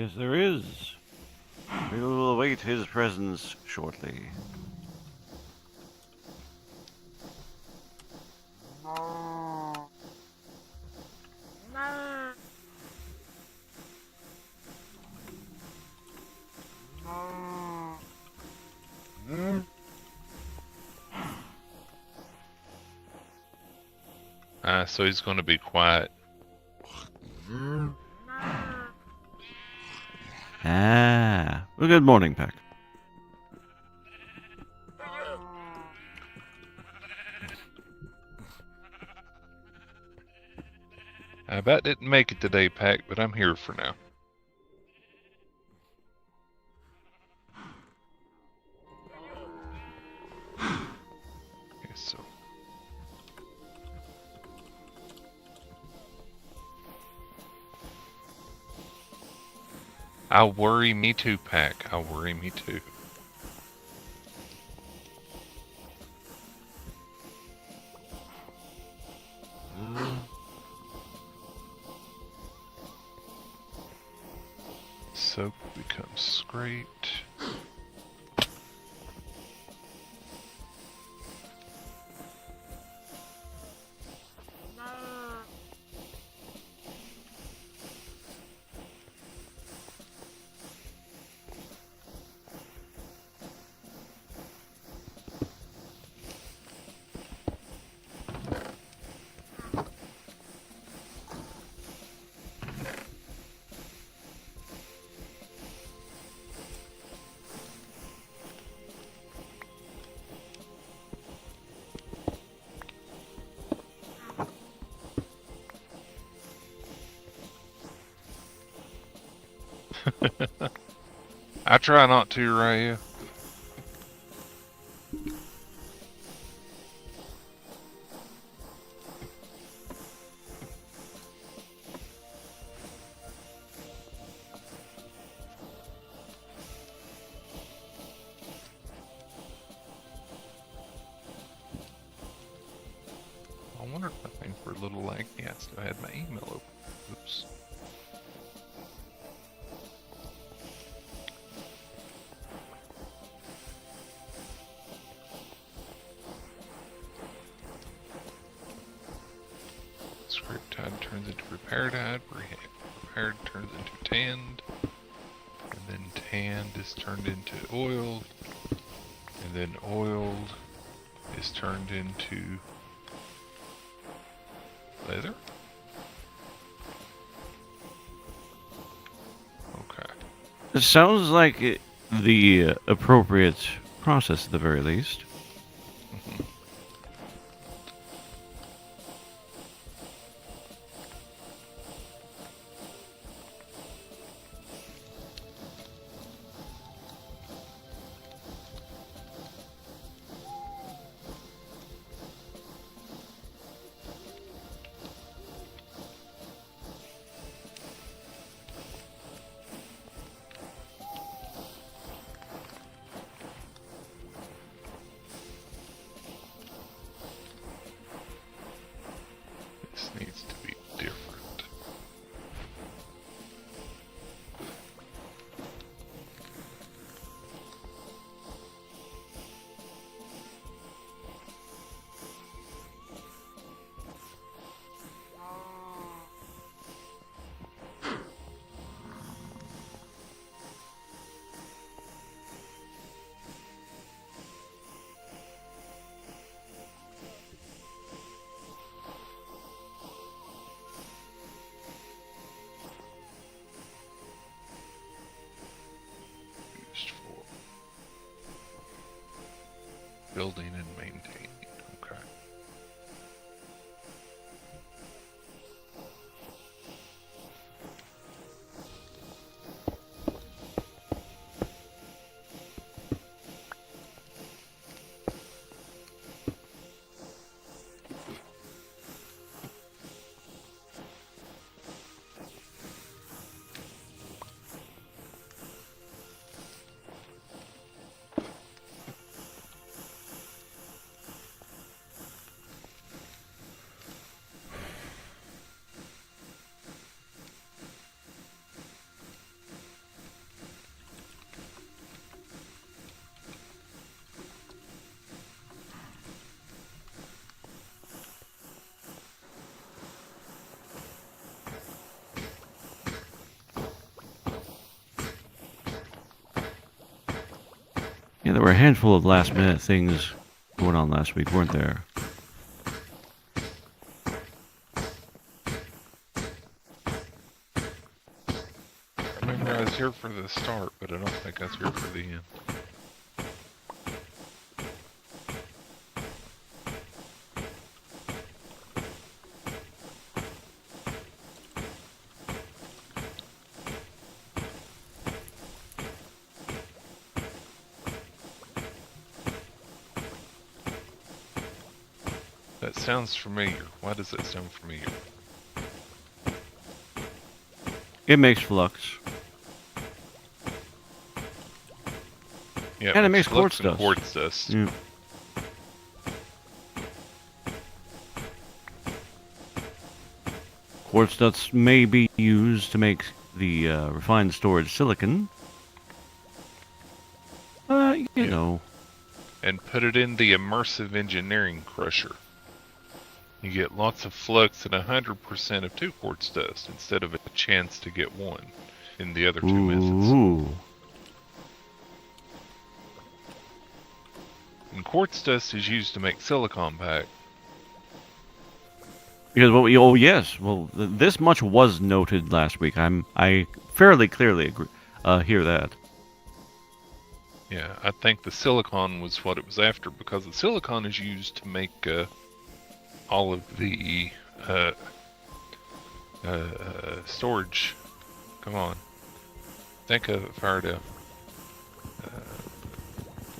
Yes, there is. We will await his presence shortly. So he's going to be quiet. Ah. Well, good morning, Peck. I about didn't make it today, Pack, but I'm here for now. Okay, so I'll worry me too, Pack. I'll worry me too. Soap becomes scraped. I try not to, Raya. I wonder if my things were a little laggy. I still had my email open. Oops. Scrape tide turns into repair tide. Repaired turns into tanned. And then tanned is turned into oiled. And then oiled is turned into leather? Okay. It sounds like the appropriate process at the very least. Mhm. This needs to be different. Used for building and maintaining. Okay. Yeah, there were a handful of last-minute things going on last week, weren't there? I remember I was here for the start, but I don't think I was here for the end. That sounds familiar. Why does that sound familiar? It makes flux. Yeah, And it makes flux quartz and dust. quartz dust. Yeah. Quartz dust may be used to make the refined storage silicon. You know. And put it in the immersive engineering crusher. You get lots of flux and 100% of 2 quartz dust instead of a chance to get 1 in the other 2 methods. Ooh. And quartz dust is used to make silicon pack. Because oh yes, well this much was noted last week. I fairly clearly agree, hear that. Yeah, I think the silicon was what it was after, because the silicon is used to make all of the storage. Come on, think of it, Fardell.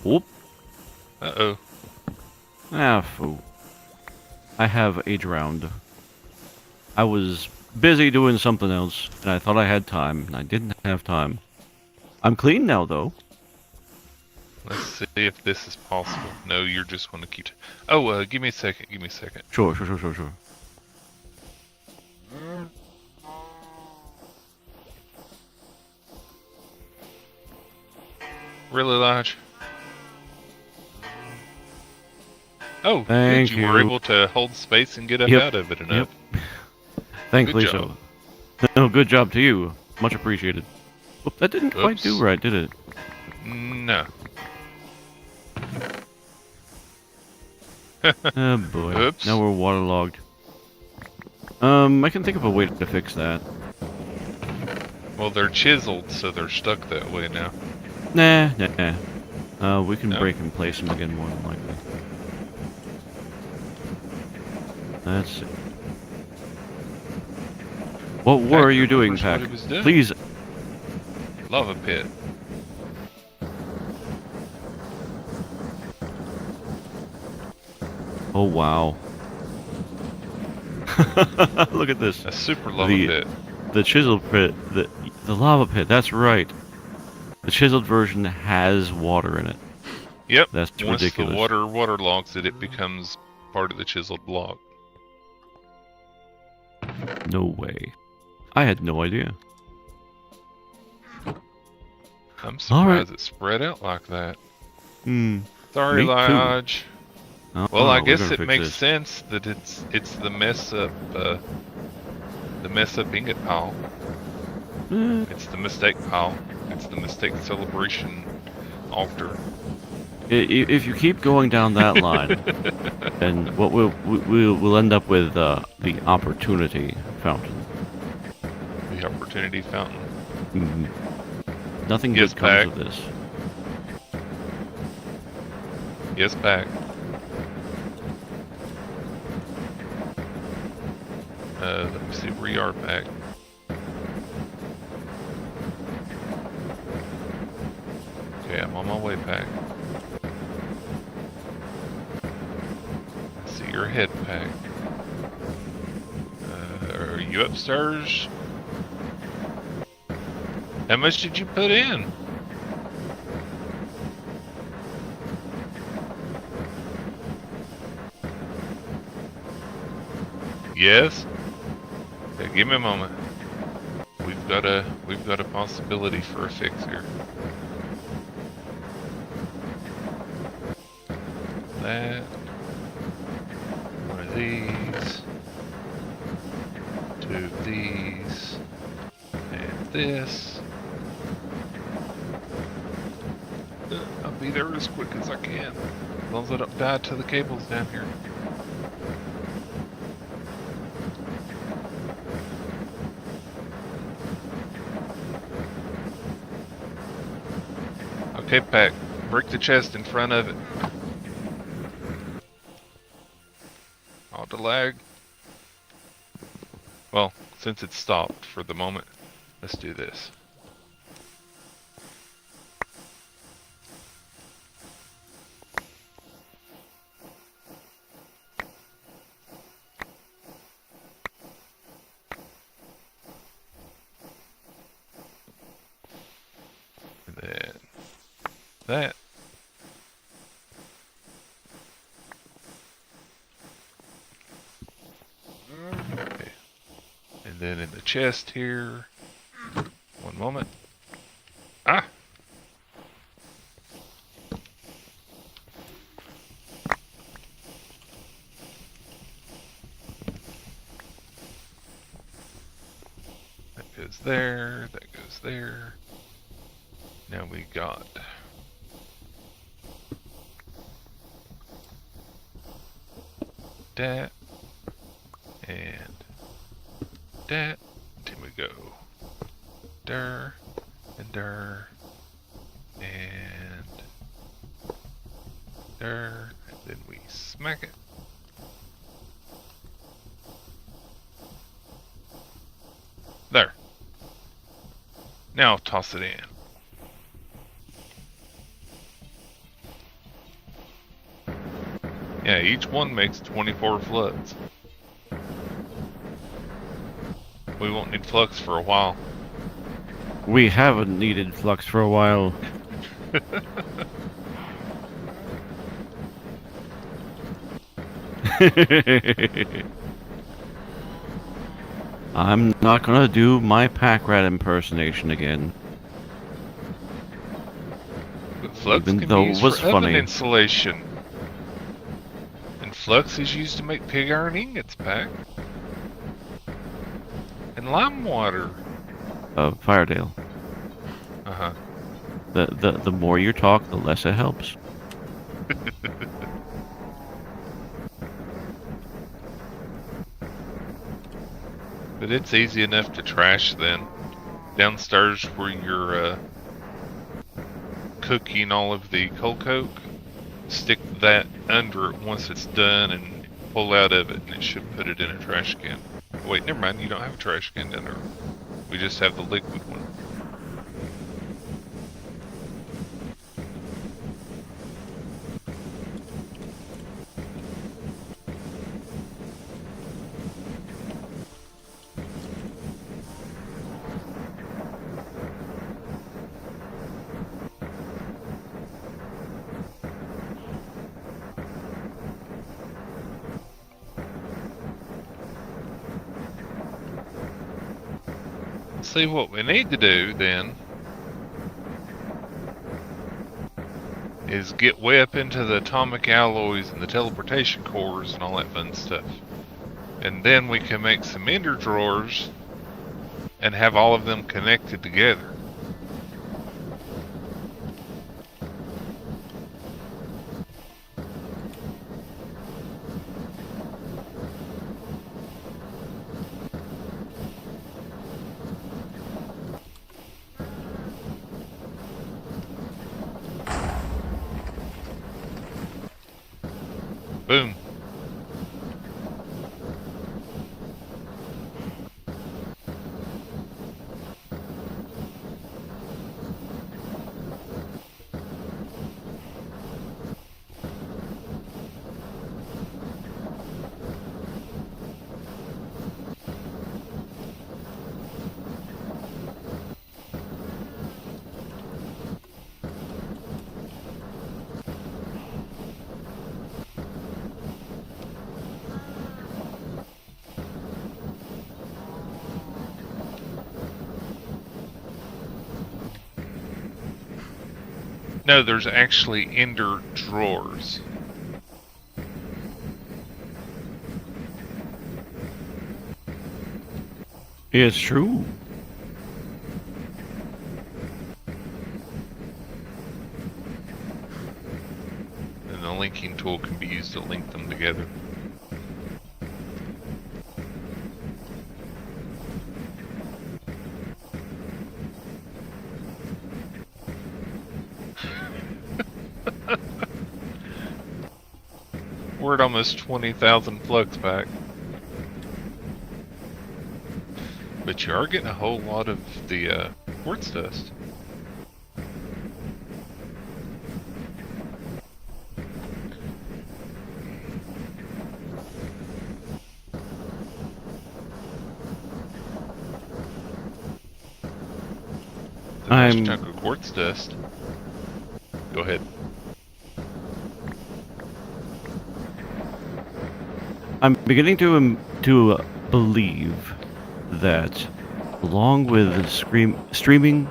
Whoop. Uh-oh. Ah, fool. I have a drowned. I was busy doing something else, and I thought I had time, and I didn't have time. I'm clean now, though. Let's see if this is possible. No, you're just going to keep... Oh, give me a second, give me a second. Sure. Really, Lodge? Oh, Thank good. You were able to hold space and get up out of it enough. Yep. Thankfully Good job. so. No, good job to you. Much appreciated. Oop, that didn't quite Oops. do right, did it? No. Oh boy. Oops. Now we're waterlogged. I can think of a way to fix that. Well, they're chiseled, so they're stuck that way now. Nah. We can No? break and place them again more than likely. That's it. What were you doing, remembers what Pack? he was doing. Please. Lava pit. Oh wow. Look at this. A super lava pit. The chiseled pit, the lava pit. That's right. The chiseled version has water in it. Yep. That's Once ridiculous. the water logs it, it becomes part of the chiseled block. No way. I had no idea. I'm All right. surprised it spread out like that. Hmm. Sorry, Me too. Lodge. Oh, Well, I we're guess gonna it fix makes this. sense that it's the mess up ingot pile. It's the mistake pile. It's the mistake celebration altar. If you keep going down that line, then what we'll end up with the opportunity fountain. The opportunity fountain. Mhm. Nothing Yes, good comes Pack. of this. Yes, back. Let me see where you are, Pack. Okay, I'm on my way, Pack. I see your head, Pack. Are you upstairs? How much did you put in? Yes? Okay, give me a moment. We've got a possibility for a fix here. That. One of these. Two of these. And this. be there as quick as I can. As long as I don't die to the cables down here. Okay, Pack. Break the chest in front of it. All the lag. Well, since it's stopped for the moment, let's do this. And then that. Okay. And then in the chest here. One moment. Ah! That goes there, that goes there. Now we got that and that. Then we go there and there and there, and then we smack it. There. Now toss it in. Yeah, each one makes 24 floods. We won't need flux for a while. We haven't needed flux for a while. I'm not gonna do my pack rat impersonation again. But flux Even can though be it used was for oven funny. insulation. And flux is used to make pig iron ingots, Pack. And lime water. Firedale. Uh-huh. The more you talk, the less it helps. But it's easy enough to trash then. Downstairs where you're cooking all of the coal coke, stick that under it once it's done and pull out of it, and it should put it in a trash can. Wait, never mind, you don't have a trash can down there. We just have the liquid one. See, what we need to do then is get way up into the atomic alloys and the teleportation cores and all that fun stuff. And then we can make some ender drawers and have all of them connected together. Boom. No, there's actually ender drawers. It's true. then the linking tool can be used to link them together. We're at almost 20,000 flux back. But you are getting a whole lot of the quartz dust. The nice chunk of quartz dust. Go ahead. I'm beginning to believe that along with streaming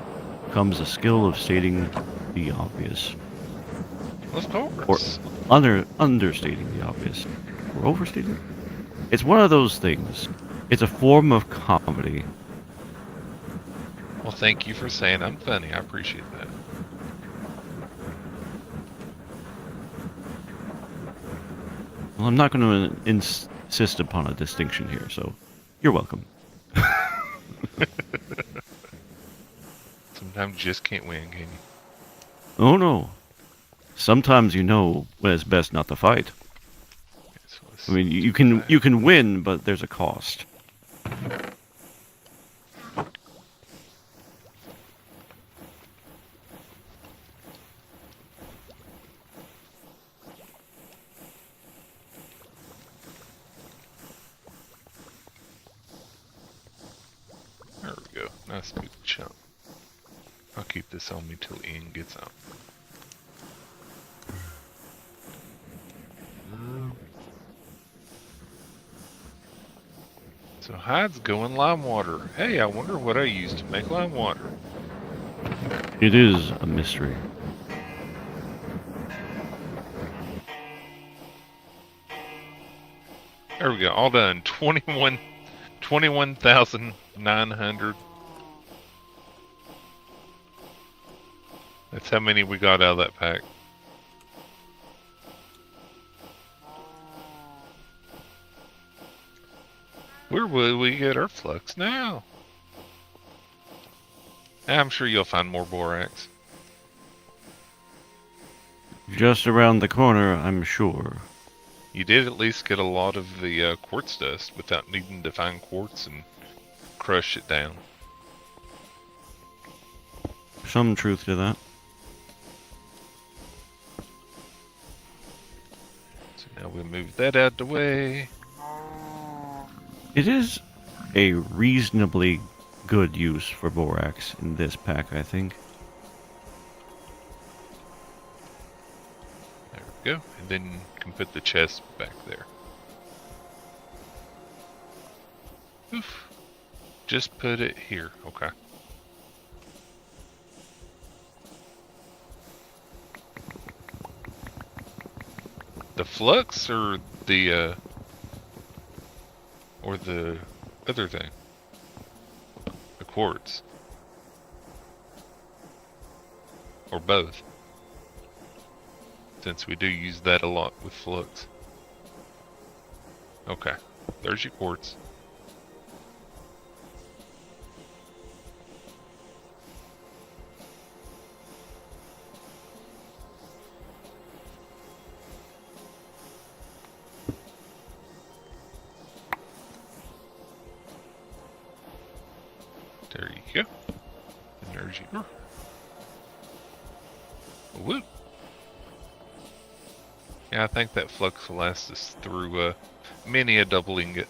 comes a skill of stating the obvious. Of course. Or understating the obvious. Or overstating? It's one of those things. It's a form of comedy. Well, thank you for saying I'm funny. I appreciate that. Well, I'm not going to insist upon a distinction here, so you're welcome. Sometimes you just can't win, can you? Oh no. Sometimes you know when it's best not to fight. So I mean, you can win, but there's a cost. There we go. Nice big chunk. I'll keep this on me till Ian gets out. So Hyde's going lime water. Hey, I wonder what I used to make lime water. It is a mystery. There we go. All done. 21,900. That's how many we got out of that pack. Where will we get our flux now? I'm sure you'll find more borax. Just around the corner, I'm sure. You did at least get a lot of the quartz dust without needing to find quartz and crush it down. Some truth to that. So now we'll move that out the way. It is a reasonably good use for borax in this pack, I think. There we go. And then you can put the chest back there. Oof. Just put it here. Okay. The flux or the other thing? The quartz. Or both. Since we do use that a lot with flux. Okay. There's your quartz. There you go. And there's your... Whoop. Yeah, I think that flux will last us through many a double ingot.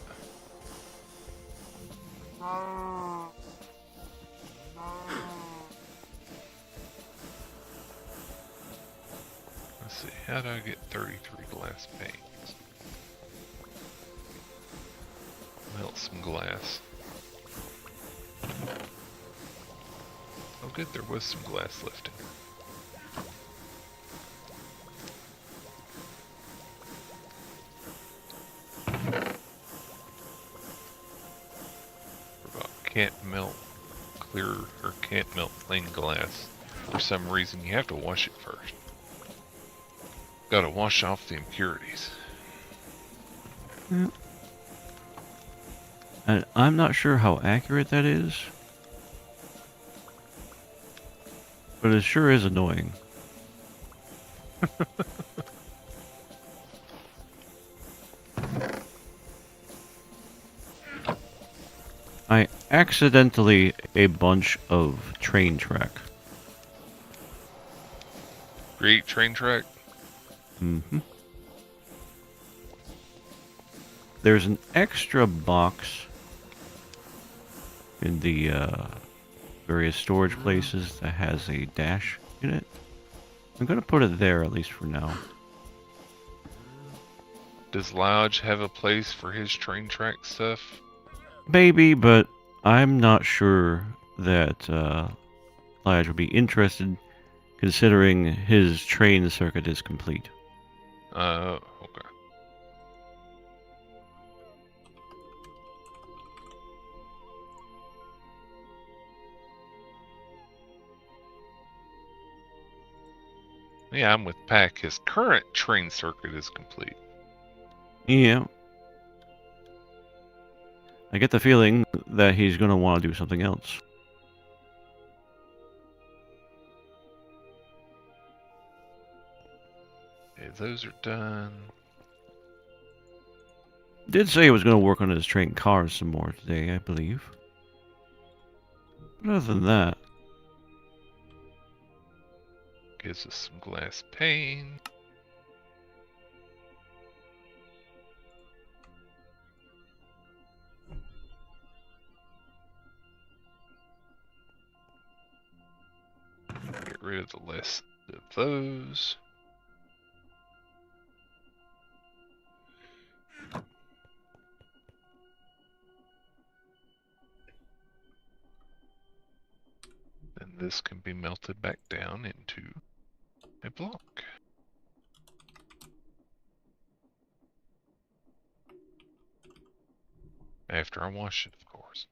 Let's see, how do I get 33 glass panes? Melt some glass. Oh good, there was some glass left in here. Can't melt clear or can't melt plain glass. For some reason you have to wash it first. Gotta wash off the impurities. Yeah. And I'm not sure how accurate that is, but it sure is annoying. I accidentally a bunch of train track. Create train track. Mm-hmm. There's an extra box in the various storage places that has a dash in it. I'm gonna put it there at least for now. Does Lodge have a place for his train track stuff? Maybe, but I'm not sure that Lige would be interested, considering his train circuit is complete. Okay. Yeah, I'm with Pack. His current train circuit is complete. Yeah. I get the feeling that he's gonna want to do something else. Okay, those are done. Did say he was gonna work on his train cars some more today, I believe. But other than that, Gives us some glass pane. Get rid of the list of those. Then this can be melted back down into a block. After I wash it, of course.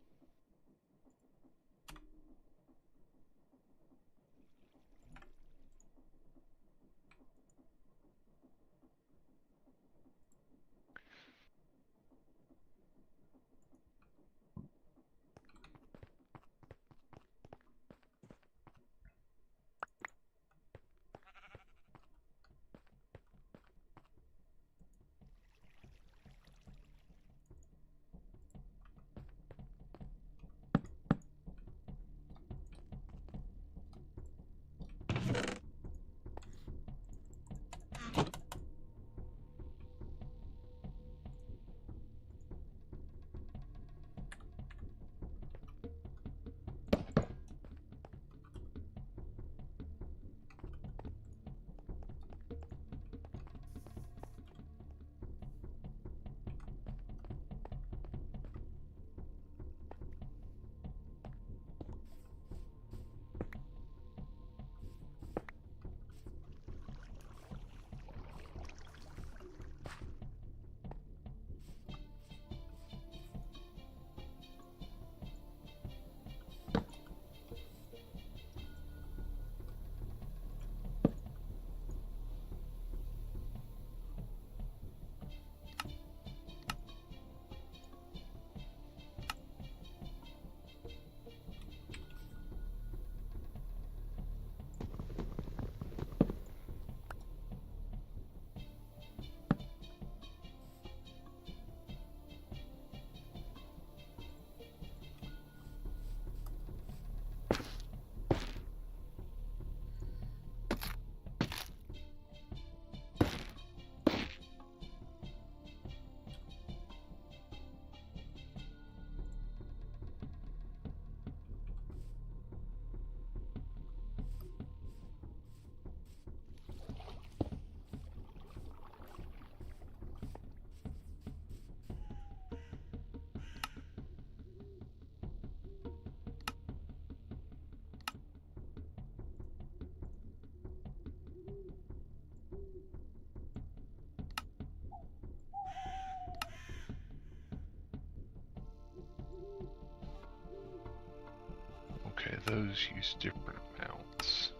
Okay, those use different amounts.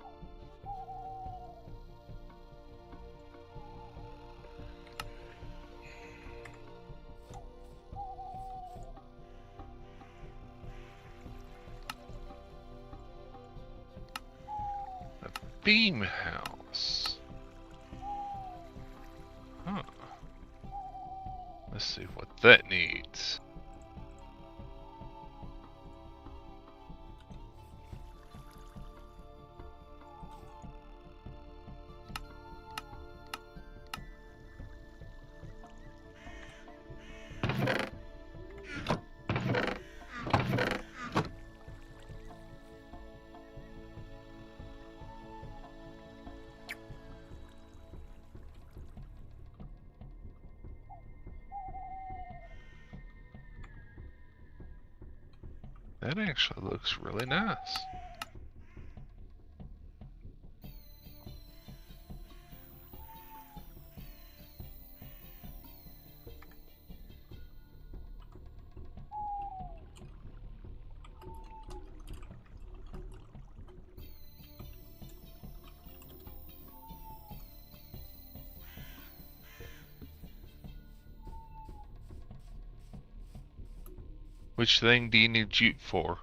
steam house. Huh. Let's see what that needs. That actually looks really nice. Which thing do you need jute for?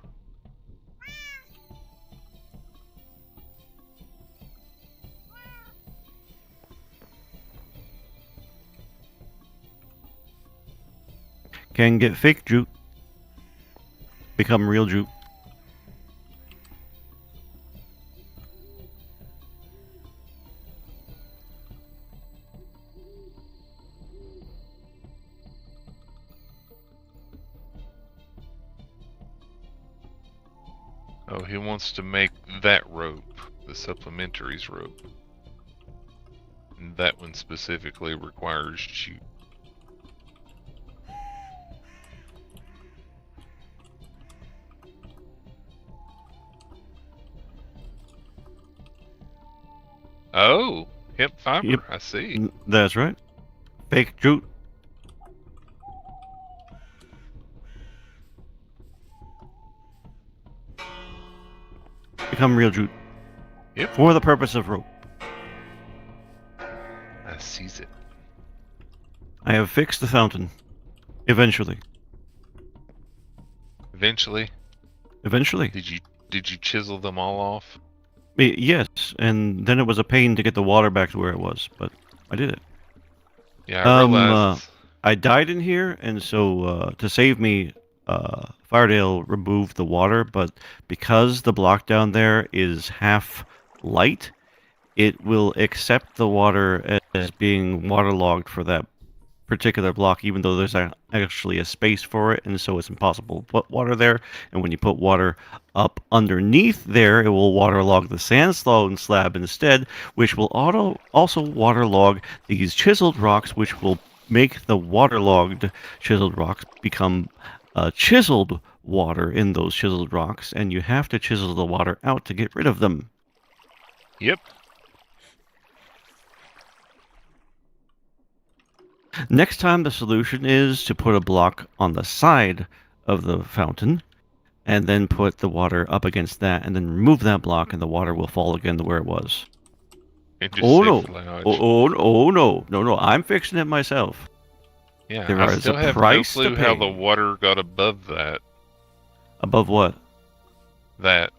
Can get fake jute. Become real jute. Oh, he wants to make that rope, the supplementaries rope. And that one specifically requires jute. Oh, hemp fiber, Yep. I see. That's right. Fake jute. Become real jute. Yep. For the purpose of rope. I sees it. I have fixed the fountain. Eventually. Eventually, Eventually. did you chisel them all off? Yes, and then it was a pain to get the water back to where it was, but I did it. Yeah, I realized. I died in here, and so to save me, Firedale removed the water, but because the block down there is half light, it will accept the water as being waterlogged for that particular block, even though there's actually a space for it, and so it's impossible to put water there. And when you put water up underneath there, it will waterlog the sandstone slab instead, which will also waterlog these chiseled rocks, which will make the waterlogged chiseled rocks become chiseled water in those chiseled rocks, and you have to chisel the water out to get rid of them. Yep. Next time, the solution is to put a block on the side of the fountain, and then put the water up against that, and then remove that block, and the water will fall again to where it was. And just Oh save no! Lodge. Oh no! No! I'm fixing it myself. Yeah, There I is still a have no price to clue how pay. the water got above that. Above what? That.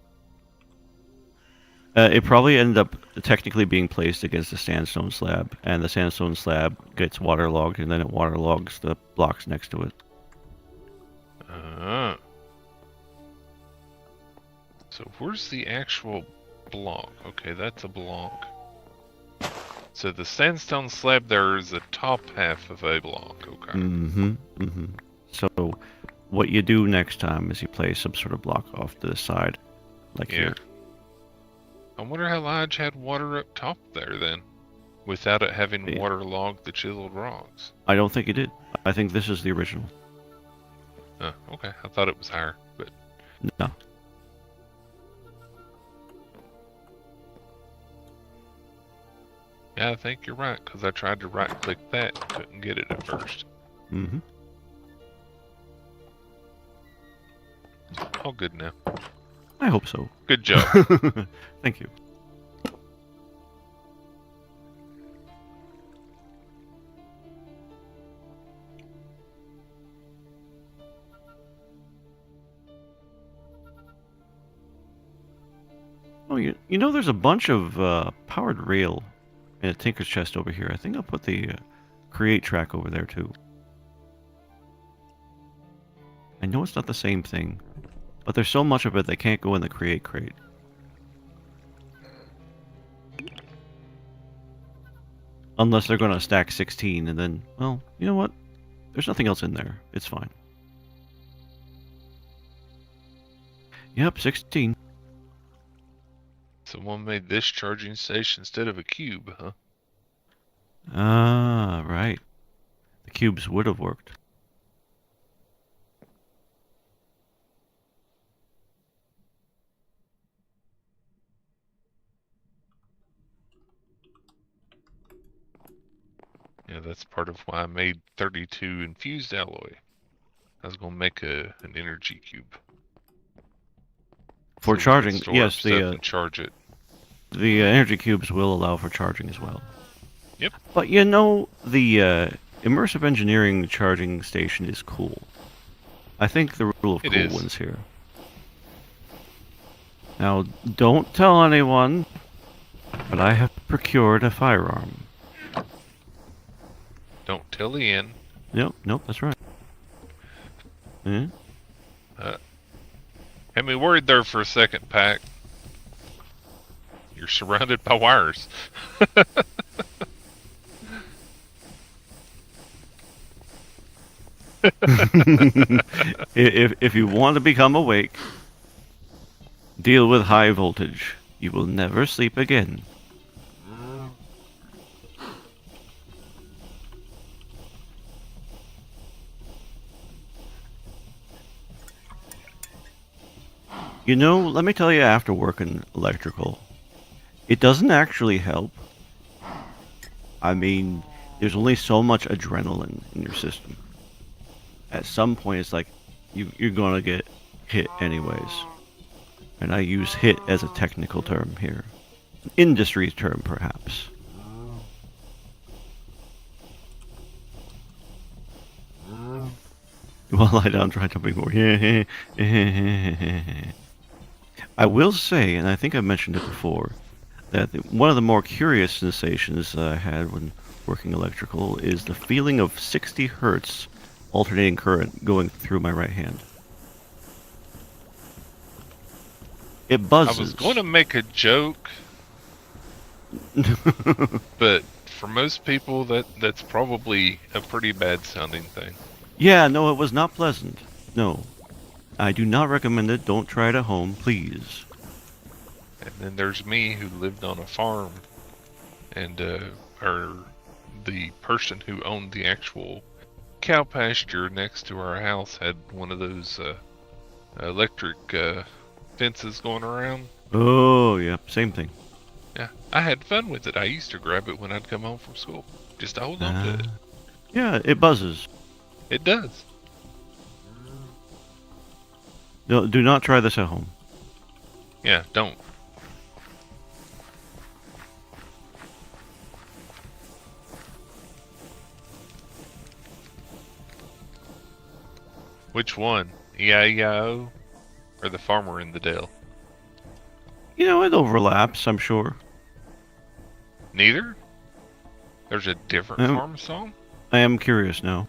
It probably ended up technically being placed against the sandstone slab, and the sandstone slab gets waterlogged, and then it waterlogs the blocks next to it. So where's the actual block? Okay, that's a block. So the sandstone slab there is the top half of a block. Okay. So what you do next time is you place some sort of block off to the side, like Yeah. here. I wonder how Lodge had water up top there then, without it having Yeah. waterlogged the chiseled rocks. I don't think it did. I think this is the original. Oh, okay. I thought it was higher, but No. yeah, I think you're right, because I tried to right-click that and couldn't get it at first. All good now. I hope so. Good job. Thank you. Oh Oh, you know, there's a bunch of powered rail in a tinker's chest over here. I think I'll put the create track over there too. I know it's not the same thing, but there's so much of it they can't go in the create crate. Unless they're going to stack 16 and then, well, you know what? There's nothing else in there. It's fine. Yep, 16. Someone made this charging station instead of a cube, huh? Ah, right. The cubes would have worked. Yeah, that's part of why I made 32 infused alloy. I was going to make an energy cube. For So we could charging, store yes, up stuff and charge it. the energy cubes will allow for charging as well. Yep. But you know, the immersive engineering charging station is cool. I think the rule of It cool is. wins here. Now, don't tell anyone, but I have procured a firearm. Don't tell Ian. Nope, that's right. Yeah? Had me worried there for a second, Pack. You're surrounded by wires. if you want to become awake, deal with high voltage. You will never sleep again. You know, let me tell you, after working electrical, it doesn't actually help. I mean, there's only so much adrenaline in your system. At some point, it's like you're gonna get hit anyways. And I use hit as a technical term here. An industry term, perhaps. Well, lie down, try jumping more. I will say, and I think I mentioned it before, that one of the more curious sensations I had when working electrical is the feeling of 60 hertz alternating current going through my right hand. It buzzes. I was going to make a joke, but for most people, that's probably a pretty bad sounding thing. Yeah, no, it was not pleasant. No. I do not recommend it. Don't try it at home, please. And then there's me who lived on a farm, and or the person who owned the actual cow pasture next to our house had one of those electric fences going around. Oh, yeah, same thing. Yeah, I had fun with it. I used to grab it when I'd come home from school, just to hold on to it. Yeah, it buzzes. It does. No, do not try this at home. Yeah, don't. Which one? E-I-E-I-O? Or the farmer in the dale? You know, it overlaps, I'm sure. Neither? There's a different farm song? I am curious now.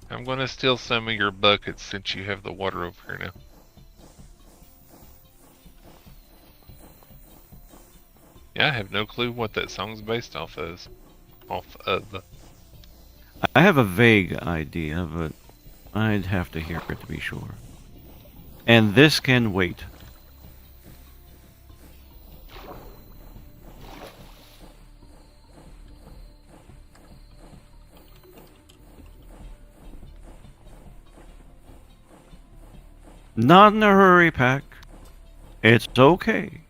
I'm gonna steal some of your buckets since you have the water over here now. Yeah, I have no clue what that song's based off of. I have a vague idea, but I'd have to hear it to be sure. And this can wait. Not in a hurry, Pack. It's okay.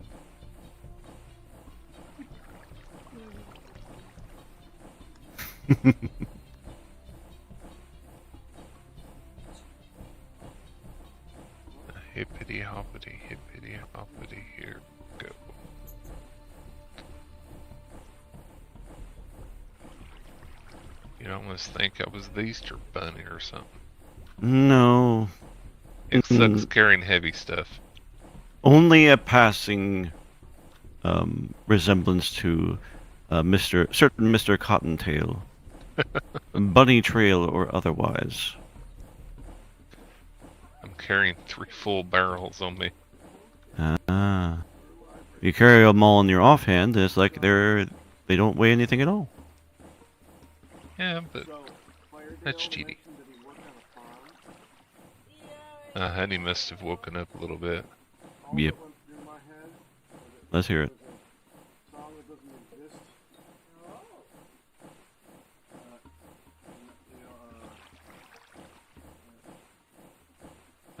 Hippity hoppity, here we go. You'd almost think I was the Easter Bunny or something. No. It sucks carrying heavy stuff. Only a passing resemblance to certain Mr. Cottontail. Bunny Trail or otherwise. I'm carrying 3 full barrels on me. Ah. You carry them all in your offhand, it's like they don't weigh anything at all. Yeah, but that's cheaty. Honey must have woken up a little bit. Yep. Let's hear it.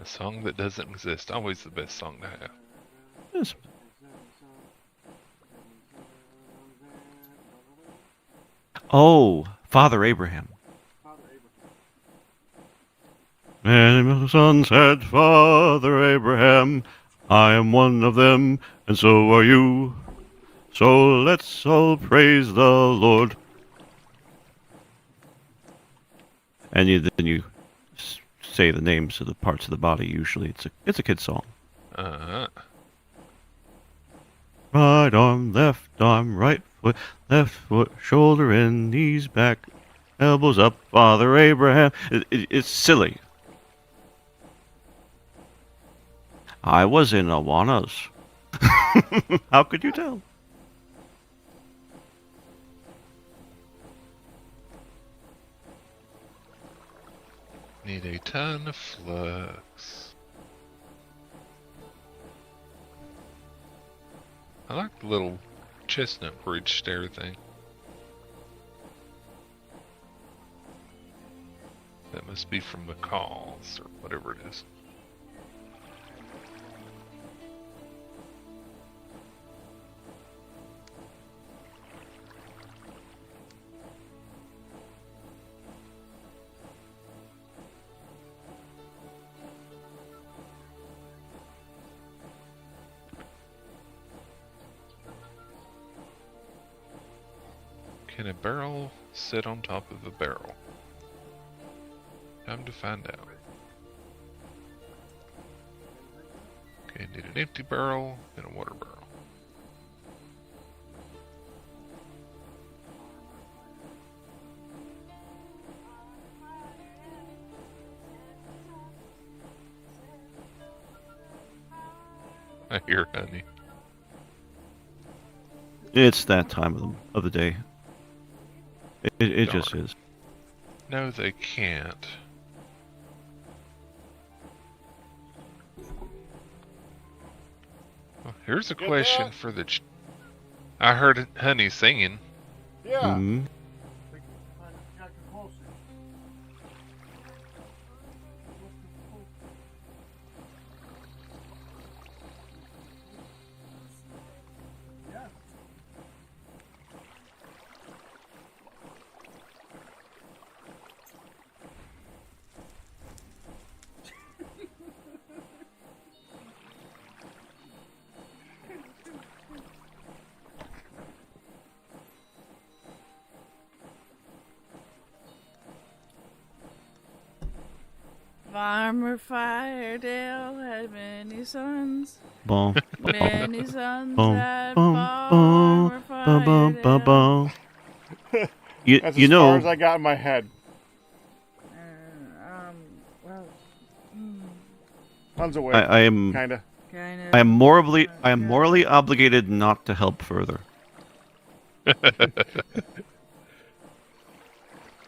A song that doesn't exist. Always the best song to have. Yes. Oh, Father Abraham. And the son said, Father Abraham, I am one of them, and so are you. So let's all praise the Lord. And then you say the names of the parts of the body. Usually, it's a kid's song. Right arm, right foot, shoulder in, knees back, elbows up. Father Abraham. It's silly. I was in Awanas. How could you tell? Need a ton of flux. I like the little chestnut bridge stair thing. That must be from the calls or whatever it is. Can a barrel sit on top of a barrel? Time to find out. Okay, need an empty barrel and a water barrel. I hear honey. It's that time of the day. It just is. No, they can't. Well, here's a question for the... I heard honey singing. Yeah. Mm-hmm. Farmer Firedale had many sons. Bum, Many sons bum, had bum, Farmer bum, bum, bum, Firedale. bum. That's You as know, far as I got in my head. Well, Tons away. I am Kinda. kind of. I am morally obligated not to help further.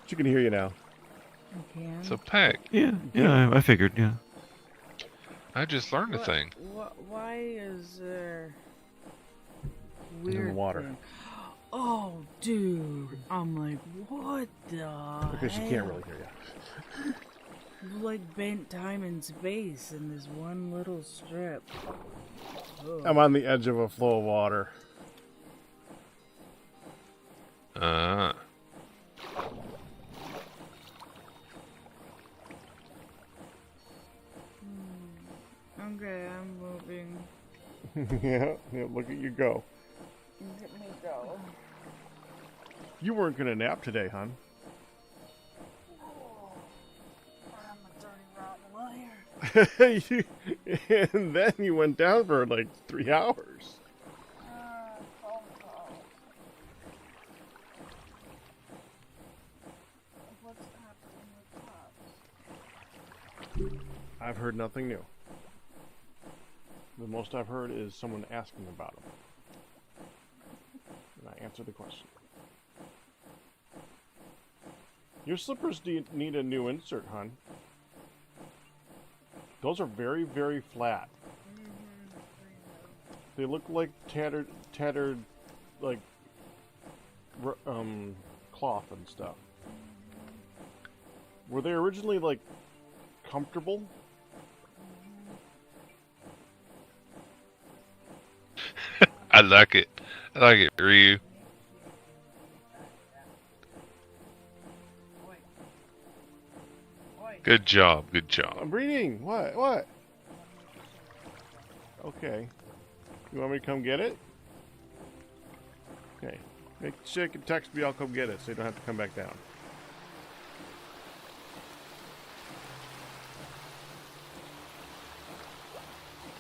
She can hear you now. So, Pack, Yeah, I figured, yeah. I just learned a thing. Why is there in weird the water. thing? Oh, dude. I'm like, what the Because she hell? can't really hear you. like bent time and space in this one little strip. Oh. I'm on the edge of a flow of water. Uh, Okay, I'm moving. Yeah, look at you go. Let me go. You weren't gonna nap today, hon. I'm a dirty rotten liar. And then you went down for like 3 hours. Phone call. What's happening with Pops? I've heard nothing new. The most I've heard is someone asking about him. And I answered the question. Your slippers need a new insert, hon. Those are very, very flat. They look like tattered, like, cloth and stuff. Were they originally, like, comfortable? I like it. I like it, Ryu. Good job. Good job. I'm reading. What? Okay. You want me to come get it? Okay. Make sure you can text me, I'll come get it so you don't have to come back down.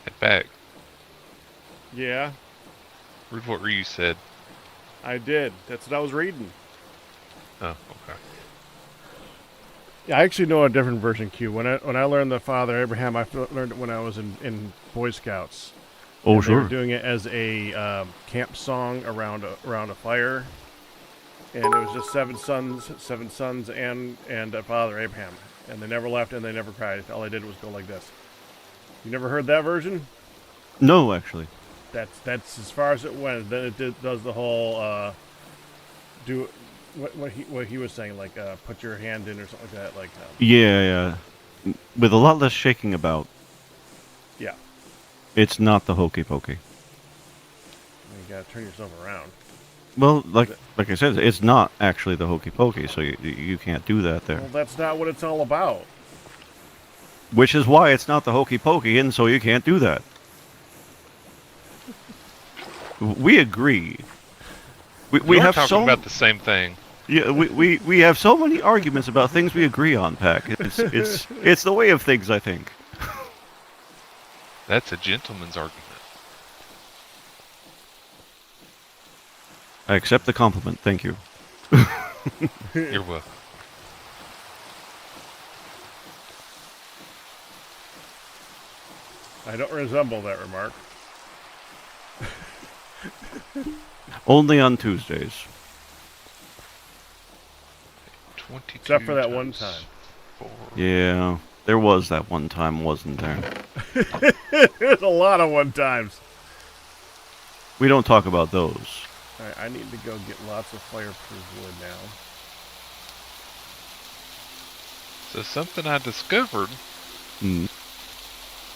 Head back. Yeah, Read what Ryu said. I did. That's what I was reading. Oh, okay. Yeah, I actually know a different version, Q. When I learned the Father Abraham, learned it when I was in Boy Scouts. Oh, And They were sure. doing it as a camp song around a fire, and it was just seven sons, and Father Abraham, and they never left and they never cried. All they did was go like this. You never heard that version? No, actually. That's as far as it went. Then it does the whole do what he was saying, like put your hand in or something like that. Like Yeah. With a lot less shaking about. yeah, It's not the hokey pokey. you gotta turn yourself around. Well, like I said, it's not actually the hokey pokey, so you can't do that there. Well, that's not what it's all about. Which is why it's not the hokey pokey, and so you can't do that. We agree. We We're have talking so about the same thing. yeah we have so many arguments about things we agree on, Pack. It's the way of things, I think. That's a gentleman's argument. I accept the compliment. Thank you. You're welcome. I don't resemble that remark. Only on Tuesdays. 22 Except for that one times time. 4. Yeah, there was that one time, wasn't there? There's a lot of one times. We don't talk about those. All right, I need to go get lots of fireproof wood now. So something I discovered, Mm.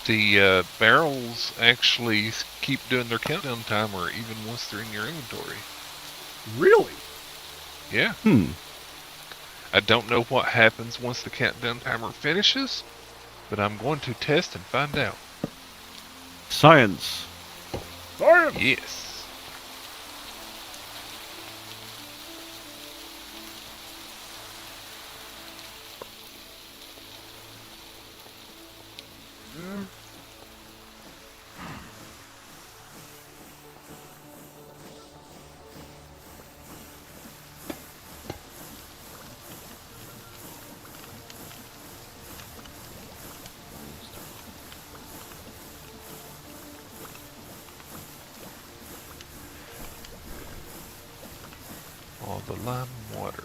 the barrels actually keep doing their countdown timer even once they're in your inventory. Really? Yeah. I don't know what happens once the countdown timer finishes, but I'm going to test and find out. Science. Science! Yes. All the lime water.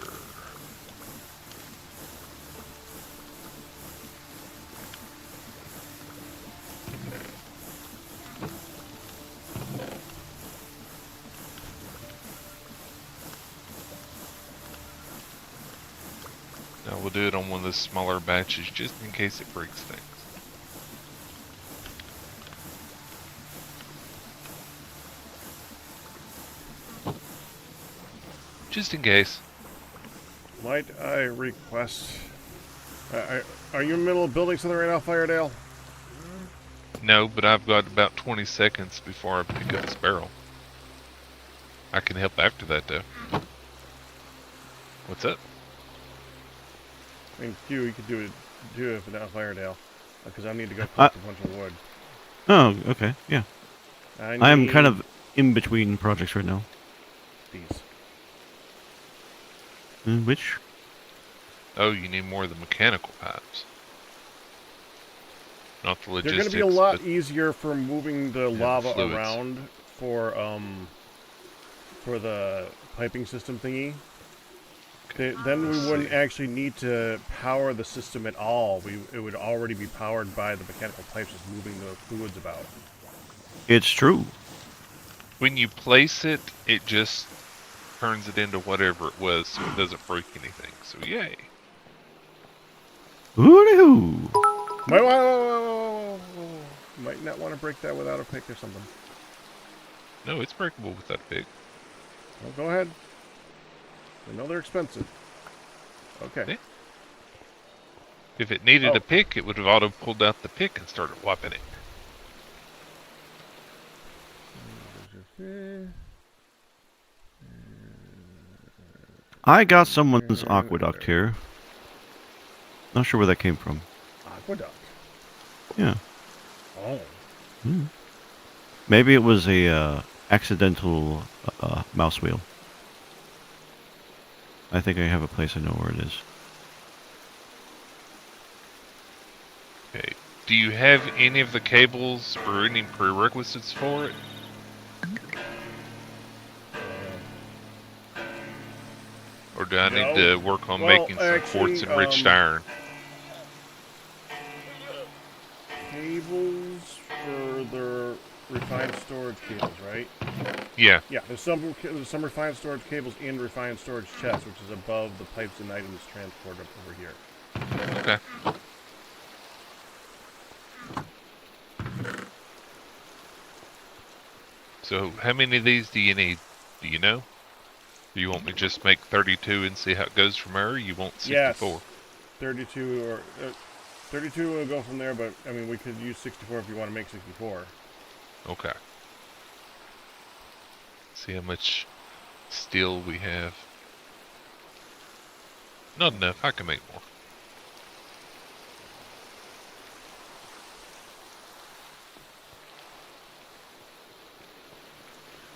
Now we'll do it on one of the smaller batches just in case it breaks things. Just in case. Might I request... are you in the middle of building something right now, Firedale? No, but I've got about 20 seconds before I pick up this barrel. I can help after that, though. What's up? I mean, Q, you could do it for now, Firedale. Because I need to go collect a bunch of wood. Oh, okay, yeah. I am kind need of in between projects right now. these. Which? Oh, you need more of the mechanical pipes. Not the They're logistics. going to be a lot but easier for moving the the lava fluids. around for the piping system thingy. Then we let's wouldn't see. actually need to power the system at all. It would already be powered by the mechanical pipes just moving the fluids about. It's true. When you place it, it just turns it into whatever it was, so it doesn't break anything. So yay. Hoo-dee-hoo. Might not want to break that without a pick or something. No, it's breakable with that pick. Well, go ahead. I know they're expensive. Okay. Yeah. If it needed Oh. a pick, it would have auto pulled out the pick and started wiping it. I got someone's aqueduct here. Not sure where that came from. Aqueduct. Yeah. Oh. Maybe it was a accidental mouse wheel. I think I have a place I know where it is. Okay. Do you have any of the cables or any prerequisites for it? Or do I need to work on Well, making some actually, quartz enriched iron? Cables for the refined storage cables, right? Yeah. Yeah, there's some refined storage cables in refined storage chests, which is above the pipes and items transported up over here. Okay. So, how many of these do you need? Do you know? Do you want me to just make 32 and see how it goes from there? Or you want 64? Yes. 32 or 32 will go from there, but I mean we could use 64 if you want to make 64. Okay. See how much steel we have. Not enough. I can make more.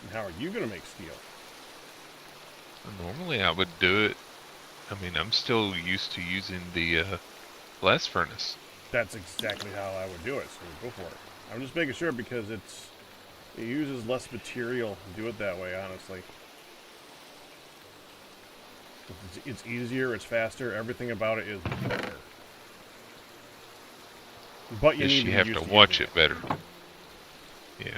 And how are you going to make steel? Normally I would do it. I mean, I'm still used to using the blast furnace. That's exactly how I would do it, so go for it. I'm just making sure because it uses less material to do it that way, honestly. It's easier, it's faster, everything about it is better. But you Guess need you to have get to used watch using it better. Yeah.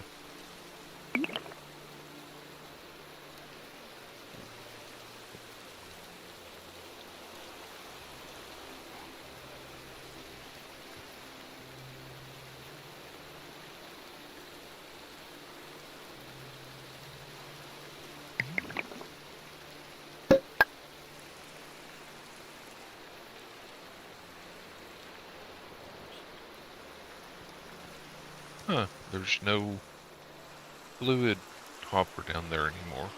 Huh, there's no fluid hopper down there anymore.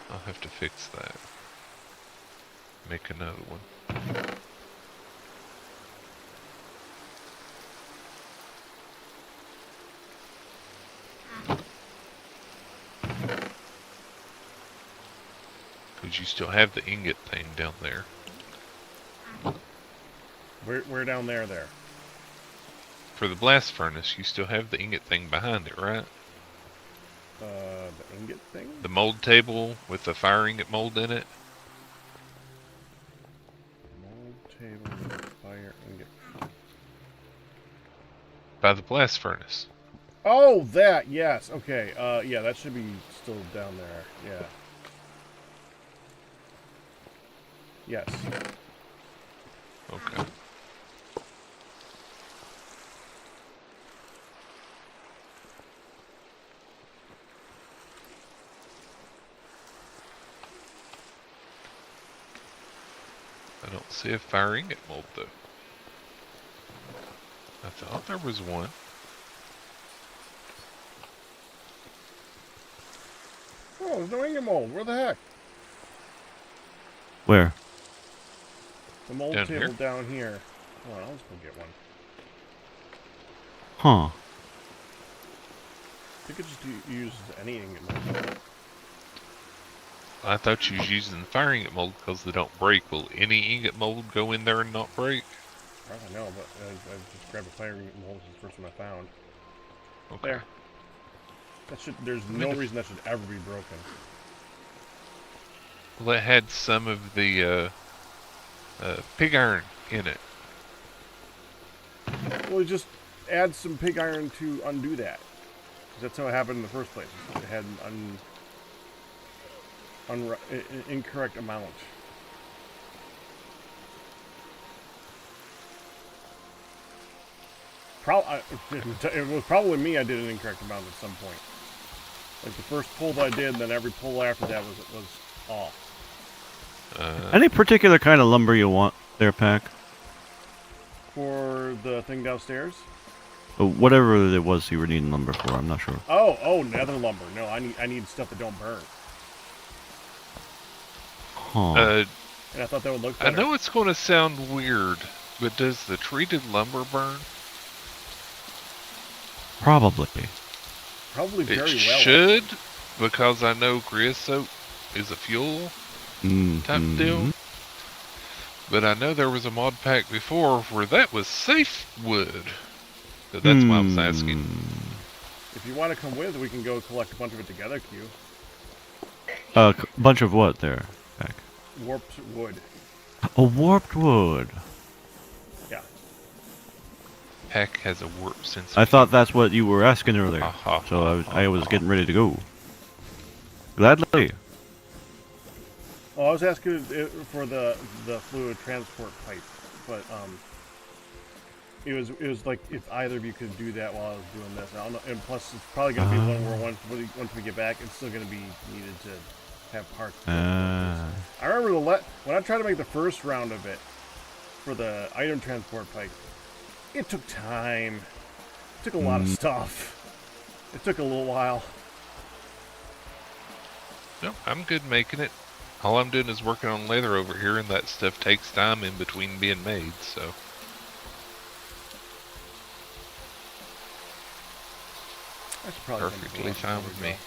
I'll have to fix that. Make another one. Because you still have the ingot thing down there. Where down there? For the blast furnace, you still have the ingot thing behind it, right? The ingot thing? The mold table with the fire ingot mold in it. Mold table with fire ingot. By the blast furnace. Oh, that, yes, okay. Yeah, that should be still down there, yeah. Yes. Okay. I don't see a fire ingot mold though. I thought there was one. Oh, there's no ingot mold. Where the heck? Where? The mold Down table here? down here. Hold on, I'll just go get one. Huh. You could just use any ingot mold. I thought you was using the fire ingot mold because they don't break. Will any ingot mold go in there and not break? I don't know, but I just grabbed a fire ingot mold. This is the first one I found. Okay. There. That should. There's no reason that should ever be broken. Well, it had some of the pig iron in it. Well, you just add some pig iron to undo that. 'Cause that's how it happened in the first place. It had an incorrect amount. It was probably me. I did an incorrect amount at some point. Like the first pull that I did, and then every pull after that was off. Any particular kind of lumber you want there, Pack? For the thing downstairs. Whatever it was you were needing lumber for, I'm not sure. Oh, nether lumber. No, I need stuff that don't burn. Huh. And I thought that would look I better. know it's going to sound weird, but does the treated lumber burn? Probably. Probably It very well. should, because I know creosote is a fuel type deal. But I know there was a mod pack before where that was safe wood. So that's why I was asking. If you want to come with, we can go collect a bunch of it together, Q. Bunch of what there, Pack? Warped wood. A warped wood. Yeah. Pack has a warp sense. I thought that's what you were asking earlier. So I was getting ready to go. Gladly. Well, I was asking for the fluid transport pipe, but it was like if either of you could do that while I was doing this. I don't know, and plus it's probably gonna be one where once we get back, it's still gonna be needed to have parts. I remember when I tried to make the first round of it for the item transport pipe, it took time. It took a lot of stuff. It took a little while. No, I'm good making it. All I'm doing is working on leather over here, and that stuff takes time in between being made, so. That's probably Perfectly fine with me.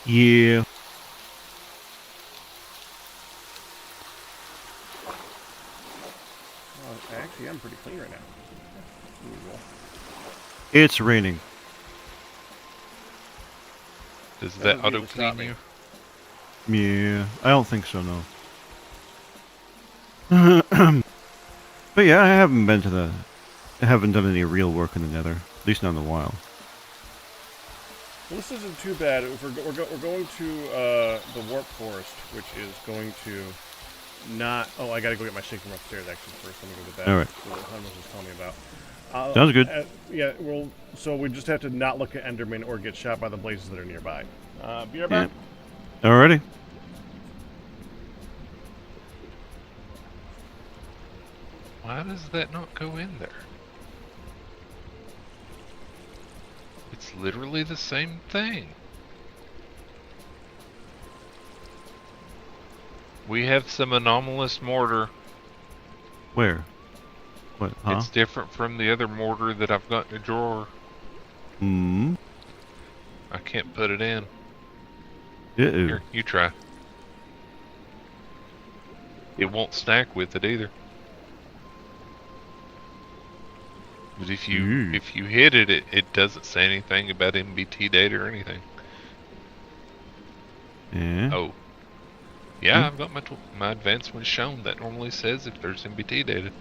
Yeah. Well, actually, I'm pretty clean right now. Unusual. It's raining. Does That that doesn't auto even stop clean me. you? Yeah, I don't think so, no. But yeah, I haven't done any real work in the Nether, at least not in a while. Well, this isn't too bad. If we're going to the warp forest, which is going to not. Oh, I gotta go get my shake from upstairs actually first. Let me go get that. All right. So that Hunter was telling me about. Sounds good. Yeah. Well, so we just have to not look at Enderman or get shot by the blazes that are nearby. Be right back. Alrighty. Why does that not go in there? It's literally the same thing. We have some anomalous mortar. Where? What? Huh? It's different from the other mortar that I've got in the drawer. Hmm. I can't put it in. Uh-oh. Here, you try. It won't stack with it either. But if you hit it, it doesn't say anything about MBT data or anything. Yeah. Oh. Yeah, I've got my advanced one shown. That normally says if there's MBT data.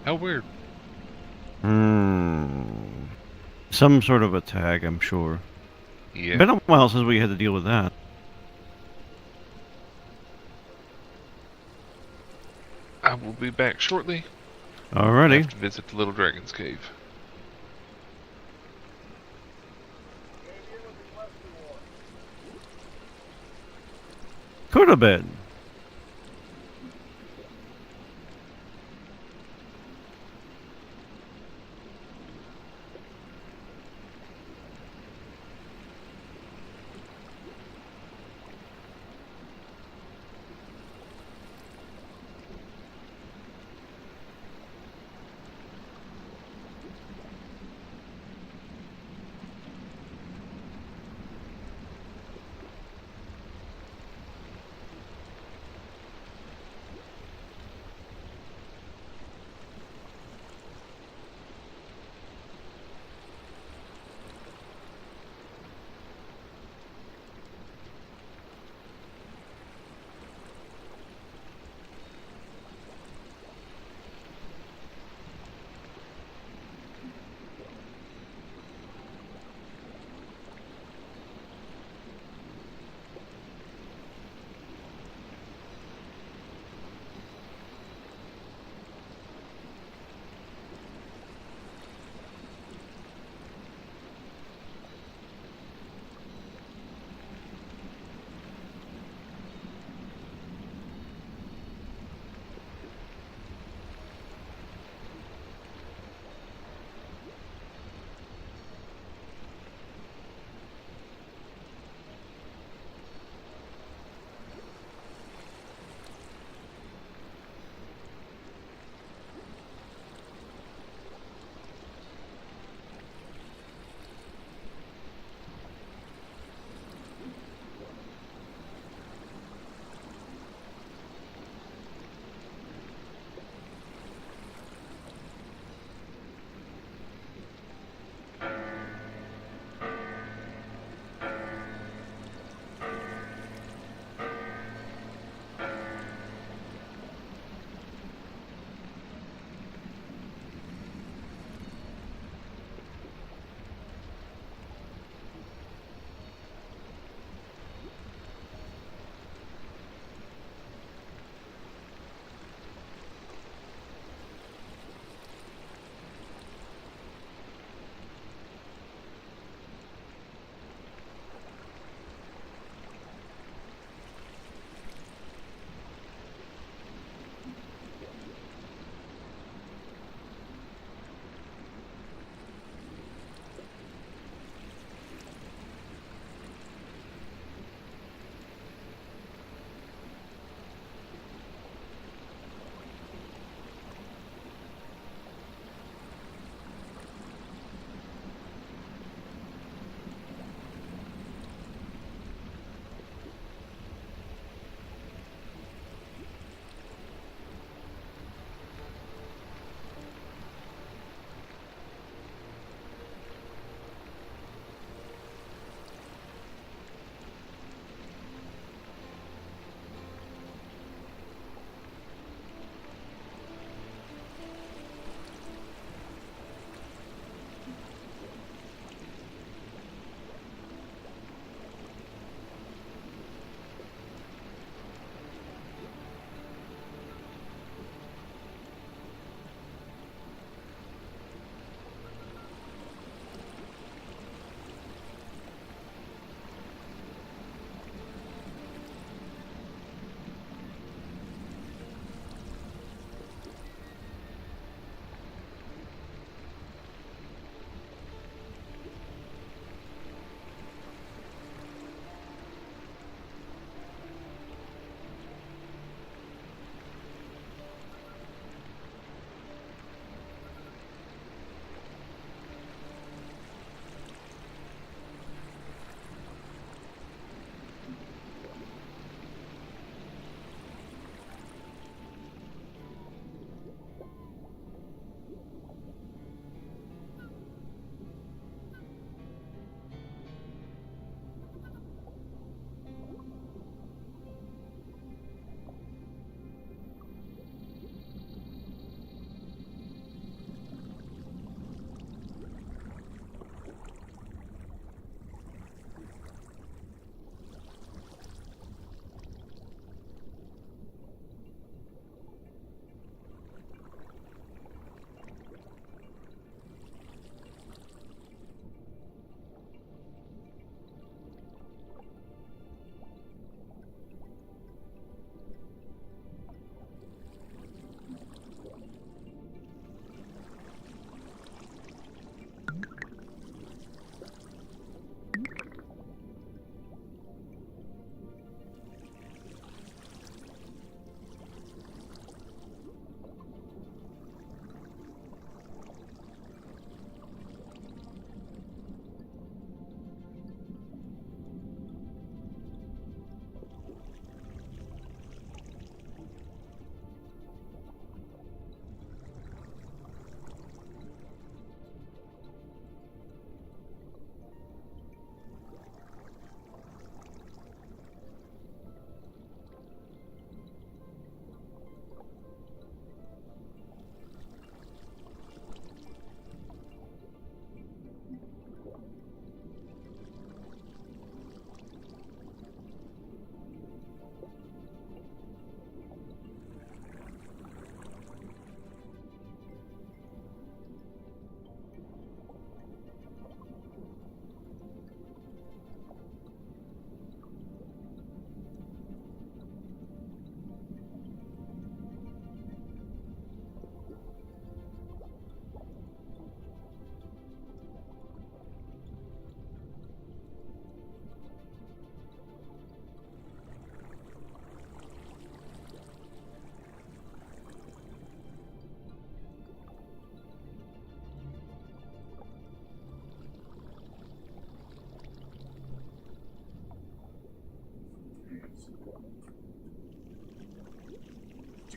How weird. Some sort of a tag, I'm sure. Yeah. Been a while since we had to deal with that. I will be back shortly. I Alrighty. have to visit the little dragon's cave. Could have been.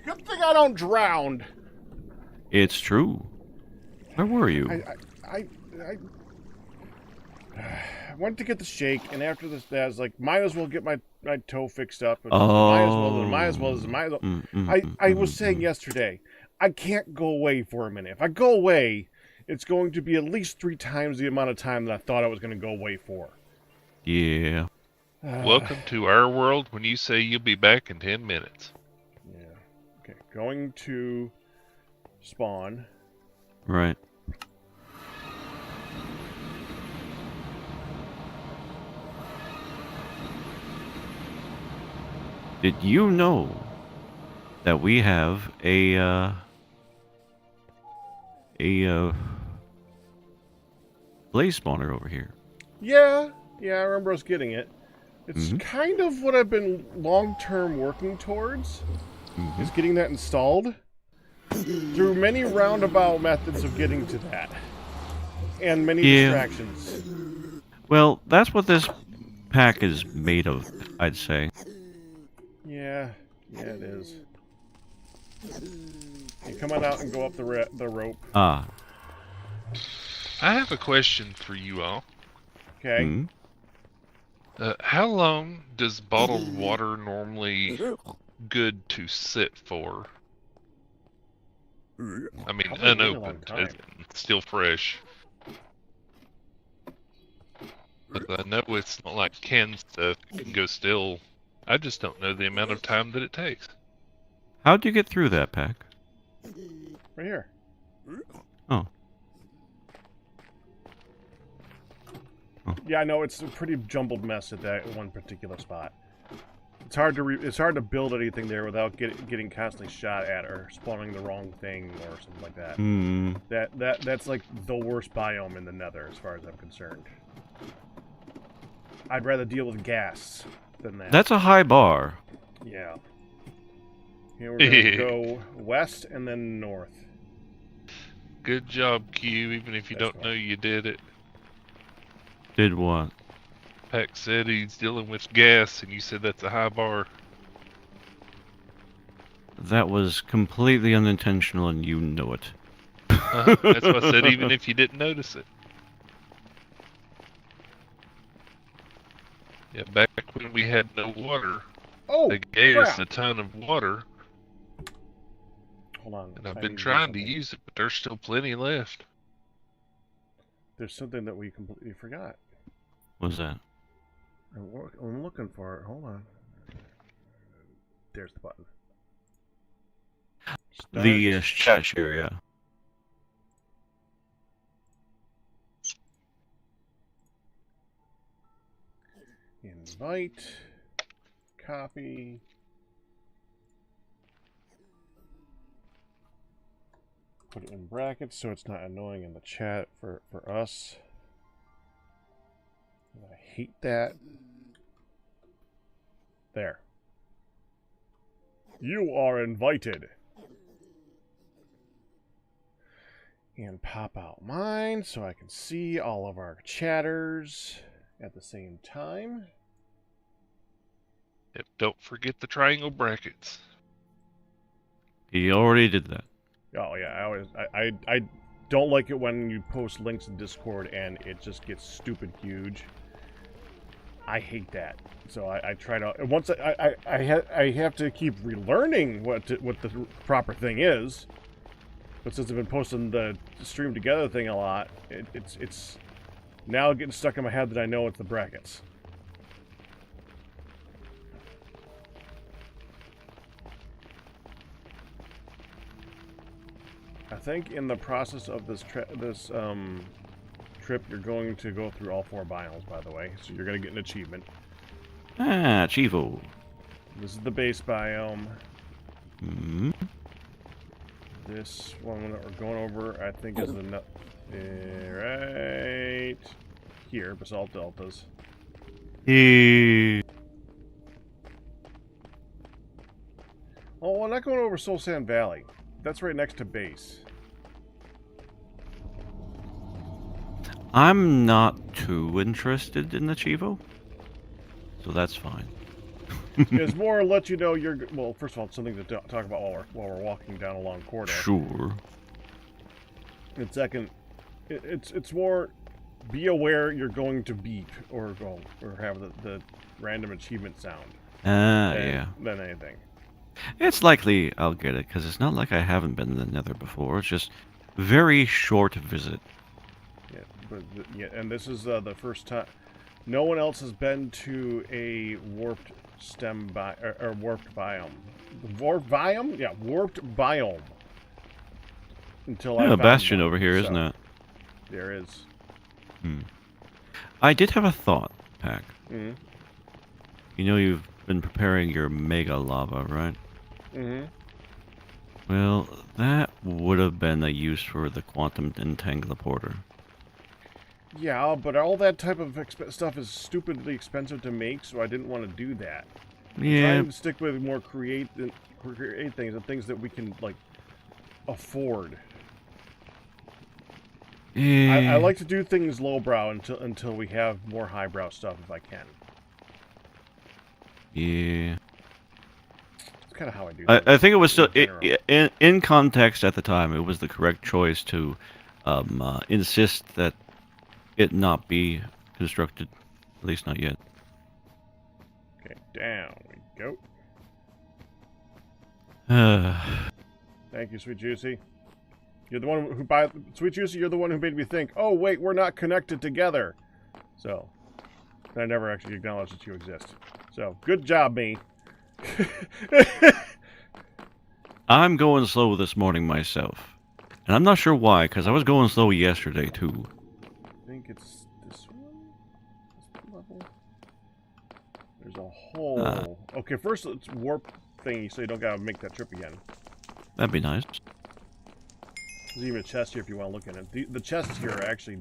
Good thing I don't drown. It's true. Where were you? I went to get the shake, and after this, I was like, might as well get my toe fixed up. And might as well. I was saying yesterday, I can't go away for a minute. If I go away, it's going to be at least 3 times the amount of time that I thought I was going to go away for. Yeah. Welcome to our world when you say you'll be back in 10 minutes. Yeah. Okay, going to spawn. Right. Did you know that we have a blaze spawner over here? Yeah, I remember us getting it. It's kind of what I've been long-term working towards, is getting that installed through many roundabout methods of getting to that, and many distractions. Well, that's what this pack is made of, I'd say. Yeah, it is. You come on out and go up the rope. Ah. I have a question for you all. Okay. How long does bottled water normally good to sit for? I mean, Probably a really long unopened, time. as in still fresh. But I know it's not like canned stuff. It can go still. I just don't know the amount of time that it takes. How'd you get through that pack? Right here. Oh. Yeah, I know it's a pretty jumbled mess at that one particular spot. It's hard to build anything there without getting constantly shot at or spawning the wrong thing or something like that. That's like the worst biome in the Nether as far as I'm concerned. I'd rather deal with gas than that. That's a high bar. Yeah. Here we're gonna go west and then north. Good job, Q, even if you That's don't know you did it. Did what? Pack said he's dealing with gas, and you said that's a high bar. That was completely unintentional, and you know it. That's what I said, even if you didn't notice it. Yeah, back when we had no water, they gave us a ton of water, Hold on. and I've been trying to use it, but there's still plenty left. There's something that we completely forgot. What's that? I'm looking for it. Hold on. There's the button. The chat share, yeah. Invite. Copy. Put it in brackets so it's not annoying in the chat for us. I hate that. There. You are invited. And pop out mine so I can see all of our chatters at the same time. Yep, don't forget the triangle brackets. He already did that. Oh yeah, I don't like it when you post links in Discord and it just gets stupid huge. I hate that. So I try to once I have to keep relearning what the proper thing is. But since I've been posting the stream together thing a lot, it's now getting stuck in my head that I know it's the brackets. I think in the process of this trip, you're going to go through all 4 biomes, by the way. So you're going to get an achievement. Ah, Chivo. This is the base biome. Mm-hmm. This one that we're going over, I think, is the right here, Basalt Deltas. Oh, we're not going over Soul Sand Valley. That's right next to base. I'm not too interested in the Chivo, so that's fine. It's more let you know you're well. First of all, it's something to talk about while we're walking down a long corridor. Sure. And second, it's more be aware you're going to beep or have the random achievement sound. Yeah. Than anything. It's likely I'll get it, because it's not like I haven't been in the Nether before. It's just very short visit. Yeah, but and this is the first time. No one else has been to a warped or warped biome. Warped biome? Yeah, warped biome. Until I Yeah, found Bastion one, over here, isn't so it? There is. I did have a thought, Pack. Mm-hmm. You know you've been preparing your mega lava, right? Mm-hmm. Well, that would have been a use for the quantum entangleporter. Yeah, but all that type of stuff is stupidly expensive to make, so I didn't want to do that. I'm Yeah. trying to stick with more create things and things that we can like afford. Yeah. I like to do things lowbrow until we have more highbrow stuff if I can. Yeah. It's kind of how I do things. I think it was still in general. in context at the time. It was the correct choice to insist that it not be constructed, at least not yet. Okay, down we go. Thank you, Sweet Juicy. You're the one who Sweet Juicy, you're the one who made me think, oh wait, we're not connected together. So, I never actually acknowledged that you exist. So, good job, me. I'm going slow this morning myself, and I'm not sure why, because I was going slow yesterday too. I think it's this one? This level? There's a hole. Okay, first let's warp thingy so you don't gotta make that trip again. That'd be nice. There's even a chest here if you want to look at it. The chests here are actually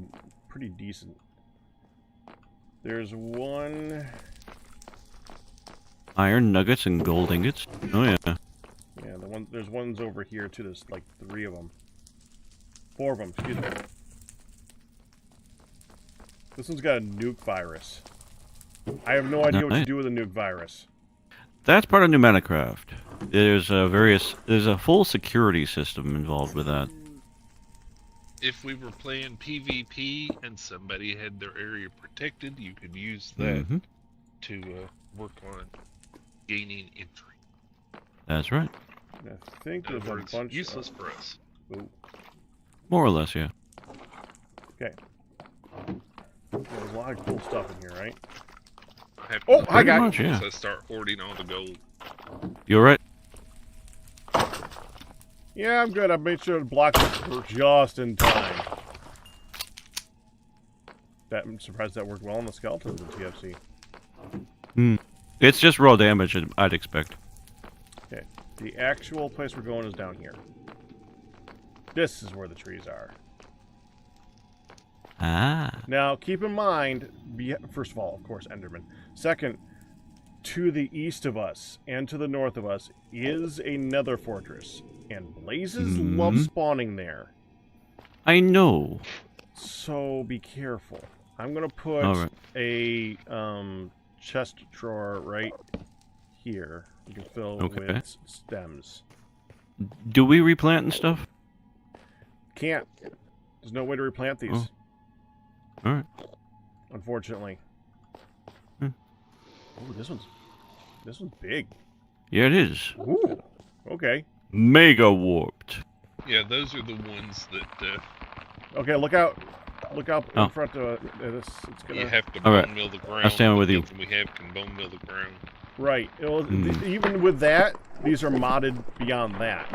pretty decent. There's one... Iron nuggets and gold ingots. Oh yeah. Yeah, there's ones over here too. There's like 3 of them. 4 of them, excuse me. This one's got a nuke virus. I have no idea what to do with a nuke virus. That's part of Pneumaticraft. There's a full security system involved with that. If we were playing PvP and somebody had their area protected, you could use that to work on gaining entry. That's right. I think In there's other a words, bunch useless of... for us. Ooh. More or less, yeah. Okay. There's a lot of cool stuff in here, right? I have Oh, to hi, guy. Much, yeah. So I start hoarding all the gold. You're right. Yeah, I'm good. I made sure the blocks were just in time. I'm surprised that worked well on the skeletons in TFC. It's just raw damage, I'd expect. Okay. The actual place we're going is down here. This is where the trees are. Ah. Now, keep in mind, first of all, of course, Enderman. Second, to the east of us and to the north of us is a nether fortress. And blazes love spawning there. I know. So be careful. I'm going to put a chest drawer right here. You can fill with stems. Do we replant and stuff? Can't. There's no way to replant these. Oh. Alright. Unfortunately. Oh, this one's big. Yeah, it is. Ooh. Okay. Mega warped. Yeah, those are the ones that Okay, look out. Look out in front of this. It's gonna... you have to All right. bone mill the ground. I stand with you. Nothing we have can bone mill the ground. Right. Even with that, these are modded beyond that.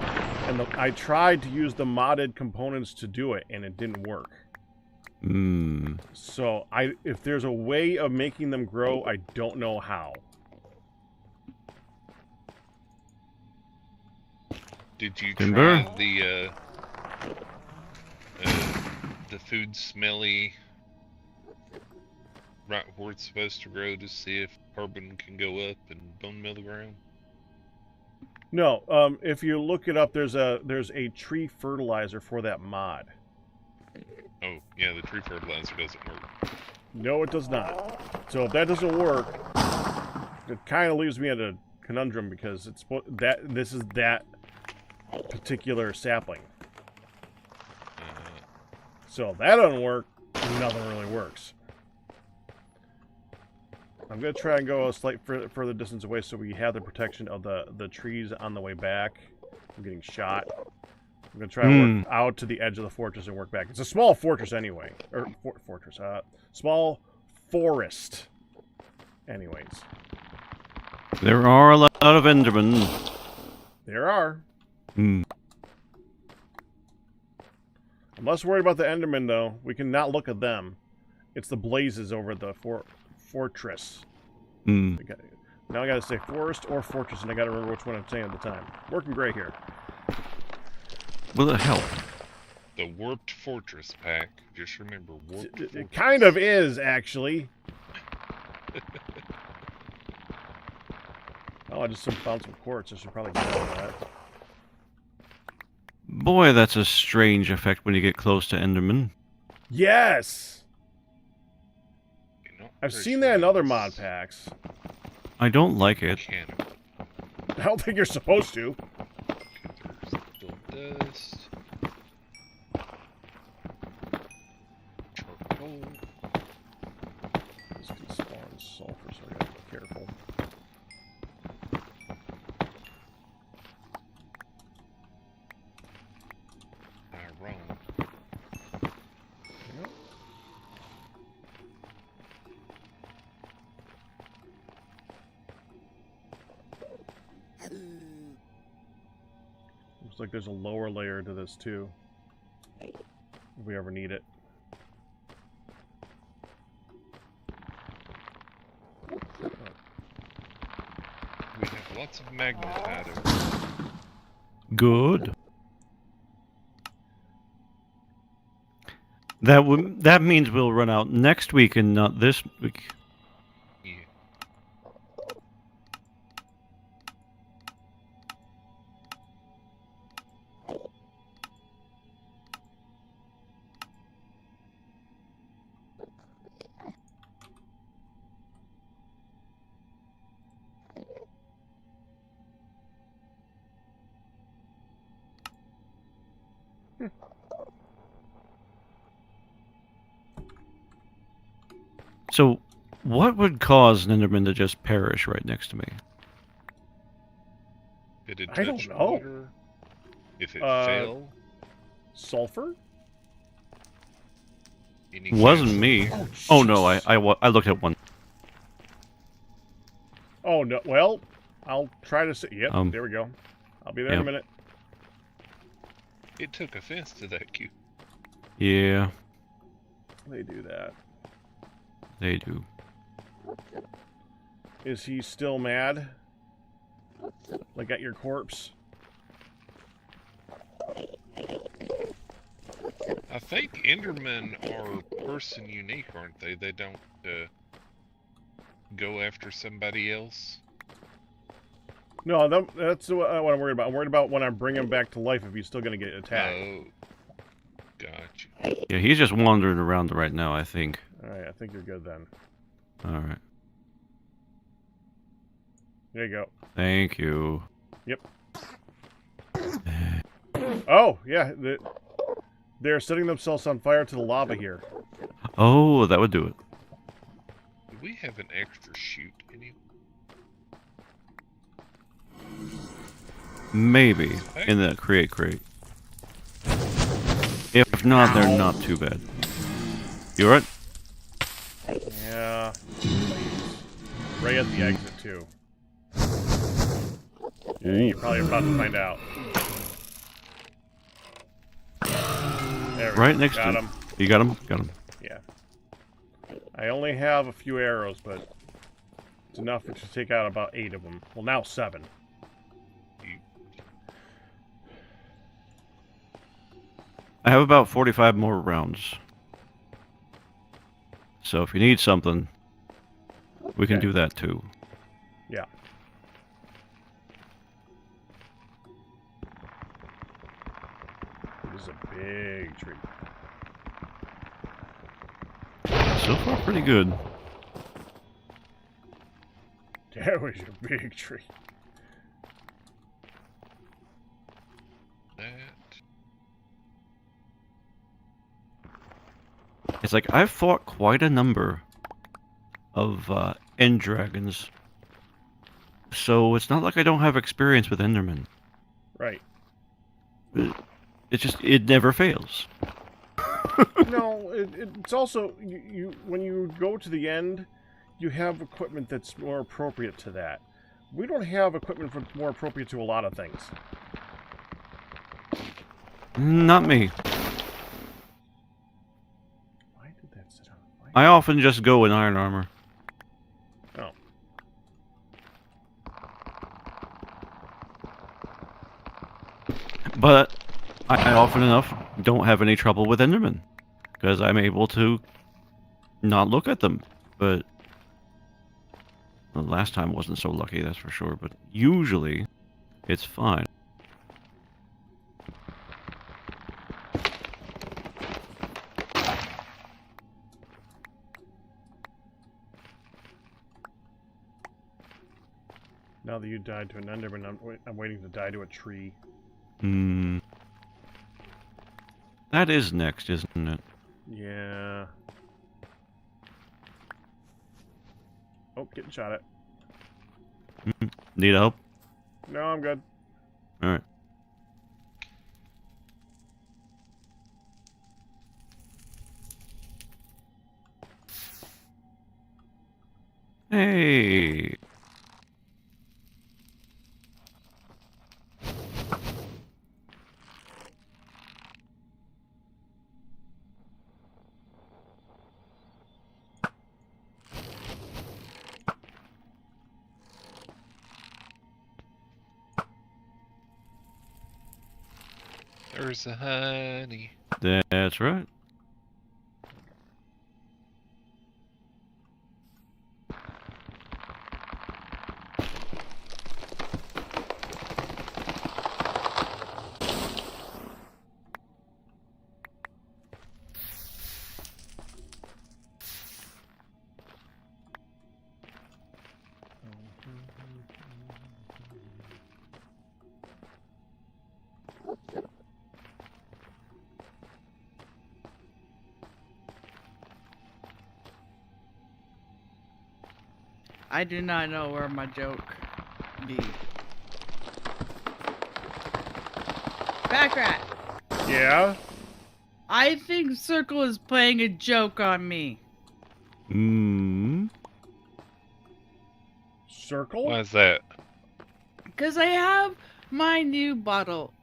And I tried to use the modded components to do it, and it didn't work. So if there's a way of making them grow, I don't know how. Did you Timber? try the food smelly right where it's supposed to grow to see if carbon can go up and bone mill the ground? No, if you look it up, there's a tree fertilizer for that mod. Oh, yeah, the tree fertilizer doesn't work. No, it does not. So if that doesn't work, it kind of leaves me at a conundrum because this is that particular sapling. So if that doesn't work, nothing really works. I'm gonna try and go a slight further distance away so we have the protection of the trees on the way back. I'm getting shot. I'm gonna try and work out to the edge of the fortress and work back. It's a small fortress anyway, or fortress. Small forest. Anyways, There are a lot of Endermen. there are. Hmm. I'm less worried about the Endermen though. We can not look at them. It's the blazes over the fortress. Hmm. Now I gotta say forest or fortress, and I gotta remember which one I'm saying at the time. Working great here. Will it help? The Warped Fortress pack. Just remember, Warped Fortress. It kind of is, actually. Oh, I just found some quartz. I should probably get out of that. Boy, that's a strange effect when you get close to Enderman. Yes! You're not I've very seen sure that in other it's mod packs. I don't like it. mechanical. I don't think you're supposed to. There's still dust. Charcoal. This can spawn sulfur, so I gotta be careful. Iron. Yep. Looks like there's a lower layer to this too. If we ever need it. We have lots of magnetite over Good. That means we'll run out next week and not this week. here. So, what would cause an Enderman to just perish right next to me? Did it I don't touch know. water? If it fell? Sulfur? Any Wasn't chance- me. Oh, Oh no, jeez. I looked at one. Oh, no. Well, I'll try to see. Yep, there we go. I'll be there in a Yep. minute. It took offense to that cube. Yeah, They do that. they do. Is he still mad? Like at your corpse? I think Endermen are person unique, aren't they? They don't go after somebody else. No, that's what I'm worried about. I'm worried about when I bring him back to life if he's still going to get attacked. Oh, gotcha. Yeah, he's just wandering around right now, I think. Alright, I think you're good then. Alright. There you go. Thank you. Yep. Oh, yeah. They're setting themselves on fire to the lava here. Oh, that would do it. Do we have an extra chute anywhere? Maybe. In the create crate. If not, they're not too bad. You alright? Yeah. Right at the exit, too. Yeah, you're probably about to find out. There we Right go. next Got to him. You got him? Got him. Yeah. I only have a few arrows, but it's enough to take out about 8 of them. Well, now 7. I have about 45 more rounds. So if you need something, we can Okay. do that too. Yeah. This is a big tree. So far, pretty good. Dang, That was a big tree. That. It's like I've fought quite a number of end dragons, so it's not like I don't have experience with Endermen. Right. It never fails. No, it's also you when you go to the end, you have equipment that's more appropriate to that. We don't have equipment that's more appropriate to a lot of things. Not me. Why did that sit on? Why? I often just go in iron armor. Oh. But I often enough don't have any trouble with Endermen because I'm able to not look at them. But the last time wasn't so lucky, that's for sure. But usually, it's fine. Now that you died to an Enderman, I'm waiting to die to a tree. Hmm. That is next, isn't it? Yeah. Oh, getting shot at. Need help? No, I'm good. All right. Hey. There's the honey. That's right. I do not know where my joke be. Backrat! Yeah? I think Circle is playing a joke on me. Hmm. Circle? Why is that? Because I have my new bottle.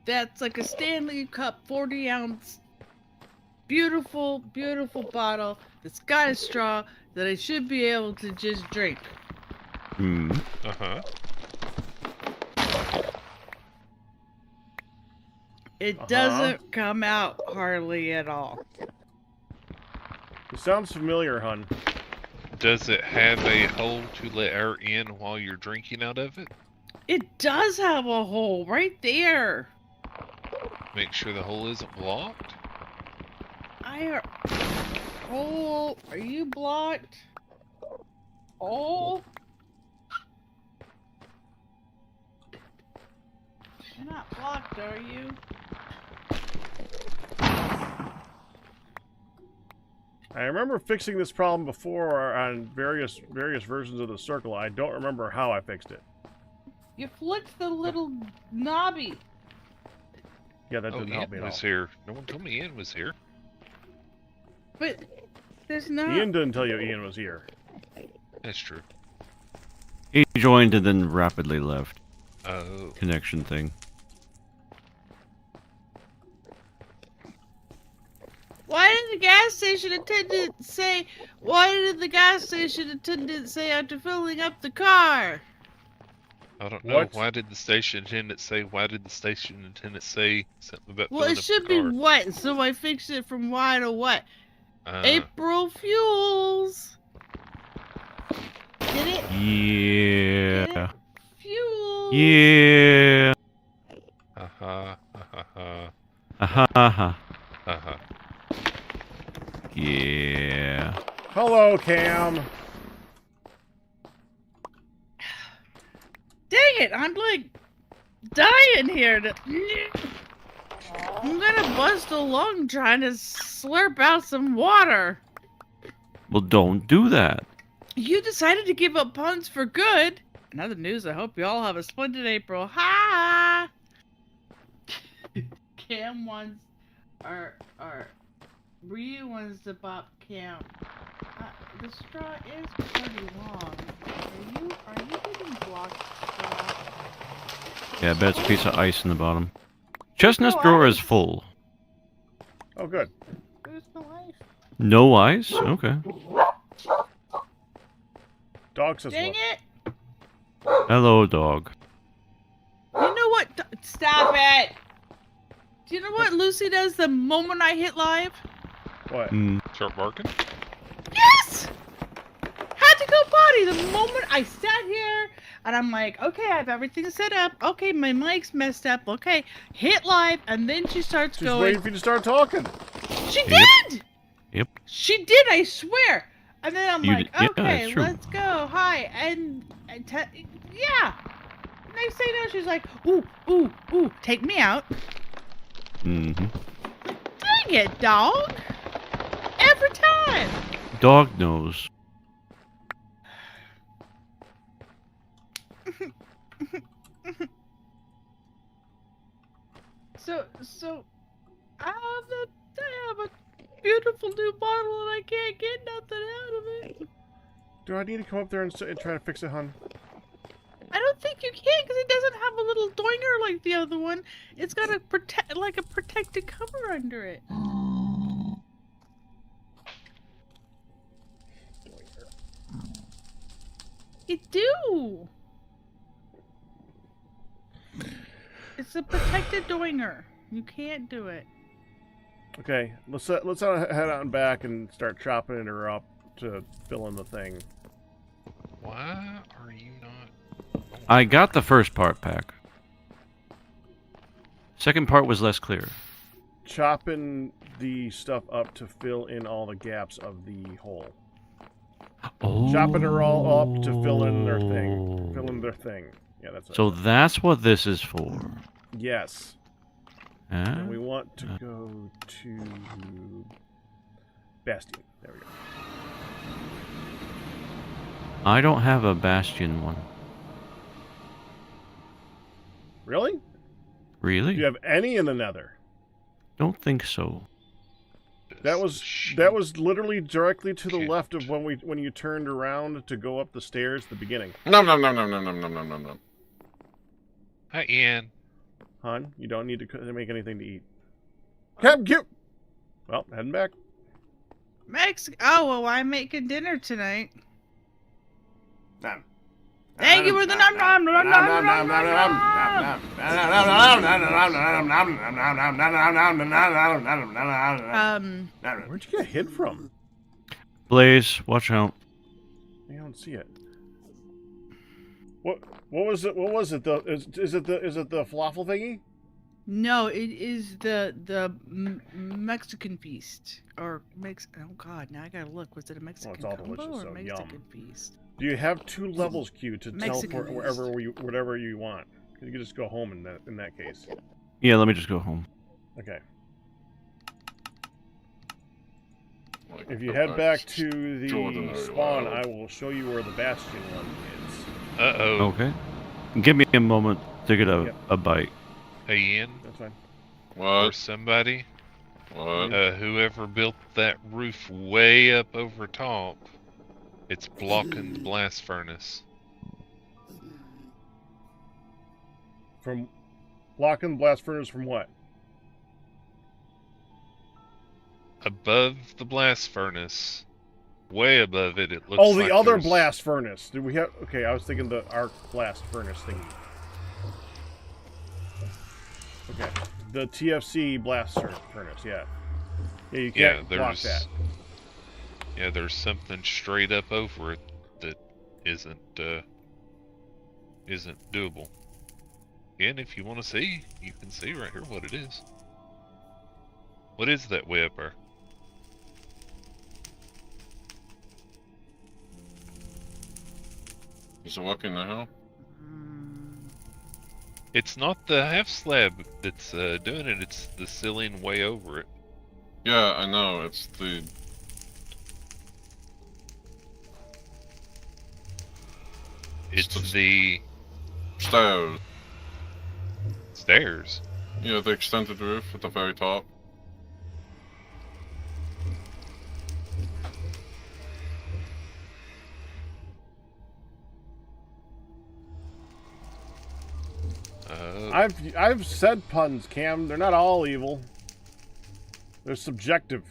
That's like a Stanley Cup 40 ounce. Beautiful, beautiful bottle that's got a straw that I should be able to just drink. Hmm. Uh-huh. It doesn't come out hardly at all. It sounds familiar, hun. Does it have a hole to let air in while you're drinking out of it? It does have a hole right there. Make sure the hole isn't blocked? Hole, are you blocked? Hole? You're not blocked, are you? I remember fixing this problem before on various versions of the circle. I don't remember how I fixed it. You flicked the little knobby. Yeah, that didn't help me Ian at was all. here. No one told me Ian was here. But there's not. Ian didn't tell you Ian was here. That's true. He joined and then rapidly left. Oh. Connection thing. Why did the gas station attendant say? Why did the gas station attendant say after filling up the car? I don't know. What? Why did the station attendant say? Why did the station attendant say something about Well, filling it up should the be car? wet, so I fixed it from why to what. April Fuels. Get it? Yeah. Get it? Fuels. Yeah. Ha ha ha Ha ha ha. ha. Yeah. Hello, Cam. I'm like dying here. I'm gonna bust a lung trying to slurp out some water. Well, don't do that. You decided to give up puns for good. In other news, I hope you all have a splendid April. Ha! Cam wants, or Ryu wants to bop Cam. The straw is pretty long. Are you getting blocked, straw? Yeah, I bet it's a piece of ice in the bottom. Chestnut's No drawer is ice. full. Oh, good. There's no ice. No ice? Okay. Dog says Dang what? it! Hello, dog. You know what? Stop it! Do you know what Lucy does the moment I hit live? What? Start barking? Yes! Had to go potty the moment I sat here and I'm like, okay, I have everything set up. Okay, my mic's messed up. Okay, hit live, and then she starts She's going. waiting for you to start talking. She Yep. did! Yep. She did, I swear. And then I'm You like, did- yeah, okay, that's true. let's go. Hi. Yeah. Next thing you know, she's like, ooh, take me out. Mm-hmm. Dang it, dog. Every time. Dog knows. So, I have a beautiful new bottle and I can't get nothing out of it. Do I need to come up there and try to fix it, hon? I don't think you can because it doesn't have a little doinger like the other one. It's got a protected cover under it. It do. It's a protected doinger. You can't do it. Okay, let's head out and back and start chopping it up to fill in the thing. Why are you not? I got the first part, Pack. Second part was less clear. Chopping the stuff up to fill in all the gaps of the hole. Oh. Chopping her all up to fill in their thing. Fill in their thing. Yeah, that's it. So that's what this is for. Yes. Huh? And we want to go to Bastion. There we go. I don't have a Bastion one. Really? Really? Do you have any in the Nether? Don't think so. That was literally directly to the left of when you turned around to go up the stairs at the beginning. No. No. Hi, Ian. Hon, you don't need to make anything to eat. Cap, cute. Well, heading back. Oh, well, I'm making dinner tonight. Thank you for the Where'd you get hit from? Blaze, watch out. I don't see it. What was it? What was it? Is it the falafel thingy? No, it is the Mexican feast or Oh God, now I gotta look. Was it a Mexican all combo delicious, or so Mexican yum. feast? Do you have 2 levels, Q, to Mexican teleport whatever you want? You can just go home in that case. Yeah, let me just go home. Okay. If you head back to the spawn, I will show you where the Bastion one is. Uh-oh. Okay. Give me a moment to get a bite. Hey, Ian. That's fine. Or What? somebody. What? Whoever built that roof way up over top, it's blocking the blast furnace. From blocking blast furnace from what? Above the blast furnace, way above it, it looks Oh, the like other there's- blast furnace. Did we have? Okay, I was thinking the arc blast furnace thingy. Okay, the TFC blast furnace. Yeah. Yeah, you Yeah, can't block that. Yeah, there's something straight up over it that isn't doable. And if you want to see, you can see right here what it is. What is that way up there? Is it walking the hill? It's not the half slab that's doing it, it's the ceiling way over it. Yeah, I know. It's the. It's the Stairs. stairs. Yeah, the extended roof at the very top. I've said puns, Cam. They're not all evil. They're subjective.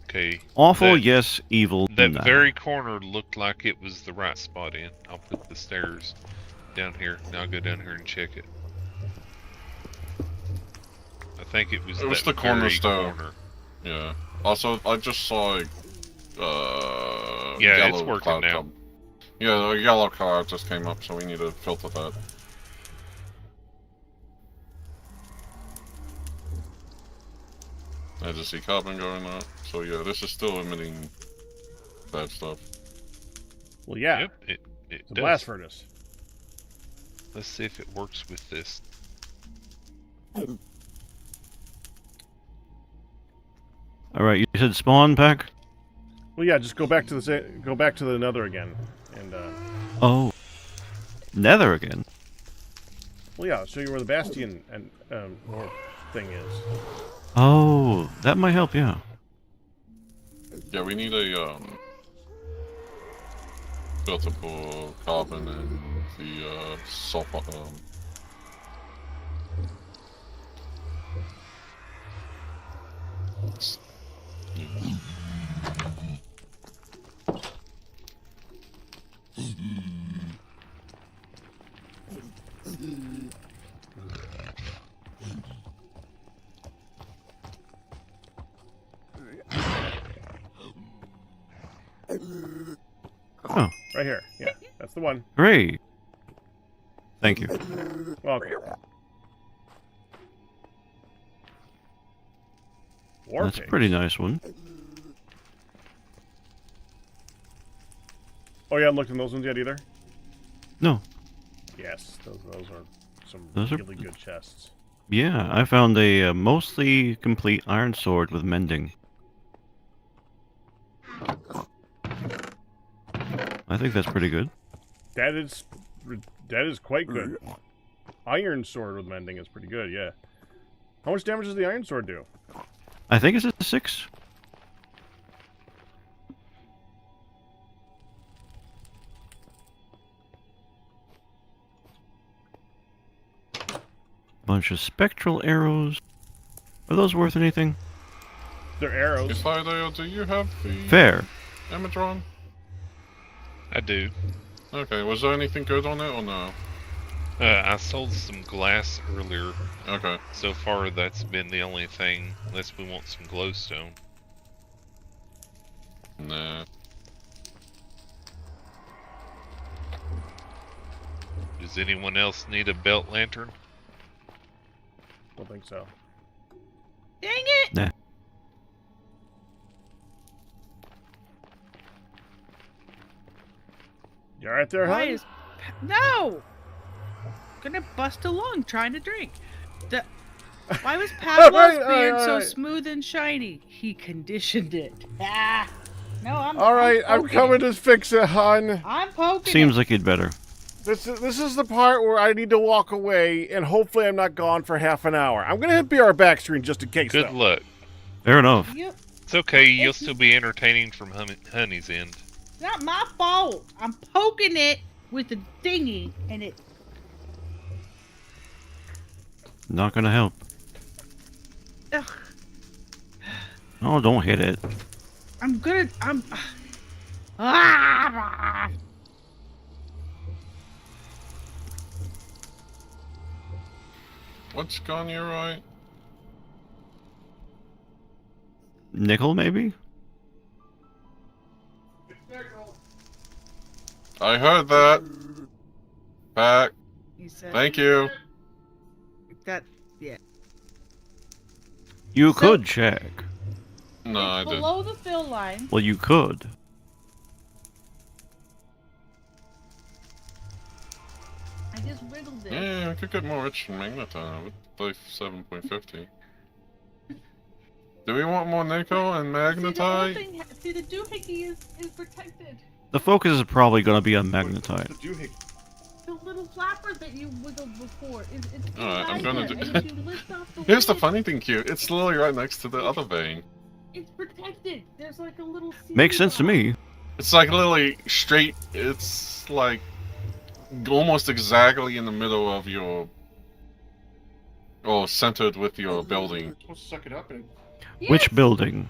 Okay. Awful, that- yes. Evil, That no. very corner looked like it was the right spot in. I'll put the stairs down here. Now I'll go down here and check it. I think it was It was that the very cornerstone. corner. Yeah. Also, I just saw Yeah, yellow it's working cloud now. come. Yeah, the yellow cloud just came up, so we need to filter that. I just see carbon going up. So yeah, this is still emitting bad stuff. Well, yeah. Yep, it It's a does. blast furnace. Let's see if it works with this. Alright, you said spawn pack? Well, yeah. Just go back to the Nether again, and Oh. Nether again? well, yeah. I'll show you where the Bastion and or thing is. Oh, that might help, yeah. Yeah, we need a filter for carbon and the sulfur. Yeah. Oh, Right here. Yeah, that's the one. great. Thank you. Welcome. War That's a pigs. pretty nice one. Oh, you haven't looked in those ones yet either? No. Yes, those are some Those are- really good chests. Yeah, I found a mostly complete iron sword with mending. I think that's pretty good. That is quite good. Iron sword with mending is pretty good, yeah. How much damage does the iron sword do? I think it's a 6. Bunch of spectral arrows. Are those worth anything? They're arrows. If I do you have the Fair. Amatron? I do. Okay, was there anything good on it or no? I sold some glass earlier. Okay. So far, that's been the only thing, unless we want some glowstone. Nah. Does anyone else need a belt lantern? Don't think so. Dang it! Nah. You alright there, Why huh? is no? Gonna bust a lung trying to drink. Why was Pavlov's Alright, beard so alright. smooth and shiny? He conditioned it. Ah, no, I'm. Alright, I'm poking coming it. to fix it, hon. I'm poking. Seems it. like you'd better. This is the part where I need to walk away, and hopefully I'm not gone for half an hour. I'm gonna hit BR back screen just in case, Good though. luck. Fair enough. You, It's okay, you'll still be entertaining from Honey's end. it's not my fault. I'm poking it with a thingy, and it. Not gonna help. Ugh, Oh, don't hit it. I'm gonna. I'm. Ah! What's gone you right? Nickel, maybe? I heard that. Back. He said Thank you. that. Yeah. You So- could check. No, I It's didn't. below the fill line. Well, you could. I just wiggled it. Yeah, I could get more rich and magnetite with life 7.50. Do we want more nickel and magnetite? See, the doohickey is protected. The focus is probably going to be on magnetite. The little flapper that you wiggled before it's Alright, I'm gonna inside do. there, and if you lift off the Here's the lid, funny thing, Q. It's literally right next to the other vein. It's protected. There's like a little. Makes sense to box. me. It's like literally straight. It's like almost exactly in the middle of your. Or centered with your building. Supposed to suck it up and. Which Yes! building?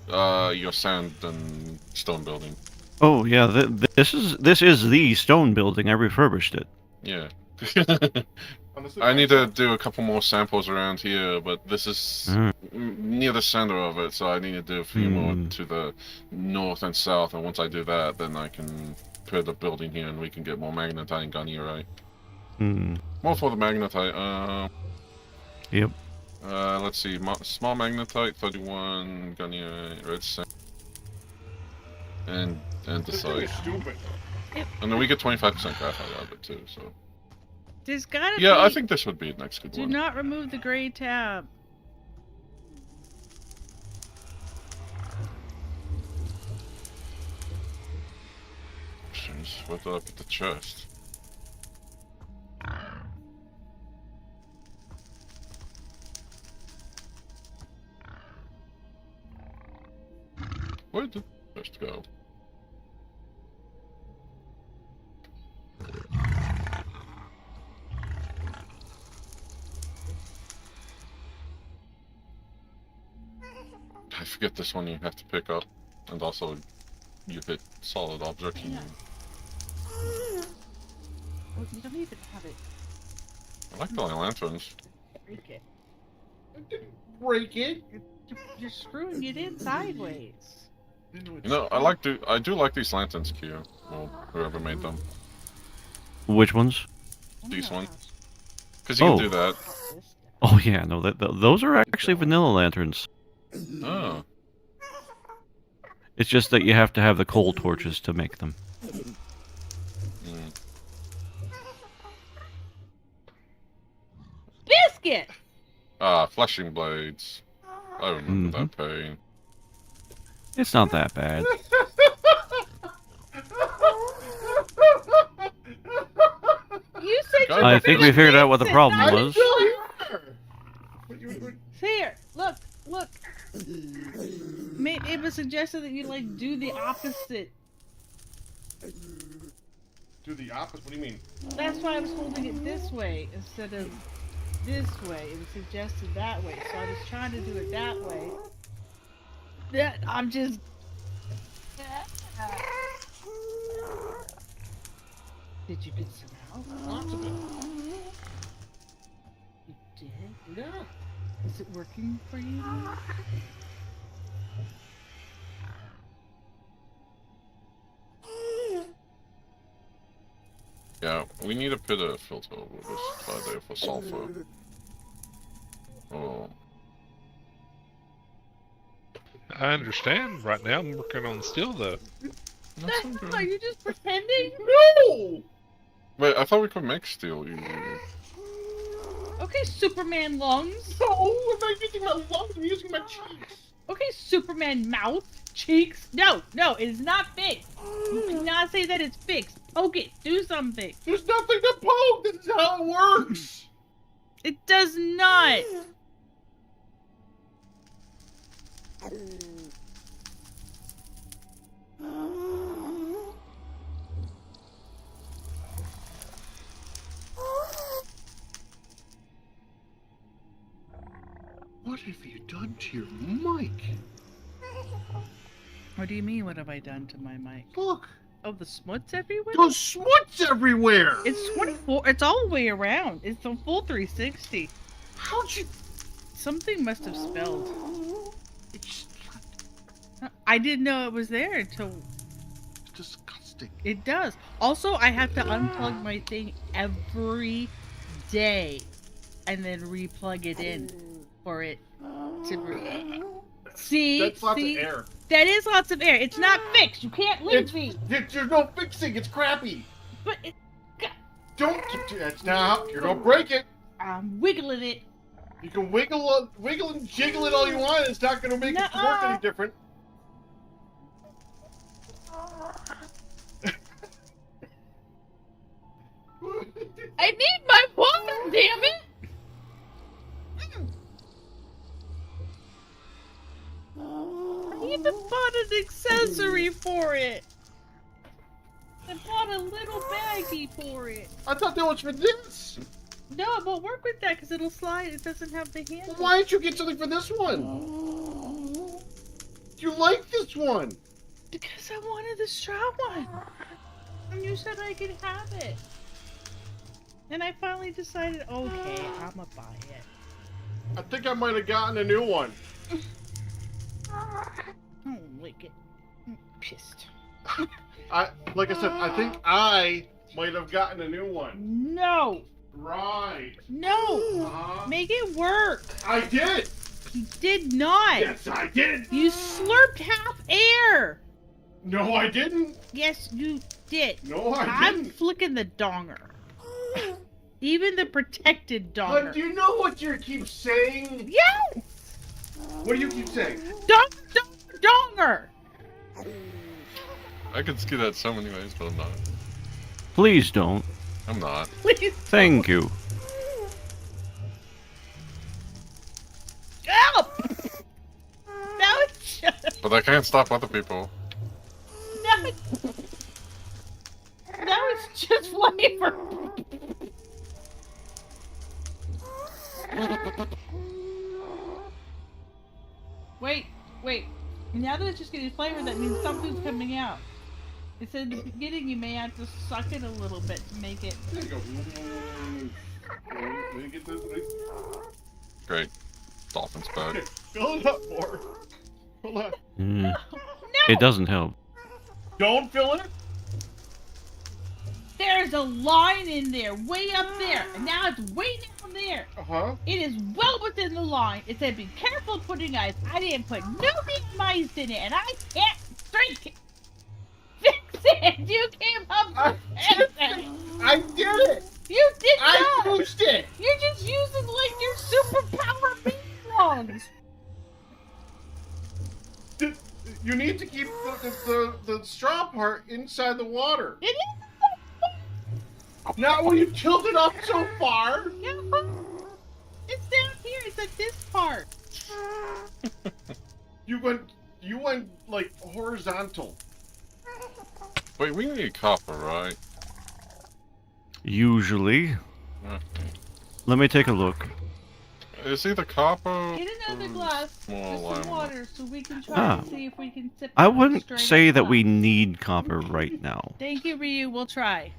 Your sand and stone building. Oh yeah, this is the stone building. I refurbished it. Yeah. Honestly, I need to do a couple more samples around here, but this is Mm. near the center of it, so I need to do a few more Mm. to the north and south, and once I do that, then I can put a building here and we can get more magnetite and gunnyite. Hmm. More for the magnetite, Yep. let's see, small magnetite, 31, gunnyite, red sand, and this thing is andesite. stupid. And then we get 25% graphite out of it too, so. There's gotta be. Yeah, I think this would be the next good Do one. not remove the gray tab. What up at the chest? Where did the chest go? I forget this one you have to pick up, and also you hit solid objects. Yeah. Oh, you don't even have it. I like the lanterns. Break it. Break it. You're screwing it in sideways. You know, I do like these lanterns, Q. Well, whoever made them. Which ones? Oh These my ones. gosh. Because you Oh. can do that. Oh yeah, no, those are actually vanilla lanterns. Oh. It's just that you have to have the coal torches to make them. Mm. Biscuit! Ah, fleshing blades. I remember that pain. It's not that bad. You said you I were think gonna we figured out what the fix it, problem not was. Here, look. It was suggested that you like do the opposite. Do the opposite? What do you mean? That's why I was holding it this way instead of this way. It was suggested that way, so I was trying to do it that way. That I'm just. Did you get some out? Lots of it. You did? Yeah. Is it working for you? Yeah, we need to put a filter over this there for sulfur. Oh. I understand. Right now, I'm working on steel, though. That's so good. Are you just pretending? No! Wait, I thought we could make steel easily. Okay, Superman lungs. No! I'm not using my lungs, I'm using my cheeks. Okay, Superman mouth, cheeks. No, it is not fixed. You cannot say that it's fixed. Poke it. Do something. There's nothing to poke! This is how it works! It does not. What have you done to your mic? What do you mean? What have I done to my mic? Look! Oh, the smuts everywhere? There's smuts everywhere! It's 24. It's all the way around. It's a full 360. How'd you... Something must have spelled. It's I didn't know it was there until disgusting. it does. Also, I have to unplug my thing every day and then replug it in for it to breathe. See? That's lots See? of air. That is lots of air. It's not fixed. You can't leave me. There's no fixing, it's crappy. But it, Don't do that now. You're gonna break it. I'm wiggling it. You can wiggle and jiggle it all you want. It's not gonna make it work any different. I need my water, damn it! I even bought an accessory for it. I bought a little baggie for it. I thought that was for this. No, it won't work with that because it'll slide. It doesn't have the handle. Well, why didn't you get something for this one? You like this one. Because I wanted the straw one. And you said I could have it. And I finally decided, okay, I'm gonna buy it. I think I might have gotten a new one. I don't like it. I'm pissed. Like I said, I think I might have gotten a new one. No! Right. No! Make it work! I did! You did not! Yes, I did! You slurped half air! No, I didn't! Yes, you did. No, I I'm didn't! flicking the donger. Even the protected donger. But do you know what you keep saying? Yes! What do you keep saying? Donger! I could ski that so many ways, but I'm not. Please don't. I'm not. Please. Thank you. Help! Now it's just... But I can't stop other people. Now it's just flavor. Wait. Now that it's just getting flavor, that means something's coming out. It said in the beginning you may have to suck it a little bit to make it. There you go. Let me get this. Great. Dolphin's back. Okay, fill it up more. Hold on. Mm, No! it doesn't help. Don't fill it. There's a line in there, way up there, and now it's way down there. Uh-huh. It is well within the line. It said be careful putting ice. I didn't put no damn ice in it, and I can't drink it. Fix it! You came up with it! I did it! You did I not! used it! You're just using like your superpower being You need to keep the straw part inside the water. It is. Not when you tilt it up so far. Yeah. It's down here. It's at this part. You went like horizontal. Wait, we need copper, right? Usually. Okay. Let me take a look. Is either copper Get another or glass small with some lime? water so we can try Ah. and see if we can sip I it wouldn't straight say that up. we need copper right now. Thank you, Ryu. We'll try.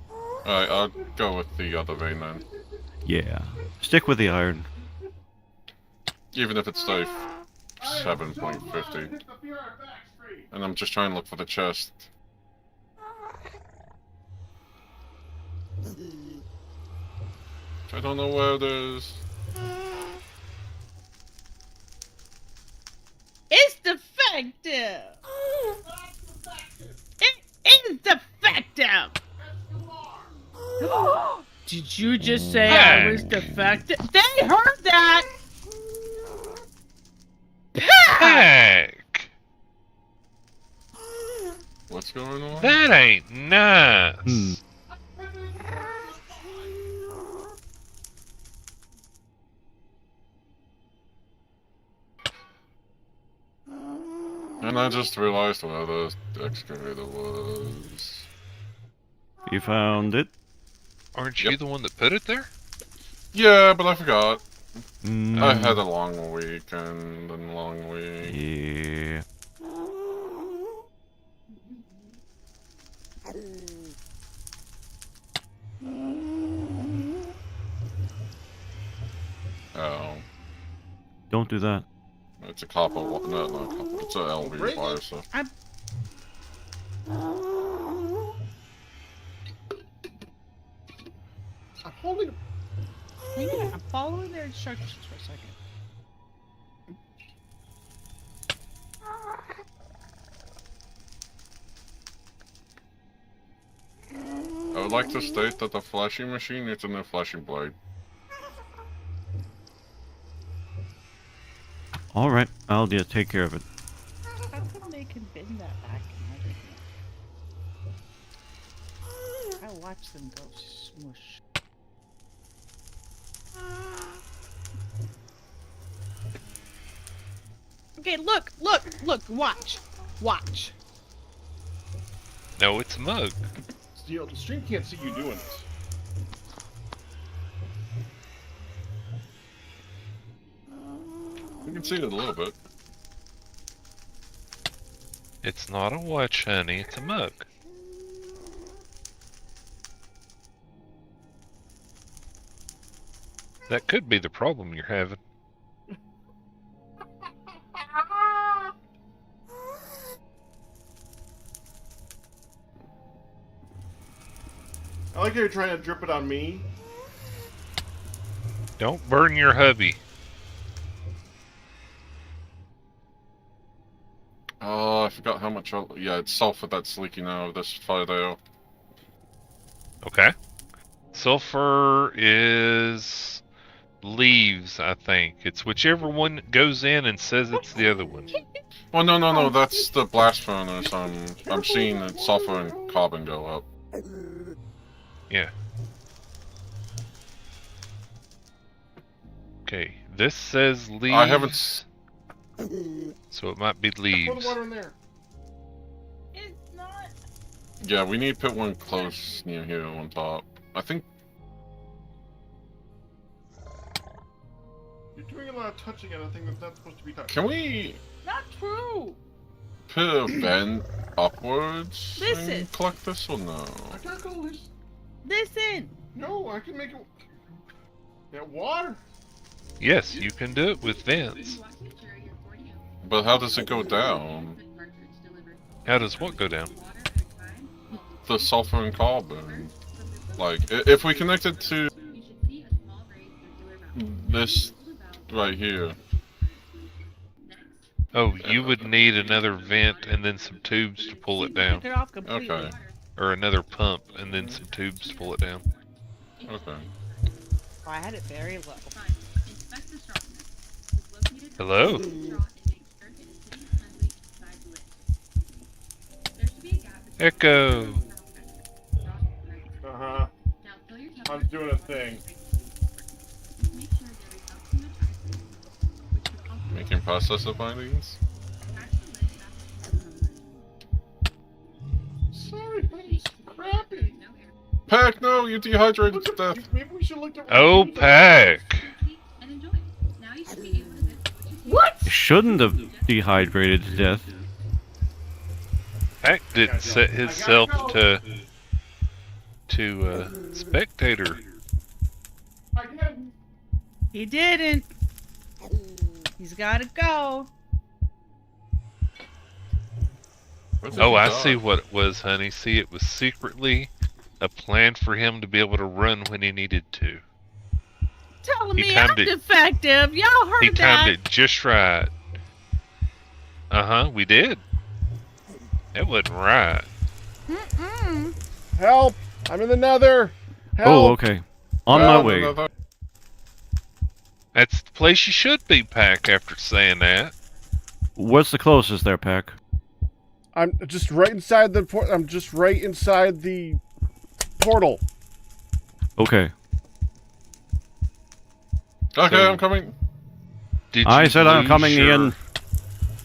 Alright, I'll go with the other vein then. Yeah. Stick with the iron. Even if it's safe. 7.50. And I'm just trying to look for the chest. I don't know where it is. It's defective. It is defective. Did you just say I was defective? They heard that. Heck! What's going on? That ain't nice. Hmm. And I just realized where the excavator was. You found it? Aren't you the one that put it there? Yeah, but I forgot. Mm, I had a long weekend and long week. Yeah. Oh. Don't do that. It's a copper, no, not copper, it's a LV wire, so. I'm holding. Hang on, I'm following their instructions for a second. would like to state that the flashing machine needs a new flashing blade. All right, I'll just take care of it. How come they can bend that back and everything? I watch them go smush. Okay, look, watch. No, it's a mug. You know, the stream can't see you doing this. You can see it a little bit. It's not a watch, honey. It's a mug. That could be the problem you're having. I like how you're trying to drip it on me. Don't burn your hubby. Oh, I forgot how much. Yeah, it's sulfur that's leaking out of this fire. Okay. Sulfur is leaves, I think. It's whichever one goes in and says it's the other one. Well, no, that's the blast furnace. I'm seeing that sulfur and carbon go up. Yeah. Okay, this says leaves. I haven't. So it might be Pour leaves. the water in there. It's not. Yeah, we need to put one close near here on top. I think. You're doing a lot of touching on a thing that's not supposed to be touched. Can we Not true. put a vent upwards Listen. and collect this or no? I can't go this. Listen. No, I can make it. That water. Yes, you can do it with vents. But how does it go down? How does what go down? The sulfur and carbon. Like, if we connect it to this right here. Oh, you would need another vent and then some tubes to pull it down. Took it off completely. Okay. Or another pump and then some tubes to pull it down. Okay. Oh, I had it very low. Hello? Echo! Uh-huh. I'm doing a thing. Making processor bindings. Sorry, it's crappy. Pack, no, you dehydrated to death. Maybe we should look at. Oh, Pack! What? You shouldn't have dehydrated to death. Pack didn't set himself to spectator. He didn't. He's gotta go. Oh, I see what it was, honey. See, it was secretly a plan for him to be able to run when he needed to. Telling He me I'm timed it- defective. Y'all heard He that. timed it just right. Uh-huh, we did. That wasn't right. Mm-mm. Help! I'm in the nether. Help! Oh, okay. On my way. That's the place you should be, Pack, after saying that. What's the closest there, Pack? I'm just right inside the I'm just right inside the portal. Okay. Okay, So- I'm coming. Did I you said I'm lose coming your- in.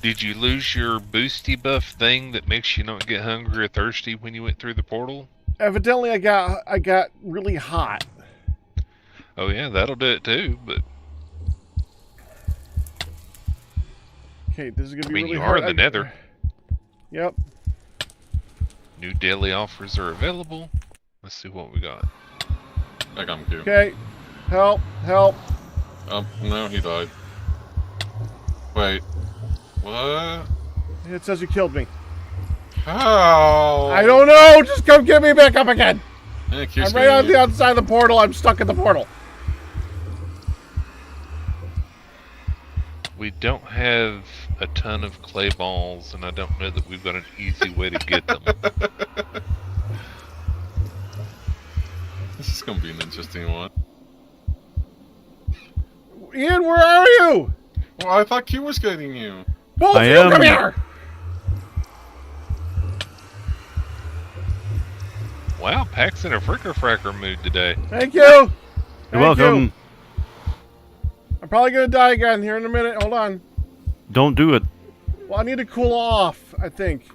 Did you lose your boosty buff thing that makes you not get hungry or thirsty when you went through the portal? Evidently, I got really hot. Oh yeah, that'll do it too, but Okay, this is gonna I be mean, really you hard. are in the nether. Yep. New daily offers are available. Let's see what we got. I got him, too. Okay. Help! Help! No, he died. Wait. What? It says you killed me. How? I don't know. Just come get me back up again. It keeps I'm right on getting the outside of the portal. I'm stuck in the portal. We don't have a ton of clay balls, and I don't know that we've got an easy way to get them. gonna be an interesting one. Ian, where are you? Well, I thought Q was getting you. Both I of you, am. come here! Wow, Pack's in a fricker-fracker mood today. Thank you. You're Thank welcome. you. I'm probably gonna die again here in a minute. Hold on. Don't do it. Well, I need to cool off, I think.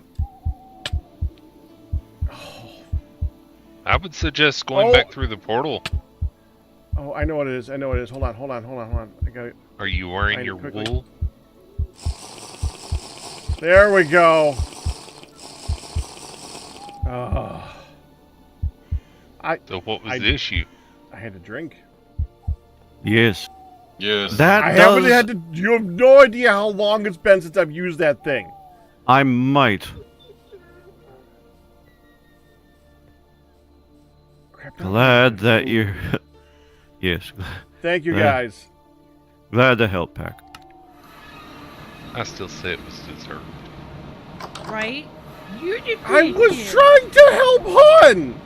I would suggest going Oh. back through the portal. Oh, I know what it is. I know what it is. Hold on. I got it. Are you wearing Find it your quickly. wool? There we go. Oh. So what was I- the issue? I had to drink. Yes. Yes. That I does. haven't had to. You have no idea how long it's been since I've used that thing. I might. Crap, don't Glad do that food. you're. Yes. Thank you, Yeah. guys. Glad to help, Pack. I still say it was dessert. Right? You did I great was here. trying to help Hun.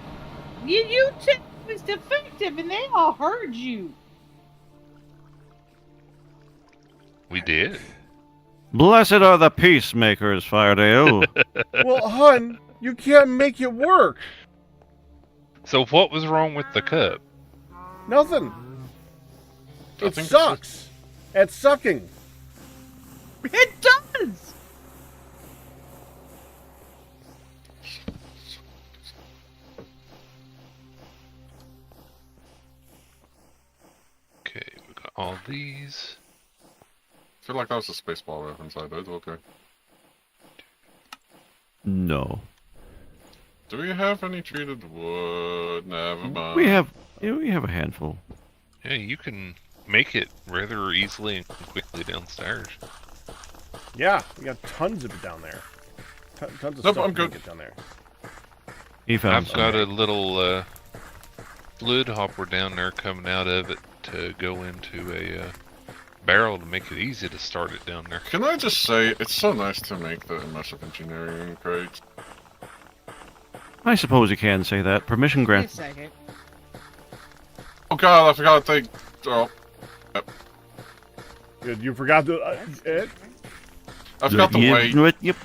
You said it was defective, and they all heard you. We did. Blessed are the peacemakers, Firedale. Well, Hun, you can't make it work. So what was wrong with the cup? Nothing. I It think sucks. At sucking. It does. Okay, we got all these. I feel like that was a Spaceball reference. I did. Okay. No. Do we have any treated wood? Never mind. We have a handful. Yeah, you can make it rather easily and quickly downstairs. Yeah, we got tons of it down there. Tons of Nope, stuff I'm we can good. get down there. He found I've some. got a little fluid hopper down there coming out of it to go into a barrel to make it easy to start it down there. Can I just say, it's so nice to make the immersive engineering crates. I suppose you can say that. Permission Wait a granted. second. Oh god, I forgot to take... Oh, Good, you forgot to. Ed? I forgot to wait. Yep.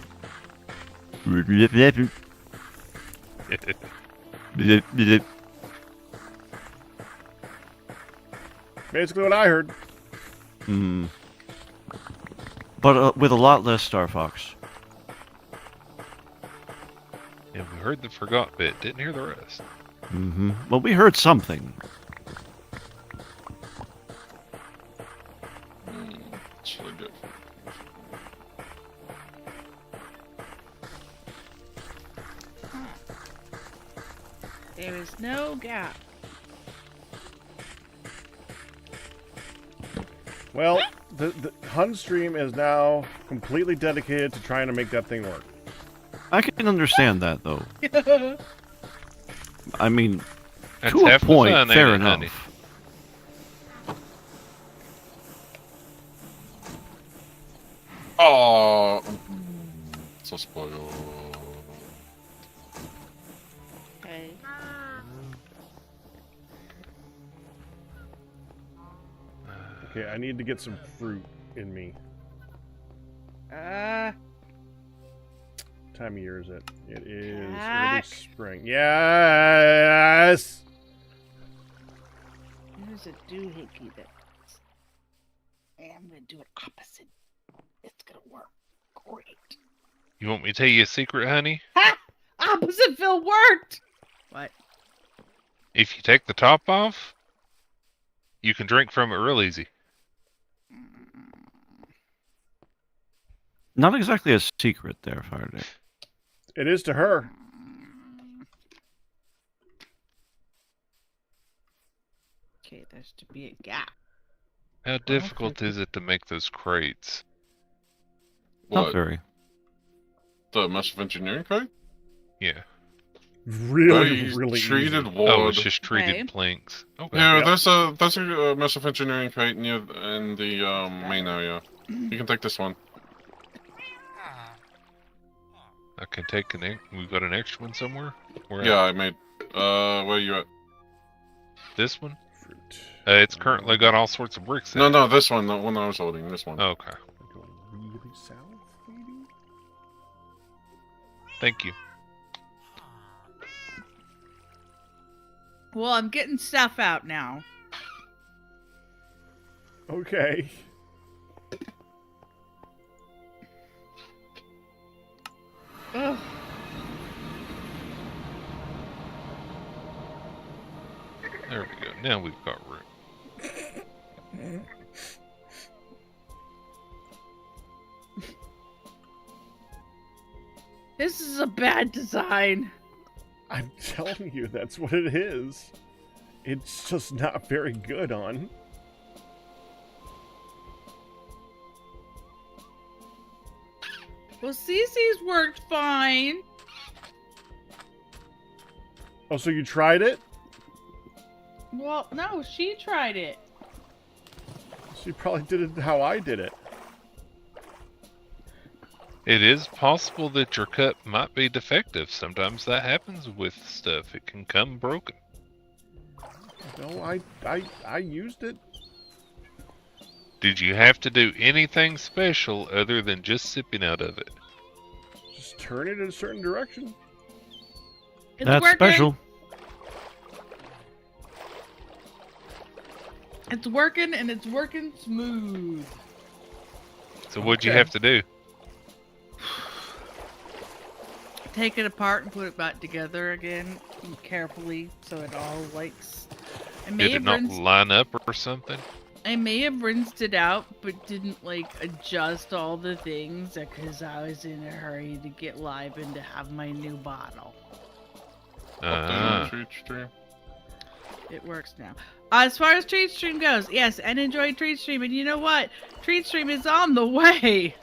Basically what I heard. Hmm. But with a lot less Star Fox. Yeah, we heard the forgot bit, didn't hear the rest. Mm-hmm. Well, we heard something. It's really good. There is no gap. Well, the Hun stream is now completely dedicated to trying to make that thing work. I can understand that, though. I mean, That's to a half the point, fun, fair ain't it, honey? enough. Oh, so spoiled. Okay. Okay, I need to get some fruit in me. Uh, What time of year is it? It is early Jack. spring. Yes! there's a doohickey that. Hey, I'm gonna do it opposite. It's gonna work great. You want me to tell you a secret, honey? Ha! Opposite Phil worked. What? If you take the top off, you can drink from it real easy. Not exactly a secret there, Faraday. It is to her. Okay, there's to be a gap. How difficult is it to make those crates? Not What? very. The immersive engineering crate? Yeah. Really, really treated easy. wood. Oh, it's just treated Okay. planks. Okay. Here, Yep. there's a immersive engineering crate near in the main area. You can take this one. I can take we've got an extra one somewhere? Where Yeah, at? I made. Where are you at? This one? Fruit. It's currently got all sorts of bricks in No, it. no, this one, the one I was holding, this one. Okay. Going really south, maybe? Thank you. Well, I'm getting stuff out now. Okay. Ugh. There we go. Now we've got room. This is a bad design. I'm telling you, that's what it is. It's just not very good on. Well, Cece's worked fine. Oh, so you tried it? Well, no, she tried it. She probably did it how I did it. It is possible that your cup might be defective. Sometimes that happens with stuff. It can come broken. No, I used it. Did you have to do anything special other than just sipping out of it? Just turn it in a certain direction. It's That's working. special. It's working, and it's working smooth. So what'd you Okay. have to do? Take it apart and put it back together again carefully so it all likes. I may Did it have not rinsed, line up or something? I may have rinsed it out, but didn't like adjust all the things because I was in a hurry to get live and to have my new bottle. Treat stream. It works now. As far as Treat Stream goes, yes, and enjoy Treat Stream. And you know what? Treat Stream is on the way.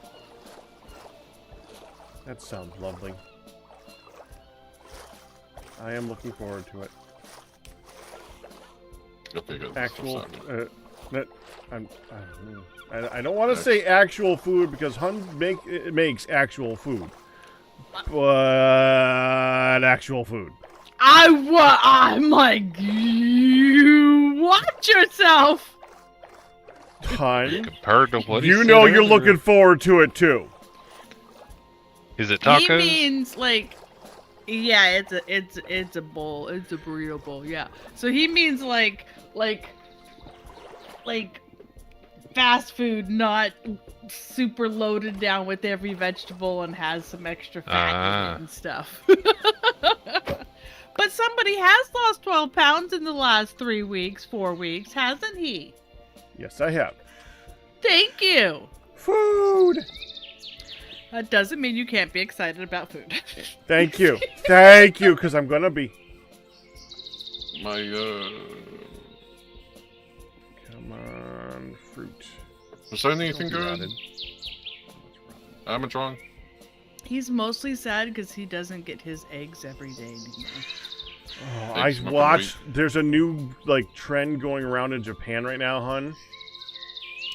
That sounds lovely. I am looking forward to it. Okay, good. Actual, I don't want to say actual food because Hun makes actual food, but actual food. I'm like, you watch yourself. Hun, Compared to what he you said know you're earlier. looking forward to it too. Is it tacos? He means like, yeah, it's a bowl. It's a burrito bowl. Yeah. So he means like fast food, not super loaded down with every vegetable and has some extra fat in it and stuff. But somebody has lost 12 pounds in the last 4 weeks, hasn't he? Yes, I have. Thank you. Food. That doesn't mean you can't be excited about food. Thank you. Thank you, because I'm gonna be. My, Come on, fruit. was there anything Don't be good? rotted. Amatron? He's mostly sad because he doesn't get his eggs every day anymore. Oh, I Thanks, Muppet watched. There's a new trend going around in Japan right now, Hun.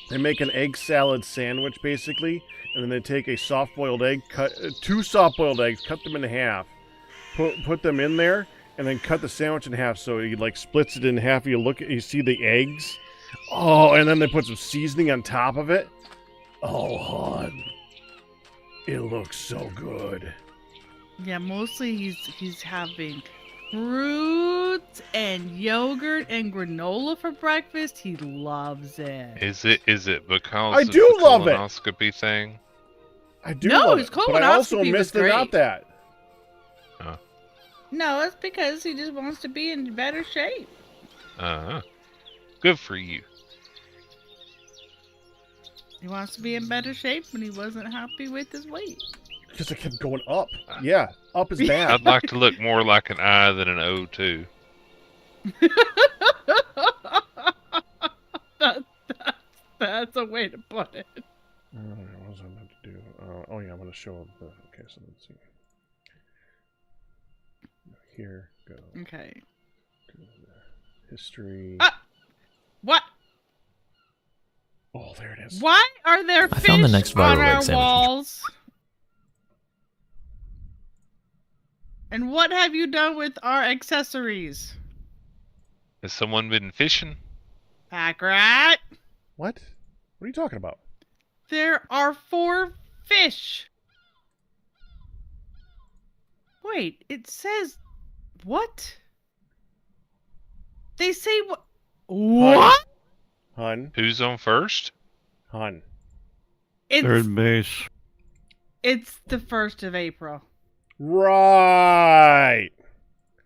They make an egg salad sandwich basically, and then they take a soft-boiled egg, cut 2 soft-boiled eggs, cut them in half, put them in there, and then cut the sandwich in half. So he splits it in half. You see the eggs. Oh, and then they put some seasoning on top of it. Oh, Hun, it looks so good. Yeah, mostly he's having fruits and yogurt and granola for breakfast. He loves it. Is it because I of do the love it. colonoscopy thing? I do No, love his it, but I also colonoscopy was missed it out great. that. No, it's because he just wants to be in better shape. Good for you. He wants to be in better shape when he wasn't happy with his weight. Because it kept going up. Yeah, up is bad. I'd like to look more like an I than an O too. That's a way to put it. What was I meant to do? Oh yeah, I'm going to show up the... Okay, so let's see. Here, go. Okay. To the history. What? Oh, there it is. Why are there I fish found the next on viral our egg sandwich. walls? And what have you done with our accessories? Has someone been fishing? Pack rat. What? What are you talking about? There are 4 fish. Wait, it says what? They say what? What? Hun. Who's on first? Hun. It's Third base. it's the 1st of April. Right.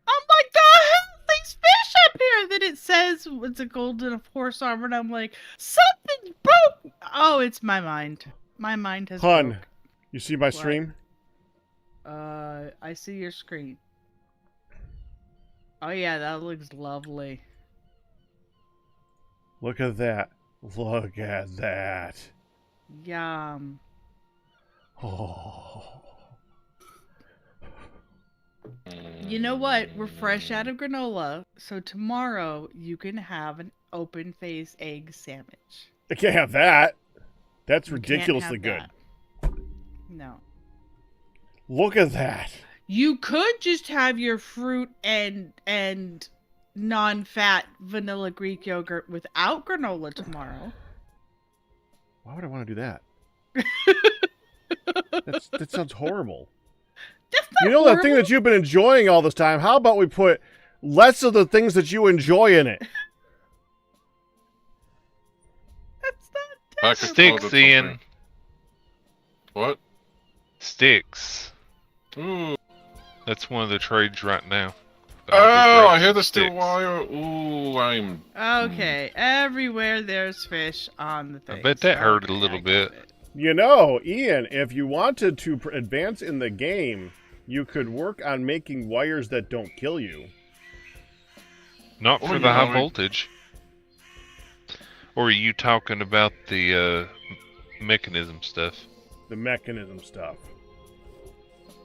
I'm like, the hell, these fish up here. Then it says it's a golden horse armor, and I'm like, something's broke. Oh, it's my mind. My mind has Hun. broke. You see my stream? I see your screen. Oh yeah, that looks lovely. Look at that. Look at that. Yum. Oh. You know what? We're fresh out of granola, so tomorrow you can have an open face egg sandwich. I can't have that. That's You can't ridiculously have good. that. No. Look at that. You could just have your fruit and non-fat vanilla Greek yogurt without granola tomorrow. Why would I want to do that? That sounds horrible. That's not You know that thing horrible. that you've been enjoying all this time? How about we put less of the things that you enjoy in it? That's not Pack has Sticks, called it Ian. something. What? Sticks. Ooh. That's one of the trades right now. Oh, I hear the steel Sticks. wire. Ooh, I'm. Okay, everywhere there's fish on the thing. I bet that hurt a little bit. You know, Ian, if you wanted to advance in the game, you could work on making wires that don't kill you. Not Oh, for the yeah, high like- voltage. Or are you talking about the mechanism stuff? The mechanism stuff.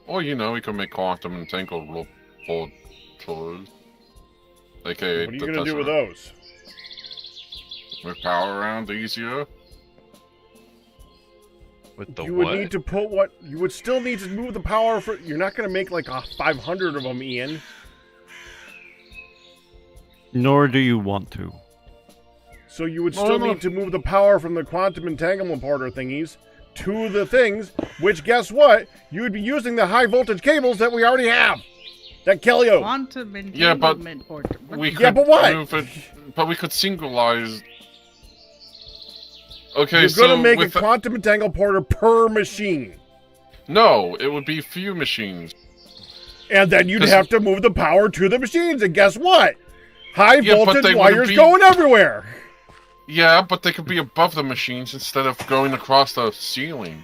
Oh, you know, we can make quantum entangled portals. AKA What are you the going to do with Tesseract. those? Move power around easier. With the You would what? need to put what? You would still need to move the power for. You're not going to make like 500 of them, Ian. Nor do you want to. So you would No, still no. need to move the power from the quantum entanglement porter thingies to the things, which guess what? You would be using the high voltage cables that we already have. That kill you. Quantum Yeah, but entanglement portal. What We the- could Yeah, but what? move it, but we could singleize. Okay, You're so going to make a with the- quantum entangle porter per machine. no, it would be few machines. And then you'd 'Cause- have to move the power to the machines. And guess what? High Yeah, but voltage they wouldn't wires be- going everywhere. Yeah, but they could be above the machines instead of going across the ceiling.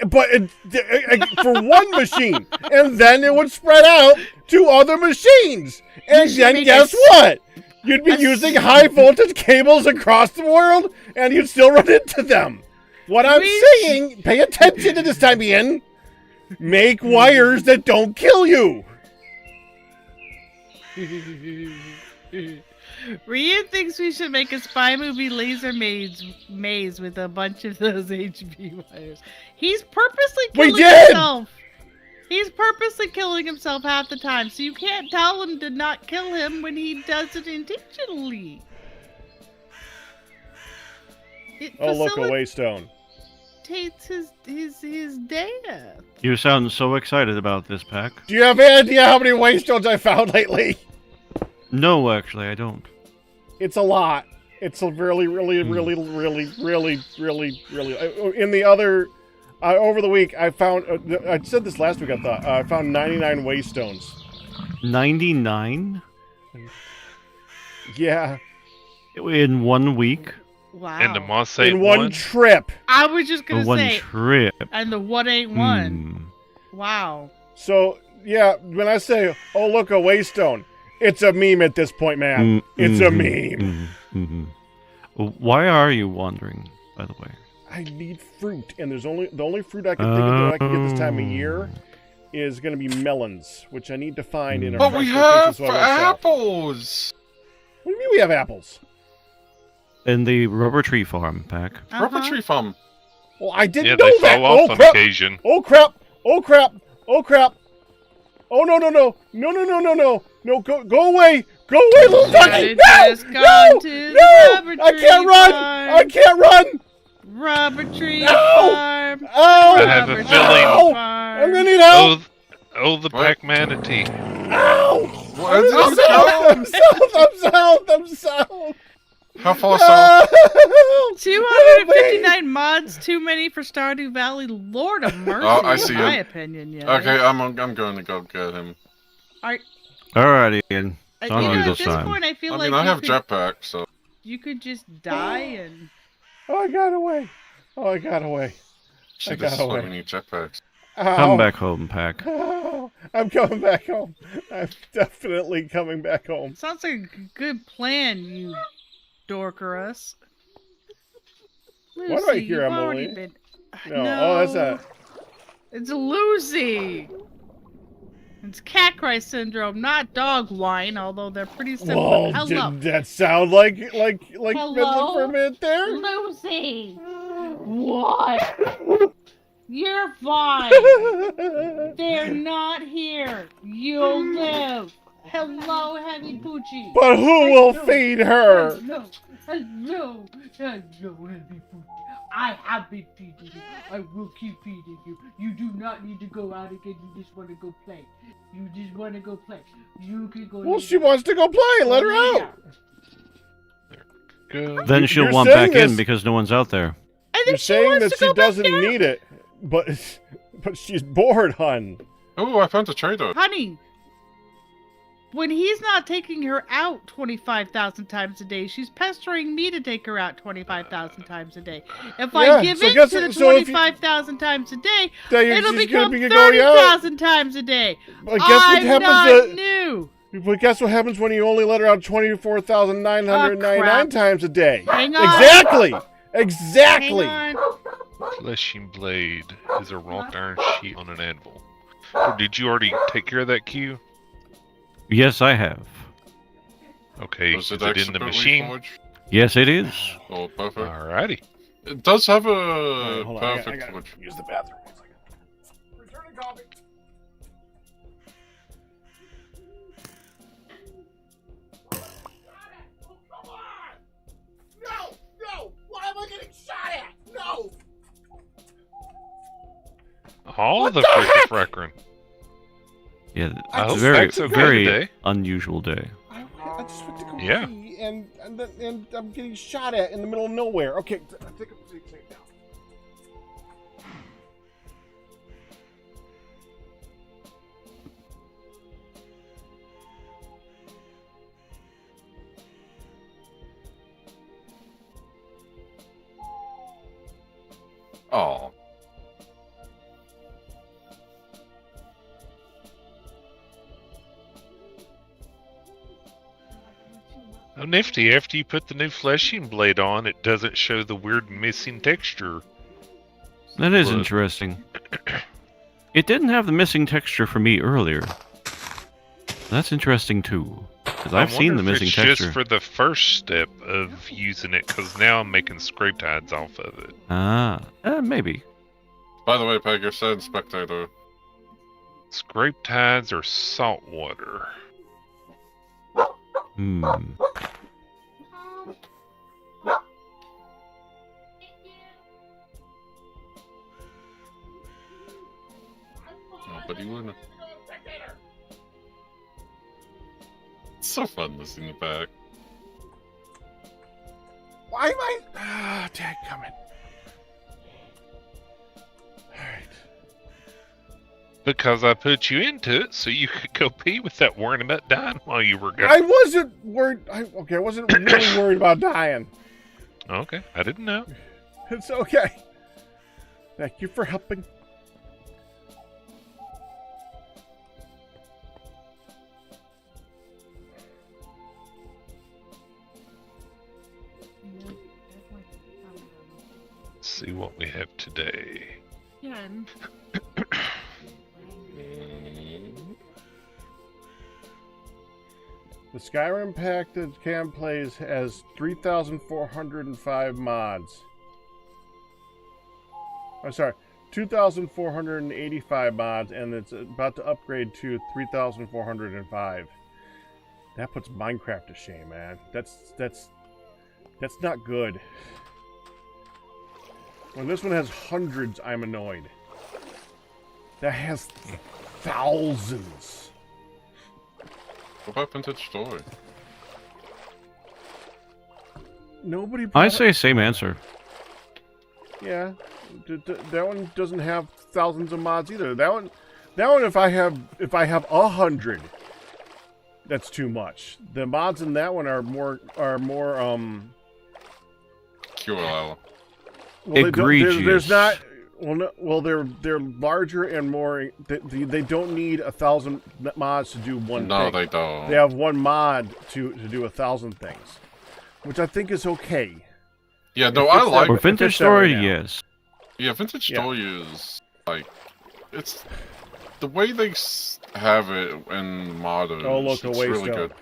But for one machine. And then it would spread out to other machines. And should then make guess a- what? You'd be using high voltage cables across the world, and you'd still run into them. What I'm We- saying, pay attention to this time, Ian. Make wires that don't kill you. Rian thinks we should make a spy movie laser maze with a bunch of those HV wires. He's purposely We killing did! himself. He's purposely killing himself half the time, so you can't tell him to not kill him when he does it intentionally. It Oh, look, a waystone. facilitates his death. You sound so excited about this pack. Do you have any idea how many waystones I found lately? No, actually, I don't. It's a lot. It's a really. In the other, over the week, I found. I said this last week. I thought I found 99 waystones. 99 Yeah, in 1 week. Wow. And the Moss ain't in one one? trip. I was just gonna One say, trip. and the one ain't one. Hmm. Wow. So yeah, when I say, "Oh look, a waystone," it's a meme at this point, man. It's a meme. Why are you wandering, by the way? I need fruit, and the only fruit I can think of that I can get this time of year is going to be melons, which I need to find in a But fresh we location have so I won't sell. apples. What do you mean we have apples? In the rubber tree farm pack. Rubber tree farm. Well, I didn't Yeah, know they that. fall off Oh on crap! occasion. Oh crap! Oh crap! Oh crap! Oh no! No! Go away! Go away, little doggy! Just No! gone No! to the No! rubber I tree can't run! farm. I can't run! Rubber tree No! farm. Oh! I have a Rubber feeling- tree I'm farm. gonna need help! The What? pack manatee. Ow! Where I'm did you south! go? I'm south! I'm south! I'm south! How far south? Help! 259 mods, too many for Stardew Valley. Lord of mercy, Oh, I see in my him. opinion. Yeah. Okay, I'm going to go get him. Alright, Ian. It's You on know, you at this this time. point, I feel I like mean, I you have could, jetpack, so you could just die and. Oh, I got away. Oh, I got away. see, I this got is why away. we need jetpacks. Ow. Come back home, Pack. Oh, I'm coming back home. I'm definitely coming back home. Sounds like a good plan, you dorkerus. Lucy, What do I hear, you've already Emily? been. No. Oh, that's a. It's Lucy. It's cat cry syndrome, not dog whine. Although they're pretty similar. Whoa, Hello, didn't that sound like Hello? Finland for a minute there? Lucy. What? You're fine. They're not here. You'll live. Hello, Heavy Poochie. But who will feed her? Hello, hello, Heavy Poochie. I have been feeding you. I will keep feeding you. You do not need to go out again. You just want to go play. You just want to go play. You can go. Well, lay she down. wants to go play. Let her Lay out. down. Go. Then she'll You're want saying back in this- because no one's out there. I You're think she saying wants that to she go back doesn't down. need it, but she's bored, hun. Oh, I found a trader. Honey, when he's not taking her out 25,000 times a day, she's pestering me to take her out 25,000 times a day. If Yeah, I give so in guess to it- the so if you- 25,000 times a day, That it'll she's become gonna be going out. 30,000 times a day. But guess what I'm not happens? new. But guess what happens when you only let her out 24,999 crap. times a day? Hang on. Exactly. Exactly. Hang on. Fleshing blade is a wrought iron sheet on an anvil. Or did you already take care of that queue? Yes, I have. Okay, Was is it it in the expertly machine? forged? Yes, it is. Oh, perfect. Alrighty. It does have a Alright, hold on, I perfect gotta forge. use the bathroom. 1 second. Returning coffee. No! Why am I getting shot at? No! All What the the heck? freaking. Yeah, I it's hope a very, Pack's okay very today. unusual day. I just went to go Yeah. pee, and I'm getting shot at in the middle of nowhere. Okay, take a seat now. Oh, Oh, nifty. After you put the new fleshing blade on, it doesn't show the weird missing texture. That is Look. interesting. It didn't have the missing texture for me earlier. That's interesting too, because I've I seen the wonder if missing it's texture. just for the first step of using it, because now I'm making scrape tides off of it. Maybe. by the way, Peg, you're said spectator. Scrape tides or salt water? Hmm. Oh, but you wouldn't. It's so fun listening back. Why am I? Dad coming. Alright. Because I put you into it so you could go pee without worrying about dying while you were I gone. wasn't worried. I wasn't really worried about dying. Okay, I didn't know. It's okay. Thank you for helping. Let's see what we have today. Yeah, and The Skyrim pack that Cam plays has 3,405 mods. I'm sorry, 2,485 mods, and it's about to upgrade to 3,405. That puts Minecraft to shame, man. That's not good. When this one has hundreds, I'm annoyed. That has thousands. What about Vintage Story? Nobody. I say same answer. Yeah, that one doesn't have thousands of mods either. That one, if I have 100, that's too much. The mods in that one are more QLL. well, Egregious. there's not. Well, no, well, they're larger and more. They don't need 1,000 mods to do one No, thing. they don't. They have one mod to do 1,000 things, which I think is okay. Yeah, no, It I fits like. For that- Vintage fits that right Story, now. yes. Yeah, Vintage Yeah. Story is like, it's the way they have it in modern. Oh, look, a it's really waystone. good.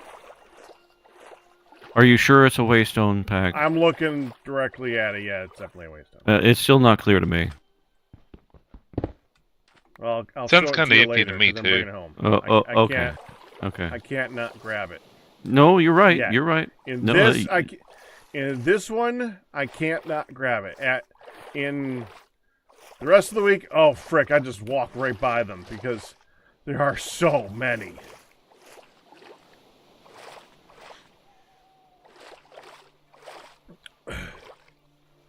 Are you sure it's a waystone pack? I'm looking directly at it. Yeah, it's definitely a waste. It's still not clear to me. Well, I'll Sounds show it kinda you empty later, to me, 'cause I'm too. bringing it home. I Okay. can't. Okay. I can't not grab it. No, you're right. Yeah. You're right. In No, this, y- in this one, I can't not grab it. In the rest of the week, oh frick! I just walk right by them because there are so many.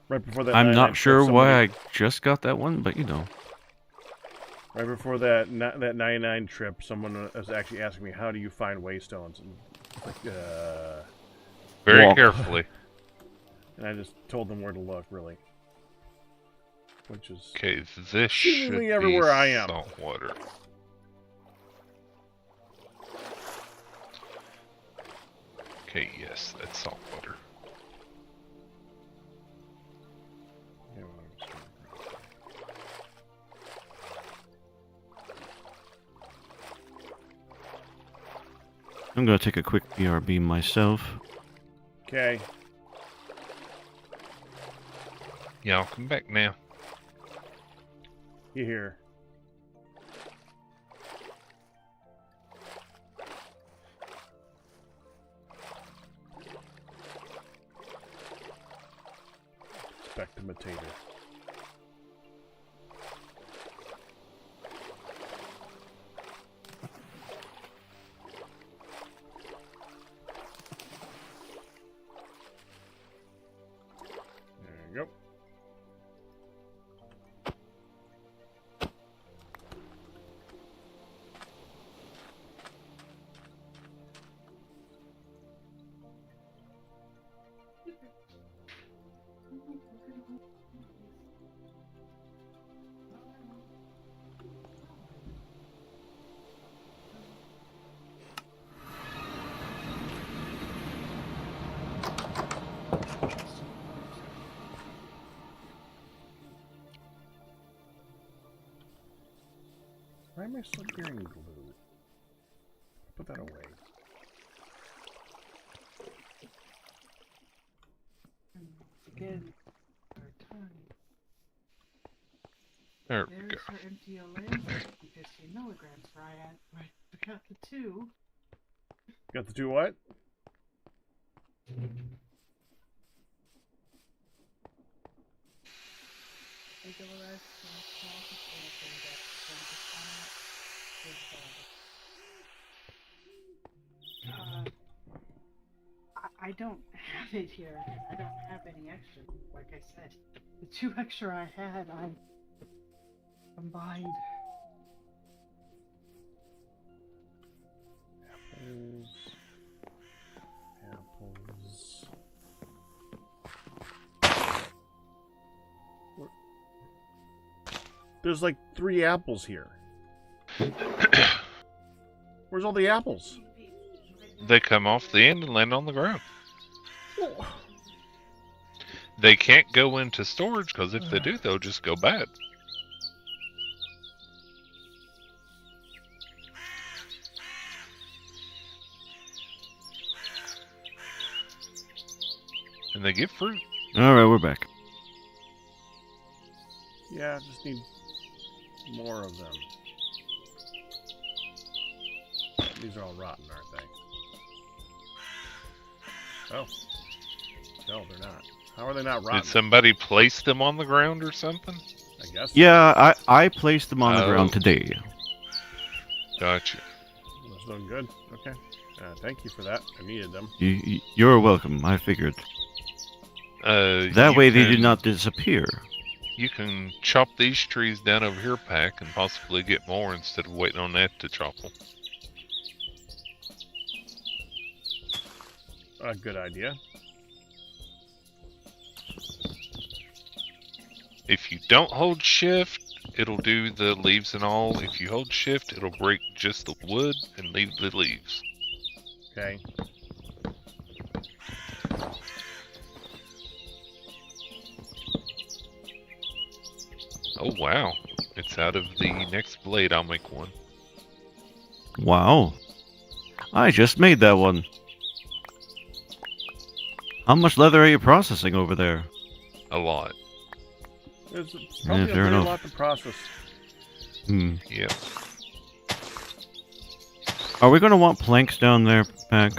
Right before that, I'm 99 not trip, sure somebody- why I just got that one, but you know. Right before that 99 trip, someone was actually asking me, "How do you find waystones?" And like, Very Walk. carefully. and I just told them where to look, really. Which is Okay, this should Seemingly be everywhere I am. salt water. Okay, yes, that's salt water. Yeah, well, I'm just gonna grab I'm gonna take a quick BRB myself. it. Okay. Yeah, I'll come back now. You hear? Spectimitator. There you go. Why am I still hearing glue? Put that away. Again, our time. There we There's go. her empty land, 50 milligrams, Ryan. Right, we got the two. Got the two what? Regularized small container thing that I don't have it here. I don't have any extra. Like I said, the two extra I had, I combined. Apples. There's like 3 apples here. Where's all the apples? They come off the end and land on the ground. They can't go into storage because if they do, they'll just go bad. And they give fruit. Alright, we're back. Yeah, I just need more of them. These are all rotten, aren't they? Oh. No, they're not. How are they not Did rotten? somebody place them on the ground or something? I guess. Yeah, I placed them on the ground Oh. today. Gotcha. That's doing good. Okay. Thank you for that. I needed them. You're welcome. I figured. That You way they do can- not disappear. You can chop these trees down over here, Pack, and possibly get more instead of waiting on that to chop them. A good idea. If you don't hold shift, it'll do the leaves and all. If you hold shift, it'll break just the wood and leave the leaves. Okay. Oh wow, it's out of the next blade. I'll make one. Wow. I just made that one. How much leather are you processing over there? A lot. There's probably a fair very enough. lot to process. Hmm. Yep. Are we gonna want planks down there, Pack?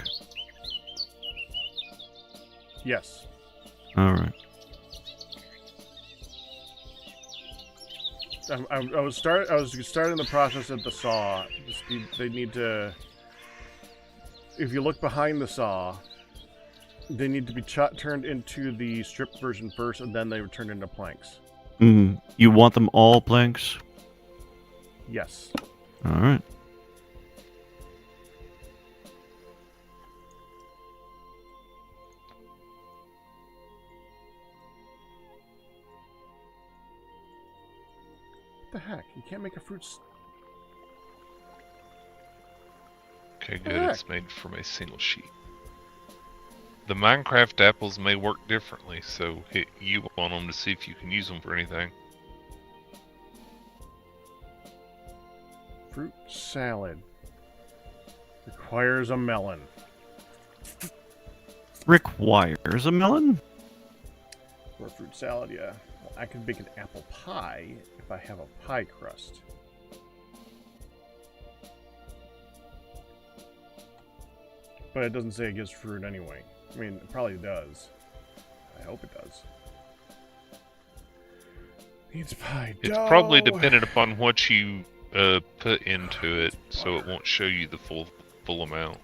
Yes. Alright. I was starting the process at the saw. They need to. If you look behind the saw, they need to be turned into the stripped version first, and then they would turn into planks. You want them all planks? Yes. Alright. What the heck? You can't make a fruit. Okay, good. Heck. It's made from a single sheet. The Minecraft apples may work differently, so hit you on them to see if you can use them for anything. Fruit salad requires a melon. Requires a melon? For a fruit salad, yeah. Well, I can bake an apple pie if I have a pie crust. But it doesn't say it gives fruit anyway. I mean, it probably does. I hope it does. Needs pie It's dough. probably dependent upon what you put into it, so it won't show you the full amount.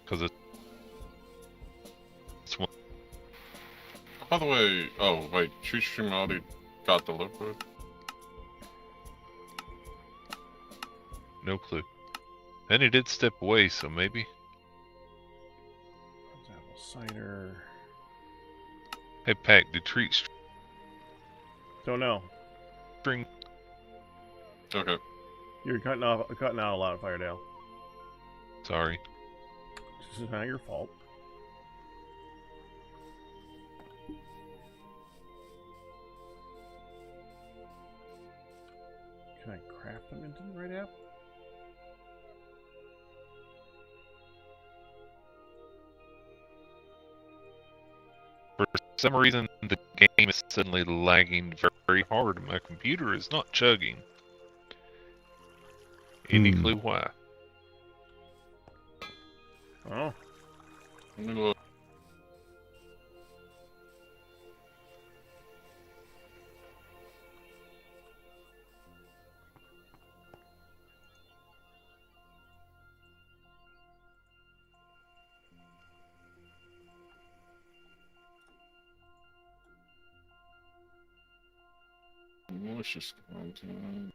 Because it's one. By the way, oh wait, Tree Stream already got delivered. No clue. And he did step away, so maybe. Apple cider. Hey, Pack, did treat Don't know. string? Okay. You're cutting out a lot of Firedale. Sorry. This is not your fault. Can I craft them into the right app? For some reason, the game is suddenly lagging very hard. My computer is not chugging. Any clue why? Oh. Let me look. Malicious content.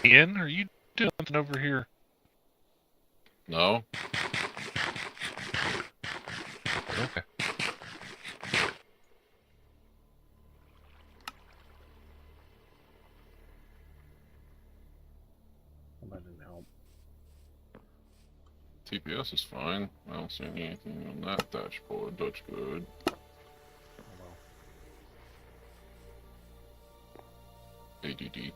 Ian, are you doing something over here? No. Okay. Well, that didn't help. TPS is fine. I don't see anything on that dashboard. That's good. Oh, well. ADD.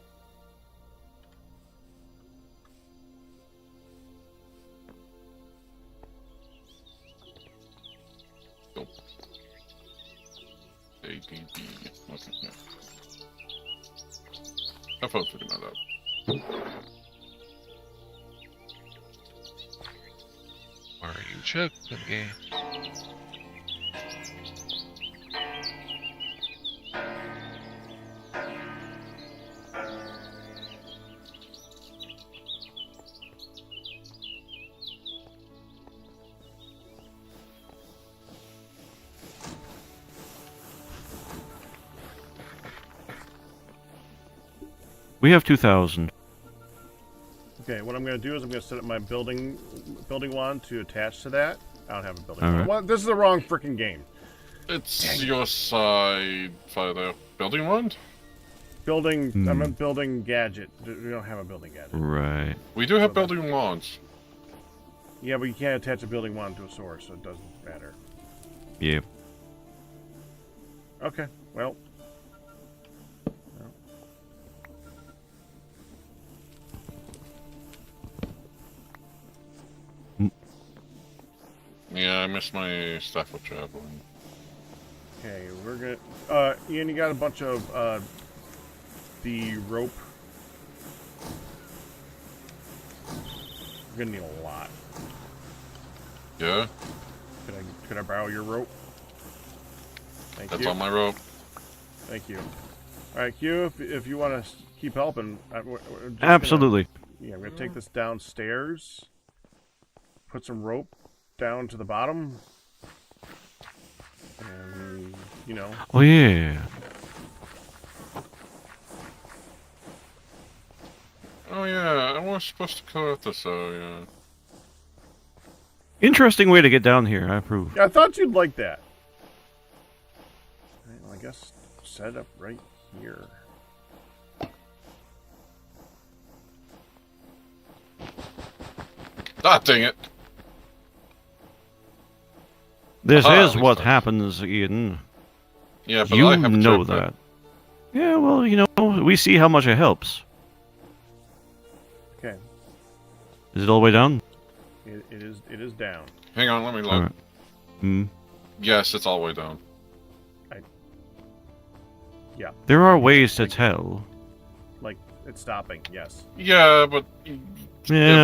Nope. Okay, yeah. Have fun figuring that out. Are you choking again? We have 2,000. Okay, what I'm going to do is I'm going to set up my building wand to attach to that. I don't have a building All wand. right. Well, this is the wrong freaking game. It's your side further. Building wand? Building. Hmm. I'm a building gadget. We don't have a building gadget. Right. We do have So that- building wands. Yeah, but you can't attach a building wand to a sword, so it doesn't matter. Yeah. Okay, well. Yeah, I missed my staff of javelin. Okay, we're gonna. Ian, you got a bunch of the rope. We're gonna need a lot. Yeah, Could I borrow your rope? Thank that's you. on my rope. Thank you. All right, Q. If you want to keep helping, we're just Absolutely. Gonna, yeah, I'm gonna take this downstairs. Put some rope down to the bottom. And you know. Oh, yeah. Oh yeah, I was supposed to clear out this area. Interesting way to get down here. I approve. Yeah, I thought you'd like that. All right, well, I guess set it up right here. Ah, dang it! This Aha, is at what least happens, Ian. Yeah, but You I have a know jetpack. that. Yeah, well, you know, we see how much it helps. Okay, Is it all the way down? it is down. Hang on, let me look. Alright. Hmm. Yes, it's all the way down. There are ways to tell. Like it's stopping. Yes. Yeah, but Yeah,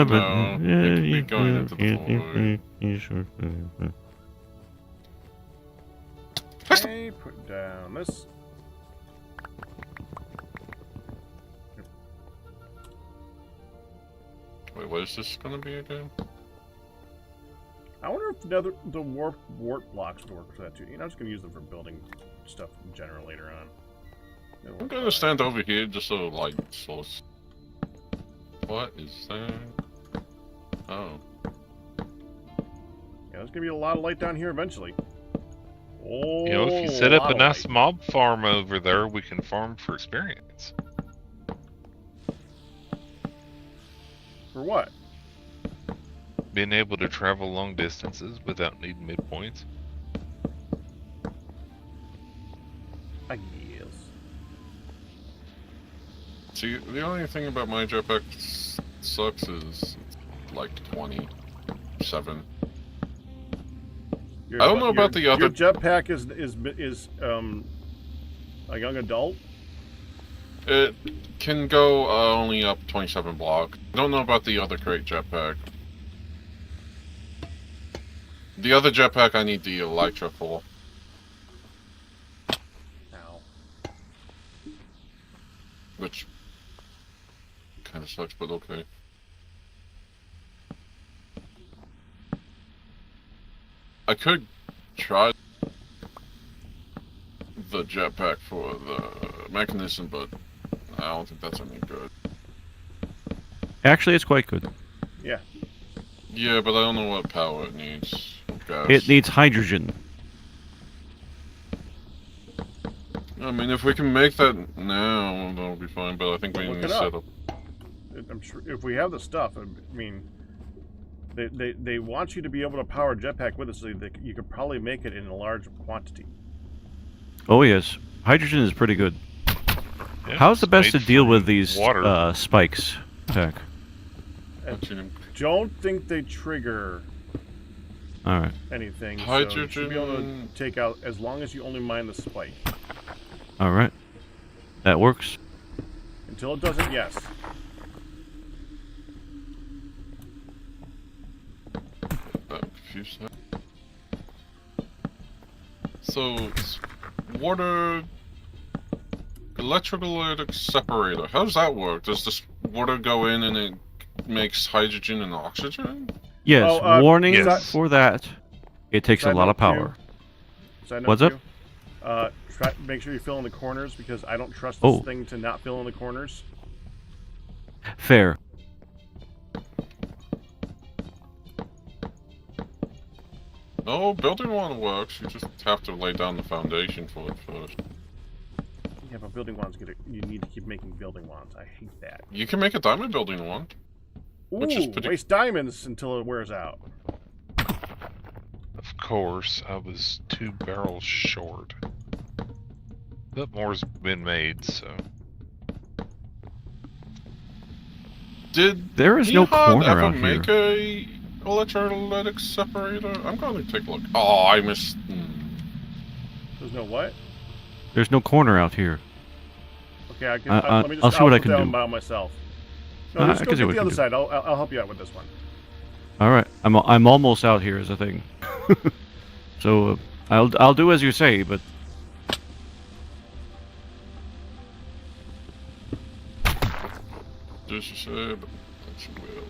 never but know. It could be going into the void. Okay, put down this. Wait, what is this gonna be again? I wonder if the warp blocks would work for that too. You know, I'm just gonna use them for building stuff in general later on. It'll I'm work gonna fine. stand over here just so like so. What is that? Oh, Yeah, there's gonna be a lot of light down here eventually. Oh, You know, if you a set up lot a of nice light. mob farm over there, we can farm for experience. For what? Being able to travel long distances without needing midpoints. I guess. see, the only thing about my jetpack sucks is it's like 27. I don't know about the other- Your jetpack is a young adult. It can go only up 27 blocks. I don't know about the other crate jetpack. The other jetpack, I need the Elytra for. Ow. Which kind of sucks, but okay. I could try the jetpack for the mechanism, but I don't think that's any good. Actually, it's quite good. Yeah. Yeah, but I don't know what power it needs. Gas. It needs hydrogen. I mean, if we can make that now, that'll be fine, but I think we Look need it to set up. up. I'm sure if we have the stuff, I mean, they want you to be able to power a jetpack with it, so that you could probably make it in a large quantity. Oh, yes. Hydrogen is pretty good. Yeah, How's the it's best to made deal from with these water? spikes? Pack. And Actually, don't think they trigger All right. anything. So you should be able to Hydrogen. take out as long as you only mine the spike. All right. That works. Until it doesn't, yes. I'm confused now. So, it's water, electrolytic separator. How does that work? Does this water go in and it makes hydrogen and oxygen? Yes. Oh, warning yes. for that. It takes a Side lot of note too. power. Side note What's up? too, make sure you fill in the corners because I don't trust this Oh. thing to not fill in the corners. Fair. No, building one works. You just have to lay down the foundation for it first. Yeah, but building wands you need to keep making building wands. I hate that. You can make a diamond building one. Ooh, Which is pretty- waste diamonds until it wears out. Of course, I was 2 barrels short. But more's been made, so. Did There is no Nihad corner ever out make a electrolytic separator? I'm going to take a look. Oh, I missed. There's no what? There's no corner out here. Okay, I can. I'll let me just. I'll see what I put can that do. one by myself. No, I just can go see get what the I other can side. I'll help you out with this one. All right. I'm almost out here as a thing. So I'll do as you say, but Just to say, but that's will.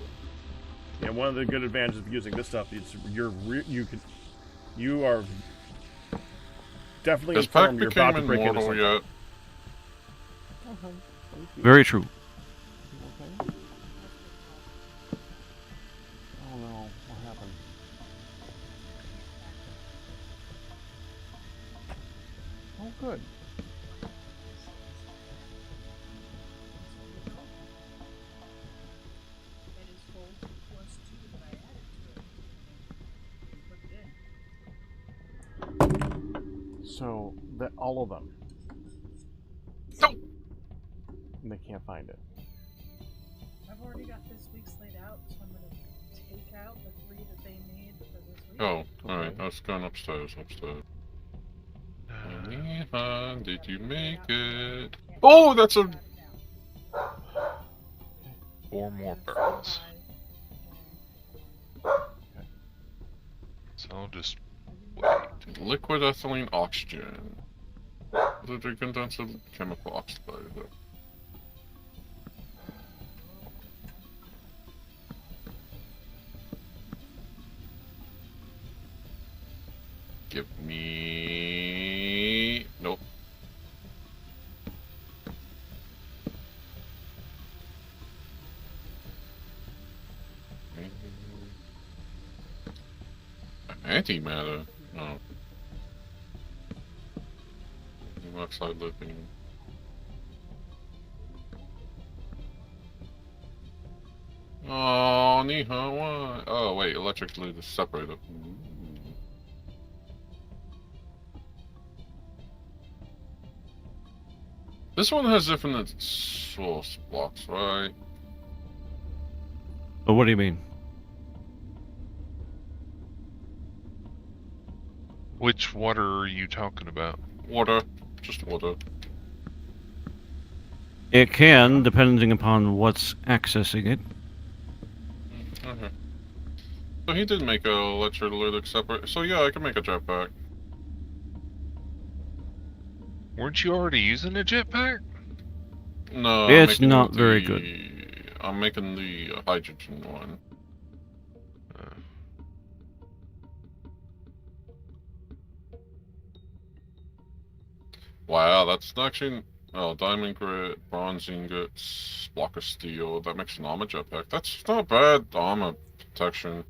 Yeah, one of the good advantages of using this stuff is you are definitely Has Pac informed you're about became to break into immortal something. yet? very true. Oh no, what happened? Oh good. So that all of them. No. And they can't find it. I've already got this week's laid out, so I'm gonna take out the 3 that they need for this week. Oh, alright. I was going upstairs. Nihad, did you make it? Oh, that's a. 4 more barrels. So I'll just wait. Liquid ethylene oxygen. The condenser chemical oxidizer. Give me. Nope. Antimatter. No. Oxide lithium. Oh, Nihad, why? Oh, wait, electrically the separator. Ooh. This one has different source blocks, right? But what do you mean? Which water are you talking about? Water. Just water. It can, depending upon what's accessing it. Okay. So he did make a electrolytic separator. So yeah, I can make a jetpack. Weren't you already using a jetpack? No, It's I'm making not the- very good. I'm making the hydrogen one. Wow, that's actually. Oh, diamond grit, bronze ingots, block of steel. That makes an armor jetpack. That's not bad armor protection.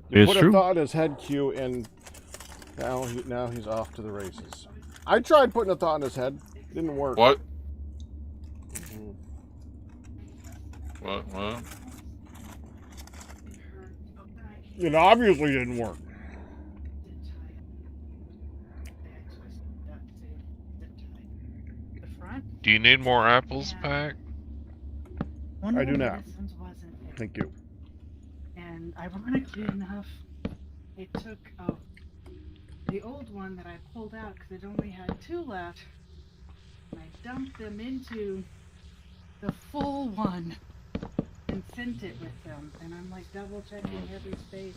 You It's put true. a thought in his head, Q, and now he's off to the races. I tried putting a thought in his head. Didn't work. What? Mhm. What? It obviously didn't work. The front. Do you need more apples, Pack? One I of do the not. medicines wasn't it. Thank you. And ironically enough, it took the old one that I pulled out because it only had 2 left, and I dumped them into the full one and sent it with them. And I'm like double checking every space.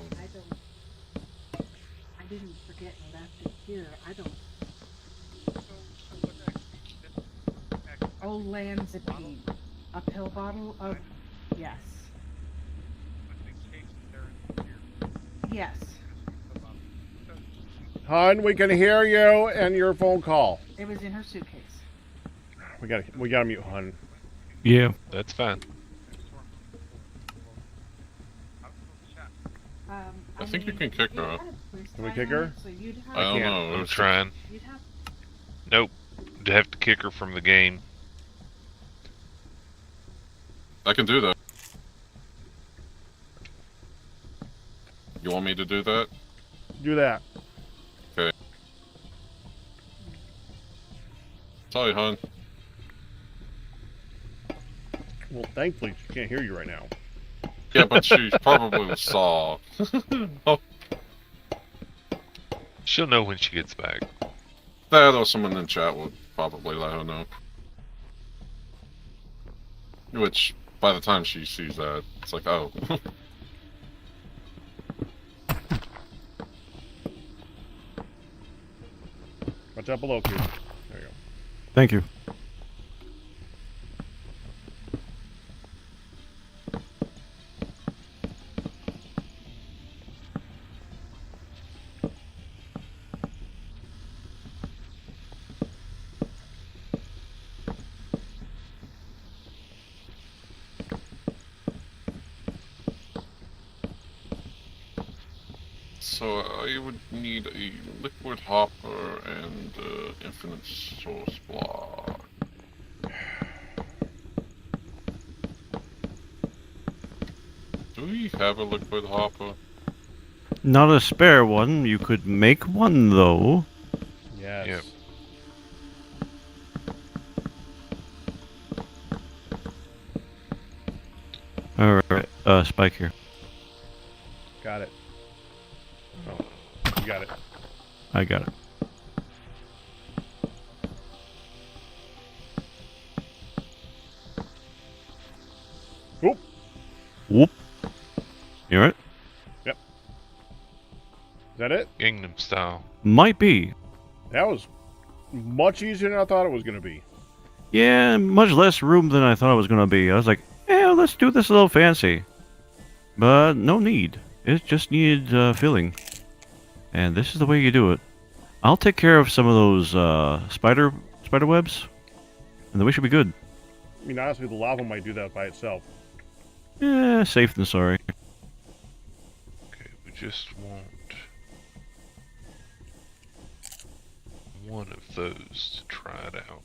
I didn't forget and left it here. I don't. Old Lanzapine, a pill bottle of, yes, yes. Hun, we can hear you and your phone call. It was in her suitcase. We gotta mute Hun. Yeah. That's fine. I think you can kick her. Can we kick her? So you'd have, I don't can't. know. I'm trying. you'd have Nope. You'd have to kick her from the game. I can do that. You want me to do that? Do that. Sorry, hon. Well, thankfully she can't hear you right now. Yeah, but she probably saw. Oh, She'll know when she gets back. that or someone in chat would probably let her know. Which, by the time she sees that, it's like, oh. Watch out below, Q. There you go. Thank you. So I would need a liquid hopper and infinite source block. Do we have a liquid hopper? Not a spare one. You could make one though. Yes. Yep. Alright, Spike here. Got it. Oh, you got it. I got it. Oop. Whoop. You alright? Is that it? Gangnam style. Might be. That was much easier than I thought it was going to be. Yeah, much less room than I thought it was gonna be. I was like, yeah, let's do this a little fancy. But no need. It just needed filling. And this is the way you do it. I'll take care of some of those spider webs, and then we should be good. I mean, honestly, the lava might do that by itself. Yeah, safe than sorry. Okay, we just want one of those to try it out.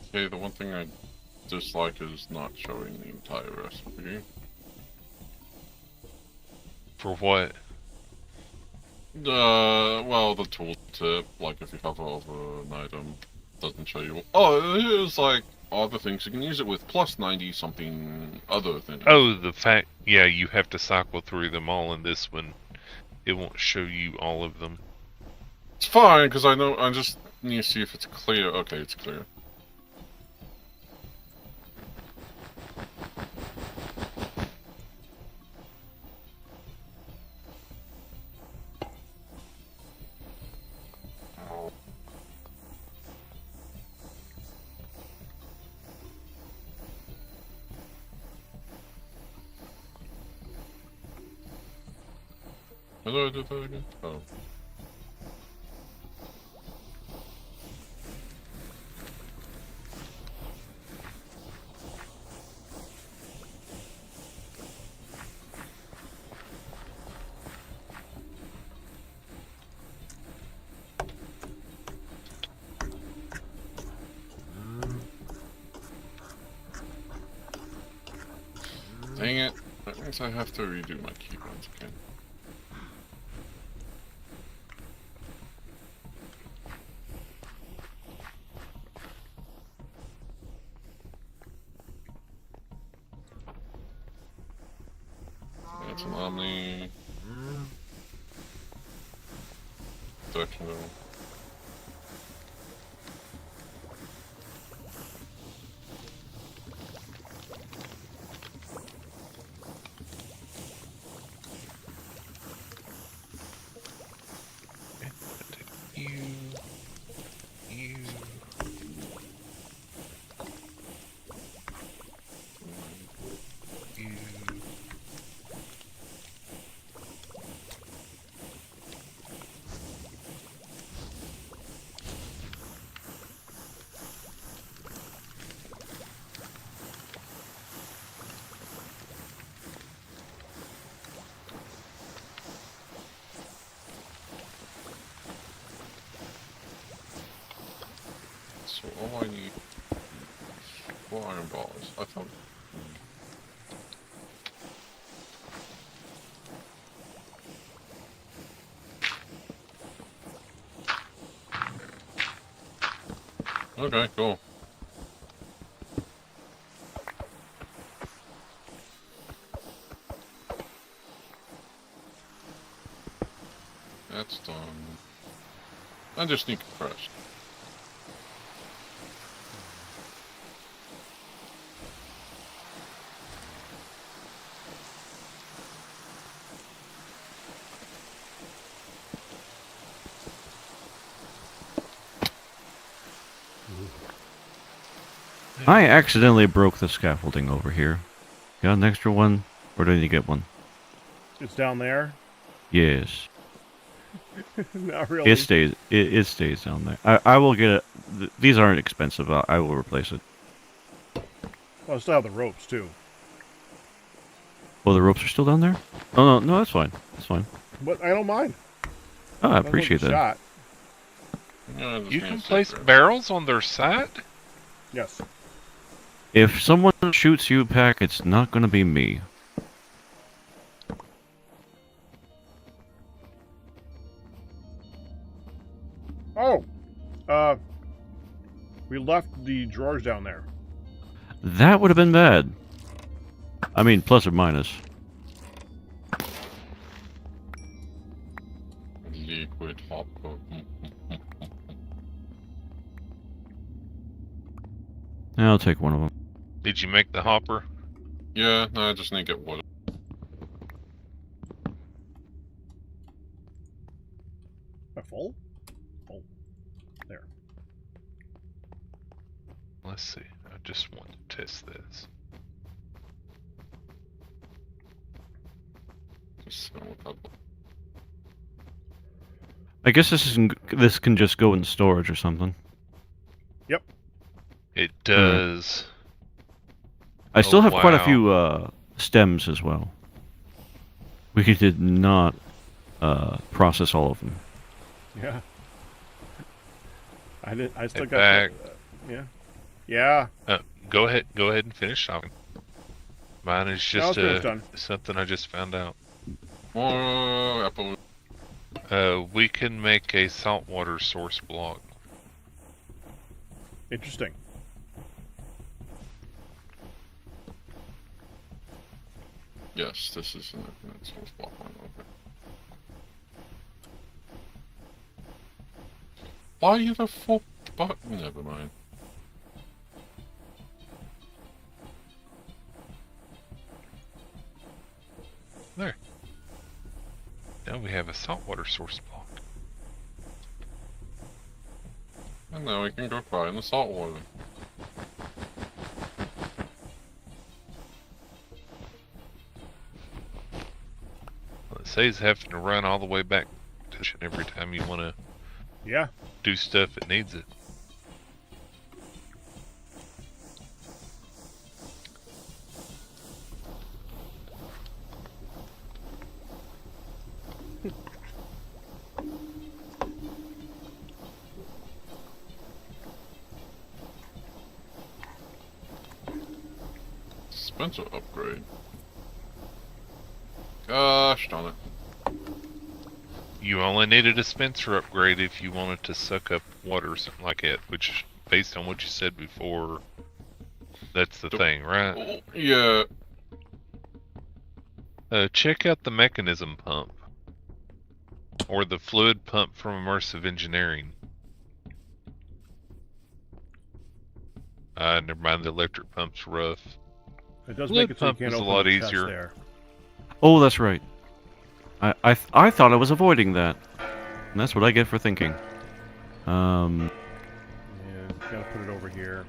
Okay, the one thing I dislike is not showing the entire recipe. For what? Well, the tooltip, like if you hover over an item, doesn't show you. Oh, here's like all the things you can use it with, plus 90 something other things. Oh, the fact, yeah, you have to cycle through them all in this one. It won't show you all of them. It's fine, because I just need to see if it's clear. Okay, it's clear. How do I do that again? Oh. Dang it. That means I have to redo my keyboards again. That's an Omni. Section level. You. You. You. So all I need 4 iron bars. I thought. Okay, cool. That's done. I just need compressed. I accidentally broke the scaffolding over here. Got an extra one? Or did you get one? It's down there. Yes. Not really. It stays. It stays down there. I will get it. These aren't expensive. I will replace it. Well, I still have the ropes too. Oh, the ropes are still down there? Oh no, that's fine. That's fine. But I don't mind. Oh, I Might as well appreciate get that. shot. Yeah, I just You need can a place separate. barrels on their side? Yes. If someone shoots you, Pack, it's not gonna be me. Oh. We left the drawers down there. That would have been bad. I mean, plus or minus. Liquid hopper. I'll take one of them. Did you make the hopper? Yeah, no, I just need to get water. Am I full? Oh. There. Let's see. I just want to test this. Just smell it up. I guess this can just go in storage or something. It does. I still Oh, have quite a wow. few stems as well. We did not process all of them. Yeah. I did. I still Head got. back. Yeah. Yeah. Go ahead and finish shopping. Mine is No, just it's done. something I just found out. More apple. We can make a saltwater source block. Interesting. Yes, this is an infinite source block line over. Why you the fuck button? Never mind. There. Now we have a saltwater source block. And now we can go cry in the salt water. Well, it saves having to run all the way back to every time you want to Yeah. do stuff that needs it. Dispenser upgrade. Gosh darn it. You only need a dispenser upgrade if you wanted to suck up water or something like that, which, based on what you said before, that's the thing, right? Oh, yeah. Check out the mechanism pump. Or the fluid pump from Immersive Engineering. Never mind, the electric pump's rough. It does Fluid make it so you pump can't is a open lot the chest easier. there. Oh, that's right. I thought I was avoiding that. And that's what I get for thinking. Yeah, gotta put it over here.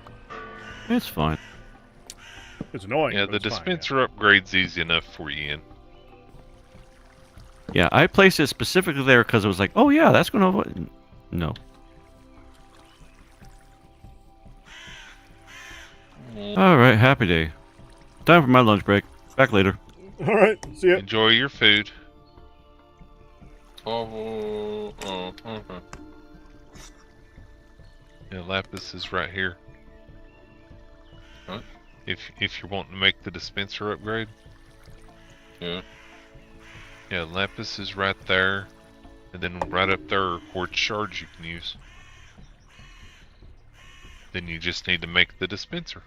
It's fine. It's annoying. Yeah, but the it's fine, yeah. dispenser upgrade's easy enough for you, Ian. Yeah, I placed it specifically there because it was like, oh yeah, that's gonna avoid. No. Alright, happy day. Time for my lunch break. Back later. All right, see ya. Enjoy your food. Oh, okay. Yeah, Lapis is right here. Huh? If you're wanting to make the dispenser upgrade. Yeah. Yeah, Lapis is right there. And then right up there are quartz shards you can use. Then you just need to make the dispenser.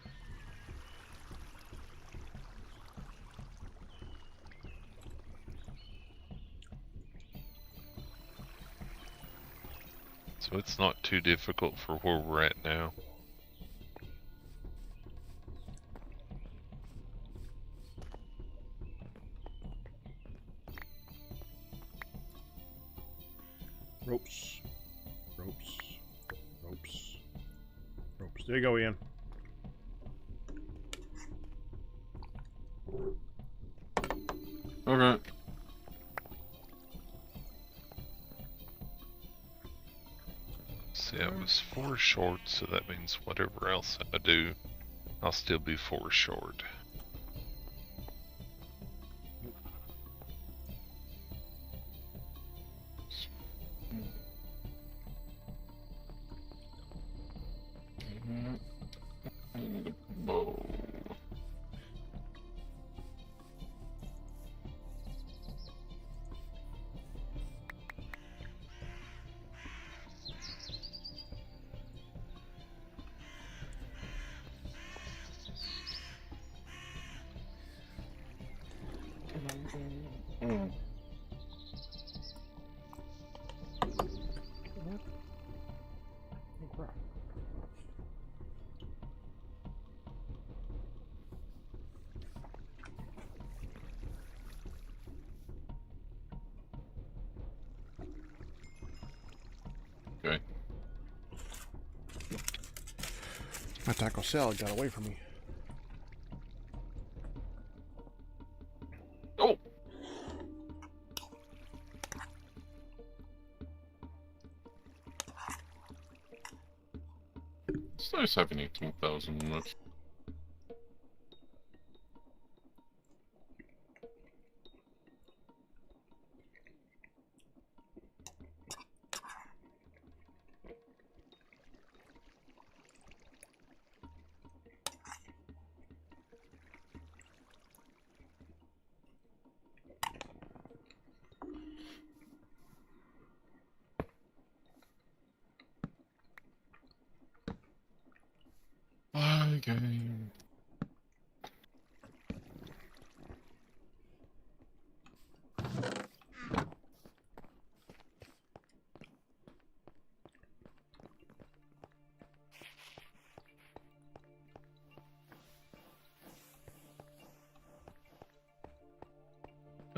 So it's not too difficult for where we're at now. Ropes. Ropes. Ropes. Ropes. There you go, Ian. Okay. See, I was 4 short, so that means whatever else I do, I'll still be 4 short. I need a bow. Okay. My taco salad got away from me. Oh! It's nice having 18,000 much. Game.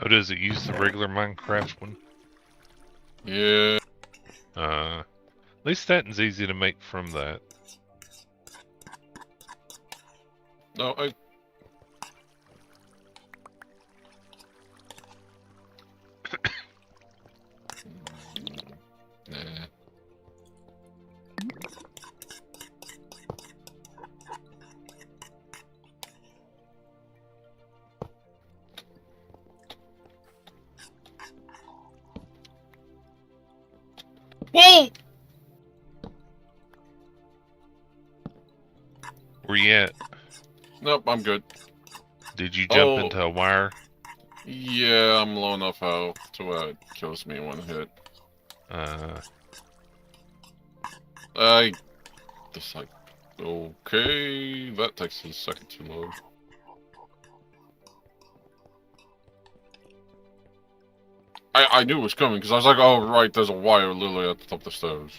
Oh, does it use the regular Minecraft one? Yeah. At least that is easy to make from that. No, I. Nah. Whoa! Where you at? Nope, I'm good. Did you jump Oh. into a wire? Yeah, I'm low enough health to where it kills me in one hit. I decide. Okay, that takes a second to load. I knew it was coming, because I was like, oh, right, there's a wire literally at the top of the stairs.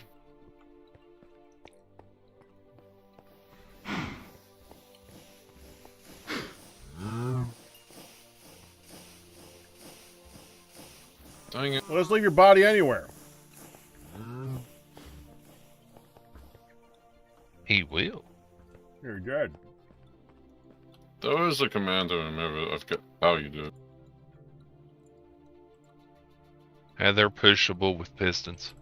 Dang it. Well, just leave your body anywhere. He will. You're dead. There is a commander in there. I forget how you do it. And they're pushable with pistons.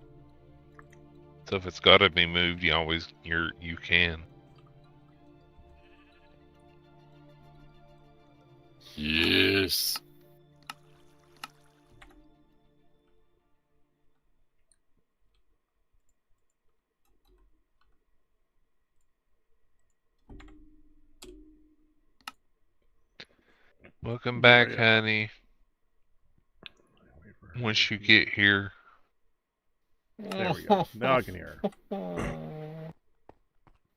So if it's got to be moved, you can. Yes. Welcome back, Yeah. honey. Once you get here, There we go. Now I can hear her.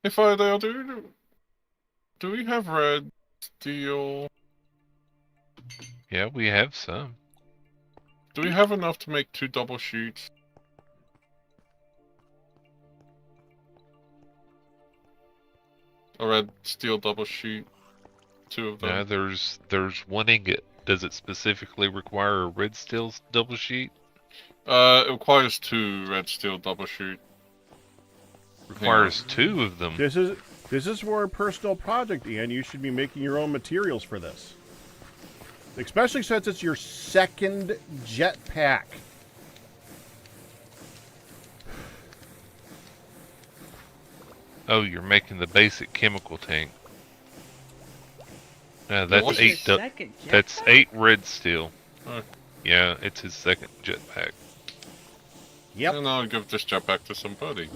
If I do we have red steel? yeah, we have some. Do we have enough to make 2 double sheets? A red steel double sheet. 2 of them. No, there's one ingot. Does it specifically require a red steel double sheet? It requires 2 red steel double sheet. Requires 2 of them. This is for a personal project, Ian. You should be making your own materials for this. Especially since it's your second jetpack. Oh, you're making the basic chemical tank. That's What's eight. Your second That's jetpack? 8 red steel. Oh. Yeah, it's his second jetpack. Yep. And I'll give this jetpack to somebody.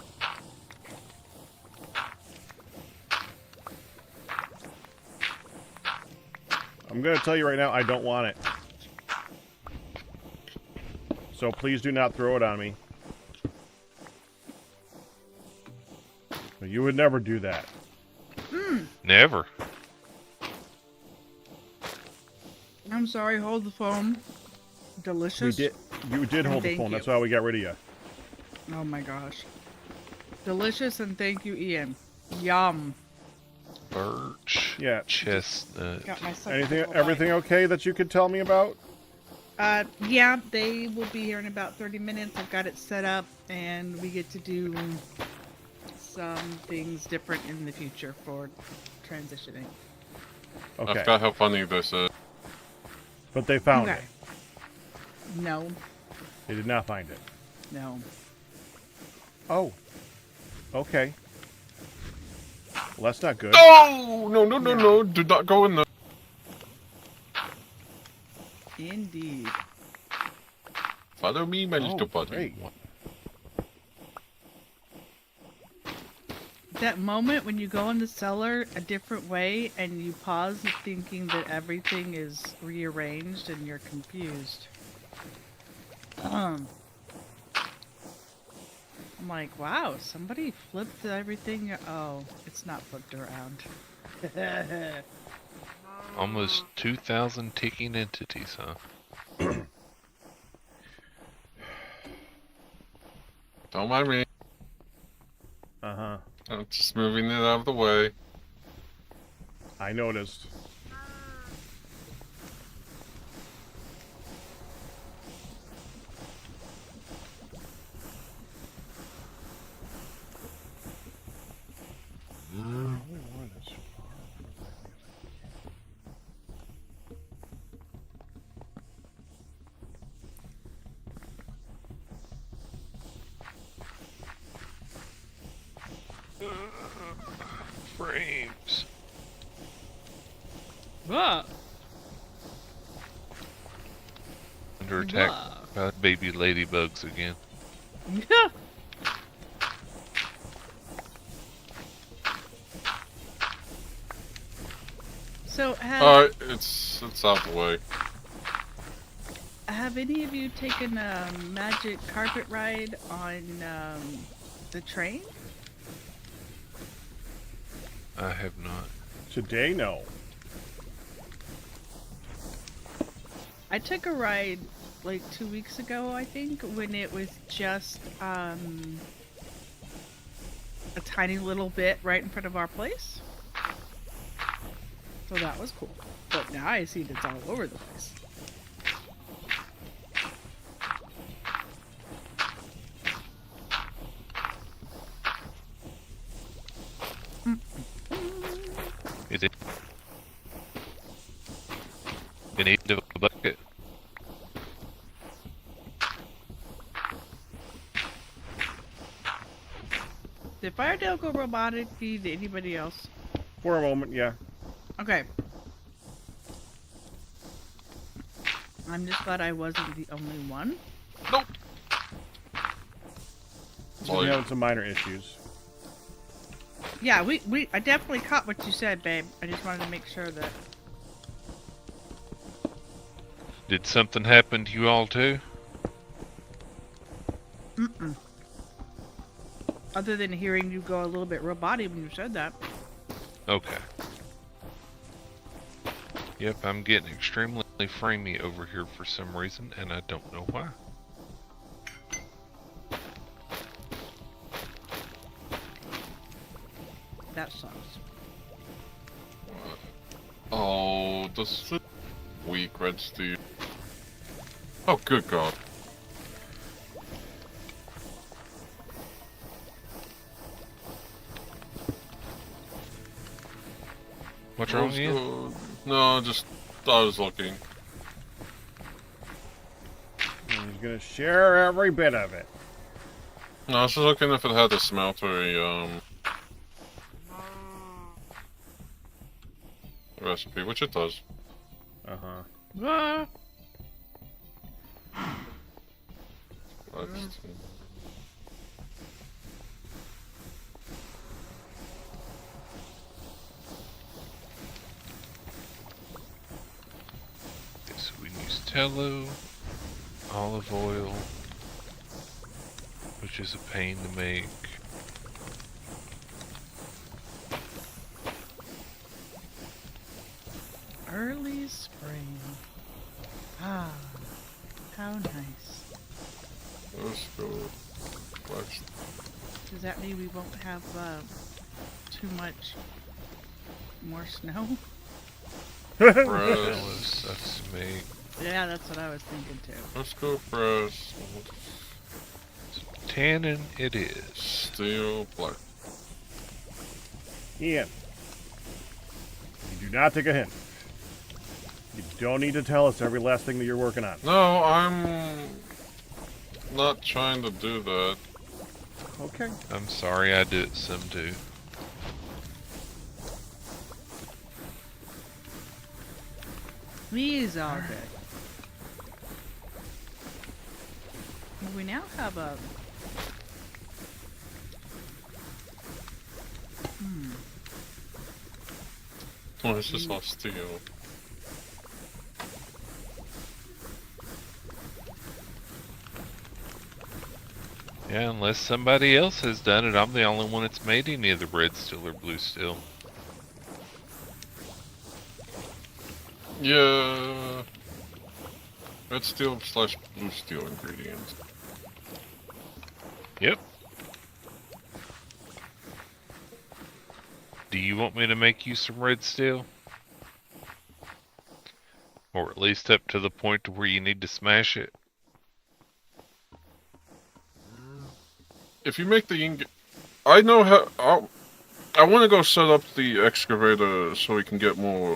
I'm going to tell you right now, I don't want it. So please do not throw it on me. You would never do that. Never. I'm sorry, hold the phone. Delicious. You did hold the Thank phone. you. That's why we got rid of you. Oh my gosh. Delicious, and thank you, Ian. Yum. Birch. Yeah. Chestnut. Got my second little Everything okay that you could tell me about? bite. Yeah, they will be here in about 30 minutes. I've got it set up, and we get to do some things different in the future for transitioning. I Okay. forgot how funny this is. But they found Okay. it. No, They did not find it. no. Oh. Okay. Well, that's not good. Oh! No. Do not go in there. Indeed. Follow me, my little buddy. Great. That moment when you go in the cellar a different way and you pause thinking that everything is rearranged and you're confused. I'm like, wow, somebody flipped everything. Oh, it's not flipped around. Almost 2,000 ticking entities, huh? Don't mind me. Uh-huh. I'm just moving it out of the way. I noticed. Frames. Ah, Under attack ah. by baby ladybugs again. So Alright, it's out of the way. have any of you taken a magic carpet ride on the train? I have not. Today, no. I took a ride like 2 weeks ago, I think, when it was just a tiny little bit right in front of our place. So that was cool. But now I see it's all over the place. Is it in need of a bucket? Did Firedale go robotic? Did anybody else? For a moment, yeah. Okay. I'm just glad I wasn't the only one. Nope. We've been having some minor issues. Yeah, I definitely caught what you said, babe. I just wanted to make sure that. Did something happen to you all too? Mm-mm. Other than hearing you go a little bit robotic when you said that. Okay. Yep, I'm getting extremely framey over here for some reason, and I don't know why. That sucks. Oh, this is weak, Red Steve. Oh, good God. What's wrong with you? No, just I was looking. He's gonna share every bit of it. No, I was just looking if it had the smeltery recipe, which it does. Uh-huh. Let's- So we use tallow, olive oil, which is a pain to make. Early spring. Ah, how nice. Let's go. Let's Does that mean we won't have too much more snow? press. Sucks to make. Yeah, that's what I was thinking too. Let's go press. Tannin it is. Steel black. Ian, you do not take a hint. You don't need to tell us every last thing that you're working on. No, I'm not trying to do that. Okay. I'm sorry, I do it some too. He's all good. Well, we now have a. Oh, it's just all steel. Yeah, unless somebody else has done it, I'm the only one that's made any of the red steel or blue steel. Yeah. Red steel slash blue steel ingredients. Yep. Do you want me to make you some red steel? Or at least up to the point to where you need to smash it? If you make the I know how. I want to go set up the excavator so we can get more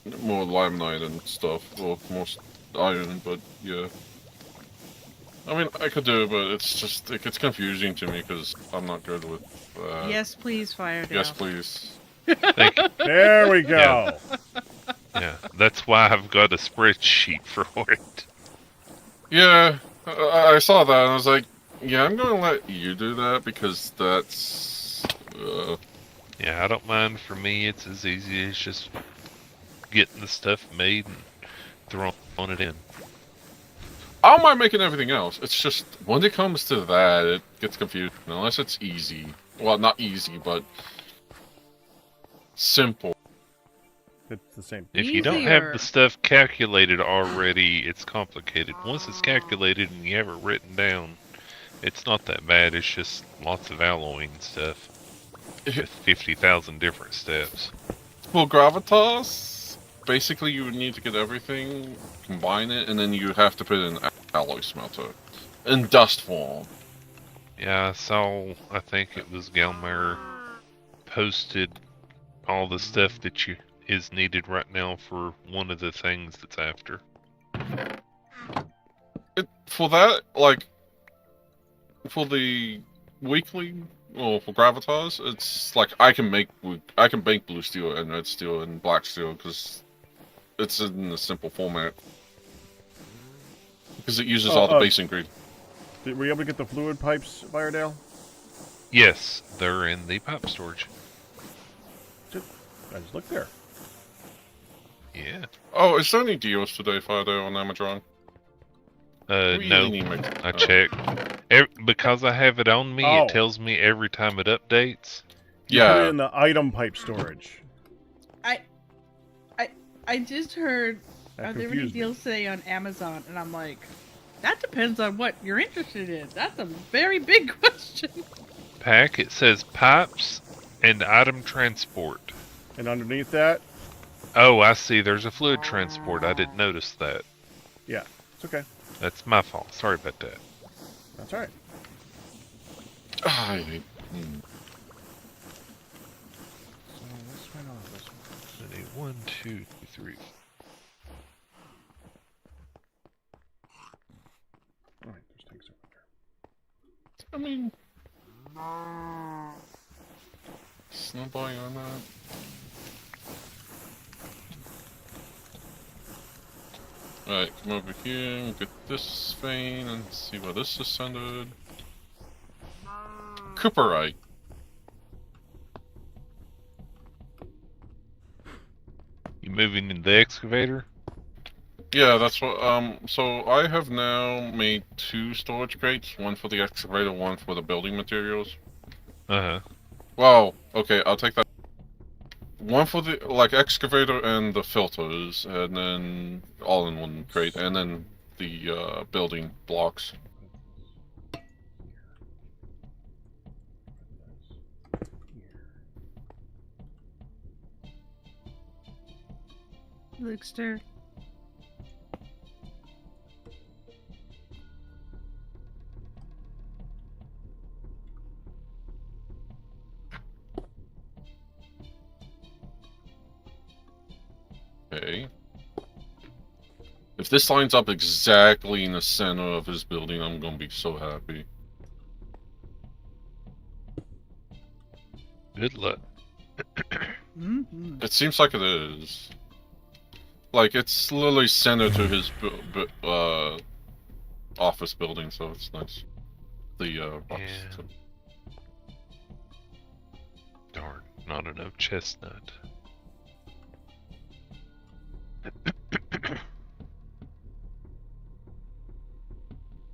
limonite and stuff, or more iron. But yeah, I mean I could do it, but it's just it gets confusing to me because I'm not good with. Yes, please, Firedale. Yes, please. Thank you. There we go. Yeah, that's why I've got a spreadsheet for it. Yeah, I saw that and I was like, yeah, I'm gonna let you do that because that's. Yeah, I don't mind. For me, it's as easy as just getting the stuff made and throwing it in. I don't mind making everything else. It's just when it comes to that, it gets confusing. Unless it's easy. Well, not easy, but simple. It's the same. If you don't have Easier. the stuff calculated already, it's complicated. Once it's calculated and you have it written down, it's not that bad. It's just lots of alloying stuff. With 50,000 different steps. For gravitas, basically you would need to get everything, combine it, and then you have to put in an alloy smelter in dust form. Yeah, I saw, I think it was Gelmer posted all the stuff that is needed right now for one of the things that's after. For that, like, for the weekly, or for gravitas, it's like I can make blue steel and red steel and black steel because it's in a simple format. Because it uses all the base ingredients. Were you able to get the fluid pipes, Firedale? Yes, they're in the pipe storage. I just looked there. Yeah. Oh, is there any deals today, Firedale, on Amazon? We No, need to make- I checked. Because I have it on me, Oh. it tells me every time it updates. You put it Yeah. in the item pipe storage. I just heard, That are there any confused me. deals today on Amazon? And I'm like, that depends on what you're interested in. That's a very big question. Pack, it says pipes and item transport. And underneath that, Oh, I see. There's a fluid transport. I didn't notice that. yeah, it's okay. That's my fault. Sorry about that. That's all right. I- So let's find out this one. I need 1, 2, 3. All right, there's things over there. I mean, snowballing on that. Alright, come over here and get this vein and see where this is centered. Cooperite. You moving in the excavator? Yeah, that's what, so I have now made 2 storage crates, one for the excavator, one for the building materials. Uh-huh. Well, okay, I'll take that. One for the, like, excavator and the filters, and then all in one crate, and then the, building blocks. Lickster. Okay. If this lines up exactly in the center of his building, I'm gonna be so happy. Good luck. Mm-hmm. It seems like it is. Like, it's literally centered to his office building, so it's nice. The, box. Yeah. So- Darn, not enough chestnut.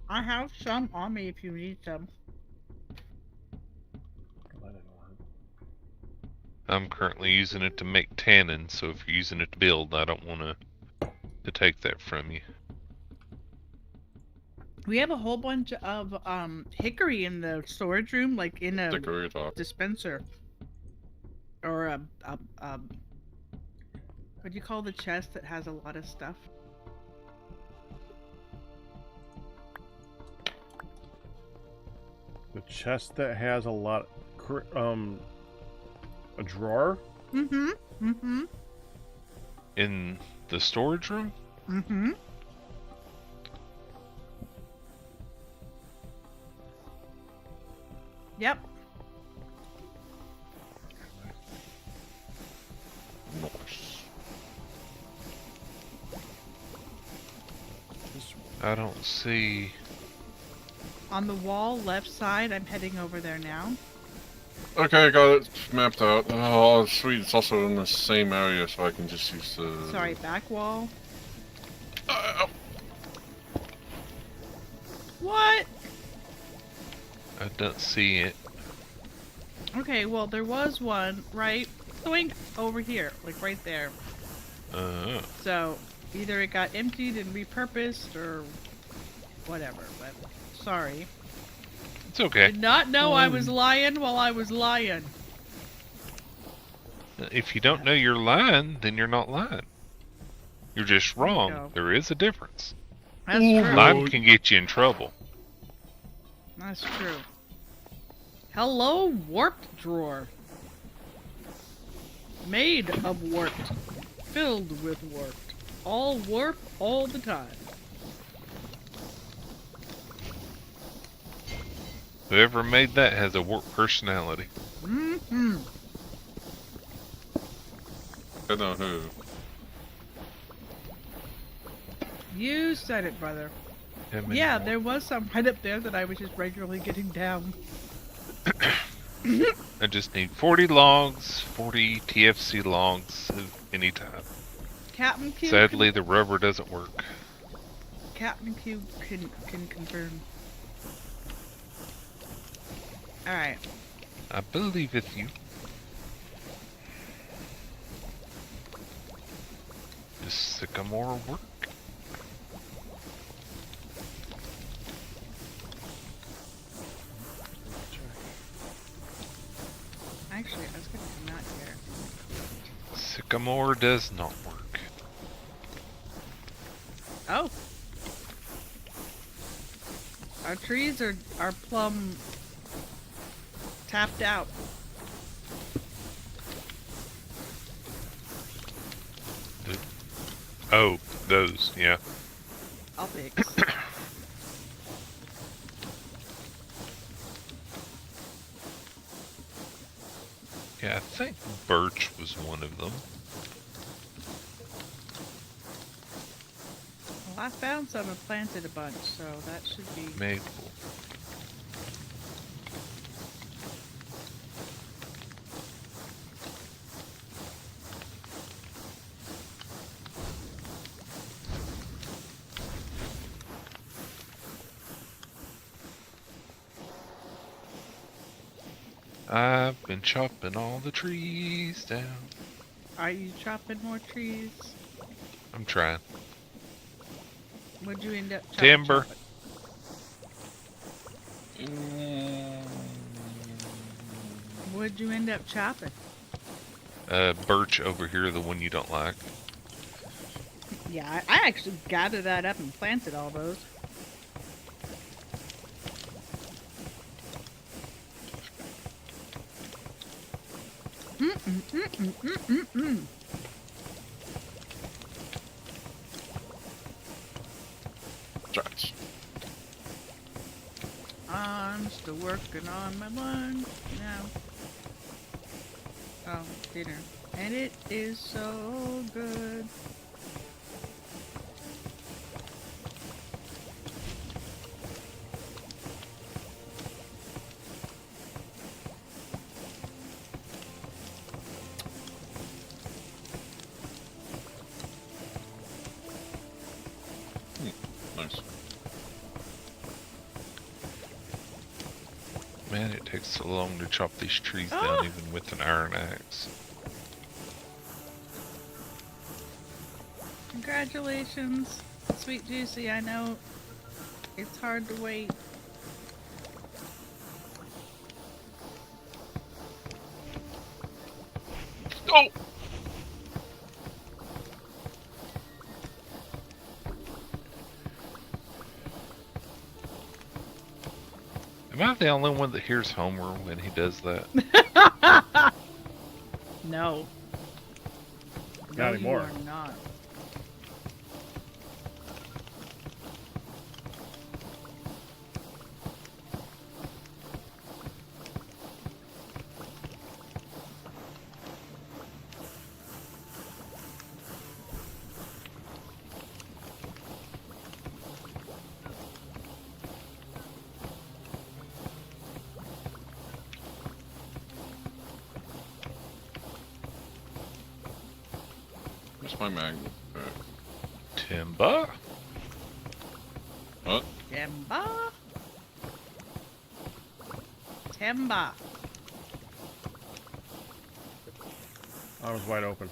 I have some on me if you need some. I'm currently using it to make tannin, so if you're using it to build, I don't want to take that from you. We have a whole bunch of hickory in the storage room, like in a Hickory top. dispenser. Or what do you call the chest that has a lot of stuff? The chest that has a lot, a drawer. Mm-hmm. Mm-hmm. In the storage room? Mm-hmm. Yep. Nice. I don't see... On the wall left side, I'm heading over there now. Okay, I got it mapped out. Oh, sweet. It's also in the same area, so I can just use the... Sorry, back wall. What? I don't see it. Okay, well, there was one right going over here, like right there. So either it got emptied and repurposed or whatever. But sorry. It's okay. Did not know I was lying while I was lying. If you don't know you're lying, then you're not lying. You're just There you wrong. go. There is a difference. That's true. Lying can get you in trouble. That's true. Hello, warped drawer. Made of warped. Filled with warped. All warp all the time. Whoever made that has a warped personality. Mm-hmm. I don't know who. You said it, brother. Him and Yeah, warp. there was some right up there that I was just regularly getting down. I just need 40 logs, 40 TFC logs of any type. Captain Q. Sadly, the rubber doesn't work. Captain Q can confirm. Alright. I believe with you. Does sycamore work? Actually, I was gonna come out here. Sycamore does not work. Oh. Our trees are plumb tapped out. Oh, those, yeah. I'll fix. Yeah, I think birch was one of them. Well, I found some and planted a bunch, so that should be... Maple. I've been chopping all the trees down. Are you chopping more trees? I'm trying. What'd you end up chopping? Timber. What'd you end up chopping? Birch over here, the one you don't like. Yeah, I actually gathered that up and planted all those. Giants. I'm still working on my lunch now. Oh, dinner. And it is so good. Nice. Man, it takes so long to chop these trees Ah! down even with an iron axe. Congratulations, Sweet Juicy. I know it's hard to wait. Oh! Am I the only one that hears Homer when he does that? No. Not No, anymore. You are not. Where's my magnet? Timber? What? Timba. Timba. I was wide open.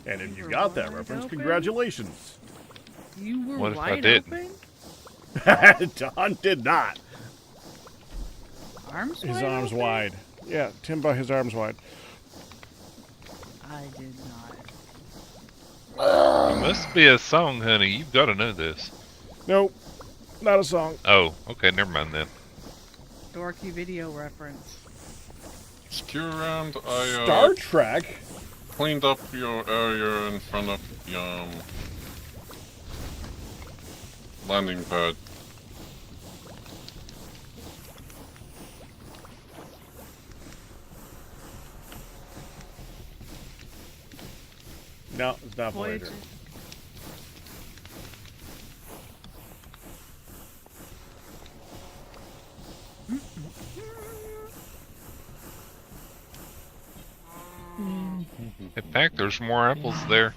And if You you were got that wide reference, open? congratulations. You were What if I wide didn't? open? Don did not. Arms His wide arms open? wide. Yeah, Timba, his arms wide. I did not. It must be a song, honey. You've got to know this. Nope, not a song. Oh, okay, never mind then. Dorky video reference. Secure round. I Star Trek? cleaned up your area in front of the landing pad. No, it's not Voyager. Voyager. In fact, there's more apples there.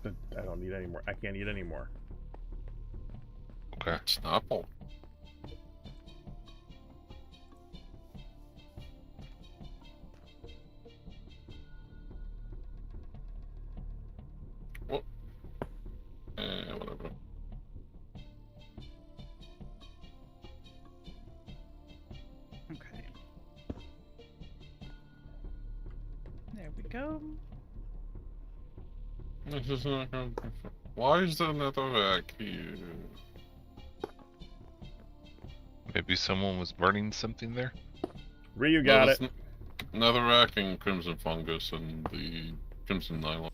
But I don't need any more. I can't eat any more. Okay. It's an apple. What? Whatever. Okay. There we go. This is not going to be fun. Why is there another rack here? Maybe someone was burning something there? Ryu got it. Another rack and crimson fungus and the crimson nylon.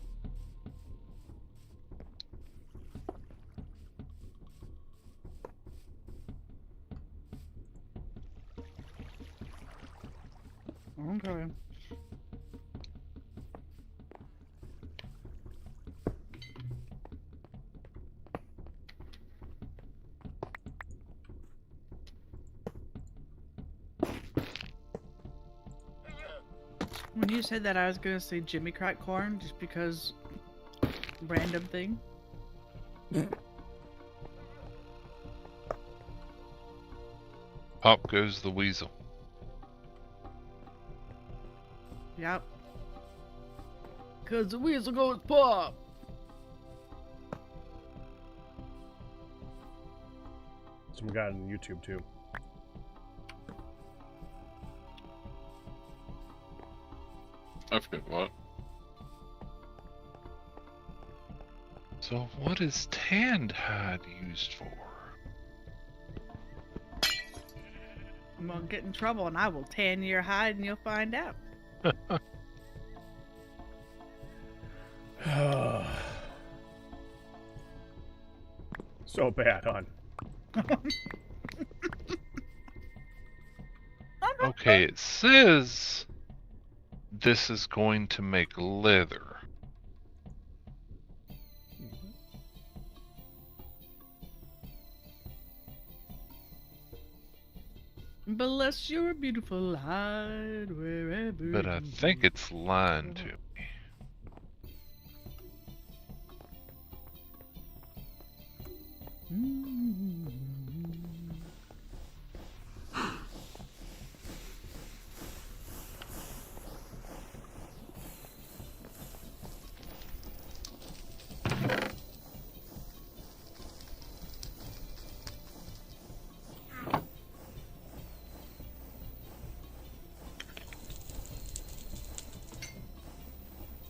Okay. When you said that, I was gonna say Jimmy Crack Corn, just because random thing. Pop goes the weasel. Yep. Cause the weasel goes pop. Someone got it on YouTube too. I forget what. So what is tanned hide used for? I'm gonna get in trouble, and I will tan your hide, and you'll find out. So bad, hon. Okay, it says this is going to make leather. Bless your beautiful hide wherever. But I think it's lying to me.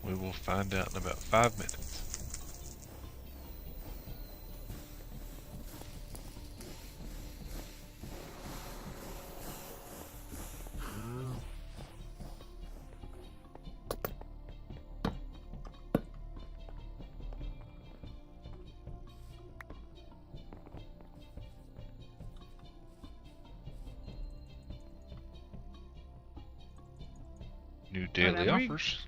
We will find out in about 5 minutes. New daily Whatever. offers.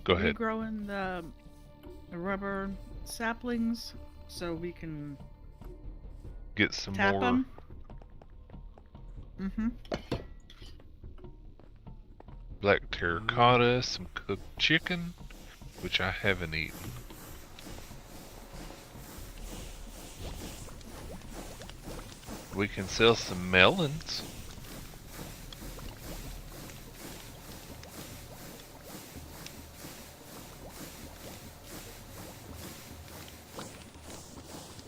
Go ahead. Regrowing the rubber saplings so we can Get some tap more them. Mm-hmm. black terracotta, some cooked chicken, which I haven't eaten. We can sell some melons.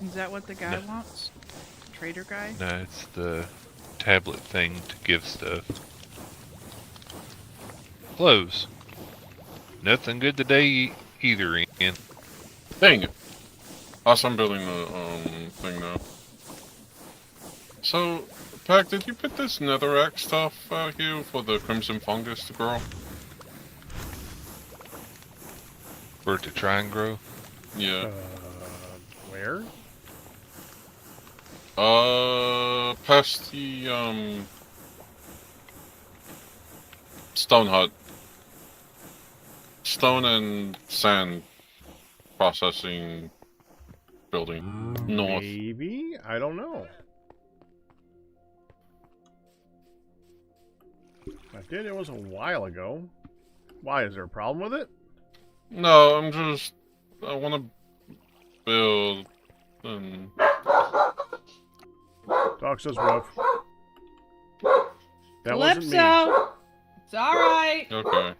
Is that what the guy wants? Trader guy? No, it's the tablet thing to give stuff. Close. Nothing good today either, Ian. Dang it. Also, I'm building the thing now. So, Pack, did you put this netherrack stuff out here for the crimson fungus to grow? For it to try and grow. Yeah. Where? Past the stone hut. Stone and sand processing building. North. Maybe? I don't know. I did. It was a while ago. Why? Is there a problem with it? No, I want to build and... Dog says woof. That wasn't me. Calypso! It's alright. Okay.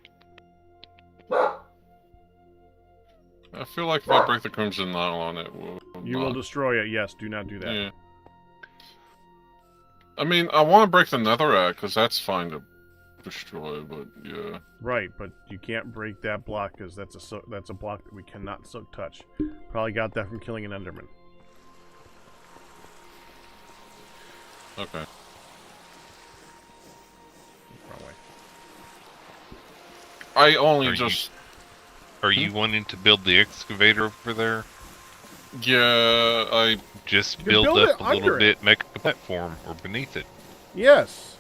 I feel like if I break the crimson nylon, it will. You will destroy it. Yes, do not do that. Yeah. I mean, I want to break the netherrack because that's fine to destroy, but yeah. Right, but you can't break that block because that's a block that we cannot touch. Probably got that from killing an Enderman. Okay. Wrong way. I only Are just. Are you wanting to build the excavator over there? Yeah, I. Just You build build up it a little under bit, make a platform, or beneath it. Yes.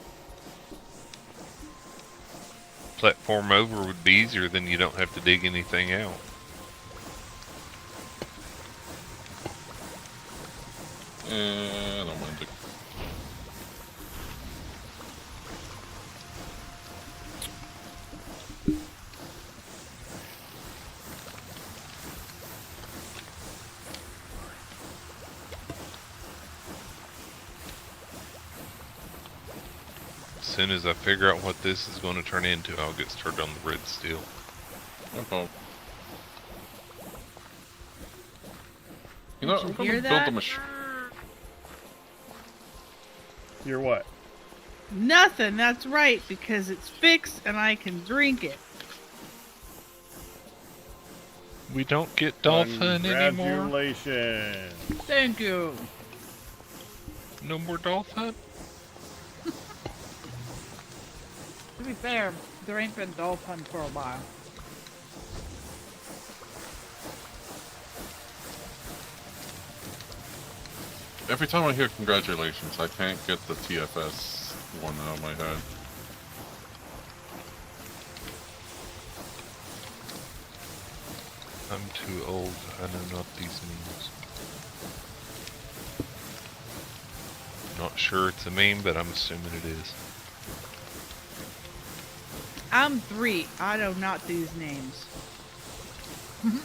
Platform over would be easier, then you don't have to dig anything out. I don't mind it. As soon as I figure out what this is going to turn into, I'll get started on the red steel. No problem. You know, Did I'm you gonna hear build that? the machine. You're what? Nothing, that's right, because it's fixed and I can drink it. We don't get dolphin anymore. Congratulations. Thank you. No more dolphin. To be fair, there ain't been dolphin for a while. Every time I hear congratulations, I can't get the TFS one out of my head. I'm too old. I know not these memes. Not sure it's a meme, but I'm assuming it is. I'm 3. I know not these names. Okay,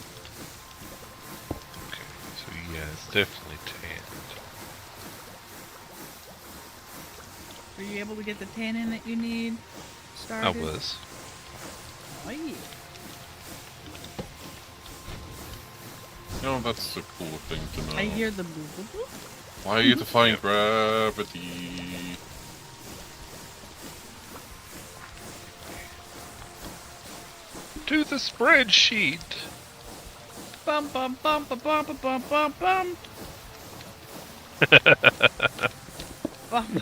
so yeah, it's definitely tanned. Were you able to get the tannin that you need started? I was. Oh, yeah. You know, that's a cool thing to know. I hear the boo boo boo. Why are you defying gravity? To the spreadsheet! Bum bum bum bum bum bum bum bum bum. Bum.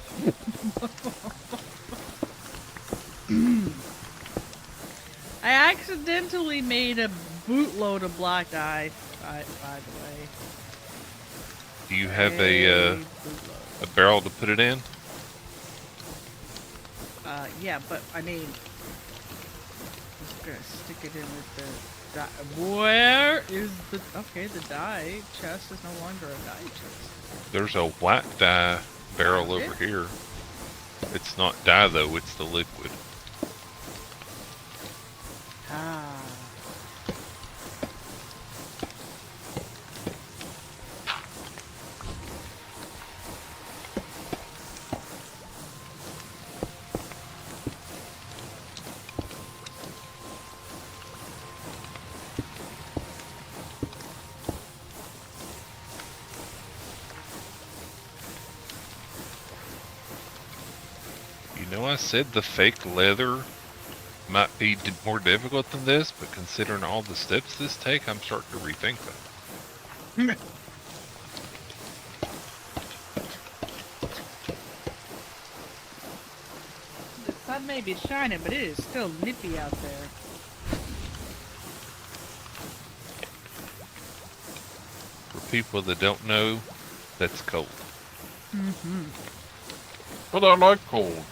I accidentally made a bootload of black dye, by the way. Do you have a barrel to put it in? Yeah, but I mean, just gonna stick it in with the dye. Where is the, okay, the dye chest is no longer a dye chest. There's a white dye barrel over here. It's not dye though, it's the liquid. Ah. You know, I said the fake leather might be more difficult than this, but considering all the steps this take, I'm starting to rethink that. The sun may be shining, but it is still nippy out there. For people that don't know, that's cold. Mm-hmm. But I like cold.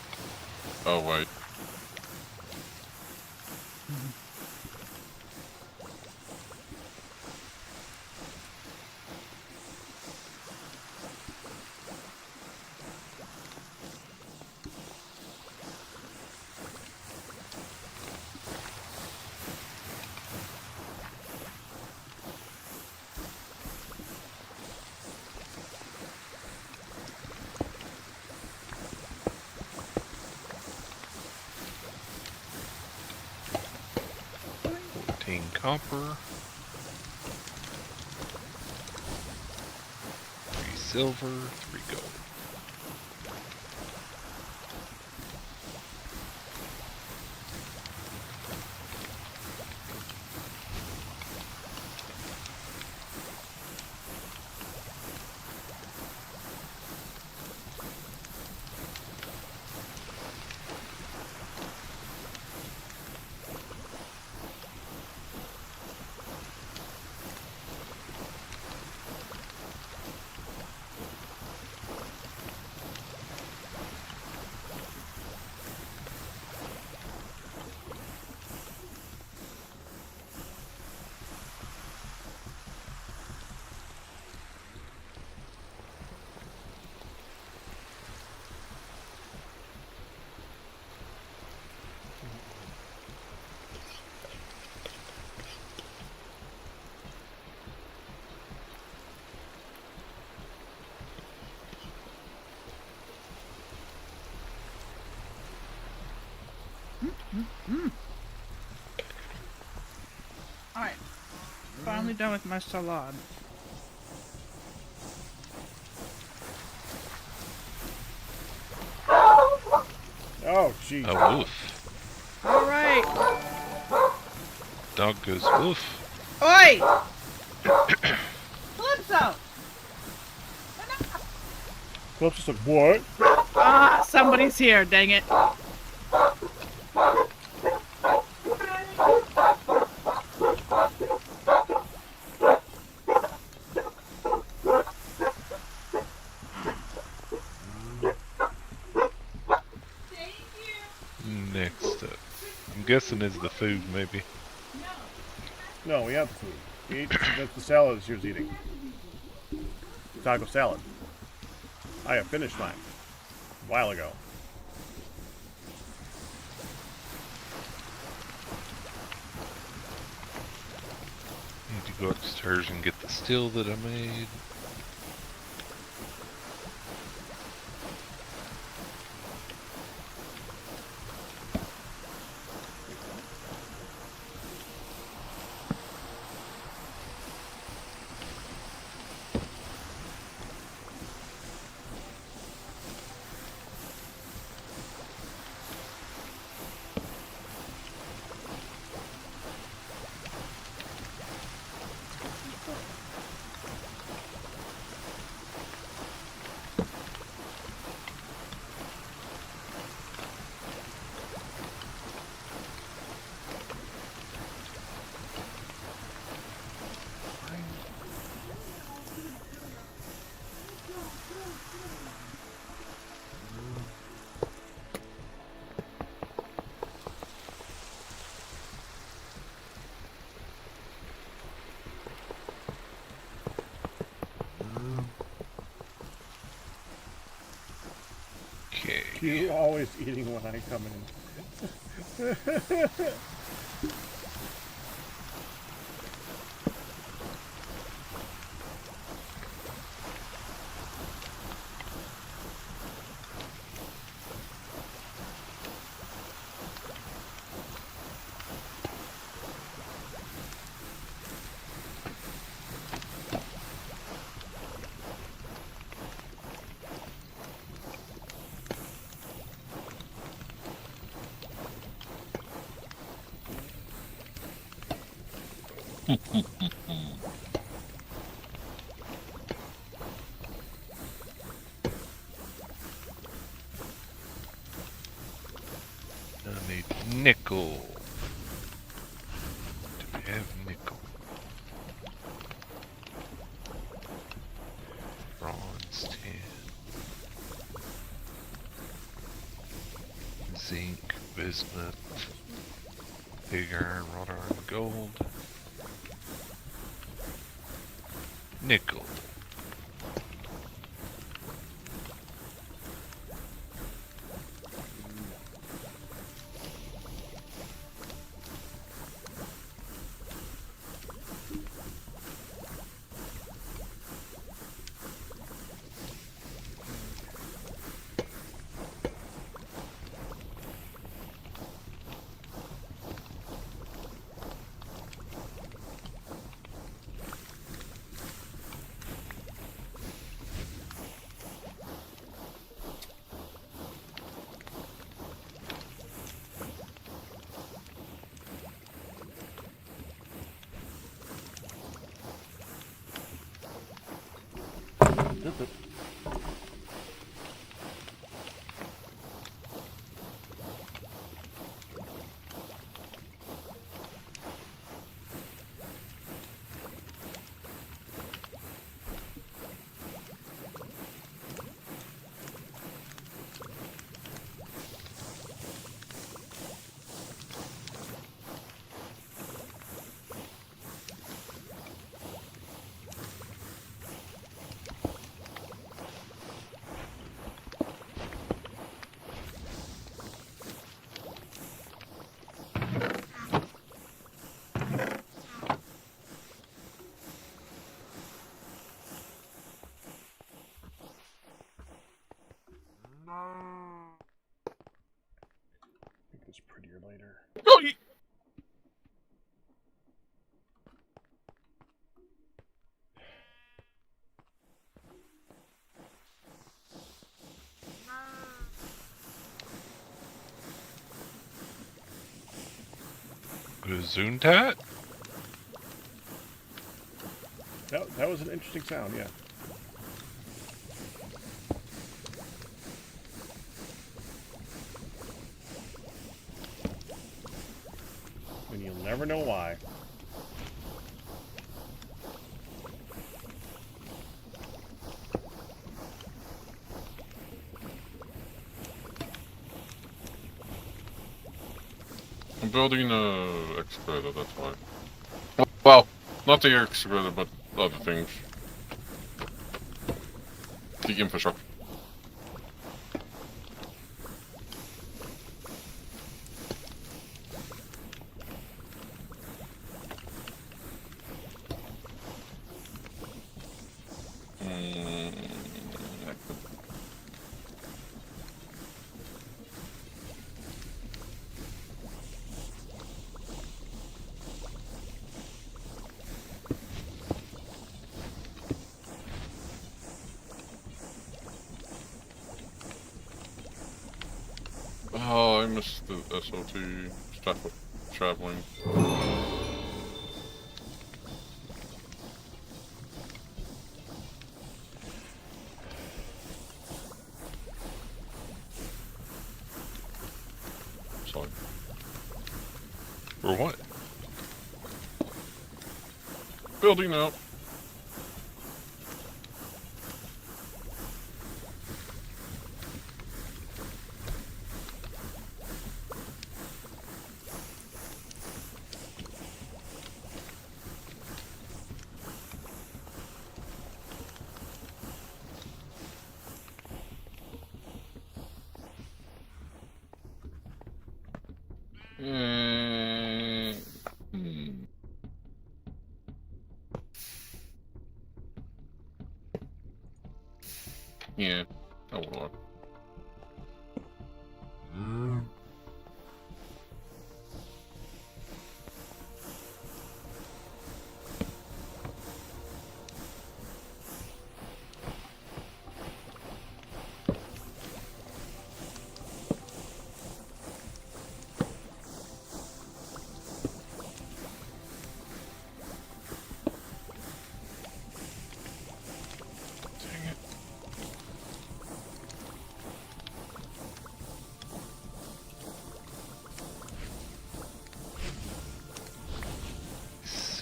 Oh, wait. Copper, 3 silver, 3 gold. Alright. Finally done with my salad. Oh, jeez. A woof. Alright. Dog goes woof. Oi! Calypso! Phillips just like, what? Ah, somebody's here, dang it. Next up. I'm guessing is the food, maybe. No, we have the food. We ate, that's the salad she was eating. Taco salad. I have finished mine. A while ago. Need to go upstairs and get the still that I made. Okay. You're always eating when I come in. I need nickel. Do we have nickel? Bronze 10. Zinc, bismuth, pig iron, wrought iron, gold. Nickel. Make this prettier later. Oh, Gesundheit? That was an interesting sound, yeah. And you'll never know why. I'm building a excavator, that's why. Well, not the excavator, but other things. The infrastructure. Oh, I missed the SOT stuff of traveling. Sorry. For what? Building out. Yeah. Oh lord.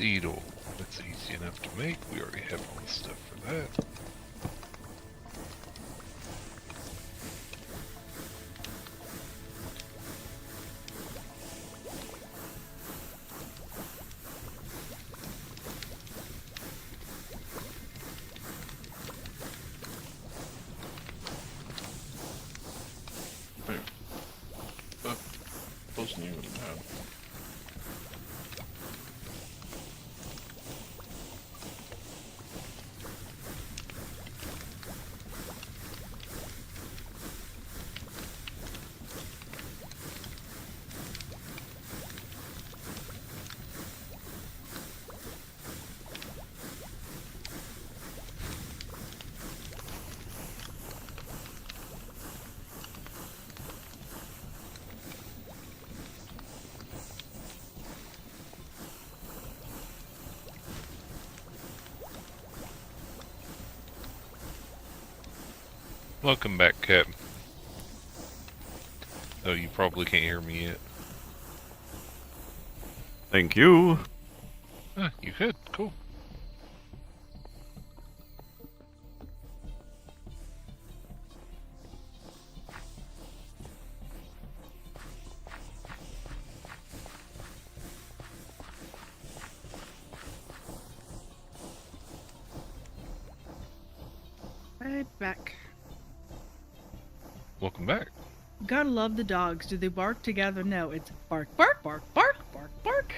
Seed oil. That's easy enough to make. We already have all the stuff for that. Doesn't even have. Welcome back, Cap. Oh, you probably can't hear me yet. Thank you. Ah, you could. Cool. Right back. Welcome back. Gotta love the dogs. Do they bark together? No, it's bark, bark, bark, bark, bark, bark.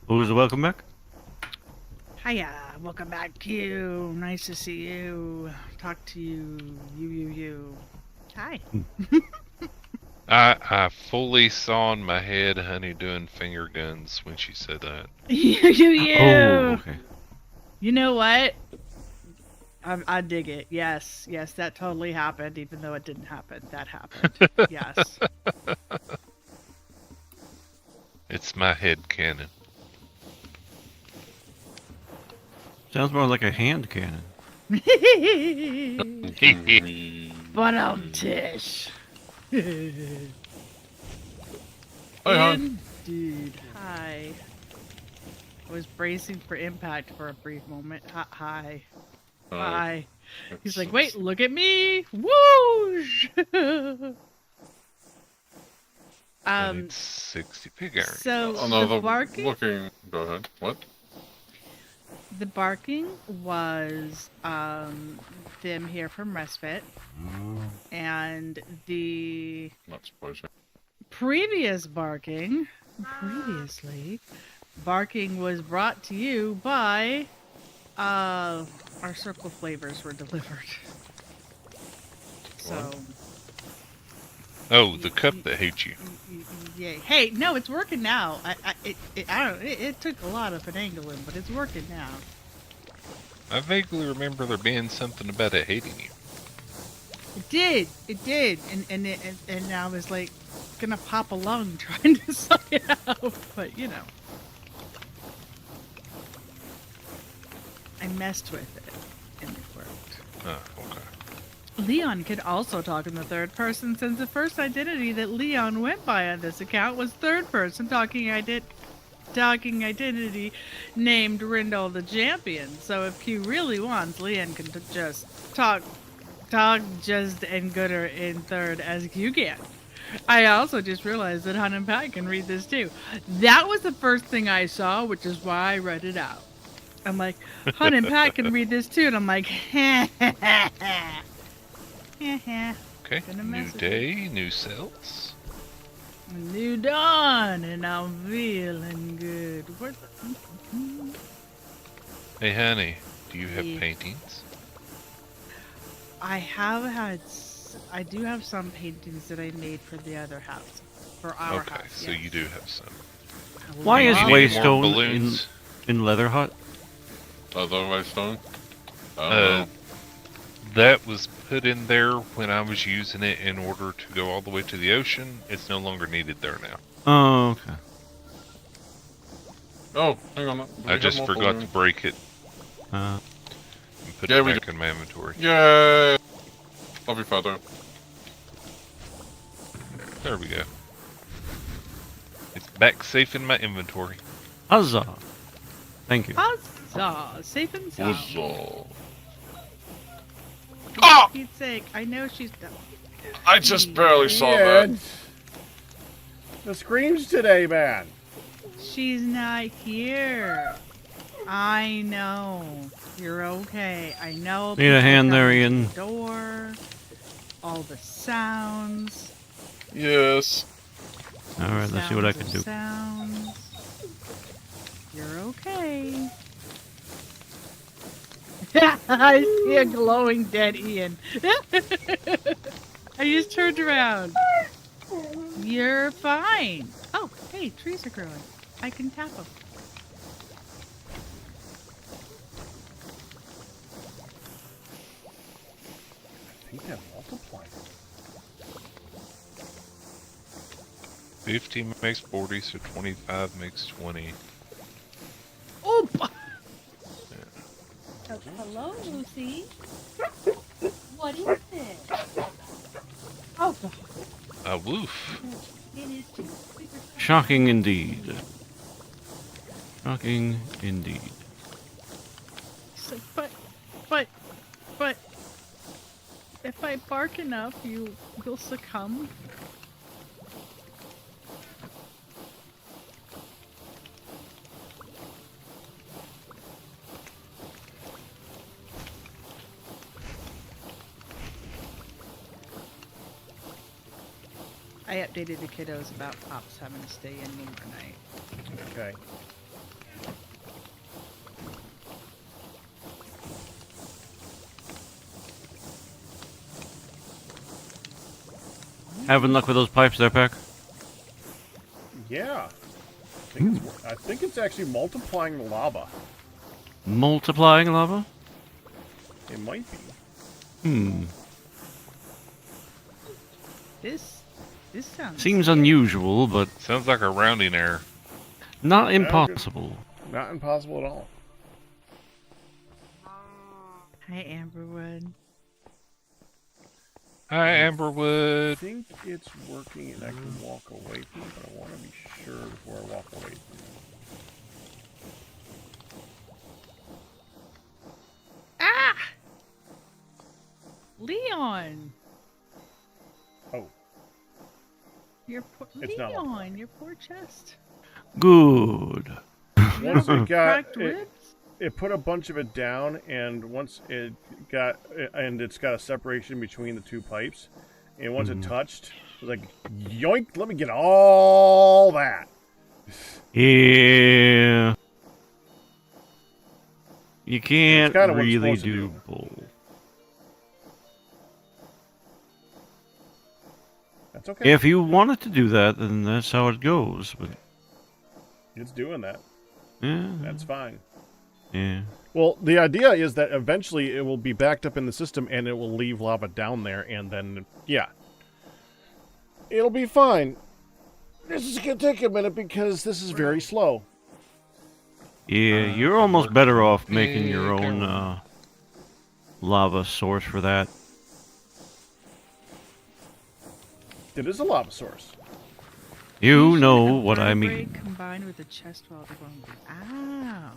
Who's the welcome back? Hiya, welcome back, Q. Nice to see you. Talk to you. You. Hi. I fully saw in my head Honey doing finger guns when she said that. you. Oh, okay. You know what? I dig it. Yes, that totally happened, even though it didn't happen. That happened. Yes. It's my head cannon. Sounds more like a hand cannon. But Tish. Hey, hon. Indeed. Hi. I was bracing for impact for a brief moment. Hi. Hi. He's like, wait, look at me! Whoosh! I need 60 pig iron. So Oh no, the barking. looking. Go ahead. What? The barking was them here from Respite, and the Not surprising. previous barking, barking was brought to you by our circle flavors were delivered. So. Oh, the cup that hates you. Yay. Hey, no, it's working now. It took a lot of finagling, but it's working now. I vaguely remember there being something about it hating you. It did, and I was like gonna pop a lung trying to suck it out, but you know, I messed with it, and it worked. Oh, okay. Leon could also talk in the third person, since the first identity that Leon went by on this account was third person talking identity named Rindle the Champion. So if Q really wants, Leon can just talk just and gooder in third as Q can. I also just realized that Hun and Pat can read this too. That was the first thing I saw, which is why I read it out. I'm like, Hun and Pat can read this too, and I'm like, Okay, Gonna new message day, new cells. A new dawn, and I'm feeling good. Where's the... Hey, honey, do you have Yeah. paintings? I do have some paintings that I made for the other house, for our Okay, house. so yes. you do have some. Why is Do you need more Waystone in balloons? Leather Hut? Otherwise, stone. That was put in there when I was using it in order to go all the way to the ocean. It's no longer needed there now. Oh, okay. Oh, hang on. I just forgot to break it Uh, and put Yeah, it we back in my inventory. Yay! Love you, father. There we go. It's back safe in my inventory. Huzzah! Thank you. Huzzah! Safe and sound. Huzzah. For Ah! Pete's sake, I know she's done. I just barely saw that. The screams today, man. She's not here. I know. You're okay. I know. Need a people hand there, coming to Ian. the door. All the sounds. Yes. Alright, let's see what I can do. Sounds. You're okay. I see a glowing dead Ian. I just turned around. You're fine. Oh, hey, trees are growing. I can tap them. I think that multiplied. 50 makes 40, so 25 makes 20. Oh! Hello, Lucy. What is this? Oh, God. A woof. It is too. Shocking indeed. Shocking indeed. So, but, if I bark enough, you'll succumb. I updated the kiddos about Pops having to stay in overnight. Okay. Having luck with those pipes there, Peck? Yeah. I think it's actually multiplying the lava. Multiplying lava? It might be. This sounds Seems unusual, but Sounds like a rounding error. not impossible. Not impossible at all. Hi, Amberwood. Hi, I Amberwood. think it's working and I can walk away from it, but I want to be sure before I walk away from it. Ah! Leon! Oh, Your poor It's not Leon, your poor chest. Good. once it got Cracked it, ribs? it put a bunch of it down, and once it got, and it's got a separation between the two pipes, and once it touched, it was like, yoink, let me get all that. Yeah. You can't kinda what it's really supposed to do do. both. That's okay. If you wanted to do that, then that's how it goes. But It's doing that. yeah, That's fine. yeah. Well, the idea is that eventually it will be backed up in the system and it will leave lava down there, and then, yeah. It'll be fine. This is going to take a minute because this is very slow. Yeah, you're almost better off making Yeah, your own go. lava source for that. It is a lava source. You should know have what I vertebrae mean. Combined with a chest wall to go. Ow.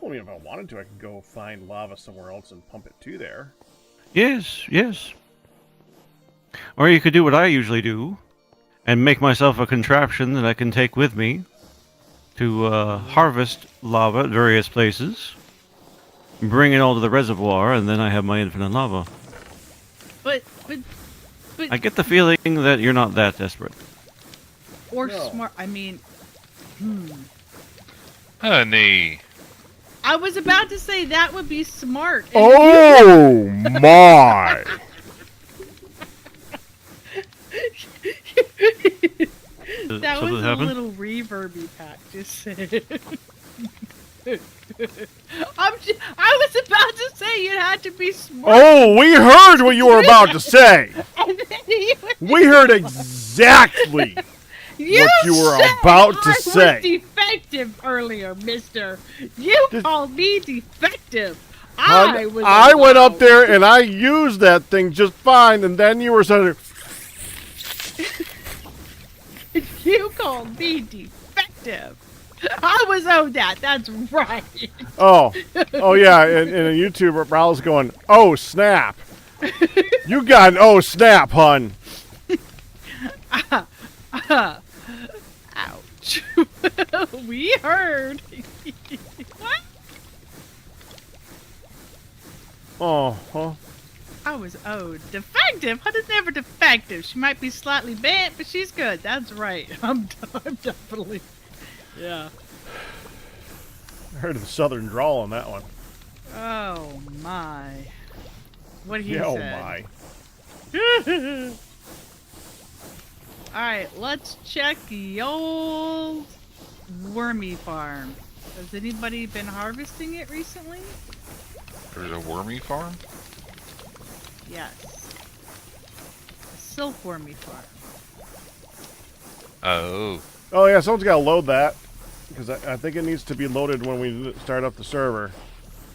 Well, I mean, if I wanted to, I could go find lava somewhere else and pump it to there. Yes, yes. Or you could do what I usually do, and make myself a contraption that I can take with me to harvest lava at various places, bring it all to the reservoir, and then I have my infinite lava. But I get the feeling that you're not that desperate. or No. smart. I mean, Honey. I was about to say that would be smart. and Oh my! that was Something a happened? little reverby pack. Just saying. I was about to say you had to be smart. Oh, we heard what you were about to say. And then you, We heard exactly. you you were said about to I say. was defective earlier, mister. You Just- called me defective. Hun, I was. I went up allowed. there and I used that thing just fine, and then you were saying, You called me defective. I was owed that. That's right. Oh yeah, and a YouTuber, Raul's going, oh snap. You got an oh snap, hun. Ouch. We heard. What? Oh, huh. I was owed. Defective? Hunter's never defective. She might be slightly bent, but she's good. That's right. I'm definitely. Yeah. I heard the southern drawl on that one. Oh my. What he Yeah, oh said. my. Alright, let's check the old wormy farm. Has anybody been harvesting it recently? There's a wormy farm? Yes. A silkwormy farm. Oh. Oh yeah, someone's got to load that. Because I think it needs to be loaded when we start up the server.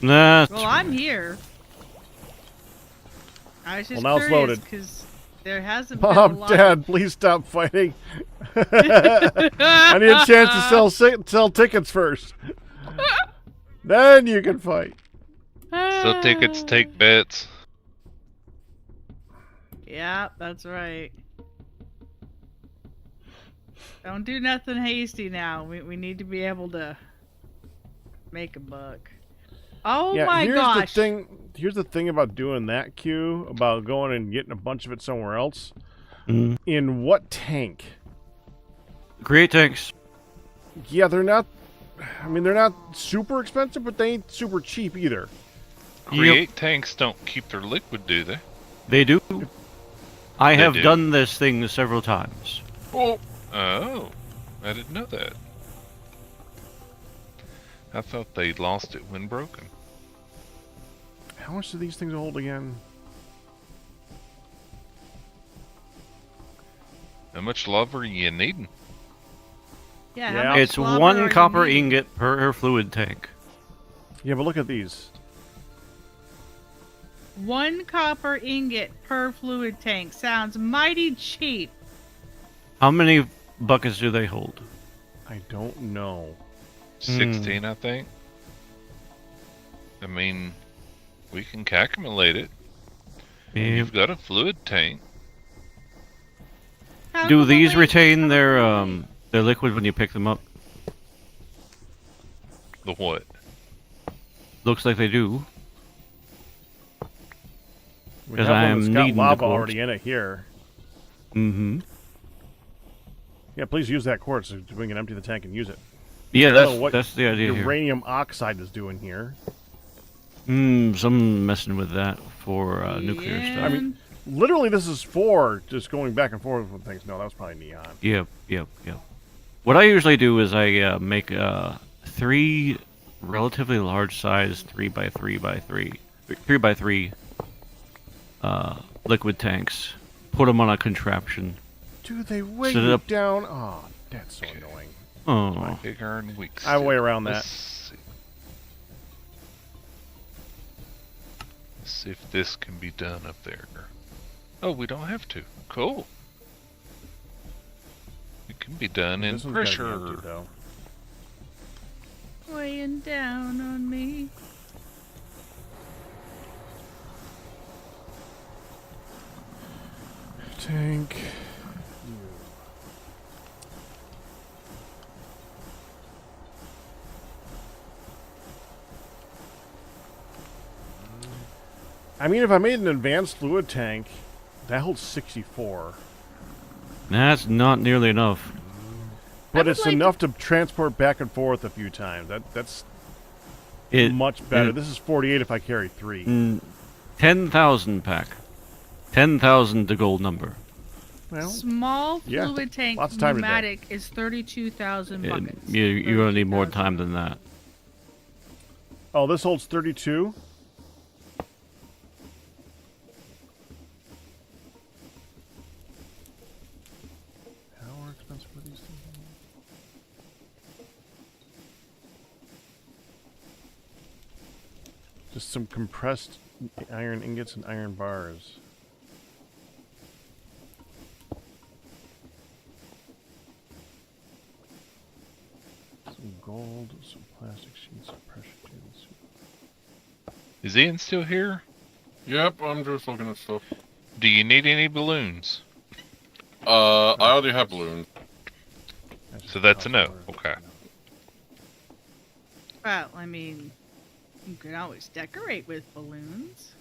Nah. Well, I'm here. I was just Well, now it's curious loaded. because there hasn't been a Mom, lot. Dad, please stop fighting. I need a chance to sell tickets first. Then you can fight. So tickets, take bets. Yeah, that's right. Don't do nothing hasty now. We need to be able to make a buck. Oh Yeah, my gosh. Here's the thing about doing that, Q, about going and getting a bunch of it somewhere else. Mm. In what tank? Create tanks. Yeah, they're not. I mean, they're not super expensive, but they ain't super cheap either. Create tanks don't keep their liquid, do they? They do. I They have do? done this thing several times. Oh, Oh, I didn't know that. I thought they lost it when broken. How much do these things hold again? How much lava are you needing? Yeah, Yeah. how much It's lava are one you copper needing? ingot per fluid tank. Yeah, but look at these. 1 copper ingot per fluid tank. Sounds mighty cheap. How many buckets do they hold? I don't know. 16, I think. I mean, we can calculate it. Yeah. You've got a fluid tank. Do these retain their liquid when you pick them up? The what? Looks like they do. We 'Cause have one I am that's got needing the lava quartz. already in it here. Mm-hmm. Yeah, please use that quartz so we can empty the tank and use it. Yeah, I don't know what that's the idea here. Uranium oxide is doing here. Some messing with that for nuclear Yeah. stuff. I mean, literally, this is for just going back and forth with things. No, that was probably neon. Yep. What I usually do is I make 3 relatively large size 3x3 liquid tanks. Put them on a contraption. Dude, they weigh Set it you up. down. Oh, that's so annoying. Oh, Big iron weak I have a way steel. around that. Let's see. Let's see if this can be done up there. Oh, we don't have to. Cool. It can be done in This one's gotta be pressure. empty, though. Weighing down on me. Tank. I mean, if I made an advanced fluid tank, that holds 64. that's not nearly enough. But would it's like enough to transport back and forth a few times. That's It much better. it- This is 48 if I carry 3. 10,000 pack. 10,000 the gold number. Well, Small yeah, fluid tank lots of time today. pneumatic is 32,000 It- buckets. you're gonna need more 32,000. time than that. oh, this holds 32. How are expensive are these things? Just some compressed iron ingots and iron bars. gold, some plastic sheets, some pressure tubes. Is Ian still here? Yep, I'm just looking at stuff. Do you need any balloons? I already have balloons. So that's a no. Okay. Well, I mean, you can always decorate with balloons.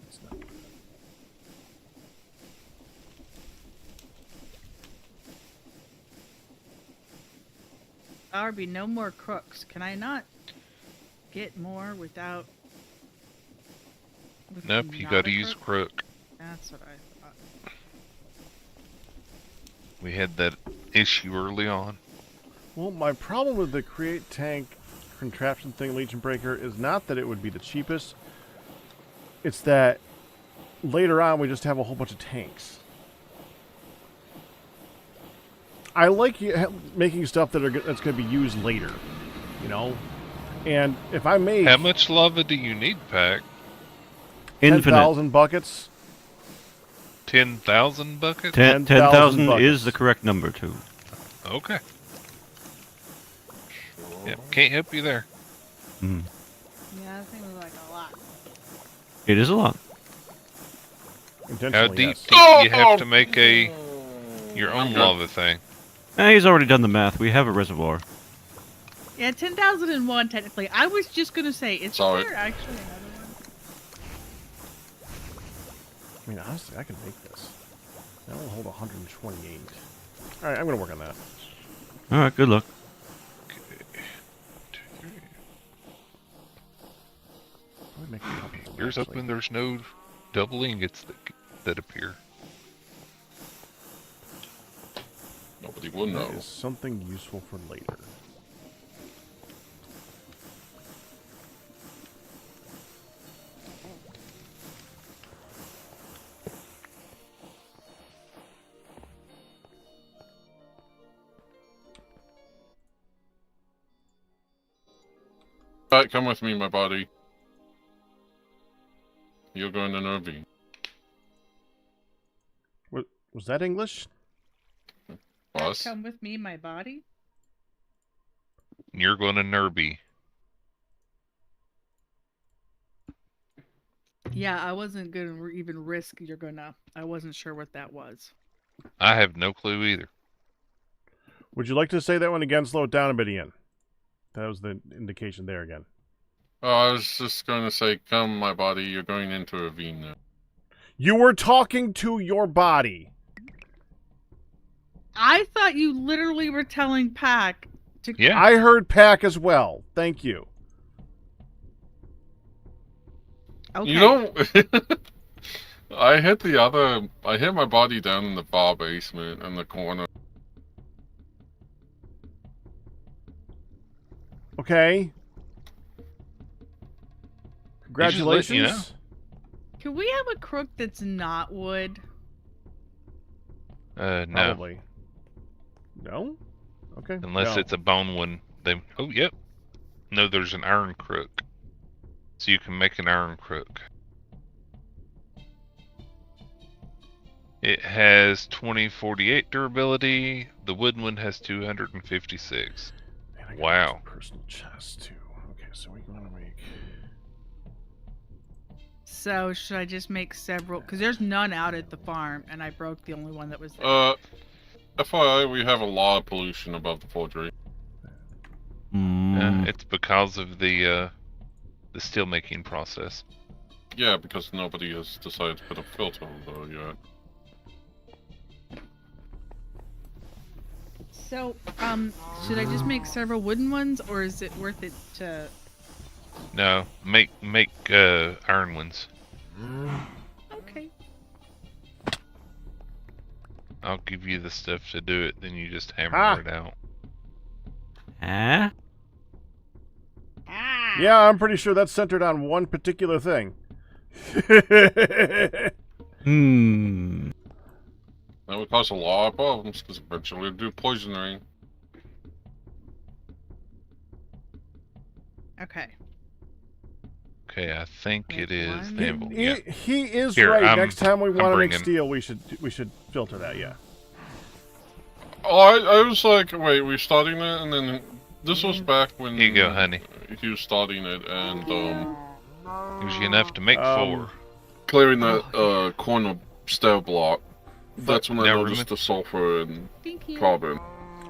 That's not good. There'll be no more crooks. Can I not get more without? with Nope, you not gotta a use crook? crook. That's what I thought. We had that issue early on. Well, my problem with the create tank contraption thing, Legion Breaker, is not that it would be the cheapest. It's that later on we just have a whole bunch of tanks. I like making stuff that's going to be used later, you know. And if I make How much lava do you need, Pack? Infinite. 10,000 buckets, 10,000 buckets? 10,000 buckets. is the correct number, too. Okay. Yep, can't help you there. Mm. Yeah, I think it was like a lot. It is a lot. How intentionally, deep yes. do you have to make your own lava thing? He's already done the math. We have a reservoir. Yeah, 10,001 technically. I was just gonna say, is Sorry. there actually another one? I mean, honestly, I can make this. That will hold 128. All right, I'm going to work on that. All right, good luck. Probably make a couple of them, Yours actually. open, there's no double ingots that appear. Nobody will know. That is something useful for later. Alright, come with me, my buddy. You're going to Nervine. What was that English? Boss? Come with me, my body. You're going to Nerby. Yeah, I wasn't gonna even risk. You're gonna. I wasn't sure what that was. I have no clue either. Would you like to say that one again? Slow it down a bit, Ian. That was the indication there again. Oh, I was just going to say, come, my buddy. You're going into a ravine now. You were talking to your body. I thought you literally were telling Pack to. Yeah. I heard Pack as well. Thank you. Okay. You know, I hit my body down in the bar basement in the corner. Okay. Congratulations. let you know. Can we have a crook that's not wood? No. Probably. No? Okay. Unless no. it's a bone one. Oh, yep. No, there's an iron crook. So you can make an iron crook. It has 2048 durability. The wooden one has 256. Man, I gotta Wow. make some personal chest too. Okay, so we want to make. So should I just make several? Because there's none out at the farm, and I broke the only one that was there. FYI, we have a lot of pollution above the forgery. It's because of the steel making process. Yeah, because nobody has decided to put a filter over yet. So, should I just make several wooden ones, or is it worth it to? No, make iron ones. Okay. I'll give you the stuff to do it, then you just hammer Ah. it out. Huh? Ah. Yeah, I'm pretty sure that's centered on one particular thing. Hmm. That would cause a lot of problems, because eventually it'd do poisoning. Okay. Okay, I think Make it is one. the anvil. Yeah. He is Here, right. I'm- Next time we I'm want to make bringing- steel, we should filter that. Yeah. I was like, wait, we're starting it, and then this was back when Here you go, honey. he was starting it, and Gives you enough to make 4. clearing that corner stair block. That's when I Now noticed the sulfur and Thank you. carbon.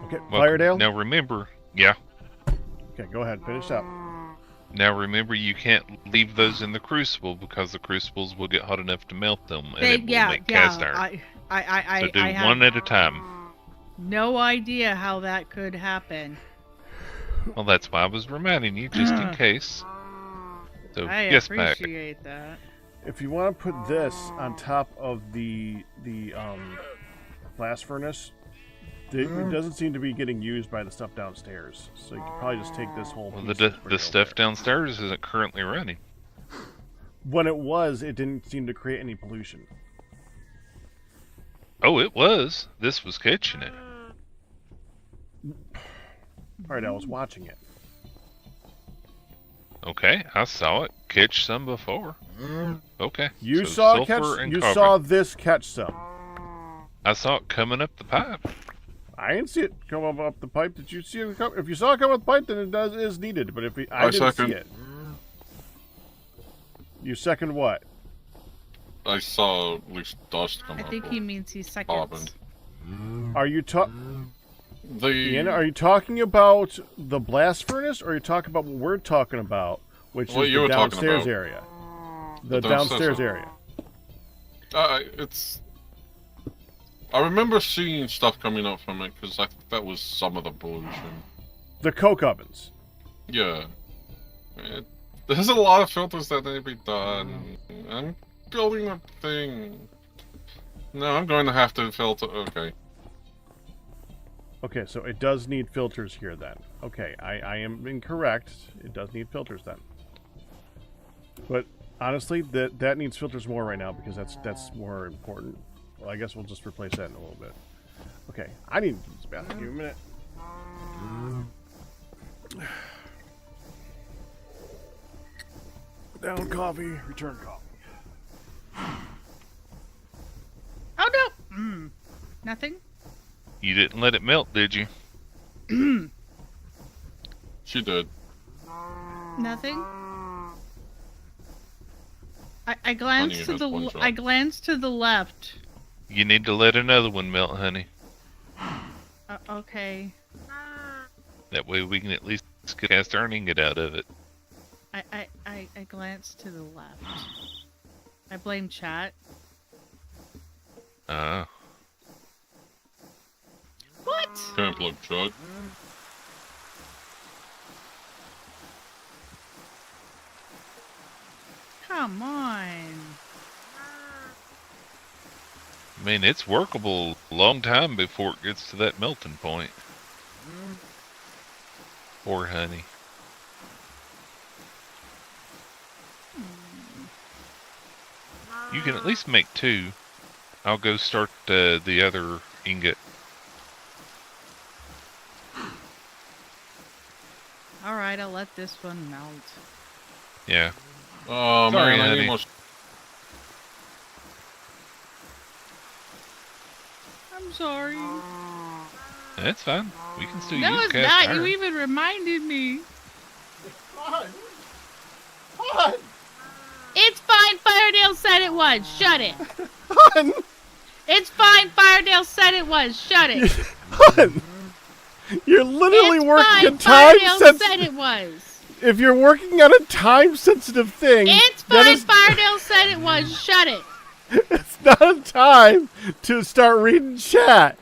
Okay, Well, Firedale. Now remember, yeah. Okay, go ahead. Finish up. Now remember, you can't leave those in the crucible because the crucibles will get hot enough to melt them, and it will make cast iron. So do I have one at a time. no idea how that could happen. Well, that's why I was reminding you, just in case. So I yes, Pack. appreciate that. If you want to put this on top of the blast furnace, it doesn't seem to be getting used by the stuff downstairs. So you could probably just take this whole Well, piece the and bring the it stuff over there. downstairs isn't currently running. When it was, it didn't seem to create any pollution. Oh, it was. This was catching it. Alright, I was watching it. Okay, I saw it catch some before. Okay. You so saw sulfur catch. and You carbon. saw this catch some. I saw it coming up the pipe. I didn't see it come up the pipe. Did you see it come? If you saw it come up the pipe, then it is needed. But if I didn't second. see it, you second what? I saw at least dust come I up. think or he means he's carbon. seconds. Are you talking? Ian, The are you talking about the blast furnace, or are you talking about what we're talking about, which What is you the were talking downstairs about. area? The The downstairs downstairs area. it's. I remember seeing stuff coming up from it because I think that was some of the pollution. The coke ovens. Yeah. There's a lot of filters that need to be done. I'm building a thing. No, I'm going to have to filter. Okay. Okay, so it does need filters here then. Okay, I am incorrect. It does need filters then. But honestly, that needs filters more right now because that's more important. Well, I guess we'll just replace that in a little bit. Okay, I need to use the bathroom. Give me a minute. Down coffee, return coffee. Oh no! Nothing? You didn't let it melt, did you? She did. Nothing? I glanced to has the one shot. I glanced to the left. You need to let another one melt, honey. Okay. That way we can at least get cast iron and get out of it. I glanced to the left. I blame chat. Ah. What? Can't plug shot. Come on. I mean, it's workable a long time before it gets to that melting point. Poor honey. You can at least make 2. I'll go start the other ingot. Alright, I'll let this one melt. Yeah. Oh Sorry, man, I honey. need more. I'm sorry. That's fine. We can still No, use it's cast not. iron. You even reminded me. It's fine. Firedale said it was. Shut it. Hun! It's fine. Firedale said it was. Shut it. Hun! You're literally It's working fine. a time Firedale said sensitive. it was. If you're working on a time sensitive thing, It's that fine. is- Firedale said it was. Shut it. it's not a time to start reading chat.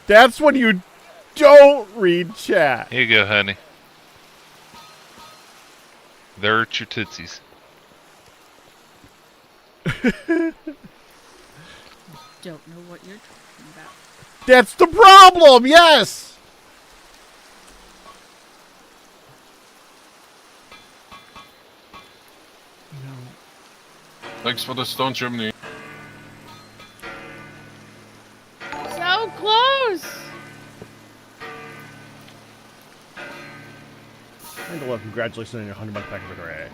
That's when you don't read chat. Here you go, honey. There are your tootsies. Don't know what you're talking about. That's the problem, yes! Thanks for the stone chimney. So close. And a congratulations on your 100-month pack of array.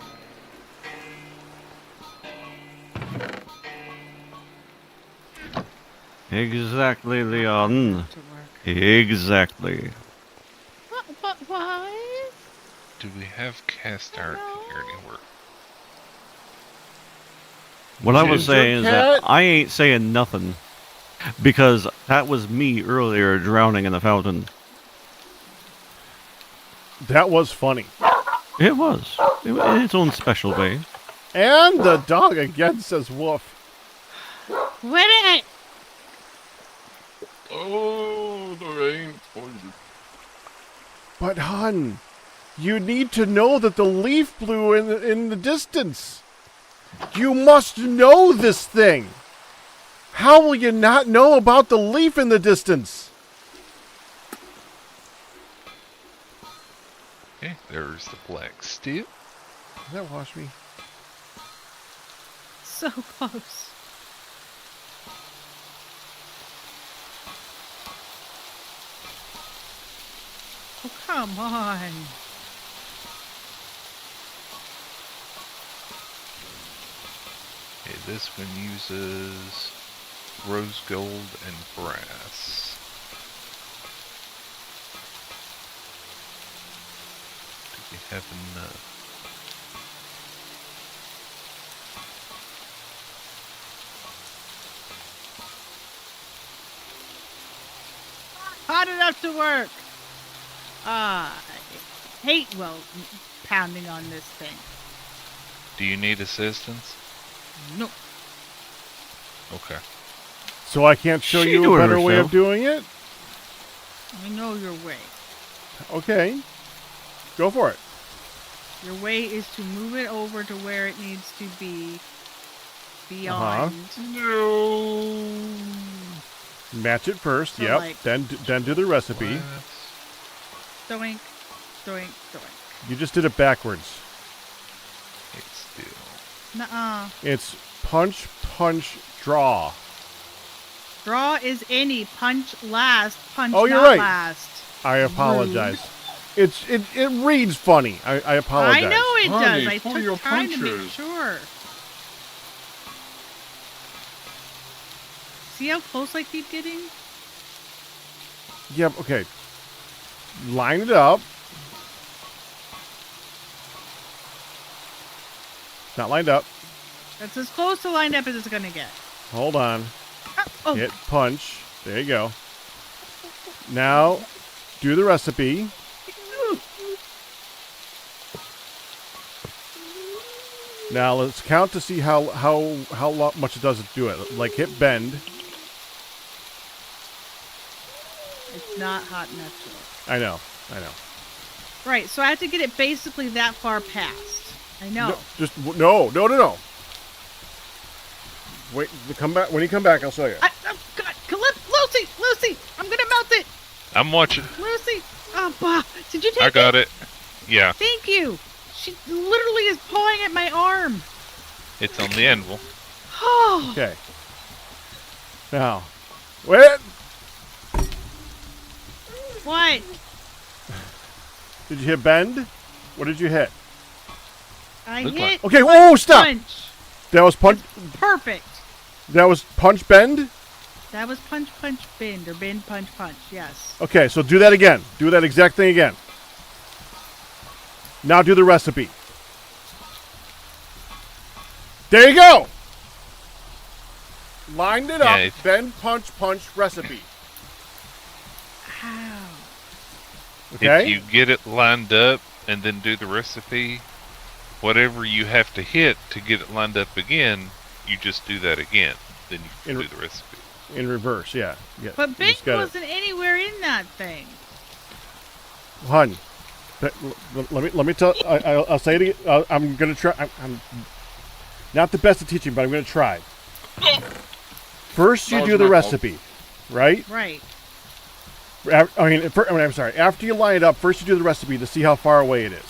Exactly, Leon. To work. Exactly. What? Do we have cast iron here anywhere? What I was Ginger saying is cat? that I ain't saying nothing. Because that was me earlier drowning in the fountain. That was funny. It was. In its own special way. And the dog again says woof. Win it! Oh, the rain poison. But, hun, you need to know that the leaf blew in the distance. You must know this thing. How will you not know about the leaf in the distance? Okay, there's the black steel. Does that wash me? So close. Oh, come on. Okay, this one uses rose gold and brass. Do we have enough? Hot enough to work. I hate pounding on this thing. Do you need assistance? No. Okay. So I can't show She you do a it better way of herself. doing it? I know your way. Okay. Go for it. Your way is to move it over to where it needs to be beyond. No. Match it first. So, Yep. like- Then do the recipe. Brass. Doink, doink, doink. You just did it backwards. It's steel. Nuh-uh. It's punch, punch, draw. Draw is any. Punch last. Punch Oh, you're not right. last. I apologize. It reads funny. I apologize. I know it Honey, does. I pull took your time to make punches. sure. See how close I keep getting? Yep, okay. Line it up. Not lined up. That's as close to lined up as it's gonna get. Hold on. Oh, Hit punch. There you go. Now, do the recipe. Now let's count to see how much it does do it. Like hit bend. it's not hot enough to. I know. Right, so I have to get it basically that far past. I know. No, just no. Wait, come back. When you come back, I'll show you. God, Lucy, I'm gonna melt it. I'm watching. Lucy, oh, bah. Did you take I got it. Yeah, Thank you. She literally is pawing at my arm. it's on the anvil. Oh, Okay. Now, wait. what? Did you hit bend? What did you hit? I Look hit Okay. Oh, stop. punch. That was punch. Perfect. That was punch bend. That was punch, bend, or bend, punch. Yes. Okay, so do that again. Do that exact thing again. Now do the recipe. There you go. Lined it Yeah, up. it's- Bend, punch, recipe. Ow. Okay. If you get it lined up and then do the recipe, whatever you have to hit to get it lined up again, you just do that again. Then you In do re- the recipe. In reverse, yeah. But you Bing just gotta- wasn't anywhere in that thing. Hun, let me tell. I'll say it again. I'm gonna try. I'm not the best at teaching, but I'm gonna try. First, you That do was the my fault. recipe, right? Right. I'm sorry. After you line it up, first you do the recipe to see how far away it is.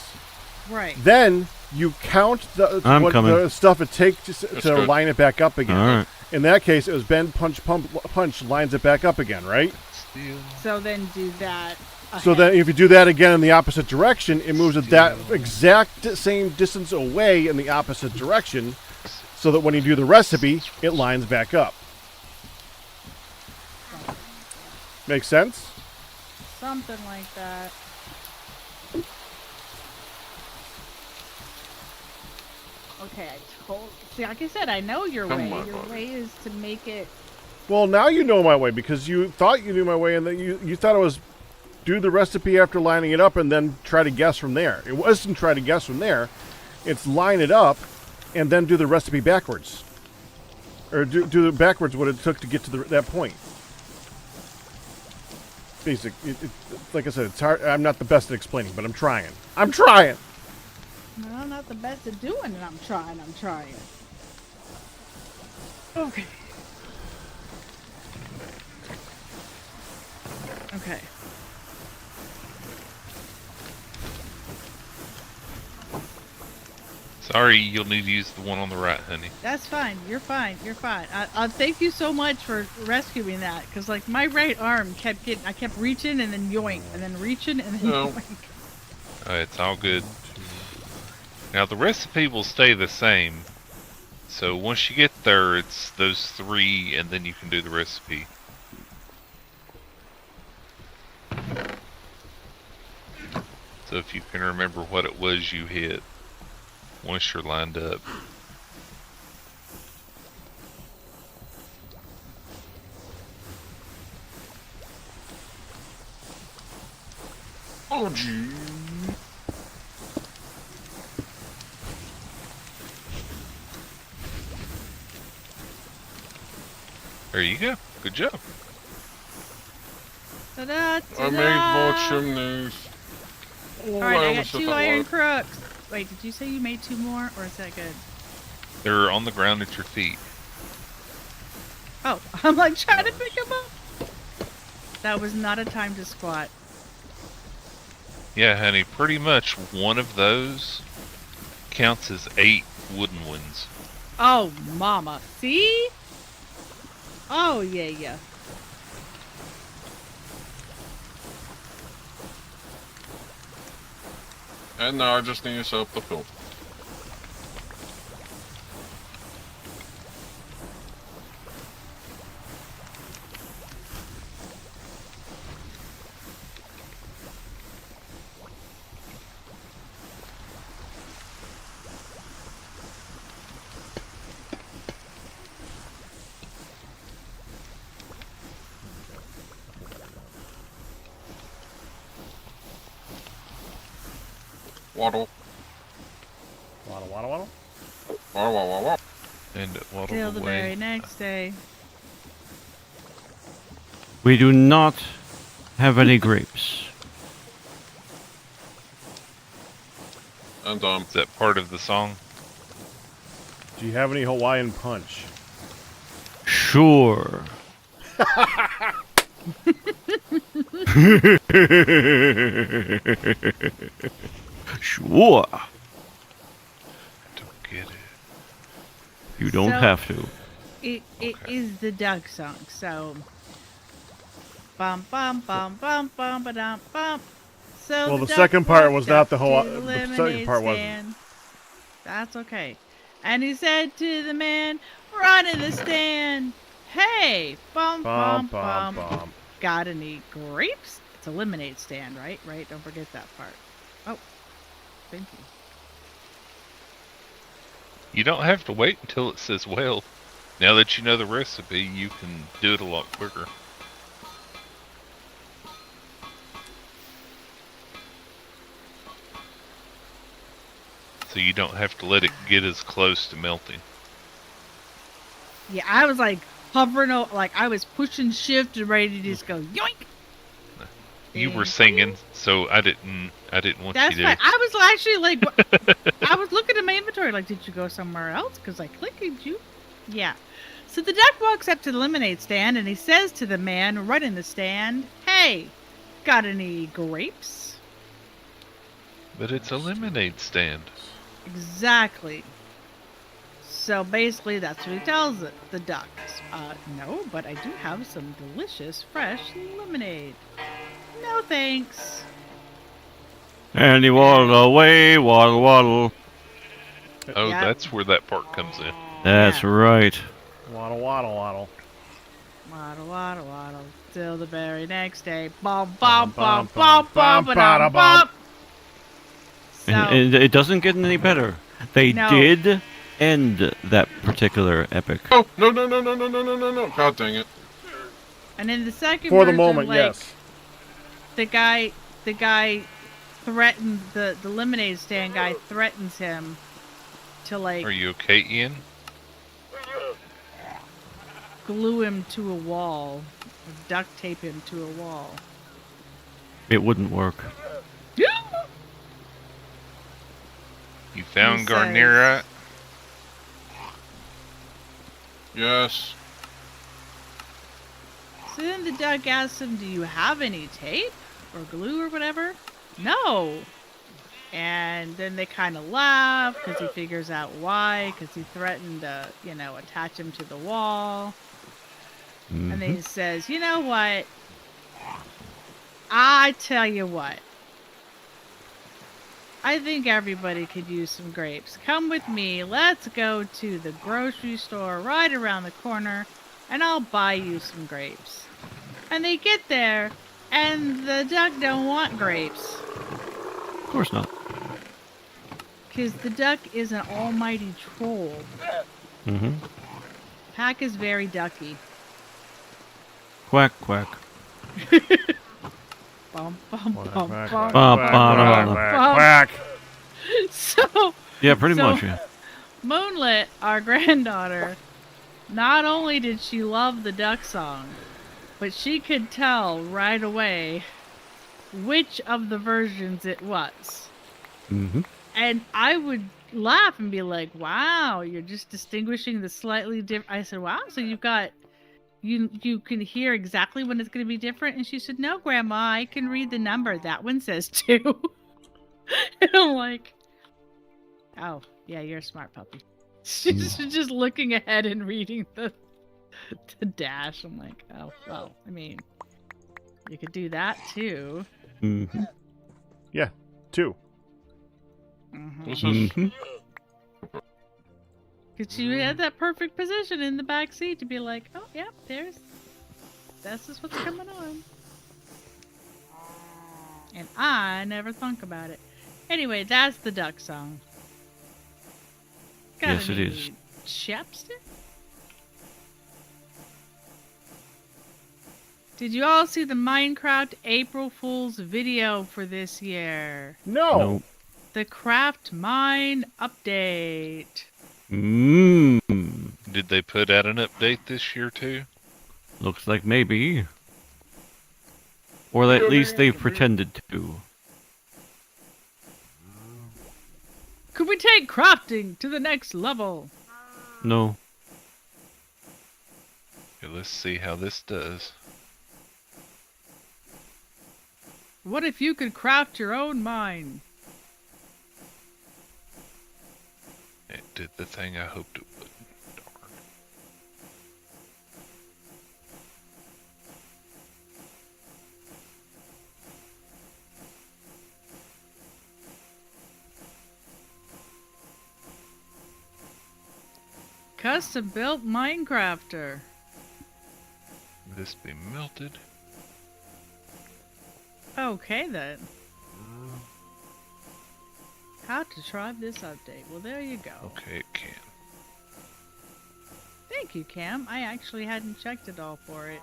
Right. Then you count I'm coming. the stuff it takes to good. line it back up again. All right. In that case, it was bend, punch, lines it back up again, right? Steel. So then do that. So ahead. then if you do that again in the opposite direction, it moves it that exact same distance away in the opposite direction, so that when you do the recipe, it lines back up. Make sense? Something like that. Okay, see, like I said, I know your Come way. on, Your buddy. way is to make it. Well, now you know my way because you thought you knew my way, and then you thought it was do the recipe after lining it up and then try to guess from there. It wasn't try to guess from there. It's line it up and then do the recipe backwards. Or do the backwards what it took to get to that point. Basic. Like I said, it's hard. I'm not the best at explaining, but I'm trying. I'm trying! No, I'm not the best at doing it. I'm trying. Okay. Okay. Sorry, you'll need to use the one on the right, honey. That's fine. You're fine. I thank you so much for rescuing that, because like my right arm I kept reaching and then yoink, and then reaching and then No. yoink. It's all good. Now the recipe will stay the same. So once you get there, it's those 3, and then you can do the recipe. So if you can remember what it was you hit, once you're lined up. Oh, gee. There you go. Good job. Ta-da, I made more chimneys. Oh, All right, I got almost hit 2 that iron log. crooks. Wait, did you say you made 2 more, or is that good? They're on the ground at your feet. Oh, I'm like trying to pick them up. That was not a time to squat. Yeah, honey, pretty much one of those counts as 8 wooden ones. Oh, mama. See? Oh, yeah. And now I just need to set up the film. Waddle. Waddle. Waddle, waddle, waddle. And it waddled Till the away. very next day. We do not have any grapes. And Is that part of the song? Do you have any Hawaiian punch? Sure. Sure. Don't get it. You don't So- have to. It Okay. is the duck song, so bum bum bum bum bum ba dum bum. So Well, the duck second part walked was not up the to whole- the the second lemonade part wasn't. stand. That's okay. And he said to the man running the stand, "Hey, bum Bum, bum bum, bum, bum. got any grapes?" It's a lemonade stand, right? Right. Don't forget that part. Oh, thank you. You don't have to wait until it says well. Now that you know the recipe, you can do it a lot quicker. So you don't have to let it get as close to melting. Yeah, I was like hovering, like I was pushing shift and ready to just go yoink. You were Thank singing, so I didn't want That's you fine. to. I was actually like, I was looking at my inventory, like, did you go somewhere else? Because I clicked you. Yeah. So the duck walks up to the lemonade stand and he says to the man running the stand, "Hey, got any grapes?" But it's a lemonade stand. Exactly. So basically, that's what he tells the ducks. No, but I do have some delicious fresh lemonade. No thanks. And he waddled away, waddle, waddle. Oh, Yep. that's where that part comes in. That's Yeah. right. Waddle, waddle, waddle. Waddle, waddle, waddle. Till the very next day. Bum, bum, bum, bum, bum, bum, bum. So, And it doesn't get any better. They No. did end that particular epic. Oh, no, no, no, no, no, no, no, no, no. God dang it. and in the second For the version, moment, like, yes. the guy threatened the lemonade stand guy threatens him to like Are you okay, Ian? glue him to a wall, or duct tape him to a wall. It wouldn't work. You found He Garnera? Yes. So then the duck asks him, "Do you have any tape or glue or whatever?" No. And then they kind of laugh because he figures out why, because he threatened to, attach him to the wall. And then he says, "You know what? I tell you what. I think everybody could use some grapes. Come with me. Let's go to the grocery store right around the corner, and I'll buy you some grapes." And they get there, and the duck don't want grapes. Of course not. Because the duck is an almighty troll. Mm-hmm. Pack is very ducky. Quack, quack. Bum, bum, Quack, bum, quack, bum. quack, Ba, quack, ba, quack, da, quack, da. quack. So, Yeah, pretty So- much, yeah. Moonlit, our granddaughter, not only did she love the duck song, but she could tell right away which of the versions it was. Mm-hmm. And I would laugh and be like, "Wow, you're just distinguishing the slightly different." I said, "Wow, so you've got, you can hear exactly when it's going to be different." And she said, "No, Grandma, I can read the number. That one says 2." And I'm like, "Oh, yeah, you're a smart puppy." She's just looking ahead and reading the dash. I'm like, "Oh, well, I mean, you could do that too." Mm-hmm. 2. Mhm. This is Mm-hmm. Because she had that perfect position in the back seat to be like, "Oh, yeah, that's just what's coming on." And I never thunk about it. Anyway, that's the duck song. Got Yes, it any is. chapstick? Did you all see the Minecraft April Fool's video for this year? No. No. The Craft Mine update. Mmm. Did they put out an update this year too? Looks like maybe. Or at least they've pretended to. Could we take crafting to the next level? No. Okay, let's see how this does. What if you could craft your own mine? It did the thing I hoped it would. Darn. Custom built Minecrafter. This be melted. Okay then. How to try this update. Well, there you go. Okay, it can. Thank you, Cam. I actually hadn't checked it all for it.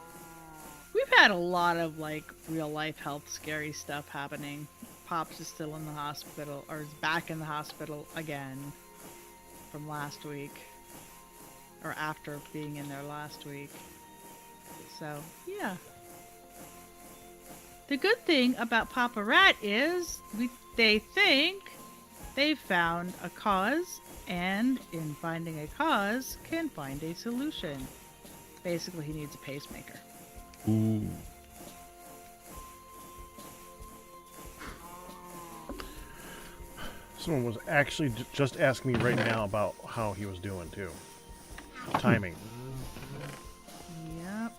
We've had a lot of like real life health scary stuff happening. Pops is still in the hospital, or is back in the hospital again from last week, or after being in there last week. So yeah. The good thing about Papa Rat is they think they found a cause, and in finding a cause, can find a solution. Basically, he needs a pacemaker. Ooh. Someone was actually just asking me right now about how he was doing, too. Timing. Yep.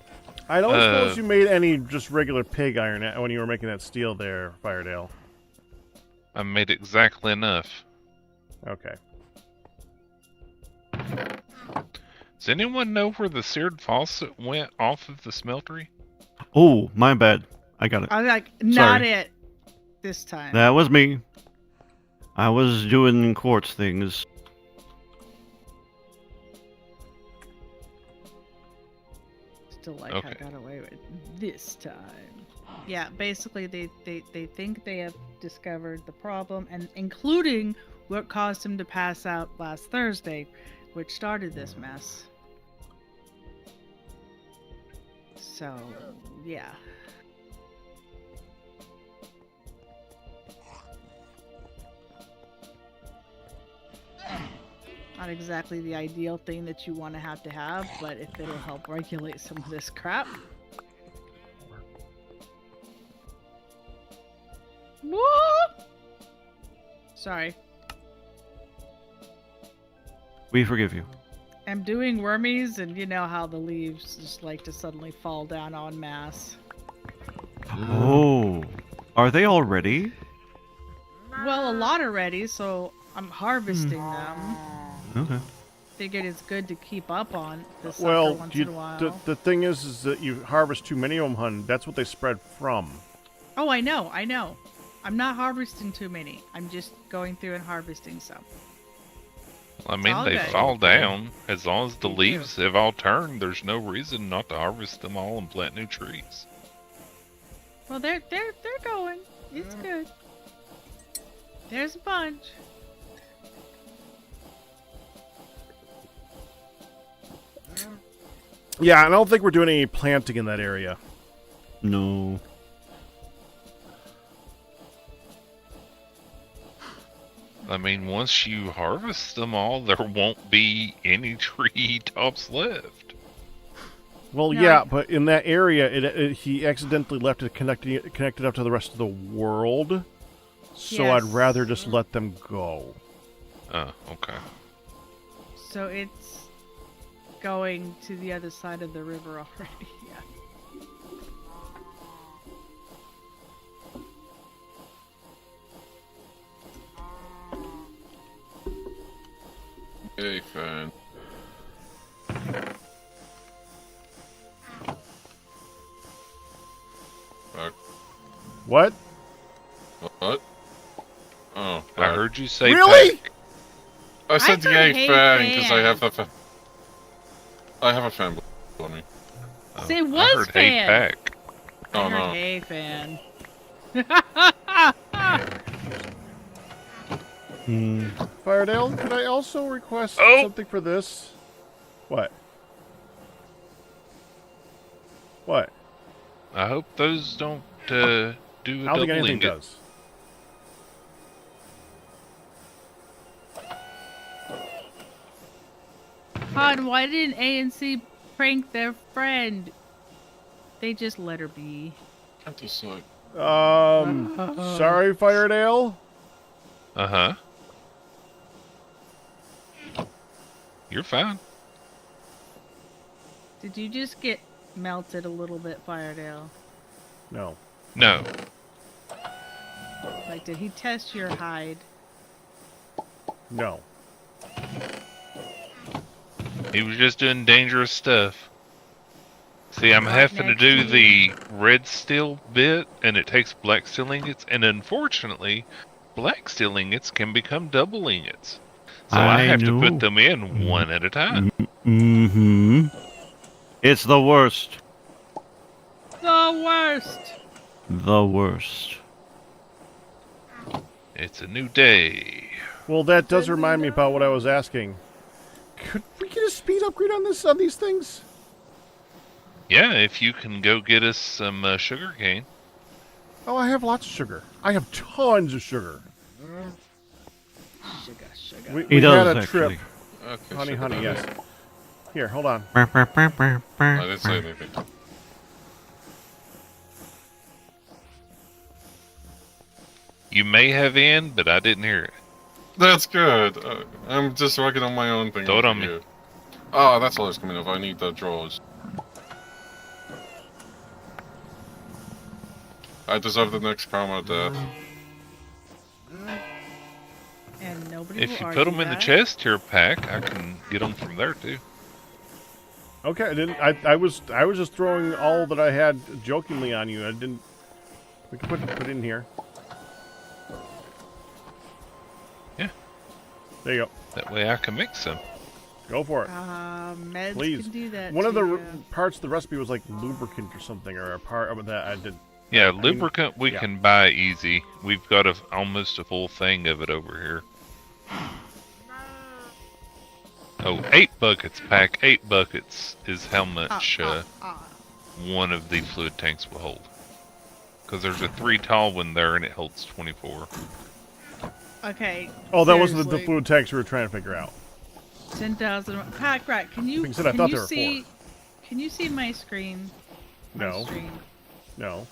I don't suppose you made any just regular pig iron when you were making that steel there, Firedale. I made exactly enough. Okay. Is Does anyone know where the seared faucet went off of the smeltery? Oh, my bad. I got it. I was like, not Sorry. it this time. That was me. I was doing quartz things. Still like Okay. I got away with this time. Yeah, basically they think they have discovered the problem, and including what caused him to pass out last Thursday, which started this mess. So, yeah. Not exactly the ideal thing that you want to have, but if it'll help regulate some of this crap. Whoop! Sorry. We forgive you. I'm doing wormies, and you know how the leaves just like to suddenly fall down en masse. Oh. Are they all ready? Well, a lot already, so I'm harvesting them. Okay. Figured it's good to keep up on the sucker Well, once in a while. the thing is that you harvest too many of them, hun. That's what they spread from. Oh, I know. I'm not harvesting too many. I'm just going through and harvesting some. I mean, all they good. fall down. As long as the They do. leaves have all turned, there's no reason not to harvest them all and plant new trees. Well, they're going. It's good. There's a bunch. Yeah, I don't think we're doing any planting in that area. No. I mean, once you harvest them all, there won't be any tree tops left. Well, No, yeah, I- but in that area, he accidentally left it connected up to the rest of the world. So Yes. I'd rather just let them go. Oh, okay. So it's going to the other side of the river already. Yeah. Hey, fan. Fuck. What? What? Oh, I fuck. heard you say Really? pack. I said heard yay hey, fan because I fan. have a fan. I have a fan on me. Oh, Say I was heard hey fan. pack. Oh I heard, no. hey, fan. Firedale, could I also request Oh! something for this? What? What? I hope those don't do a I don't think double anything ingot. does. Han, why didn't A and C prank their friend? They just let her be. Can't decide. Sorry, Firedale. Uh-huh. You're fine. Did you just get melted a little bit, Firedale? No. No. Like, did he test your hide? No. He was just doing dangerous stuff. See, I'm Right having to next do to the red steel bit, and it takes black steel ingots, and unfortunately, black steel ingots can become double ingots. So I I have to know. put them in one at a time. Mm-hmm. It's the worst. The worst! The worst. It's a new day. Well, that does remind me about what I was asking. Could we get a speed upgrade on these things? Yeah, if you can go get us some sugar cane. Oh, I have lots of sugar. I have tons of sugar. Sugar. We He does, had a actually. trip. Okay. Honey, shit, honey, I yes. Here, hold on. didn't say anything. You may have in, but I didn't hear it. That's good. I'm just working on my own thing. Throw it over on me. here. Oh, that's all that's coming up. I need the drawers. I deserve the next karma death. And nobody If will you argue put them in the that. chest here, pack, I can get them from there too. Okay, I didn't. I was just throwing all that I had jokingly on you. I didn't. We can put it in here. Yeah. There you go. That way I can mix them. Go for it. Meds Please. can do that. One of the too. parts of the recipe was like lubricant or something, or a part of that I did. Yeah, mean, lubricant we yeah. can buy easy. We've got almost a full thing of it over here. Oh, 8 buckets, pack. 8 buckets is how much one of the fluid tanks will hold. Because there's a 3 tall one there and it holds 24. Okay. Oh, that was the seriously. fluid tanks we were trying to figure out. 10,000. Pack rat, can you? Like I said, I can thought you there were see? Can you see my screen? My No. Screen? No.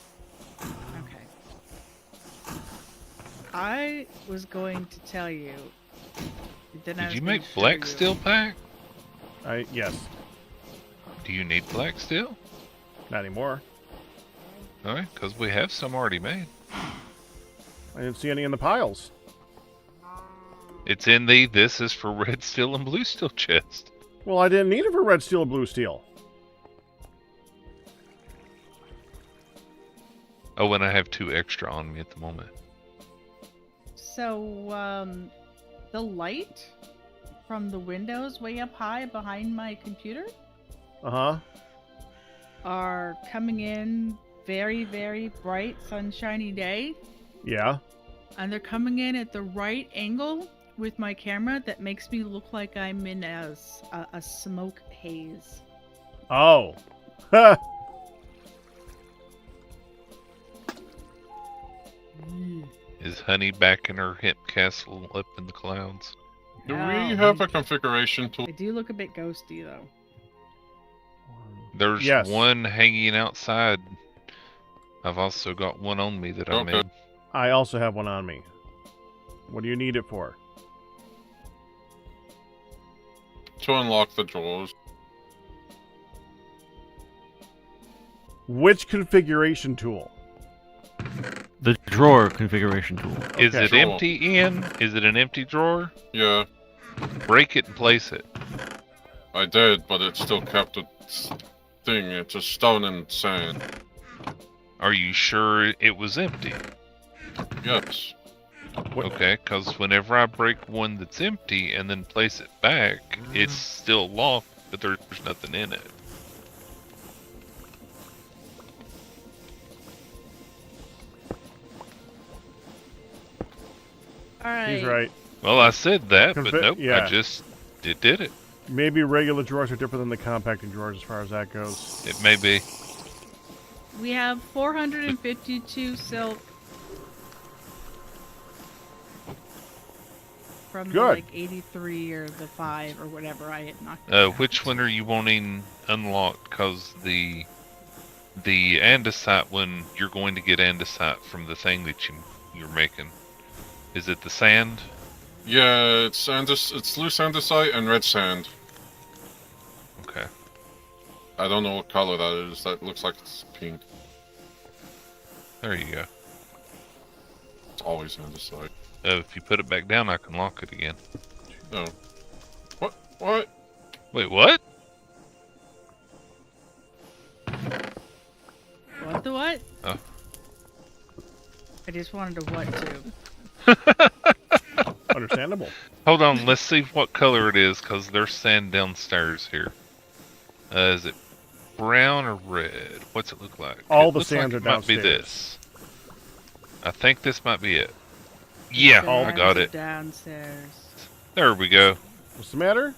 Okay. I was going to tell you. Then I Did was you gonna make show black you. steel, pack? Yes. Do you need black steel? Not anymore. Alright, because we have some already made. I didn't see any in the piles. It's in this is for red steel and blue steel chest. Well, I didn't need it for red steel and blue steel. Oh, and I have 2 extra on me at the moment. So, the light from the windows way up high behind my computer Uh-huh. are coming in very, very bright, sunshiny day. Yeah. And they're coming in at the right angle with my camera that makes me look like I'm in a smoke haze. Oh. Ha! Is Honey back in her hemp castle up in the clouds? Do No, we have a configuration tool? I do look a bit ghosty though. There's Yes. one hanging outside. I've also got one on me that I Okay. made. I also have one on me. What do you need it for? To unlock the drawers. Which configuration tool? The drawer configuration tool. Is Okay. it Sure. empty, Ian? Is it an empty drawer? Yeah, Break it and place it. I did, but it still kept its thing. It's a stone and sand. Are you sure it was empty? Yes. What- Okay, because whenever I break one that's empty and then place it back, it's still locked, but there's nothing in it. All right. He's right. Well, I said that, but Confi- nope, yeah. I just did it. Maybe regular drawers are different than the compacting drawers as far as that goes. It may be. We have 452 silk. From the, Good. like 83 or the 5 or whatever I had knocked down. Which one are you wanting unlocked? Because the andesite one, you're going to get andesite from the thing that you're making. Is it the sand? Yeah, it's it's loose andesite and red sand. Okay. I don't know what color that is. That looks like it's pink. There you go. It's always andesite. If you put it back down, I can lock it again. No. What? What? Wait, what? What the what? Oh. I just wanted to what to. Understandable. Hold on, let's see what color it is, because there's sand downstairs here. Is it brown or red? What's it look like? All It the looks like sands it are might be downstairs. this. I think this might be it. Yeah, The I got sands are it. Downstairs. There we go. What's the matter?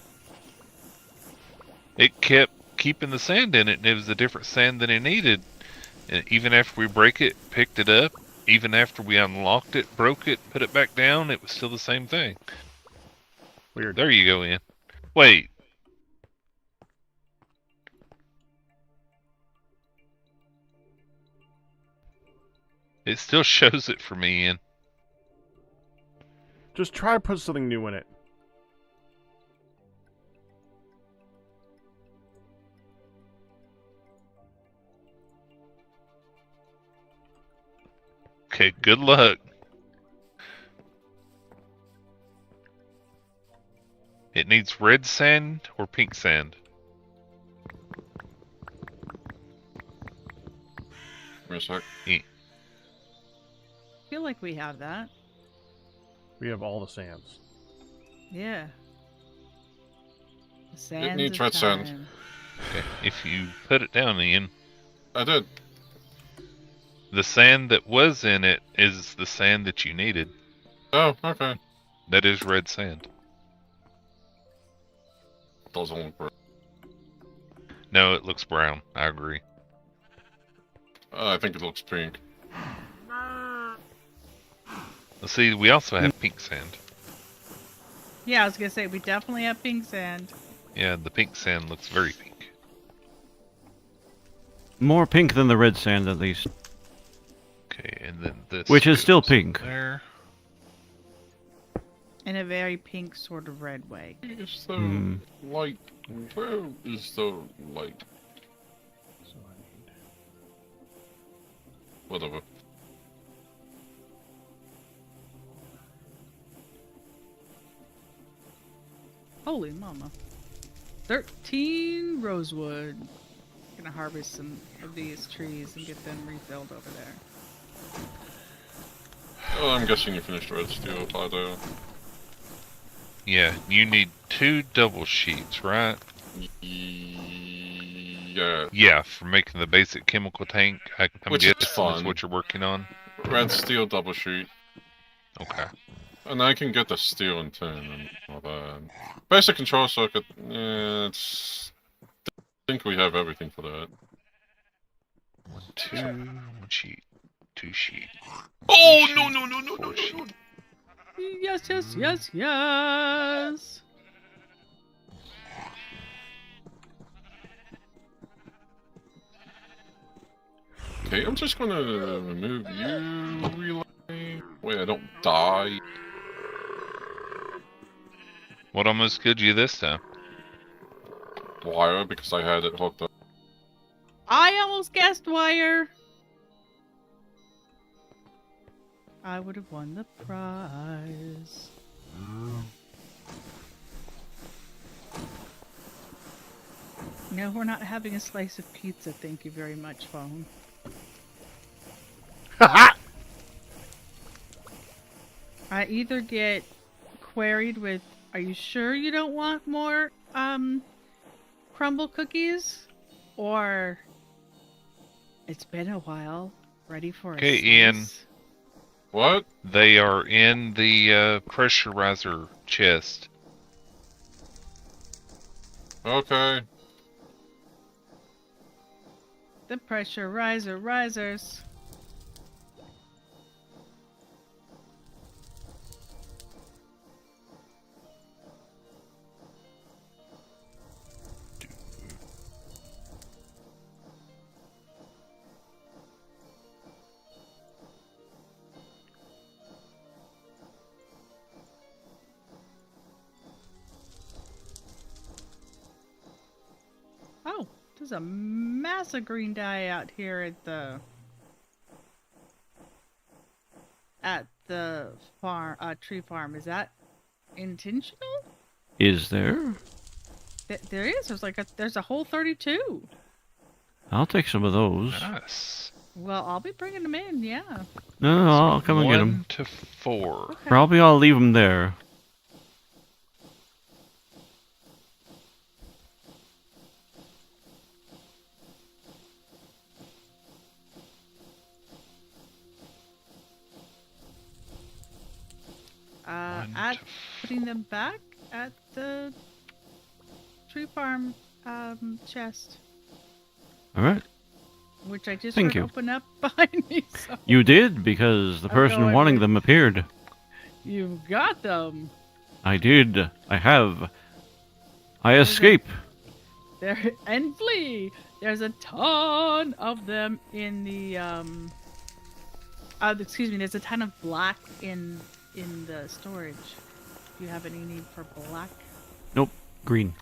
It kept keeping the sand in it, and it was a different sand than it needed. And even after we break it, picked it up, even after we unlocked it, broke it, put it back down, it was still the same thing. Weird. There you go, Ian. Wait. It still shows it for me, Ian. Just try to put something new in it. Okay, good luck. It needs red sand or pink sand. me a sec. I feel like we have that. We have all the sands. Yeah. The sands needs of red sand. time. Okay. If you put it down, Ian, I did. the sand that was in it is the sand that you needed. Oh, okay. That is red sand. Doesn't look right. No, it looks brown. I agree. I think it looks pink. Let's see, we also have pink sand. Yeah, I was gonna say we definitely have pink sand. Yeah, the pink sand looks very pink. More pink than the red sand, at least. Okay, and then this. Which is still goes pink. There. In a very pink sort of red way. Is the Hmm. light? Where is the light? So I need. Whatever. Holy mama. 13 rosewood. Gonna harvest some of these trees and get them refilled over there. Oh, I'm guessing you finished red steel, Fido. Yeah, you need 2 double sheets, right? Yeah. Yeah, for making the basic chemical tank. I'm Which is guessing fun. that's what you're working on. Red steel double sheet. Okay. And I can get the steel and tin and all that. Basic control circuit, it's... I think we have everything for that. 2 1 sheet, 2 sheet. Oh, Two no, sheet, no, no, no, no, 4 no, sheet. no. Yes, yes, yes, yes. Okay, I'm just gonna remove you, relay. Wait, I don't die. What almost killed you this time? Wire, because I had it hooked up. I almost guessed wire. I would have won the prize. No, we're not having a slice of pizza. Thank you very much, phone. I either get queried with, "Are you sure you don't want more crumble cookies?" Or, "It's been a while. Ready for a Okay, slice?" Ian. What? They are in the pressurizer chest. Okay. The pressure risers. Oh, there's a massive green dye out here at the farm, tree farm. Is that intentional? Is there? There is. There's a whole 32. I'll take some of those. Nice. Well, I'll be bringing them in. Yeah. No, I'll come and get them. 1 to 4. Okay. Probably I'll leave them there. At putting them back at the tree farm chest, All right. which I just Thank heard you. open up behind me. So You did, because the I'm person going wanting with- them appeared. you've got them. I did. I have. I escape. There and flee. There's a ton of them in the excuse me. There's a ton of black in the storage. Do you have any need for black? Nope. Green.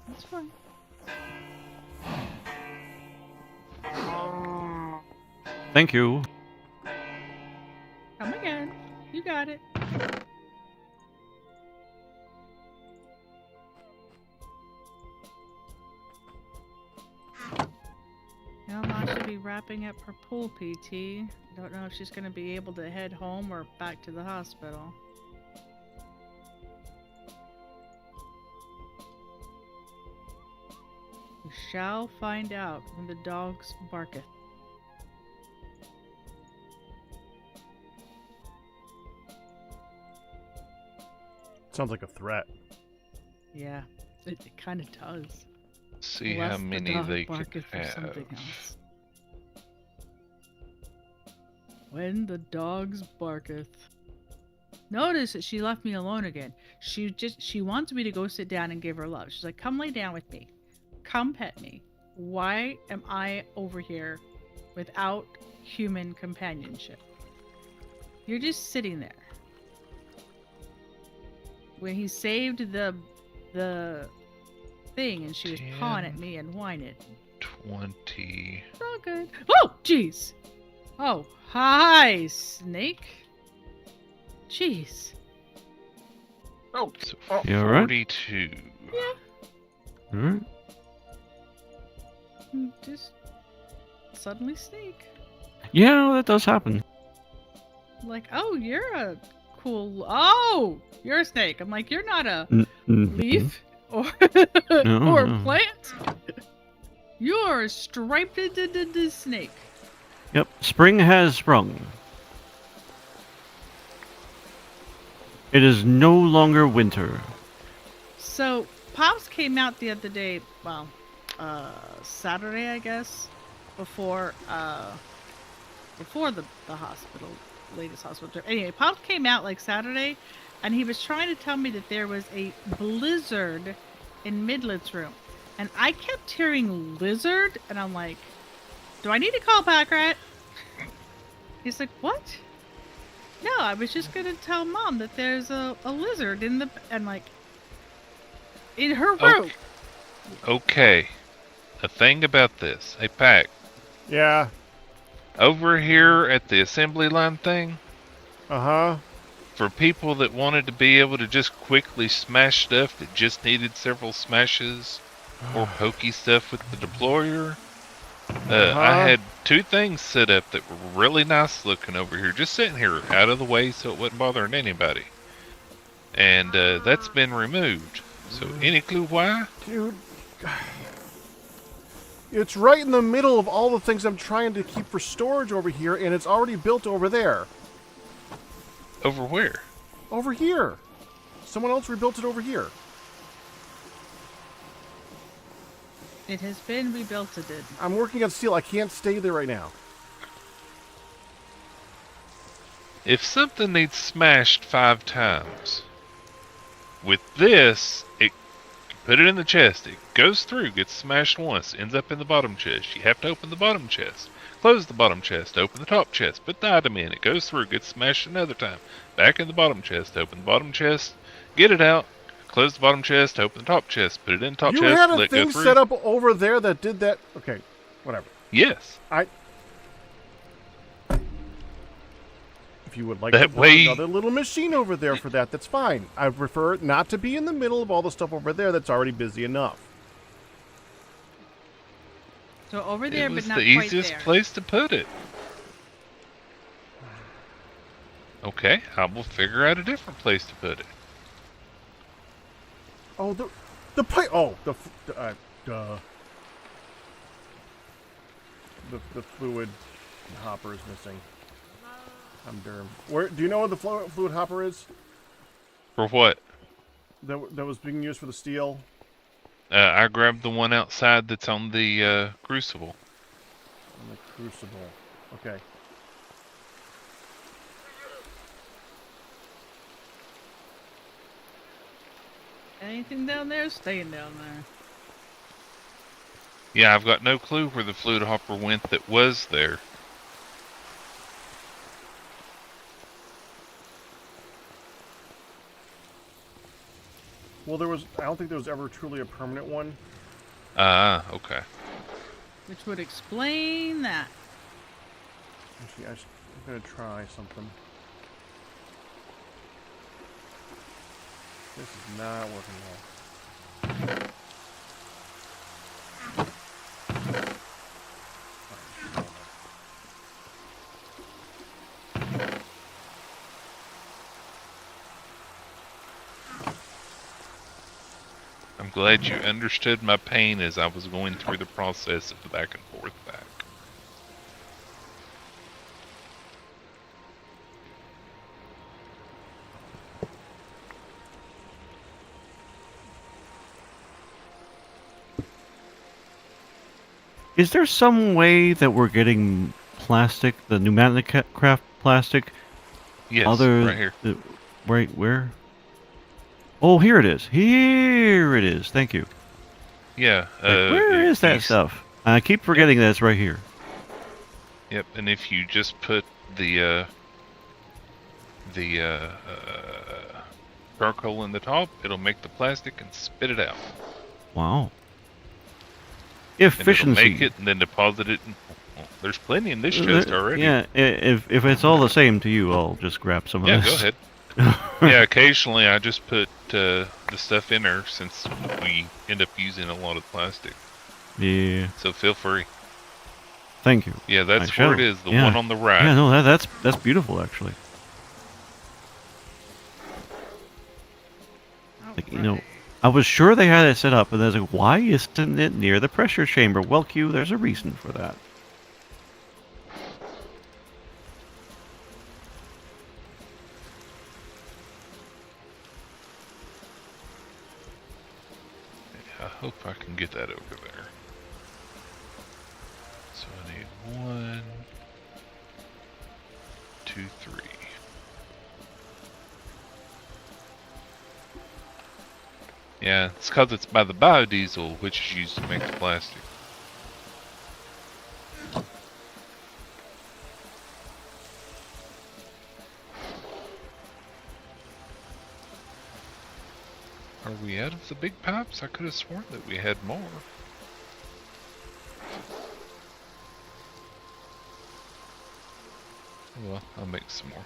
That's fine. Thank you. Come again. You got it. Now I should be be wrapping up her pool PT. Don't know if she's going to be able to head home or back to the hospital. We shall find out when the dogs barketh. Sounds like a threat. Yeah, it kind of does. See Unless how the many dog they can barketh for something have. else. When the dogs barketh. Notice that she left me alone again. She wants me to go sit down and give her love. She's like, come lay down with me. Come pet me. Why am I over here without human companionship? You're just sitting there. When he saved the thing and she was pawing at me and whining. 20. It's all good. Oh, jeez. Oh, hi, Snake. Jeez. Oh, So You alright? 42. Alright. Just suddenly Snake. Yeah, that does happen. Like, oh, you're a cool. Oh, you're a snake. I'm like, you're not a Mhm. leaf or No, or no. plant. You're a striped snake. Yep, spring has sprung. It is no longer winter. So Pops came out the other day. Well, Saturday, I guess, before the hospital, latest hospital trip. Anyway, Pops came out like Saturday, and he was trying to tell me that there was a blizzard in Midlet's room, and I kept hearing lizard, and I'm like, do I need to call Packrat? He's like, what? No, I was just gonna tell Mom that there's a lizard in the, and like, in her room. Okay. A thing about this. Hey, Pack. Yeah. Over here at the assembly line thing, Uh-huh. for people that wanted to be able to just quickly smash stuff that just needed several smashes, or pokey stuff with the deployer, I had 2 things set up that were really nice looking over here, just sitting here out of the way so it wasn't bothering anybody. And that's been removed. So any clue why? Dude. It's right in the middle of all the things I'm trying to keep for storage over here, and it's already built over there. Over where? Over here. Someone else rebuilt it over here. It has been rebuilt. It did. I'm working on steel. I can't stay there right now. If something needs smashed 5 times, with this, you put it in the chest, it goes through, gets smashed once, ends up in the bottom chest. You have to open the bottom chest, close the bottom chest, open the top chest, put the item in, it goes through, gets smashed another time, back in the bottom chest, open the bottom chest, get it out, close the bottom chest, open the top chest, put it in the top You chest, had a let it go thing through. set up over there that did that. Okay, whatever. Yes. If you would like That to put way- another little machine over there for that, that's fine. I prefer it not to be in the middle of all the stuff over there that's already busy enough. So over there, It was but not the quite easiest there. place to put it. Okay, I will figure out a different place to put it. Oh, the pipe. Oh, the fluid hopper is missing. I'm derm. Where do you know where the fluid hopper is? For what? That was being used for the steel. I grabbed the one outside that's on the crucible. On the crucible. Okay. Anything down there, staying down there. Yeah, I've got no clue where the fluid hopper went that was there. Well, I don't think there was ever truly a permanent one. Okay. Which would explain that. Actually, I'm gonna try something. This is not working well. Oh, glad you understood my pain as I was going through the process of the back and forth back. Is there some way that we're getting plastic, the pneumatic craft plastic, Yes, other right here. Right where? Oh, here it is. Here it is. Thank you. Yeah. Where is that stuff? I keep forgetting that it's right here. Yep, and if you just put the charcoal in the top, it'll make the plastic and spit it out. Wow. And Efficiency. it'll make it and then deposit it. Well, there's plenty in this chest already. Yeah, if it's all the same to you, I'll just grab some of Yeah, this. go ahead. Yeah, occasionally I just put the stuff in there since we end up using a lot of plastic. Yeah. So feel free. Thank you. Yeah, that's I where it shall. is. The Yeah. one on the right. Yeah, no, that's beautiful actually. Like, you know, Alright. I was sure they had it set up, and I was like, why isn't it near the pressure chamber? Well, Q, there's a reason for that. I hope I can get that over there. So I need 1, 2, 3. Yeah, it's because it's by the biodiesel, which is used to make the plastic. Are we out of the big pipes? I could have sworn that we had more. Well, I'll make some more.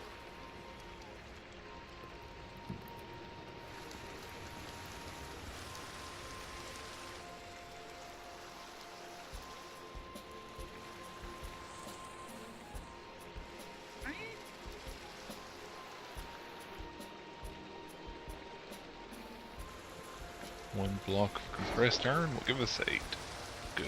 One block of compressed iron will give us 8. Good.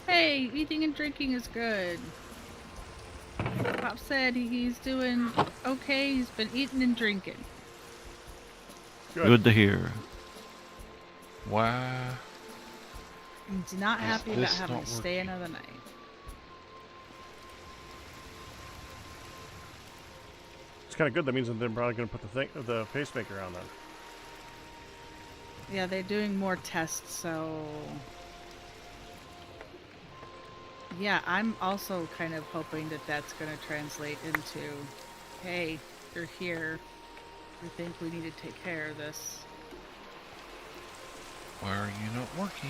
Hey, eating and drinking is good. Pop said he's doing okay. He's been eating and drinking. Good to hear. Why? He's not Is happy about this having not to stay working? another night. It's kind of good. That means that they're probably going to put the pacemaker on then. Yeah, they're doing more tests, so... Yeah, I'm also kind of hoping that that's going to translate into, hey, you're here. We think we need to take care of this. Why are you not working?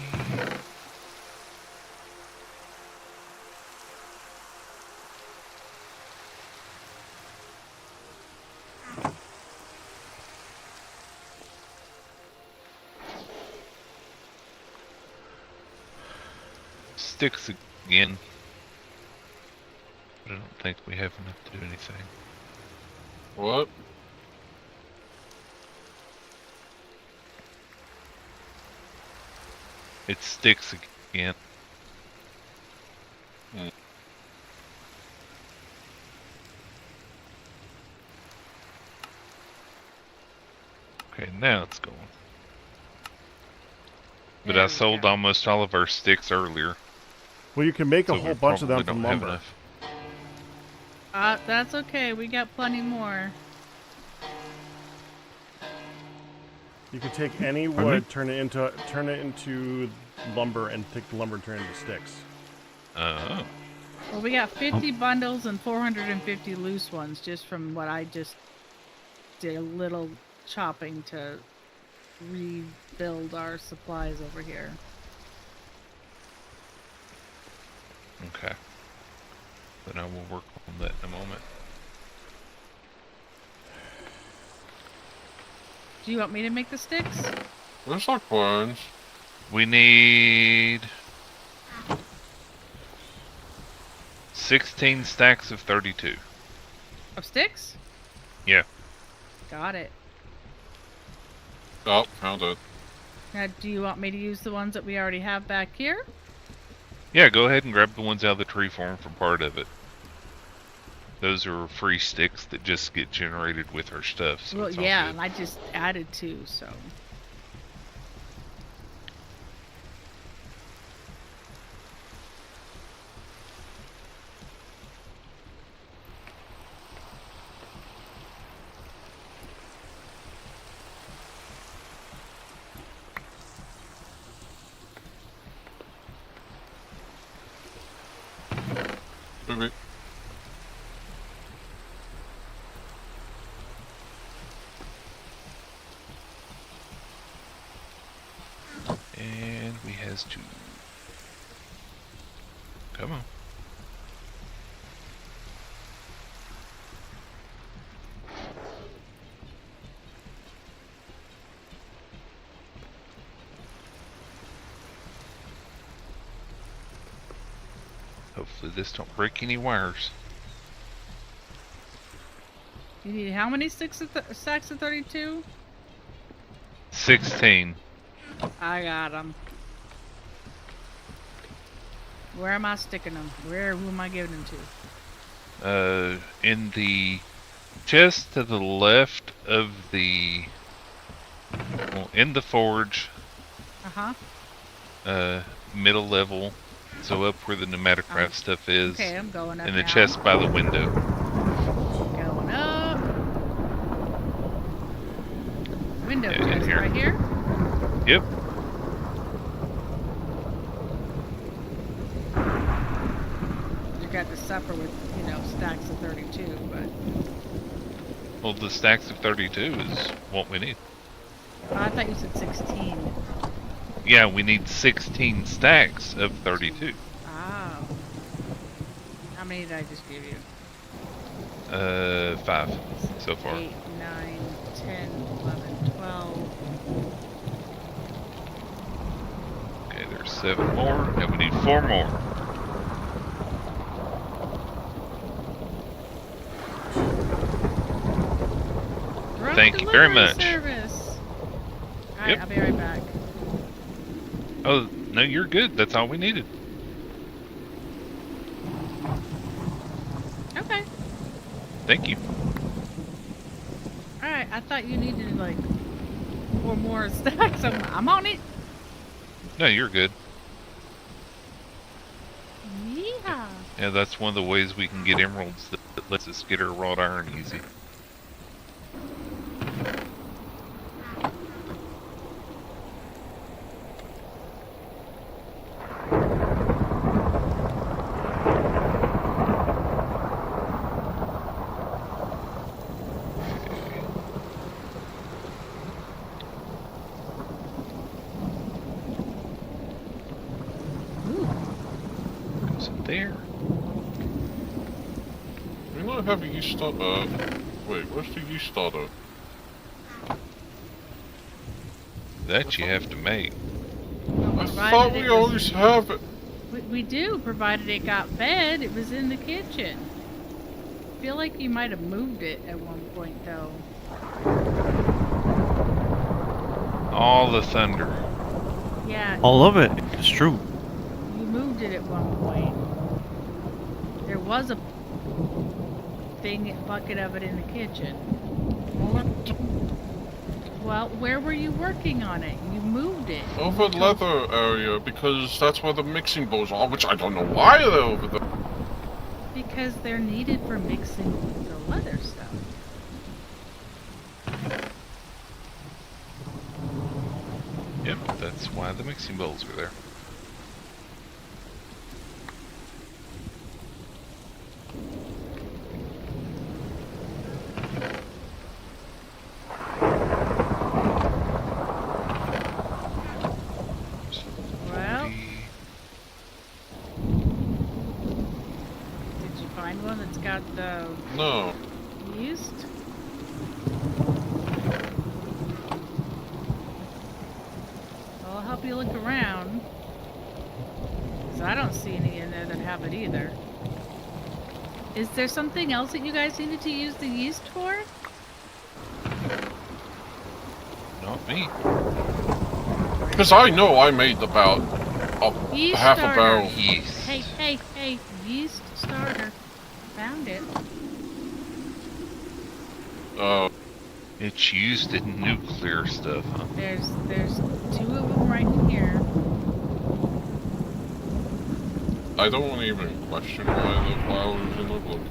Sticks again. But I don't think we have enough to do anything. What? It sticks again. Okay, now it's going. But There I we sold go. almost all of our sticks earlier. Well, you can make a so we whole bunch of them probably from don't have lumber. enough. That's okay. We got plenty more. You can take any Pardon wood, me? turn it into lumber, and take the lumber and turn it into sticks. Oh. Well, we got 50 bundles and 450 loose ones just from what I just did a little chopping to rebuild our supplies over here. Okay. Then I will work on that in a moment. Do you want me to make the sticks? There's like bones. We need 16 stacks of 32. Of sticks? Yeah. Got it. Oh, found it. Now, do you want me to use the ones that we already have back here? Yeah, go ahead and grab the ones out of the tree farm for part of it. Those are free sticks that just get generated with our stuff. So Well, it's all yeah, good. and I just added 2, so. Maybe. And we has to. Come on. Hopefully this don't break any wires. You need how many sticks of stacks of 32? 16. I got them. Where am I sticking them? Who am I giving them to? In the chest to the left of the, well, in the forge, Uh-huh. middle level, so up where the pneumaticraft stuff is, Okay, I'm going up in the now. chest by the window. Going up. Window Yeah, in chest here. right here? Yep. You got to suffer with, stacks of 32, but Well, the stacks of 32 is what we need. I thought you said 16. Yeah, we need 16 stacks of 32. Oh. How many did I just give you? 5 so far. 8, 9, 10, 11, 12. Okay, there's 7 more, and we need 4 more. Drug Thank you very delivery much. Service. Alright, Yep. I'll be right back. Oh, no, you're good. That's all we needed. Okay. Thank you. Alright, I thought you needed like 4 more stacks. I'm on it. No, you're good. Yeah. Yeah, that's one of the ways we can get emeralds that lets us get our wrought iron easy. Goes in there. We might have a use starter. Wait, where's the use starter? That you have to make. I thought we always have it. We do, provided it got fed. It was in the kitchen. I feel like you might have moved it at one point, though. All the thunder. Yeah, All of it. It's true. you moved it at one point. There was a bucket of it in the kitchen. Well, where were you working on it? You moved it. Over the leather area, because that's where the mixing bowls are, which I don't know why they're over there. Because they're needed for mixing the leather stuff. Yep, that's why the mixing bowls are there. Well, one that's got the No. yeast? Well, I'll help you look around. 'Cause I don't see any in there that have it either. Is there something else that you guys needed to use the yeast for? Not me. Because I know I made about Yeast half a starter. barrel. Yeast. Hey, yeast starter. Found it. It's used in nuclear stuff, huh? There's 2 of them right in here. I don't even question why the flowers in the book.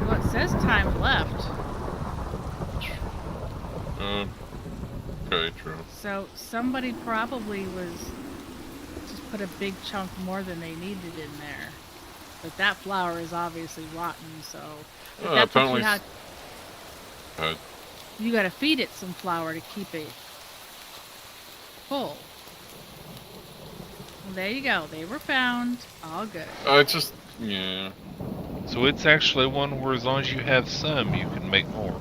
Well, it says time left. Okay, true. So somebody probably was just put a big chunk more than they needed in there. But that flour is obviously rotten, so but that's what you Apparently. had. You gotta feed it some flour to keep it full. Well, there you go. They were found. All good. Yeah. So it's actually one where as long as you have some, you can make more.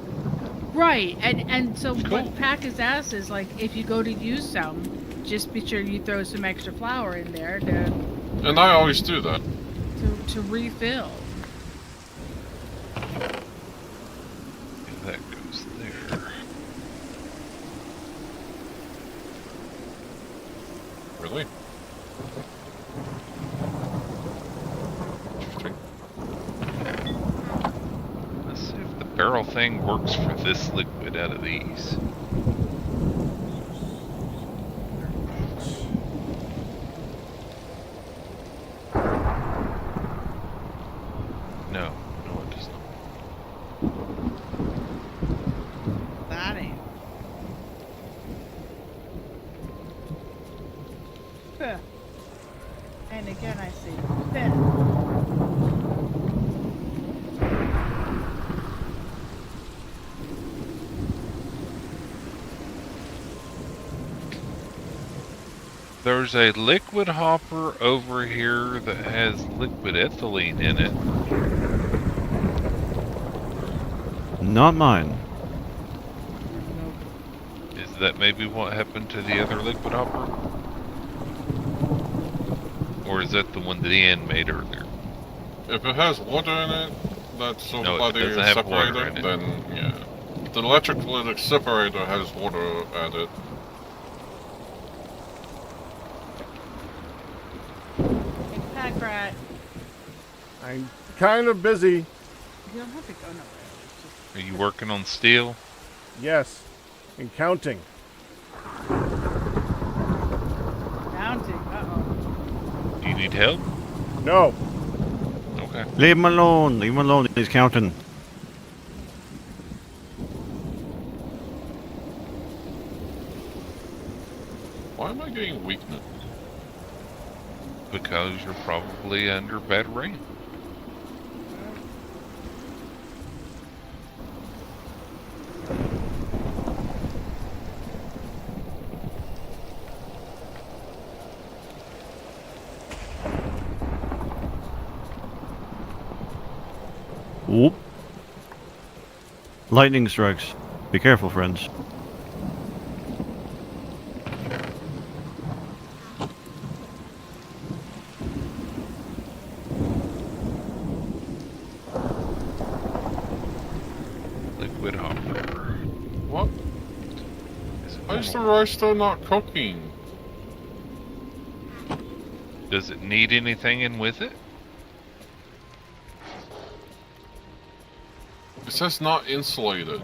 Right, and so Cool. what Pack has asked is like if you go to use some, just be sure you throw some extra flour in there And I always do that. to refill. That goes there. Really? Interesting. Let's see if the barrel thing works for this liquid out of these. No, it does not. That ain't. Huh. And again, I see. There's a liquid hopper over here that has liquid ethylene in it. Not mine. Is that maybe what happened to the other liquid hopper? Or is that the one that Ian made earlier? If it has water in it, that's No, no, it doesn't have water separator, in it. then yeah. The electrolytic separator has water added. Hey, Pack Rat. I'm kind of busy. You don't have to go nowhere. Are you working on steel? Yes. And counting. Counting. Uh-oh. Do you need help? No. Okay. Leave him alone. Leave him alone. He's counting. Why am I getting weakness? Because you're probably under bad rain. Whoop. Lightning strikes. Be careful, friends. Liquid hopper. What? Why is the rice still not cooking? Does it need anything in with it? It says not insulated.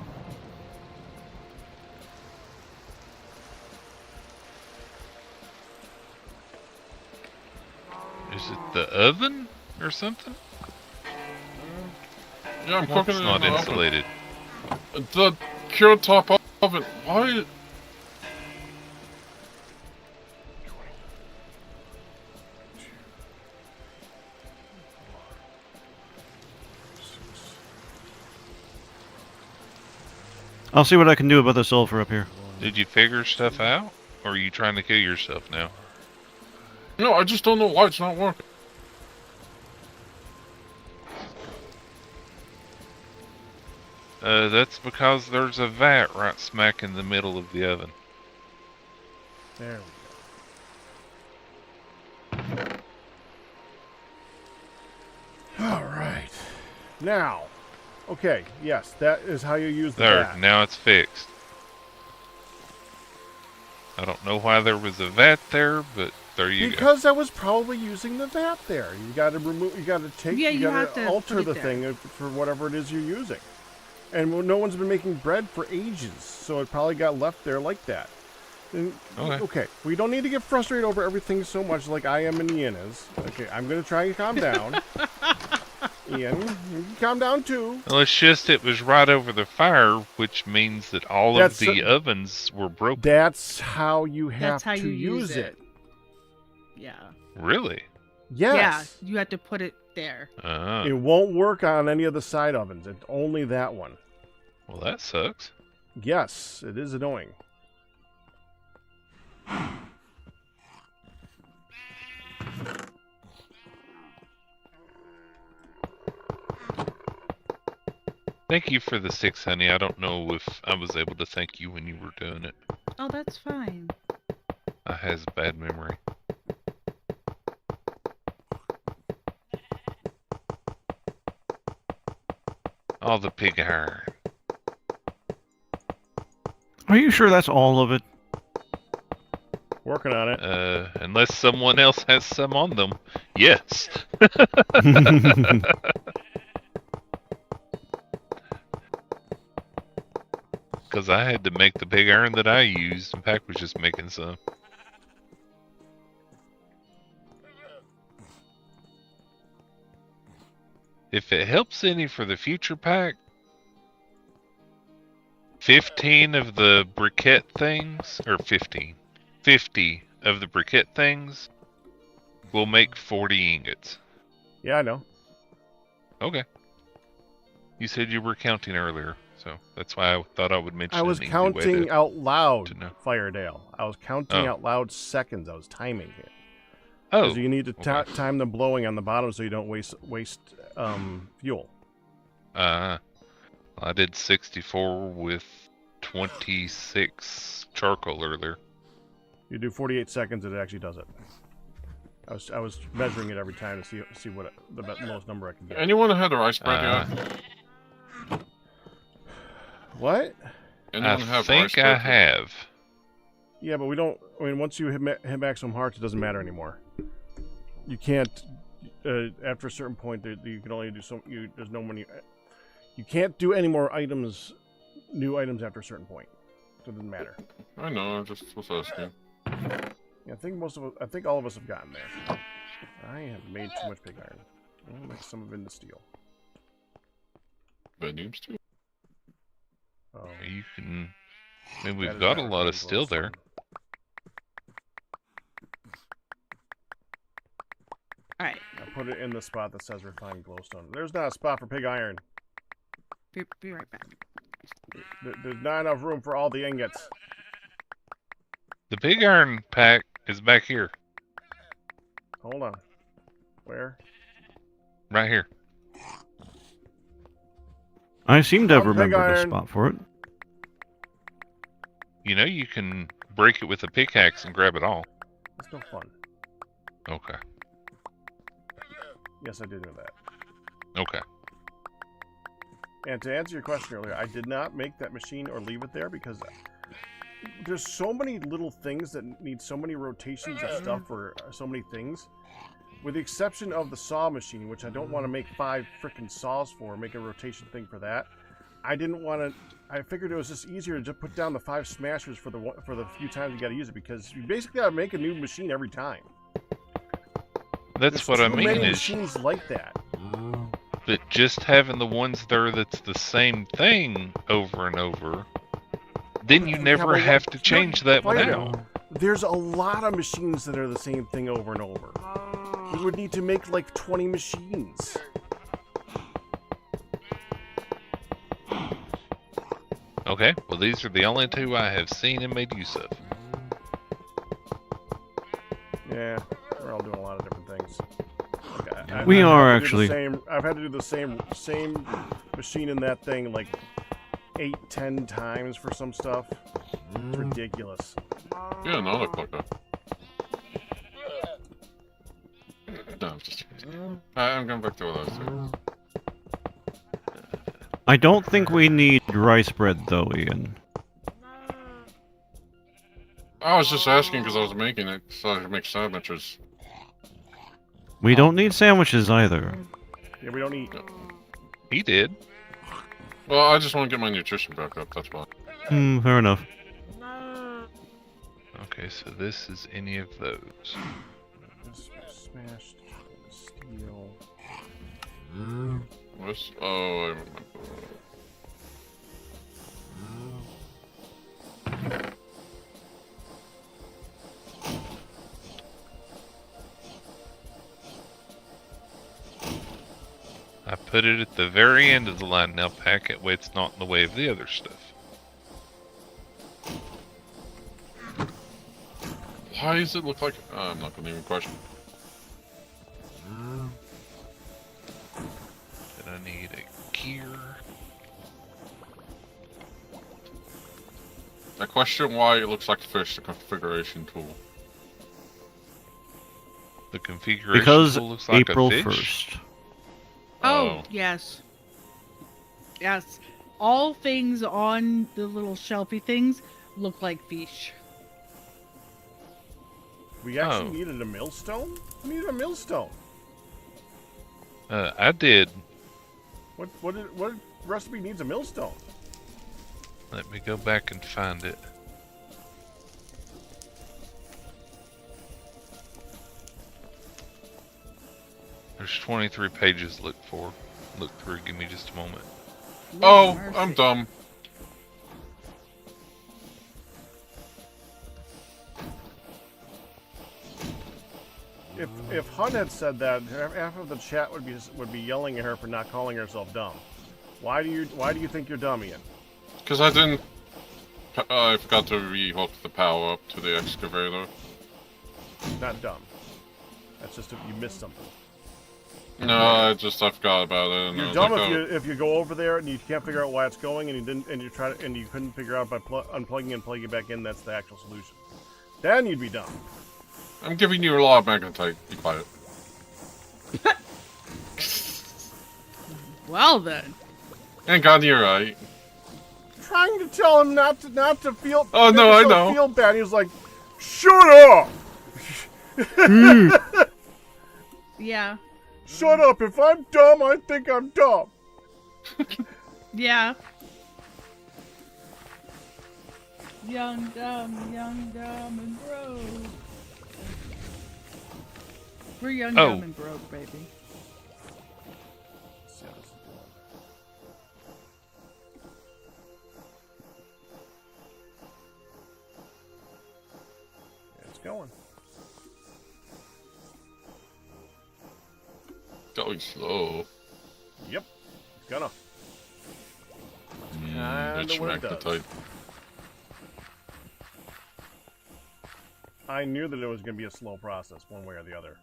Is it the oven or something? Yeah, I'm It's cooking it not in the insulated. oven. The countertop oven. Why? I'll see what I can do about the sulfur up here. Did you figure stuff out? Or are you trying to kill yourself now? No, I just don't know why it's not working. That's because there's a vat right smack in the middle of the oven. There we go. All right. Now, okay, yes, that is how you use the There, vat. now it's fixed. I don't know why there was a vat there, but there you go. Because I was probably using the vat there. You got to remove. You got to take. Yeah, you you got have to to alter put it the there. thing for whatever it is you're using. And no one's been making bread for ages, so it probably got left there like that. And, okay, we don't need to get frustrated over everything so much like I am and Ian is. Okay, I'm gonna try and calm down. Ian, you can calm down too. Well, it's just it was right over the fire, which means that all That's of the ovens were broken. That's how you have That's how to you use it. Yeah. Really? Yes. Yeah, you have to put it there. It won't work on any of the side ovens. It's only that one. Well, that sucks. Yes, it is annoying. Thank you for the 6, honey. I don't know if I was able to thank you when you were doing it. Oh, that's fine. I has bad memory. All the pig iron. Are you sure that's all of it? Working on it. Unless someone else has some on them. Yes. Because I had to make the pig iron that I used, and Pack was just making some. If it helps any for the future, Pack, 15 of the briquette things, or 50 of the briquette things will make 40 ingots. Yeah, I know. Okay. You said you were counting earlier, so that's why I thought I would mention I was an easy way counting to- out loud, to know. Firedale. I was counting Oh. out loud seconds. I was timing it. Oh, Because you need to okay. time the blowing on the bottom so you don't waste fuel. I did 64 with 26 charcoal earlier. You do 48 seconds, it actually does it. I was measuring it every time to see what the lowest number I can get. Anyone had a rice bread yet? What? Anyone I have think rice bread I yet? have. Yeah, but we don't. I mean, once you hit maximum hearts, it doesn't matter anymore. You can't. After a certain point, you can only do so. There's no money. You can't do any more items, new items after a certain point. So it doesn't matter. I know, I just was asking. Yeah, I think I think all of us have gotten there. I have made too much pig iron. I'll make some of it into steel. Mediums too? Oh, You can. I mean, that we've is got a not lot of glowstone. steel there. All right. I put it in the spot that says refined glowstone. There's not a spot for pig iron. Be right back. There's not enough room for all the ingots. The pig iron pack is back here, Hold on. Where? right here. I seem to have Pig remembered a iron. spot for it. You know, you can break it with a pickaxe and grab it all. It's no fun. Okay. Yes, I did know that. Okay. And to answer your question earlier, I did not make that machine or leave it there because there's so many little things that need so many rotations of stuff for so many things. With the exception of the saw machine, which I don't want to make 5 frickin' saws for, make a rotation thing for that. I didn't want to. I figured it was just easier to just put down the 5 smashers for the few times you got to use it because you basically got to make a new machine every time. That's There's what I too mean many is machines like that. that just having the ones there that's the same thing over and over, then you never but have to change that one Fido, out. There's a lot of machines that are the same thing over and over. We would need to make like 20 machines. Okay, well these are the only 2 I have seen and made use of. Yeah, we're all doing a lot of different things. Like, We I've are had to do the actually. I've had to do the same machine in that thing like 8, 10 times for some stuff. It's ridiculous. Yeah, no, look like that. No, I'm just I'm going back to what I was doing. I don't think we need rice bread though, Ian. I was just asking because I was making it so I could make sandwiches. We don't need sandwiches either. Yeah, we don't eat. He did. Well, I just want to get my nutrition back up, that's why. Fair enough. Okay, so this is any of those. This smashed steel. What's... Oh, I remember. I put it at the very end of the line. Now pack it where it's not in the way of the other stuff. Why does it look like... I'm not going to even question. Then I need a gear. I question why it looks like fish, the configuration tool. The configuration Because tool looks like April a fish. 1st. Oh, yes. Yes. All things on the little shelfy things look like fish. We actually Oh. needed a millstone? We needed a millstone. I did. What recipe needs a millstone? Let me go back and find it. There's 23 pages to look through. Give me just a moment. Oh, Mercy. I'm dumb. If Hun had said that, half of the chat would be yelling at her for not calling herself dumb. Why do you think you're dumb, Ian? Because I didn't... I forgot to re-hook the power up to the excavator. Not dumb. That's just you missed something. No, I forgot about it. And I You're was dumb like, if you go over there and you can't figure out why it's going and you couldn't figure out by unplugging and plugging it back in. That's the actual solution. Then you'd be dumb. I'm giving you a lot of magnetite. Be quiet. Well then. And God, you're right. Trying to tell him not to feel. Oh, no, I know. Feel bad. He was like, "Shut up! Yeah. Shut up! If I'm dumb, I think I'm dumb." Yeah. Young, dumb, and broke. We're young, Oh. dumb, and broke, baby. It's going. Going slow. Yep. It's gonna. Rich what it does. magnetite. I knew that it was going to be a slow process, one way or the other.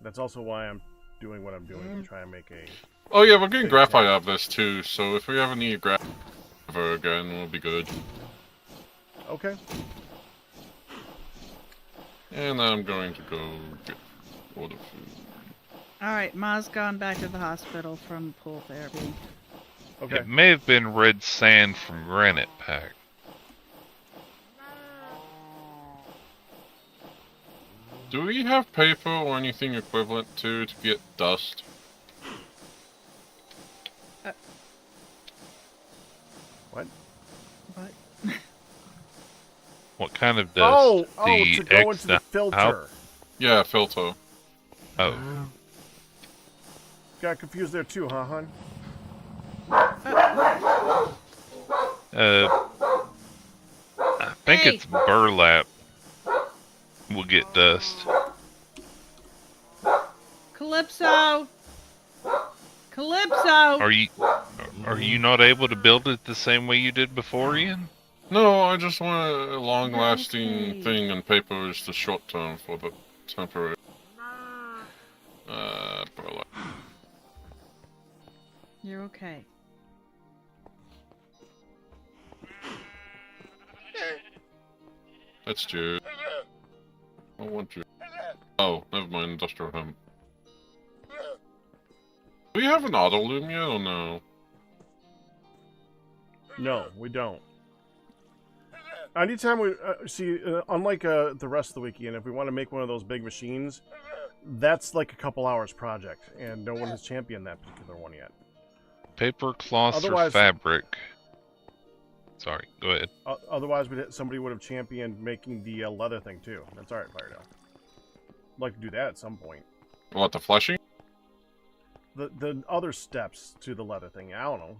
That's also why I'm doing what I'm doing to try and make a. Oh yeah, we're getting graphite out of this too, so if we ever need graphite ever again, we'll be good. Okay. And I'm going to go get all the food. Alright, Ma's gone back to the hospital from pool therapy. Okay. It may have been red sand from Granite Pack. Do we have paper or anything equivalent to get dust? What? What? What kind of dust? To go into the filter. out? Yeah, filter. Oh. Got confused there too, huh, hun? I think Hey. it's burlap. Will get dust. Calypso! Calypso! Are you not able to build it the same way you did before, Ian? No, I just want a long-lasting Okay. thing, and paper is the short term for the temporary. Burlap. You're okay. That's you. I want you. Oh, never mind. Industrial hemp. Do we have an auto loom yet or no? No, we don't. Anytime we see, unlike the rest of the weekend, if we want to make one of those big machines, that's like a couple hours project, and no one has championed that particular one yet. Paper, cloth, or Otherwise- fabric. Sorry, go ahead. Otherwise, somebody would have championed making the leather thing too. That's all right, Firedale. I'd like to do that at some point. What, the fleshing? The other steps to the leather thing, I don't know.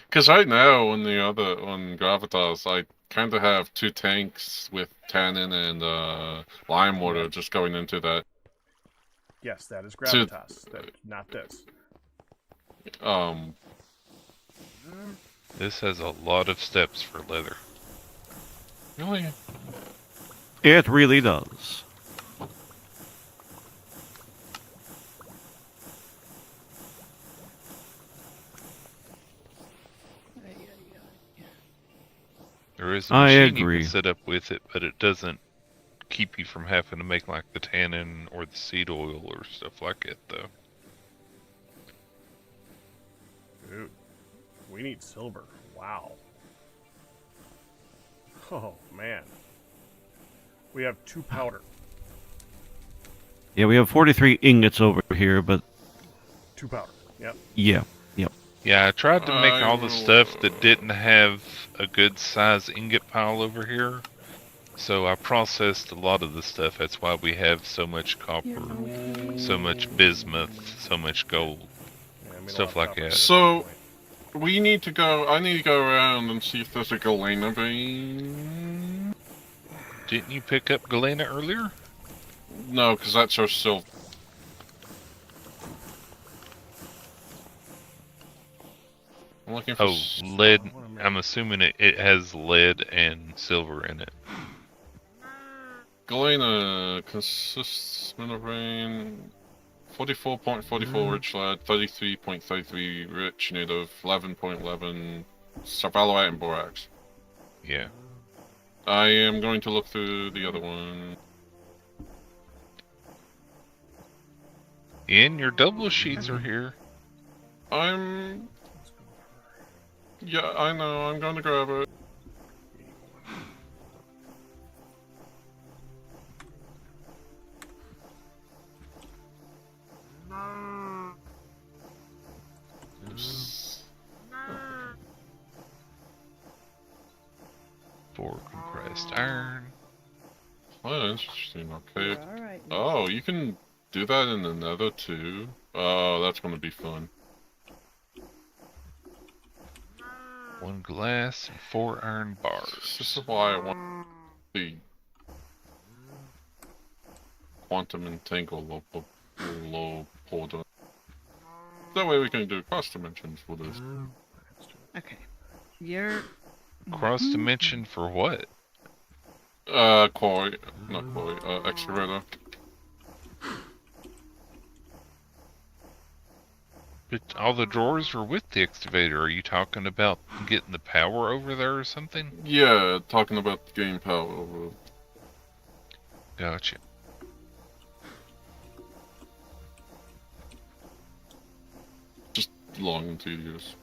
Because right now on Gravitas, I kind of have 2 tanks with tannin and lime water just going into that. Yes, that is gravitas, not this. This has a lot of steps for leather. Really? It really does. There is a I machine you agree. can set up with it, but it doesn't keep you from having to make like the tannin or the seed oil or stuff like it, though. Dude, we need silver. Wow. Oh, man. We have 2 powder. Yeah, we have 43 ingots over here, but 2 powder. Yep. yeah. Yeah, I tried to make all the I stuff that didn't have a good size ingot pile over here. So I processed a lot of the stuff. That's why we have so much copper, so much bismuth, so much gold. Yeah, I mean, a Stuff lot of like copper that. at this So- point. I need to go around and see if there's a galena vein. Didn't you pick up galena earlier? No, because that's our silver. I'm looking for. Oh, lead. What am I- I'm assuming it has lead and silver in it. Galena consists of vein 44.44 rich lead, 33.33 rich native, 11.11 sapphire and borax. Yeah. I am going to look through the other one. And your double sheets are here. Yeah, I know. I'm going to grab it. For compressed iron. Oh, interesting. Okay. All right. Oh, you can do that in the nether too. Oh, that's going to be fun. 1 glass and 4 iron bars. This is why I want the quantum entangle low portal. That way we can do cross dimensions for this. Okay. You're. Cross dimension for what? Quarry, not quarry, excavator. But all the drawers are with the excavator. Are you talking about getting the power over there or something? Yeah, talking about the game power over. Gotcha. Just long and tedious.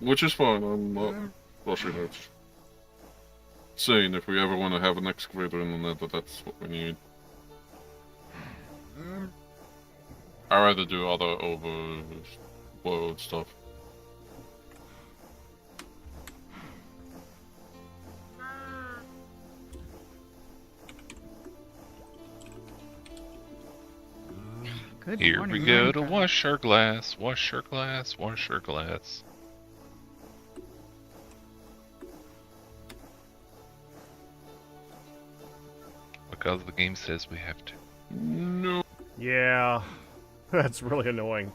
Which is fine, I'm not rushing it. Saying if we ever want to have an excavator in the nether, that's what we need. I'd rather do other overworld stuff. Good Here morning, we go to Minecraft. wash our glass, wash our glass, wash our glass. Because the game says we have to. No. Yeah, that's really annoying.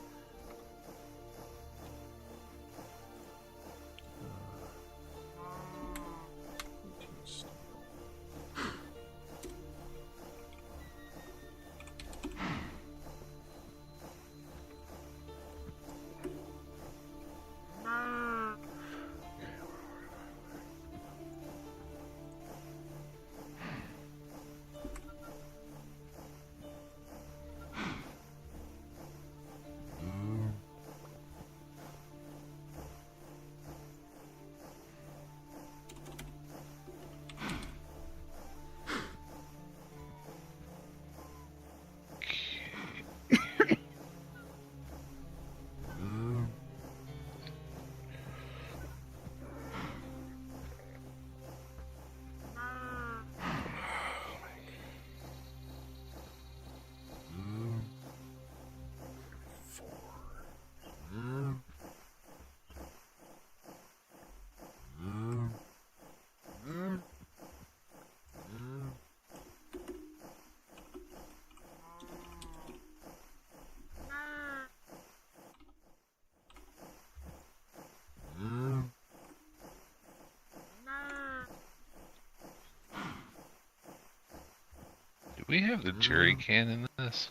we have the jerry can in this?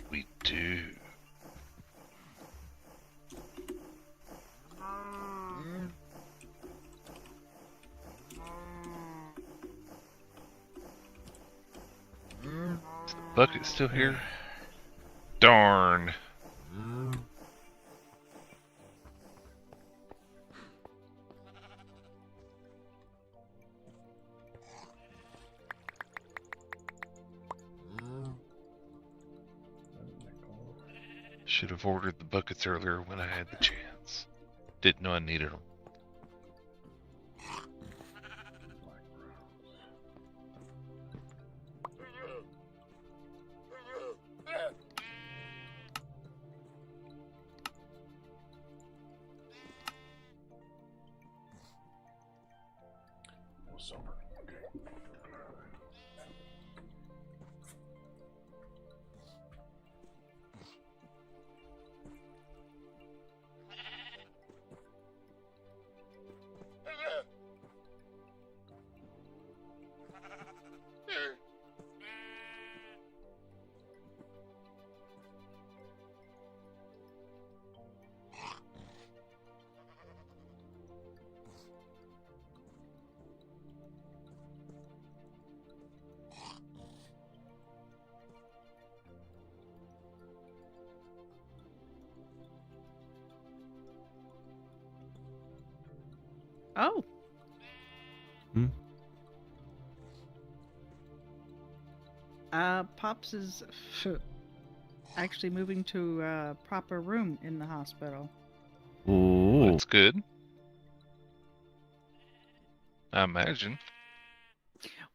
We do. Is the bucket still here? Darn. Should have ordered the buckets earlier when I had the chance. Didn't know I needed them. No silver. Okay. Oh. Hmm? Pops is actually moving to a proper room in the hospital. Ooh. That's good. I imagine.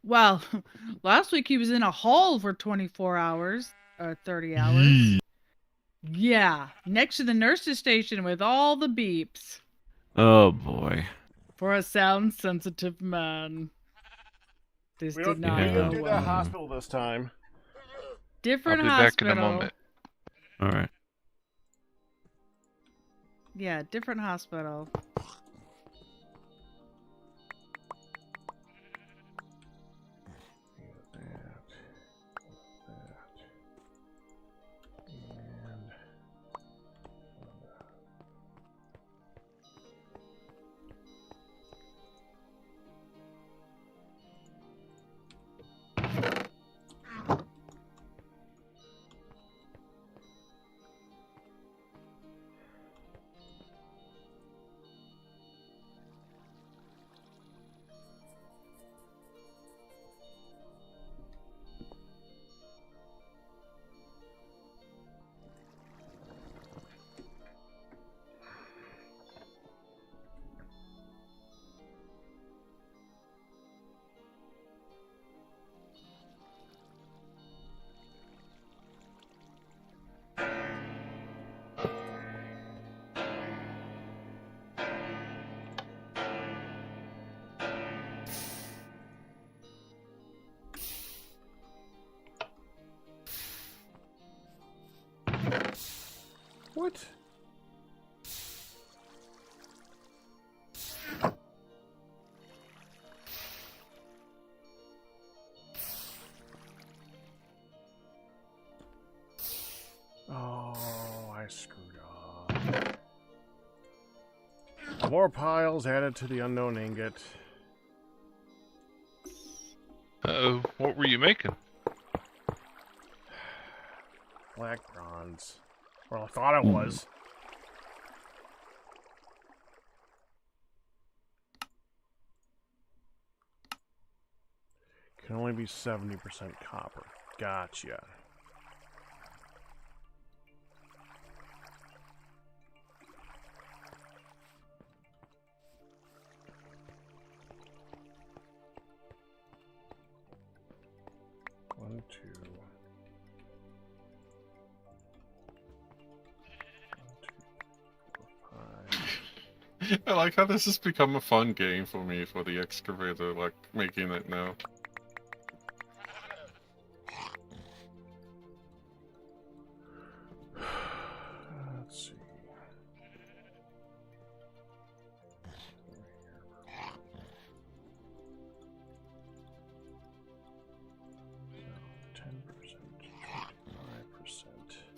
Well, last week he was in a hall for 24 hours, 30 hours. Yeah, next to the nurse's station with all the beeps. Oh boy. For a sound sensitive man. This We did don't, not we Yeah. didn't go do well. that hospital this time. I'll Different be back in a hospital. moment. All right. Yeah, different hospital. What? Oh, I screwed up. More piles added to the unknown ingot. Uh-oh, what were you making? Black bronze. Well, I thought it was. Can only be 70% copper. Gotcha. One, two. I like how this has become a fun game for me for the excavator, like making it now. Let's see.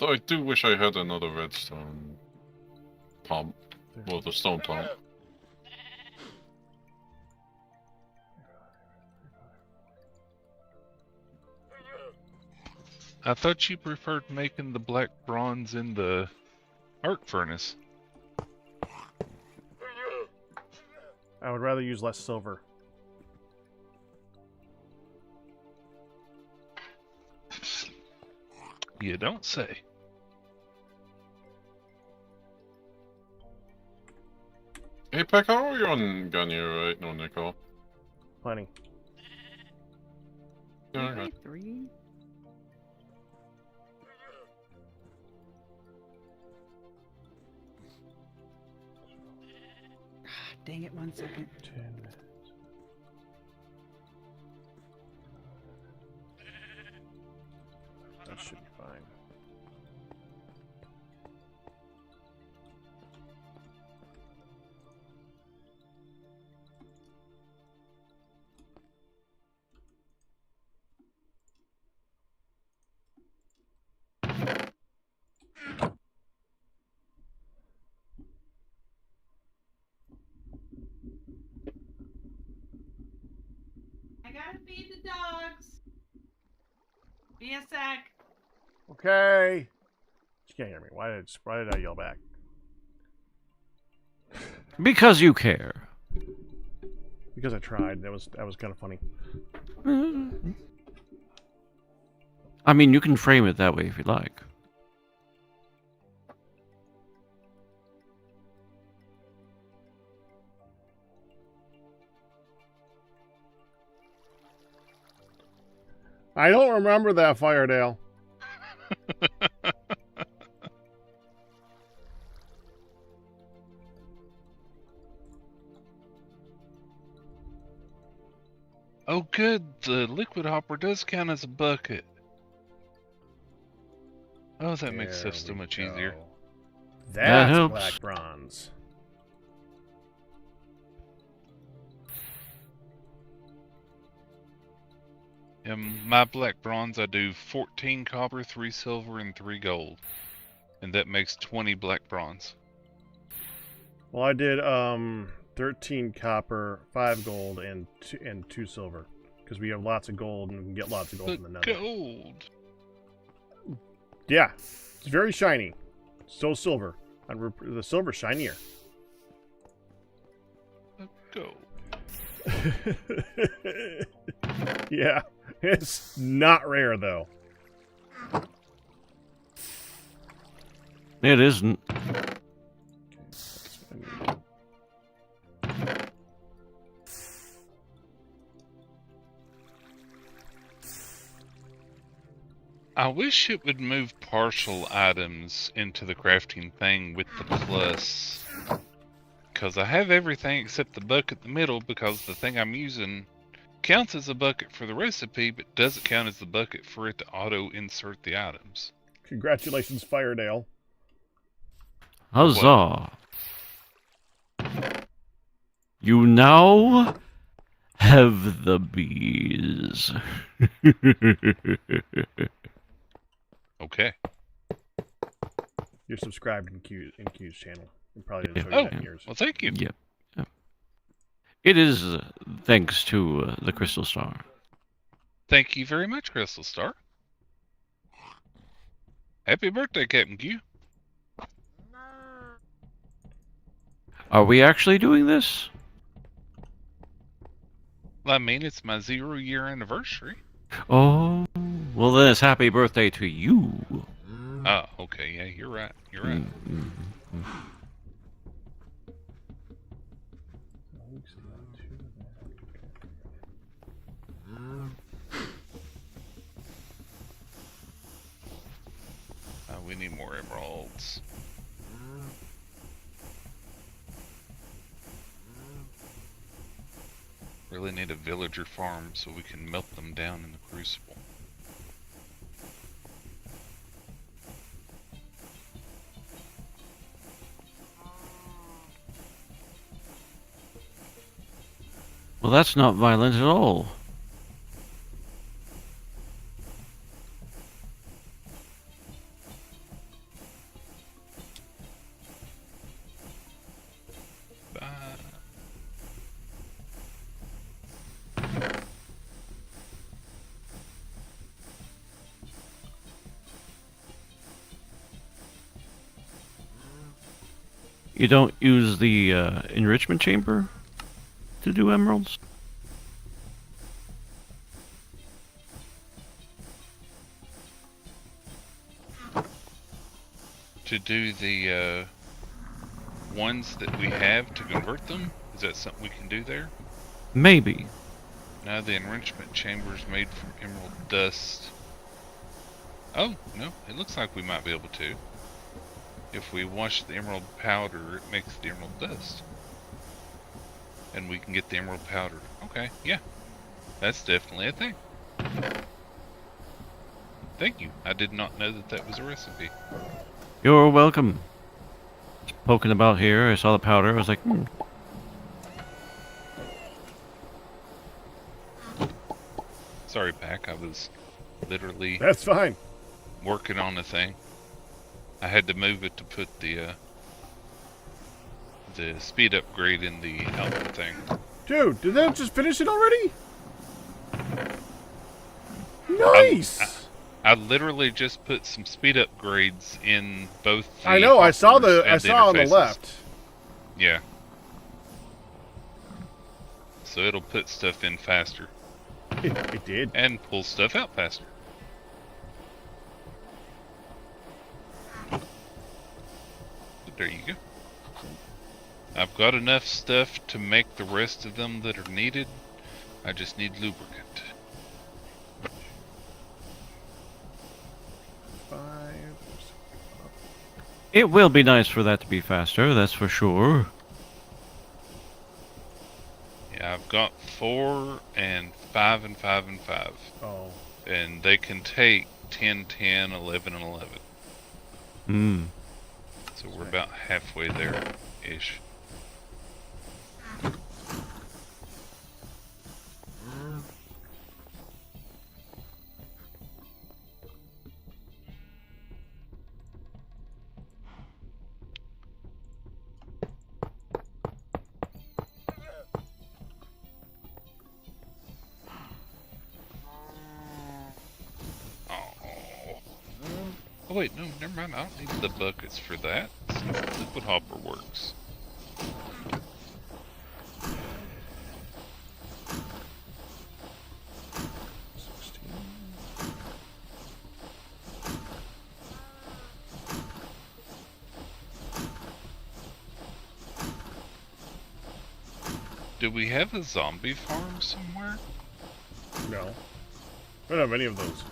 Though I do wish I had another redstone pump. Well, the stone pump. I thought you preferred making the black bronze in the arc furnace. I would rather use less silver. You don't say. Hey, Peck, how are you on Gunny right now, Nicole? Plenty. Alright. 3. Dang it, 1 second. 10. That should be fine. I gotta feed the dogs. Be a sec. Okay. You can't hear me. Why did I yell back? Because you care. Because I tried. That was kind of funny. I mean, you can frame it that way if you like. I don't remember that, Firedale. Oh, good. The liquid hopper does count as a bucket. Oh, that makes stuff so much easier. That's helps. black bronze. In my black bronze, I do 14 copper, 3 silver, and 3 gold. And that makes 20 black bronze. Well, I did 13 copper, 5 gold, and 2 silver. Because we have lots of gold and we can get lots of gold in the nether. Gold! Yeah, it's very shiny. So silver. And the silver's shinier. Gold. Yeah, it's not rare though. It isn't. I wish it would move partial items into the crafting thing with the plus. Because I have everything except the bucket in the middle, because the thing I'm using counts as a bucket for the recipe, but doesn't count as the bucket for it to auto-insert the items. Congratulations, Firedale. Huzzah. You now have the bees. Okay. You're subscribed in Q's channel. It probably Yeah. didn't show you Oh, that in yours. well, thank you. Yep. Yep. It is thanks to the Crystal Star. Thank you very much, Crystal Star. Happy birthday, Captain Q. Are we actually doing this? I mean, it's my 0-year anniversary. Oh, well then it's happy birthday to you. Oh, okay, yeah, you're right. You're right. We need more emeralds. Really need a villager farm so we can melt them down in the crucible. Well, that's not violent at all. You don't use the enrichment chamber to do emeralds? To do the ones that we have to convert them? Is that something we can do there? Maybe. No, the enrichment chamber is made from emerald dust. Oh, no, it looks like we might be able to. If we wash the emerald powder, it makes the emerald dust. And we can get the emerald powder. Okay, yeah. That's definitely a thing. Thank you. I did not know that that was a recipe. You're welcome. Just poking about here, I saw the powder, I was like, Sorry, Pack. I was literally That's fine. working on the thing. I had to move it to put the speed upgrade in the output thing. Dude, did they just finish it already? Nice! I literally just put some speed upgrades in both the I know, I saw hoppers I and saw on the interfaces. left. Yeah. So it'll put stuff in faster It did. and pull stuff out faster. But there you go. I've got enough stuff to make the rest of them that are needed. I just need lubricant. 5. it will be nice for that to be faster, that's for sure. Yeah, I've got 4 and 5 and 5 and 5. Oh. And they can take 10, 10, 11, and 11. Hmm. So we're about halfway there-ish. Oh wait, no, never mind. I don't need the buckets for that. Liquid hopper works. Do we have a zombie farm somewhere? No. We don't have any of those.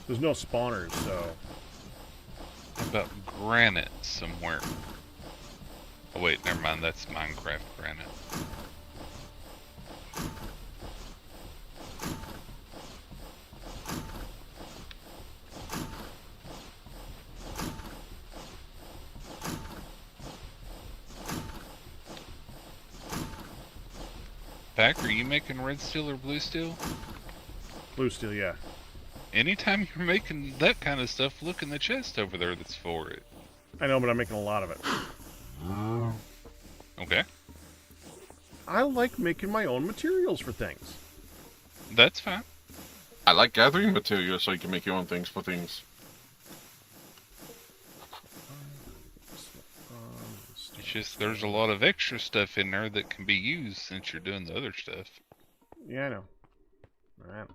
There's no spawners, so... How about granite somewhere? Oh wait, never mind. That's Minecraft granite. Pack, are you making red steel or blue steel? Blue steel, yeah. Anytime you're making that kind of stuff, look in the chest over there that's for it. I know, but I'm making a lot of it. Okay, I like making my own materials for things. that's fine. I like gathering material so you can make your own things for things. It's just there's a lot of extra stuff in there that can be used since you're doing the other stuff. Yeah, I know. Alright.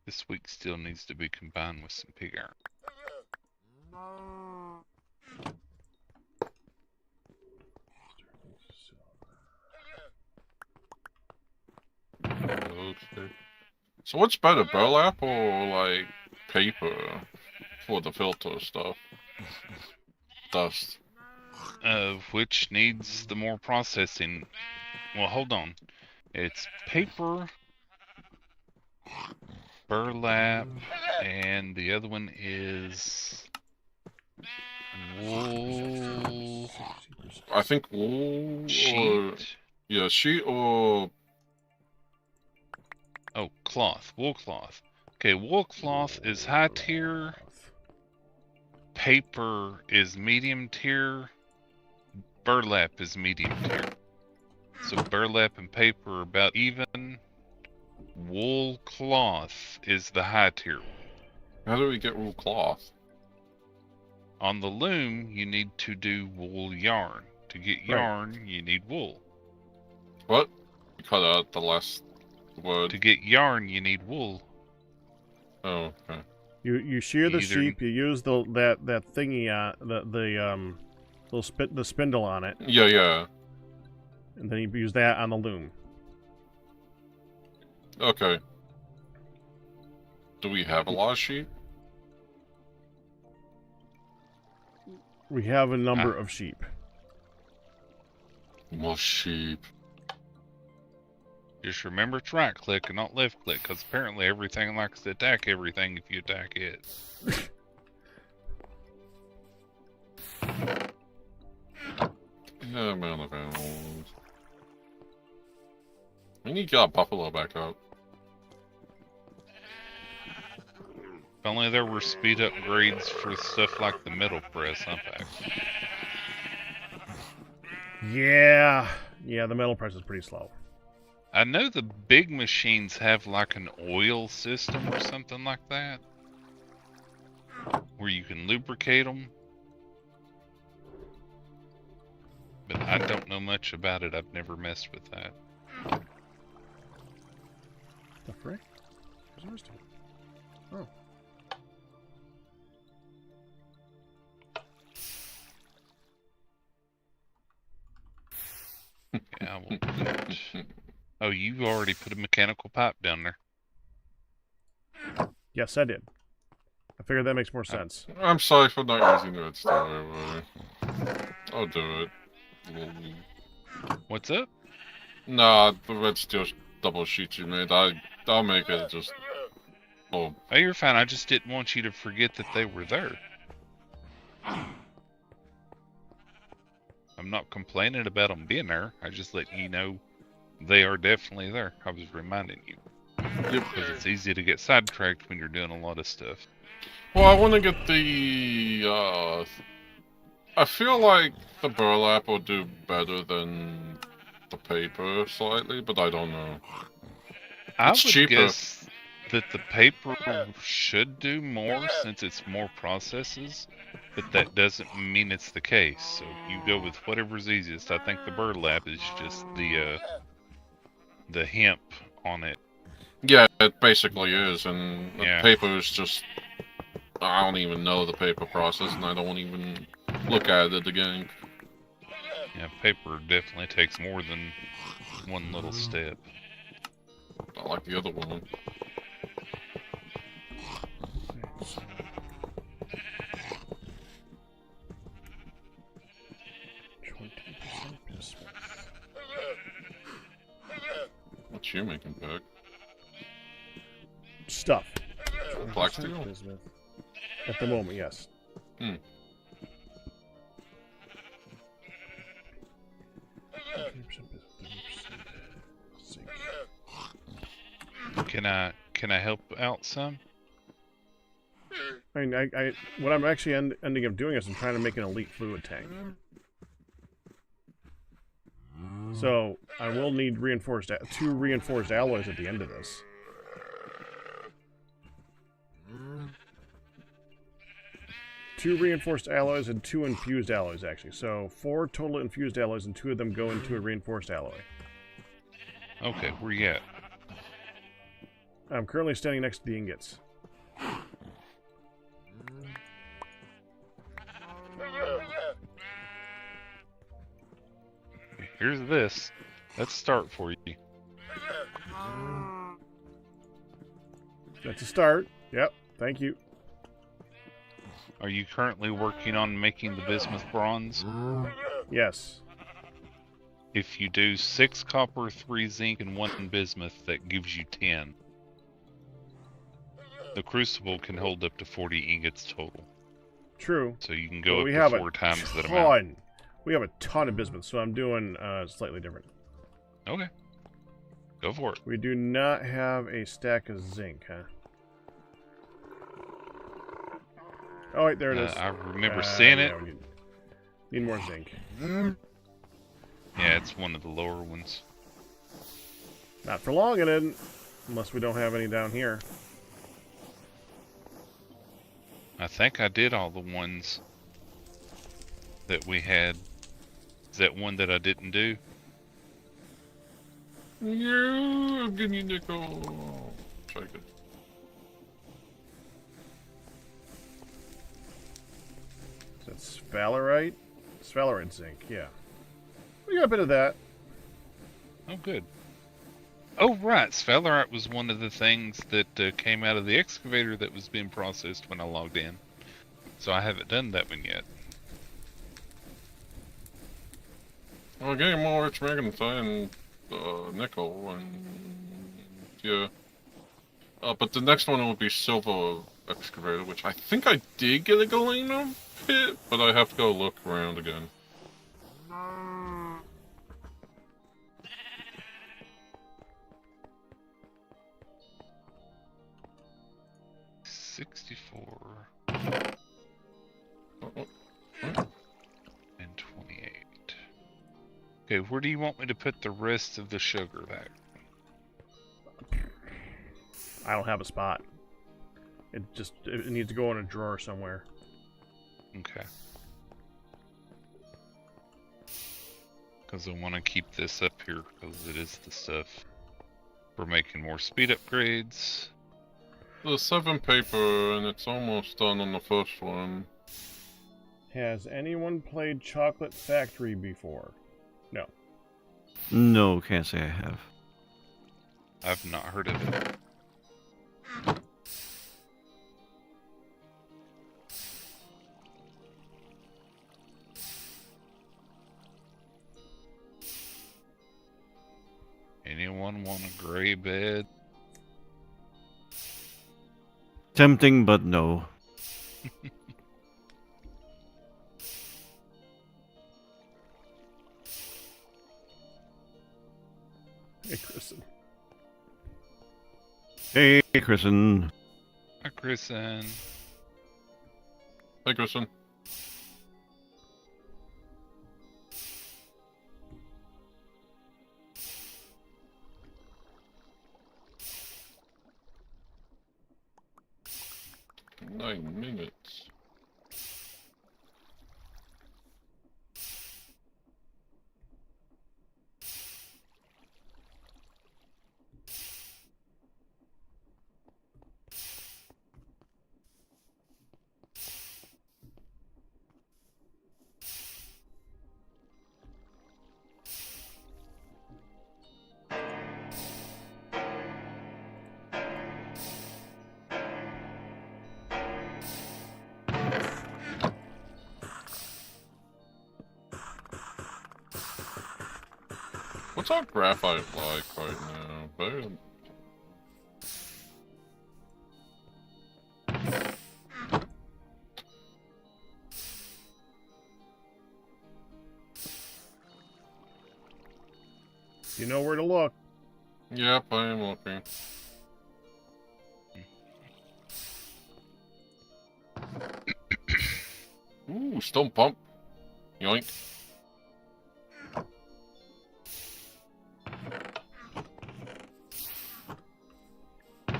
This week still needs to be combined with some pig iron. Okay. So what's better, burlap or like paper for the filter stuff? Dust. Which needs the more processing. Well, hold on. It's paper, burlap, and the other one is wool I think wool or sheet. yeah, sheet or Oh, cloth. Wool cloth. Okay, wool cloth is high tier. Paper is medium tier. Burlap is medium tier. So burlap and paper are about even. Wool cloth is the high tier. How do we get wool cloth? On the loom, you need to do wool yarn. To get yarn, you need wool. What? You cut out the last word. To get yarn, you need wool. Oh, okay. You shear the Either- sheep. You use that thingy the spindle on it, Yeah. and then you use that on the loom. Okay. Do we have a lot of sheep? We have a number of sheep. More sheep. Just remember to right click and not left click, because apparently everything likes to attack everything if you attack it. Yeah, amount of animals. We need to get our buffalo back up. If only there were speed upgrades for stuff like the metal press, huh, Pack? Yeah, the metal press is pretty slow. I know the big machines have like an oil system or something like that, where you can lubricate them. But I don't know much about it. I've never messed with that. The frick? Where's ours to? Oh. Yeah, I will put... Oh, you already put a mechanical pipe down there. Yes, I did. I figured that makes more sense. I'm sorry for not using the redstone. I'll do it. What's up? Nah, the red steel double sheet you made, I'll make it just... Oh, Oh, you're fine. I just didn't want you to forget that they were there. I'm not complaining about them being there. I just let you know they are definitely there. I was reminding you. Because it's easy to get sidetracked when you're doing a lot of stuff. well, I want to get the, I feel like the burlap will do better than the paper slightly, but I don't know. I It's would cheaper. guess that the paper should do more since it's more processes, but that doesn't mean it's the case. So you go with whatever's easiest. I think the burlap is just the hemp on it. Yeah, it basically is, and the Yeah. paper is just... I don't even know the paper process, and I don't even look at it again. Yeah, paper definitely takes more than one little step. I like the other one. What you making, Pack? Stuff. Black steel? Bismuth. At the moment, yes. Hmm. Can I help out some? I mean, what I'm actually ending up doing is I'm trying to make an elite fluid tank. So I will need two reinforced alloys at the end of this. Two reinforced alloys and two infused alloys, actually. So 4 total infused alloys, and 2 of them go into a reinforced alloy. Okay, where you at? I'm currently standing next to the ingots. Here's this. Let's start for you. That's a start. Yep, thank you. Are you currently working on making the bismuth bronze? Yes. If you do 6 copper, 3 zinc, and 1 bismuth, that gives you 10. The crucible can hold up to 40 ingots total. True. So you can go But up to 4 times that amount. We have a ton of bismuth, so I'm doing slightly different. Okay. Go for it. We do not have a stack of zinc, huh? Oh, wait, there it is. I remember seeing it. Yeah, we need more zinc. Yeah, it's one of the lower ones. Not for long, it isn't. Unless we don't have any down here. I think I did all the ones that we had. Is that one that I didn't do? Yeah, I'm getting you nickel. Check it. That's sphalerite? Sphalerite zinc, yeah. We got a bit of that. Oh, good. Oh, right. Sphalerite was one of the things that came out of the excavator that was being processed when I logged in. So I haven't done that one yet. Well, getting more rich magnetite and nickel and yeah. But the next one will be silver excavator, which I think I did get a galena pit, but I have to go look around again. 64 Oh, and 28. Okay, where do you want me to put the rest of the sugar back? I don't have a spot. It needs to go in a drawer somewhere. Okay. Because I want to keep this up here because it is the stuff for making more speed upgrades. The 7 paper, and it's almost done on the first one. Has anyone played Chocolate Factory before? No. No, can't say I have. I've not heard of it. Anyone want a gray bed? Tempting, but no. Hey, Kristen. Hey, Kristen. Hi, Kristen. Hey, Kristen. Nine minutes. What's our graphite like right now? Bad. You know where to look. Yep, I am looking. Ooh, stone pump. Yoink.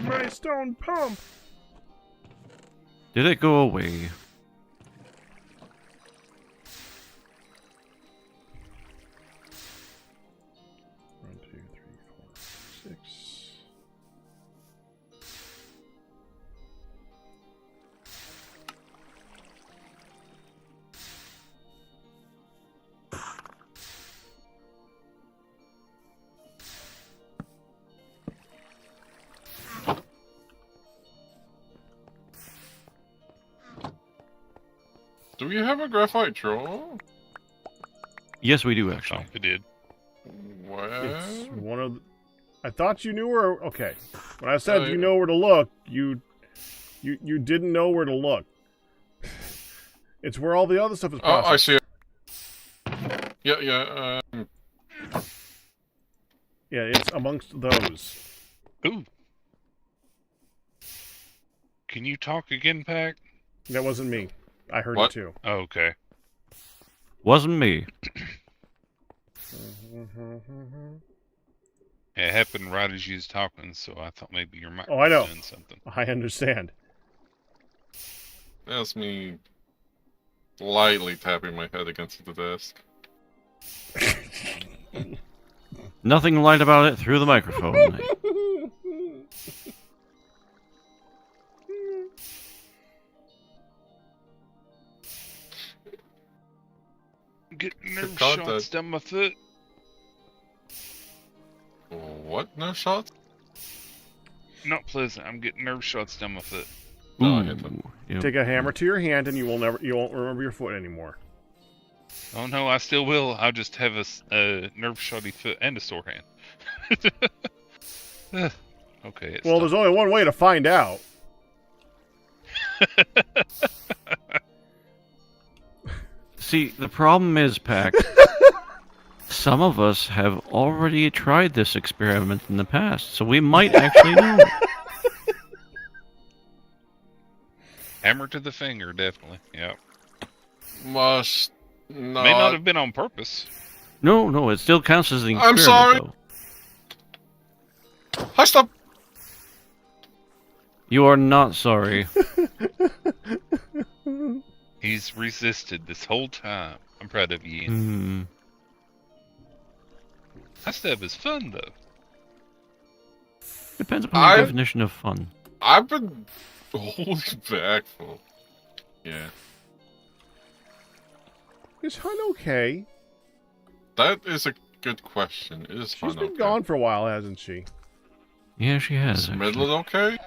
My stone pump! Did it go away? One, two, three, four, 6. Do we have a graphite drawer? Yes, we do I actually. thought we did. What? It's one of the... I thought you knew where... Okay. When I said Oh, you yeah. know where to look, you didn't know where to look. It's where all the other stuff is Oh, processed. I see it. Yeah. Yeah, it's amongst those. Ooh. Can you talk again, Pac? That wasn't me. I heard What? it too. Oh, okay. Wasn't me. It happened right as you was talking, so I thought maybe your mic Oh, I know. was doing something. I understand. That's me lightly tapping my head against the desk. Nothing light about it through the microphone. Getting nerve God, shots down my foot. What? No shots? Not pleasant. I'm getting nerve shots down my foot. No, I hit them. Yep. Take a hammer to your hand, and you won't remember your foot anymore. Oh no, I still will. I'll just have a nerve shotty foot and a sore hand. Okay. Well, there's only one way to find out. See, the problem is, Pack, some of us have already tried this experiment in the past, so we might actually know. Hammer to the finger, definitely. Yeah. Must not. May not have been on purpose. No, it still counts as the experiment, I'm sorry. though. Hush up! You are not sorry. He's resisted this whole time. I'm proud of you. Hmm. That stuff is fun, though. Depends upon your definition of fun. I've been holding back for. Yeah. Is Hun okay? That is a good question. Is She's Hun been okay? gone for a while, hasn't she? Yeah, she has. Is actually. Midland okay?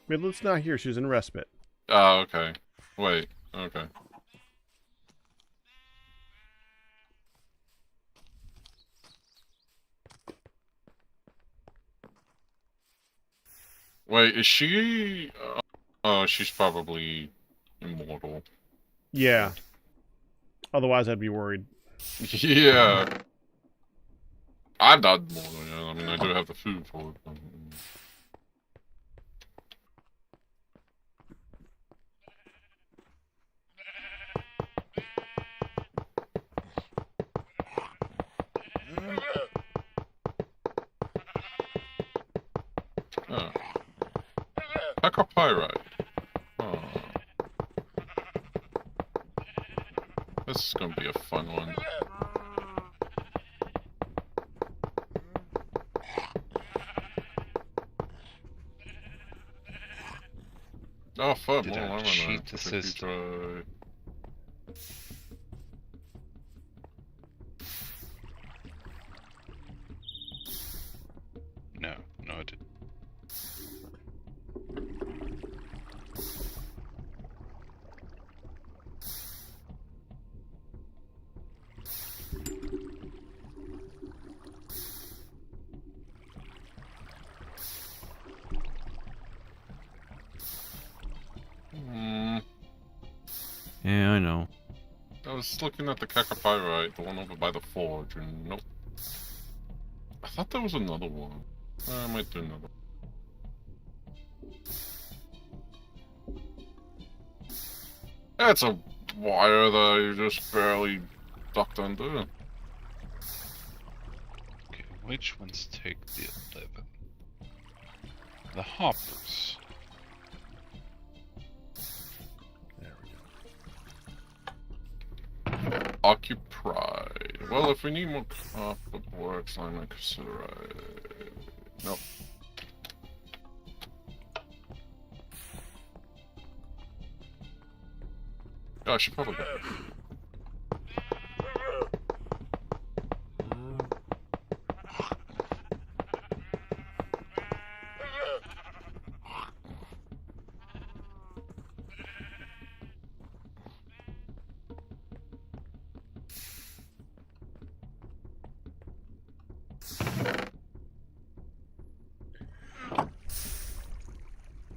Midland's not here. She's in respite. Oh, okay. Wait, okay. Wait, is she... oh, she's probably immortal. Yeah. Otherwise, I'd be worried. Yeah. I'm not immortal, yeah. I mean, I do have the food for it. But... Oh. Pyrite. Oh. This is gonna be a fun one. Oh fuck, Did more I armor cheat now. the system? No, I didn't. Yeah, I know. I was looking at the Pyrite, the one over by the forge, and nope. I thought there was another one. I might do another. That's a wire that you just barely ducked under. Okay, which ones take the 11? The hoppers. There we go. Occupy. Well, if we need more copper works, I might consider it. Nope. Oh, I should probably go.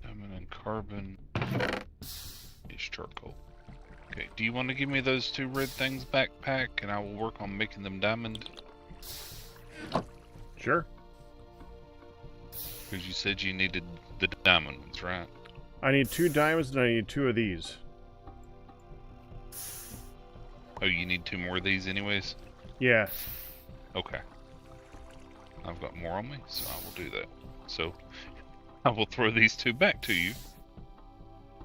Diamond and carbon. Is charcoal. Okay, do you want to give me those two red things backpack and I will work on making them diamond? Sure. Because you said you needed the diamond ones, right? I need 2 diamonds and I need 2 of these. Oh, you need 2 more of these anyways? Yeah. Okay. I've got more more on me, so I will do that. So I will throw these 2 back to you.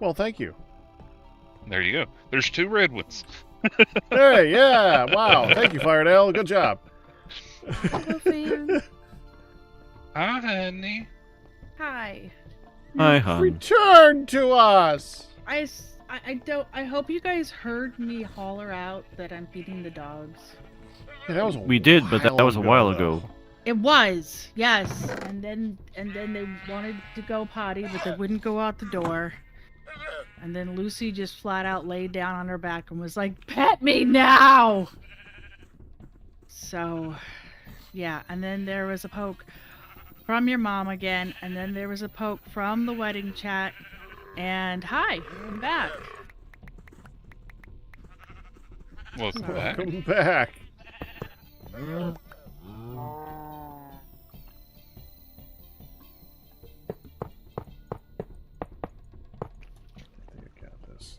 Well, thank you. There you go. There's 2 red ones. Hey, yeah, wow. Thank you, Firedale. Good job. Hello, fan. Hi, honey. Hi. Hi, hon. Return to us. I hope you guys heard me holler out that I'm feeding the dogs. Yeah, that was We did, but that was a while ago. It was, yes. And then they wanted to go potty, but they wouldn't go out the door. And then Lucy just flat out laid down on her back and was like, "Pet me now!" So, yeah. And then there was a poke from your mom again. And then there was a poke from the wedding chat. And hi, I'm back. Welcome back. Welcome back. I think I got this.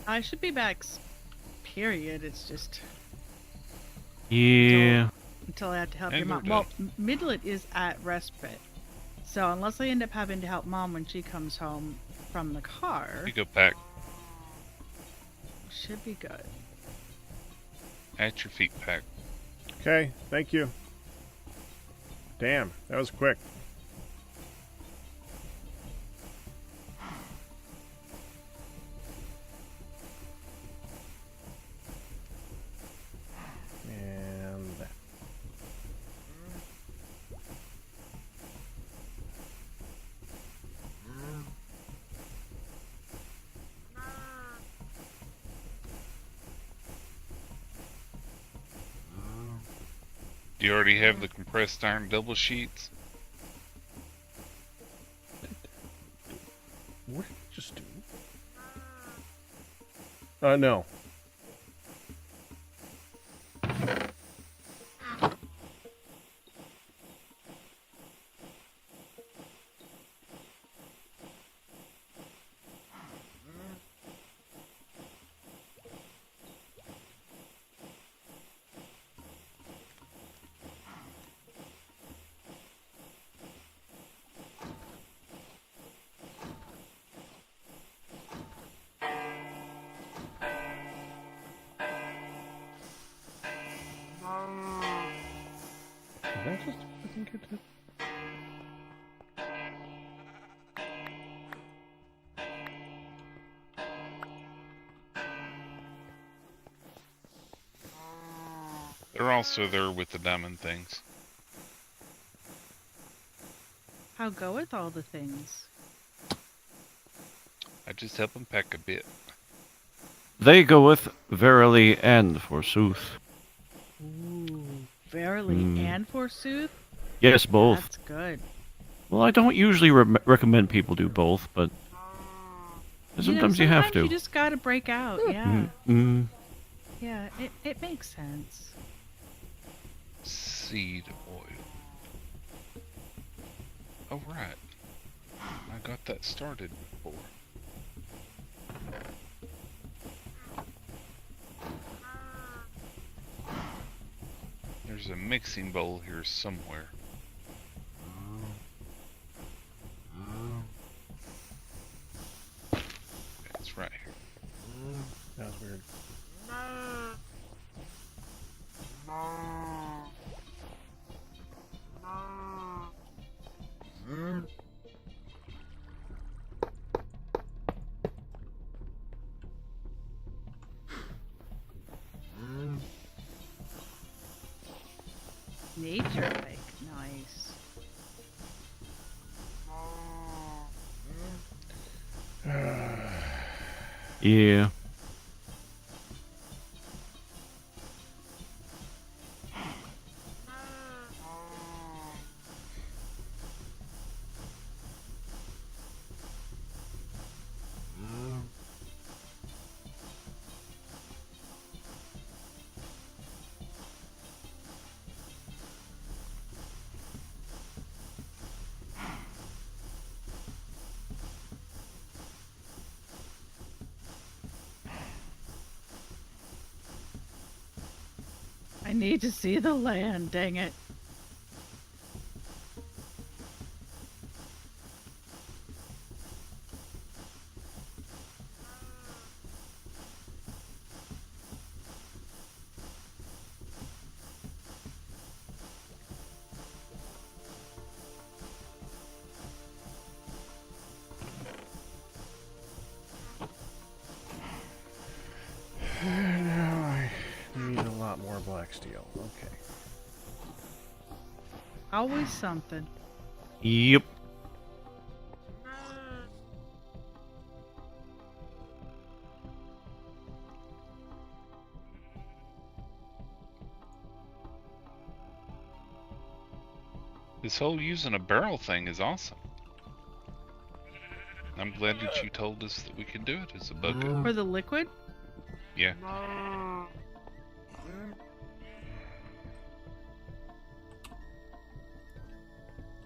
I should be back, period. It's just Yeah. until I have to help And your mom. we're Well, Midlet is at respite. So unless I end up having to help mom when she comes home from the car, You go pack. should be good. At your feet, pack. Okay, thank you. Damn, that was quick. And that. Do you already have the compressed iron double sheets? What did you just do? No. Did that just I think it did? They're also there with the diamond things. How goeth all the things? I just help them pack a bit. They goeth verily and forsooth. Ooh, verily Mm. and forsooth? Yes, both. That's good. Well, I don't usually recommend people do both, but sometimes you have sometimes to. you just gotta break out, yeah. Mm. Yeah, it makes sense. Seed oil. Oh, right. I got that started before. There's a mixing bowl here somewhere. It's right here. That was weird. Nature hike, nice. Yeah. need to see the land, dang it. Now I need a lot more black steel. Okay. Always something. Yep. This whole using a barrel thing is awesome. I'm glad that you told us that we could do it as a bucket. For the liquid? Yeah.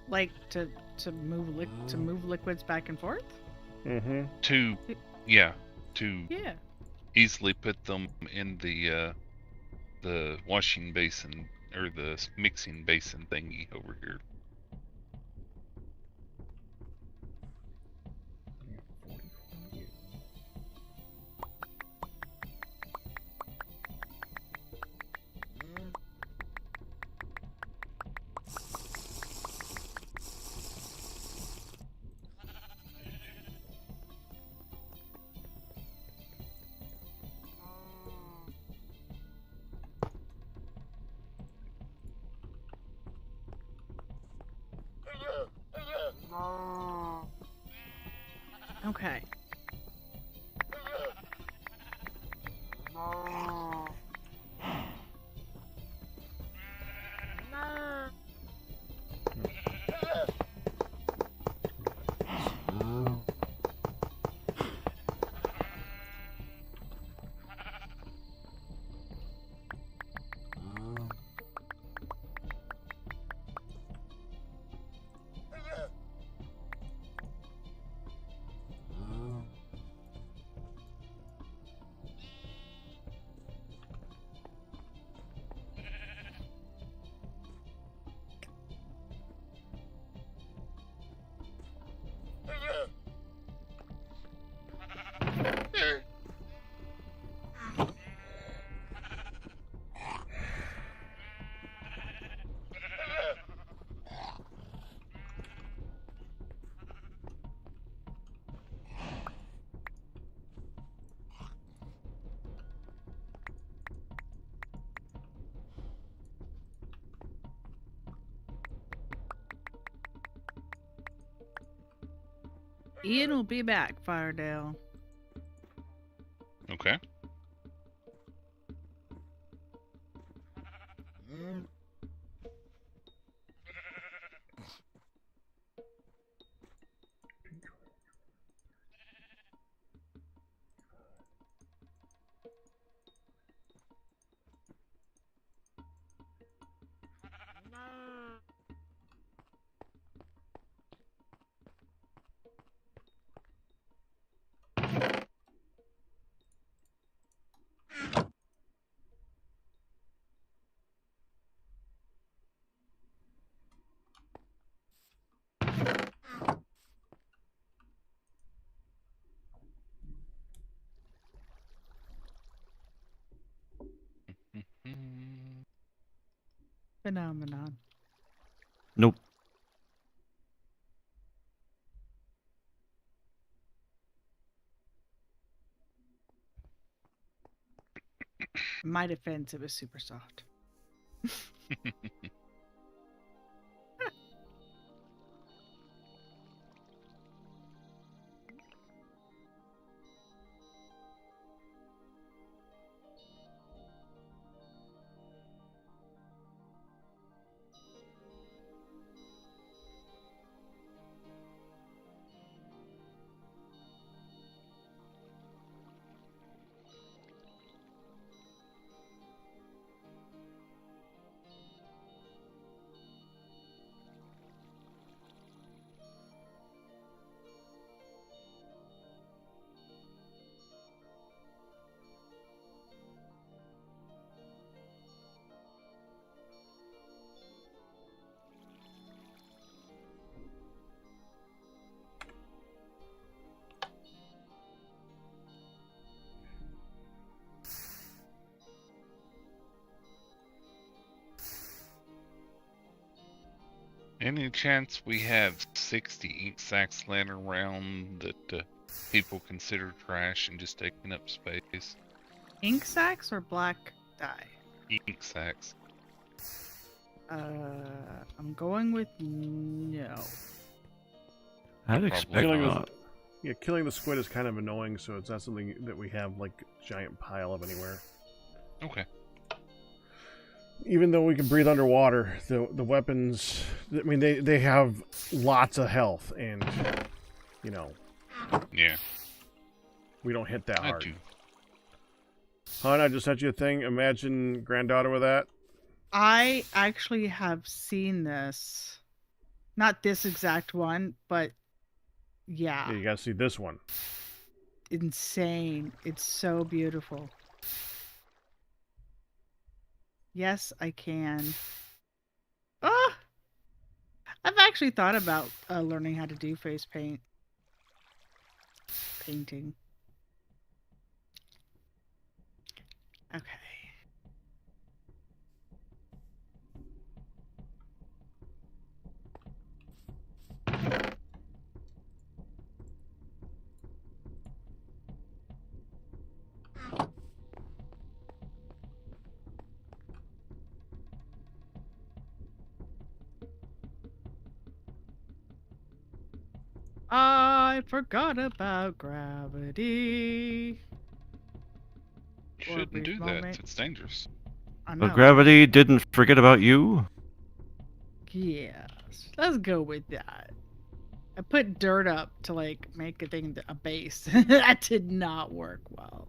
Like to move liquids back and forth? Mm-hmm. To Yeah. easily put them in the washing basin or the mixing basin thingy over here. Okay. Ian will be back, Firedale. Okay. Phenomenon. Nope. In my defense, it was super soft. Any chance we have 60 ink sacks laying around that people consider trash and just taking up space? Ink sacks or black dye? Ink sacks. I'm going with no. I'd Probably expect Killing not. Yeah, killing the squid is kind of annoying, so it's not something that we have like a giant pile of anywhere. Okay. Even though we can breathe underwater, the weapons, I mean, they have lots of health, and, you know, Yeah, we don't hit that I hard. do. Hon, I just sent you a thing. Imagine granddaughter with that. I actually have seen this. Not this exact one, but Yeah, yeah. you gotta see this one. Insane. It's so beautiful. Yes, I can. Oh! I've actually thought about learning how to do face painting. Okay. I forgot about gravity. For a Shouldn't brief do that. moment. It's dangerous. I know. But gravity didn't forget about you. Yes. Let's go with that. I put dirt up to like make a base. That did not work well.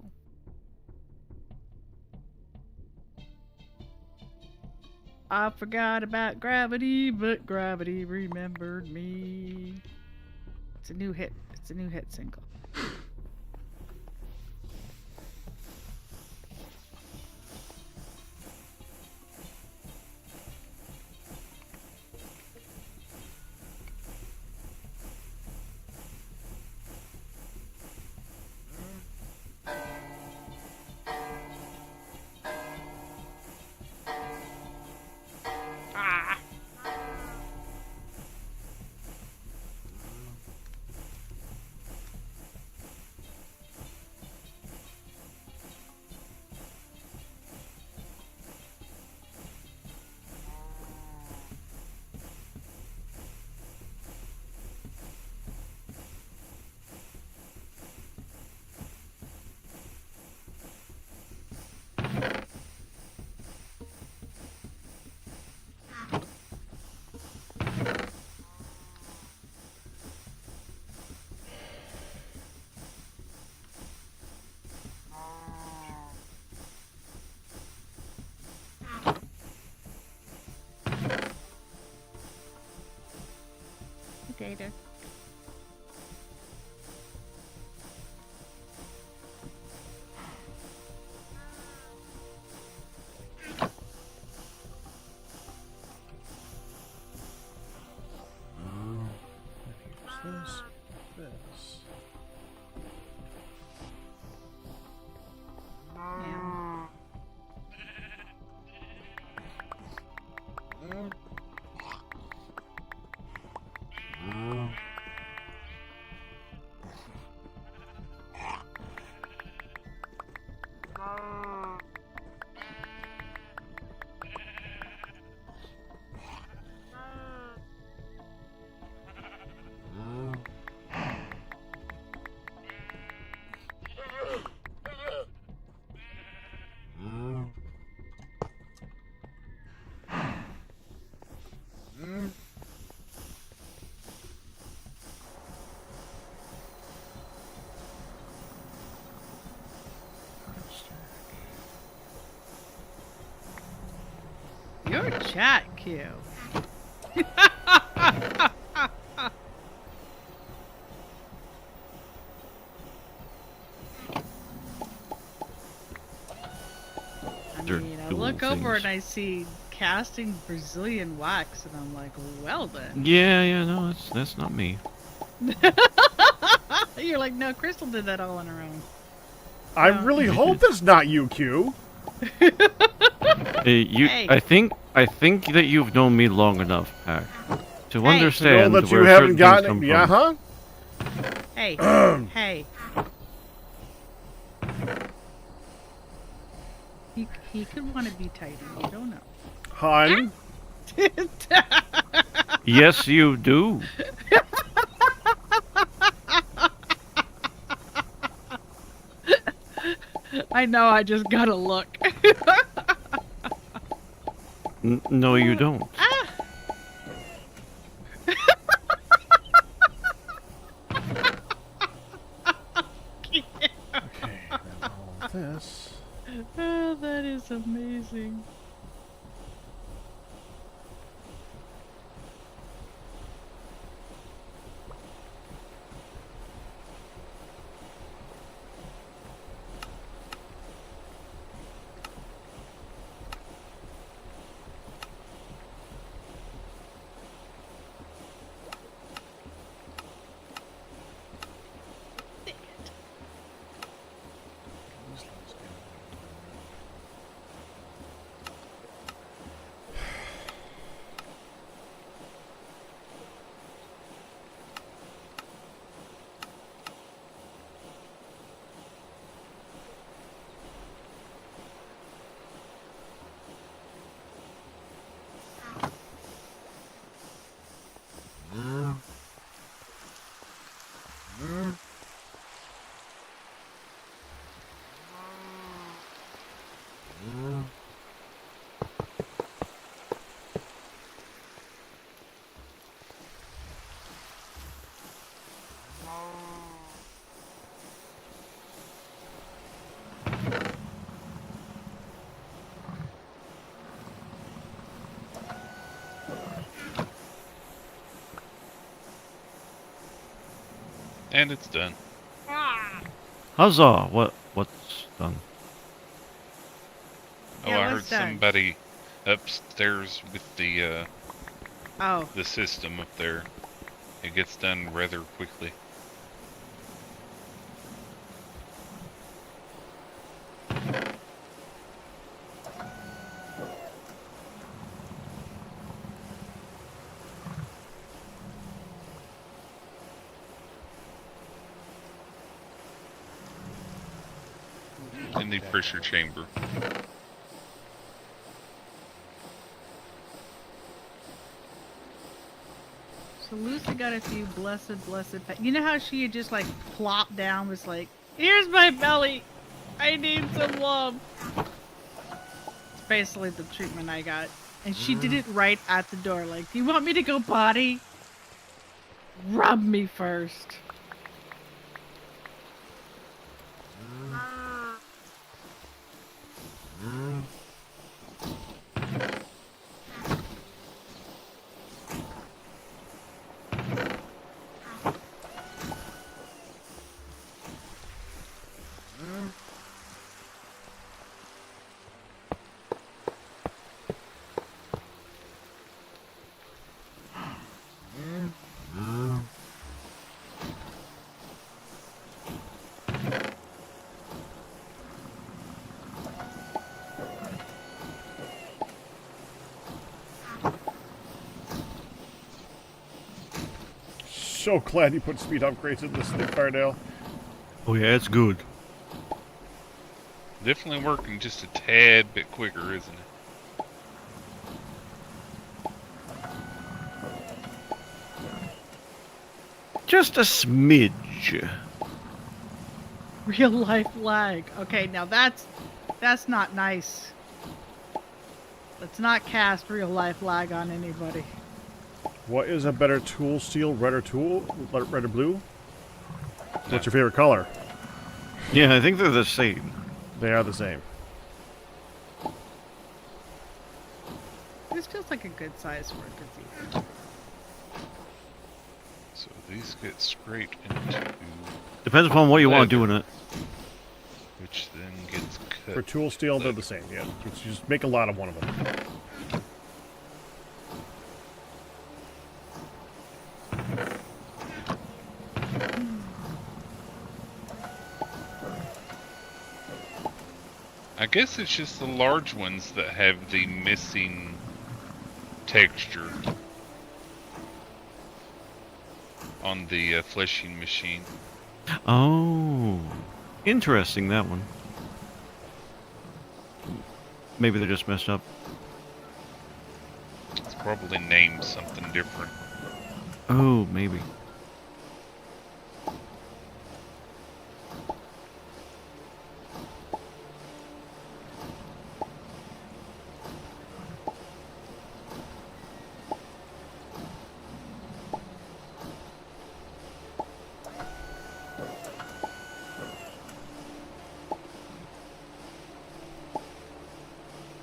I forgot about gravity, but gravity remembered me. It's a new hit. It's a new hit single. Ah! Potato. This, this. Yeah. Your chat queue. They're I dual look over things. and I see casting Brazilian wax, and I'm like, well then. Yeah, no, that's not me. You're like, no, Crystal did that all on her own. I Yeah. really hope that's not you, Q. Hey, Hey. I think that you've known me long enough, Pack, To Hey. To know understand that you where haven't certain things gotten come it. Yeah, from. huh? Hey, hey. He could want to be tidy. You don't know. Hun. Yes, you do. I know. I just gotta look. No, you don't. Okay, now all of this. Oh, that is amazing. And it's done. Huzzah! What's done? Oh, Yeah, I heard what's done? somebody upstairs with Oh, the system up there. It gets done rather quickly. In the pressure chamber. so Lucy got a few blessed. You know how she had just like plopped down, was like, "Here's my belly. I need some love." It's basically the treatment I got, and she did it right at the door. Like, "Do you want me to go potty? Rub me first." So glad you put speed upgrades in this thing, Fardale. Oh yeah, it's good. Definitely working just a tad bit quicker, isn't it? Just a smidge. Real life lag. Okay, now that's not nice. Let's not cast real life lag on anybody. What is a better tool steel, red or blue? No. What's your favorite color? Yeah, I think they're the same. They are the same. This feels like a good size for a gazebo. So these get scraped into, Depends upon what you want to do in it. which then gets cut. For tool steel, they're the same. Yeah, you just make a lot of one of them. I guess it's just the large ones that have the missing texture. on the fleshing machine. Oh, interesting, that one. Maybe they're just messed up. It's probably named something different. Oh, maybe.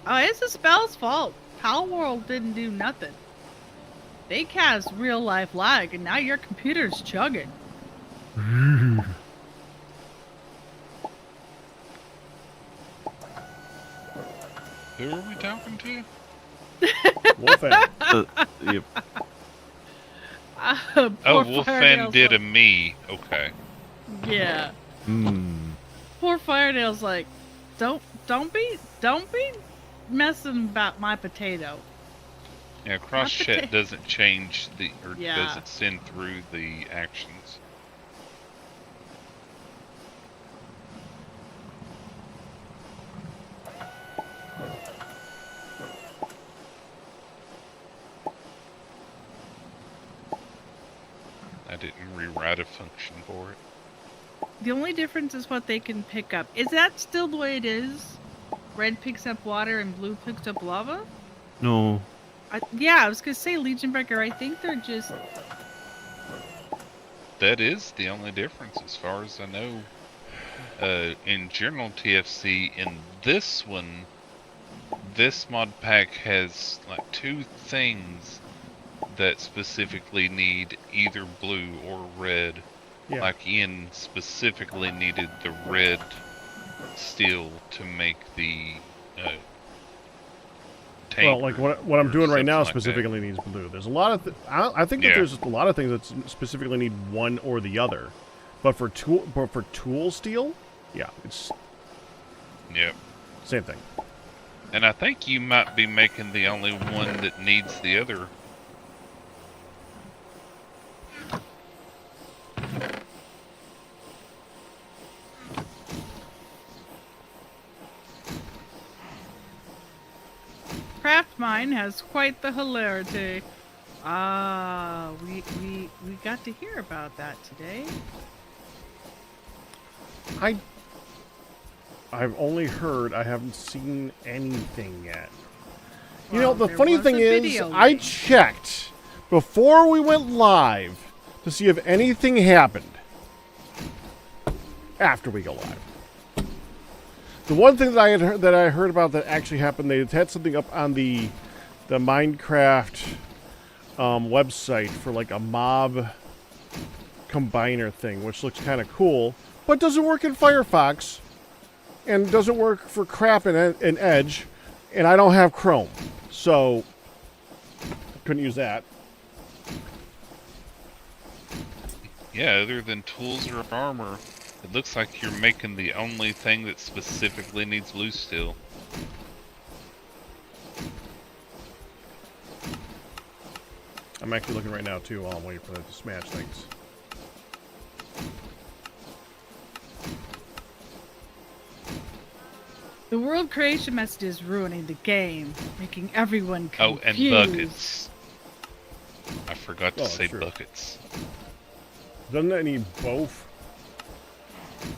Oh, it's the spell's fault. Pal World didn't do nothing. They cast real life lag, and now your computer's chugging. Who are we talking to? Wolfan. Yep. Oh, Poor Wolfan Firenail's did a like- me. Okay. Yeah. Hmm. Poor Firenail's like, don't be messing about my potato. Yeah, cross chat pota- doesn't change or Yeah. doesn't send through the actions. I didn't rewrite a function for it. The only difference is what they can pick up. Is that still the way it is? Red picks up water and blue picks up lava? No. Yeah, I was gonna say Legion Breaker. I think they're just. That is the only difference as far as I know. In general TFC, in this one, this mod pack has like 2 things that specifically need either blue or red. Yeah. Like Ian specifically needed the red steel to make the tank. Well, like what I'm or doing right now something like that. specifically needs blue. There's a lot of I think that Yeah. there's a lot of things that specifically need one or the other. But for tool steel, yeah, it's Yep. same thing. And I think you might be making the only one that needs the other. Craft Mine has quite the hilarity. Ah, we got to hear about that today. I've only heard. I haven't seen anything yet. You Well, know, the there funny was thing a is, video I leak. checked before we went live to see if anything happened after we go live. The one thing that I heard about that actually happened, they had something up on the Minecraft website for like a mob combiner thing, which looks kind of cool, but doesn't work in Firefox and doesn't work for crap in Edge, and I don't have Chrome, so couldn't use that. Yeah, other than tools or armor, it looks like you're making the only thing that specifically needs blue steel. I'm actually looking right now too while I'm waiting for them to smash things. The world creation message is ruining the game, making everyone Oh, confused. and buckets. I forgot to Oh, say sure. buckets. Doesn't that need both?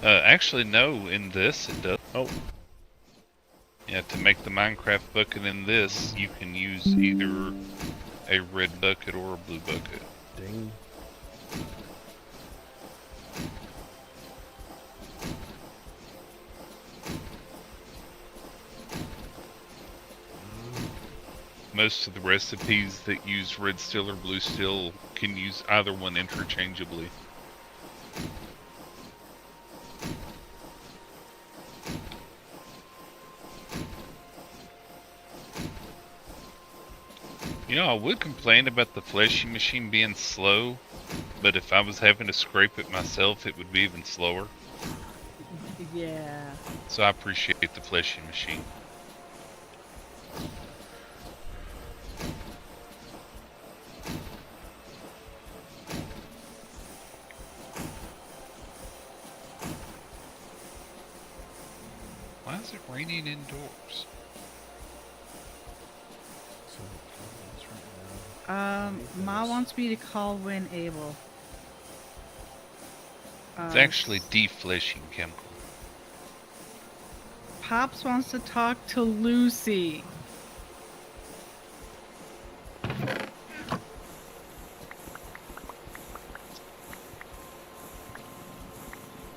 Actually, no, in this it does. Oh, Yeah, to make the Minecraft bucket in this, you can use either a red bucket or a blue bucket. ding. Most of the recipes that use red steel or blue steel can use either one interchangeably. You know, I would complain about the fleshing machine being slow, but if I was having to scrape it myself, it would be even slower. Yeah. So I appreciate the fleshing machine. Why is it raining indoors? So, that's right now. Ma wants me to call when able. It's actually defleshing chemical. Pops wants to talk to Lucy.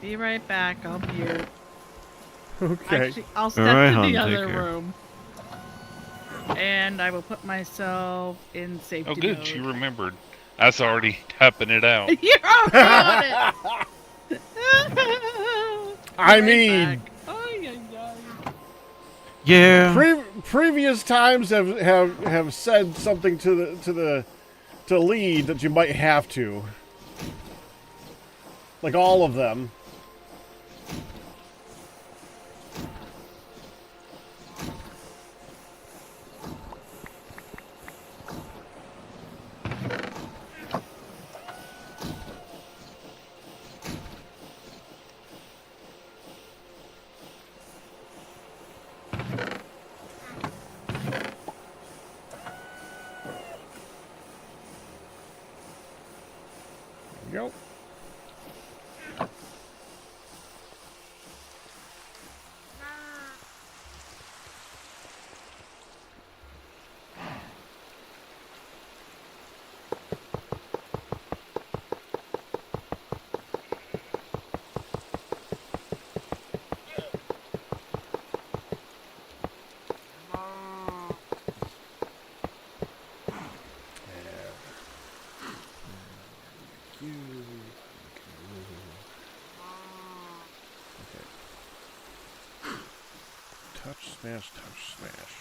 Be right back. I'll mute. Okay. Actually, I'll step Alright, to hon, the take other care. room. And I will put myself in safety Oh, good. mode. She remembered. I was already typing it out. You're already on it. I Be right mean- back. Ay, ay, ay. Yeah. Previous times have said something to lead that you might have to. Like all of them. There you go. Touch, smash, touch, smash.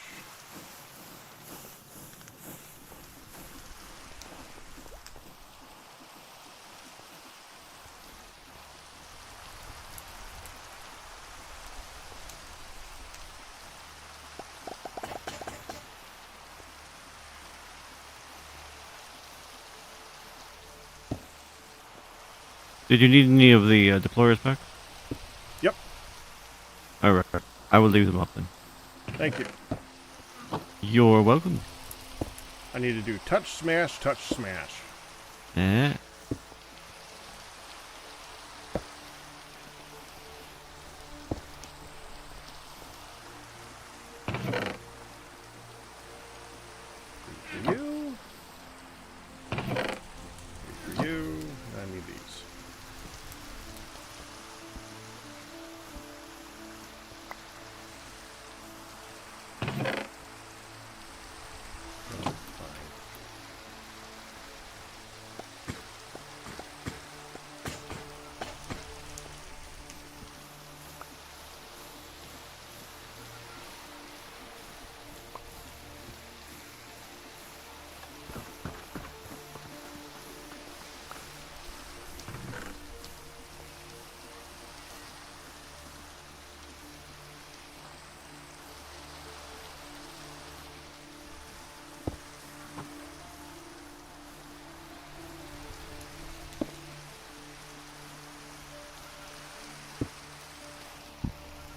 Did you need any of the deployers back? Yep. Alright. I will leave them up then. Thank you. You're welcome. I need to do touch, smash, touch, smash. Eh. For you. For you. I need these.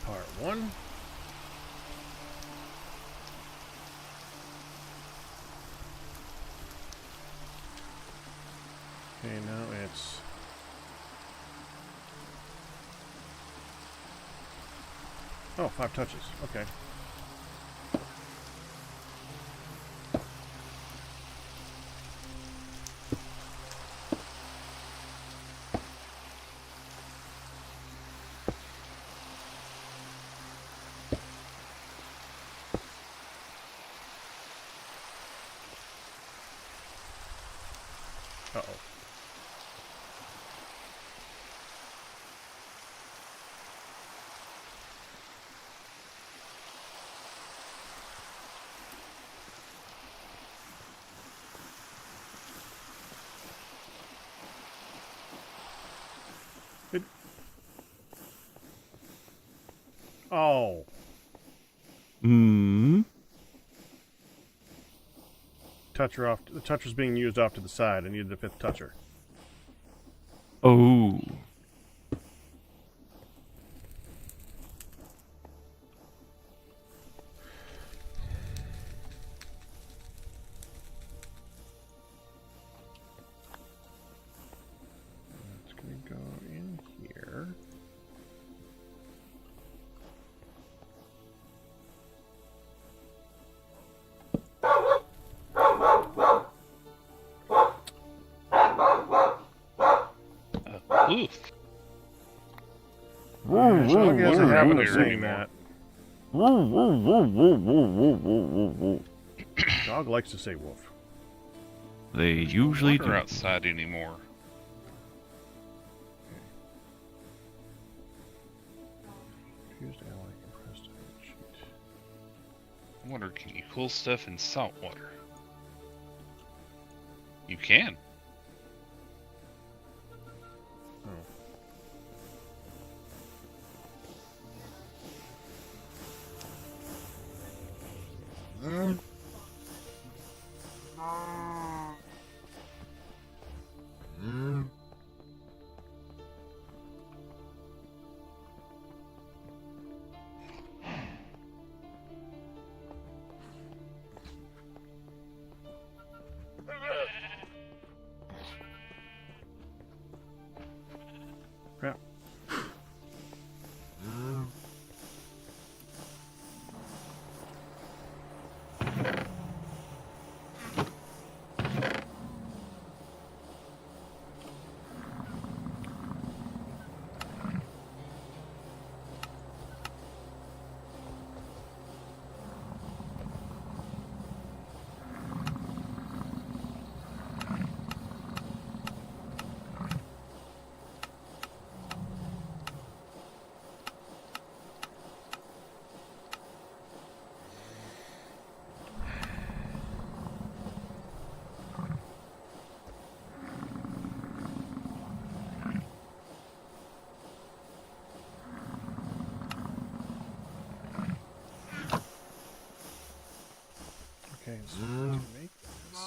Part 1. Okay, now it's... Oh, 5 touches. Okay. Uh-oh. Oh. Hmm. Toucher off. The toucher's being used off to the side. I needed a 5th toucher. Oh. Woof. Yeah, Shoggy has a habit of Here saying anymore. that. Dog likes to say woof. They There's usually no water do. outside anymore. Fused ally compressed sheet. I wonder, can you cool stuff in salt water? You can. Crap. Okay, so to make this.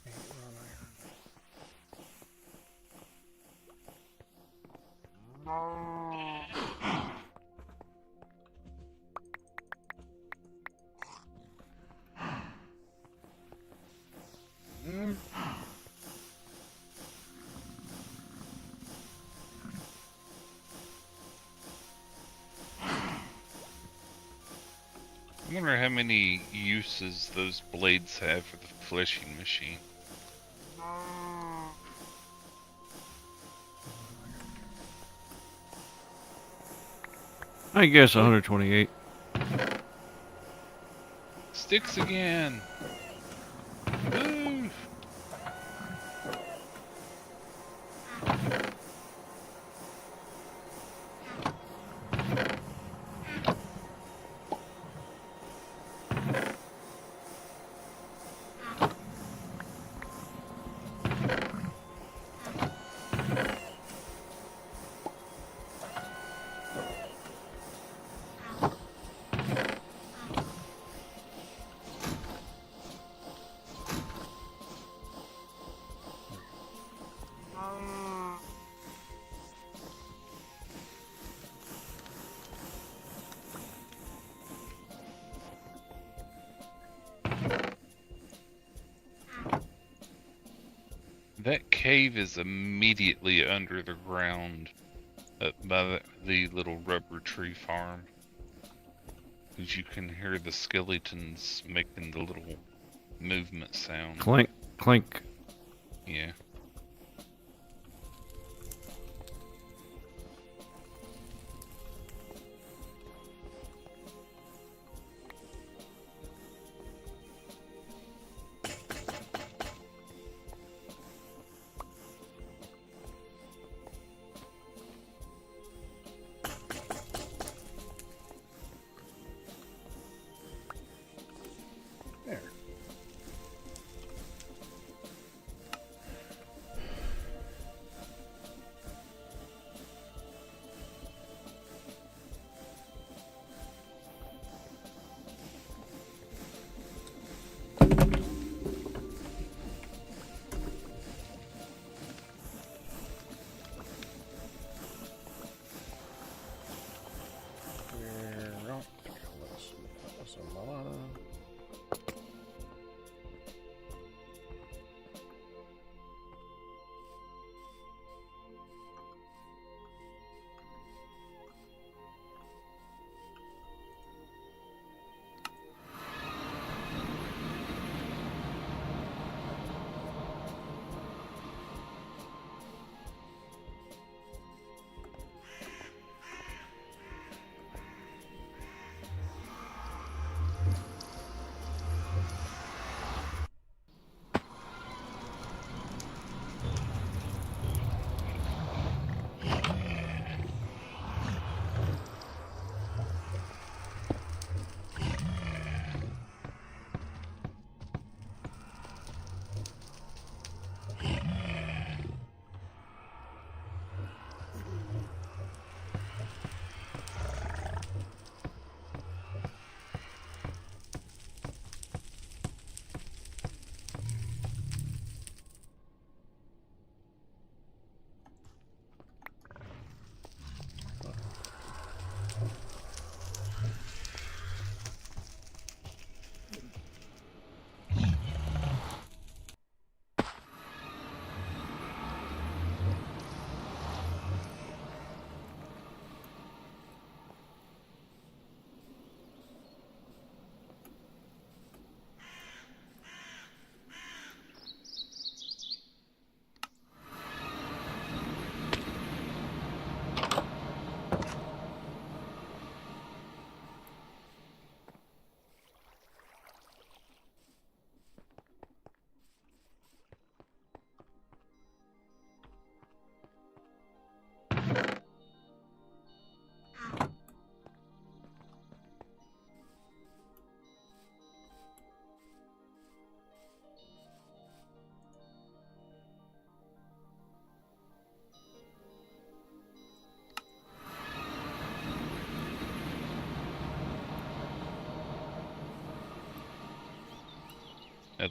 Eight wrought iron. I wonder how many uses those blades have for the fleshing machine. I guess 128. Sticks again! Woo! That cave is immediately under the ground up by the little rubber tree farm. As you can hear the skeletons making the little movement sound. Clink, clink. Yeah. There.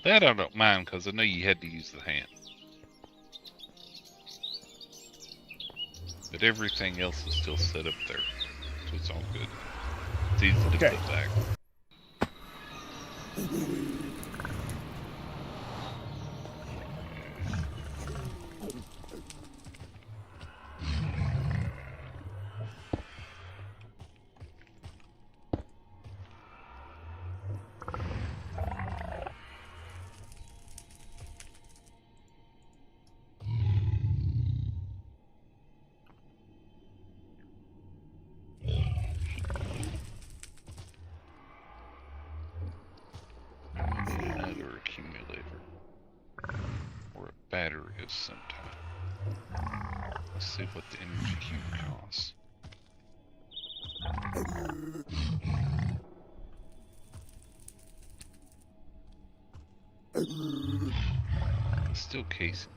Now that I don't mind, because I know you had to use the hand. But everything else is still set up there, so it's all good. It's easy to Okay. put back. Another accumulator. Or a battery of some type. Let's see what the energy cube costs. It's still casing.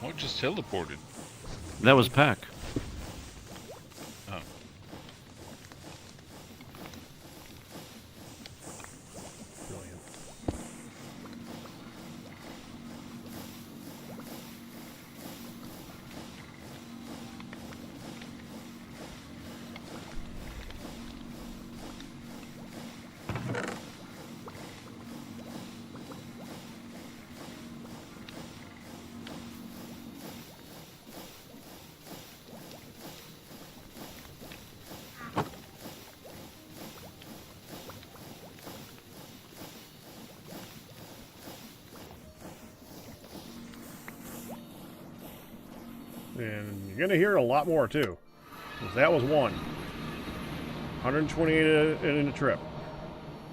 What just teleported? That was Pack. Oh. Brilliant. And you're going to hear a lot more, too. 'Cause that was one. 128 in a trip.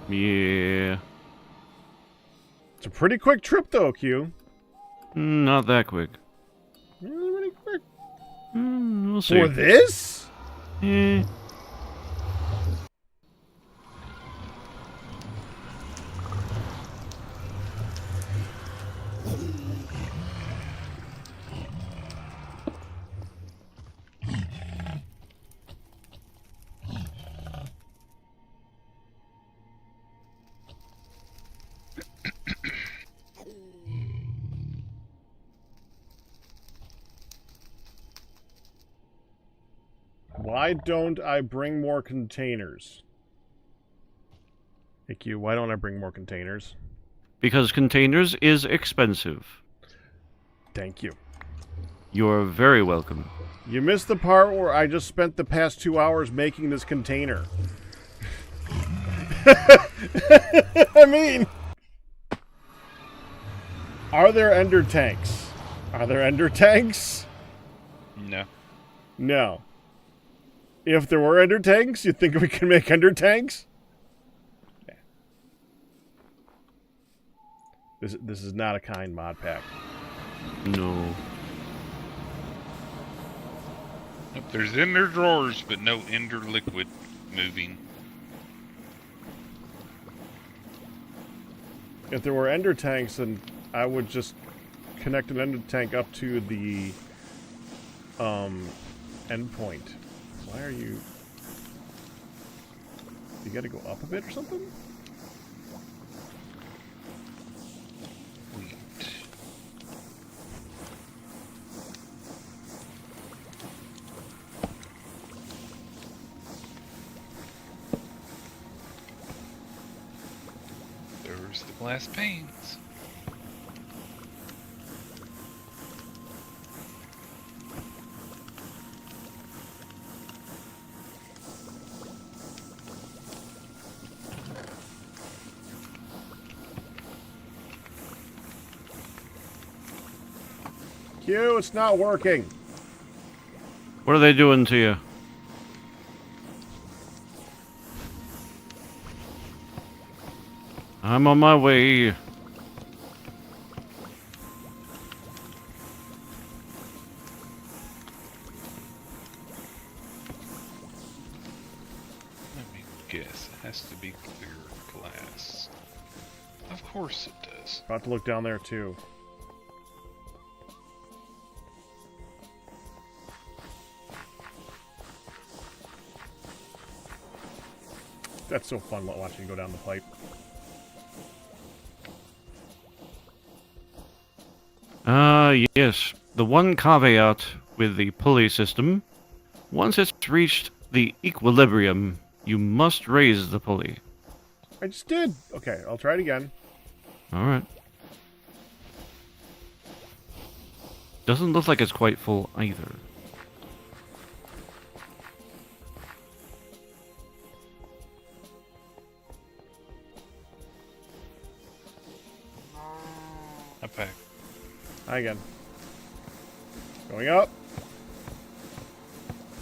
Yeah. It's a pretty quick trip, though, Q. Not that quick. Really quick. We'll see. For this? Eh. Why don't I bring more containers? Hey, Q, why don't I bring more containers? Because containers is expensive. Thank you. You're very welcome. You missed the part where I just spent the past 2 hours making this container. I mean... Are there ender tanks? Are there ender tanks? No. No. If there were ender tanks, you think we can make ender tanks? Yeah. This is not a kind mod pack. No. Nope, there's ender drawers, but no ender liquid moving. If there were ender tanks, then I would just connect an ender tank up to the endpoint. Why are you... You gotta go up a bit or something? Wait. There's the glass panes. Q, it's not working. What are they doing to you? I'm on my way. Let me guess. It has to be clear glass. Of course it does. About to look down there too. That's so fun watching you go down the pipe. Yes. The one caveat with the pulley system, once it's reached the equilibrium, you must raise the pulley. I just did. Okay, I'll try it again. Alright. Doesn't look like it's quite full either. I pack. Hi again. Going up.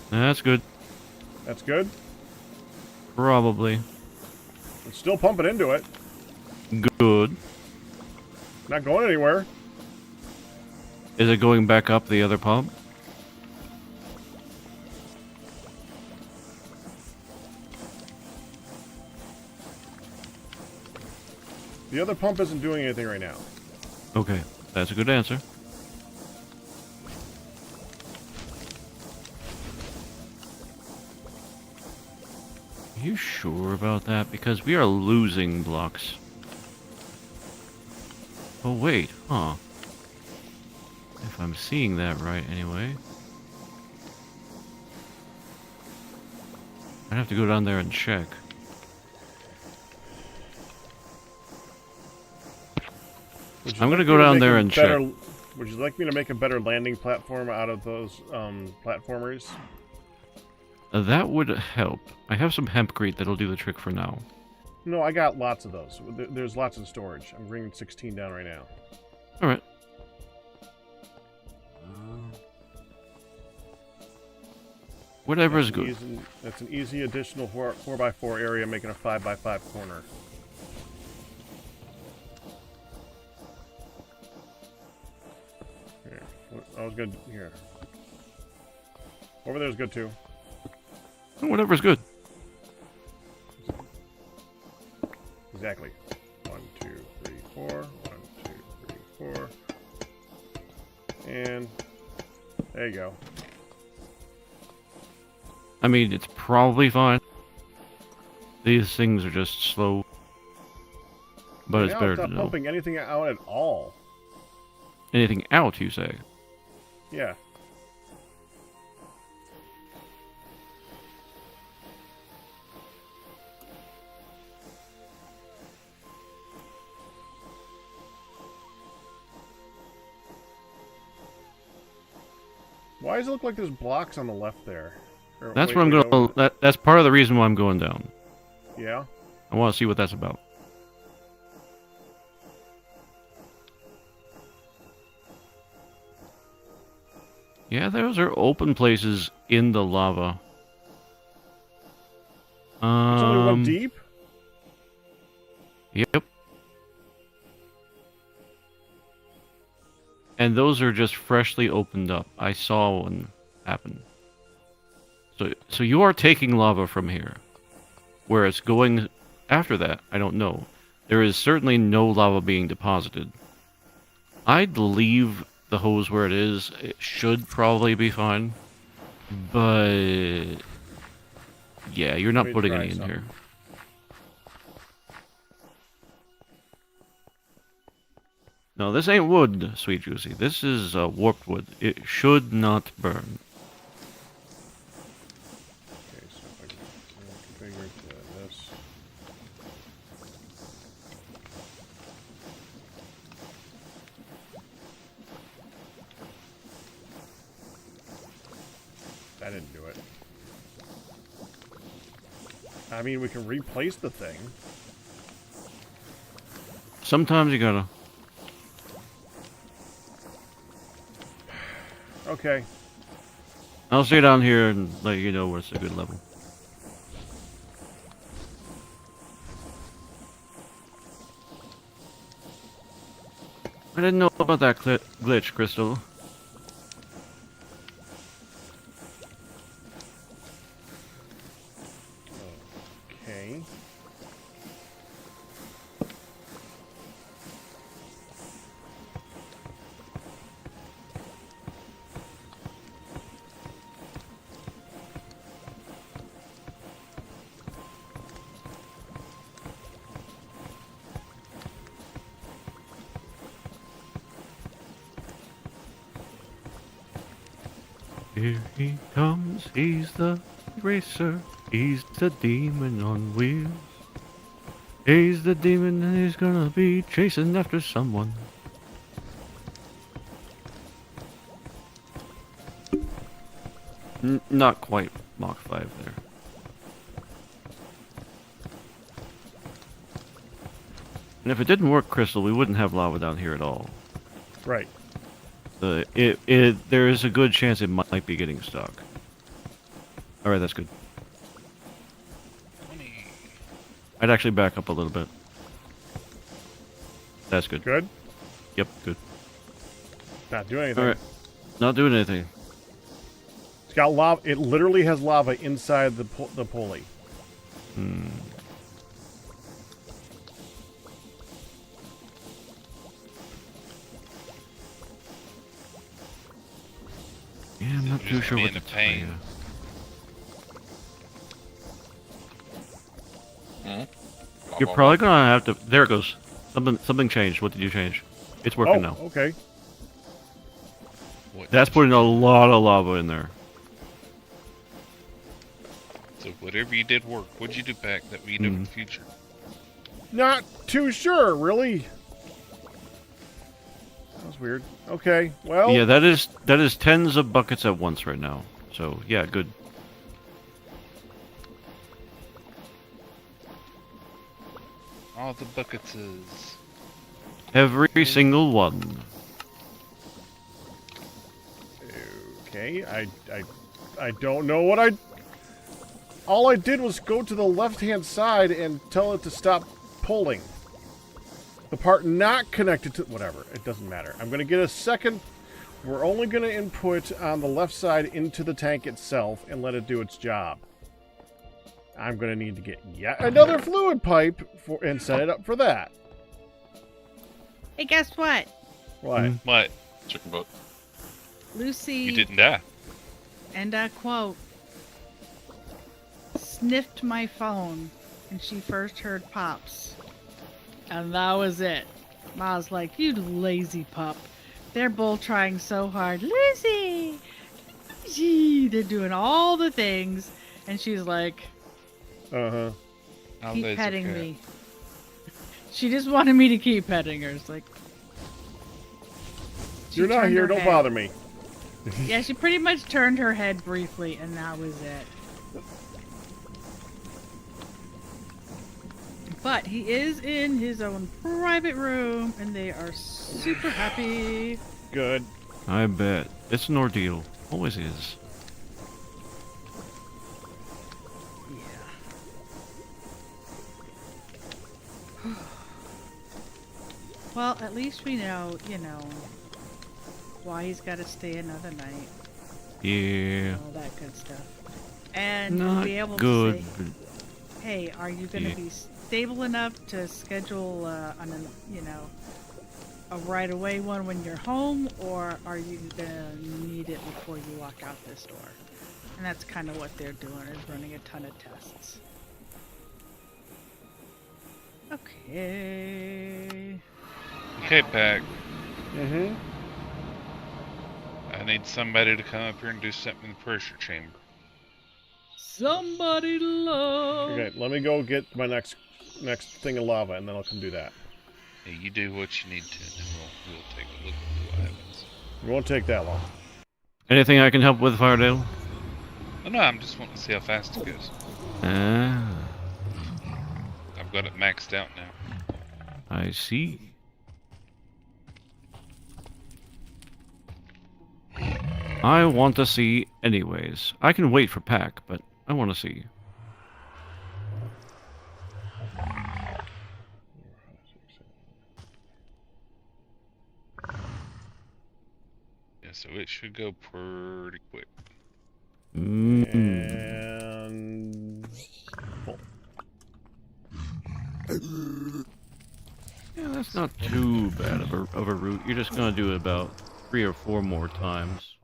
That's good. That's good. Probably. It's still pumping into it. Good. Not going anywhere. Is it going back up the other pump? The other pump isn't doing anything right now. Okay, that's a good answer. Are you sure about that? Because we are losing blocks. Oh wait, huh. If I'm seeing that right anyway. I'd have to go down there and check. I'm gonna go down there and check. Would you like me to make a better landing platform out of those platformers? That would help. I have some hempcrete that'll do the trick for now. No, I got lots of those. There's lots in storage. I'm bringing 16 down right now. Alright. Whatever is good. That's an easy additional 4x4 area, making a 5x5 corner. Here, I was good. Here. Over there is good too. Whatever's good. Exactly. 1, 2, 3, 4. 1, 2, 3, 4. And there you go. I mean, it's probably fine. These things are just slow. But it's Now better it's to not know. pumping anything out at all. Anything out, you say? Yeah. Why does it look like there's blocks on the left there? Or, That's wait, what I'm wait, going. no. That's part of the reason why I'm going down. Yeah? I want to see what that's about. Yeah, those are open places in the lava. It's only one deep? Yep. And those are just freshly opened up. I saw one happen. So you are taking lava from here. Where it's going after that, I don't know. There is certainly no lava being deposited. I'd leave the hose where it is. It should probably be fine. But yeah, you're not Let me putting try any in something. here. No, this ain't wood, Sweet Juicy. This is warped wood. It should not burn. Okay, so if I can configure this. That didn't do it. I mean, we can replace the thing. Sometimes you gotta. Okay. I'll stay down here and let you know where it's a good level. I didn't know about that glitch, Crystal. Okay. Here he comes, he's the racer, he's the demon on wheels. He's the demon and he's gonna be chasing after someone. Not quite Mach 5 there. And if it didn't work, Crystal, we wouldn't have lava down here at all. Right. There is a good chance it might be getting stuck. Alright, that's good. 20. I'd actually back up a little bit. That's good. Good. Yep, good. Not doing anything. Alright. Not doing anything. It's got lava. It literally has lava inside the pulley. Hmm. Yeah, I'm not too Just sure what being to a tell pain. you. You're probably gonna have to. There it goes. Something changed. What did you change? It's working now. Okay. What That's did putting a lot of lava in there. So whatever you did work. What'd you do back that we do in the future? Not too sure, really. That was weird. Okay, well. Yeah, that is tens of buckets at once right now. So yeah, good. All the buckets is. Every single one. Okay, I don't know what I. All I did was go to the left-hand side and tell it to stop pulling. The part not connected to whatever. It doesn't matter. I'm gonna get a second. We're only gonna input on the left side into the tank itself and let it do its job. I'm gonna need to get yet another fluid pipe and set it up for that. Hey, guess what? What? What? Chicken butt. Lucy, You didn't die. and I quote, sniffed my phone when she first heard pops. And that was it. Ma was like, you lazy pup. They're both trying so hard. Lucy! Lucy! They're doing all the things. And she's like, Uh-huh. How keep lazy petting cat. me. She just wanted me to keep petting her. It's like, she You're not turned here. her Don't head. bother me. Yeah, she pretty much turned her head briefly, and that was it. But he is in his own private room, and they are super happy. Good. I bet. It's an ordeal. Always is. Yeah. Well, at least we know, why he's got to stay another night. Yeah. All that good stuff. And Not be able good. to say, hey, are you going to Yeah. be stable enough to schedule a right away one when you're home, or are you going to need it before you walk out this door? And that's kind of what they're doing, is running a ton of tests. Okay. Okay, Pack. Mm-hmm. I need somebody to come up here and do something in the pressure chamber. Somebody love. Okay, let me go get my next thing of lava, and then I'll come do that. Yeah, you do what you need to, and then we'll take a look at what happens. It won't take that long. Anything I can help with, Firedale? Oh, no, I'm just wanting to see how fast it goes. Ah, I've got it maxed out now. I see. I want to see anyways. I can wait for Pack, but I want to see. so it should go pretty quick. And full. Yeah, that's not too bad of a route. You're just gonna do it about 3 or 4 more times.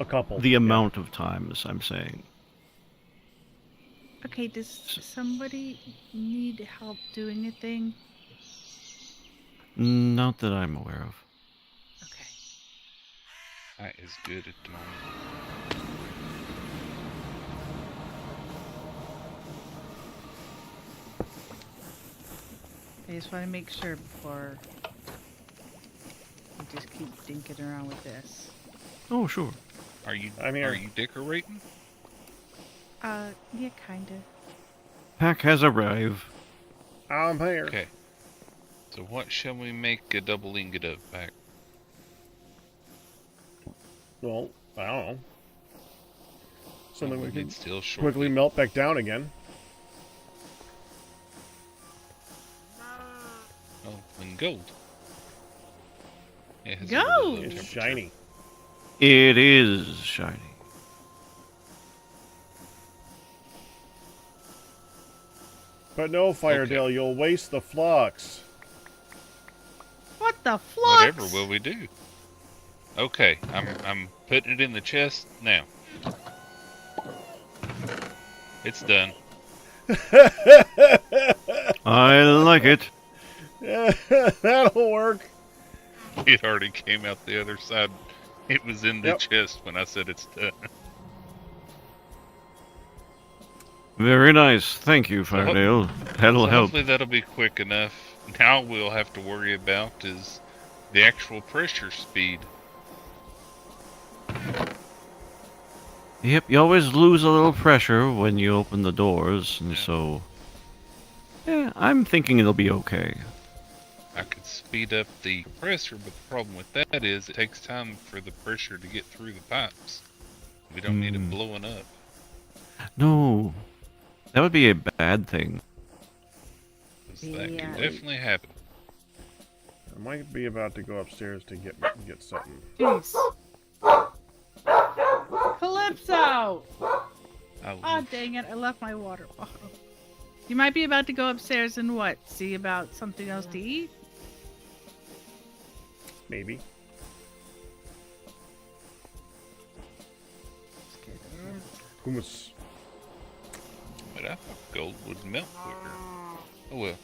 A couple. The yeah. amount of times, I'm saying. Okay, does somebody need help doing a thing? Not that I'm aware of. Okay. That is good at the moment. I just want to make sure before I just keep dinking around with this. Oh, sure. Are you I'm here. Are you decorating? Yeah, kinda. Pack has arrived. I'm here. Okay. So what shall we make a double ingot of back? Well, I don't know. Something we need can steel short. quickly melt back down again. Oh, and gold. It has a Gold! really low It's temperature. shiny. It is shiny. But no, Firedale, Okay. you'll waste the flux. What the flux? Whatever will we do? Okay, I'm putting it in the chest now. It's done. I like it. That'll work. It already came out the other side. It was in the Yep. chest when I said it's done. Very nice. Thank you, Firedale. That'll So help. hopefully that'll be quick enough. Now we'll have to worry about is the actual pressure speed. Yep, you always lose a little pressure when you open the doors, and so... Yeah, I'm thinking it'll be okay. I could speed up the pressure, but the problem with that is it takes time for the pressure to get through the pipes. We don't need it blowing up. No, that would be a bad thing. 'Cause that Yeah. can definitely happen. I might be about to go upstairs to get something. Jeez. Calypso! Oh, dang it, I left my water bottle. You might be about to go upstairs and what? See about something else to eat? Maybe. Hummus. But I thought gold would melt quicker. Oh well.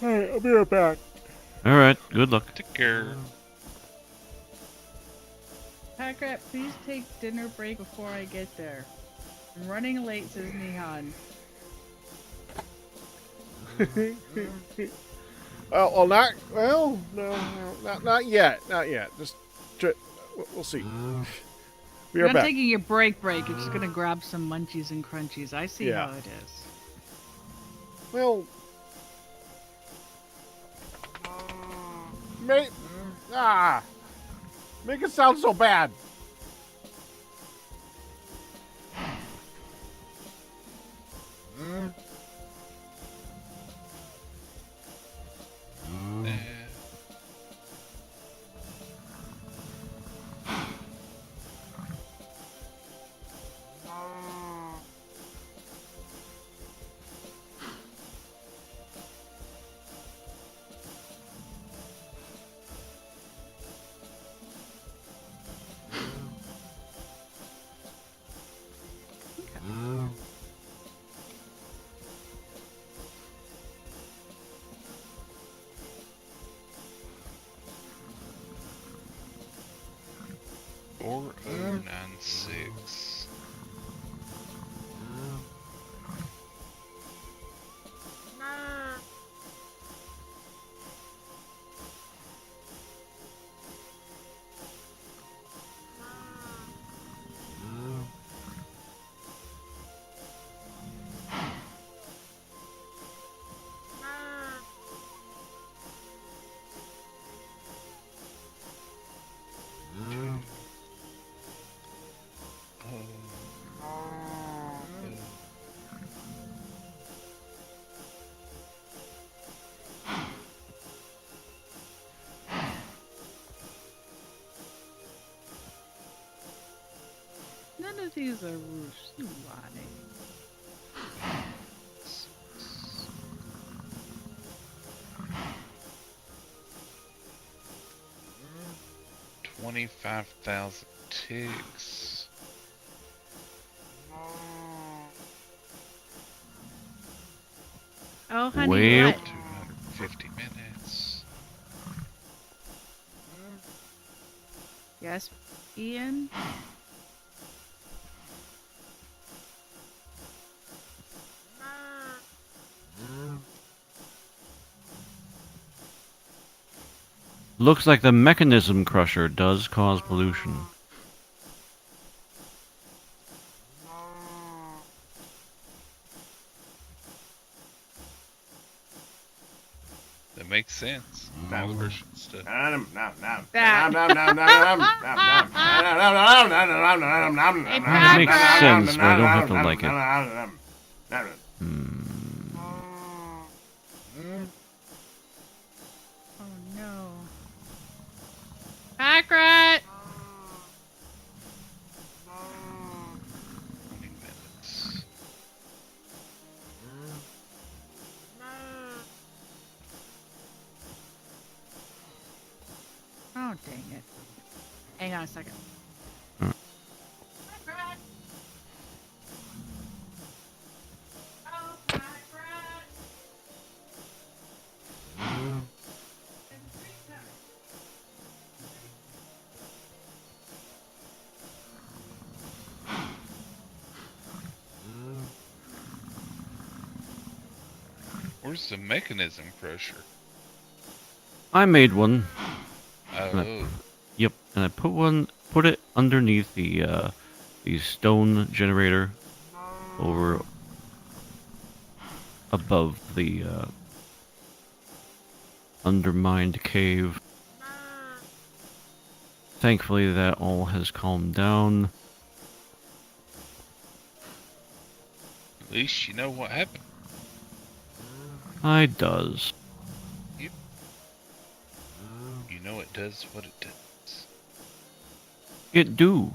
Alright, I'll be right back. Alright, good luck. Take care. Packrat, please take dinner break before I get there. I'm running late, says Nihan. Well, not yet. Not yet. Just, we'll see. Be You're right not back. taking your break. You're just gonna grab some munchies and crunchies. I see Yeah. how it is. Well, make it sound so bad. Four oh nine six. None of these are roofs. You lie. 25,000 ticks. Oh, honey, Way what? up. 250 minutes. Yes, Ian? Looks like the mechanism crusher does cause pollution. That makes sense. Crushing stuff. That. It makes sense, but I don't have to like it. Oh no. Pack rat! 20 minutes. Oh, dang it. Hang on a second. Hmm. Pack rat! Oh, pack rat! Where's the mechanism crusher? I made one. Oh, Yep, and I put it underneath the stone generator over above the undermined cave. Thankfully, that all has calmed down. at least you know what happened. I does. You know it does what it does. It do.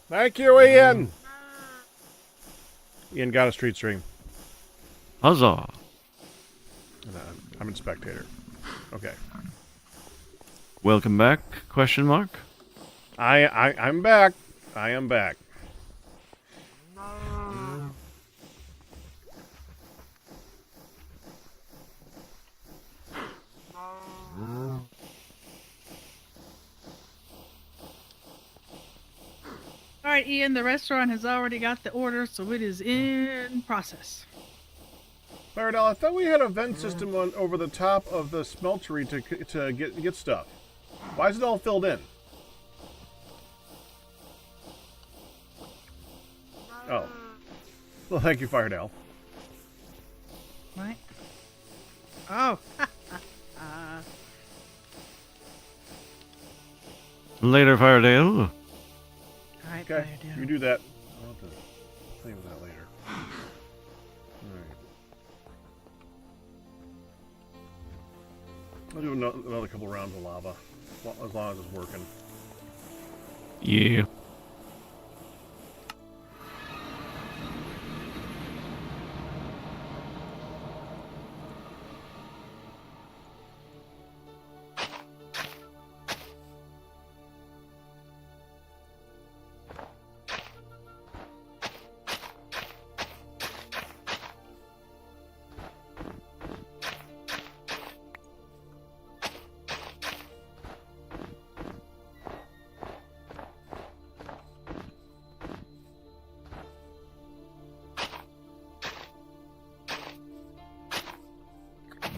Thank you, Ian. Ian got a street stream. Huzzah! I'm in spectator. Okay. Welcome back? Question mark. I'm back. I am back. All right, Ian, the restaurant has already got the order, so it is in process. Paradell, I thought we had a vent system on over the top of the smeltery to get stuff. Why is it all filled in? Oh. Well, thank you, Firedale. Right? Oh. Later, Firedale. All right, Okay, Firedale. you do that. I'll have to play with that later. Alright. I'll do another couple rounds of lava. As long as it's working. Yeah.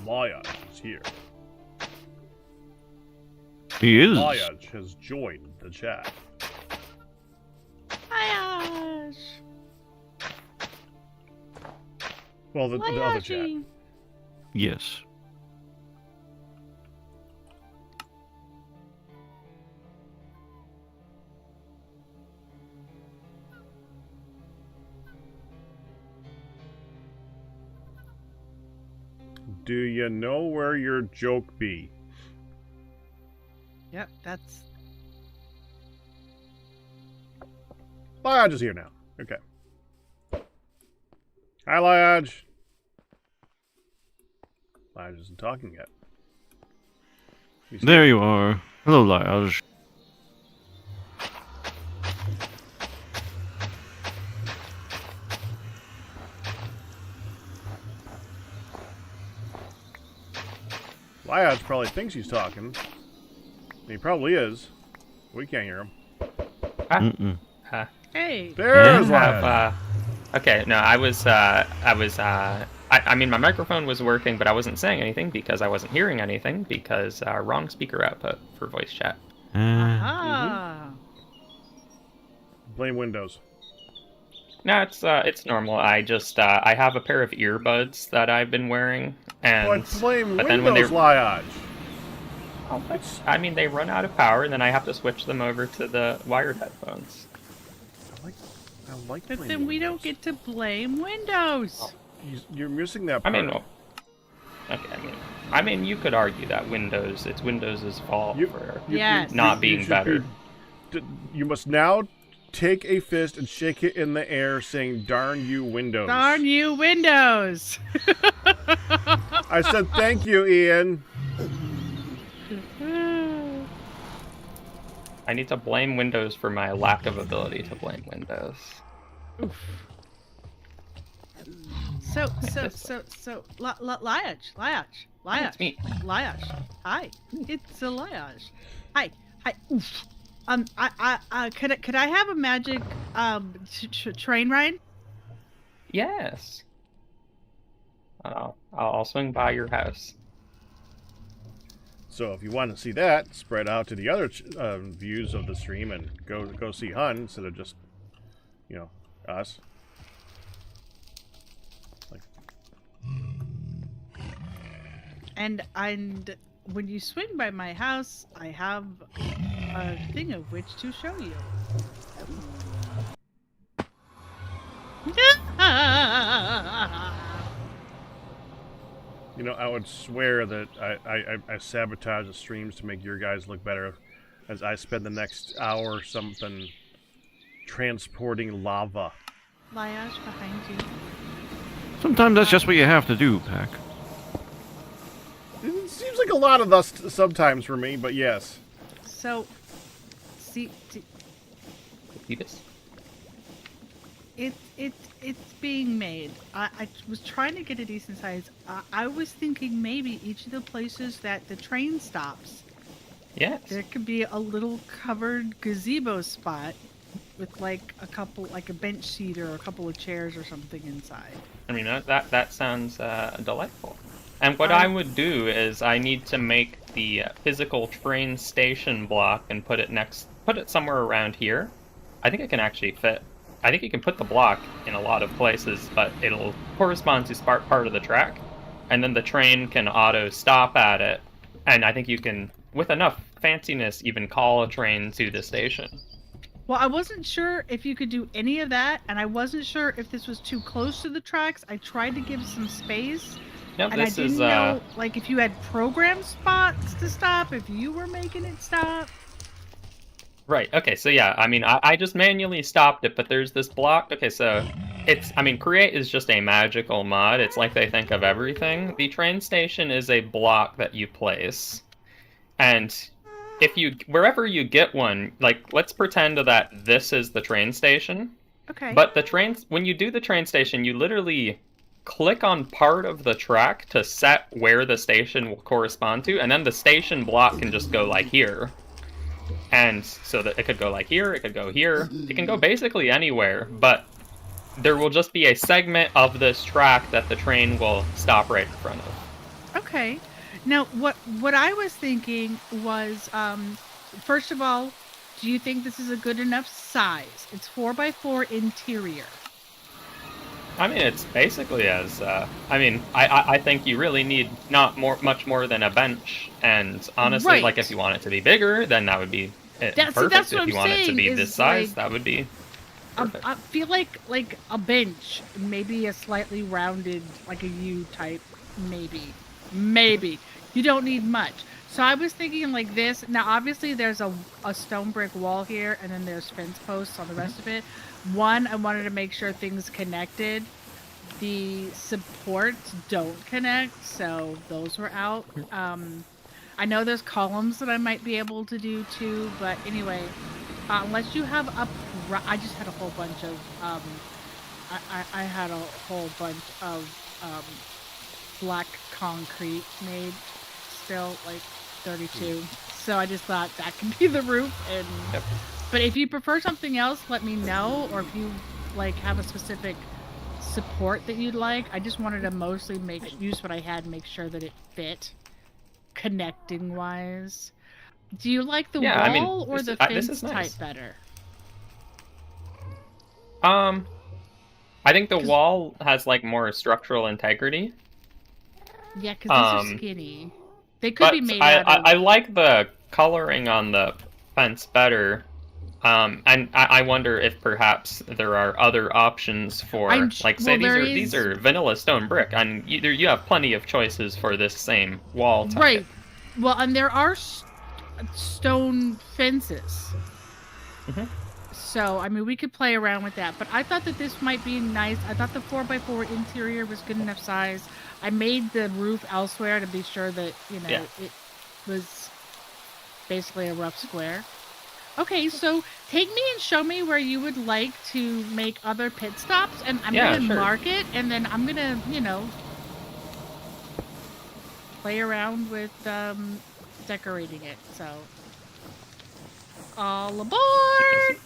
Maya is here. He is. Maya has joined the chat. Ayash. Well, the other chat. Ayashi. Yes. Do you know where your joke be? Yep, that's Lodge is here now. Okay. Hi, Lodge. Lodge isn't talking yet. He's There you are. Hello, Liage. Lodge probably thinks he's talking. And he probably is. We can't hear him. Mm-mm. hey. There's Yeah. Lodge. Okay, no, I mean, my microphone was working, but I wasn't saying anything because I wasn't hearing anything because wrong speaker output for voice chat. Ah. Blame Windows. No, it's normal. I just I have a pair of earbuds that I've been wearing, and But blame but then when Windows, they Lodge. oh, but, I mean, they run out of power, and then I have to switch them over to the wired headphones. I like But blame then we don't Windows. get to blame Windows. You're missing that I part. mean, well, okay, I mean, you could argue that it's Windows's fault for Yes. not being should better. You must now take a fist and shake it in the air, saying, "Darn you, Windows." Darn you, Windows. I said thank you, Ian. I need to blame Windows for my lack of ability to blame Windows. Liage. It's me. Liage. Hi. It's a Liage. Hi. Oof. Could I have a magic train ride? Yes. I'll swing by your house. So if you want to see that, spread out to the other views of the stream and go see Hun instead of just, us. Like, And when you swing by my house, I have a thing of which to show you. I would swear that I sabotage the streams to make your guys look better, as I spend the next hour or something transporting lava. Liage behind you. Sometimes that's just what you have to do, Pack. It seems like a lot of us sometimes for me, but yes. So, see, Beavis? it's being made. I was trying to get a decent size. I was thinking maybe each of the places that the train stops, Yes. there could be a little covered gazebo spot with like a bench seat or a couple of chairs or something inside. I mean, that sounds delightful. And what I would do is I need to make the physical train station block and put it somewhere around here. I think it can actually fit. I think you can put the block in a lot of places, but it'll correspond to part of the track, and then the train can auto stop at it. And I think you can, with enough fanciness, even call a train to the station. Well, I wasn't sure if you could do any of that, and I wasn't sure if this was too close to the tracks. I tried to give some space, No, and I this didn't is know, like, if you had program spots to stop, if you were making it stop. right. Okay, so yeah, I mean, I just manually stopped it, but there's this block. Okay, so Create is just a magical mod. It's like they think of everything. The train station is a block that you place, and wherever you get one, like, let's pretend that this is the train station. Okay. But when you do the train station, you literally click on part of the track to set where the station will correspond to, and then the station block can just go like here. And so that it could go like here, it could go here, it can go basically anywhere, but there will just be a segment of this track that the train will stop right in front of. Okay. Now, what I was thinking was, first of all, do you think this is a good enough size? It's 4x4 interior. I mean, it's basically I think you really need much more than a bench. And honestly, Right. like, if you want it to be bigger, then that would be perfect. That's what If I'm you want it to saying be is, this size, like, that would be perfect. I feel like a bench, maybe a slightly rounded, like a U type, maybe. You don't need much. So I was thinking like this. Now, obviously, there's a stone brick wall here, and then there's fence posts on the rest of it. One, I wanted to make sure things connected. The supports don't connect, so those were out. I know there's columns that I might be able to do too, but anyway, unless you have I just had a whole bunch of I had a whole bunch of black concrete made still, like 32. So I just thought that can be the roof. And Yep. but if you prefer something else, let me know. Or if you like have a specific support that you'd like, I just wanted to mostly use what I had and make sure that it fit connecting wise. Do you like the Yeah, I mean, wall or this the is- fence this is nice. type better? I think the 'Cause- wall has like more structural integrity. Yeah, because these are skinny. They could But be made I, out of... I like the coloring on the fence better. And I wonder if perhaps there are other options for, like, say these are vanilla stone brick, and you have plenty of choices for this same wall type. Right. Well, and there are stone fences. Mhm. So, I mean, we could play around with that. But I thought that this might be nice. I thought the 4x4 interior was good enough size. I made the roof elsewhere to be sure that, you know, it was basically a rough square. Okay, so take me and show me where you would like to make other pit stops, and I'm Yeah, gonna sure. mark it, and then I'm gonna, you know, play around with decorating it. So, all aboard!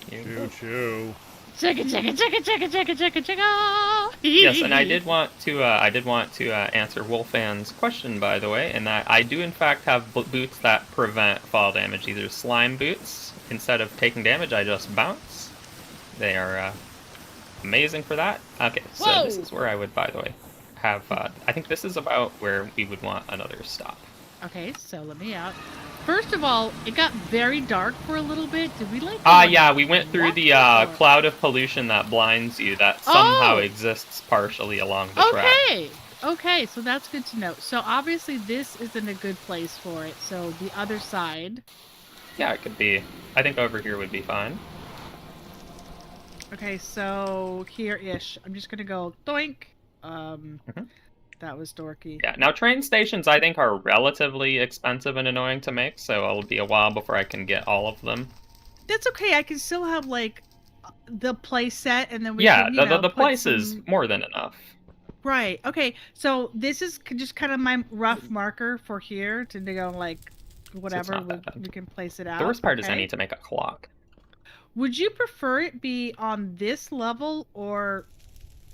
Choo choo. Chicka chicka chicka chicka chicka chicka chicka. Yes, and I did want to answer Wolfan's question, by the way, and that I do in fact have boots that prevent fall damage. These are slime boots. Instead of taking damage, I just bounce. They are amazing for that. Okay, so Whoa! this is where I would, by the way, have. I think this is about where we would want another stop. Okay, so let me out. First of all, it got very dark for a little bit. Did we like? Yeah, we went through the cloud of pollution that blinds you that somehow exists partially along the track. Okay. Okay, so that's good to know. So obviously this isn't a good place for it. So the other side. Yeah, it could be. I think over here would be fine. Okay, so here-ish. I'm just gonna go doink. That was dorky. Yeah, now train stations I think are relatively expensive and annoying to make, so it'll be a while before I can get all of them. That's okay. I can still have like the place set, and then we can, you know, the put place some... is more than enough. Right. Okay. So this is just kind of my rough marker for here to go like whatever we can place it out. The worst part is I need to make a clock. Would you prefer it be on this level or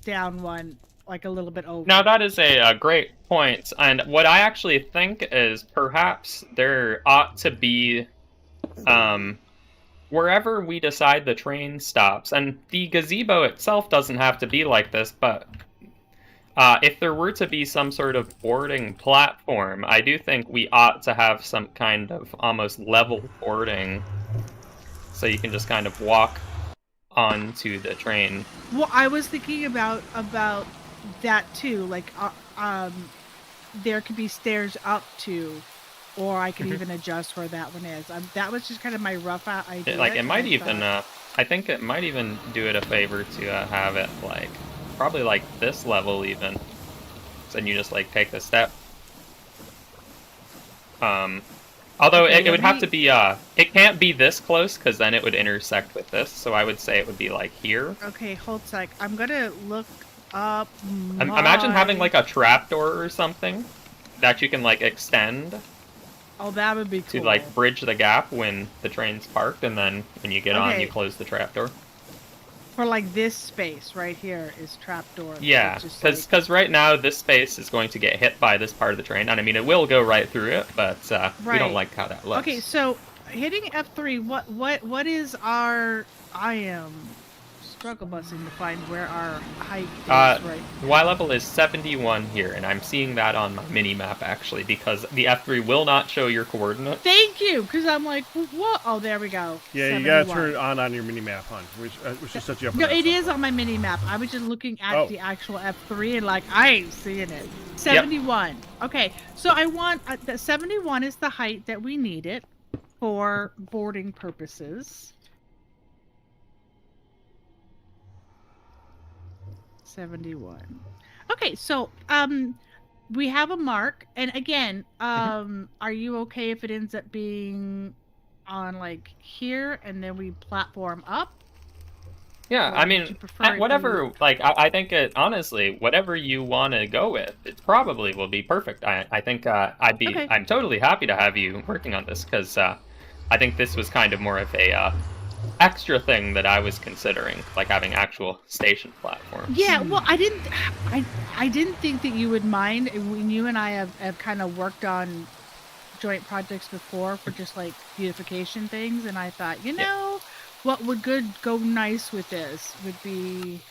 down one, like a little bit over? Now that is a great point, and what I actually think is perhaps there ought to be, wherever we decide the train stops, and the gazebo itself doesn't have to be like this, but if there were to be some sort of boarding platform, I do think we ought to have some kind of almost level boarding, so you can just kind of walk onto the train. Well, I was thinking about that too. Like, there could be stairs up to, or I could even adjust where that one is. That was just kind of my rough idea. It might even, I think it might even do it a favor to have it like, probably like this level even. So then you just like take the step. Although it would have to be, it can't be this close because then it would intersect with this. So I would say it would be like here. Okay, hold a sec. I'm gonna look up. Imagine having like a trapdoor or something that you can like extend. Oh, that would be cool. To like bridge the gap when the train's parked, and then when you get on, you close the trapdoor. For like this space right here is trapdoor. Yeah, because right now this space is going to get hit by this part of the train, and I mean it will go right through it, but we don't like how that looks. Okay, so hitting F3, what is our struggle busing to find where our height is, right? Y level is 71 here, and I'm seeing that on my mini map actually because the F3 will not show your coordinates. Thank you, because I'm like, what? Oh, there we go. Yeah, you gotta 71. turn it on your mini map, hon. We should set you up. No, for that it is sometime. on my mini map. I was just looking at Oh. the actual F3 and like, I ain't seeing it. 71. Okay, so I want the 71 is the height that we need it for boarding purposes. 71. Okay, so we have a mark, and again, are you okay if it ends up being on like here, and then we platform up? Yeah, Or I would you mean, prefer if whatever. you- Like, I think it honestly, whatever you want to go with, it probably will be perfect. I think Okay. I'm totally happy to have you working on this because I think this was kind of more of a extra thing that I was considering, like having actual station platforms. Yeah, well, I didn't think that you would mind. When you and I have kind of worked on joint projects before for just like beautification things, and I thought, you know, what would go nice with this would be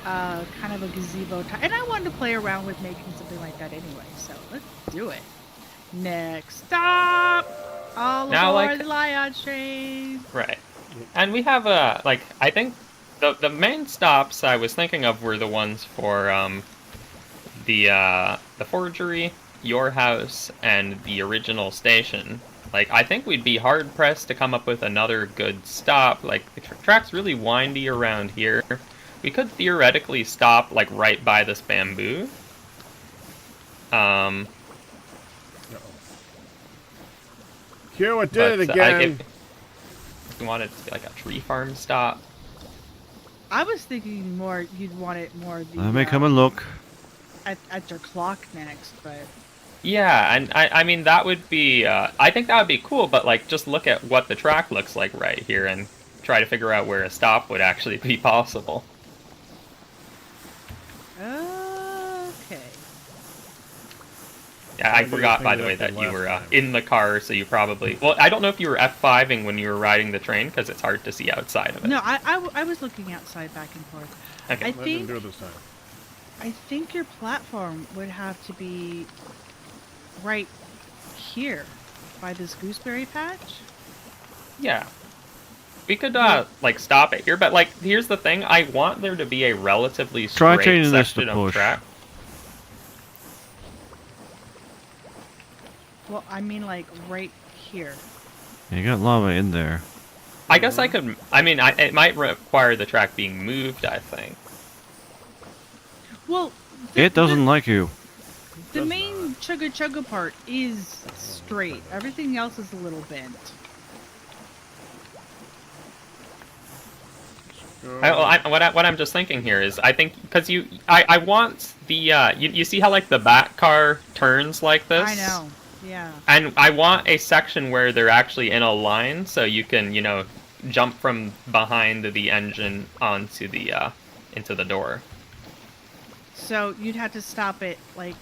kind of a gazebo type. And I wanted to play around with making something like that anyway, so let's do it. Next stop, all Now, aboard like- the Lion train. Right. And we have I think the main stops I was thinking of were the ones for the forgery, your house, and the original station. Like, I think we'd be hard pressed to come up with another good stop. Like, the track's really windy around here. We could theoretically stop like right by this bamboo. Q, it did it again. If we wanted to be like a tree farm stop. I was thinking more you'd want it more the Let me come and look. at your clock next, but Yeah, and I mean that would be I think that would be cool, but like just look at what the track looks like right here and try to figure out where a stop would actually be possible. okay. Yeah, I I'll do the forgot thing by the that I way did that you last were time. in the car, so you probably well I don't know if you were F5ing when you were riding the train because it's hard to see outside of it. No, I was looking outside back and forth. Okay. I Let them think do it this time. I think your platform would have to be right here by this gooseberry patch. Yeah. We could like stop it here, but like here's the thing, I want there to be a relatively Try straight changing this to section of push. track. Well, I mean like right here. You got lava in there. I guess I could I mean it might require the track being moved, I think. Well, It doesn't like you. The main chugga part is straight. Everything else is a little bent. What I'm just thinking here is I think because I want the you see how like the back car turns like this? I know. Yeah. And I want a section where they're actually in a line so you can, you know, jump from behind the engine onto the into the door. So you'd have to stop it like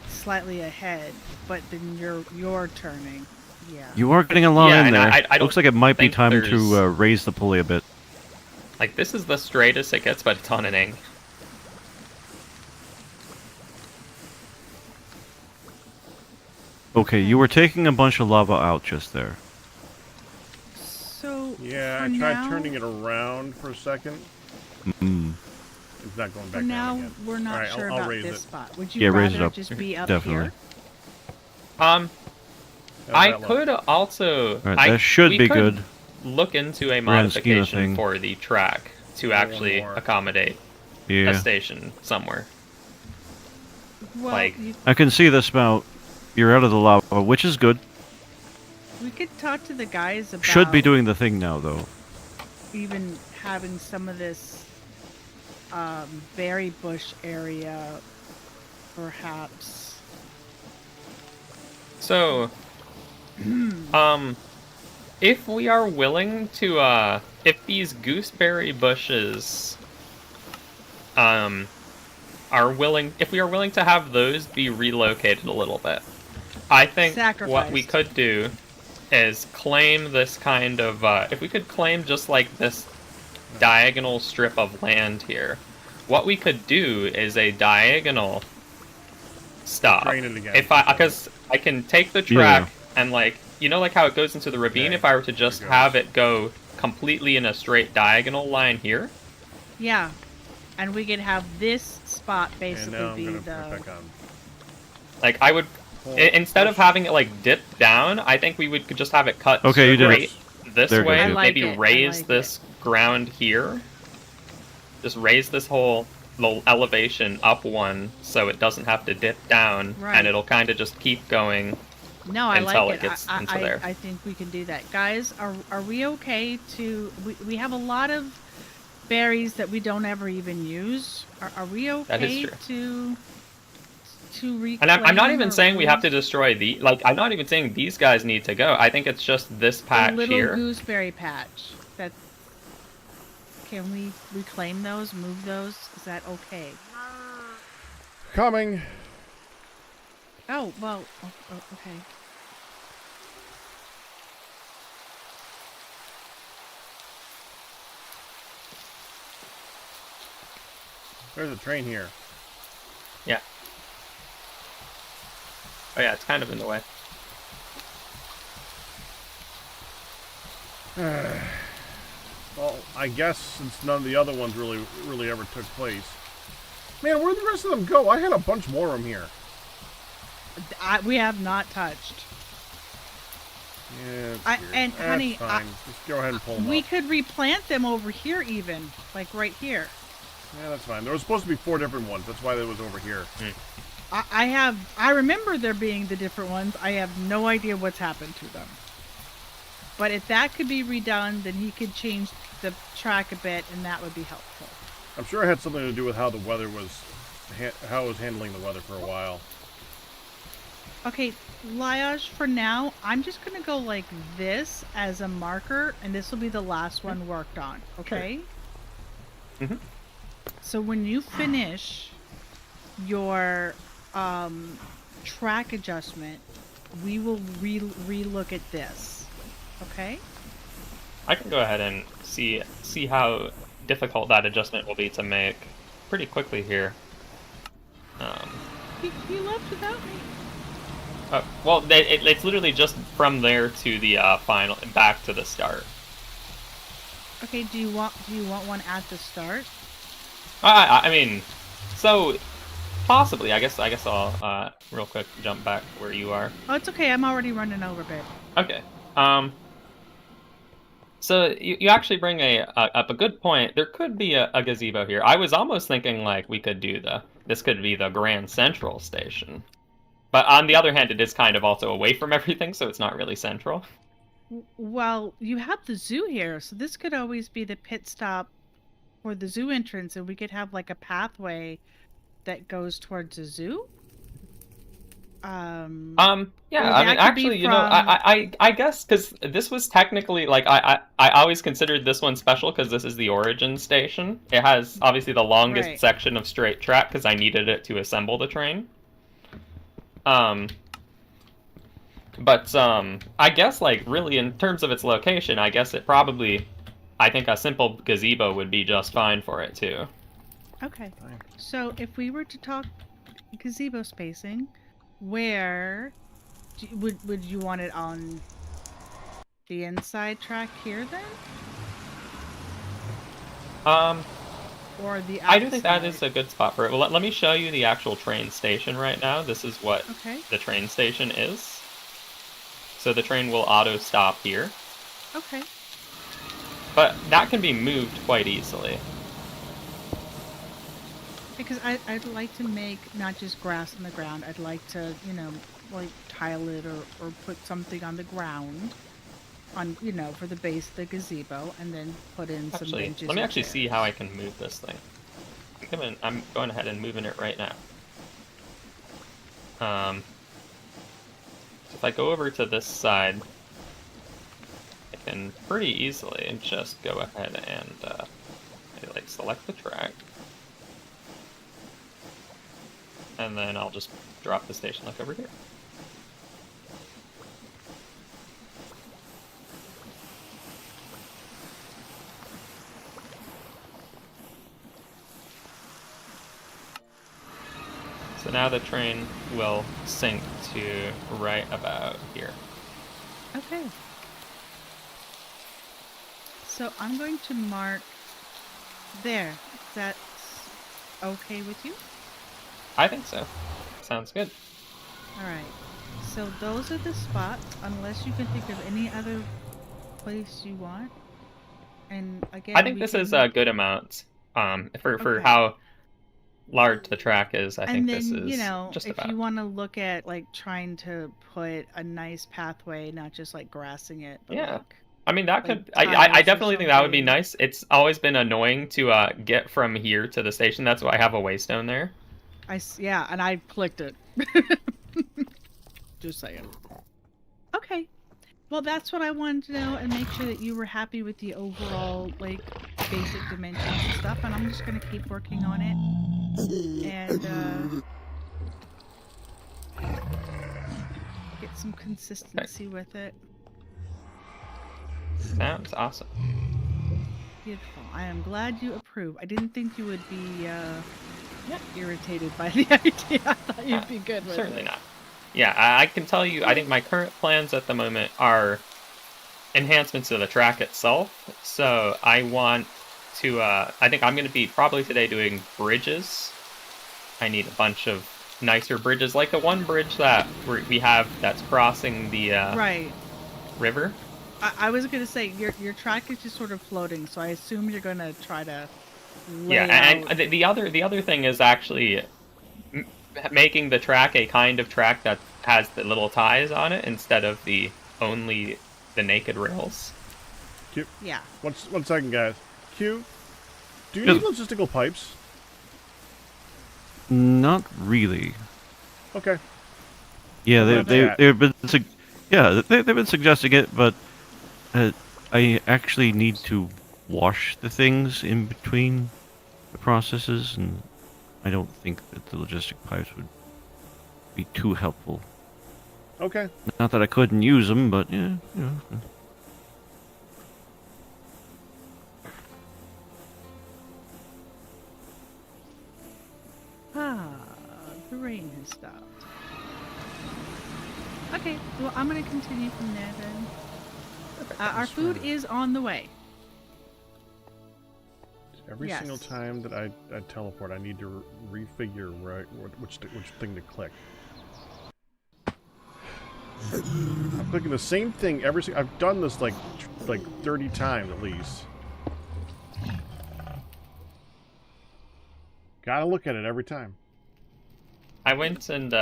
slightly ahead, but then you're turning. Yeah. You are getting a lot Yeah, in and there. I don't Looks like it might be think time there's- to raise the pulley a bit. Like this is the straightest it gets, but it's on an angle. Okay, you were taking a bunch of lava out just there. So Yeah, for I tried now, turning it around for a second. Mm. It's not going For back now, down again. we're not Alright, sure I'll about raise this it. spot. Would you Yeah, rather raise it up. just be up Definitely. here? How's I that look? could also Alright, that should we be could good. look into a Grand scheme of modification thing. for the track to One actually more. accommodate a Yeah. station somewhere. Well, Like- I can see the spout. You're out of the lava, which is good. we could talk to the guys about Should be doing the thing now, though. even having some of this berry bush area, perhaps. So, if we are willing to, if these gooseberry bushes, if we are willing to have those be relocated a little bit, I think what we Sacrificed. could do is claim this kind of, if we could claim just like this diagonal strip of land here. What we could do is a diagonal stop. Drain it again. Because I can take the track and like, you know, like how it goes into the ravine. Okay, If I were to just there it goes. have it go completely in a straight diagonal line here. Yeah. And we could have this spot And basically now I'm be gonna put the. it back on. Like I would, Hold, instead of push. having it like dip down, I think we could just have it cut Okay, you did it. straight this There it way. goes. I like Maybe it, I raise like this ground here. Just raise this whole little elevation up one so it doesn't have to dip down, Right. and it'll kind of just keep going. No, I until like it it. gets I, into I, there. I think we can do that, guys. Are we okay to? We have a lot of berries that we don't ever even use. Are we That is okay to reclaim? And I'm not even or saying we have to use destroy the I'm not even saying these guys need to go. I think it's just this the patch little here. gooseberry patch? That can we reclaim those? Move those? Is that okay? Coming. Oh well. Okay. There's a train here. Yeah. Oh yeah, it's kind of in the way. Well, I guess since none of the other ones really ever took place. Man, where'd the rest of them go? I had a bunch more of them here. We have not touched. Yeah, it's I- weird. and, That's honey, fine. Just go ahead and pull them We up. could replant them over here, even like right here. Yeah, that's fine. There was supposed to be 4 different ones. That's why they was over here. I remember there being the different ones. I have no idea what's happened to them. But if that could be redone, then he could change the track a bit, and that would be helpful. I'm sure it had something to do with how the weather was, how it was handling the weather for a while. Okay, Liage, for now, I'm just going to go like this as a marker, and this will be the last one worked on, okay? Mhm. So when you finish your track adjustment, we will re-look at this, okay? I can go ahead and see how difficult that adjustment will be to make pretty quickly here. He left without me. Well, it's literally just from there to the final, back to the start. Okay, do you want one at the start? I mean, so possibly. I guess I'll real quick jump back where you are. Oh, it's okay. I'm already running over, babe. Okay. So you actually bring up a good point. There could be a gazebo here. I was almost thinking like we could do this could be the Grand Central Station. But on the other hand, it is kind of also away from everything, so it's not really central. Well, you have the zoo here, so this could always be the pit stop for the zoo entrance, and we could have like a pathway that goes towards the zoo. Yeah, Or I mean, that could actually, be you know, I guess because this was technically like I always considered this one special because this is the origin station. It has obviously the longest Right. section of straight track because I needed it to assemble the train. But I guess like really in terms of its location, I guess it probably, I think a simple gazebo would be just fine for it too. Okay. Fine. So if we were to talk gazebo spacing, where would you want it on the inside track here then, or the outside? I do think that is a good spot for it. Well, let me show you the actual train station right now. This is what Okay. the train station is. So the train will auto stop here, Okay. but that can be moved quite easily. Because I'd like to make not just grass on the ground. I'd like to, you know, like tile it or put something on the ground on, you know, for the base of the gazebo, and then put in some Actually, benches. let me or actually see chairs. how I can move this thing. I'm going ahead and moving it right now. If I go over to this side, I can pretty easily just go ahead and maybe, like select the track. And then I'll just drop the station like over here. now the train will sink to right about here. Okay. So I'm going to mark there. That's okay with you? I think so. Sounds good. All right. So those are the spots, unless you can think of any other place you want. And again, I think this is a good amount. For Okay. how large the track is, I think And this then, is you know, just if about. you want to look at like trying to put a nice pathway, not just like grassing it, but Yeah. like I mean, that like could. I tiles or definitely think that would be something. nice. It's always been annoying to get from here to the station. That's why I have a waystone there. Yeah, and I clicked it. Just saying. Okay. Well, that's what I wanted to know and make sure that you were happy with the overall like basic dimensions and stuff. And I'm just gonna keep working on it and get some consistency with it. Sounds awesome. Beautiful. I am glad you approve. I didn't think you would be irritated by the idea. I thought you'd be good with Certainly it. not. Yeah, I can tell you. I think my current plans at the moment are enhancements to the track itself. So I want to. I think I'm going to be probably today doing bridges. I need a bunch of nicer bridges, like the one bridge that we have that's crossing the Right. river. I was gonna say your track is just sort of floating, so I assume you're gonna try to lay Yeah, out. and the other thing is actually making the track a kind of track that has the little ties on it instead of only the naked rails. Yeah. One second, guys. Q, do you Yes. need logistical pipes? Not really. Okay. Yeah, Well, they've been suggesting it, but I actually need to wash the things in between the processes, and I don't think that the logistic pipes would be too helpful. Okay. Not that I couldn't use them, but yeah, you know. The rain has stopped. Okay, well I'm gonna continue from there then. Our food is on the way. Every Yes. single time that I teleport, I need to refigure which thing to click. I'm clicking the same thing I've done this like 30 times at least. Gotta look at it every time. I went and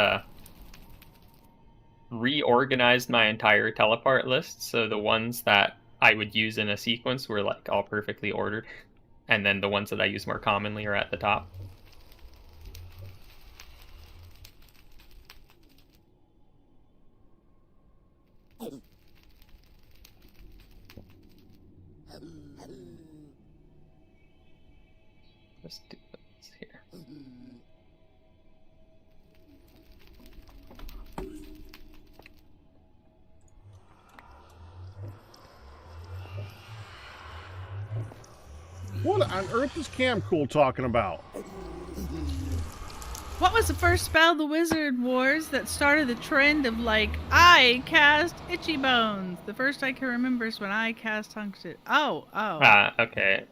reorganized my entire teleport list, so the ones that I would use in a sequence were like all perfectly ordered, and then the ones that I use more commonly are at the top. Let's do this here. What on earth is Cam Cool talking about? What was the first spell of the Wizard Wars that started the trend of like I cast Itchy Bones? The first I can remember is when I cast Hunksted. Oh. Okay.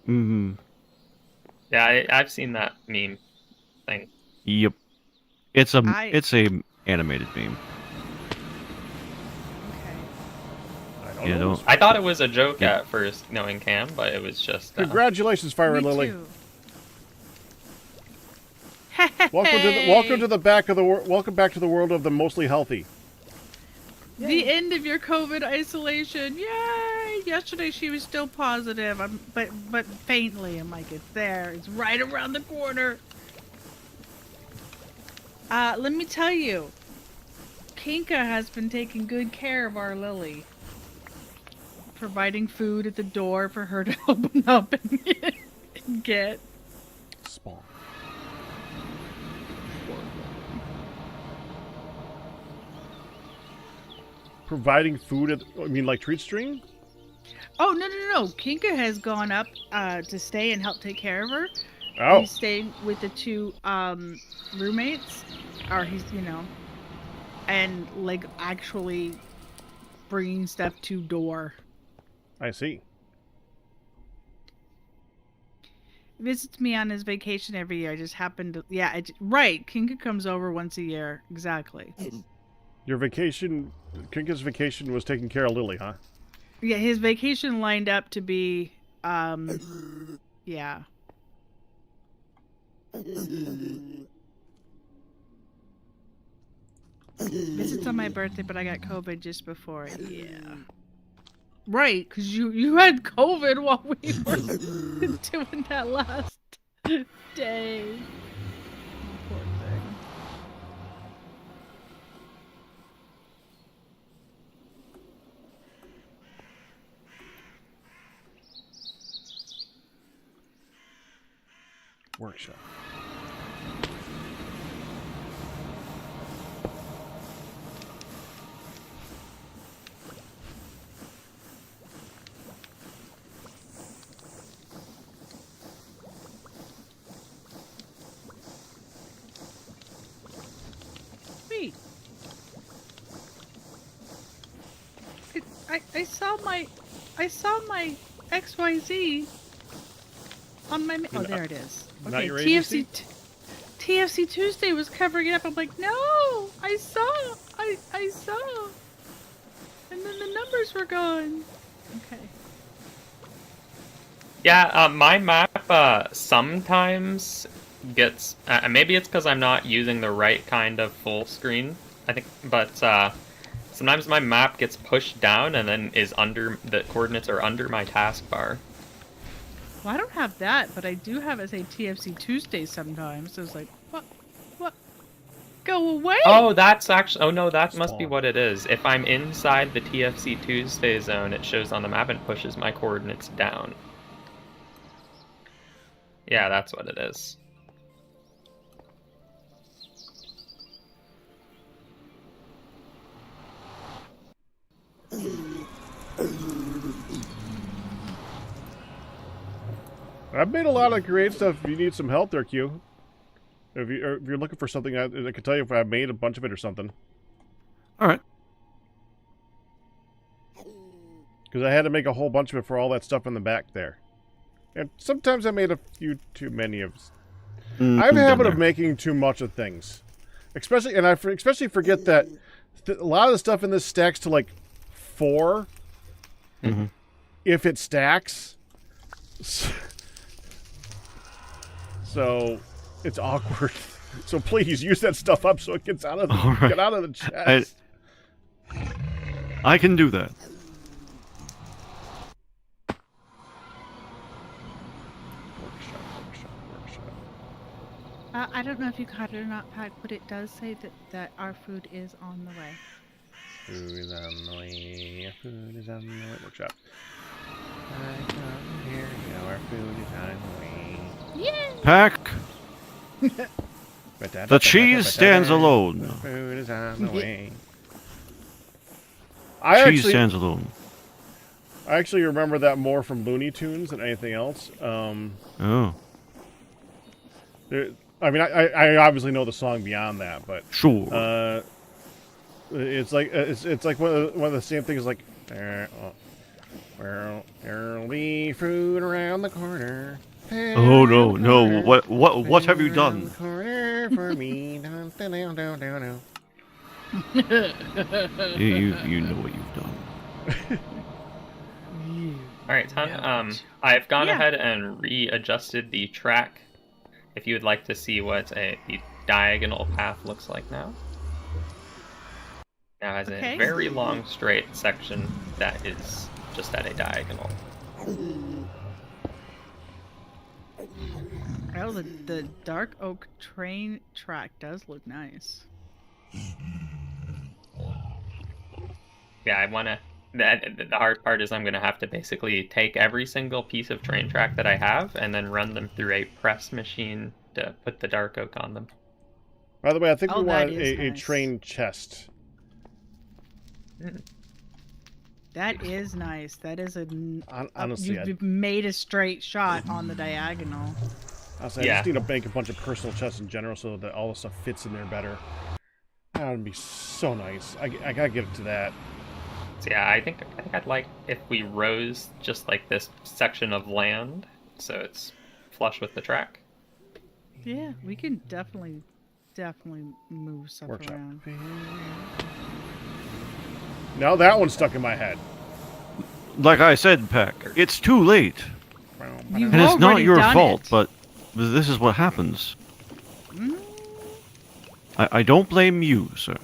Mm-hmm. Yeah, I've seen that meme thing. Yep. It's a animated meme. Okay. Yeah, don't. I thought it was a joke Yeah. at first, knowing Cam, but it was just. Congratulations, Fire Me Lily. too. Welcome to the back of the welcome back to the world of the mostly healthy. The end of your COVID isolation. Yay! Yesterday she was still positive, but faintly. I'm like, it's there. It's right around the corner. Let me tell you, Kinka has been taking good care of our Lily. Providing food at the door for her to open up and get. Spawn. Providing food like treat stream? Oh, no. Kinka has gone up to stay and help take care of her. Oh. He's staying with the two roommates, or he's and like actually bringing stuff to door. I see. Visits me on his vacation every year. I just happened to right. Kinka comes over once a year. Exactly. Your vacation, Kinka's vacation was taking care of Lily, huh? Yeah, his vacation lined up to be yeah. Visits on my birthday, but I got COVID just before it. Yeah. Right, because you had COVID while we were doing that last day. Poor thing. Workshop. Wait. I saw my XYZ on my oh, there it is. Not Okay, your TFC ABC? TFC Tuesday was covering it up. I'm like, no, I saw. And then the numbers were gone. Okay. Yeah, my map sometimes gets. Maybe it's because I'm not using the right kind of full screen. I think, but sometimes my map gets pushed down and then is under the coordinates are under my taskbar. Well, I don't have that, but I do have it say TFC Tuesday sometimes. So it's like, what? Go away! Oh, that's actually. Oh no, that must be Spawn. what it is. If I'm inside the TFC Tuesday zone, it shows on the map and pushes my coordinates down. Yeah, that's what it is. I've made a lot of great stuff. If you need some help there, Q. If you're looking for something, I can tell you if I made a bunch of it or something. All right. Because I had to make a whole bunch of it for all that stuff in the back there. And sometimes I made a few too many of... I have a habit of making too much of things. Especially, and I especially forget that a lot of the stuff in this stacks to like 4. Mm-hmm. If it stacks. So it's awkward. So please use that stuff up so it gets out of the, All right. get out of the chest. I can do that. I don't know if you caught it or not, Pack, but it does say that our food is on the way. Food is on the way. Food is on the way. Workshop. I come here. Now our food is on the way. Yay! Pack. The cheese stands alone. The food is on the way. Cheese stands alone. I actually remember that more from Looney Tunes than anything else. Oh. I mean, I obviously know the song beyond that, but Sure. it's like one of the same things. Like, well, there'll be fruit around the corner. Oh no! What have you done? Corner for me. You know what you've done. All right, Ton. I've gone ahead and readjusted the track. If you would like to see what the diagonal path looks like now. Now it has a very long straight section that is just at a diagonal. Oh, the dark oak train track does look nice. Yeah, I want to... The hard part is I'm going to have to basically take every single piece of train track that I have and then run them through a press machine to put the dark oak on them. By the way, I think we want a nice. train chest. That is nice. That is a... Honestly, you've made a straight shot on the diagonal. I Yeah. just need to make a bunch of personal chests in general so that all the stuff fits in there better. That would be so nice. I gotta get it to that. So yeah, I think I'd like if we rose just like this section of land, so it's flush with the track. Yeah, we can definitely move stuff Workshop. around. Now that one's stuck in my head. Like I said, Peck, it's too late. You've And it's not already your done fault, it. but this is what happens. Mm, I don't blame you, sir.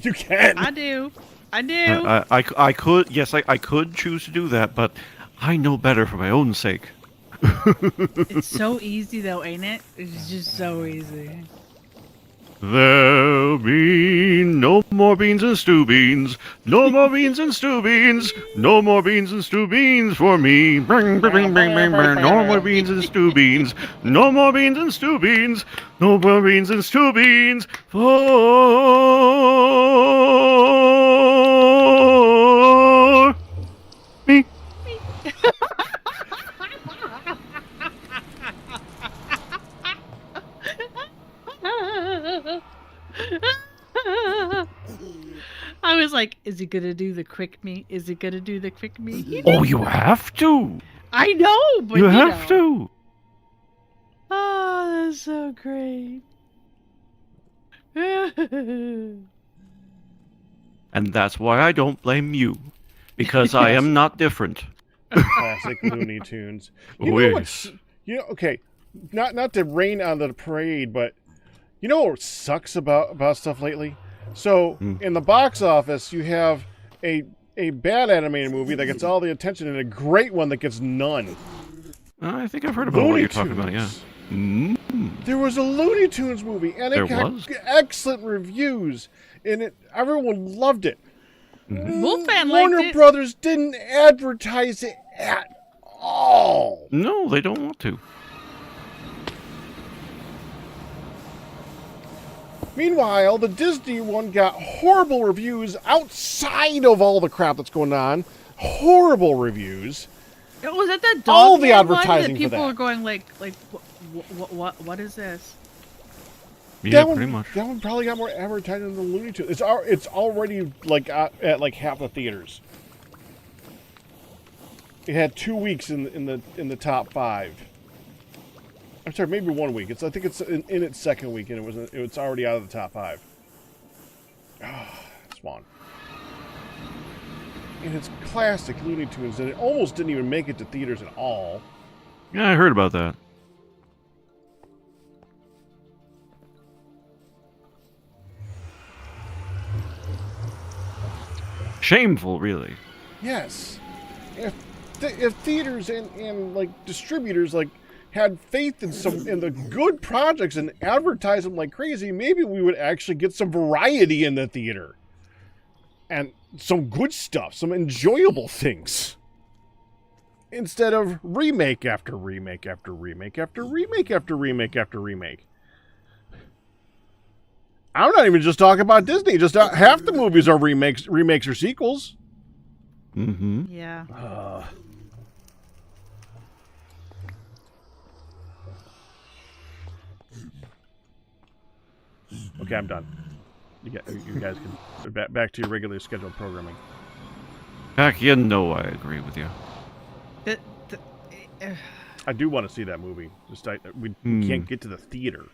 You can. I do. I do. I could, yes, I could choose to do that, but I know better for my own sake. It's so easy though, ain't it? It's just so easy. There'll be no more beans and stew beans. No more beans and stew beans. No more beans and stew beans for me. Bring, bring, bring, bring, bring. No more beans and stew beans. No more beans and stew beans. No more beans and stew beans for me. I was like, is he gonna do the quick me? Is he gonna do the quick me? He Oh, did. you have to. I know, but You you have know. to. Oh, that's so great. And that's why I don't blame you. Because I am not different. Classic Looney Tunes. You Oh, know yes. what's, okay, not to rain on the parade, but you know what sucks about stuff lately? So in the box office, you have a bad animated movie that gets all the attention and a great one that gets none. I think I've heard about what Looney you're talking about, yeah. Tunes. There was a Looney Tunes movie, and There it got was? excellent reviews, and everyone loved it. Wolfman liked Warner it. Brothers didn't advertise it at all. No, they don't want to. Meanwhile, the Disney one got horrible reviews outside of all the crap that's going on. Horrible reviews. Was that that dog All the man one advertising that for people that. are going like what is this? Yeah, that pretty one, much. That one probably got more advertising than Looney Tunes. It's already like at like half the theaters. It had 2 weeks in the top 5. I'm sorry, maybe 1 week. I think it's in its second week, and it was already out of the top 5. Swan. And it's classic Looney Tunes, and it almost didn't even make it to theaters at all. Yeah, I heard about that. Shameful, really. Yes. If theaters and like distributors like had faith in the good projects and advertise them like crazy, maybe we would actually get some variety in the theater. And some good stuff, some enjoyable things. Instead of remake after remake after remake after remake after remake after remake. I'm not even just talking about Disney. Just half the movies are remakes or sequels. Mm-hmm. Yeah. Okay, I'm done. You guys can back to your regularly scheduled programming. Heck, you know I agree with you. I do want to see that movie. Just we can't get to the theater.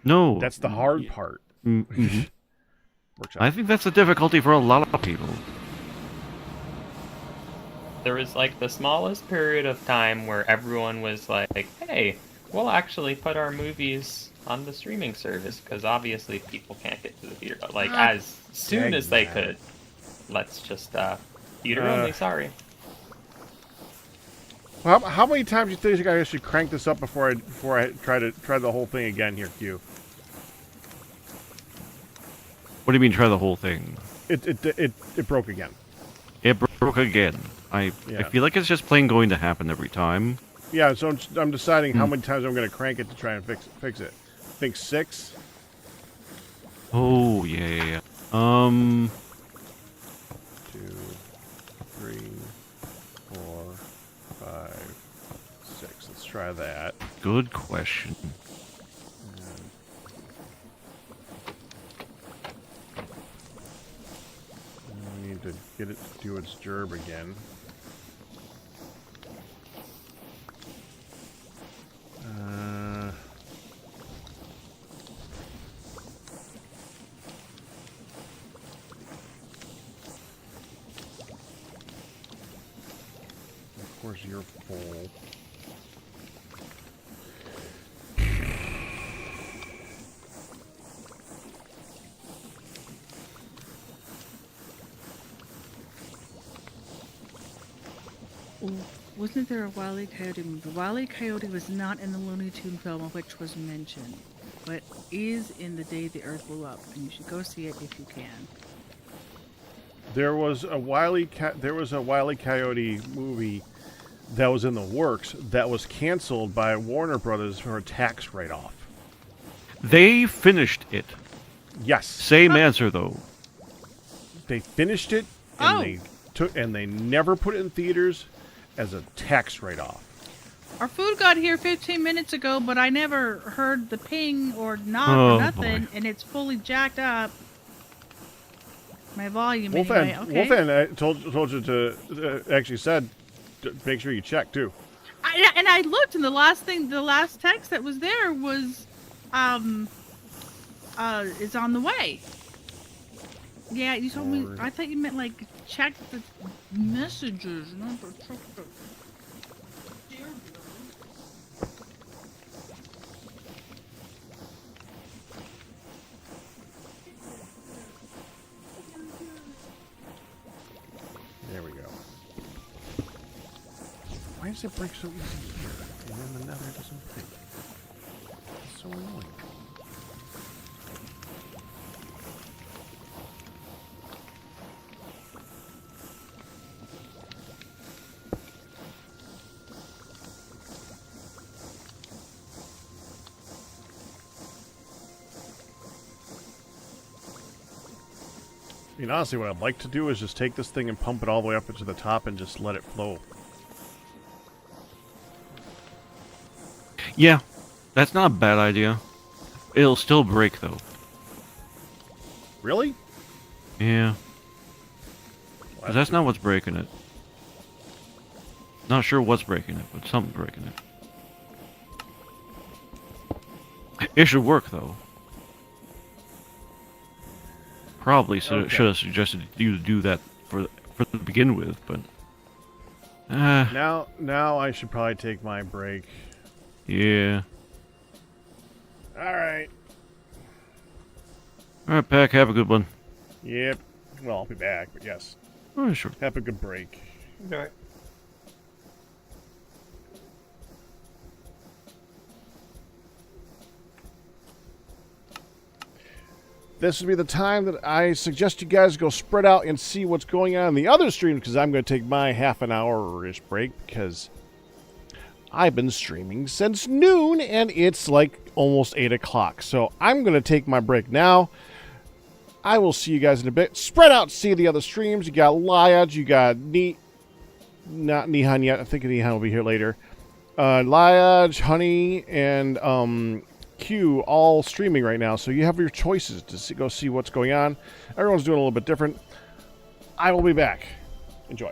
No. That's the hard part. Mm-hmm. Workshop. I think that's the difficulty for a lot of people. There was like the smallest period of time where everyone was like, hey, we'll actually put our movies on the streaming service because obviously people can't get to the theater. But like as soon as they could, let's just theater only. Sorry. Well, how many times do you think I should crank this up before I try the whole thing again here, Q? What do you mean try the whole thing? It broke again. It broke again. I feel like it's just plain going to happen every time. Yeah, so I'm deciding how many times I'm going to crank it to try and fix it. I think 6. Oh, yeah. 2, 3, 4, 5, 6. Let's try that. good question. We need to get it to do its gerb again. Of course, you're full. Wasn't there a Wile E. Coyote movie? Wile E. Coyote was not in the Looney Tune film of which was mentioned, but is in The Day the Earth Blew Up, and you should go see it if you can. There was a Wile E. Coyote movie that was in the works that was canceled by Warner Brothers for a tax write-off. They finished it. Yes, Same answer though. they finished it, and Oh. they never put it in theaters as a tax write-off. Our food got here 15 minutes ago, but I never heard the ping or knock Oh, or nothing, boy. and it's fully jacked up. My volume Wolfan, anyway. Okay. Wolfan, I told you to actually said to make sure you check too. I looked, and the last text that was there was, is on the way. Yeah, you told me. Sorry. I thought you meant like check the messages, not the check the. There we go. Why does it break so easy here, and then the nether doesn't break? It's so annoying. I mean, honestly, what I'd like to do is just take this thing and pump it all the way up into the top and just let it flow. Yeah, that's not a bad idea. It'll still break though. Really? Yeah, 'cause that's not what's breaking it. Not sure what's breaking it, but something's breaking it. It should work though. Probably should have suggested you to do that for to begin with, but Now I should probably take my break. yeah. All right. All right, Pack. Have a good one. Yep. Well, I'll be back, but yes. Oh, sure. Have a good break. Enjoy. This would be the time that I suggest you guys go spread out and see what's going on in the other stream, because I'm going to take my half an hour-ish break because I've been streaming since noon and it's like almost 8 o'clock. So I'm going to take my break now. I will see you guys in a bit. Spread out, see the other streams. You got Liad, you got not Nihan yet. I think Nihan will be here later. Liad, Honey, and Q all streaming right now, so you have your choices to go see what's going on. Everyone's doing a little bit different. I will be back. Enjoy.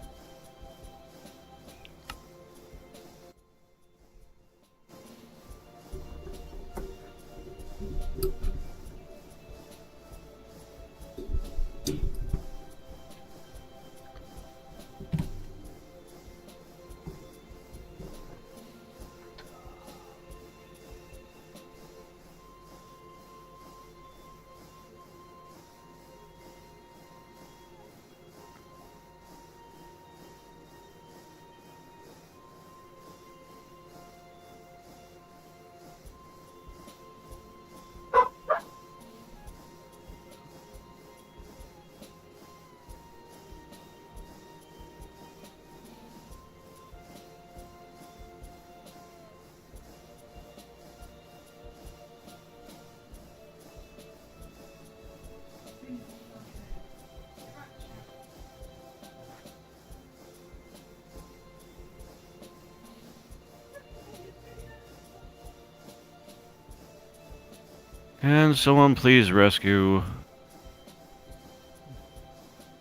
Can someone please rescue?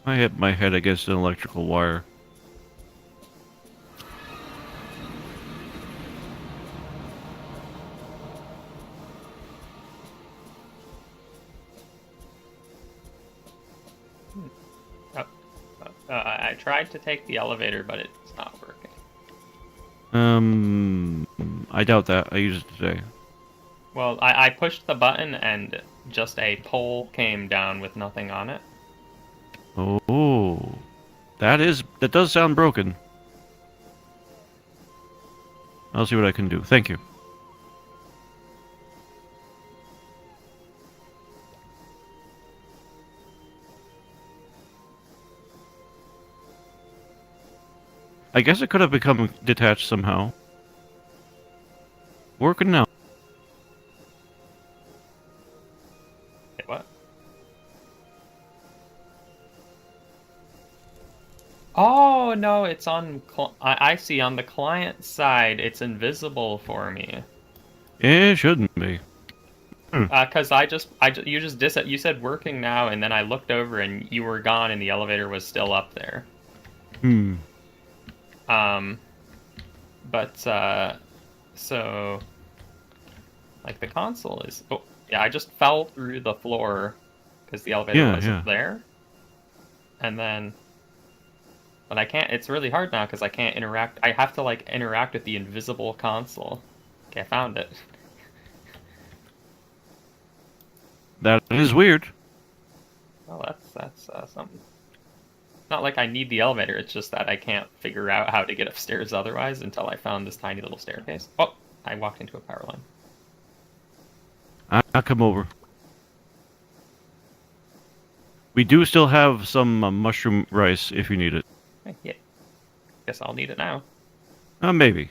I hit my head against an electrical wire. I tried to take the elevator, but it's not working. I doubt that. I used it today. Well, I pushed the button and just a pole came down with nothing on it. Oh, that does sound broken. I'll see what I can do. Thank you. I guess it could have become detached somehow. Working now. Wait, what? Oh no, it's on. I see on the client side. It's invisible for me. It shouldn't be. Cause you just you said working now, and then I looked over and you were gone, and the elevator was still up there. Hmm. But so like the console is. Oh yeah, I just fell through the floor because the elevator wasn't there, and then. But I can't. It's really hard now because I can't interact. I have to like interact with the invisible console. Okay, I found it. That is weird. Well, that's something. Not like I need the elevator. It's just that I can't figure out how to get upstairs otherwise until I found this tiny little staircase. Oh, I walked into a power line. I'll come over. We do still have some mushroom rice if you need it. Yeah. Guess I'll need it now. Maybe.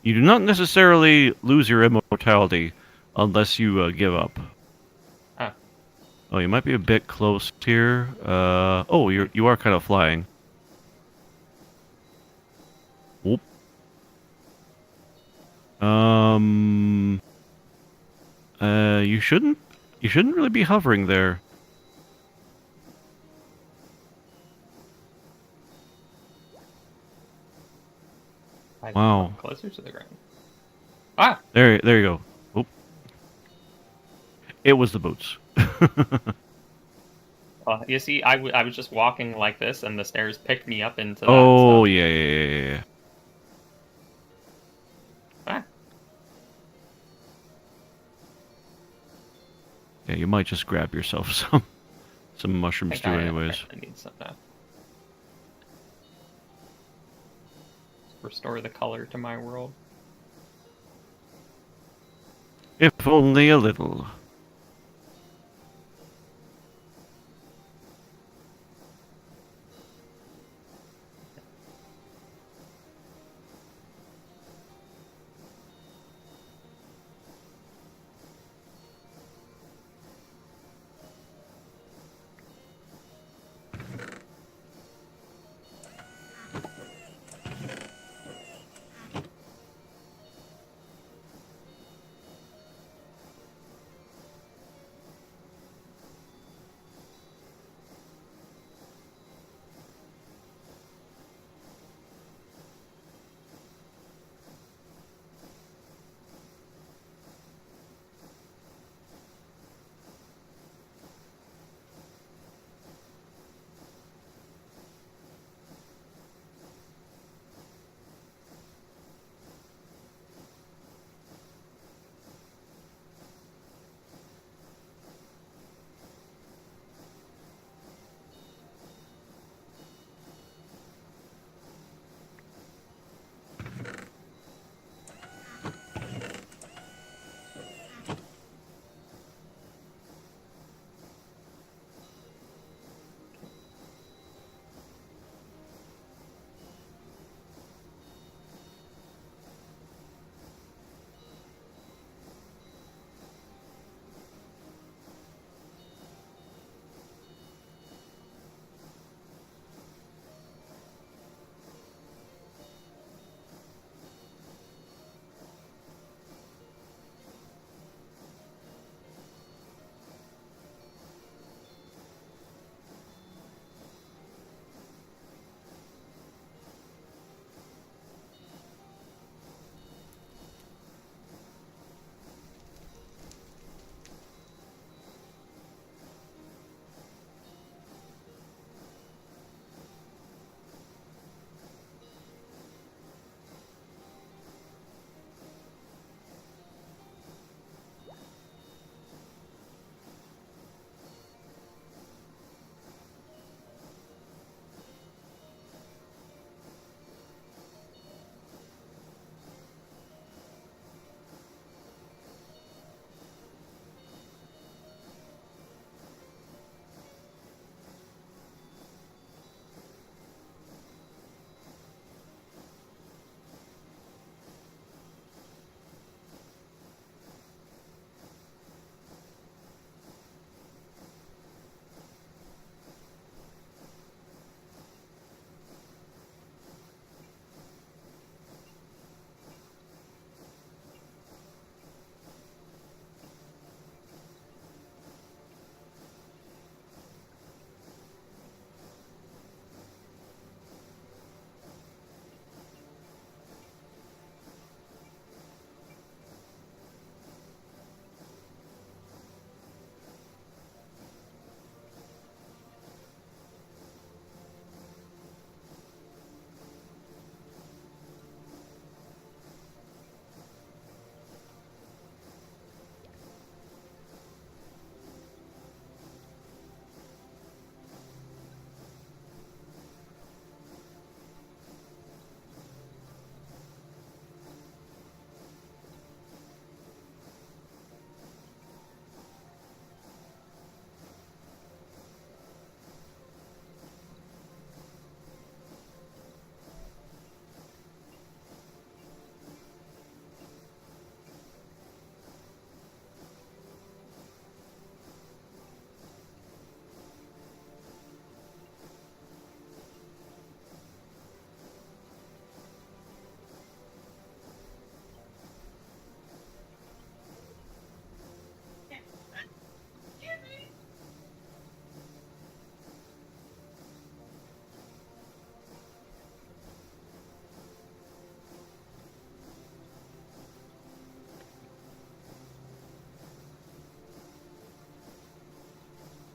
You do not necessarily lose your immortality unless you give up. Ah. Oh, you might be a bit close here. Oh, you are kind of flying. Whoop. You shouldn't really be hovering there. Wow. Closer to the ground. Ah! There you go. Oop. It was the boots. You see, I was just walking like this, and the stairs picked me up into that. Oh, yeah. Ah. Yeah, you might just grab yourself some mushrooms too, anyways. I need some now. Restore the color to my world. If only a little.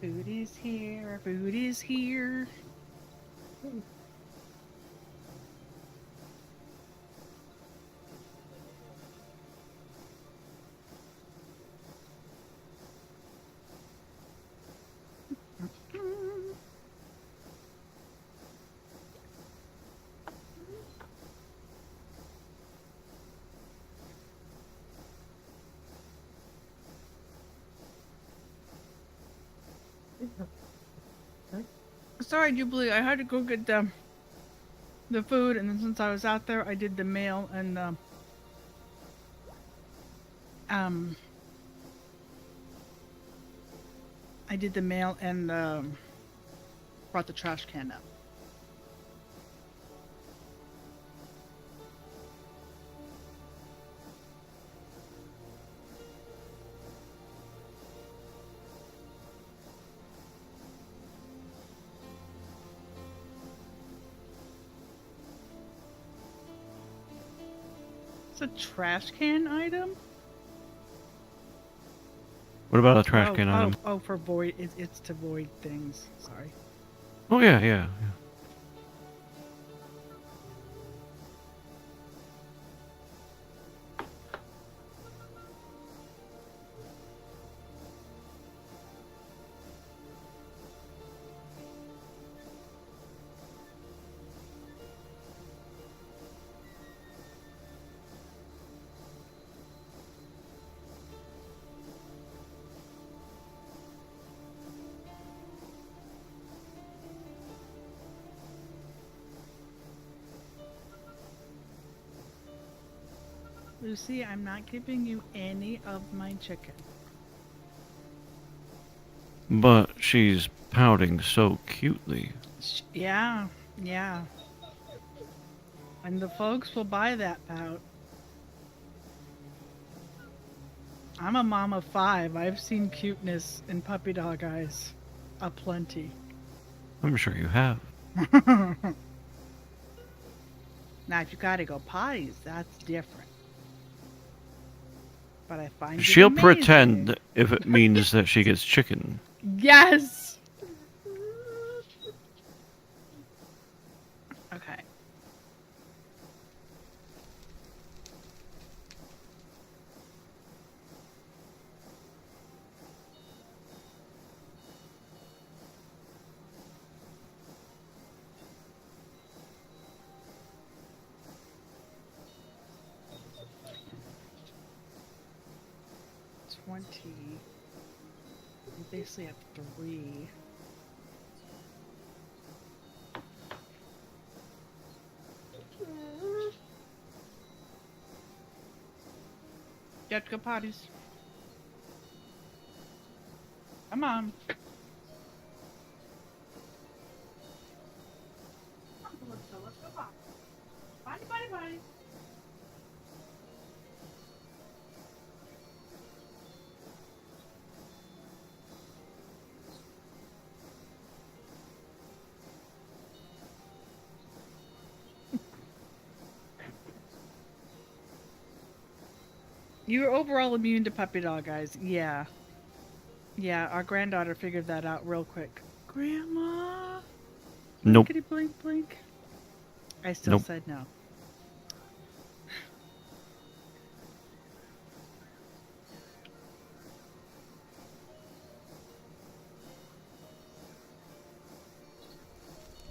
Food is here. Food is here. Sorry, Jubilee. I had to go get the food, and then since I was out there, I did the mail and I did the mail and brought the trash can up. It's a trash can item? What about a trash can item? Oh, for void. It's to void things. Sorry. Oh yeah, yeah. Lucy, I'm not giving you any of my chicken. But she's pouting so cutely. Yeah, yeah. And the folks will buy that pout. I'm a mom of 5. I've seen cuteness in puppy dog eyes aplenty. I'm sure you have. Now, if you gotta go potties, that's different. But I find it She'll amazing. pretend if it means that she gets chicken. Yes! Okay. We basically have 3. You have to go potties. Come on. Let's go potty. Potty, potty, potty. You're overall immune to puppy dog eyes. Yeah. Yeah, our granddaughter figured that out real quick. Grandma? Nope. Blinkety blink blink. I still Nope. said no.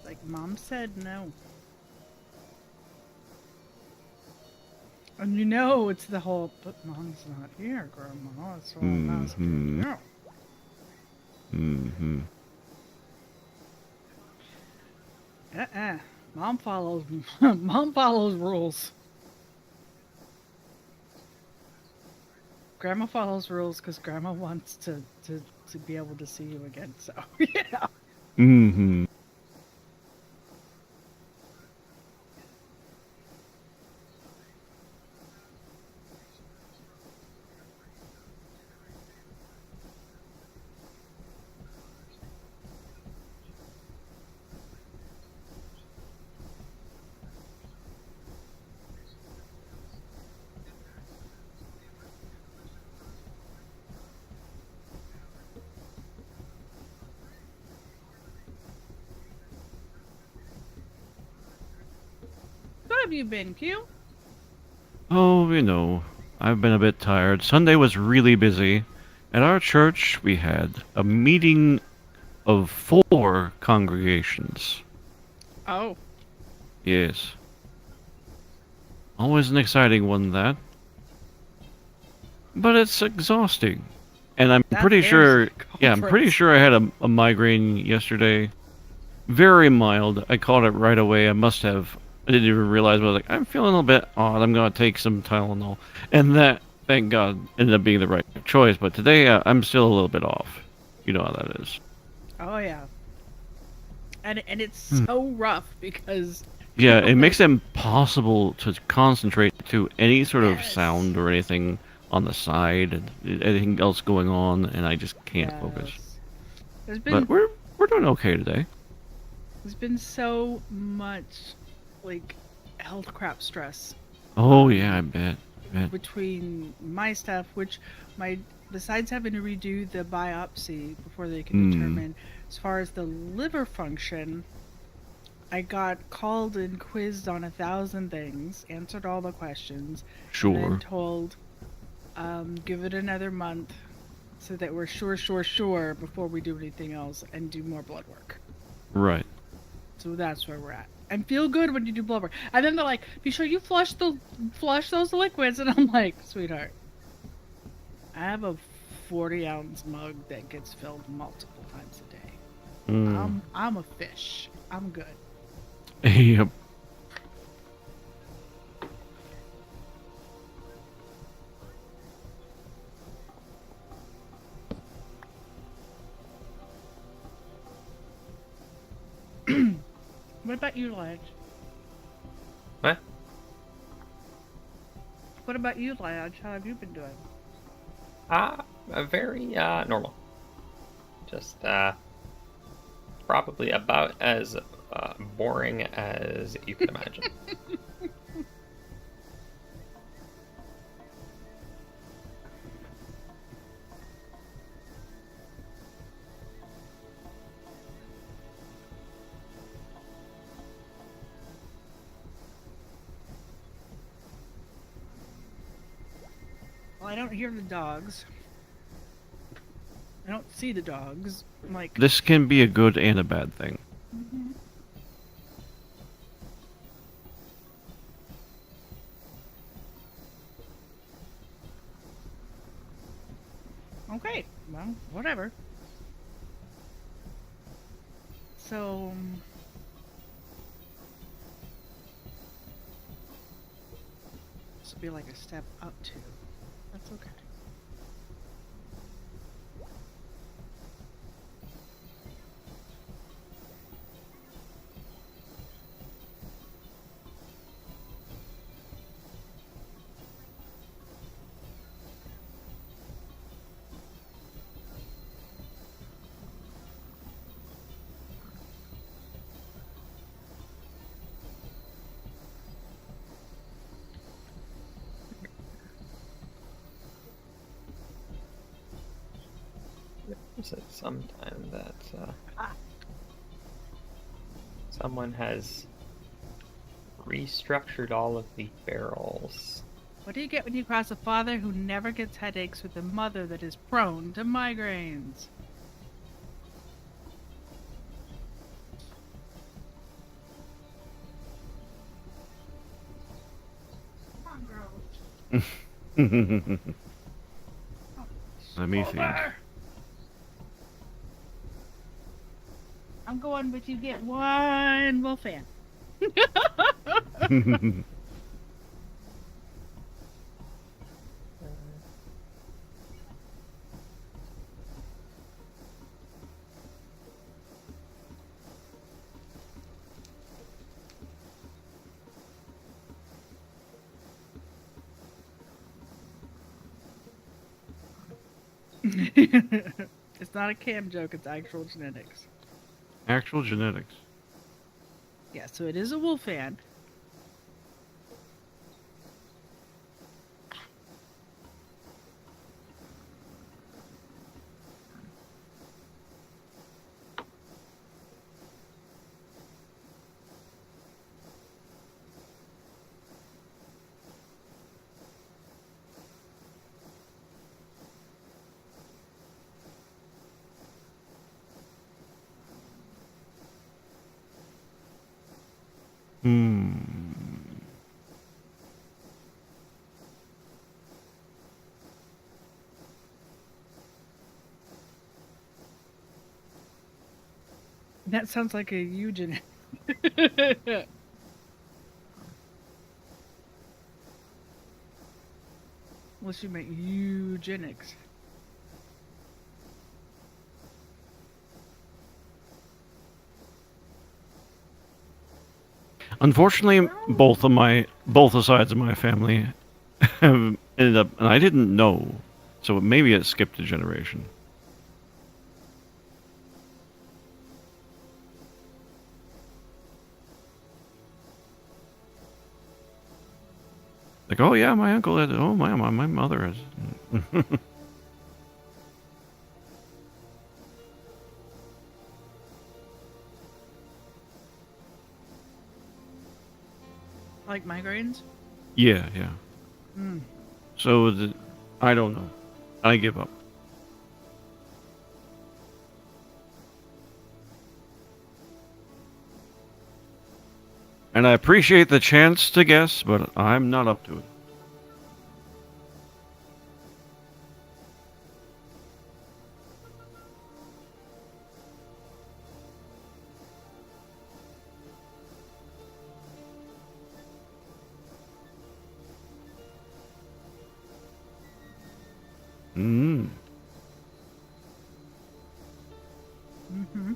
Like Mom said no. And you know it's the whole, but Mom's not here, Grandma. That's what I'm asking you. Mm-hmm. Mom follows Mom follows rules. Grandma follows rules because Grandma wants to be able to see you again. So yeah. Mm-hmm. have you been, Q? Oh, I've been a bit tired. Sunday was really busy. At our church, we had a meeting of 4 congregations. Oh. Yes. Always an exciting one, that. But it's exhausting. And I'm That pretty there's sure... a Yeah, I'm pretty conference. sure I had a migraine yesterday. Very mild. I caught it right away. I must have. I didn't even realize. But I was like, I'm feeling a little bit odd. I'm gonna take some Tylenol, and that, thank God, ended up being the right choice. But today, I'm still a little bit off. You know how that is. Oh yeah. And it's Hmm. so rough because Yeah, it makes it impossible to concentrate to any sort of Yes. sound or anything on the side, and anything else going on, and I just can't focus. Yes. There's But been we're doing okay today. there's been so much like health crap stress Oh yeah, I bet. between my stuff, which my besides having to redo the biopsy before they can Hmm. determine as far as the liver function, I got called and quizzed on 1,000 things, answered all the questions, and Sure. then told, give it another month so that we're sure before we do anything else and do more blood work. Right. So that's where we're at. And feel good when you do blood work. And then they're like, be sure you flush those liquids. And I'm like, sweetheart, I have a 40-ounce mug that gets filled multiple times a day. Mm. I'm a fish. I'm good. Yep. What about you, Ledge? What? What about you, Ledge? How have you been doing? Very normal. Just probably about as boring as you could imagine. Well, I don't hear the dogs. I don't see the dogs. I'm like, This can be a good and a bad thing. mhm. Okay, well, whatever. So, this will be like a step up to. That's okay. Is it sometime that someone has restructured all of the barrels? What do you get when you cross a father who never gets headaches with a mother that is prone to migraines? Come on, girls. Let me think. Over. I'm going, but you get one wolf fan. It's not a cam joke, it's actual genetics. Actual genetics. Yeah, so it is a wolf fan. Hmm. That sounds like a eugen. Unless you meant eugenics. Unfortunately, both the sides of my family have ended up, and I didn't know, so maybe it skipped a generation. Like, oh yeah, my uncle had. Oh my mother has. Like migraines? Yeah, yeah. Mm. So I don't know. I give up. And I appreciate the chance to guess, but I'm not up to it. Mm. Mm-hmm.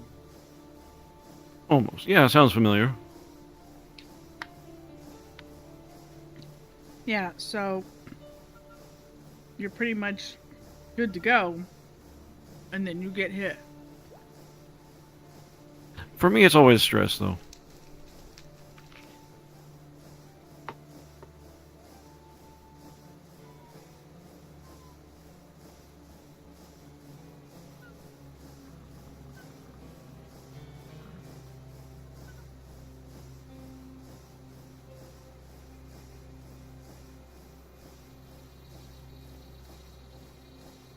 Almost. Yeah, sounds familiar. Yeah, so you're pretty much good to go, and then you get hit. For me, it's always stress, though.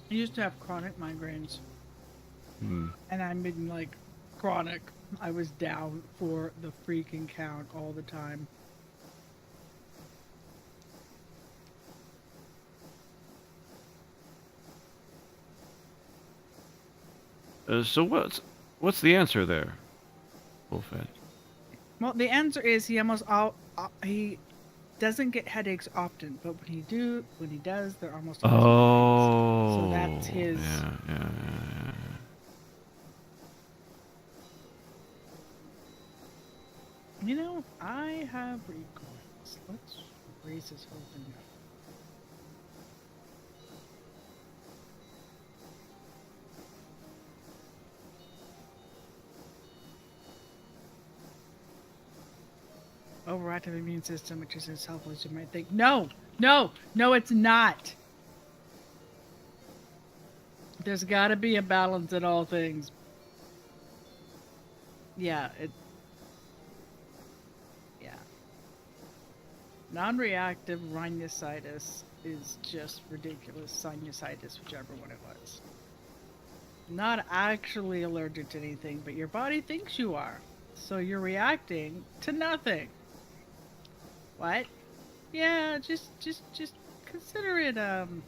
I used to have chronic migraines, Hmm. and I mean like chronic. I was down for the freaking count all the time. So what's the answer there, Bullfed? Well, the answer is he doesn't get headaches often, but when he does, they're almost always migraines. So Oh, that's his. yeah. You know, I have recourse. Let's raise this whole thing up. Overactive immune system, which is as helpful as you might think. No, it's not. There's got to be a balance in all things. Yeah, yeah. Non-reactive rhinosinusitis is just ridiculous. Sinusitis, whichever one it was. Not actually allergic to anything, but your body thinks you are. So you're reacting to nothing. What? Yeah, just consider it an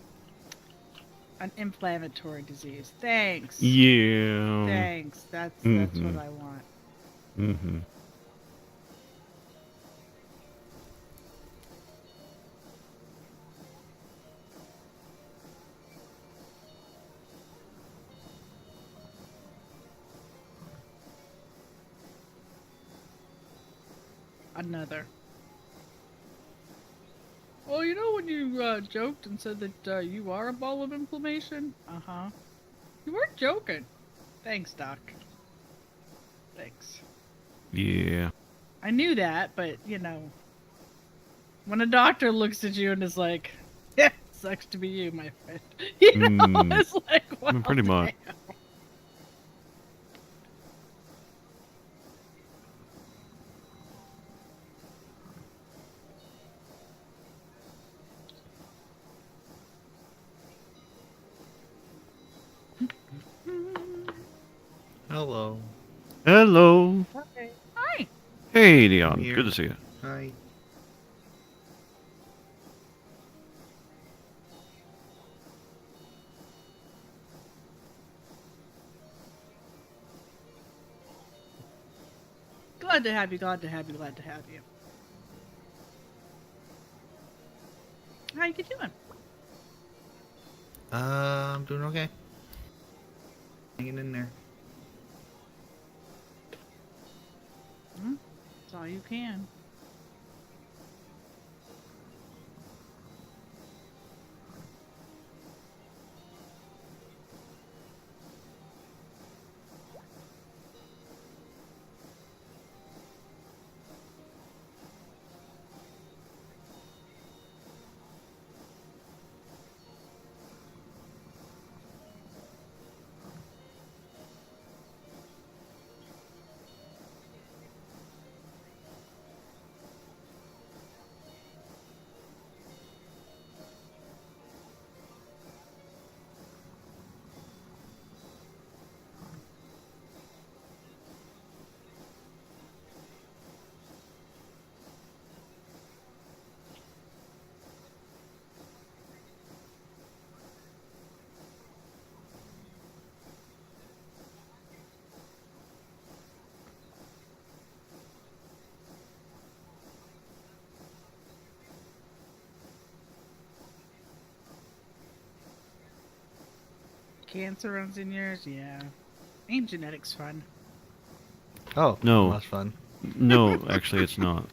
inflammatory disease. Thanks. Yeah. Thanks. That's Mhm. what I want. Mm-hmm. Another. Well, you know when you joked and said that you are a ball of inflammation? Uh-huh. You weren't joking. Thanks, Doc. Thanks. Yeah. I knew that, but, you know, when a doctor looks at you and is like, yeah, sucks to be you, my friend. You know, it's like, wow, Pretty much. damn. Hello. Hello. Okay. Hi. Hey, Dion. Here. Good to see you. Hi. Glad to have you, glad to have you, glad to have you. How you doing? I'm doing okay. Hanging in there. That's all you can. Cancer runs in yours? Yeah. Ain't genetics fun? Oh, No. that's fun. No, actually, it's not.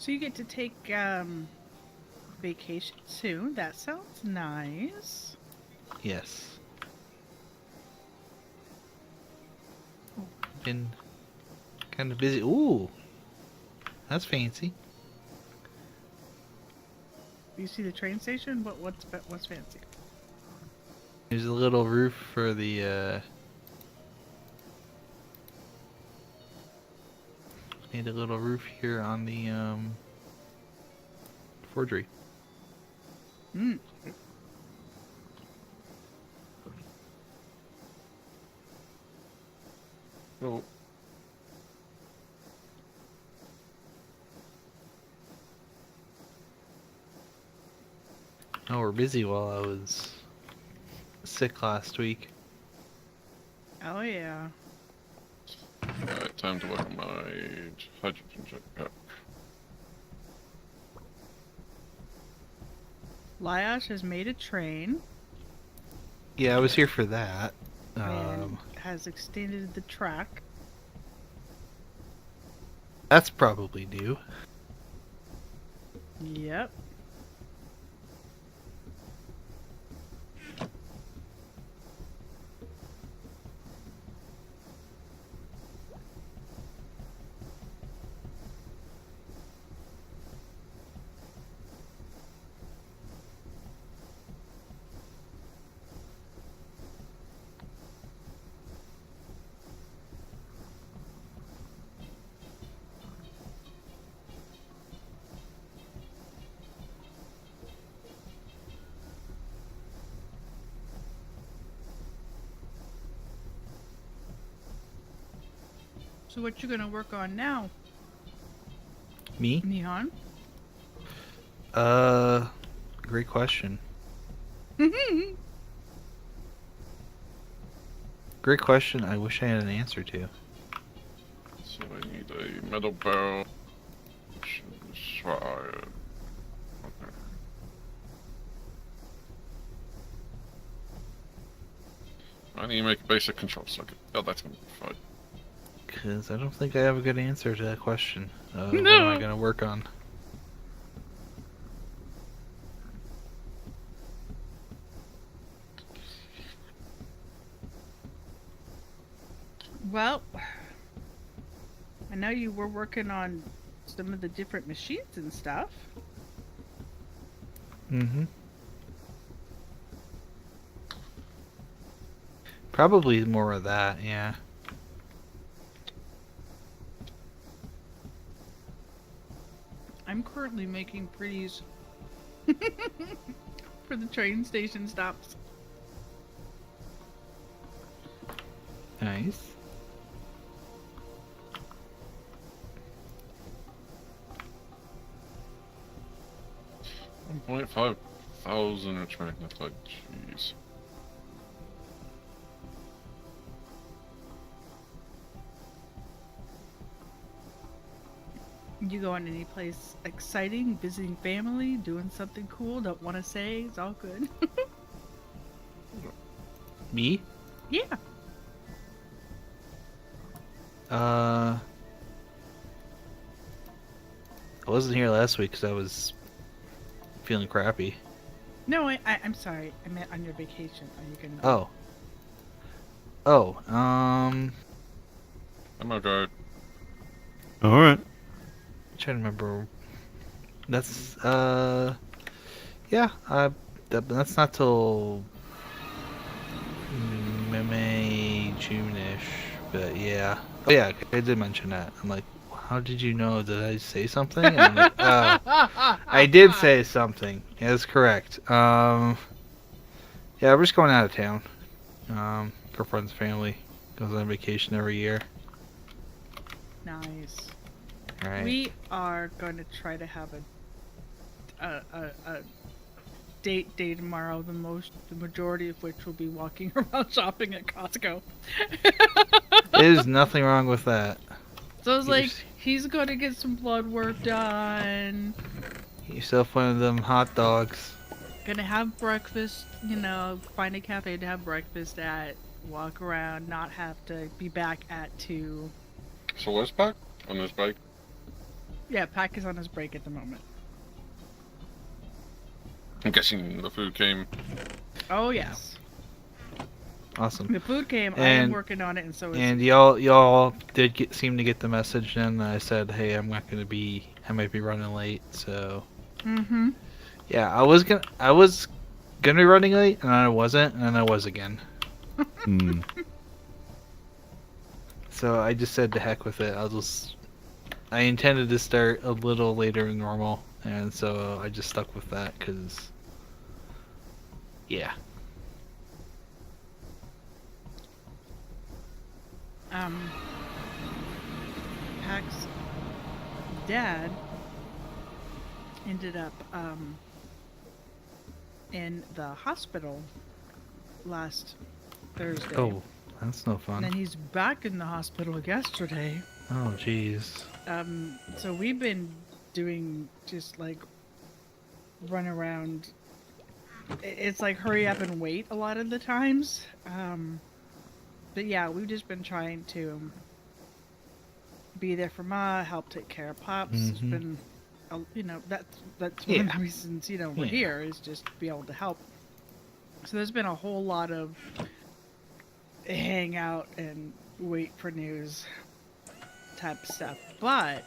So you get to take vacation soon. That sounds nice. Yes. Been kind of busy. Ooh, that's fancy. You see the train station? What's fancy? There's a little roof for the. Need a little roof here on the forgery. Hmm. Oh, Oh, we're busy while I was sick last week. Oh yeah. alright, time to work on my hydrogen jetpack. Lyash has made a train Yeah, I was here for that. and has extended the track. That's probably due. Yep. So what you gonna work on now, Me? Nihon? Great question. great question. I wish I had an answer to. So I need a metal barrel. Fire. Okay. I need to make a basic control circuit. Oh, that's gonna be fine. Because I don't think I have a good answer to that question. What am No. I going to work on? Well, I know you were working on some of the different machines and stuff. Mm-hmm. Probably more of that, yeah. I'm currently making pretties for the train station stops. Nice. $1.5 thousand inch magnetite. Jeez. You going any place exciting, visiting family, doing something cool, don't want to say, it's all good. Me? Yeah. I wasn't here last week because I was feeling crappy. No, I'm sorry. I meant on your vacation. Are you gonna? I'm okay. All right. trying to remember. That's yeah. That's not till May, June-ish, but yeah. Oh yeah, I did mention that. I'm like, how did you know? Did I say something? And I'm like, I did say something. Yeah, that's correct. Yeah, we're just going out of town. Girlfriend's family goes on vacation every year. Nice. Right. We are going to try to have a date day tomorrow. The majority of which will be walking around shopping at Costco. There's nothing wrong with that. So I was like, Yes. he's going to get some blood work done. Get yourself one of them hot dogs. Gonna have breakfast, find a cafe to have breakfast at, walk around, not have to be back at 2. So where's Pack? On his bike? Yeah, Pack is on his break at the moment. I'm guessing the food came. Oh, yes. Awesome. The food came, I am And- working on it, and so is... And y'all did seem to get the message then. I said, hey, I might be running late, so Mm-hmm. yeah, I was gonna be running late, and I wasn't, and then I was again. Hmm. So I just said to heck with it. I intended to start a little later than normal, and so I just stuck with that, cause yeah. Pack's dad ended up, in the hospital last Thursday. Oh, that's no And fun. then he's back in the hospital yesterday. Oh, jeez. So we've been doing just like run around. It's like hurry up and wait a lot of the times. But yeah, we've just been trying to be there for Ma, help take care of Pops. It's Mhm. been, that's one of Yeah. the reasons, we're Yeah. here is just to be able to help. So there's been a whole lot of hang out and wait for news type stuff. But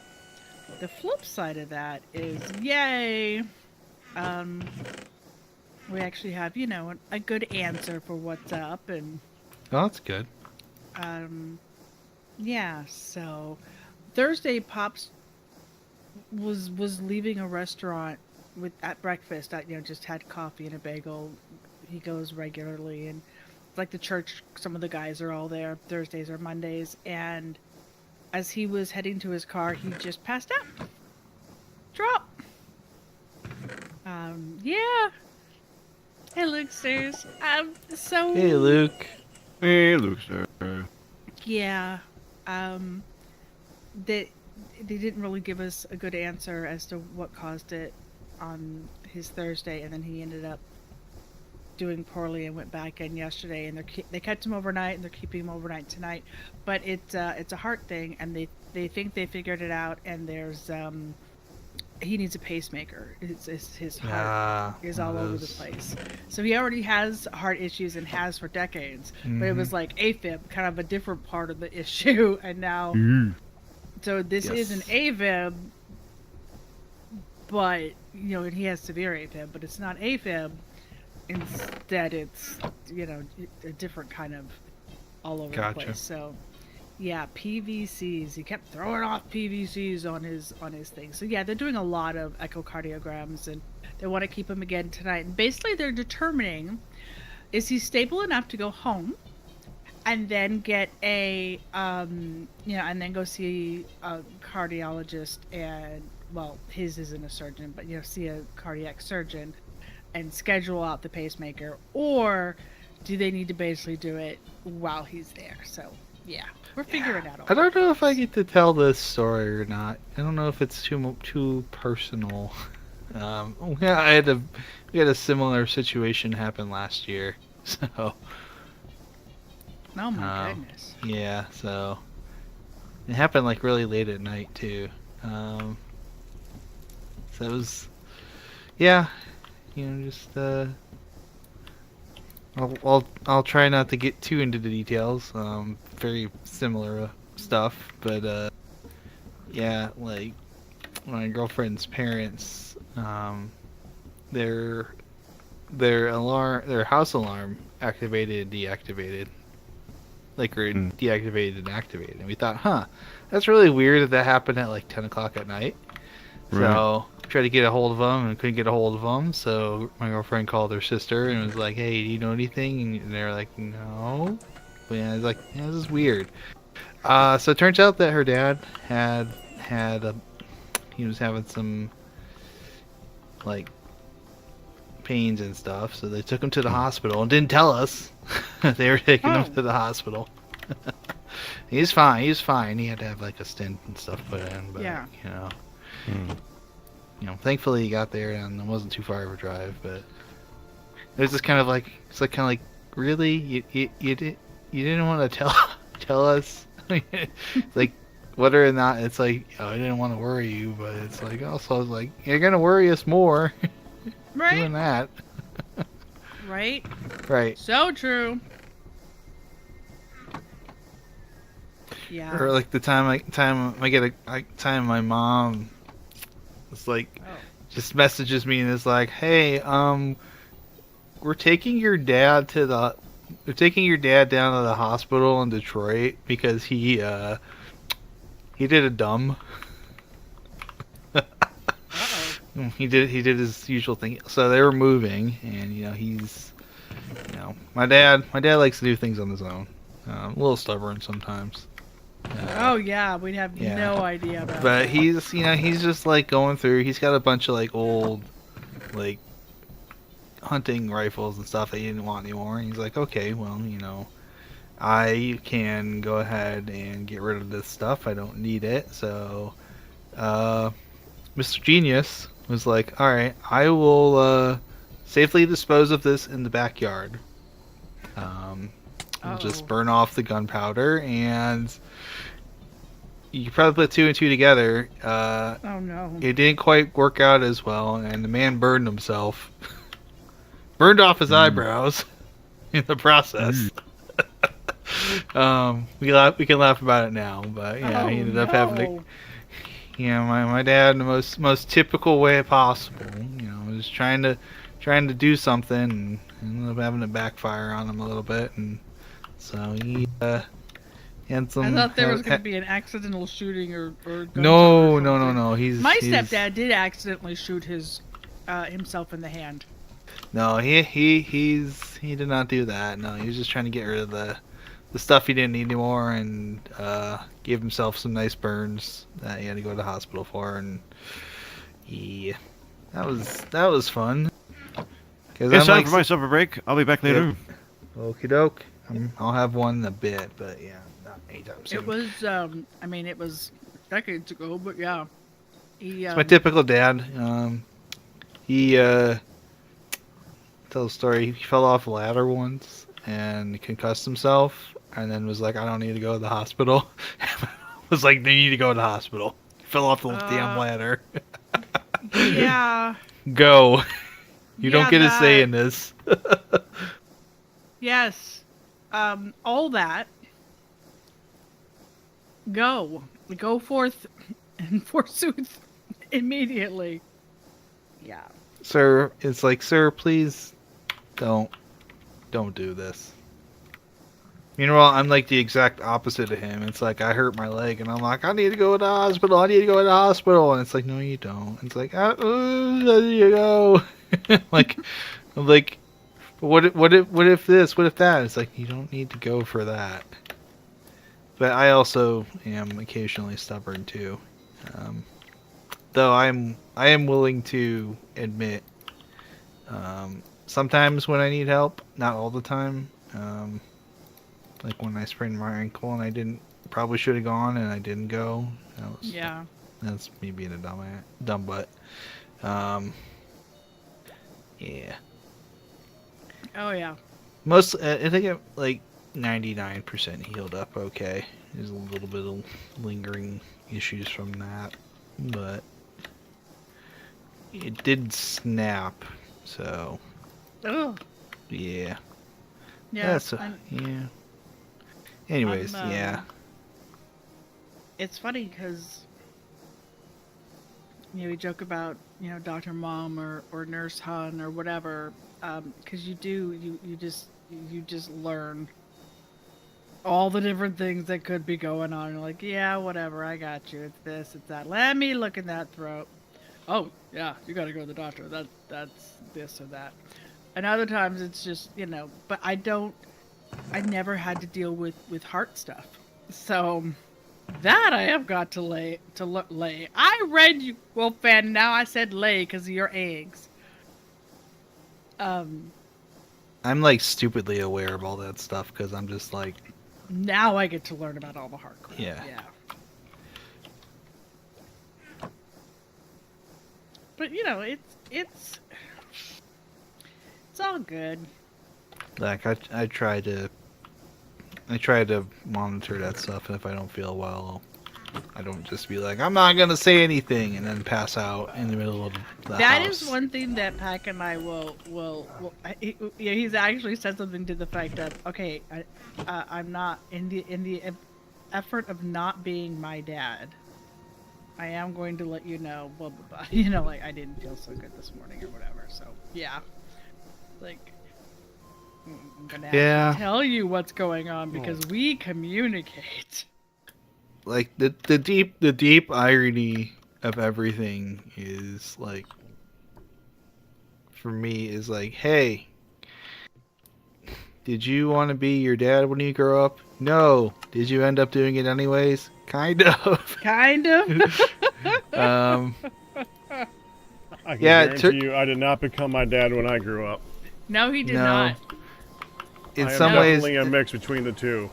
the flip side of that is, yay! We actually have, a good answer for what's up, and Oh, that's good. yeah. So Thursday, Pops was leaving a restaurant at breakfast. Just had coffee and a bagel. He goes regularly, and it's like the church. Some of the guys are all there Thursdays or Mondays, and as he was heading to his car, he just passed out. Drop. Yeah. Hey, Luke, Stairs. So. Hey, Luke. Hey, Luxor. Yeah. They didn't really give us a good answer as to what caused it on his Thursday, and then he ended up doing poorly and went back in yesterday. And they kept him overnight, and they're keeping him overnight tonight. But it's a heart thing, and they think they figured it out. And there's he needs a pacemaker. His heart is all over the place. So he already has heart issues and has for decades. But it was like AFib, kind of a different part of the issue, and now. So this is an AFib, but and he has severe AFib, but it's not AFib. Instead, it's a different kind of all over the place. So, yeah, PVCs. He kept throwing off PVCs on his thing. So yeah, they're doing a lot of echocardiograms, and they want to keep him again tonight. And basically, they're determining is he stable enough to go home. And then get a, and then go see a cardiologist, and his isn't a surgeon, but see a cardiac surgeon, and schedule out the pacemaker, or do they need to basically do it while he's there? So yeah, we're figuring it out. I don't know if I get to tell this story or not. I don't know if it's too personal. We had a similar situation happen last year, so. Oh my goodness. Yeah, so it happened like really late at night too. So it was, just I'll try not to get too into the details. Very similar stuff, but like my girlfriend's parents, their house alarm activated, deactivated. Deactivated and activated, and we thought, that's really weird that happened at like 10 o'clock at night. Right. So tried to get a hold of them and couldn't get a hold of them. So my girlfriend called her sister and was like, "Hey, do you know anything?" And they're like, "No." But I was like, "Yeah, this is weird." So it turns out that her dad he was having some like pains and stuff, so they took him to the hospital and didn't tell us. They were taking him to the hospital. He's fine. He had to have like a stent and stuff put in, but thankfully he got there and it wasn't too far of a drive. But it was just kind of like really you didn't want to tell us. It's like whether or not it's like I didn't want to worry you, but it's like also like you're gonna worry us more. Right. Doing that. Right. Right. So true. Yeah. Or like the time my mom was like just messages me and is like, "Hey, we're taking your dad down to the hospital in Detroit because he did a dumb." He did his usual thing. So they were moving, and he's, my dad likes to do things on his own. A little stubborn sometimes. We'd have no idea about. But he's just like going through. He's got a bunch of like old, like hunting rifles and stuff that he didn't want anymore. And he's like, okay, well, I can go ahead and get rid of this stuff. I don't need it. So, Mr. Genius was like, all right, I will safely dispose of this in the backyard. Just burn off the gunpowder, and you could probably put two and two together. Oh no! It didn't quite work out as well, and the man burned himself. Burned off his eyebrows in the process. We can laugh about it now, but he ended up having to. My dad, in the most typical way possible, was trying to do something and ended up having to backfire on him a little bit, and so he had some. I thought there was going to be an accidental shooting or no. My stepdad did accidentally shoot himself in the hand. No, he did not do that. No, he was just trying to get rid of the stuff he didn't need anymore, and gave himself some nice burns that he had to go to the hospital for, and that was fun. It's time for my supper break. I'll be back later. Okie doke. I'll have one in a bit, but yeah, not anytime soon. It was, I mean, it was decades ago, but yeah. He, It's my typical dad. He tell a story. He fell off a ladder once and concussed himself, and then was like, "I don't need to go to the hospital." Was like, "They need to go to the hospital." He fell off the damn ladder. yeah. Go. You don't Yeah, get a say that- in this. Yes. All that. Go. Go forth and forsooth immediately. Yeah. Sir, it's like, sir, please don't do this. Meanwhile, I'm like the exact opposite of him. It's like I hurt my leg, and I'm like, I need to go to the hospital. I need to go to the hospital, and it's like, no, you don't. It's like, there you go. like, what if this? What if that? It's like you don't need to go for that. But I also am occasionally stubborn too. Though I am willing to admit, sometimes when I need help, not all the time. Like when I sprained my ankle and I probably should have gone and I didn't go. Yeah. That's me being a dumb butt. Yeah. Oh yeah. I think I'm like 99% healed up okay. There's a little bit of lingering issues from that, but it did snap, so Ugh. yeah. Yeah. Yeah. Anyways, I'm, yeah. It's funny because we joke about Dr. Mom or Nurse Hun or whatever, because you just learn all the different things that could be going on. You're like, yeah, whatever, I got you. It's this, it's that. Let me look in that throat. Oh yeah, you got to go to the doctor. That's this or that. And other times it's just but I never had to deal with heart stuff, so. That I have got to lay. I read you, Wolfman. Now I said lay because of your eggs. I'm like stupidly aware of all that stuff because I'm just like. Now I get to learn about all the hardcore. Yeah. But it's all good. Like I try to monitor that stuff, and if I don't feel well, I don't just be like, I'm not gonna say anything, and then pass out in the middle of the That house. is one thing that Pack and I will he's actually said something to the fact of, okay, I'm not in the effort of not being my dad. I am going to let you know, blah blah blah. Like I didn't feel so good this morning or whatever. So yeah, like. I'm gonna have to tell you what's going on because we communicate. Like the deep irony of everything is like, for me, is like, hey, did you want to be your dad when you grow up? No. Did you end up doing it anyways? Kind of. Kind of. I can guarantee you, I did not become my dad when I grew up. No, he did No. not. In I am some ways, definitely a mix between the two.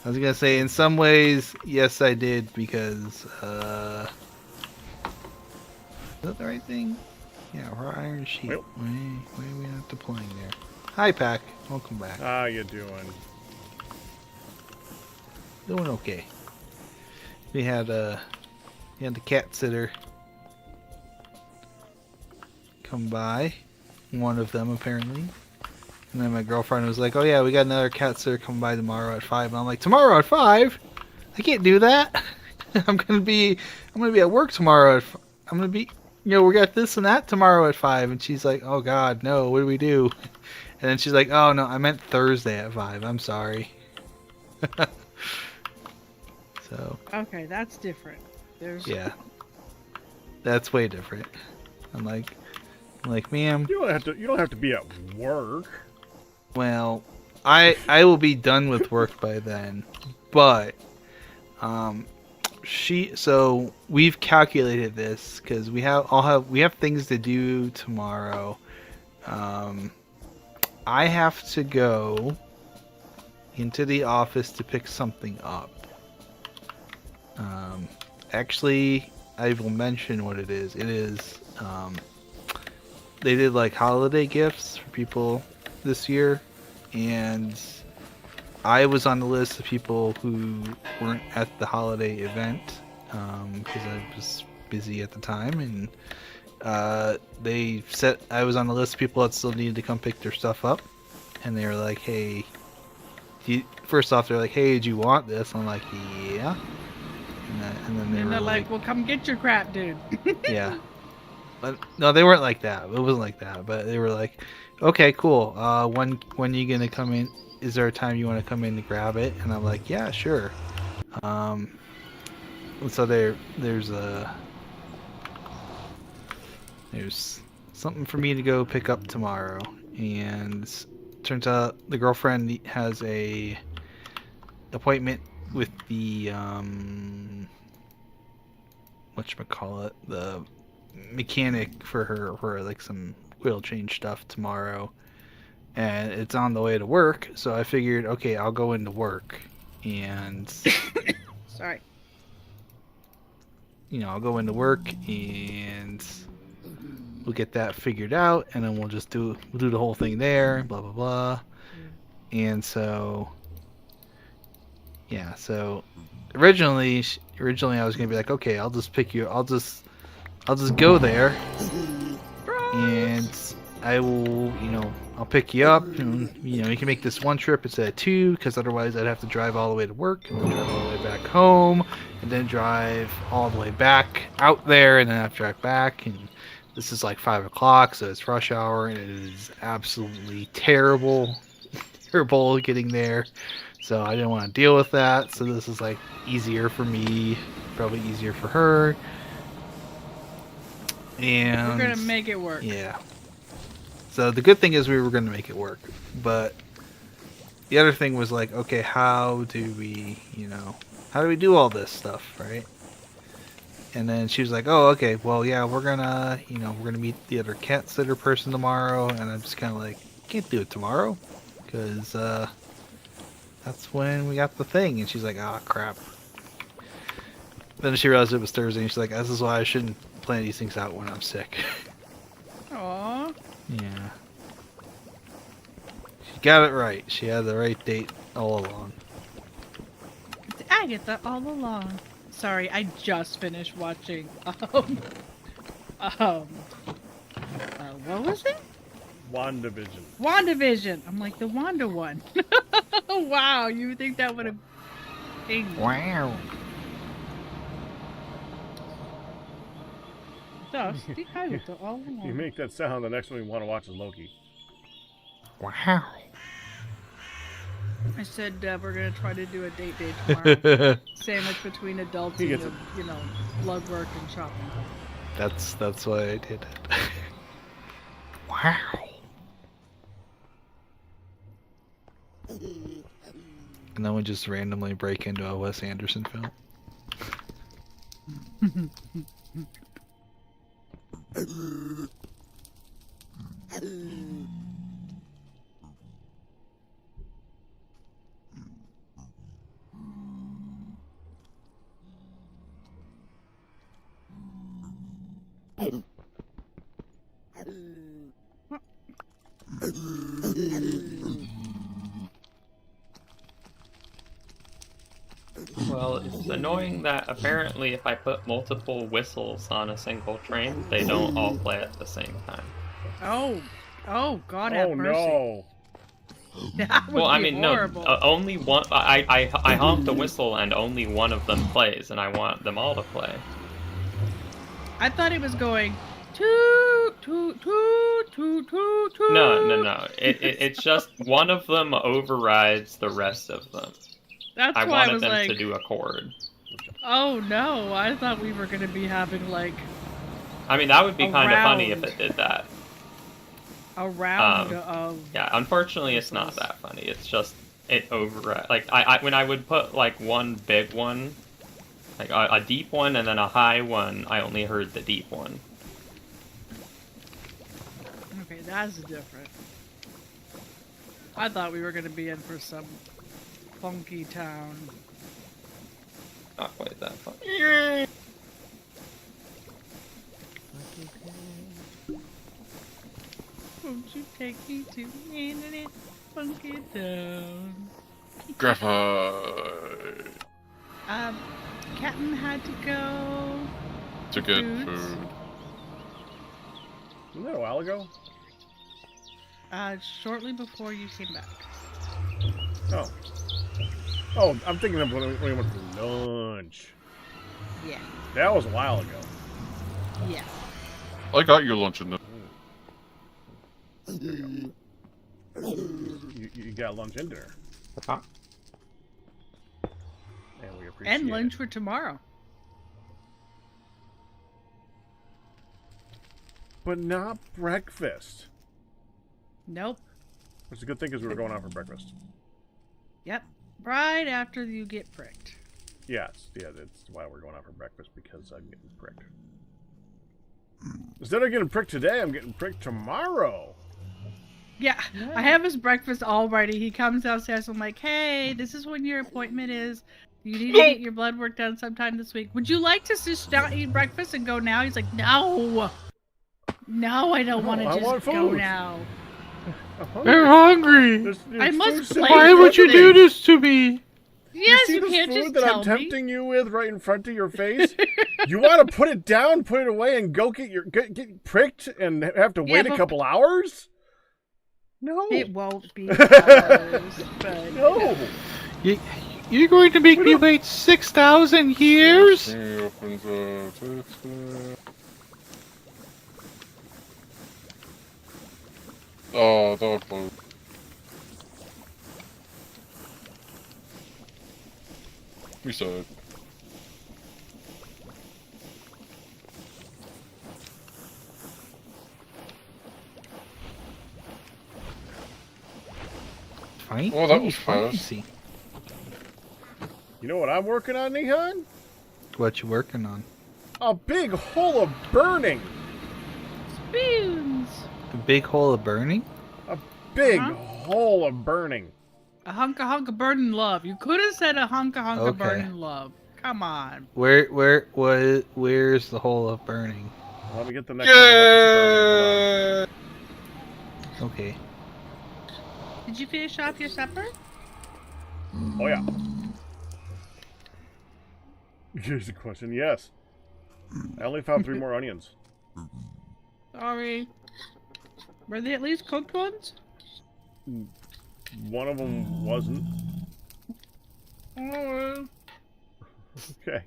I was gonna say, in some ways, yes, I did, because, is that the right thing? Yeah, raw iron sheet. Well. Why are we not deploying there? Hi, Pack. Welcome back. How you doing? Doing okay. We had the cat sitter come by. One of them, apparently. And then my girlfriend was like, oh yeah, we got another cat sitter coming by tomorrow at 5. And I'm like, tomorrow at 5? I can't do that. I'm gonna be at work tomorrow I'm gonna be, we got this and that tomorrow at 5. And she's like, oh god, no, what do we do? And then she's like, oh no, I meant Thursday at 5. I'm sorry. So. Okay, that's different. There's. Yeah. That's way different. I'm like, ma'am. You don't have to be at work. Well, I will be done with work by then, but so we've calculated this because we have things to do tomorrow. I have to go into the office to pick something up. Actually, I will mention what it is. It is, they did like holiday gifts for people this year, and I was on the list of people who weren't at the holiday event because I was busy at the time, and they said I was on the list of people that still needed to come pick their stuff up, and they were like, "Hey," first off, they're like, "Hey, do you want this?" I'm like, "Yeah," and then they And were they're like, well, come get your crap, dude. "Yeah." But no, they weren't like that. It wasn't like that. But they were like, "Okay, cool. When are you gonna come in? Is there a time you want to come in to grab it?" And I'm like, "Yeah, sure." And so there's something for me to go pick up tomorrow, and turns out the girlfriend has a appointment with the whatchamacallit, the mechanic for like some oil change stuff tomorrow, and it's on the way to work, so I figured, okay, I'll go into work and Sorry. I'll go into work and we'll get that figured out, and then we'll do the whole thing there, blah blah blah. And so yeah, so originally I was gonna be like, okay, I'll just go there, and I will, I'll pick you up, and you can make this one trip instead of two, because otherwise I'd have to drive all the way to work, and then drive all the way back home, and then drive all the way back out there, and then have to drive back, and this is like 5 o'clock, so it's rush hour, and it is absolutely terrible getting there, so I didn't want to deal with that, so this is like easier for me, probably easier for her. And We're gonna make it work. yeah. So the good thing is we were gonna make it work, but the other thing was like, okay, how do we do all this stuff, right? And then she was like, oh, okay, well, yeah, we're gonna meet the other cat sitter person tomorrow, and I'm just kind of like, can't do it tomorrow, because that's when we got the thing. And she's like, ah, crap. Then she realized it was Thursday, and she's like, this is why I shouldn't plan these things out when I'm sick. Aww. Yeah. She got it right. She had the right date all along. It's Agatha all along. Sorry, I just finished watching, what was it? WandaVision. WandaVision. I'm like, the Wanda one. Wow, you would think that would have... Wow. Just the Agatha all along. You make that sound, the next one you want to watch is Loki. Wow. I said we're gonna try to do a date day tomorrow. Sandwich between adults He and gets blood work and shopping. That's why I did it. Wow. And then we just randomly break into a Wes Anderson film. Well, it's annoying that apparently if I put multiple whistles on a single train, they don't all play at the same time. Oh, God have Oh mercy. no. That would Well, I be mean, horrible. no, only one. I honk the whistle and only one of them plays, and I want them all to play. I thought it was going toot toot toot toot toot toot. No. It's just one of them overrides the rest of them. That's I why I wanted was them like, to do a chord. oh no! I thought we were gonna be having like I mean, that would be kind of funny if Around. it did that. a round Um, of. Yeah, unfortunately, it's not that funny. It's just it overrides. Like I when I would put like one big one, like a deep one, and then a high one, I only heard the deep one. Okay, that's different. I thought we were gonna be in for some funky town. Not quite that fun. Won't you take me to internet funky town? Graphite. Captain had to go To get Foods. food. Wasn't that a while ago? Shortly before you came back. Oh. Oh, I'm thinking of when we went for lunch. Yeah. That was a while ago. Yeah. I got your lunch in the. You got lunch and dinner. Huh? And we appreciate And lunch it. for tomorrow. But not breakfast. Nope. Which is a good thing because we were going out for breakfast. Yep. Right after you get pricked. Yes, yeah, that's why we're going out for breakfast, because I'm getting pricked. Instead of getting pricked today, I'm getting pricked tomorrow. Yeah, I have his breakfast all ready. He comes downstairs. I'm like, hey, this is when your appointment is. You need to get your blood work done sometime this week. Would you like to just not eat breakfast and go now? He's like, no. No, I don't want to I just want go food. now. They're hungry. There's I food must sitting play in Why front would you of do me. this to me? Yes, see you this can't food just that tell I'm me. tempting you with right in front of your face? You want to put it down, put it away, and go get pricked and have to Yeah, wait a but- couple hours? No. It won't be hours, but No. You're going to make me wait 6,000 years? He opens TFC. Oh, dog food. We saw it. Fine. Oh, that was fast. fancy. You know what I'm working on, Nihon? What you working on? A big hole of burning. spoons. A big hole of burning? Big Uh-huh. hole of burning. A hunka burning love. You could have said a hunka Okay. burning love. Come on. Where's the hole of burning? Let me get the next one. Hold on. Okay. Did you finish off your supper? Oh, yeah. Here's the question. Yes. I only found 3 more onions. Sorry. Were they at least cooked ones? One of them wasn't. Oh. Okay.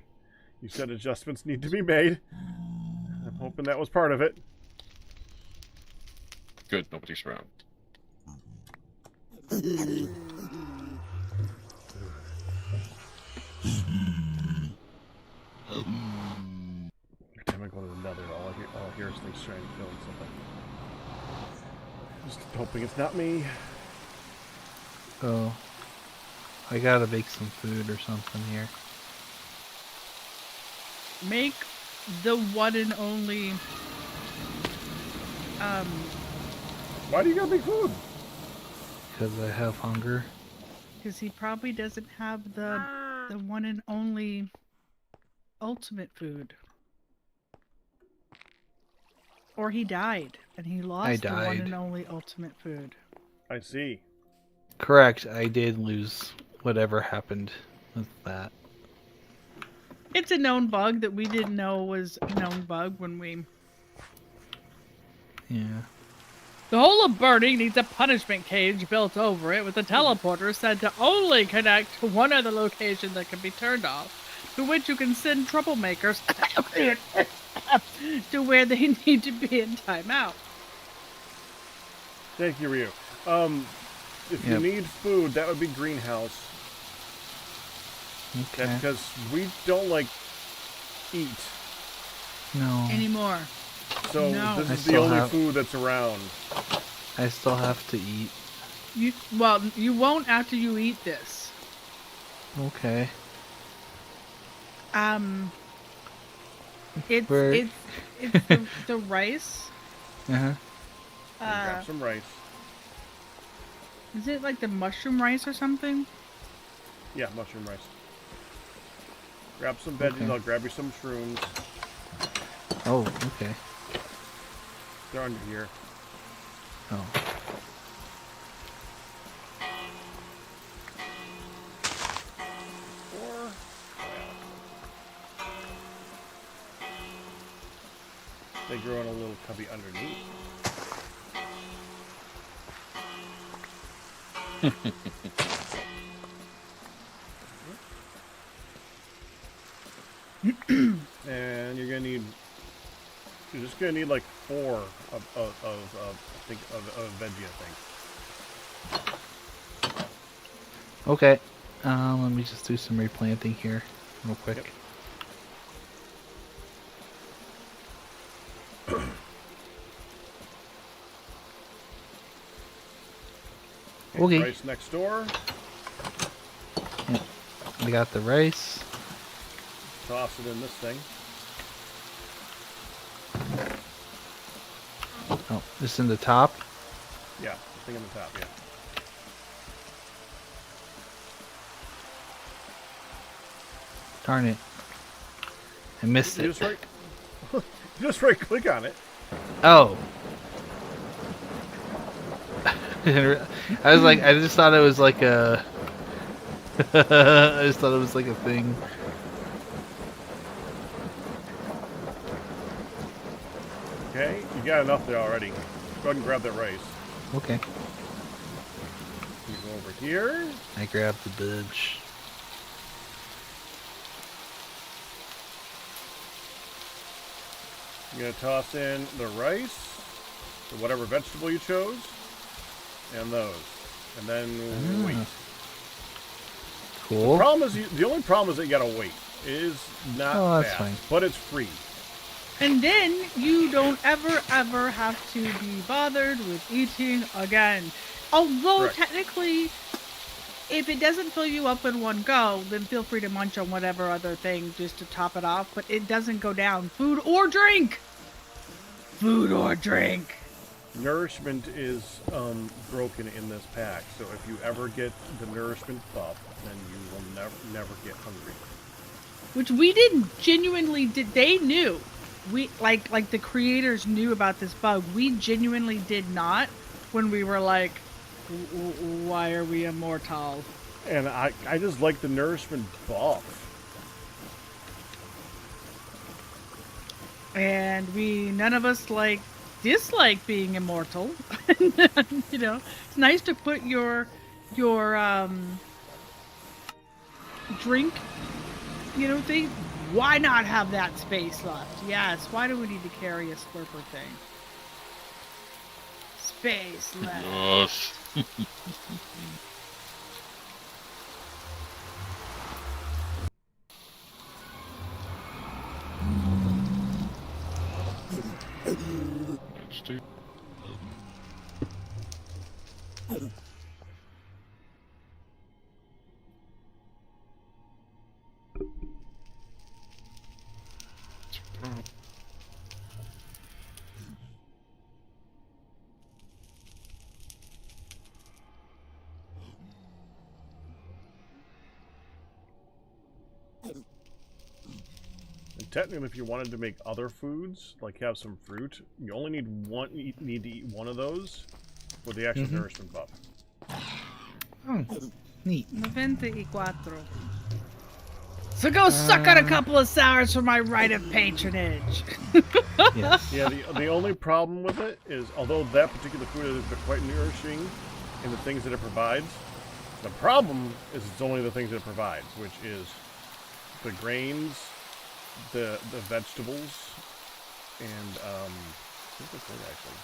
You said adjustments need to be made. I'm hoping that was part of it. Good, nobody's around. Every time I go to the nether, all I hear is things trying to kill something. Just hoping it's not me. Oh. I gotta make some food or something here. Make the one and only. Why do you gotta make food? Because I have hunger. Because he probably doesn't have the one and only ultimate food. Or he died and he lost the one died. and only ultimate food. I see. Correct, I did lose whatever happened with that. It's a known bug that we didn't know was a known bug when we. Yeah. The hole of burning needs a punishment cage built over it with a teleporter said to only connect to one other location that can be turned off, to which you can send troublemakers to where they need to be in timeout. Thank you, Ryu. If you Yep. need food, that would be greenhouse. Okay. That's because we don't like eat. No. Anymore. So No. this I is the still only have- food that's around. I still have to eat. You won't after you eat this. Okay. It's Where- it's the rice. Uh-huh. Grab some rice. Is it like the mushroom rice or something? Yeah, mushroom rice. Grab some veggies. Okay. I'll grab you some shrooms. Oh, okay. They're under here. Oh. Or they grow in a little cubby underneath. And you're gonna need. You're just gonna need like 4 of veggie, I think. Okay. Let me just do some replanting here real quick. Yep. Okay. Rice next door. I got the rice. Toss it in this thing. Oh, this in the top. Yeah, the thing on the top. Yeah. Darn it. I missed You it. just right. You just right click on it. Oh. I was like, I just thought it was like a. I just thought it was like a thing. Okay, you got enough there already. Go ahead and grab that rice. Okay. You go over here. I grabbed the bunch. You're gonna toss in the rice, or whatever vegetable you chose, and those, and then wait. Cool. The only problem is that you gotta wait. It is not Oh, that's fast, fine. but it's free. And then you don't ever have to be bothered with eating again. Although Correct. technically, if it doesn't fill you up in one go, then feel free to munch on whatever other thing just to top it off. But it doesn't go down. Food or drink. Food or drink. Nourishment is broken in this pack, so if you ever get the nourishment buff, then you will never get hungry. Which we didn't genuinely did. They knew. We like the creators knew about this bug. We genuinely did not when we were like, why are we immortal? And I just like the nourishment buff. And none of us dislike being immortal. You know, it's nice to put your drink, thing. Why not have that space left? Yes. Why do we need to carry a slurper thing? Space left. Yes. Let's do. And technically, if you wanted to make other foods, like have some fruit, you only need to eat one of those for the actual nourishment buff. Oh, neat. 94. So go suck on a couple of sours for my right of patronage. Yes. Yeah, the only problem with it is, although that particular food is quite nourishing in the things that it provides, the problem is it's only the things that it provides, which is the grains, the vegetables, and I think that's it actually.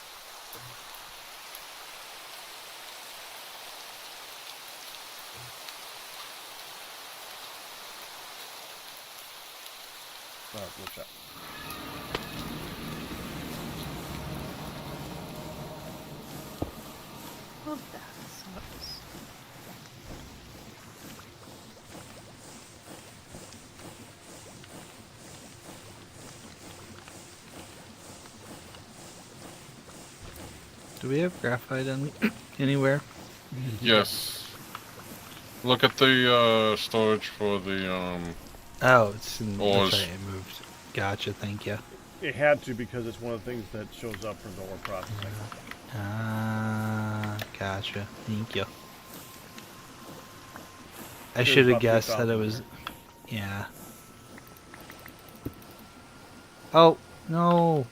What's that? Love that. Sucks. Do we have graphite anywhere? Yes. Look at the storage for the Oh, it's in. Ores. That's right. It moved. Gotcha. Thank you. It had to because it's one of the things that shows up for the ore processing. Ah, gotcha. Thank you. I There's should have about guessed that 3,000 it was. there. Yeah. Oh no!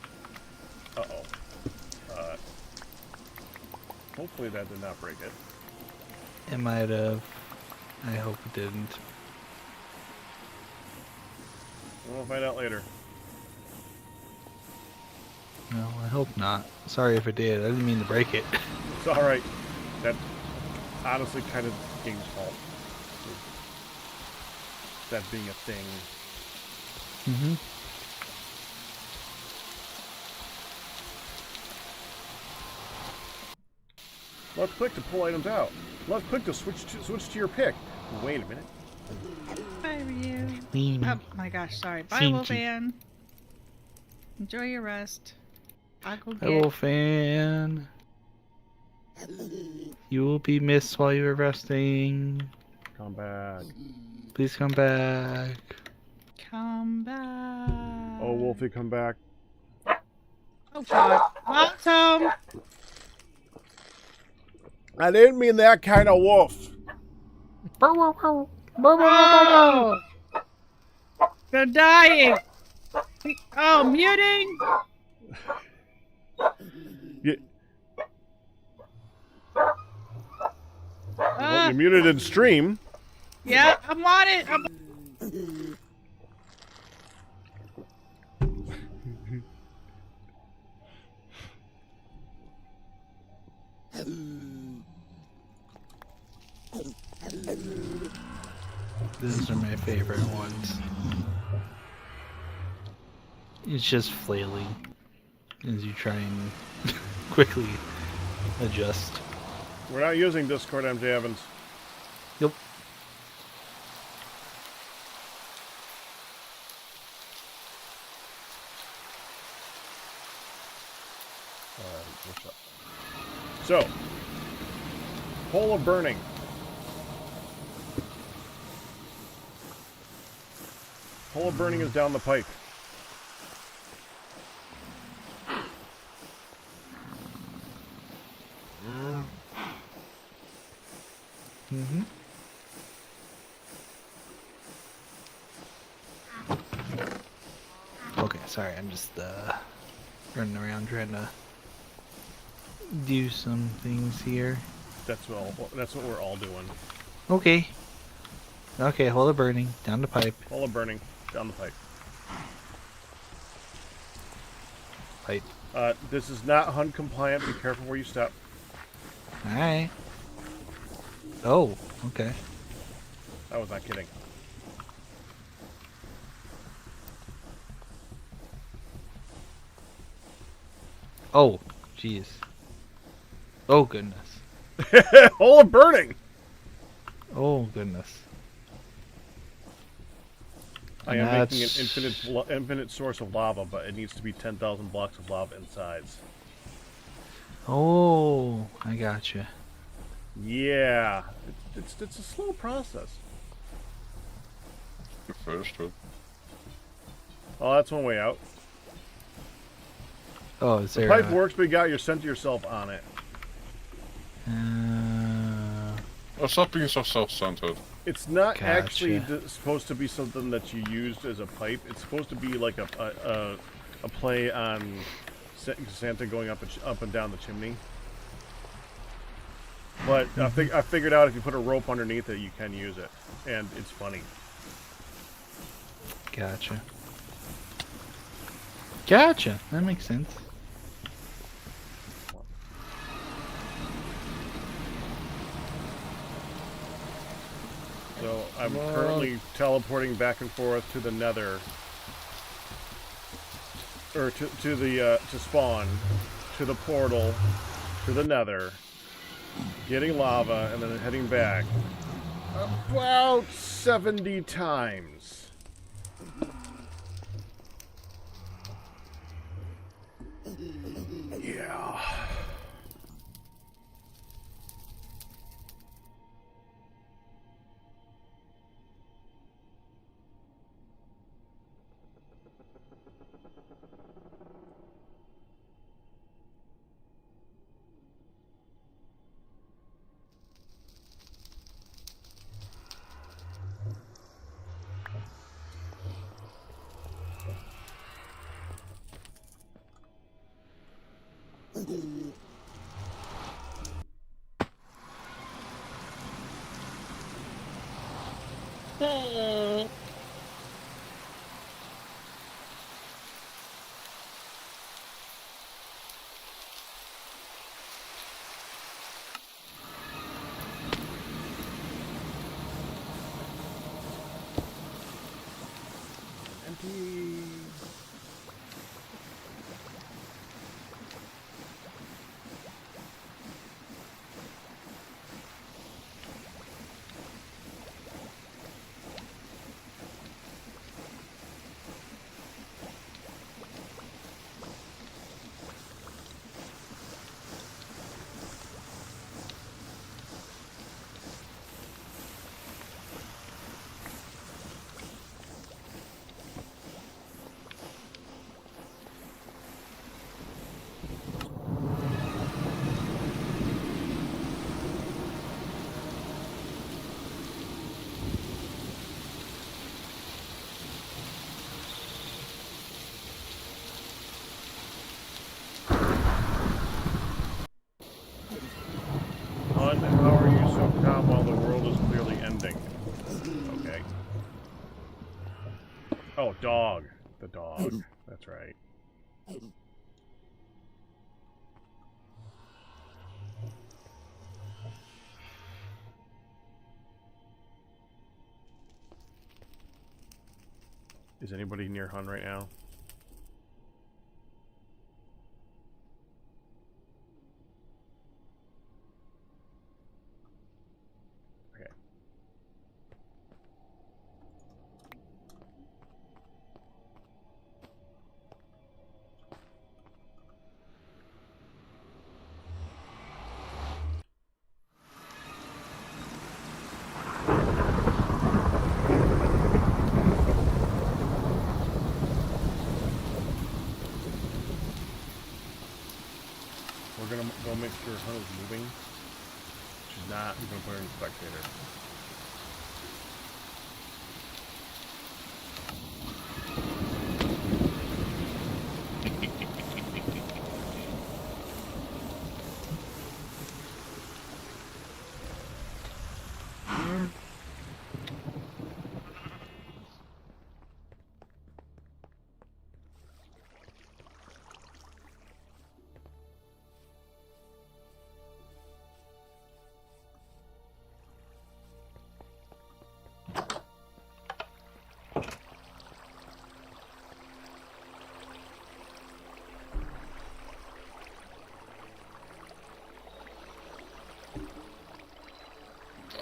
Uh-oh. Hopefully that did not break it. It might have. I hope it didn't. We'll find out later. No, I hope not. Sorry if it did. I didn't mean to break it. It's alright. That's honestly kind of the game's fault. That being a thing. Mm-hmm. Left click to pull items out. Left click to switch to your pick. Wait a minute. Bye, Ryu. Mean. Oh my gosh, sorry. Bye, Thank you. Wolfan. Enjoy your rest. I'll go get. Hello, fan. You will be missed while you are resting. Come back. Please come back. Come back. Oh, Wolfie, come back. Oh God. Welcome. I didn't mean that kind of wolf. Oh! They're dying. Oh, muting. You, well, you muted in stream. Yeah, I'm on it. These are my favorite ones. It's just flailing as you try and quickly adjust. We're not using Discord, MJ Evans. Yep. What's up? So, Hole of Burning. Hole of Burning is down the pipe. Mm-hmm. Okay, sorry, I'm just running around trying to do some things here. That's what we're all doing. Okay. Okay, hold it burning. Down the pipe. Hole of Burning, down the pipe. Pipe. This is not hunt compliant. Be careful where you step. Alright. Oh, okay. I was not kidding. Oh, jeez. Oh, goodness. Hole of Burning! Oh, goodness. I And am making an that's- infinite source of lava, but it needs to be 10,000 blocks of lava in size. Oh, I gotcha. Yeah, it's a slow process. the first one. Oh, that's one way out. Oh, is The there pipe a- works, but you got your center yourself on it. Oh, stop being so self-centered. It's not Gotcha. actually supposed to be something that you used as a pipe. It's supposed to be like a play on Santa going up and down the chimney. But I figured out if you put a rope underneath it, you can use it, and it's funny. Gotcha. Gotcha. That makes sense. So I'm currently teleporting back and forth to the Nether, or to spawn, to the portal, to the Nether, getting lava, and then heading back about 70 times. Yeah. Yee. Hun, how are you so calm while the world is clearly ending? Okay. Oh, dog. The dog. That's right. Is anybody near Hun right now? Okay. We're gonna go make sure Hun is moving. She's not. We're gonna put her in spectator.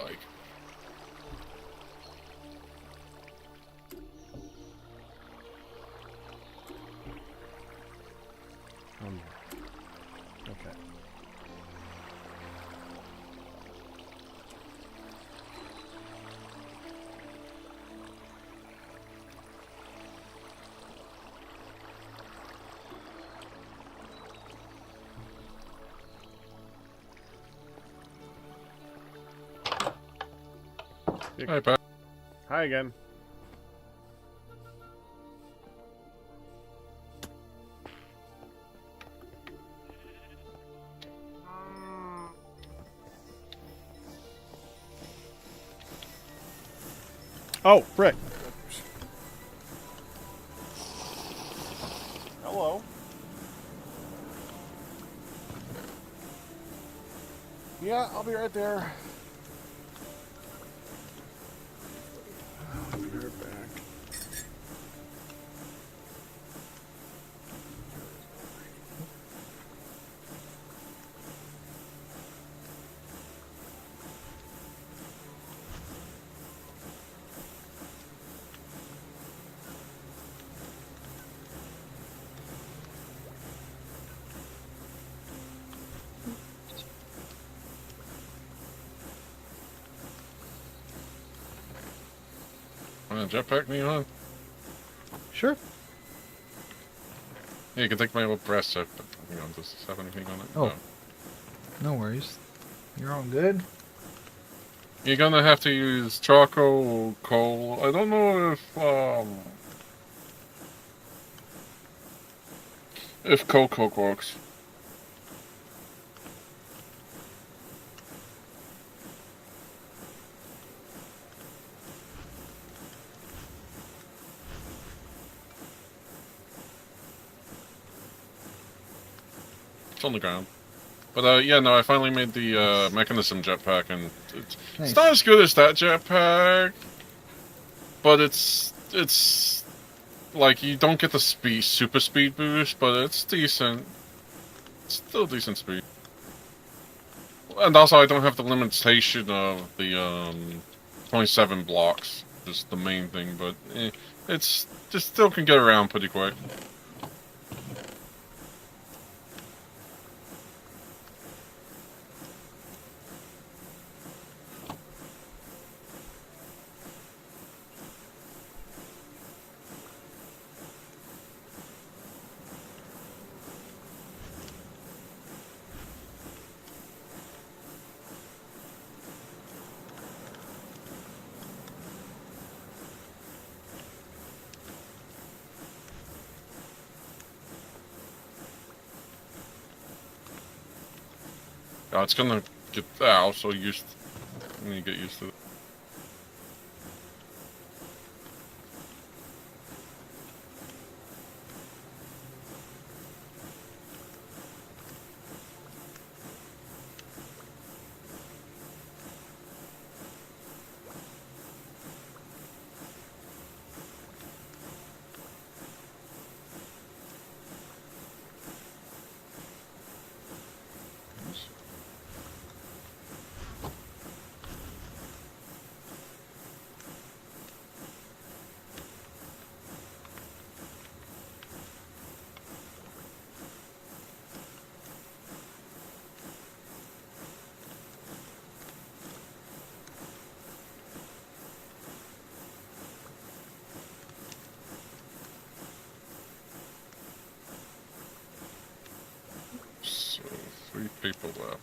Like, Okay. hi, Pat. Hi again. Oh, frick. Hello. Yeah, I'll be right there. I'll be right back. Want a jetpack me on? Sure. Yeah, you can take my old brass set, but does this have anything on it? Oh. No worries. You're all good. You're gonna have to use charcoal or coal. I don't know if coal coke works. It's on the ground. But yeah, no, I finally made the mechanism jetpack, and it's Nice. not as good as that jetpack, but it's like you don't get the super speed boost, but it's decent. It's still decent speed. And also, I don't have the limitation of the 27 blocks. Just the main thing, but it's just still can get around pretty quick. Yeah, it's gonna get out, so you need to get used to it. So, 3 people left.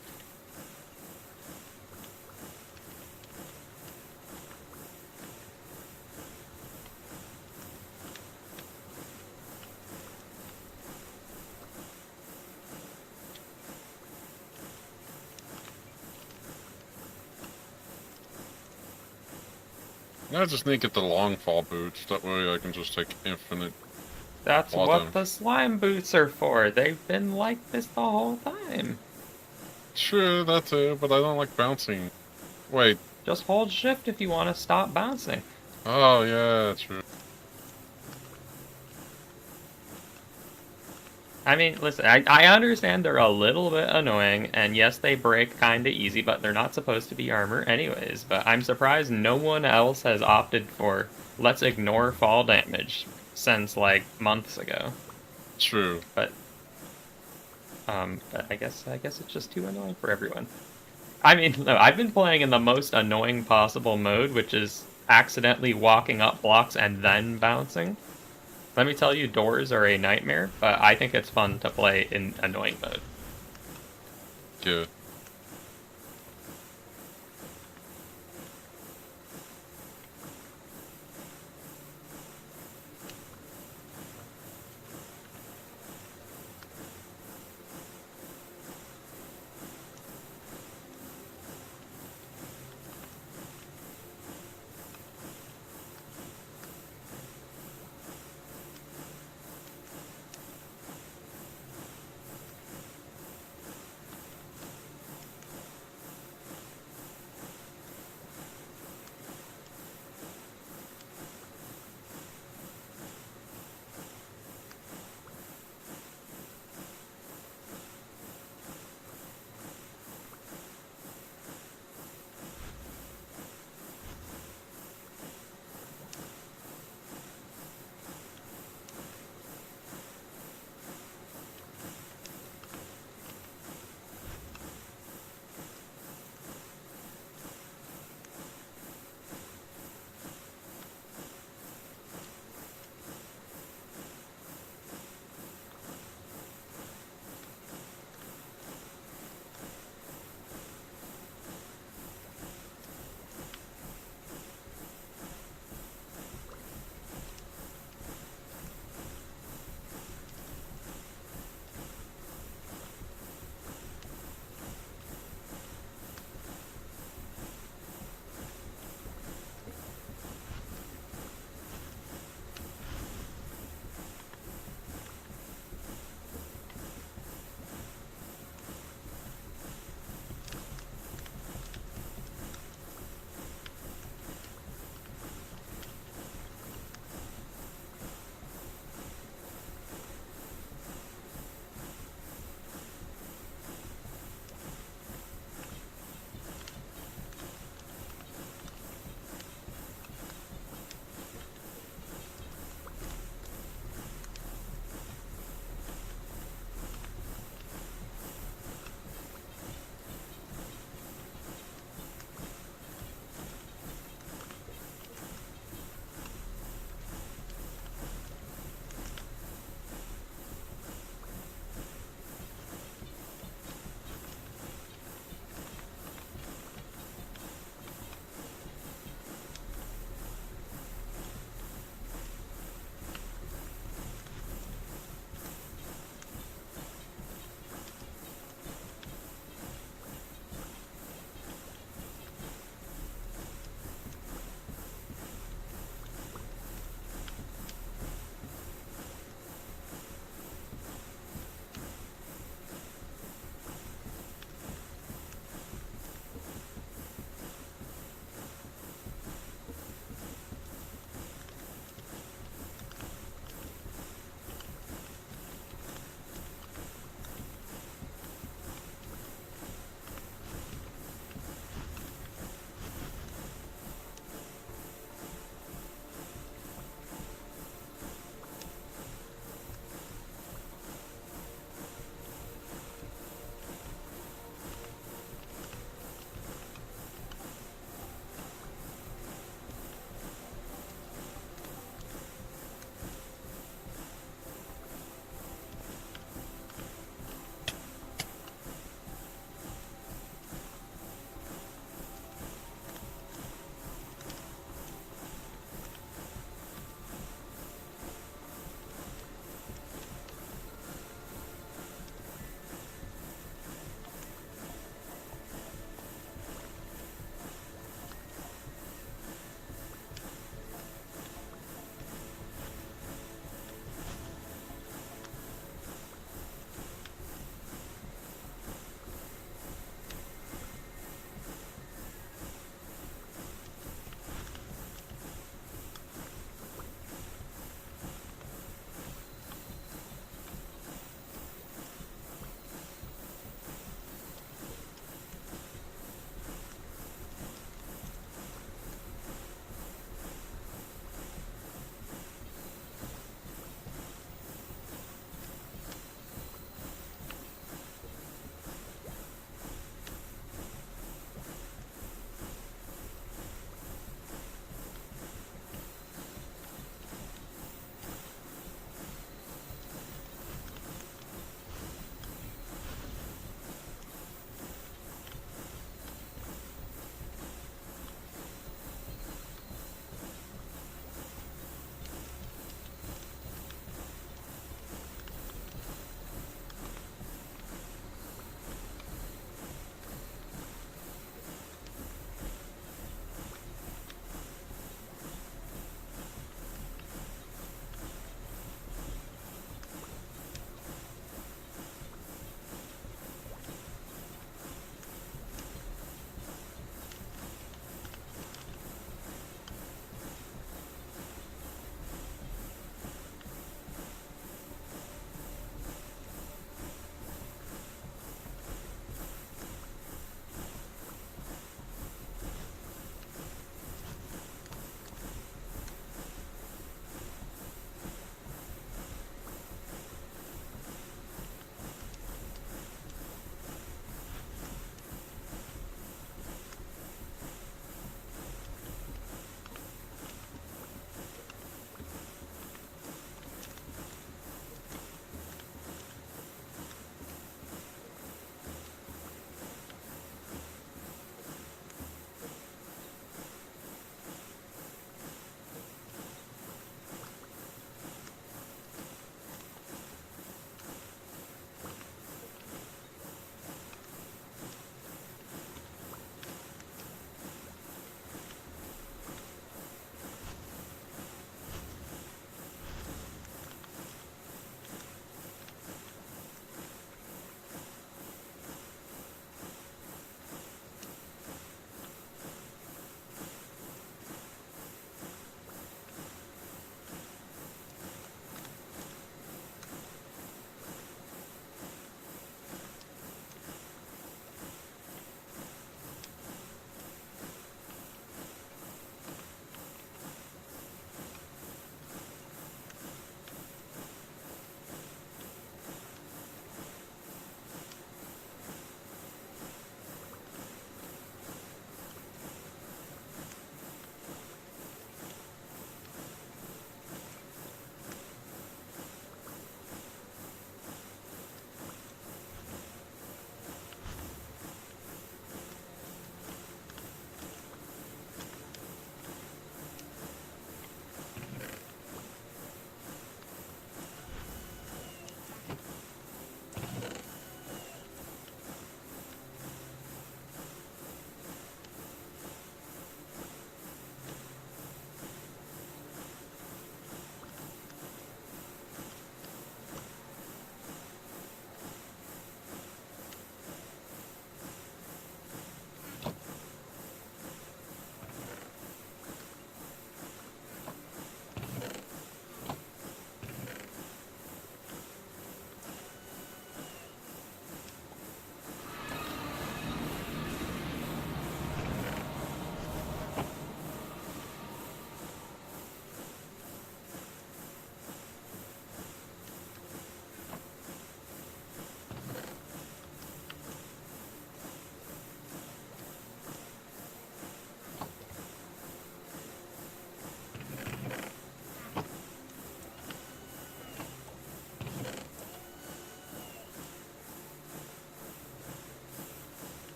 I just need to get the long fall boots. That way I can just take infinite. That's Well what done. the slime boots are for. They've been like this the whole time. Sure, that too, but I don't like bouncing. Wait. Just hold shift if you want to stop bouncing. Oh, yeah, true. I mean, listen, I understand they're a little bit annoying, and yes, they break kinda easy, but they're not supposed to be armor anyways. But I'm surprised no one else has opted for let's ignore fall damage since, like, months ago. True. But I guess it's just too annoying for everyone. I mean, no, I've been playing in the most annoying possible mode, which is accidentally walking up blocks and then bouncing. Let me tell you, doors are a nightmare, but I think it's fun to play in annoying mode. Yeah.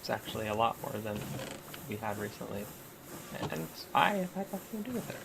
It's actually a lot more than we had recently. And I had nothing to do with it.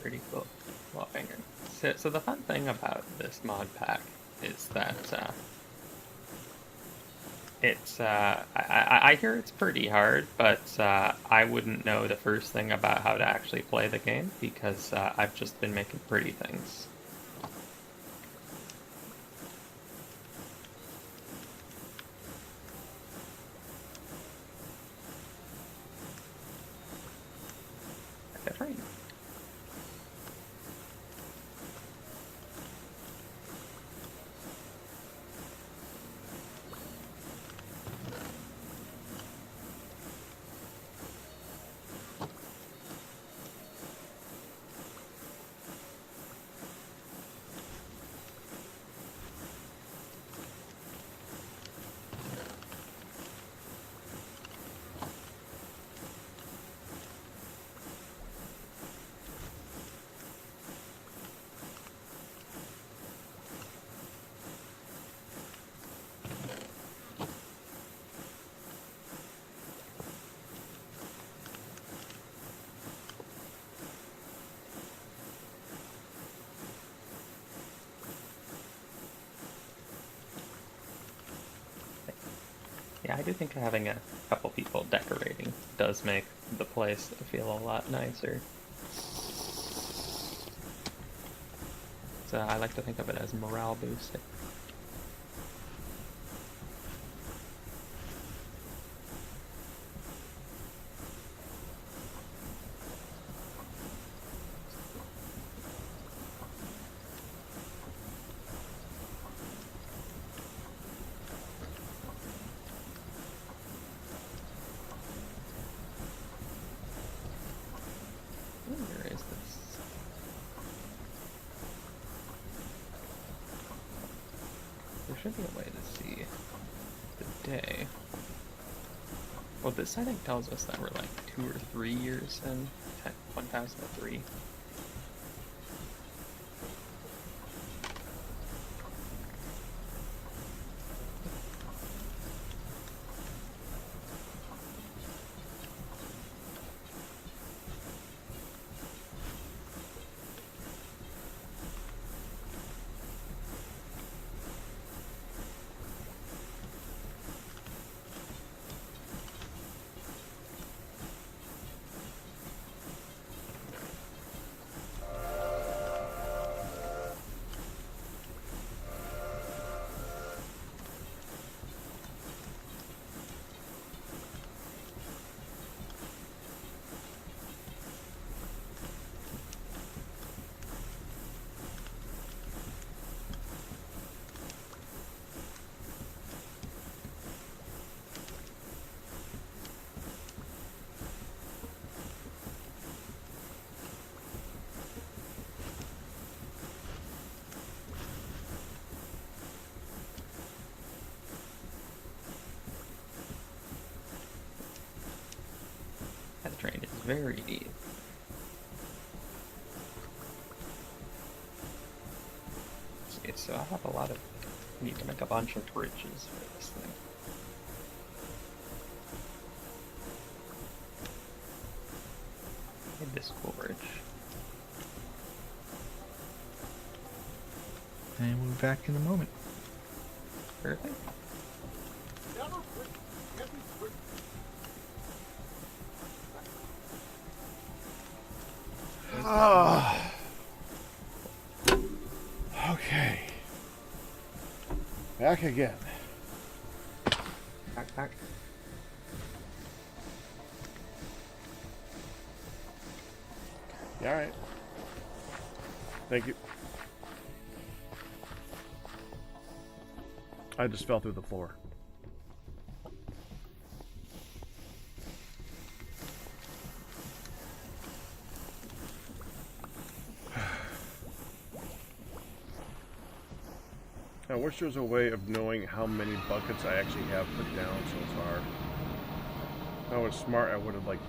Pretty cool. Well, so the fun thing about this mod pack is that I hear it's pretty hard, but I wouldn't know the first thing about how to actually play the game because I've just been making pretty things. That's right. Yeah, I do think having a couple people decorating does make the place feel a lot nicer. So I like to think of it as morale boosting. Where is this? There should be a way to see the day. Well, this I think tells us that we're like 2 or 3 years in 1003. That train is very deep. See, so I have a lot of... I need to make a bunch of bridges for this thing. Made this cool bridge. And we'll be back in a moment. Perfect. Ah. Okay. Back again. Back. Yeah, all right. Thank you. I just fell through the floor. I wish there was a way of knowing how many buckets I actually have put down so far. If I was smart, I would have like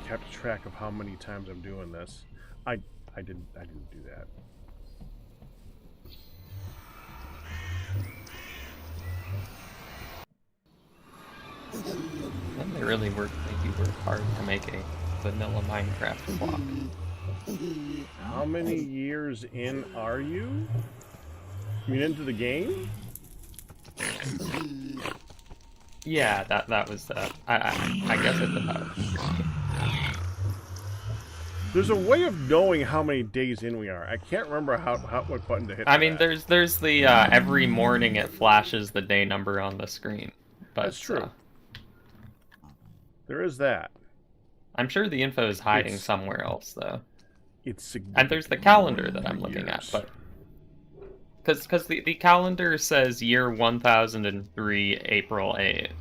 kept track of how many times I'm doing this. I didn't do that. And they really make you work hard to make a vanilla Minecraft block. How many years in are you? You mean into the game? Yeah, that was I guess it's about. There's a way of knowing how many days in we are. I can't remember what button to hit. I mean, there's the every morning it flashes the day number on the screen. But, that's true. There is that. I'm sure the info is hiding somewhere else, though. It's and there's the calendar that I'm looking at, but because the calendar says year 1003, April 8th,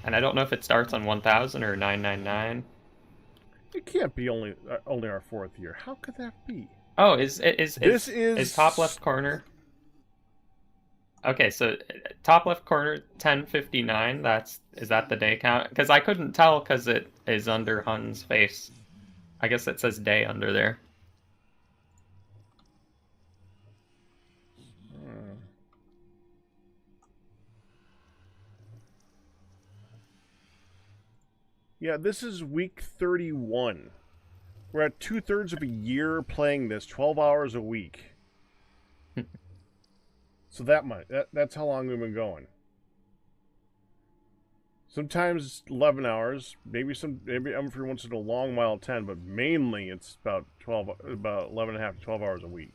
and I don't know if it starts on 1000 or 999. It can't be only our 4th year. How could that be? Oh, is top left corner? Okay, so top left corner 1059. Is that the day count? Because I couldn't tell because it is under Hun's face. I guess it says day under there. Yeah, this is week 31. We're at 2/3 of a year playing this, 12 hours a week. So that's how long we've been going. Sometimes 11 hours, maybe every once in a long while 10, but mainly it's about 11 and a half to 12 hours a week.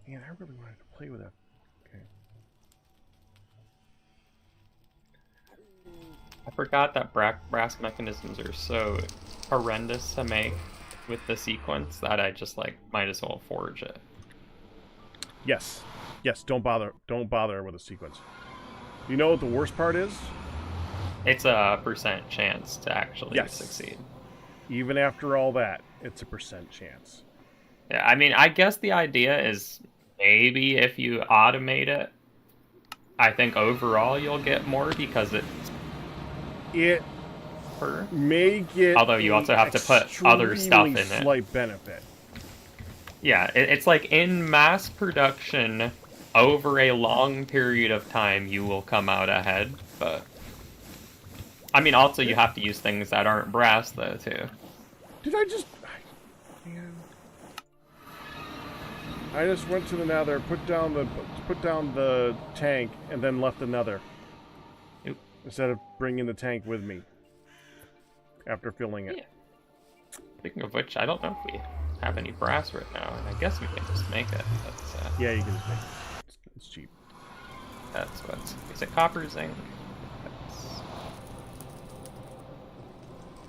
Man, I really wanted to play with that. Okay. I forgot that brass mechanisms are so horrendous to make with the sequence that I just might as well forge it. Yes, don't bother with the sequence. You know what the worst part is? It's a % chance to actually succeed. Even after all that, it's a % chance. Yeah, I mean, I guess the idea is maybe if you automate it, I think overall you'll get more because it may get. Although you also have to put other stuff in it. Slight benefit. Yeah, it's like in mass production, over a long period of time, you will come out ahead. But I mean, also you have to use things that aren't brass, though, too. Did I just? Man. I just went to the nether, put down the tank, and then left the nether. Oop. Instead of bringing the tank with me. After filling it. Yeah. Speaking of which, I don't know if we have any brass right now, and I guess we can just make it. Yeah, you can just make it. It's cheap. That's what's. Is it copper, zinc?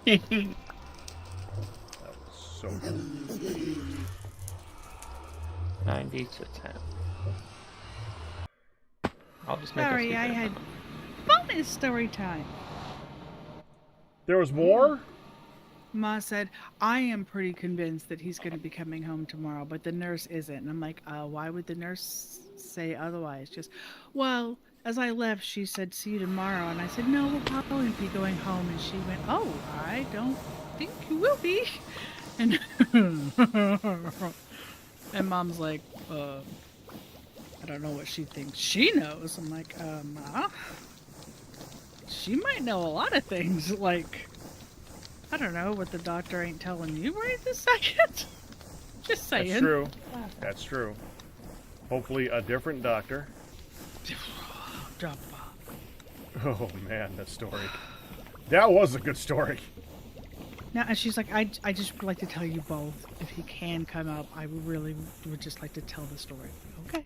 That was so good. 90 to 10. I'll just make Sorry, I had bonus story time. There was more? Ma said, I am pretty convinced that he's going to be coming home tomorrow, but the nurse isn't. And I'm like, why would the nurse say otherwise? Just, well, as I left, she said, see you tomorrow. And I said, no, we'll probably be going home. And she went, oh, I don't think you will be. And, and Mom's like, I don't know what she thinks she knows. I'm like, Ma? She might know a lot of things, like, I don't know, what the doctor ain't telling you right this second. Just saying. That's true. That's true. Hopefully a different doctor. Drop Oh man, that story. That was a good story. Now, and she's like, I just would like to tell you both. If he can come up, I really would just like to tell the story. Okay.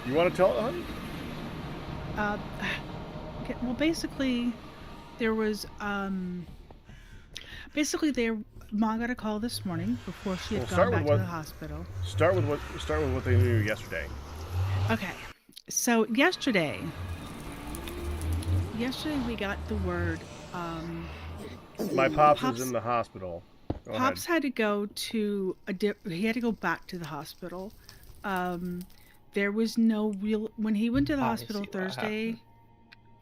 You want to tell it, honey? Okay, well, basically, there was Mom got a call this morning before she had gone back to the hospital. Start with what they knew yesterday. Okay, so yesterday we got the word. My pops was in the hospital. Go Pops ahead. had to go to he had to go back to the hospital. There was no real when he went to the hospital Thursday.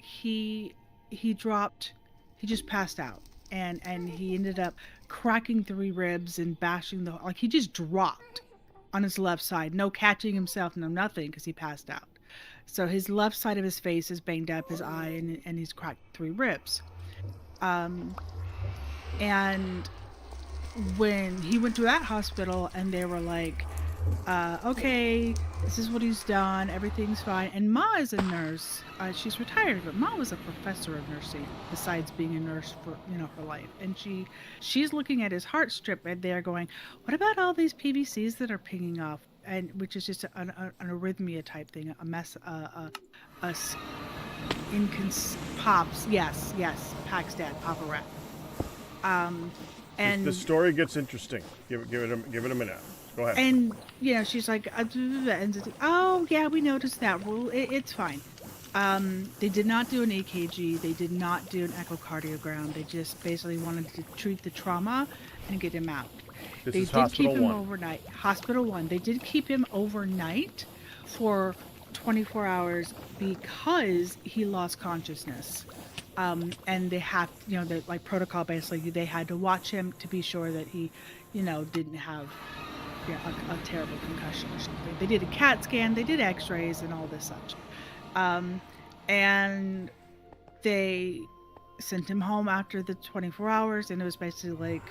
He dropped. He just passed out, and he ended up cracking 3 ribs and bashing he just dropped on his left side. No catching himself, no nothing, because he passed out. So his left side of his face is banged up, his eye, and he's cracked 3 ribs. And when he went to that hospital and they were like, okay, this is what he's done, everything's fine. And Ma is a nurse. She's retired, but Ma was a professor of nursing besides being a nurse for her life. And she's looking at his heart strip and they're going, what about all these PVCs that are pinging off? And which is just an arrhythmia type thing, a mess, pops. Yes, Pack's dad, Papa Rat. And the story gets interesting. Give it a minute. Go ahead. And she's like, oh yeah, we noticed that. Well, it's fine. They did not do an EKG. They did not do an echocardiogram. They just basically wanted to treat the trauma and get him out. They did keep him overnight. Hospital 1. They did keep him overnight for 24 hours because he lost consciousness. And they have, the protocol basically, they had to watch him to be sure that he, didn't have a terrible concussion or something. They did a CAT scan, they did x-rays and all this such. And they sent him home after the 24 hours and it was basically like,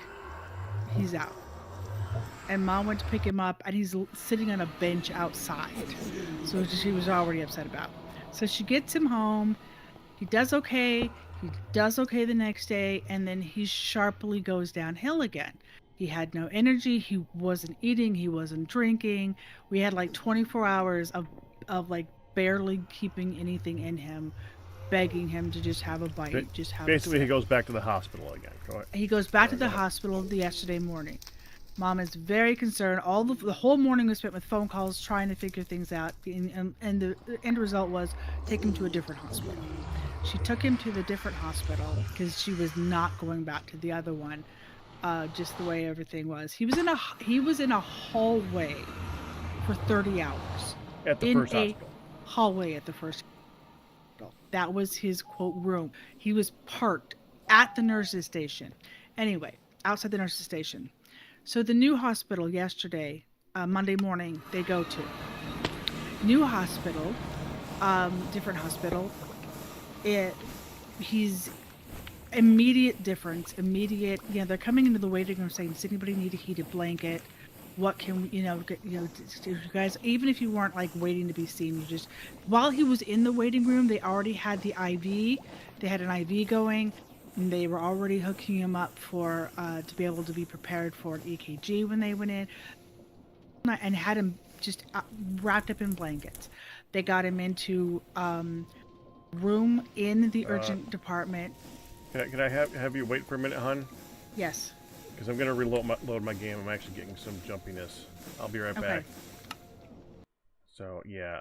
he's out. And Mom went to pick him up and he's sitting on a bench outside. So she was already upset about. So she gets him home. He does okay. He does okay the next day, and then he sharply goes downhill again. He had no energy. He wasn't eating. He wasn't drinking. We had 24 hours of barely keeping anything in hhim, begging him to just have a bite, just have. Basically, he goes back to the hospital again. Go ahead. He goes back to the hospital yesterday morning. Mom is very concerned. The whole morning was spent with phone calls trying to figure things out, and the end result was take him to a different hospital. She took him to the different hospital because she was not going back to the other one, just the way everything was. He was in a hallway for 30 hours. At the first hospital. Hallway at the first hospital. That was his quote room. He was parked at the nurse's station. Anyway, outside the nurse's station. So the new hospital yesterday, Monday morning, they go to. New hospital, different hospital. He's immediate difference, they're coming into the waiting room saying, does anybody need a heated blanket? What can, you guys, even if you weren't waiting to be seen, while he was in the waiting room, they already had the IV, they had an IV going. They were already hooking him up for to be able to be prepared for an EKG when they went in, and had him just wrapped up in blankets. They got him into room in the urgent department. Can I have you wait for a minute, hon? Yes. Because I'm gonna load my game. I'm actually getting some jumpiness. I'll be right back. So yeah,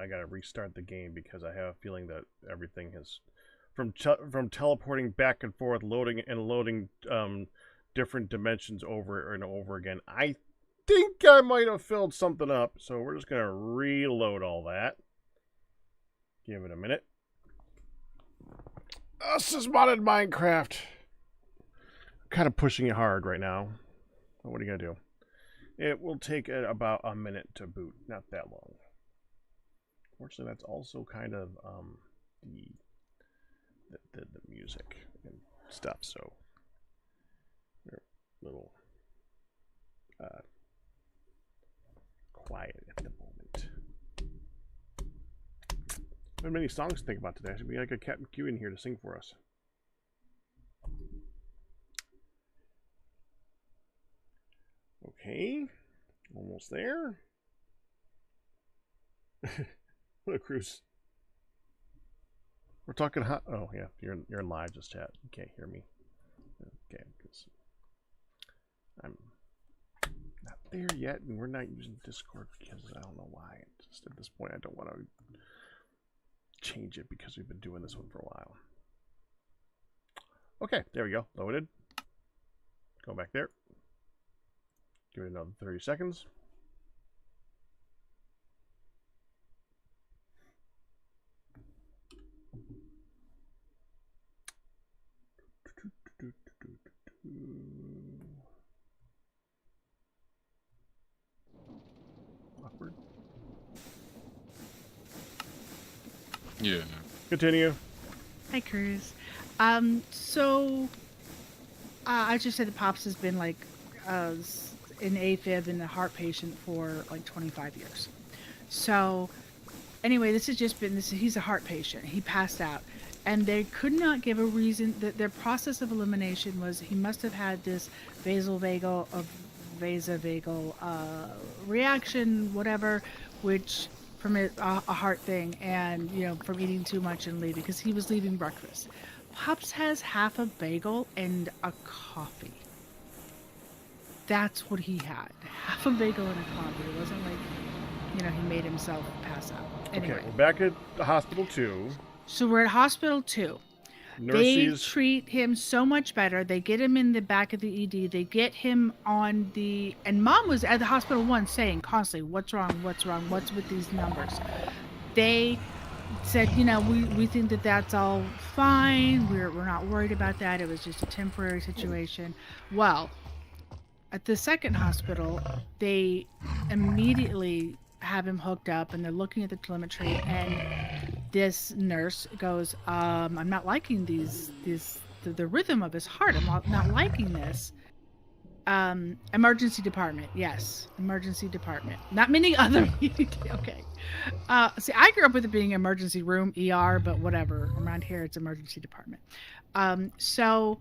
I gotta restart the game because I have a feeling that everything has. From teleporting back and forth, loading different dimensions over and over again. I think I might have filled something up, so we're just gonna reload all that. Give it a minute. This is modded Minecraft. I'm kind of pushing it hard right now. But what are you gonna do? It will take about a minute to boot, not that long. Fortunately, that's also kind of the music and stuff, so little quiet at the moment. I have many songs to think about today. I should be like a Captain Q in here to sing for us. Okay, almost there. What a cruise. We're talking hot. Oh yeah, you're in live just chat. You can't hear me. Okay, because I'm not there yet, and we're not using Discord because I don't know why. Just at this point, I don't want to change it because we've been doing this one for a while. Okay, there we go. Loaded. Go back there. Give it another 30 seconds. Awkward. Yeah. Continue. Hi, Cruz. So I just said that Pops has been like an AFib and a heart patient for like 25 years. So anyway, this has just been this. He's a heart patient. He passed out, and they could not give a reason. That their process of elimination was he must have had this vasovagal reaction, whatever, which from a heart thing, and from eating too much and leaving because he was leaving breakfast. Pops has half a bagel and a coffee. That's what he had. Half a bagel and a coffee. It wasn't like, he made himself pass out. Anyway. Okay, we're back at the hospital 2. So we're at hospital 2. They treat him so much better. They get him in the back of the ED. They get him on the... And Mom was at the hospital 1 saying constantly, what's wrong? What's wrong? What's with these numbers? They said, we think that that's all fine. We're not worried about that. It was just a temporary situation. Well, at the second hospital, they immediately have him hooked up, and they're looking at the telemetry, and this nurse goes, I'm not liking the rhythm of his heart. I'm not liking this. Emergency department. Yes. Emergency department. Not many other. Okay. See, I grew up with it being emergency room, ER, but whatever. Around here, it's emergency department. So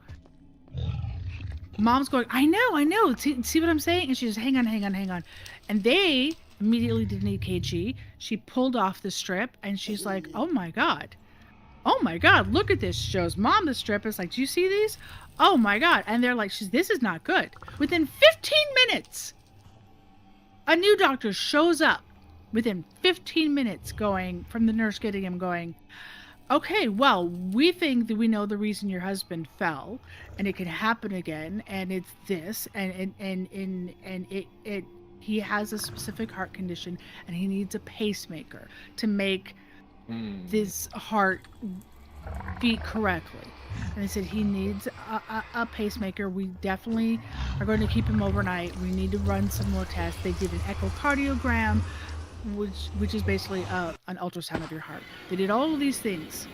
Mom's going, I know. See what I'm saying? And she says, hang on. And they immediately did an EKG. She pulled off the strip, and she's like, oh my God, look at this. She shows Mom the strip. It's like, do you see these? Oh my God. And they're like, this is not good. Within 15 minutes, a new doctor shows up. Within 15 minutes from the nurse getting him going, okay, well, we think that we know the reason your husband fell, and it can happen again, and it's this, and he has a specific heart condition, and he needs a pacemaker to make this heart beat correctly. And they said he needs a pacemaker. We definitely are going to keep him overnight. We need to run some more tests. They did an echocardiogram, which is basically an ultrasound of your heart. They did all of these things,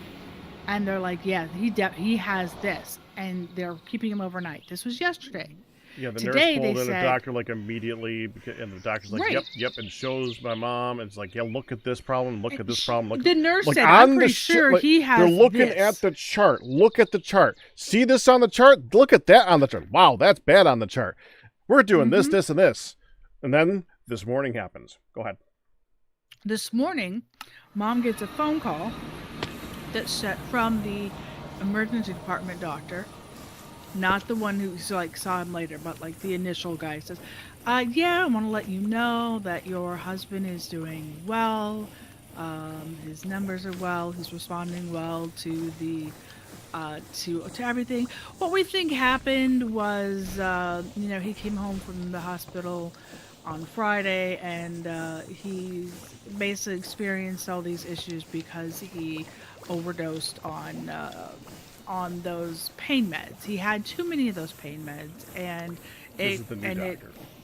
and they're like, yeah, he has this, and they're keeping him overnight. This was yesterday. Yeah, the Today, nurse pulled in said, a doctor like immediately, and the doctor's like, right. yep, and shows my mom, and it's like, yeah, look at this problem, look at this problem. The nurse like said, I'm pretty sure he has They're looking this. at the chart. Look at the chart. See this on the chart? Look at that on the chart. Wow, that's bad on the chart. We're doing this, and this. And then this morning happens. Go ahead. This morning, Mom gets a phone call that's set from the emergency department doctor. Not the one who saw him later, but like the initial guy says, yeah, I want to let you know that your husband is doing well. His numbers are well. He's responding well to the to everything. What we think happened was, he came home from the hospital on Friday, and he basically experienced all these issues because he overdosed on those pain meds. He had too many of those pain meds, and it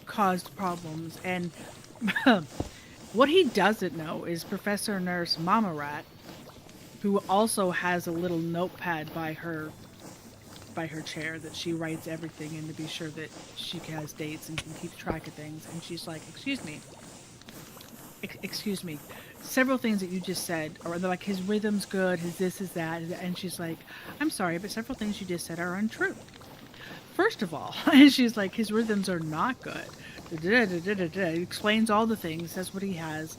caused problems. And what he doesn't know is Professor Nurse Mama Rat, who also has a little notepad by her chair that she writes everything in to be sure that she has dates and can keep track of things. And she's like, excuse me, excuse me, several things that you just said, or they're like, his rhythm's good, his this is that, and she's like, I'm sorry, but several things you just said are untrue. First of all, and she's like, his rhythms are not good. Explains all the things, says what he has.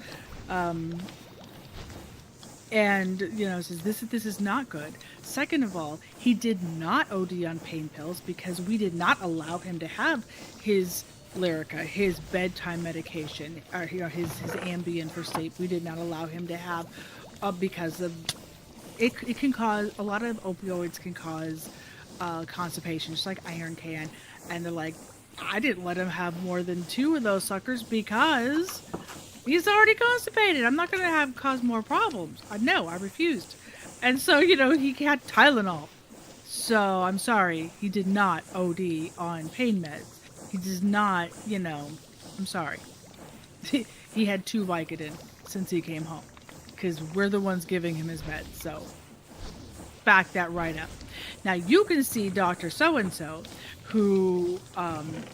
And, you know, says this is not good. Second of all, he did not OD on pain pills because we did not allow him to have his Lyrica, his bedtime medication, or you know, his Ambien for sleep. We did not allow him to have because of it can cause, a lot of opioids can cause constipation, just like iron can. And they're like, I didn't let him have more than 2 of those suckers because he's already constipated. I'm not going to cause more problems. No, I refused. And so, you know, he had Tylenol. So, I'm sorry. He did not OD on pain meds. He does not, you know, I'm sorry. He had 2 Vicodin since he came home. Because we're the ones giving him his meds. So, back that right up. Now, you can see Dr. So-and-so, who,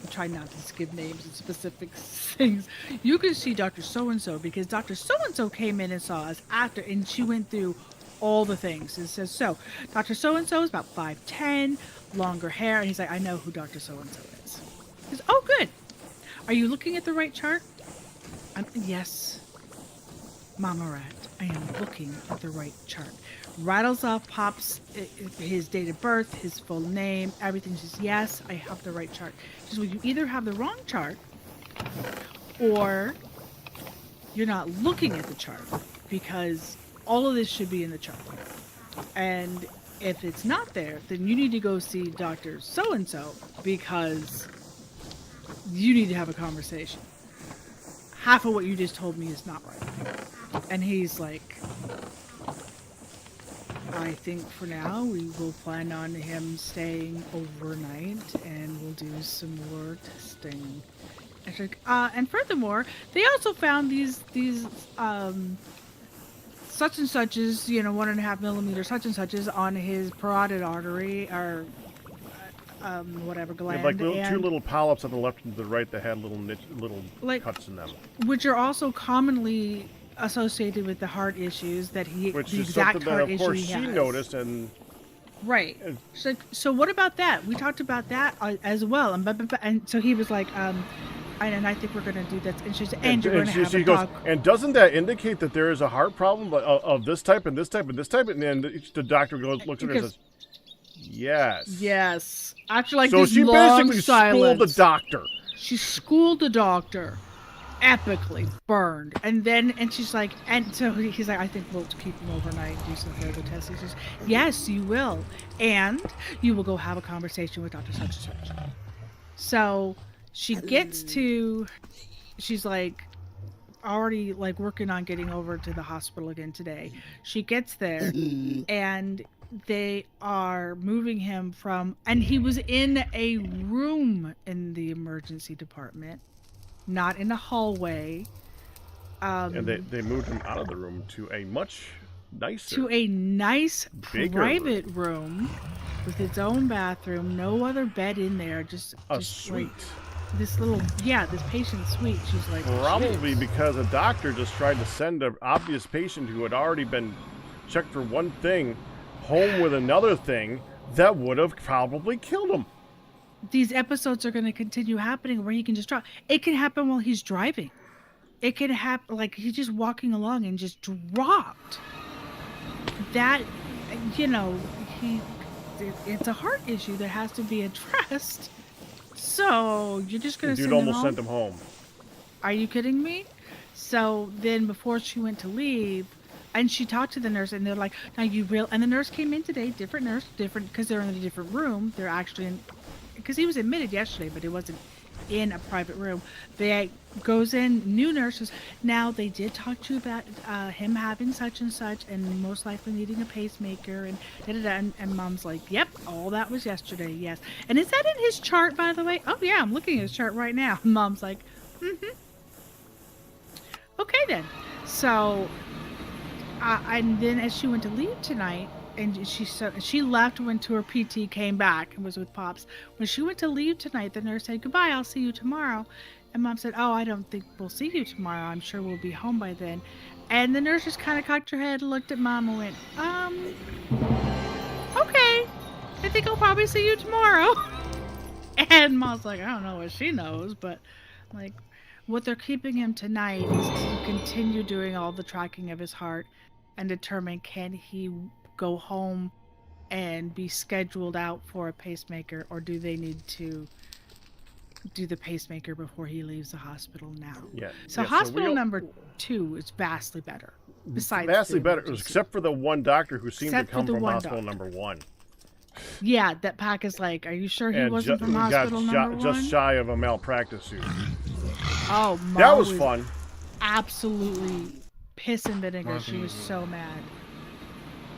try not to give names and specific things. You can see Dr. So-and-so because Dr. So-and-so came in and saw us after, and she went through all the things. It says, so, Dr. So-and-so is about 5'10", longer hair, and he's like, I know who Dr. So-and-so is. He goes, oh, good. Are you looking at the right chart? Yes, Mama Rat, I am looking at the right chart. Rattles off Pop's his date of birth, his full name, everything. Says, yes, I have the right chart. She says, well, you either have the wrong chart or you're not looking at the chart because all of this should be in the chart. And if it's not there, then you need to go see Dr. So-and-so because you need to have a conversation. Half of what you just told me is not right. And he's like, I think for now we will plan on him staying overnight and we'll do some more testing. And furthermore, they also found these such and suches, you know, 1.5 millimeter such and suches on his parotid artery or whatever gland. Like two little polyps on the left and the right that had little like, cuts in them, which are also commonly associated with the heart issues that he, which the is exact something heart that, of issue course, he she has. noticed and. Right. So what about that? We talked about that as well, and so he was like, and I think we're going to do this, and she said, and you're going to have a dog. And doesn't that indicate that there is a heart problem of this type and this type and this type? And then the doctor looks at her and says, yes. Yes. After like so this she long basically silence, schooled the doctor. She schooled the doctor. Epically burned. And she's like, and so he's like, I think we'll keep him overnight and do some further tests. He says, yes, you will. And you will go have a conversation with Dr. Such and Such. So she gets to, she's like, already like working on getting over to the hospital again today. She gets there and they are moving him from, and he was in a room in the emergency department, not in a hallway. And they moved him out of the room to a much nicer, to a nice private room with its own bathroom, no other bed in there, just suite. Like, this little, this patient suite. She's like, probably because a doctor just tried to send an obvious patient who had already been checked for one thing home with another thing that would have probably killed him. These episodes are going to continue happening where he can just drop. It can happen while he's driving. It can happen like he's just walking along and just dropped. That, you know, it's a heart issue that has to be addressed. So you're just going to send him home? Dude almost sent him home. Are you kidding me? So then before she went to leave, and she talked to the nurse, and they're like, now you real, and the nurse came in today, different nurse, because they're in a different room. They're actually in, because he was admitted yesterday, but it wasn't in a private room. They goes in, new nurses. Now they did talk to you about him having such and such, and most likely needing a pacemaker, and da-da-da. And Mom's like, yep, all that was yesterday, yes. And is that in his chart, by the way? Oh yeah, I'm looking at his chart right now. Mom's like, okay then. So, and then as she went to leave tonight, and she left, went to her PT, came back, and was with Pops. When she went to leave tonight, the nurse said, goodbye, I'll see you tomorrow. And Mom said, "Oh, I don't think we'll see you tomorrow. I'm sure we'll be home by then." And the nurse just kind of cocked her head, looked at Mom, and went, okay. I think I'll probably see you tomorrow." And Mom's like, "I don't know what she knows, but like, what they're keeping him tonight is to continue doing all the tracking of his heart and determine can he go home and be scheduled out for a pacemaker, or do they need to do the pacemaker before he leaves the hospital now?" Yeah. So yeah, hospital number 2 is vastly better. Besides vastly the better, emergency. except for the one doctor who seemed Except to for come the from one hospital doctor. number 1. Yeah, that pack is like, are you sure he And wasn't from got hospital number 1? just shy of a malpractice suit. Oh, Mom That was fun. Absolutely piss and vinegar. She was so mad.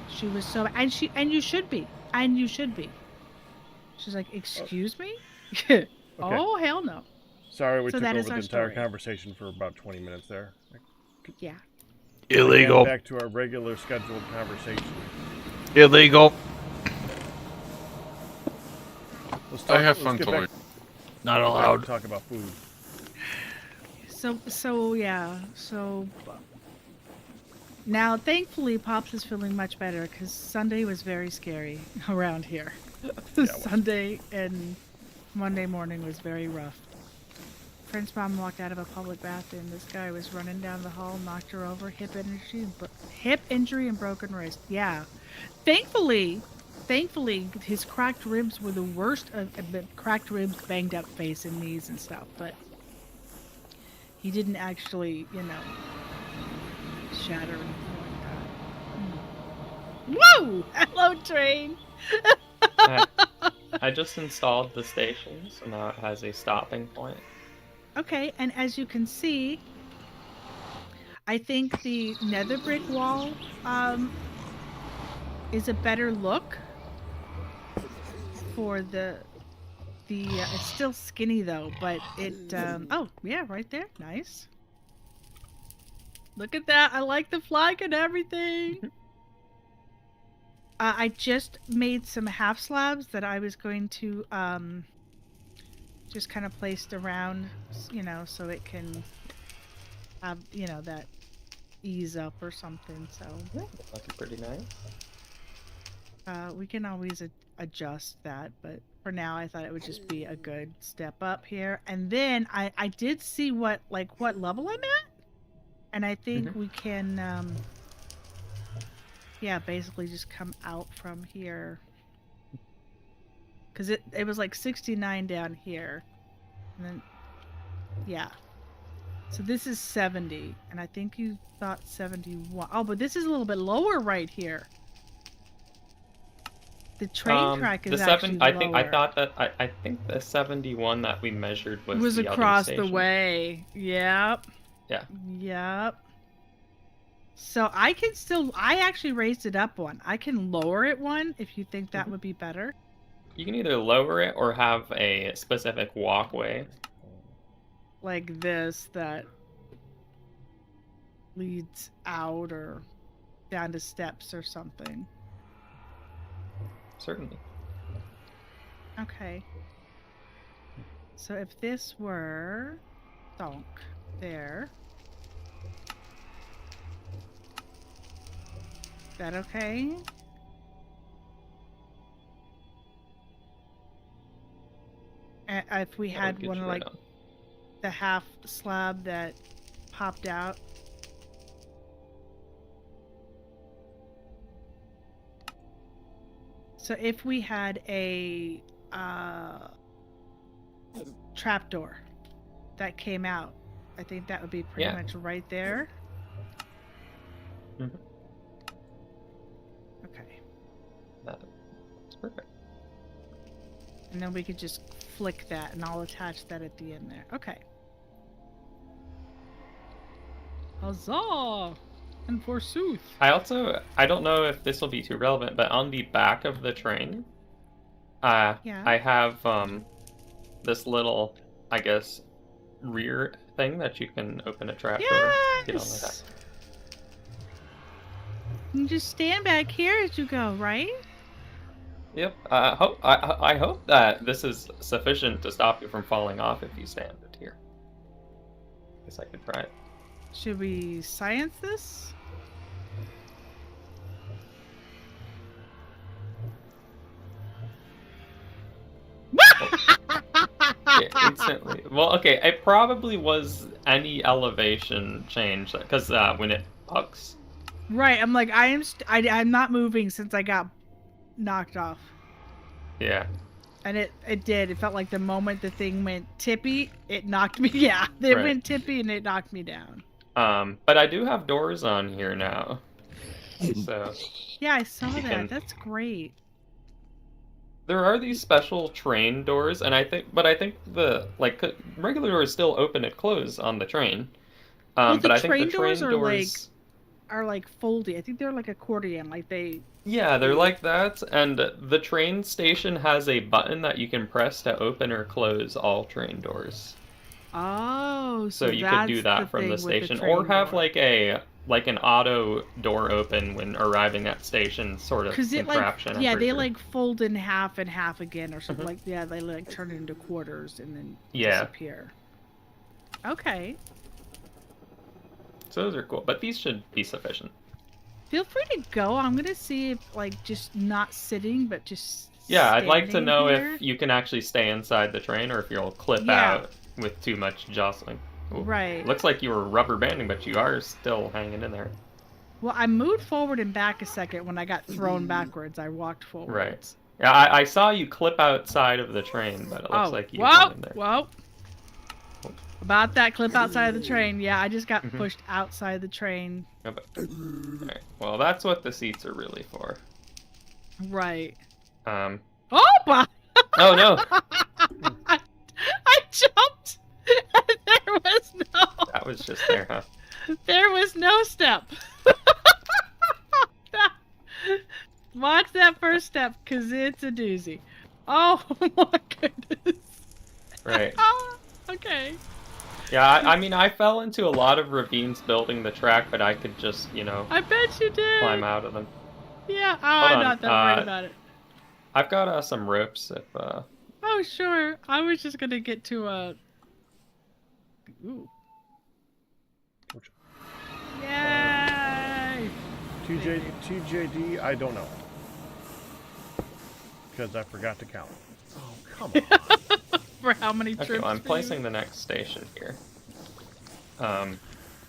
She was so, and you should be. And you should be. She's like, "Excuse me?" Oh, hell no. Sorry, we So took that over is the our entire story. conversation for about 20 minutes there. Yeah. Illegal. Back to our regular scheduled conversation. Illegal. I have let's fun get toys. back- Not back to allowed. talk about food. So yeah. So now, thankfully, Pops is feeling much better because Sunday was very scary around here. Sunday and Monday morning was very rough. Friend's mom walked out of a public bathroom. This guy was running down the hall, knocked her over, hip injury and broken wrist. Yeah. Thankfully, his cracked ribs were the worst of cracked ribs, banged up face and knees and stuff. But he didn't actually, shatter or anything like that. Whoa! Hello, train. I just installed the station, so now it has a stopping point. Okay, and as you can see, I think the nether brick wall is a better look for the it's still skinny though, but it oh yeah, right there, nice. Look at that, I like the flag and everything. I just made some half slabs that I was going to just kind of placed around, so it can have, that ease up or something. So Yeah, that's pretty nice. we can always adjust that, but for now I thought it would just be a good step up here. And then I did see what level I'm at, and I think we can basically just come out from here. Because it was like 69 down here. And then, yeah. So this is 70. And I think you thought 71. Oh, but this is a little bit lower right here. The train track is actually lower. I think the 71 that we measured was the across other the station. way. Yep. Yeah. Yep. So I actually raised it up one. I can lower it one if you think that would be better. You can either lower it or have a specific walkway. Like this that leads out or down to steps or something. Certainly. Okay. So if this were donk there. Is that okay? If we That would had get one you like right on. the half slab that popped out. So if we had a trapdoor that came out, I think that would be pretty much right there. Mhm. Okay. That's perfect. And then we could just flick that and I'll attach that at the end there. Okay. Huzzah! And forsooth. I don't know if this will be too relevant, but on the back of the train, I have this little, I guess, rear thing that you can open a trap door. Get on like that. You just stand back here as you go, right? Yep. I hope that this is sufficient to stop you from falling off if you stand it here. guess I could try it. Should we science this? Yeah, instantly. Well, okay, it probably was any elevation change because when it bucks. Right. I'm like, I'm not moving since I got knocked off. Yeah. And it did. It felt like the moment the thing went tippy, it knocked me. Yeah, it Right. went tippy and it knocked me down. But I do have doors on here now. So Yeah, I saw You that. can- That's great. there are these special train doors, and I think the regular doors still open and close on the train. Well, the but I think train the train doors are doors Are like foldy. I think they're like accordion. Like they. Yeah, they're like that, and the train station has a button that you can press to open or close all train doors. Oh, So you could that's do that from thing the with station, train or have door. like an auto door open when arriving at station sort of Because it like contraption. I'm yeah, pretty they sure. like fold in half and half again or something Mhm. like yeah, they like turn it into quarters and then Yeah. disappear. Okay. So those are cool, but these should be sufficient. Feel free to go. I'm gonna see if like just not sitting but just Yeah, I'd like to standing know here. if you can actually stay inside the train or if you'll clip Yeah. out with too much jostling. Ooh. Right. Looks like you were rubber banding, but you are still hanging in there. Well, I moved forward and back a second when I got thrown backwards. I walked forward. Right. Yeah, I saw you clip outside of the train, but it looks like you whoa, hung in there. whoa. About that clip outside of the train. Yeah, I just got Mhm. pushed outside the train. Yeah, but- Alright, well, that's what the seats are really for. Right. Oh Oh, no, I jumped. There was that was just there, huh? there was no step. Watch that first step, cause it's a doozy. Oh my goodness. Right. Okay. Yeah, I mean, I fell into a lot of ravines building the track, but I could just, I bet you did. climb out of them. Yeah. Oh, Hold I'm on, not that worried about it. I've got some ropes if, Oh, sure. I was just gonna get to a. Ooh. Yay! TJD, I don't know. Because I forgot to count. Oh, come on. For how many trips? okay, well, I'm for you? placing the next station here.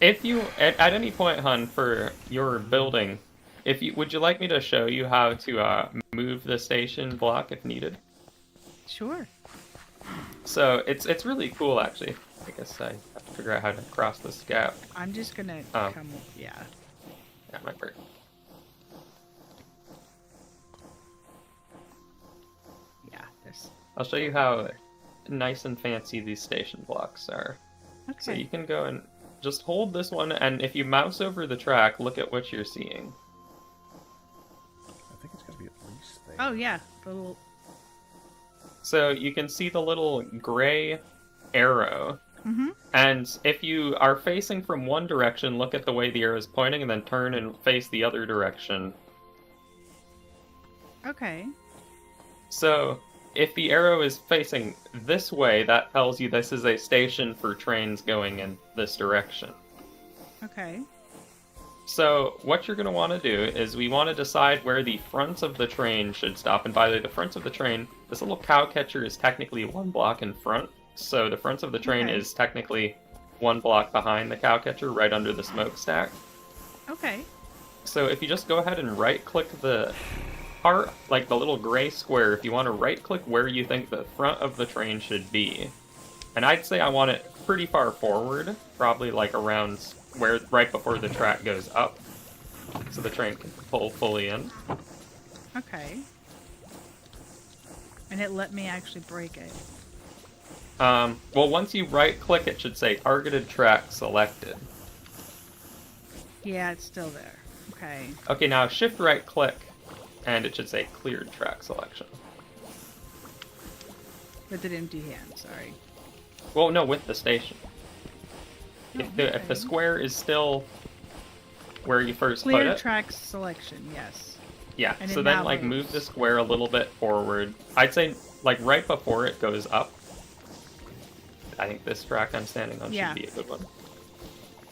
If you, at any point, hun, for your building, would you like me to show you how to, move the station block if needed? Sure. So, it's really cool, actually. I guess I have to figure out how to cross this gap. I'm just gonna Oh. come. Yeah. That might work. Yeah. This. I'll show you how nice and fancy these station blocks are. Okay. So you can go and just hold this one, and if you mouse over the track, look at what you're seeing. I think it's going to be at least there. Oh yeah. The little. So you can see the little gray arrow. Mhm. And if you are facing from one direction, look at the way the arrow is pointing, and then turn and face the other direction. Okay. So if the arrow is facing this way, that tells you this is a station for trains going in this direction. Okay. So what you're going to want to do is we want to decide where the front of the train should stop. And by the way, the front of the train, this little cow catcher is technically one block in front. So the front of the train Okay. is technically one block behind the cow catcher, right under the smokestack. Okay. So if you just go ahead and right-click the part, like the little gray square, if you want to right-click where you think the front of the train should be. And I'd say I want it pretty far forward, probably like around where right before the track goes up, so the train can pull fully in. Okay. And it let me actually break it. Well, once you right-click, it should say targeted track selected. Yeah, it's still there. Okay. Okay, now shift right-click, and it should say cleared track selection. With an empty hand. Sorry. Well, no, with the station. Oh, If the okay. square is still where you first put Clear it, track selection. Yes. yeah. and So it then, now like, moves. move the square a little bit forward. I'd say, like, right before it goes up. I think this track I'm standing on Yeah. should be a good one.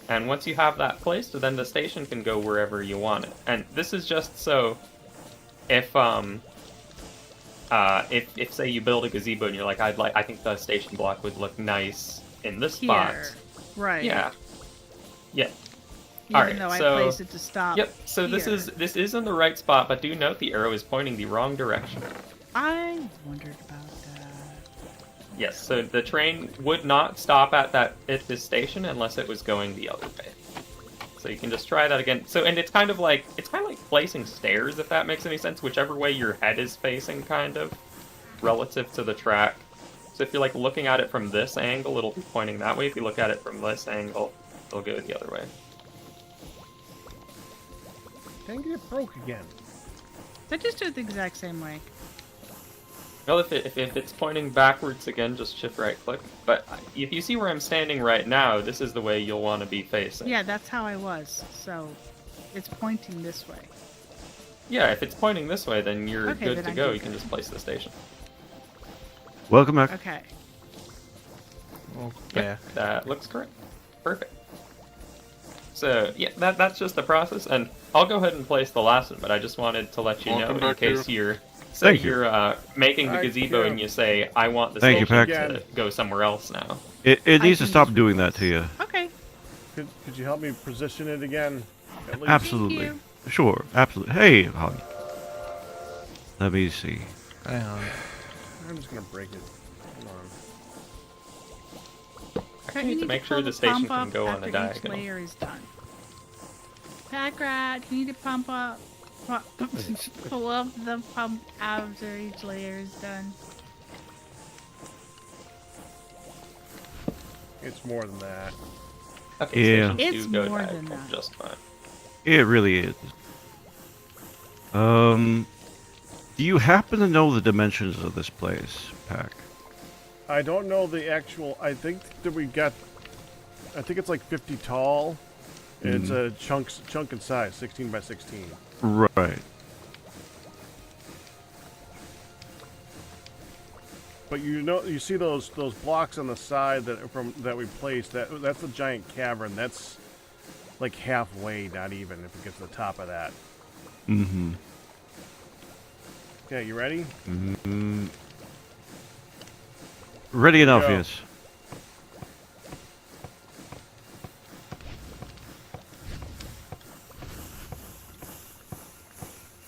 And once you have that placed, then the station can go wherever you want it. And this is just so if say you build a gazebo and you're like, I think the station block would look nice in this spot. Here. Right. Yeah. Yeah. Even Alright, though I so- placed it to stop. Yep. So this here. is in the right spot, but do note the arrow is pointing the wrong direction. I wondered about that. Yes. So the train would not stop at this station unless it was going the other way. So you can just try that again. So and it's kind of like placing stairs, if that makes any sense. Whichever way your head is facing, kind of relative to the track. So if you're like looking at it from this angle, it'll be pointing that way. If you look at it from this angle, it'll go the other way. Dang it, broke again. I just do it the exact same way. Well, if it's pointing backwards again, just shift right click. But if you see where I'm standing right now, this is the way you'll want to be facing. Yeah, that's how I was. So it's pointing this way. Yeah, if it's pointing this way, then you're Okay, good then to I go. do You can just place the station. Welcome back. Okay. Yeah. That looks correct. Perfect. So yeah, that's just the process, and I'll go ahead and place the last one. But I just wanted to let you know Welcome in back, case you. Thank you. you're making the Thank gazebo you. and you say I want the Thank you, station Pac. to go somewhere else now. It I needs to can stop just doing that to you. Okay. Could you help me position it again? At least? Absolutely. you. Sure. Absolutely. Hey, Hoggy. Let me see. Hang on. I'm just gonna break it. Hold on. I need to make sure the station can go on the Each diagonal. layer is done. Pack rat, you need to pump up. Pull up the pump after each layer is done. It's more than that. Okay, Yeah. stations It's do go more than diagonal that. just fine. It really is. Do you happen to know the dimensions of this place, Pac? I don't know the actual. I think that we got. I think it's like 50 tall. And it's a chunk in size, 16 by 16. Right. But you see those blocks on the side that we placed. That's a giant cavern. That's like halfway, not even if it gets to the top of that. Mm-hmm. Okay, you ready? Mm-hmm. Ready enough, Go. yes.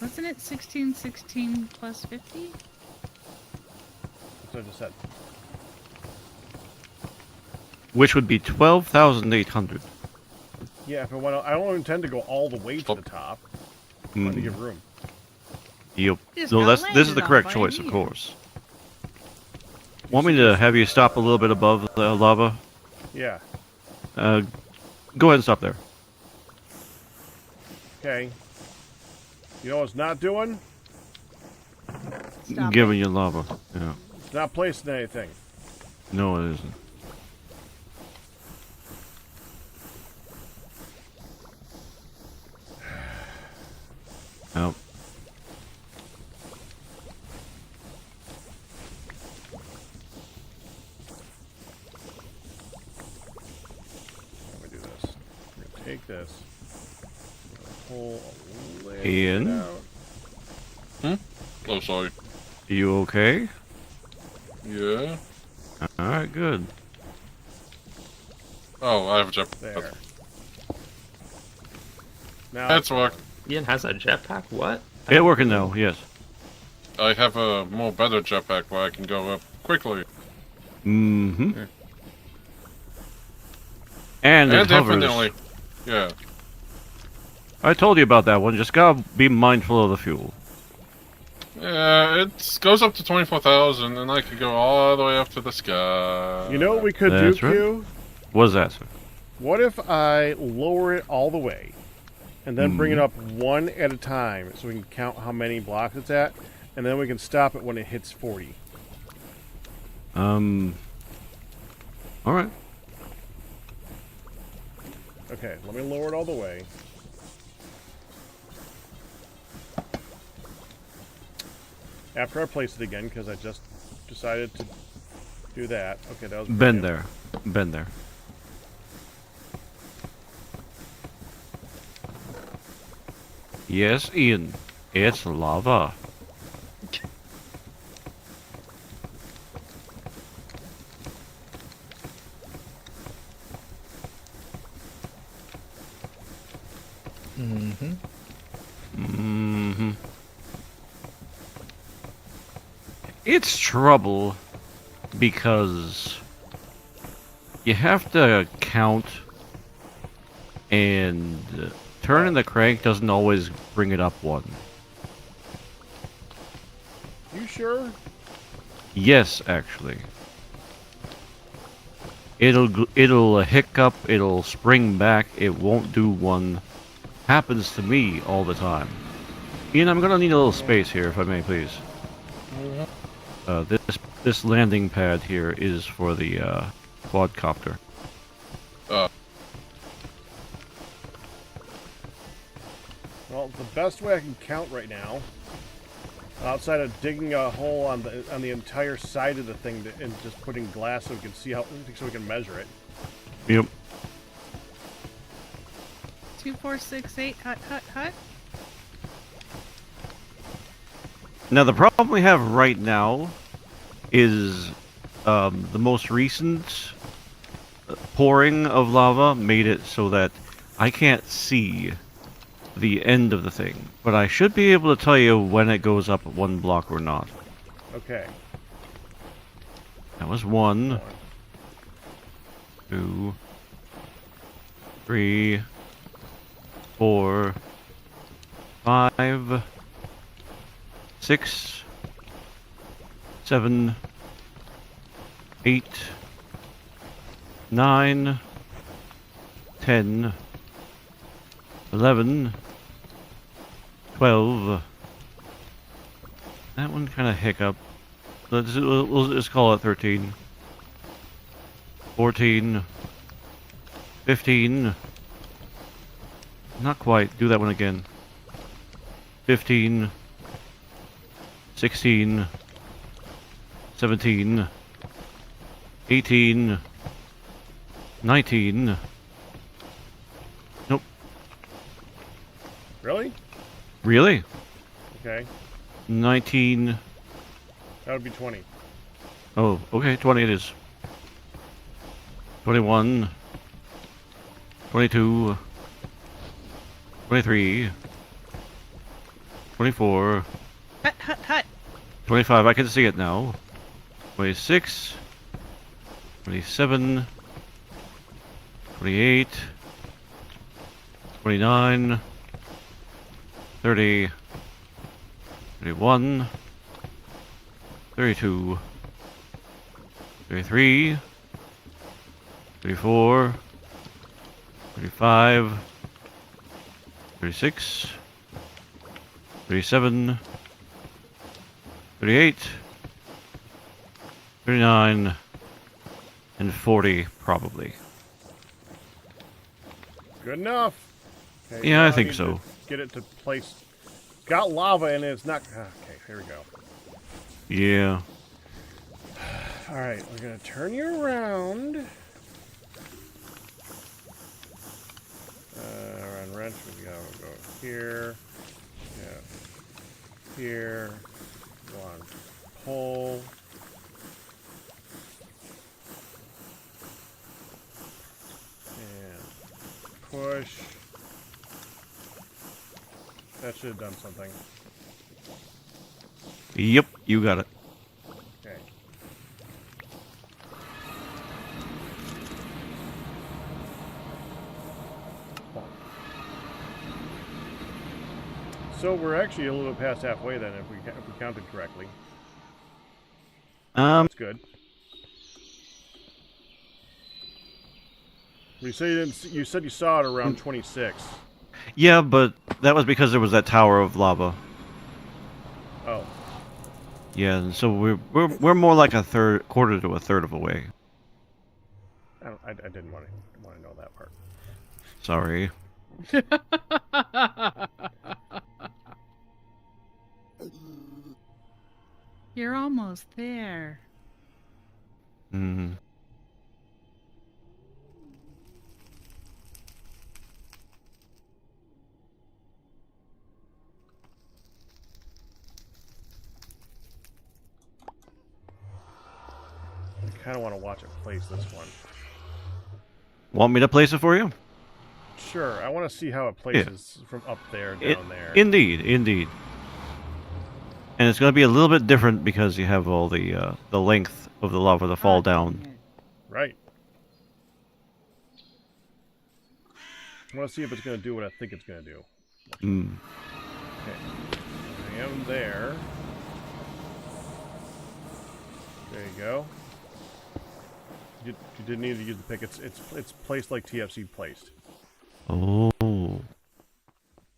Wasn't it 16, 16 plus 50? That's what I just said. Which would be 12,800. Yeah, if I don't intend to go all the way to the top. I want to Mm. give room. Yep. Just No, got this is the landed on correct by choice, of me. course. Want me to have you stop a little bit above the lava? Yeah. Go ahead and stop there. Okay. You know what it's not doing? Stop Giving you lava. Yeah. It's not placing anything. No, it isn't. Nope. Let me do this. I'm gonna take this. Pull a little Ian? bit out. Oh, sorry. You okay? Yeah. Alright, good. Oh, I have a jump. There. Now That's work. Ian has a jetpack? What? It working now, yes. I have a more better jetpack where I can go up quickly. Mm-hmm. Yeah. And it hovers. definitely. Yeah. I told you about that one. Just gotta be mindful of the fuel. Yeah, it goes up to 24,000, and I could go all the way up to the sky. You know what we could do, That's right. Q? What is that, sir? What if I lower it all the way, and then bring it up one at a time, so we can count how many blocks it's at, and then we can stop it when it hits 40. Alright. Okay, let me lower it all the way. After I place it again, because I just decided to do that. Okay, that was Been there. Been there. Yes, Ian. It's lava. Mm-hmm. Mm-hmm. It's trouble because you have to count, and turning the crank doesn't always bring it up one. You sure? Yes, actually. It'll hiccup, it'll spring back, it won't do one. Happens to me all the time. Ian, I'm gonna need a little space here, if I may, please. This landing pad here is for the quadcopter. Well, the best way I can count right now, outside of digging a hole on the entire side of the thing and just putting glass so we can see so we can measure it. Yep. 2468 hut hut hut. Now the problem we have right now is the most recent pouring of lava made it so that I can't see the end of the thing, but I should be able to tell you when it goes up one block or not. Okay. That was 1, 2, 3, 4, 5, 6, 7, 8, 9, 10, 11, 12. That one kind of hiccup. We'll just call it 13. 14. 15. Not quite. Do that one again. 15. 16. 17. 18. 19. Nope. Really? Really? Okay. 19. That would be 20. Oh, okay, 20 it is. 21. 22. 23. 24. Hut hut hut. 25, I can see it now. 26. 27. 28. 29. 30. 31. 32. 33. 34. 35. 36. 37. 38. 39. And 40, probably. Good enough. Okay, Yeah, now I think need so. to get it to place. Got lava in it. It's not. Okay, here we go. Yeah. All right, we're gonna turn you around. Around wrench, we gotta go here. Yeah. Here. One. Pull. And push. That should have done something. Yep, you got it. Okay. So we're actually a little bit past halfway then, if we counted correctly. That's good. You said you saw it around 26. Yeah, but that was because there was that tower of lava. Oh, Yeah, and so we're more like a quarter to a third of a way. I didn't want to know that part. Sorry. You're almost there. Mm-hmm. kind of want to watch it place this one. Want me to place it for you? Sure, I want to see how it places from up there down there. Indeed, indeed. And it's going to be a little bit different because you have all the length of the lava to fall down. Right. I want to see if it's going to do what I think it's going to do. Mm. Okay. I am there. There you go. You didn't need to use the pick. It's placed like TFC placed. Oh.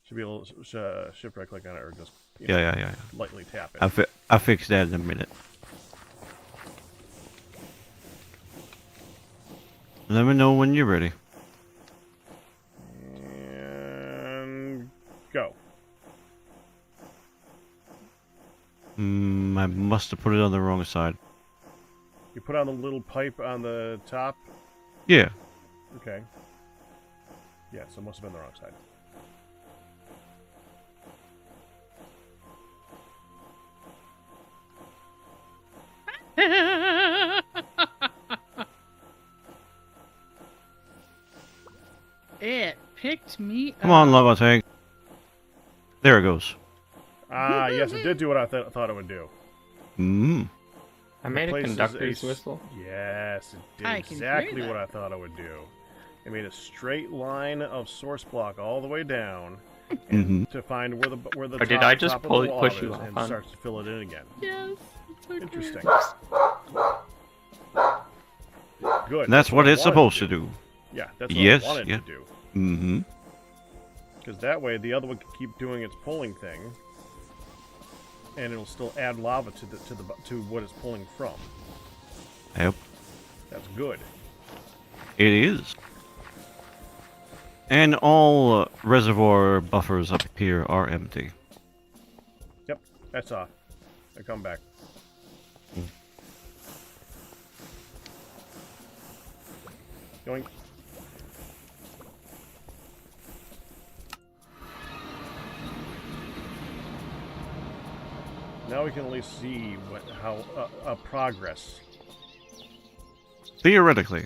Should be able to shift right click on it or just Yeah. lightly tap it. I'll fix that in a minute. Let me know when you're ready. And go. I must have put it on the wrong side. You put on the little pipe on the top. Yeah. Okay. Yeah, so it must have been the wrong side. It picked me Come on, up. lava tank. There it goes. Ah, yes, it did do what I thought it would do. Mm. I made a Places conductor's a- whistle. Yes, it did I can hear exactly that. what I thought it would do. It made a straight line of source block all the way down Mm-hmm. to find where the Or did top, I just top of pull- the lava push you is off, and hon? starts to fill it in again. Yes. It's okay. Interesting. Good. That's what I it's wanted supposed to do. Yeah, that's what Yes, I wanted yeah. to do. Mm-hmm. Because that way the other one can keep doing its pulling thing, and it'll still add lava to what it's pulling from. Yep. That's good. It is. And all reservoir buffers up here are empty. Yep, that's off. I come back. Going. Now we can at least see how progress. Theoretically.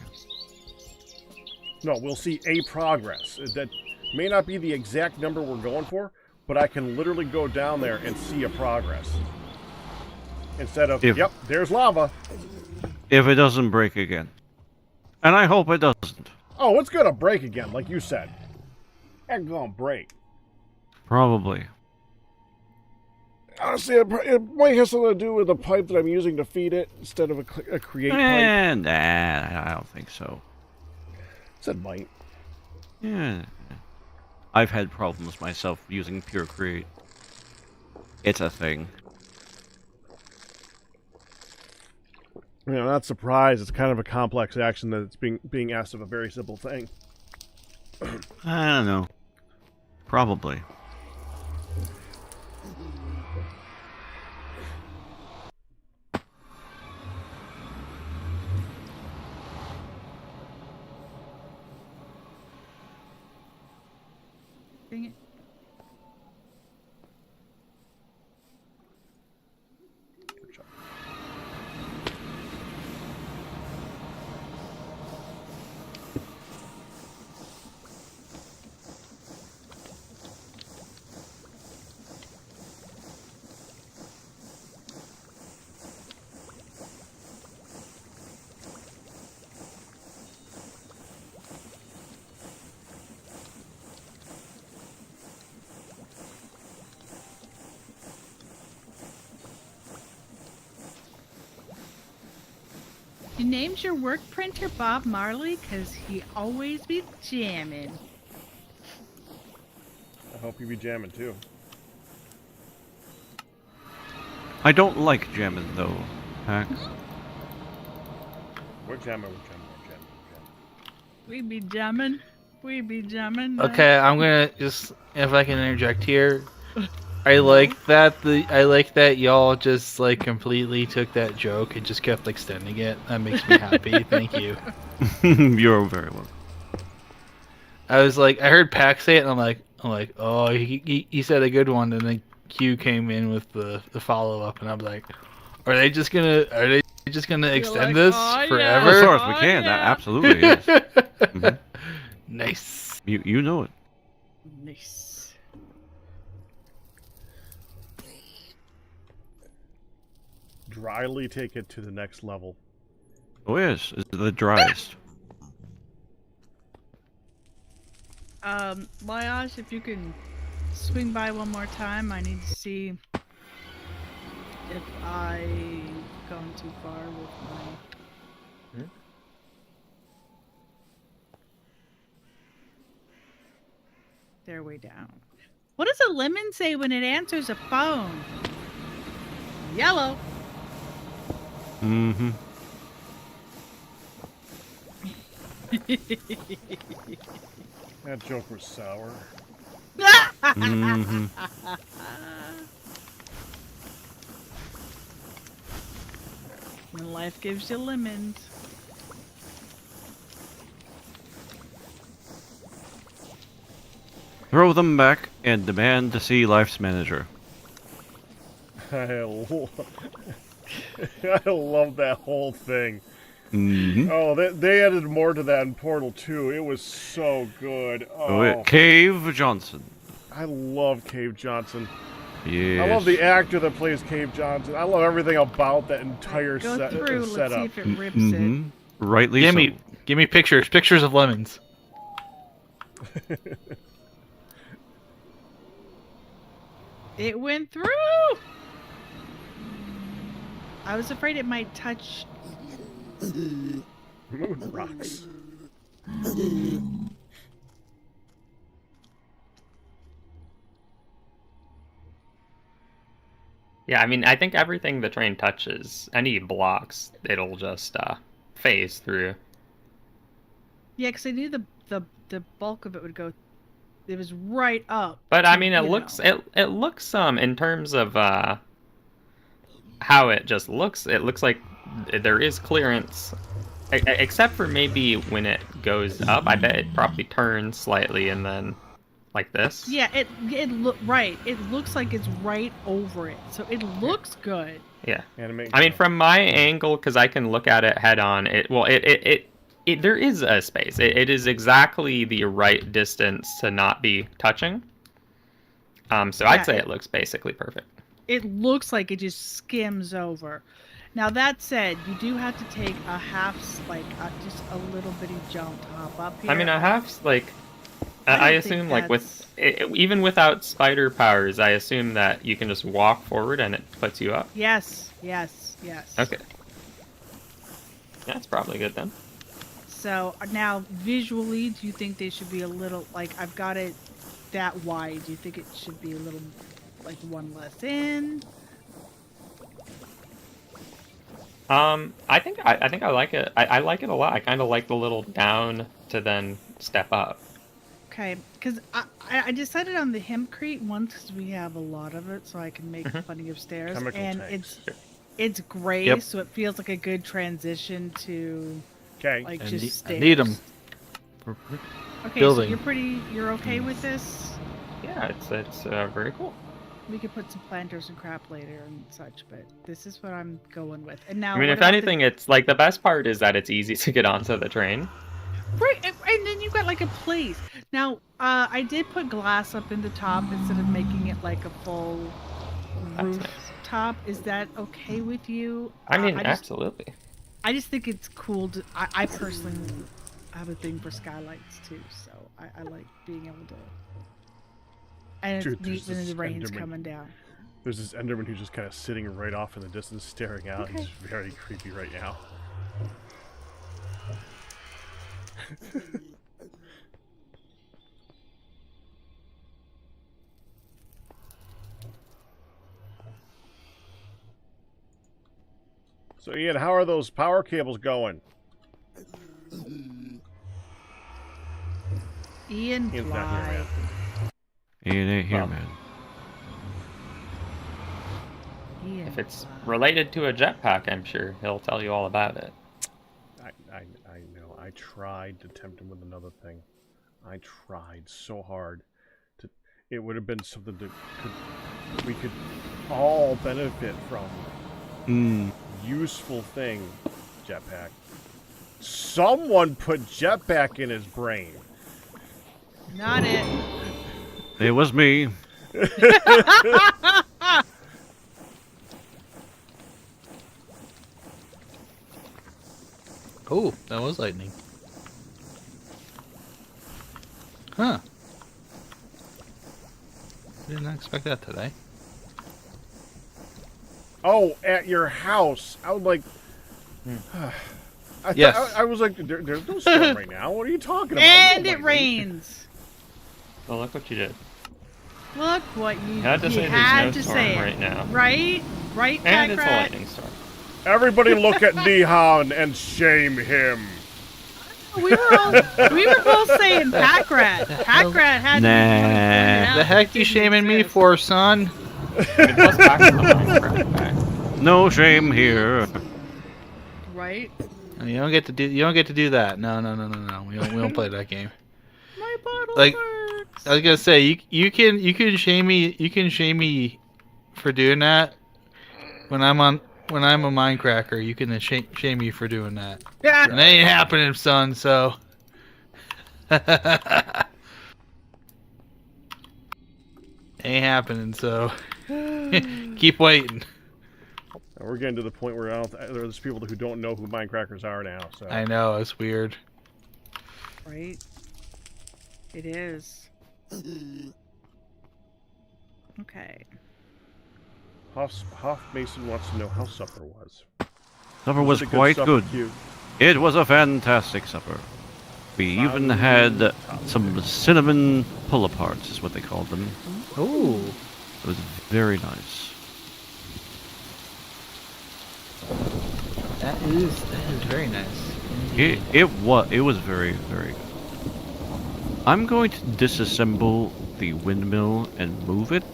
No, we'll see a progress. That may not be the exact number we're going for, but I can literally go down there and see a progress. Instead of, If- yep, there's lava. If it doesn't break again. And I hope it doesn't. Oh, it's gonna break again, like you said. It's gonna break. Probably. Honestly, it might have something to do with the pipe that I'm using to feed it instead of a create pipe. And I don't think so. Said might. Yeah. I've had problems myself using Pure Create. It's a thing. You know, not surprised. It's kind of a complex action that it's being asked of a very simple thing. I don't know. Probably. Dang it. You named your work printer Bob Marley because he always be jamming. I hope you be jamming too. I don't like jamming though, Pack. We're jamming. We be jamming. We be jamming. Okay, I'm gonna just, if I can interject here. I like that y'all just like completely took that joke and just kept extending it. That makes me happy. Thank you. You're very welcome. I was like, I heard Pack say it, and I'm like, oh, he said a good one, and then Q came in with the follow up, and I'm like, are they just gonna You're extend like, this "Oh, yeah." forever? As far as we Oh, can, that yeah. absolutely is. Mhm. Nice. You know it. Nice. Dryly take it to the next level. Oh yes, it's the driest. Lyosh, if you can swing by one more time, I need to see if I've gone too far with my... They're way down. What does a lemon say when it answers a phone? Yellow. Mm-hmm. That joke was sour. Mm-hmm. When life gives you lemons. Throw them back and demand to see Life's manager. I love that whole thing. Mm-hmm. Oh, they added more to that in Portal 2. It was so good. Oh, yeah. Cave Johnson. I love Cave Johnson. Yes. I love the actor that plays Cave Johnson. I love everything about that entire Go through, let's see setup. if it rips Mm-hmm. Rightly so. Give me pictures of lemons. it. It went through! I was afraid it might touch... Moon rocks. Yeah, I mean, I think everything the train touches, any blocks, it'll just phase through. Yeah, because I knew the bulk of it would go... It was right up. But I to, mean, you it looks in terms of how it just looks. It looks like there is clearance, except for maybe when it goes up. I bet it probably turns slightly and then like this. Yeah, it right. It looks like it's right over it, so it looks good. Yeah. Animate. I mean, from my angle, because I can look at it head on. There is a space. It is exactly the right distance to not be touching. So Yeah, I'd say it looks basically perfect. It looks like it just skims over. Now that said, you do have to take a just a little bitty jump to hop up here. I mean, a half like I I don't think assume like even without spider powers, I assume that you can just walk forward and it puts you up. Yes. Okay. That's probably good then. So now visually, do you think they should be a little like I've got it that wide? Do you think it should be a little like one less in? I think I like it. I like it a lot. I kind of like the little down to then step up. Okay, because I decided on the hempcrete once because we have a lot of it, so I can make plenty of stairs, Chemical and tanks. it's gray, Yep. so it feels like a good transition to Okay. like I just need- stairs. I need 'em. Okay, building. so you're okay with this? Yeah, it's very cool. We could put some planters and crap later and such, but this is what I'm going with. And now, I mean, what if about anything, it's like the best part is that it's easy to get onto the train. right, and then you've got like a place. Now, I did put glass up in the top instead of making it like a full That's roof nice. top. Is that okay with you? I mean, I just absolutely. think it's cool. I personally have a thing for skylights too, so I like being able to. And Dude, it's neat there's when this the rain's Enderman. coming down. There's this Enderman who's just kind of sitting right off in the distance, staring out. Okay. He's very creepy right now. So Ian, how are those power cables going? Ian Ian's not here, Bly. man. Ian ain't here, Well. man. Ian If it's Bly. related to a jetpack, I'm sure he'll tell you all about it. I know. I tried to tempt him with another thing. I tried so hard. It would have been something that we could all benefit from. Mm. useful thing, jetpack. Someone put jetpack in his brain. Not it. It was me. Oh, that was lightning. Huh. Didn't expect that today. Oh, at your house. I was like... Yes. I was like, there's no storm right now. What are you talking about? And No it lightning. rains. Well, look what you did. Look what you Had to you say there's had no to storm say it. right now. Right? Right, And it's a Packrat? lightning storm. Everybody look at Nihan and shame him. We were both saying Packrat. Packrat had to be the one who pointed Nah. out The heck it you didn't shaming me exist. for, son? I mean, plus back to the Minecraft pack. No shame here. Right? You don't get to do that. No. We don't play that game. My bottle Like, works. I was gonna say you can shame me for doing that when I'm a Minecracker. You can shame me for doing that. Yeah. And that ain't happening, son. So ain't happening. So keep waiting. And we're getting to the point where there's people who don't know who Minecrackers are now. So I know it's weird. Right? It is. Okay. Hoff Mason wants to know how supper was. Supper was it a quite supper, good. Q? It was a fantastic supper. We even had some cinnamon pull-aparts, is what they called them. Ooh. It was very nice. That is very nice. It was very, very good. I'm going to disassemble the windmill and move it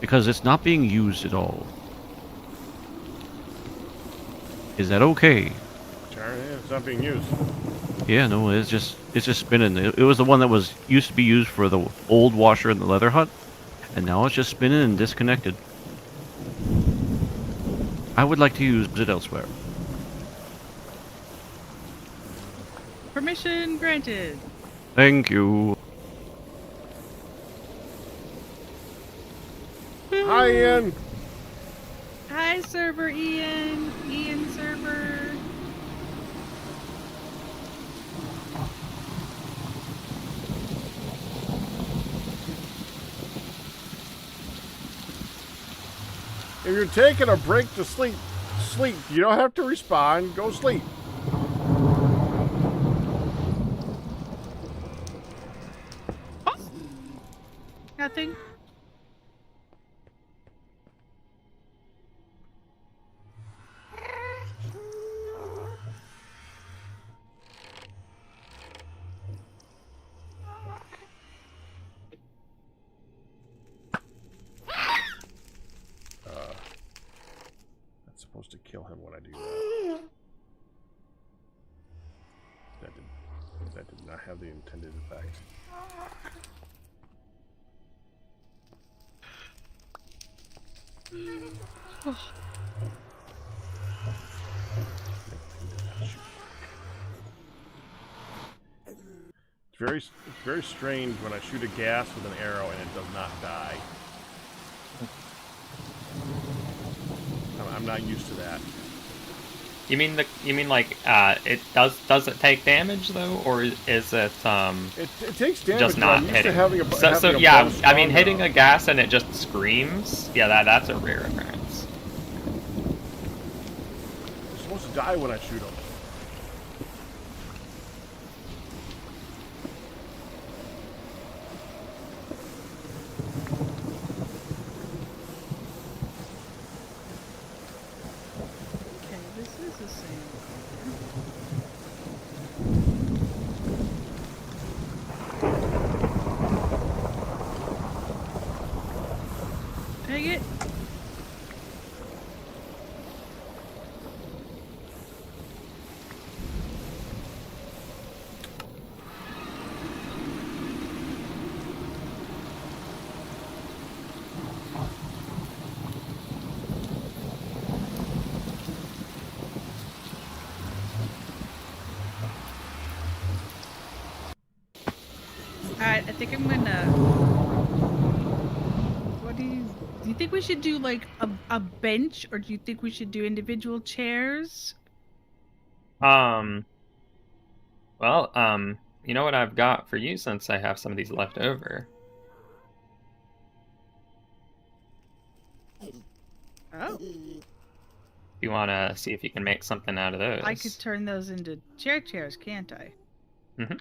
because it's not being used at all. Is that okay? It's not being used. Yeah, no, it's just spinning. It was the one that used to be used for the old washer in the leather hut, and now it's just spinning and disconnected. I would like to use it elsewhere. Permission granted. Thank you. Hi, Ian. Hi, server Ian. Ian server. If you're taking a break to sleep. You don't have to respond. Go sleep. Nothing. That's supposed to kill him when I do that. That did not have the intended effect. It's very strange when I shoot a gas with an arrow and it does not die. I'm not used to that. You mean like it does it take damage though, or is it It takes damage. just but not I'm used hitting? to having a, So having a yeah, bow I mean strong hitting a enough. gas and it just screams. Yeah, that's a rare occurrence. You're supposed to die when I shoot him. Okay, this is the same. Take it. think I'm gonna. What do you think we should do like a bench, or do you think we should do individual chairs? Well, you know what I've got for you since I have some of these left over. Oh, You want to see if you can make something out of those? I could turn those into chairs, can't I? Mm-hmm.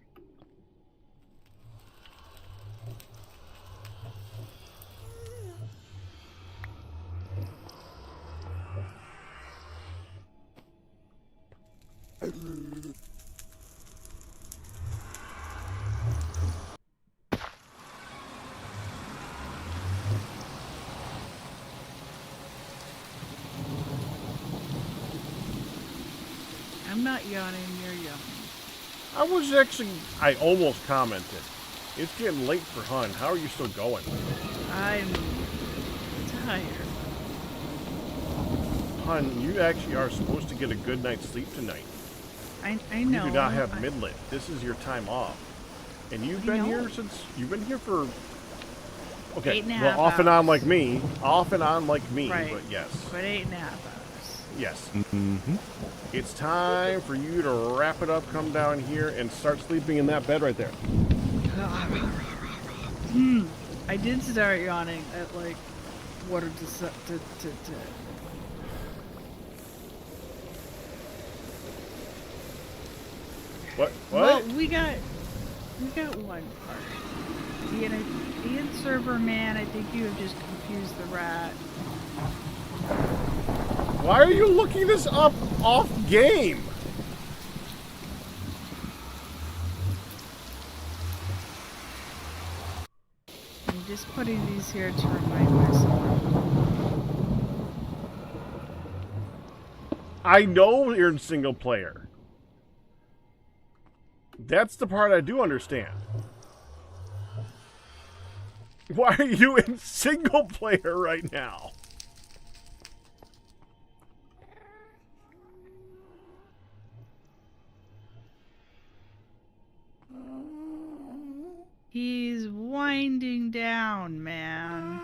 I'm not yawning, you're yawning. I almost commented. It's getting late for Hun. How are you still going? I'm tired. Hun, you actually are supposed to get a good night's sleep tonight. I know. You do not have midlit. This is your time off. And you've been here for... Okay, 8.5 well, off and on hours. like me. Off and on like me, Right. but yes. But 8.5 hours. Yes. Mm-hmm. It's time for you to wrap it up, come down here, and start sleeping in that bed right there. I did start yawning at like quarter to. What? Well, we got one part. Ian server man, I think you have just confused the rat. Why are you looking this up off game? I'm just putting these here to remind myself. I know you're in single player. That's the part I do understand. Why are you in single player right now? He's winding down, man.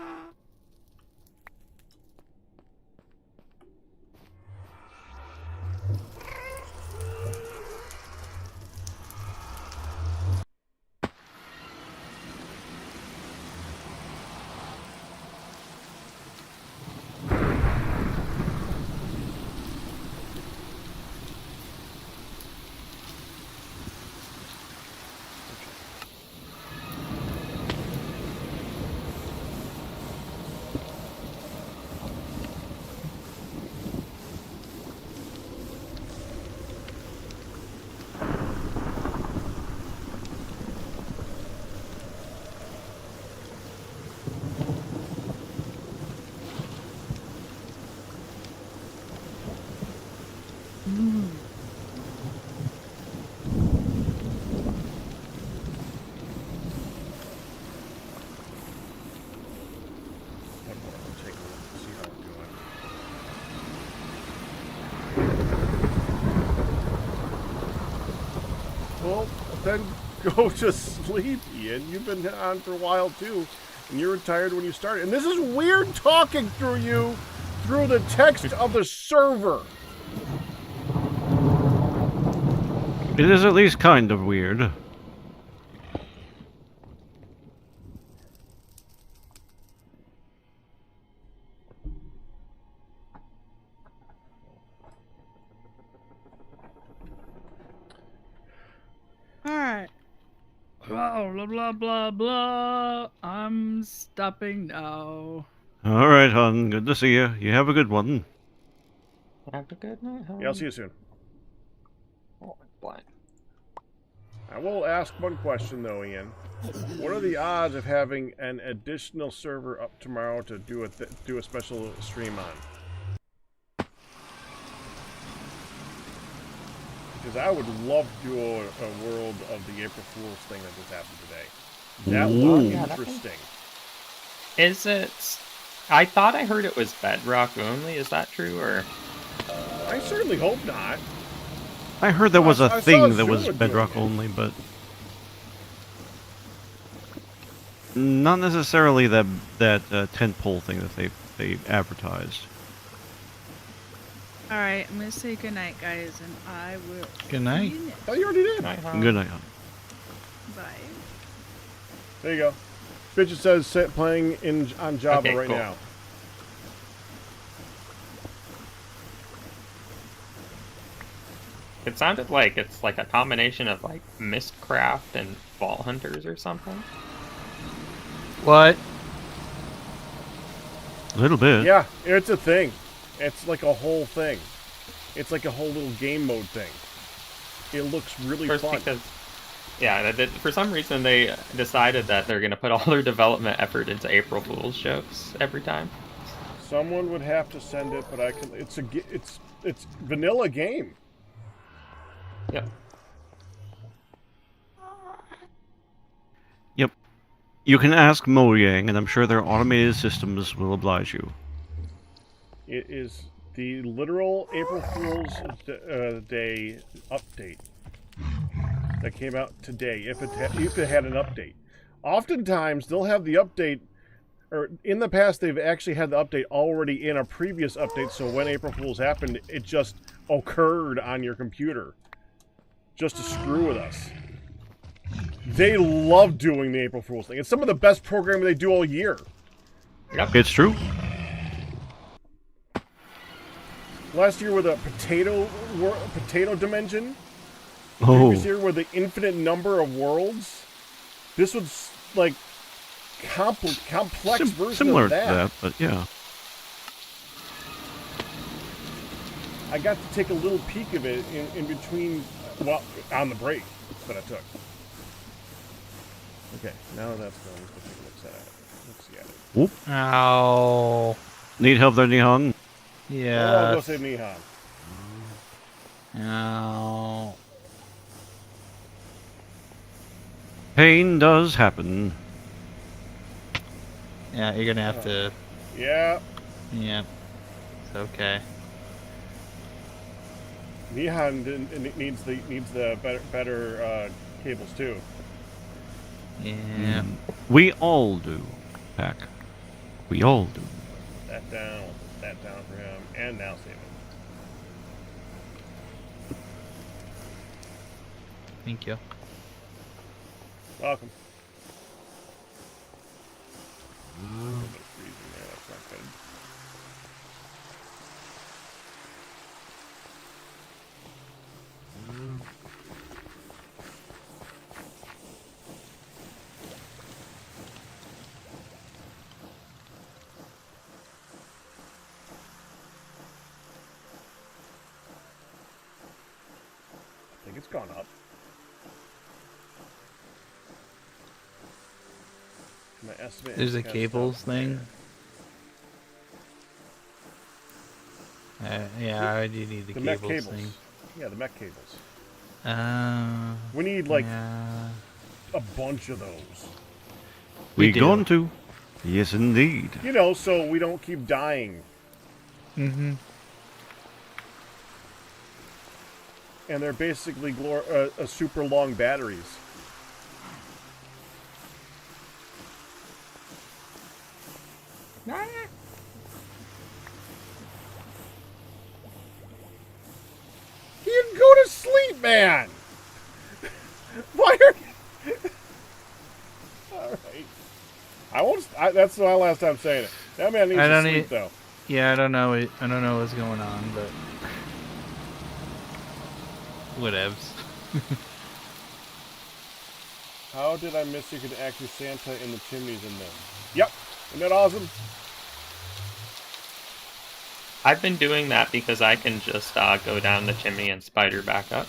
Take a look and see how we're doing. Well, then go to sleep, Ian. You've been on for a while too, and you were tired when you started. And this is weird talking through you through the text of the server. It is at least kind of weird. Alright. Blah, blah, blah, blah, blah. I'm stopping now. All right, hon. Good to see you. You have a good one. Have a good night, hon. Yeah, I'll see you soon. Oh, blind. I will ask one question though, Ian. What are the odds of having an additional server up tomorrow to do a special stream on? Because I would love to do a world of the April Fool's thing that just happened today. That Ooh. was Yeah, interesting. Is it? I thought I heard it was Bedrock only. Is that true, or? I certainly hope not. I heard there was I a saw thing that Zula was doing Bedrock it. only, but Not necessarily that tent pole thing that they advertised. All right, I'm gonna say goodnight, guys, and I will. Good night. see you next- Oh, you already did. Good night. Hon. Bye. There you go. Bitch, it says playing on Java Okay, right cool. now. It sounded like it's like a combination of like Mistcraft and Vault Hunters or something. What? A little bit. Yeah, it's a thing. It's like a whole thing. It's like a whole little game mode thing. It looks really First fun. because, yeah, for some reason they decided that they're gonna put all their development effort into April Fool's jokes every time. Someone would have to send it, but I can. It's vanilla game. Yep. Yep. You can ask Mojang, and I'm sure their automated systems will oblige you. It is the literal April Fool's Day update that came out today. If it had an update, oftentimes they'll have the update, or in the past they've actually had the update already in a previous update. So when April Fool's happened, it just occurred on your computer, just to screw with us. They love doing the April Fool's thing. It's some of the best programming they do all year. Yep. It's true. Last year with a potato dimension. Oh, Previous year with the infinite number of worlds. This was like complex version similar of to that. that, but yeah. I got to take a little peek of it in between, well, on the break that I took. Okay, now that's done. Let's see at it. Whoop. Ow. Need help there, Nihon? Oh, I'll Yeah. go save Nihon. Ow. Pain does happen. Yeah, you're gonna have to. Yeah, Yeah. It's okay. Nihon needs the better cables too. Yeah. We all do, Pack. We all do. That down for him, and now save him. Thank you. Welcome. A little bit of freezing there, that's not good. I think it's gone up. My estimate There's is a it's gonna cables stop thing. Yeah, I do need the The mech cables cables. thing. Yeah, the mech cables. We We need like yeah. a bunch of those. We do. going to? Yes, indeed. You know, so we don't keep dying. Mm-hmm. And they're basically super long batteries. You go to sleep, man. Why are you... All right. I won't. That's my last time saying it. That man needs I to don't sleep, need- though. Yeah, I don't know. I don't know what's going on, but whatevs. How did I miss you could actually Santa in the chimneys in there? Yep. Isn't that awesome? I've been doing that because I can just go down the chimney and spider back up.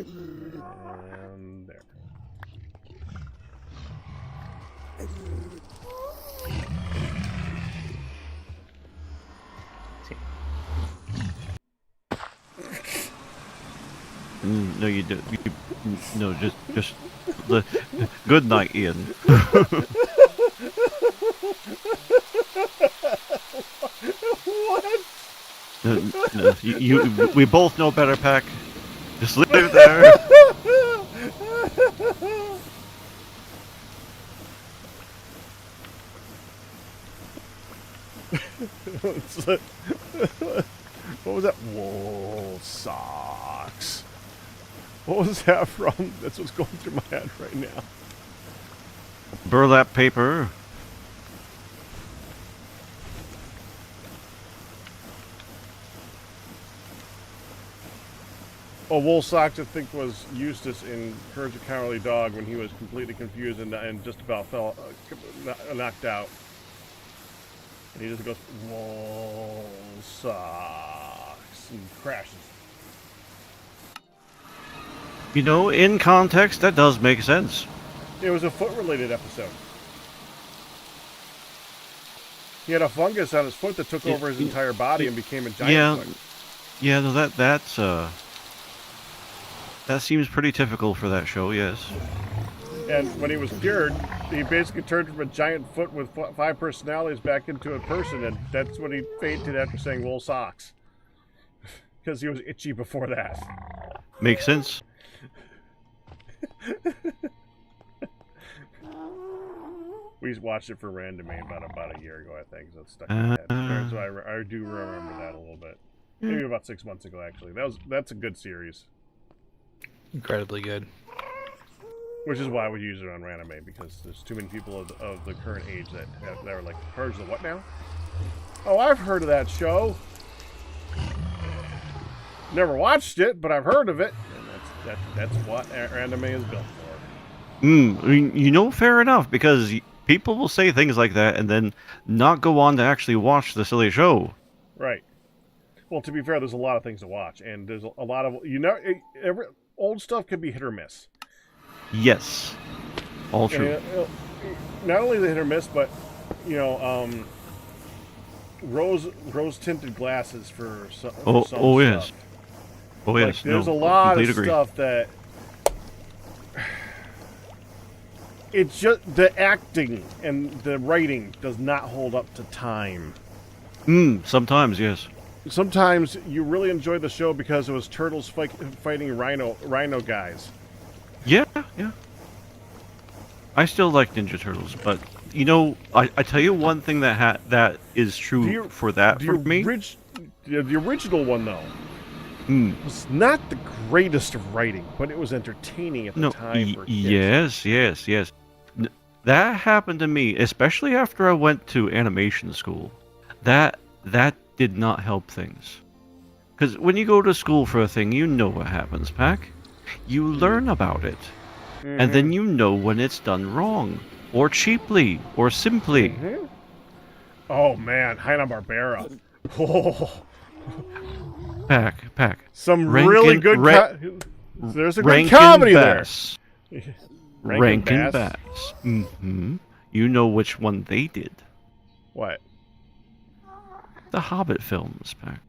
And there. No, you do. No, just the good night, Ian. What? No, we both know better, Pack. Just leave it there. What was that? Wool socks. What was that from? That's what's going through my head right now. Burlap paper. Oh, wool socks, I think, was Eustace in Courage the Cowardly Dog when he was completely confused and just about fell, knocked out. And he just goes, wool socks, and crashes. You know, in context, that does make sense. It was a foot-related episode. He had a fungus on his foot that took over his entire body and became a giant foot. Yeah, no, that seems pretty typical for that show, yes. And when he was cured, he basically turned from a giant foot with 5 personalities back into a person, and that's what he fainted after saying wool socks. Because he was itchy before that. Makes sense. We watched it for Randomade about a year ago, I think, so it's stuck in my head. So I do remember that a little bit. Maybe about 6 months ago, actually. That's a good series. Incredibly good. Which is why I would use it on Randomade, because there's too many people of the current age that are like, Purge the what now? Oh, I've heard of that show. Never watched it, but I've heard of it. And that's what Anime is built for. I mean, you know, fair enough, because people will say things like that and then not go on to actually watch the silly show. Right. Well, to be fair, there's a lot of things to watch, and there's a lot of old stuff can be hit or miss. Yes, all true. And, not only the hit or miss, but rose tinted glasses for some. Oh yes. Stuff. Oh Like, yes. there's no, a lot of agree. stuff that it's just the acting and the writing does not hold up to time. Sometimes, yes. Sometimes you really enjoy the show because it was turtles fighting rhino guys. Yeah. I still like Ninja Turtles, but you know, I tell you one thing that is true for me. The original one though was not the greatest of writing, but it was entertaining at the time for kids. Yes. That happened to me, especially after I went to animation school. That did not help things. Because when you go to school for a thing, you know what happens, Pac. You learn about it. And then you know when it's done wrong. Or cheaply. Or simply. Oh, man. Hanna-Barbera. Oh. Pac. Some really good... There's a good comedy there. Rankin Bass. You know which one they did. What? The Hobbit films, Pac.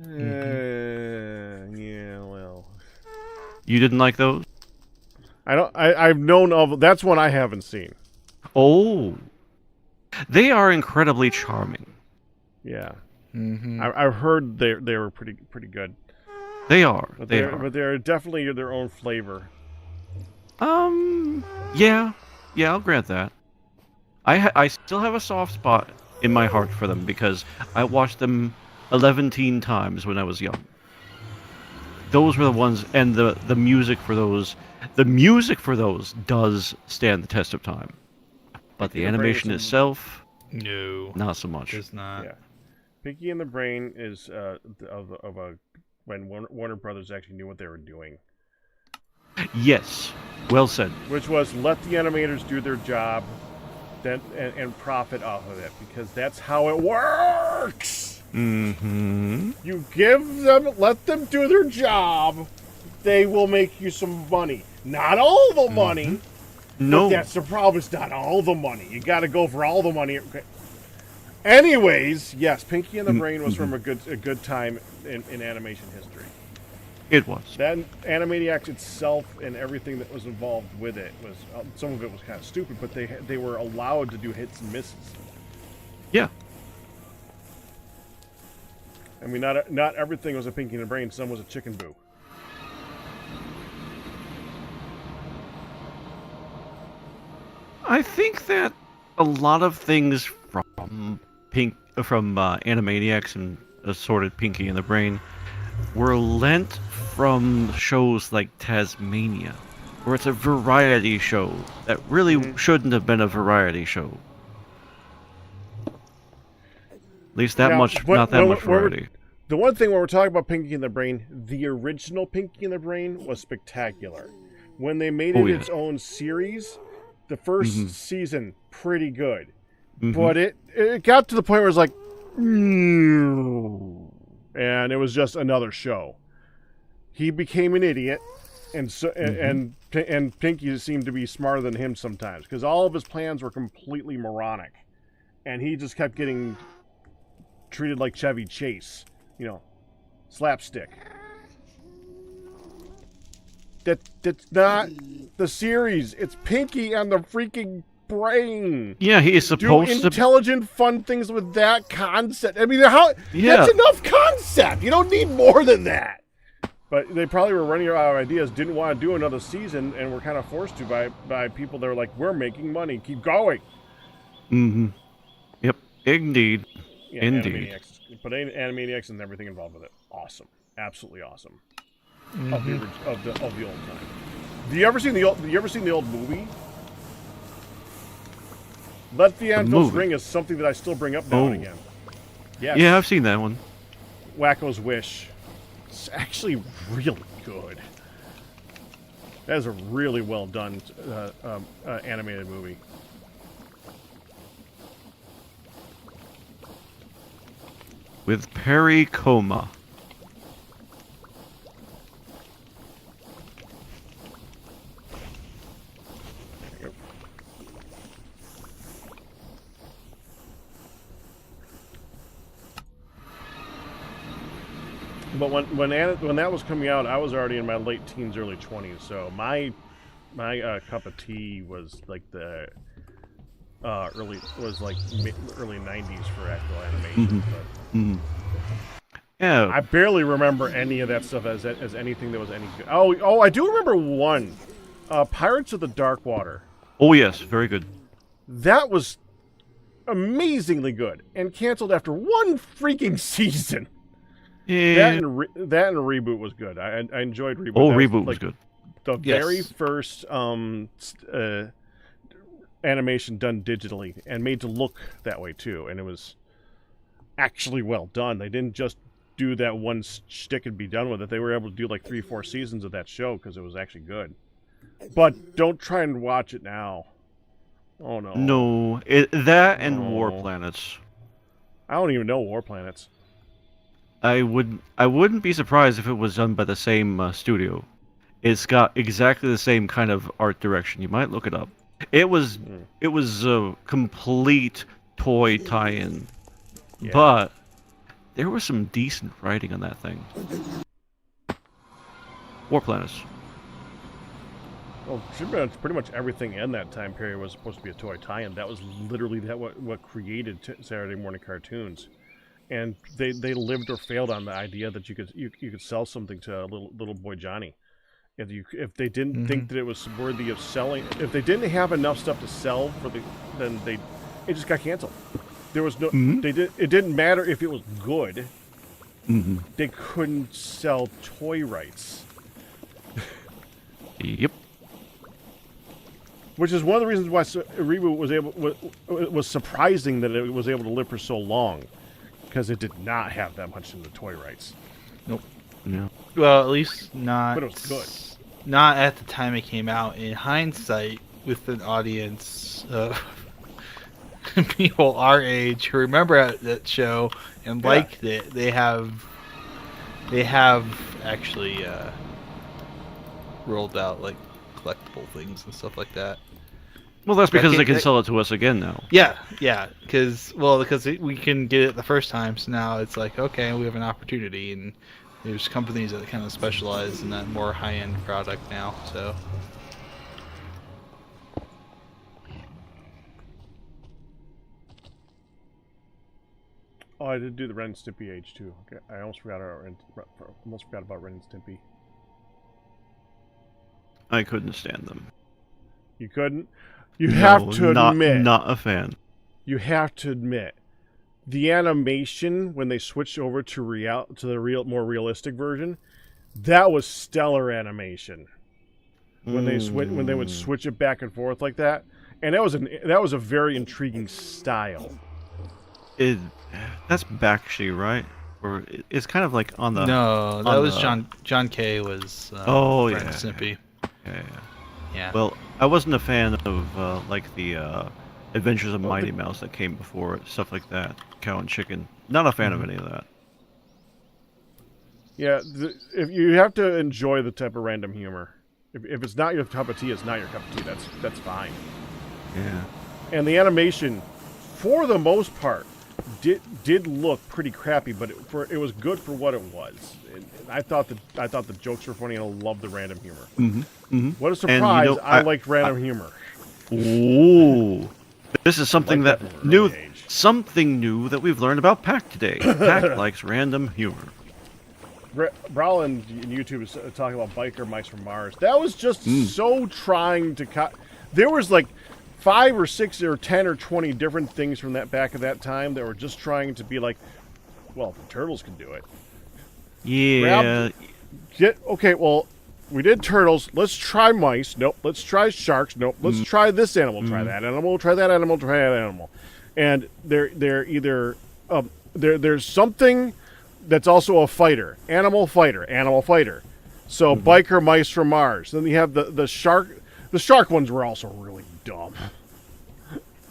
Yeah, well. You didn't like those? I've known of... That's one I haven't seen. Oh. They are incredibly charming. Yeah. I've heard they were pretty good. They are. But they are. But they're definitely their own flavor. Yeah, I'll grant that. I still have a soft spot in my heart for them because I watched them 11 times when I was young. Those were the ones, and the music for those does stand the test of time. But the animation itself, no, not so much. It's not. Yeah. Pinky and the Brain is when Warner Brothers actually knew what they were doing. Yes, well said. Which was let the animators do their job, then and profit off of it, because that's how it works. You give them, let them do their job, they will make you some money. Not all the money. No. But that's the problem. It's not all the money. You got to go for all the money. Okay. Anyways, yes, Pinky and the Brain was from a good time in animation history. It was. That Animaniacs itself and everything that was involved with it was some of it was kind of stupid, but they were allowed to do hits and misses. Yeah. I mean, not everything was a Pinky and the Brain. Some was a Chicken Boo. I think that a lot of things from Animaniacs and assorted Pinky and the Brain were lent from shows like Tasmania, where it's a variety show that really shouldn't have been a variety show. At least that much, not that much variety. The one thing when we're talking about Pinky and the Brain, the original Pinky and the Brain was spectacular. When they made it its own series, the first season, pretty good. But it got to the point where it was like, and it was just another show. He became an idiot, and so and Pinky seemed to be smarter than him sometimes, because all of his plans were completely moronic, and he just kept getting treated like Chevy Chase, slapstick. That's not the series. It's Pinky and the freaking Brain. Yeah, he is supposed do intelligent, fun things with that concept. I mean, that's enough concept. You don't need more than that. But they probably were running out of ideas, didn't want to do another season, and were kind of forced to by people that were like, we're making money, keep going. Yep, indeed. Yeah, indeed. Animaniacs. But Animaniacs and everything involved with it. Awesome. Absolutely awesome. Of the old time. Have you ever seen the old movie? Let the Anvils Ring is something that I still bring up now and again. Yes. Yeah, I've seen that one. Wacko's Wish. It's actually really good. That is a really well done animated movie. With Perry Como. But when that was coming out, I was already in my late teens, early 20s. So my cup of tea was like the early 90s for actual animation. Yeah, I barely remember any of that stuff as anything that was any good. Oh, I do remember one, Pirates of the Dark Water. Oh yes, very good. That was amazingly good and canceled after one freaking season. Yeah. That and Reboot was good. I enjoyed Reboot. Oh, Reboot was good. The very first animation done digitally and made to look that way too, and it was actually well done. They didn't just do that one shtick and be done with it. They were able to do like 3-4 seasons of that show because it was actually good. But don't try and watch it now. Oh no. No, that and War Planets. I don't even know War Planets. I wouldn't be surprised if it was done by the same studio. It's got exactly the same kind of art direction. You might look it up. It was a complete toy tie-in, but there was some decent writing on that thing. War Planets. Well, pretty much everything in that time period was supposed to be a toy tie-in. That was literally what created Saturday morning cartoons. And they lived or failed on the idea that you could sell something to a little boy Johnny. If they didn't think that it was worthy of selling, if they didn't have enough stuff to sell then it just got canceled. There was no it didn't matter if it was good. They couldn't sell toy rights. Yep. Which is one of the reasons why Reboot was surprising that it was able to live for so long. Because it did not have that much in the toy rights. Nope. No. Well, at least not. But it was good. Not at the time it came out. In hindsight, with an audience of people our age who remember that show and liked it, they have actually rolled out like collectible things and stuff like that. Well, that's because they can that- sell it to us again now. Yeah, because we can get it the first time, so now it's like, okay, we have an opportunity, and there's companies that kind of specialize in that more high-end product now, so. Oh, I did do the Ren and Stimpy age too. Okay, I almost forgot about Ren and Stimpy. I couldn't stand them. You couldn't? You have to admit. Not a fan. You have to admit. The animation when they switched over to the more realistic version, that was stellar animation. When they would switch it back and forth like that, and that was a very intriguing style. That's Bakshi, right? Or it's kind of like on the. No, that was John K. was. Ren and Stimpy. Yeah. Well, I wasn't a fan of like the Adventures of Mighty Mouse that came before it, stuff like that. Cow and Chicken. Not a fan of any of that. Yeah, if you have to enjoy the type of random humor. If it's not your cup of tea, it's not your cup of tea. That's fine. Yeah. And the animation, for the most part, did look pretty crappy, but it was good for what it was. And I thought the jokes were funny, and I loved the random humor. Mm-hmm. Mm-hmm. What a surprise! I liked random humor. Ooh, this is something Like that that from an early age. something new that we've learned about Pack today. Pack likes random humor. Brawl in YouTube is talking about biker mice from Mars. That was just so trying to cut. There was like 5 or 6 or 10 or 20 different things from that back at that time that were just trying to be like, well, the turtles can do it. Yeah. Okay, well, we did turtles. Let's try mice. Nope. Let's try sharks. Nope. Let's try this animal. Try that animal. Try that animal. Try that animal. And they're either there's something that's also a fighter, animal fighter. So biker mice from Mars. Then you have the shark. The shark ones were also really dumb.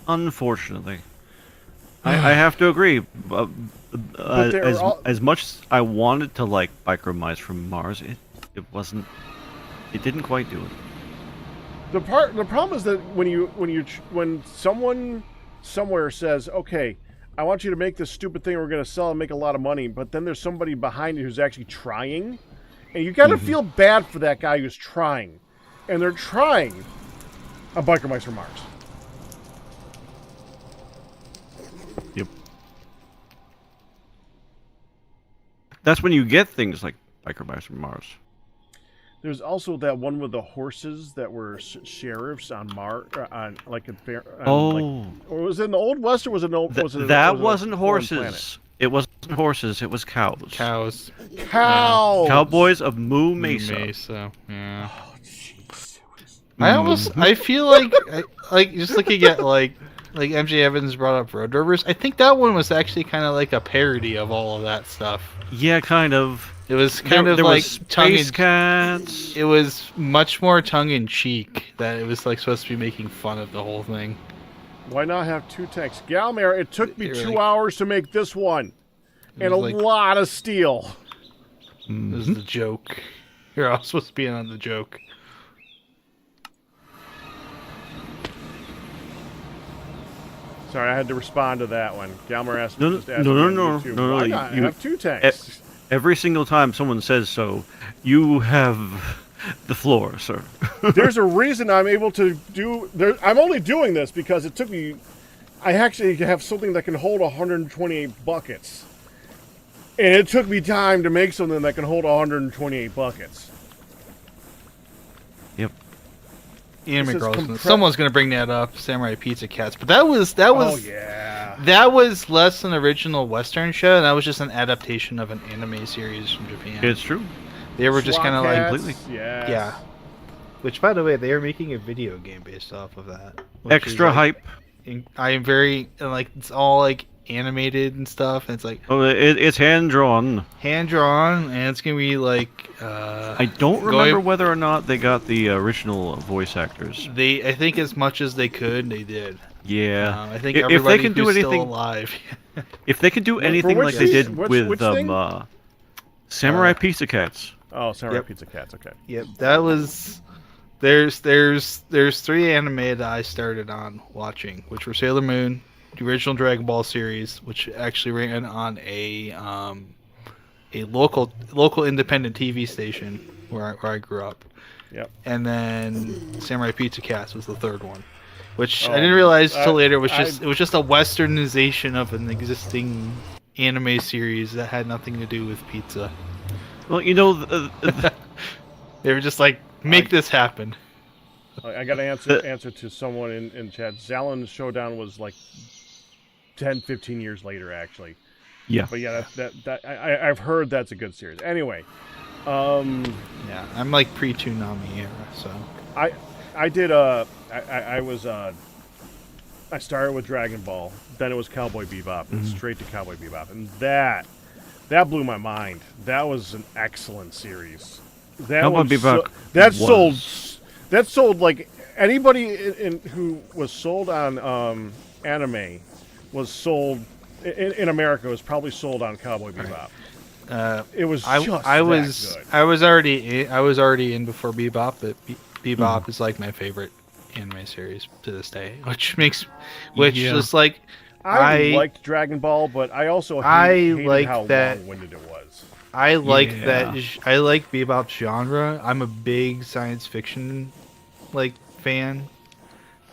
Unfortunately, I have to agree. As much as I wanted to like biker mice from Mars, it wasn't. It didn't quite do it. The problem is that when someone somewhere says, "Okay, I want you to make this stupid thing we're going to sell and make a lot of money," but then there's somebody behind it who's actually trying, and you got to feel bad for that guy who's trying, and they're trying a biker mice from Mars. Yep. That's when you get things like biker mice from Mars. There's also that one with the horses that were sheriffs on Mars, on like a fair. Or was it in the Old West or was it old? That wasn't horses. It wasn't horses. It was cows. Cows. Cowboys of Moo Mesa. Yeah. Oh, jeez. I feel like just looking at like MJ Evans brought up Road Rovers. I think that one was actually kind of like a parody of all of that stuff. Yeah, kind of. It was kind of there like was Space Cats. It was much more tongue in cheek that it was like supposed to be making fun of the whole thing. Why not have 2 tanks? Galmer, it took me 2 hours to make this one. And a like, lot of steel. This is the joke. You're all supposed to be in on the joke. Sorry, I had to respond to that one. Galmer asked No, me just asked no, me no, on no, YouTube, no, no, why you- not you- have 2 tanks? Every single time someone says so, you have the floor, sir. There's a reason I'm able to do... I'm only doing this because it took me... I actually have something that can hold 128 buckets. And it took me time to make something that can hold 128 buckets. Yep. Ian This is McGraw, someone's gonna bring that up, Samurai Pizza Cats, but that was Oh, yeah. that was less an original Western show, and that was just an adaptation of an anime series from Japan. It's true. They were just kind of like completely. Yes. Yeah. Which, by the way, they are making a video game based off of that. which Extra is, like, hype. I am very like it's all like animated and stuff, and it's like Oh, it's hand drawn. hand drawn, and it's gonna be like. I don't remember whether or not they got the original voice actors. I think as much as they could, they did. Yeah. I think If they everybody can do who's anything, still alive. If they can do For anything which like they season? did Which with thing? Samurai Pizza Cats, Oh, Samurai Yep. Pizza Cats. Okay. Yep, that was. There's 3 anime that I started on watching, which were Sailor Moon, the original Dragon Ball series, which actually ran on a local independent TV station where I grew up. Yep. And then Samurai Pizza Cats was the third one, which Oh, I didn't realize I- till later it was I- just a westernization of an existing anime series that had nothing to do with pizza. Well, you know, They were just like, make this happen. I got an answer to someone in chat. Zalin Showdown was like 10, 15 years later, actually. yeah. But yeah, I've heard that's a good series. Anyway, Yeah, I'm like pre-Toonami era, so. I did I started with Dragon Ball, then it was Cowboy Bebop, and straight to Cowboy Bebop, and that blew my mind. That was an excellent series. That Cowboy one Bebop that sold like anybody who was sold on anime was sold in America was probably sold on Cowboy Bebop. It was I was good. I was already in before Bebop, but Bebop is like my favorite anime series to this day, which Yeah. is like I I- liked Dragon Ball, but I also I hated like how that- long-winded it was. I like Yeah. I like Bebop's genre. I'm a big science fiction like fan,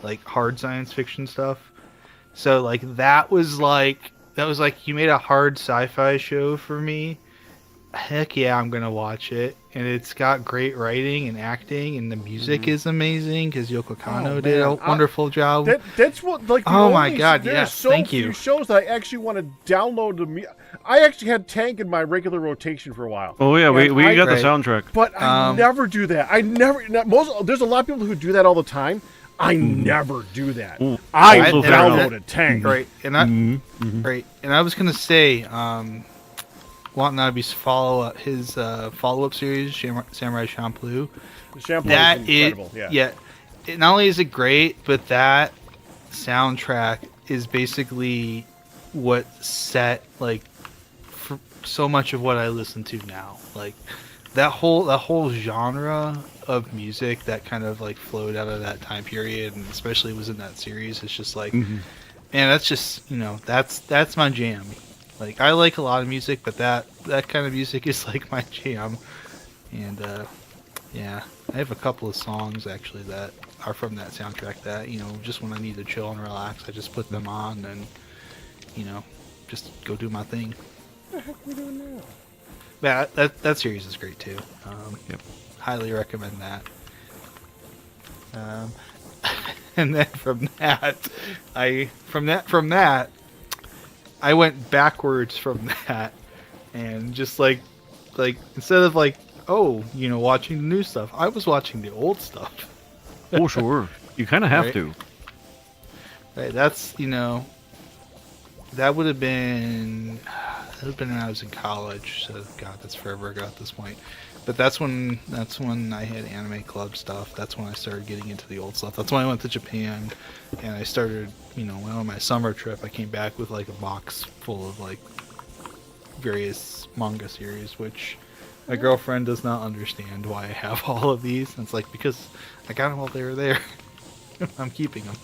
like hard science fiction stuff. So like that was like you made a hard sci-fi show for me. Heck yeah, I'm gonna watch it. And it's got great writing and acting, and the music is amazing because Yoko Kanno Oh, did a man. wonderful job. That's what like. The Oh my only- God, there's yes, so thank few you. shows that I actually want to download the. I actually had Tank in my regular rotation for a while. Oh yeah, we And got Right. the soundtrack. But I Um, never do that. There's a lot of people who do that all the time. I never do that. Ooh. I Also fair downloaded Tank. Right, and I Mhm. right, and I was gonna say, Watanabe's follow-up series, Samurai Champloo. Shampoo That is is incredible. Yeah. not only is it great, but that soundtrack is basically what set like for so much of what I listen to now. Like that whole genre of music that kind of like flowed out of that time period, and especially was in that series. It's just like, Mhm. man, that's just that's my jam. Like I like a lot of music, but that kind of music is like my jam. And yeah, I have a couple of songs actually that are from that soundtrack that just when I need to chill and relax, I just put them on and just go do my thing. What the heck are we doing now? Yeah, that series is great too. Yep. Highly recommend that. And then from that, I went backwards from that, and just like instead of like watching the new stuff, I was watching the old stuff. Oh sure, you kind of have Right. to. Right, that's that would have been when I was in college. So God, that's forever ago at this point. But that's when I had anime club stuff. That's when I started getting into the old stuff. That's when I went to Japan, and I started went on my summer trip. I came back with like a box full of like various manga series, which my girlfriend does not understand why I have all of these. And it's like because I got them while they were there. I'm keeping them.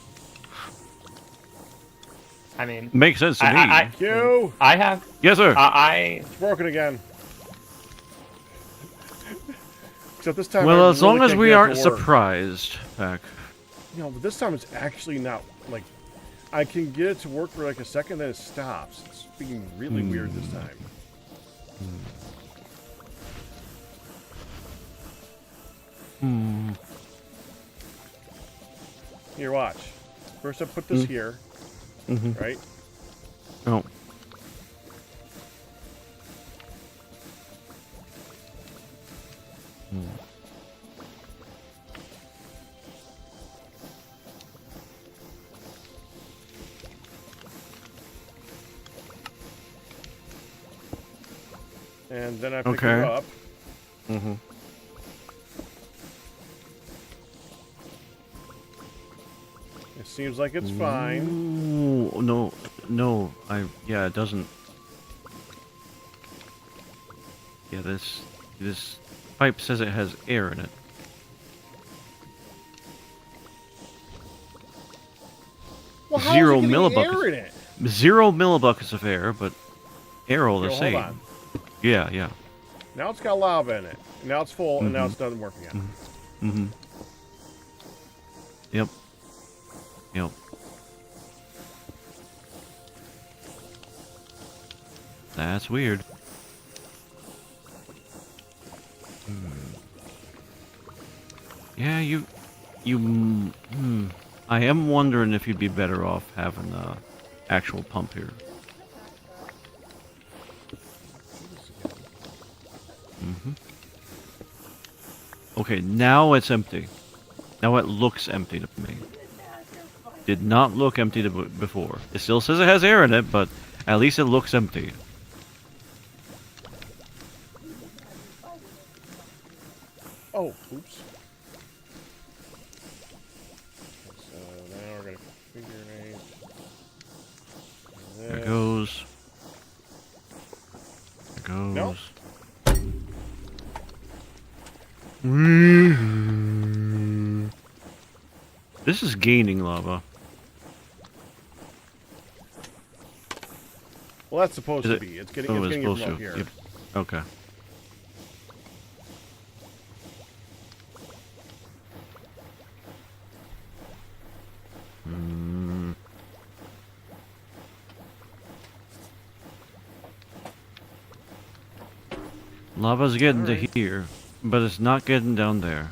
I mean, Makes sense to me. Q, I have. Yes, sir. I it's broken again. Except this time. Well, I as really long as can't we get it to aren't work. surprised, Pack. But this time it's actually not like I can get it to work for like a second, then it stops. It's being really weird this time. Hmm. Here, watch. First, I put this here, Mhm. right? Oh. And then I pick Okay. her up. Mm-hmm. It seems like it's fine. Ooh, no. Yeah, it doesn't. Yeah, this. pipe says it has air in it. Well, how Zero is it gonna be millibuckets. air in it? 0 millibuckets of air, but air all the Yo, hold same. on. Yeah, yeah. Now it's got lava in it. Now it's full, and now it's done working again. Mm-hmm. Yep. Yep. That's weird. Yeah, I am wondering if you'd be better off having a actual pump here. Okay, now it's empty. Now it looks empty to me. Did not look empty before. It still says it has air in it, but at least it looks empty. Oh, oops. So now we're gonna configure There it goes. There it goes. Nope. This is gaining lava. Well, that's supposed Is to it? be. It's getting, Oh, it's it's getting it supposed from up to. here. Yep. Okay. Lava's getting to here, but it's not getting down there.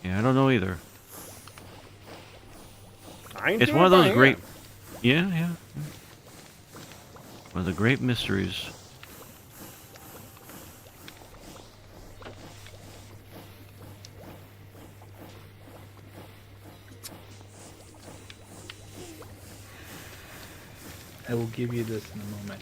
Yeah, I don't know either. I ain't It's doing one of it by those hand. great... Yeah, yeah. One of the great mysteries. I will give you this in a moment.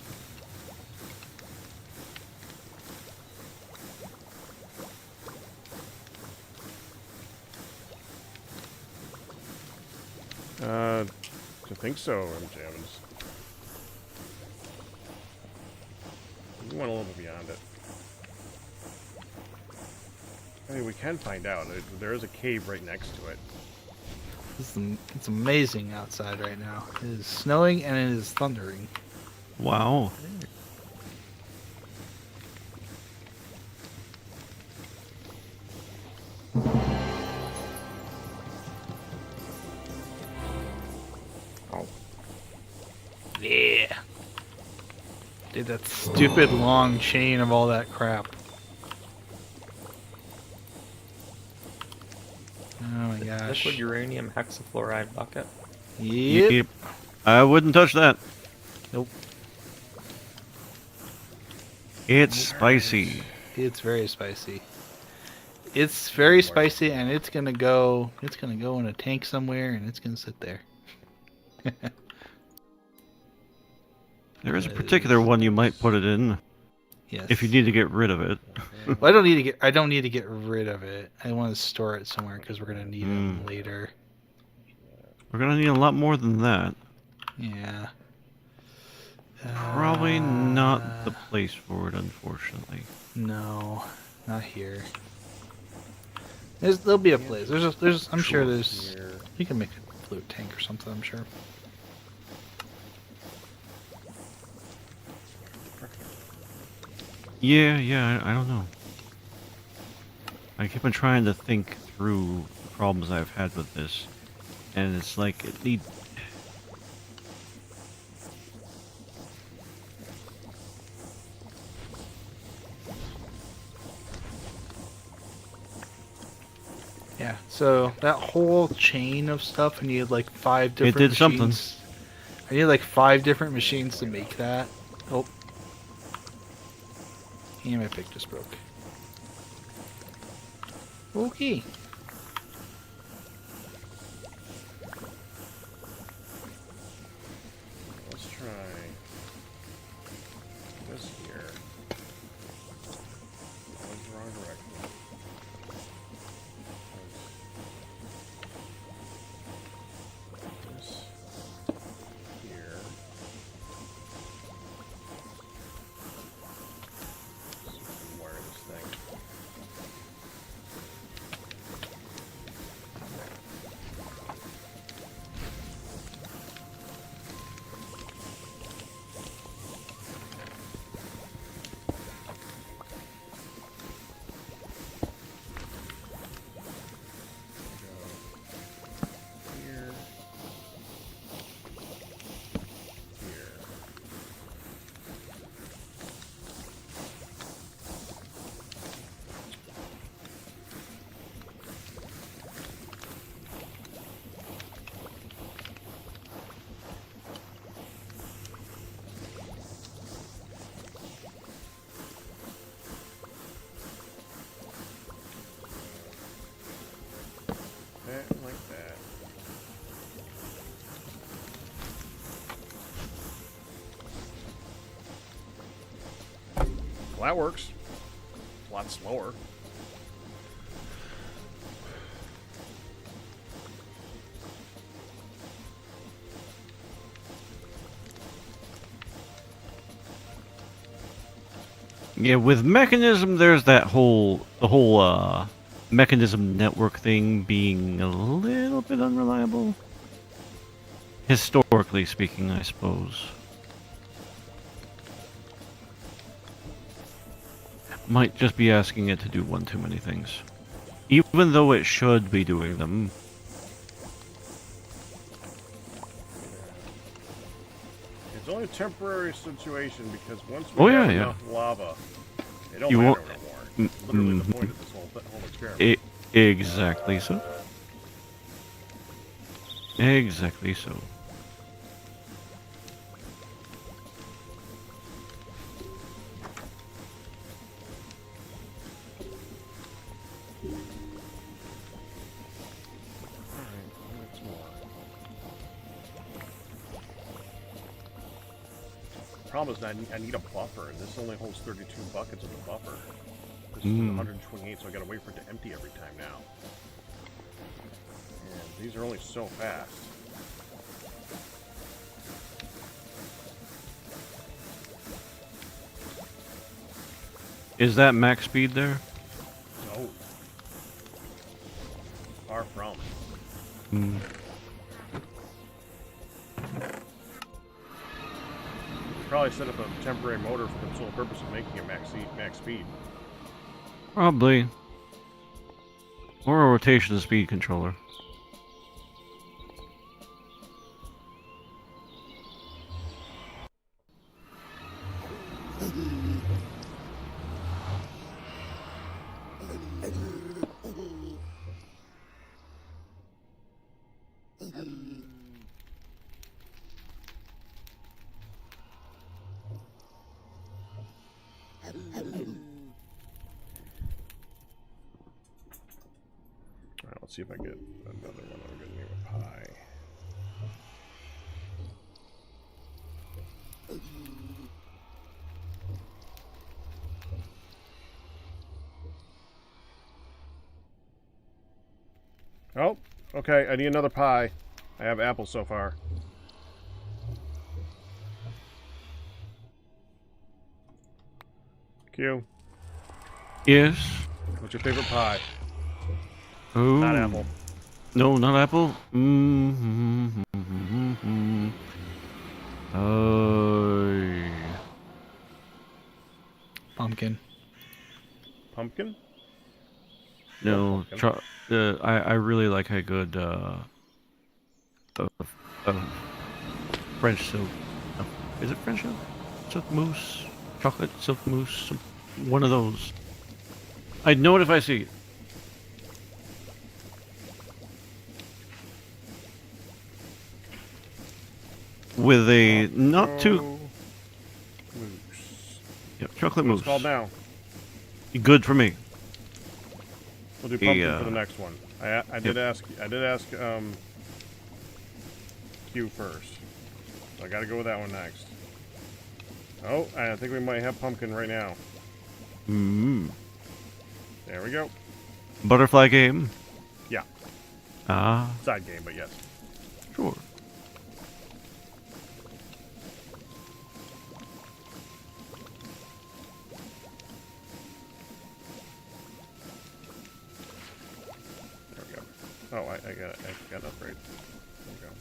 I think so, MJ Evans. We went a little bit beyond it. I mean, we can find out. There is a cave right next to it. It's amazing outside right now. It is snowing and it is thundering. Wow. Yeah. Dude, that stupid long chain of all that crap. Oh my gosh. Liquid uranium hexafluoride bucket. Yep. I wouldn't touch that. Nope. It's spicy. It's very spicy. It's very spicy, and it's gonna go in a tank somewhere, and it's gonna sit there. There is a particular one you might put it in Yes. if you need to get rid of it. Well, I don't need to get rid of it. I want to store it somewhere because we're gonna need it later. We're gonna need a lot more than that. Yeah. Probably not the place for it, unfortunately. No, not here. There'll be a place. I'm sure there's. Here. You can make a float tank or something. I'm sure. Yeah, I don't know. I keep on trying to think through the problems I've had with this, and it's like it need. Yeah. So that whole chain of stuff, I needed like 5 different. did something. machines. I need like 5 different machines to make that. Oh. And my pick just broke. Okay. Let's try this here. That was the wrong direction. This here. So we can wire this thing. like that. Well, that works. It's a lot slower. Yeah, with mechanism, there's that whole mechanism network thing being a little bit unreliable. Historically speaking, I suppose. Might just be asking it to do one too many things. Even though it should be doing them. It's only a temporary situation because once we have enough lava, it don't matter anymore. Literally the point of this whole experiment. Exactly so. Exactly so. Problem is I need a buffer, and this only holds 32 buckets of the buffer. This is 128, so I gotta wait for it to empty every time now. And these are only so fast. Is that max speed there? No. Far from. Probably set up a temporary motor for the sole purpose of making it max speed. Probably. Or a rotation speed controller. Alright, let's see if I get another one. I'm gonna name a pie. Oh, okay, I need another pie. I have apples so far. Q, Yes. what's your favorite pie? Oh. Not apple. No, not apple. Pumpkin. Pumpkin? No, pumpkin. I really like a good French silk. No, is it French silk? Silk mousse, chocolate silk mousse, one of those. I'd know it if I see it. With a not too Mousse. yep, chocolate What's mousse. it called now? Good for me. We'll do pumpkin for the next one. I did ask Q first. So I gotta go with that one next. Oh, I think we might have pumpkin right now. There we go. Butterfly game. Yeah. Ah, Side game, but yes. sure. There we go. Oh, I got an upgrade. There we go.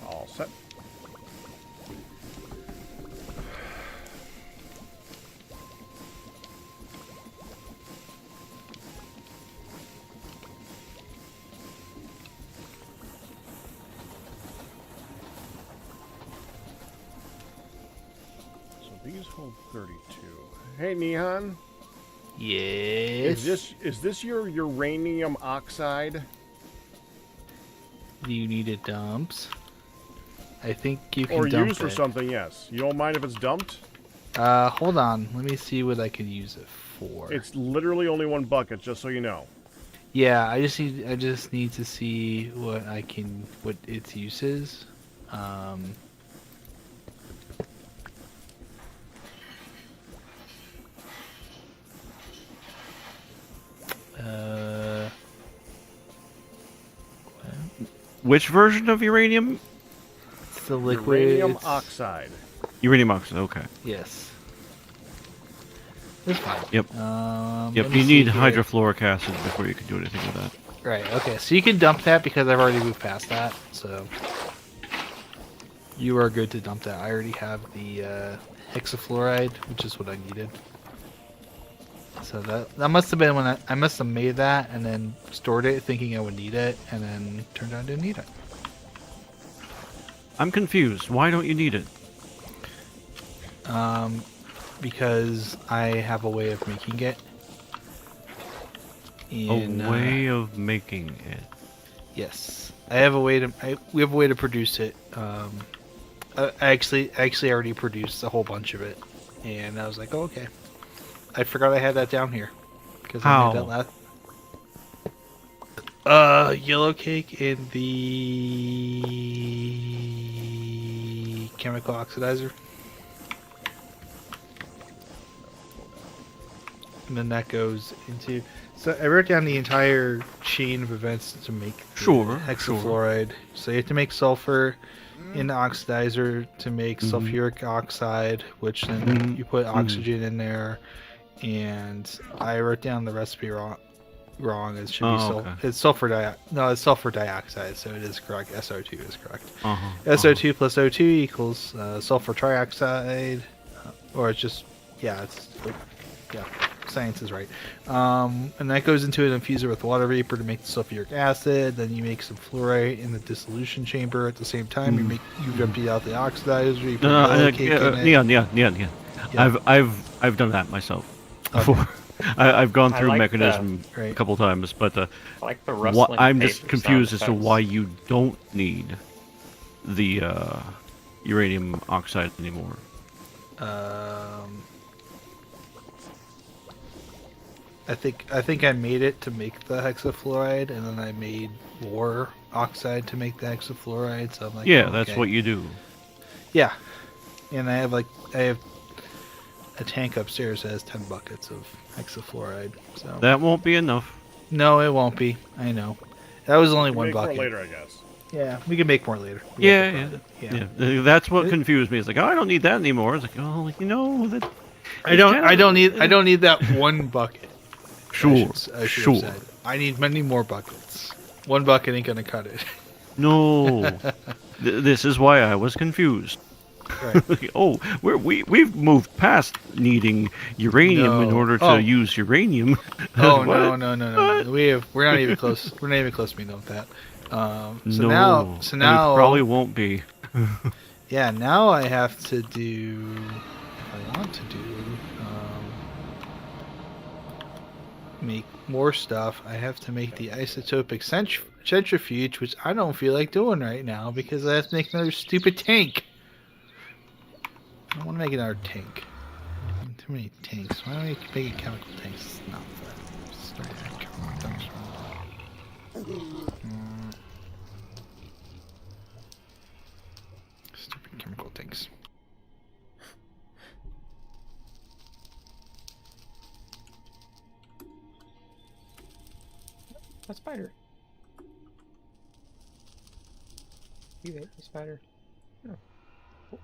All set. So these hold 32. Hey, Neon. Yes. Is this your uranium oxide? Do you need it dumps? I think you can Or dump used for it. something, yes. You don't mind if it's dumped? Hold on. Let me see what I could use it for. It's literally only 1 bucket, just so you know. Yeah, I just need to see what its use is. Which version of uranium? It's the liquid. Uranium it's- oxide. Uranium oxide. Okay. Yes. It's fine. Yep. Let Yep. me You see need here. hydrofluoric acid before you can do anything with that. Right. Okay. So you can dump that because I've already moved past that. So you are good to dump that. I already have the hexafluoride, which is what I needed. So that must have been when I must have made that and then stored it thinking I would need it, and then turned out I didn't need it. I'm confused. Why don't you need it? Because I have a way of making it. In, A way of making it. Yes, I have a way to. We have a way to produce it. I actually already produced a whole bunch of it, and I was like, oh, okay. I forgot I had that down here because I made that last. Yellow cake in the chemical oxidizer. And then that goes into. So I wrote down the entire chain of events to make the hexafluoride. So you have to make sulfur in the oxidizer to make sulfuric oxide, which then you put oxygen in there. And I wrote down the recipe wrong. It should be it's sulfur dioxide, so it is correct. SO2 is correct. SO2 plus O2 equals sulfur trioxide, or it's just science is right. And that goes into an infuser with water vapor to make the sulfuric acid. Then you make some fluoride in the dissolution chamber at the same time. You empty out the oxidizer. You put yellow cake in it. Neon. Yeah. I've done that myself before. I've gone through mechanism a couple times, but I like the rustling I'm just paper confused sound as to effects. why you don't need the uranium oxide anymore. I think I made it to make the hexafluoride, and then I made more oxide to make the hexafluoride. So I'm like, Yeah, oh, that's okay. what you do. Yeah, and I have a tank upstairs that has 10 buckets of hexafluoride. So That won't be enough. no, it won't be. I know. That was only one Make more bucket. later, I guess. Yeah, we can make more later. Yeah. Yeah. That's what confused me. It's like, oh, I don't need that anymore. It's like, oh, that. I don't need that one bucket. Sure. I should have said. I need many more buckets. One bucket ain't gonna cut it. No. This is why I was confused. Right. Oh, we've moved past needing uranium in No. order to Oh. use uranium. Oh What? no. We're not even close. We're not even close to being done with that. So No. now And we probably won't be. yeah, now I have to do. I want to do. Make more stuff. I have to make the isotopic centrifuge, which I don't feel like doing right now because I have to make another stupid tank. I don't want to make another tank. Too many tanks. Why don't we make chemical tanks? It's not fun. Start chemical tanks. Stupid chemical tanks. A spider. You ate the spider. Oh. Cool.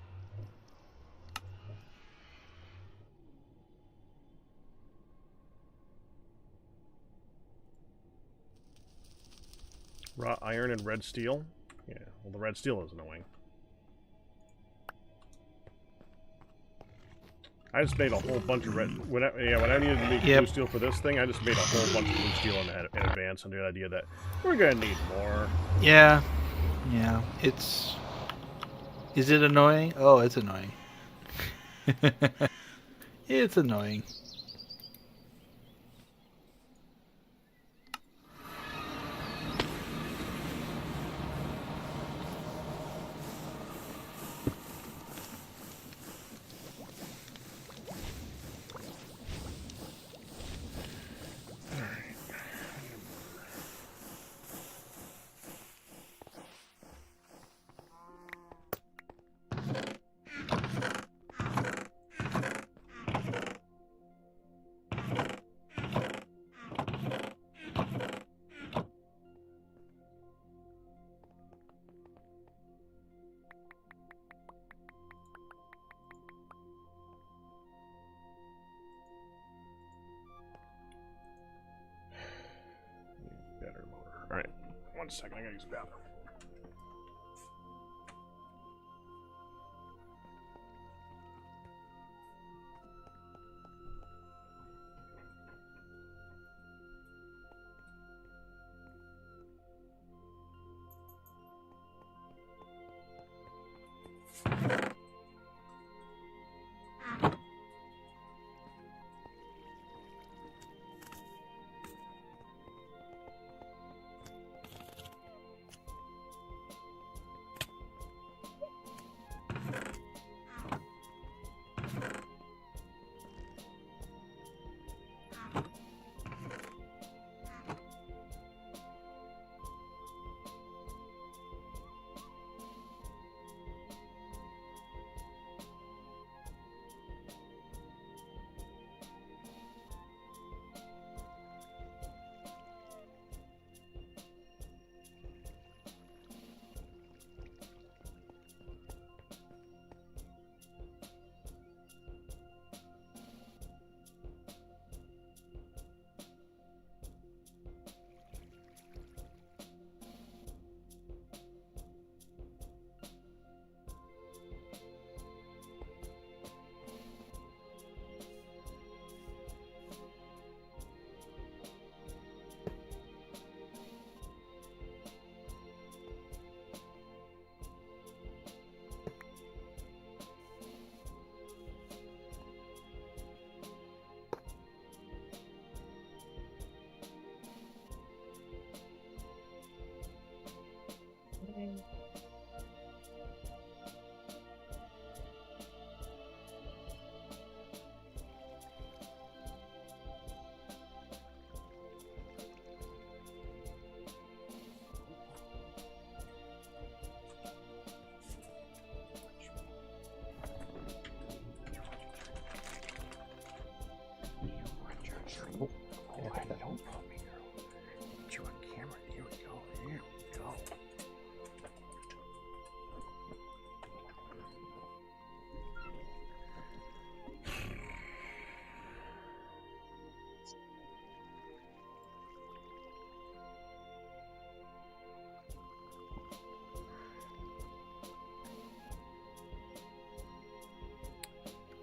Raw iron and red steel. Yeah, well, the red steel is annoying. I just made a whole bunch of red. When I needed to make blue steel for this thing, I just made a whole bunch of blue steel in advance under the idea that we're gonna need more. Yeah. It's. Is it annoying? Oh, it's annoying. It's annoying. 1 second. I gotta use the bathroom.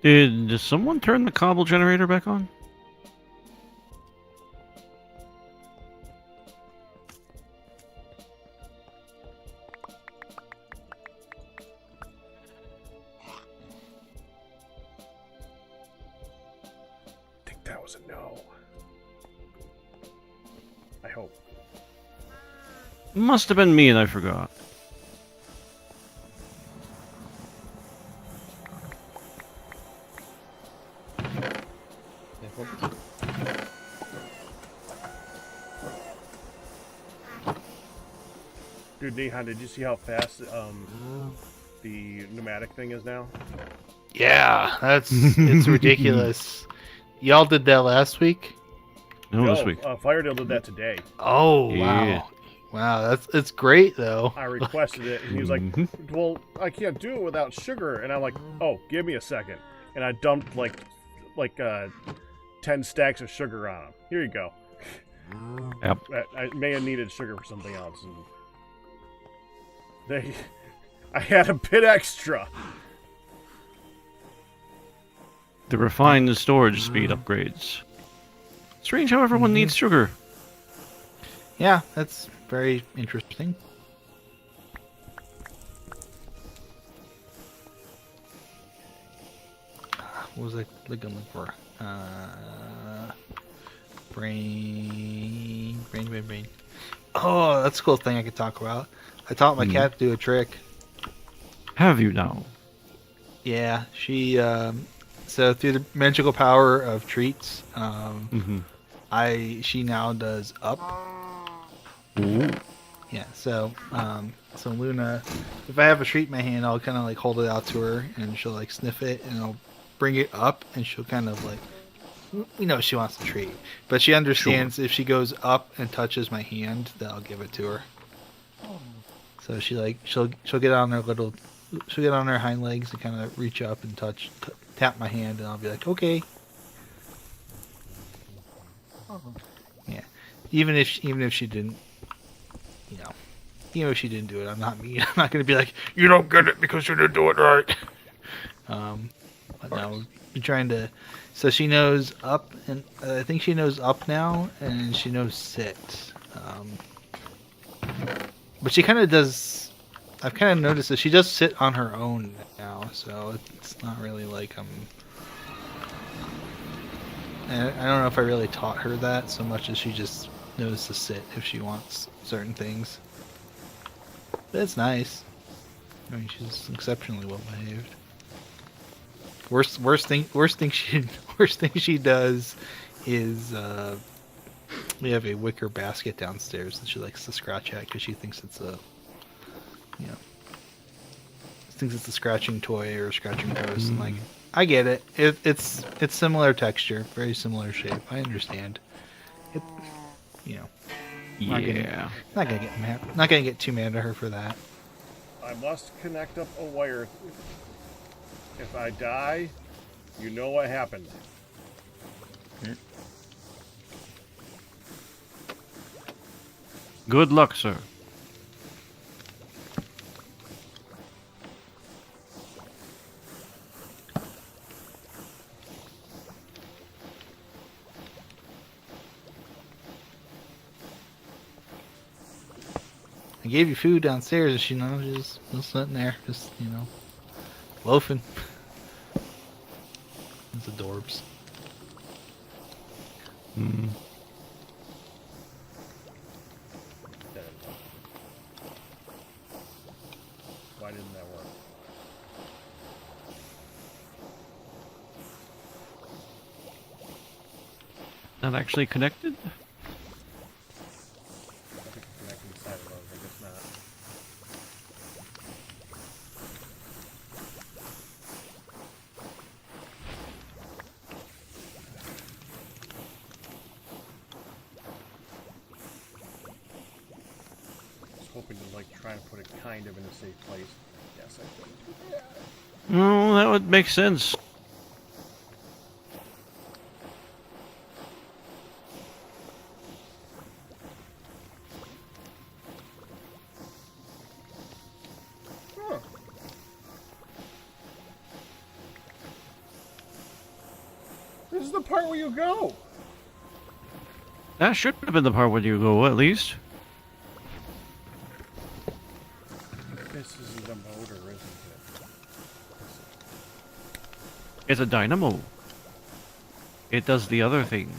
Did someone turn the cobble generator back on? I think that was a no. I hope. Must have been me and I forgot. Dude, Nehan, did you see how fast the pneumatic thing is now? Yeah, it's ridiculous. Y'all did that last week? No, this week. Firedale did that today. Oh Yeah. wow, it's great though. I requested it, and he was like, "Well, I can't do it without sugar." And I'm like, "Oh, give me a second." And I dumped like 10 stacks of sugar on him. Here you go. Yep. I may have needed sugar for something else, and I had a bit extra. The refined storage speed upgrades. Strange how everyone needs sugar. Yeah, that's very interesting. What was I looking for? Brain. Oh, that's a cool thing I could talk about. I taught my cat to do a trick. Have you now? Yeah, she. So through the magical power of treats, she now does up. Ooh. Yeah. So Luna, if I have a treat in my hand, I'll kind of like hold it out to her, and she'll like sniff it, and I'll bring it up, and she'll kind of like, she wants a treat, but she understands if she goes up and touches my hand, that I'll give it to her. So she'll get on her hind legs and kind of reach up and tap my hand, and I'll be like, okay. Yeah, even if she didn't, even if she didn't do it, I'm not mean. I'm not gonna be like, you don't get it because you didn't do it right. But no, we're trying to. So she knows up, and I think she knows up now, and she knows sit. But she kind of does. I've kind of noticed that she does sit on her own now, so it's not really like I don't know if I really taught her that so much as she just knows to sit if she wants certain things. But it's nice. I mean, she's exceptionally well behaved. Worst thing she does is we have a wicker basket downstairs that she likes to scratch at because she thinks it's a thinks it's a scratching toy or a scratching post. And like, I get it. It's similar texture, very similar shape. I understand. It, Yeah. Not gonna get mad. Not gonna get too mad at her for that. I must connect up a wire. If I die, you know what happened. Good luck, sir. I gave you food downstairs, and she just sitting there, just loafing. It's adorbs. Mm. Why didn't that work? Not actually connected? I think it's connected inside of those. I guess not. I was hoping to try and put it kind of in a safe place. Yes, I couldn't do that. No, that would make sense. Huh. This is the part where you go. That should have been the part where you go, at least. This isn't a motor, isn't it? It's a dynamo. It does the other thing.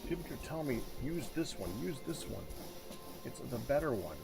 People keep telling me, use this one, use this one. It's the better one.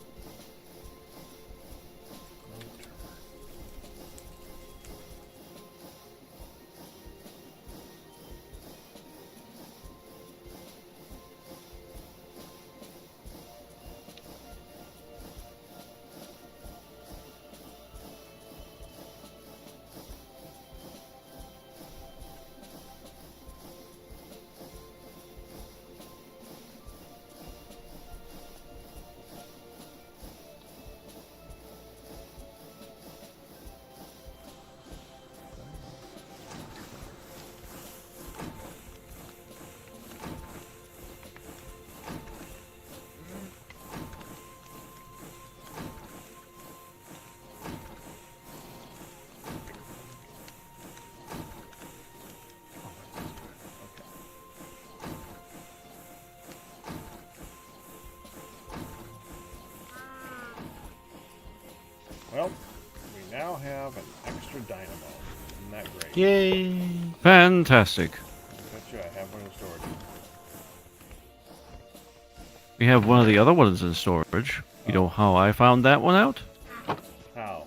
Yay! Fantastic. Bet you I have one in storage. We have one of the other ones in storage. You know how I found that one out? How?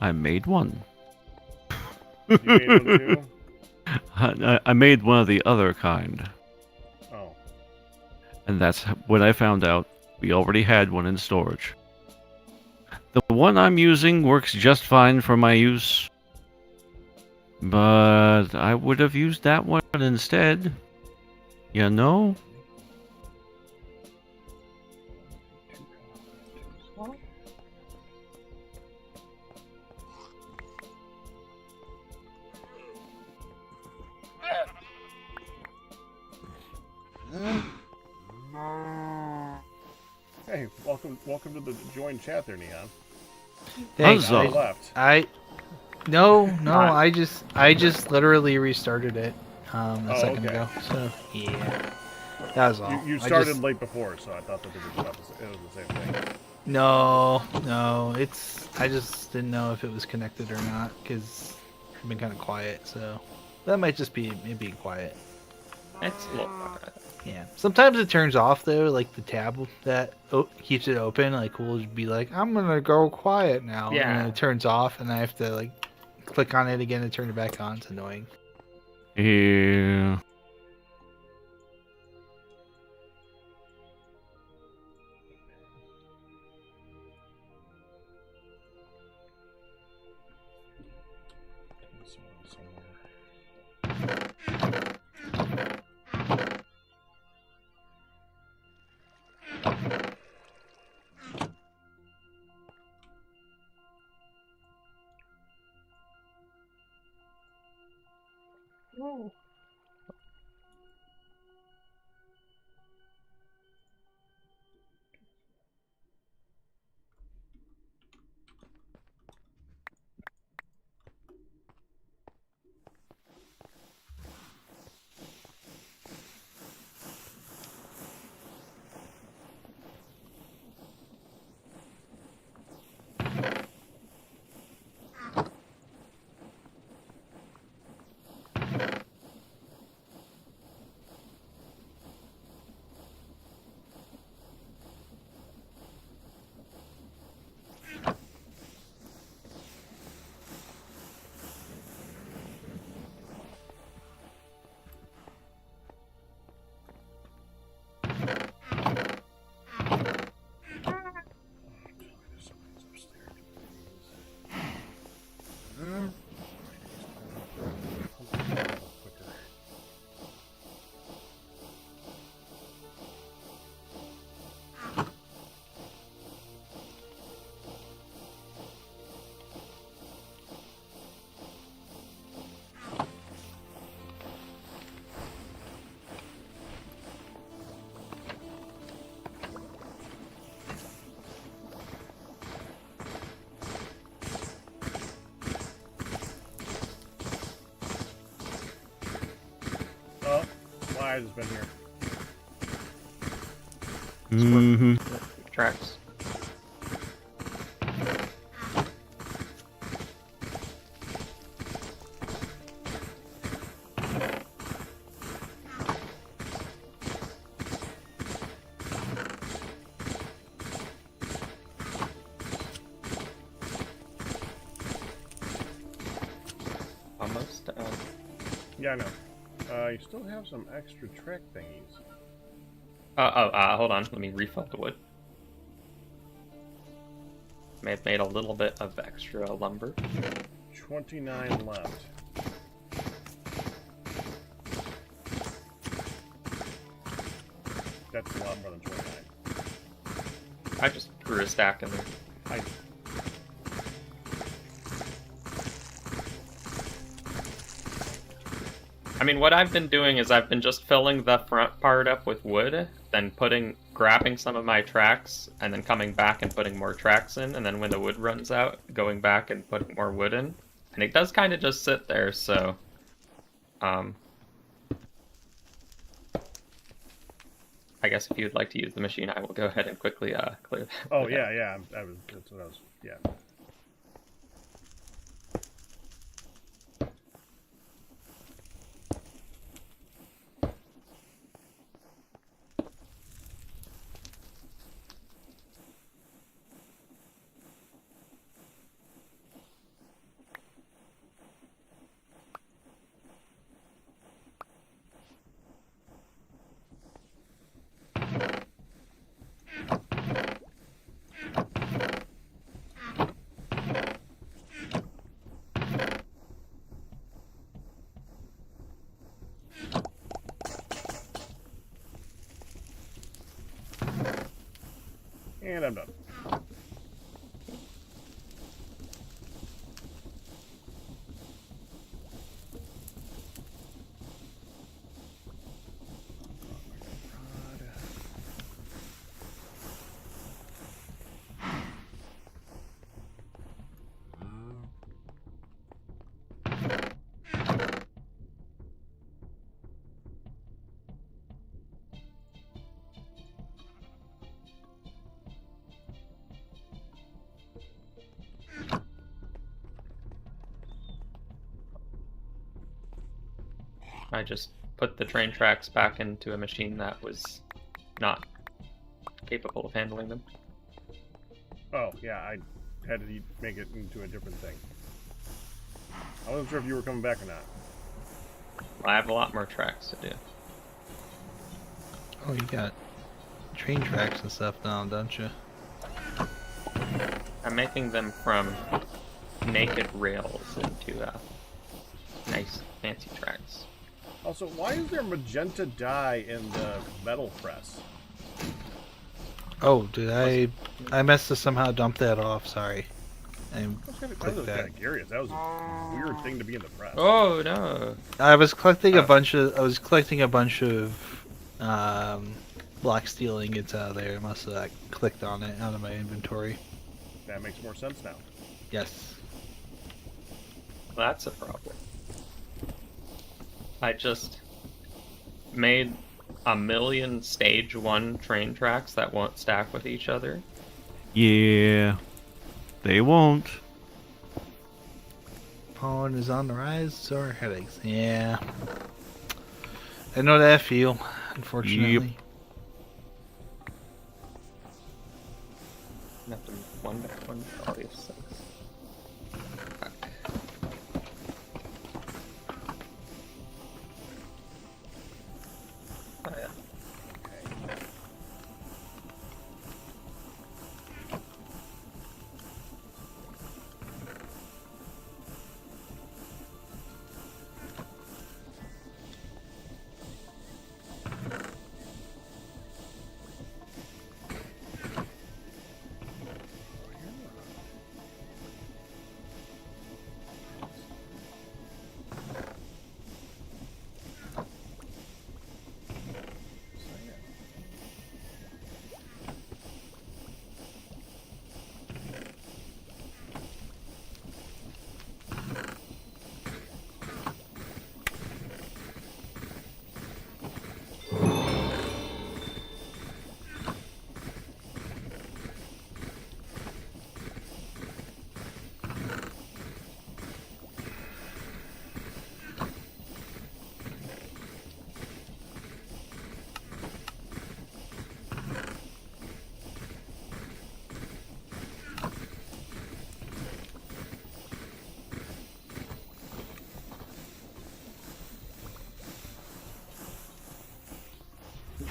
I made one. You made one too? I made one of the other kind. Oh. And that's when I found out we already had one in storage. The one I'm using works just fine for my use. But I would have used that one instead. You know? Hey, welcome to the join chat there, Neon. Thanks. Huzzah. Left. No, I just literally restarted it a second okay. ago. So yeah, that was all. You I started just- late before, so I thought that it was the same thing. No, I just didn't know if it was connected or not because it's been kind of quiet. So that might just be me being quiet. It's a little better. Yeah. Sometimes it turns off though, like the tab that keeps it open. Like we'll be like, I'm gonna go quiet now. Yeah. And then it turns off, and I have to like click on it again and turn it back on. It's annoying. Yeah. Oh, my eyes has been here. Mm-hmm. Tracks. Almost done. Yeah, I know. You still have some extra track thingies. Hold on. Let me refill the wood. May have made a little bit of extra lumber. 29 left. That's a lot more than 29. I just threw a stack in there. I mean, what I've been doing is I've been just filling the front part up with wood, then grabbing some of my tracks, and then coming back and putting more tracks in, and then when the wood runs out, going back and putting more wood in. And it does kind of just sit there, so... I guess if you'd like to use the machine, I will go ahead and quickly clear that. Oh, yeah. That's what I was... Yeah. And I'm done. I just put the train tracks back into a machine that was not capable of handling them. Oh, yeah, I had to make it into a different thing. I wasn't sure if you were coming back or not. I have a lot more tracks to do. Oh, you got train tracks and stuff now, don't you? I'm making them from naked rails into nice, fancy tracks. Also, why is there magenta dye in the metal press? Oh, did I must have somehow dumped that off, sorry. I That was kind clicked that. of curious. That was a weird thing to be in the press. Oh no! I was collecting a bunch of black steel ingots out of there. I must have clicked on it out of my inventory. That makes more sense now. Yes. That's a problem. I just made a million stage 1 train tracks that won't stack with each other. Yeah, they won't. Pollen is on the rise, so are headaches. Yeah. I know that feel, unfortunately. Nothing. One all these things. Oh yeah.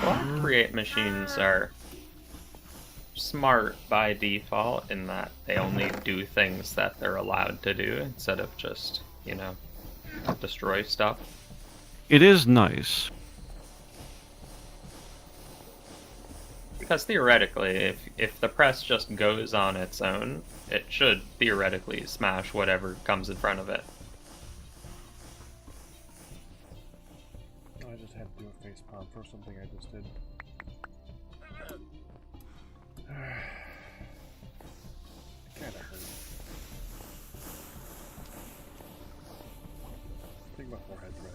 Block create machines are smart by default in that they only do things that they're allowed to do instead of just, you know, destroy stuff. It is nice. Because theoretically, if the press just goes on its own, it should theoretically smash whatever comes in front of it. I just had to do a face palm for something I just did. Kinda hurt. I think my forehead's red.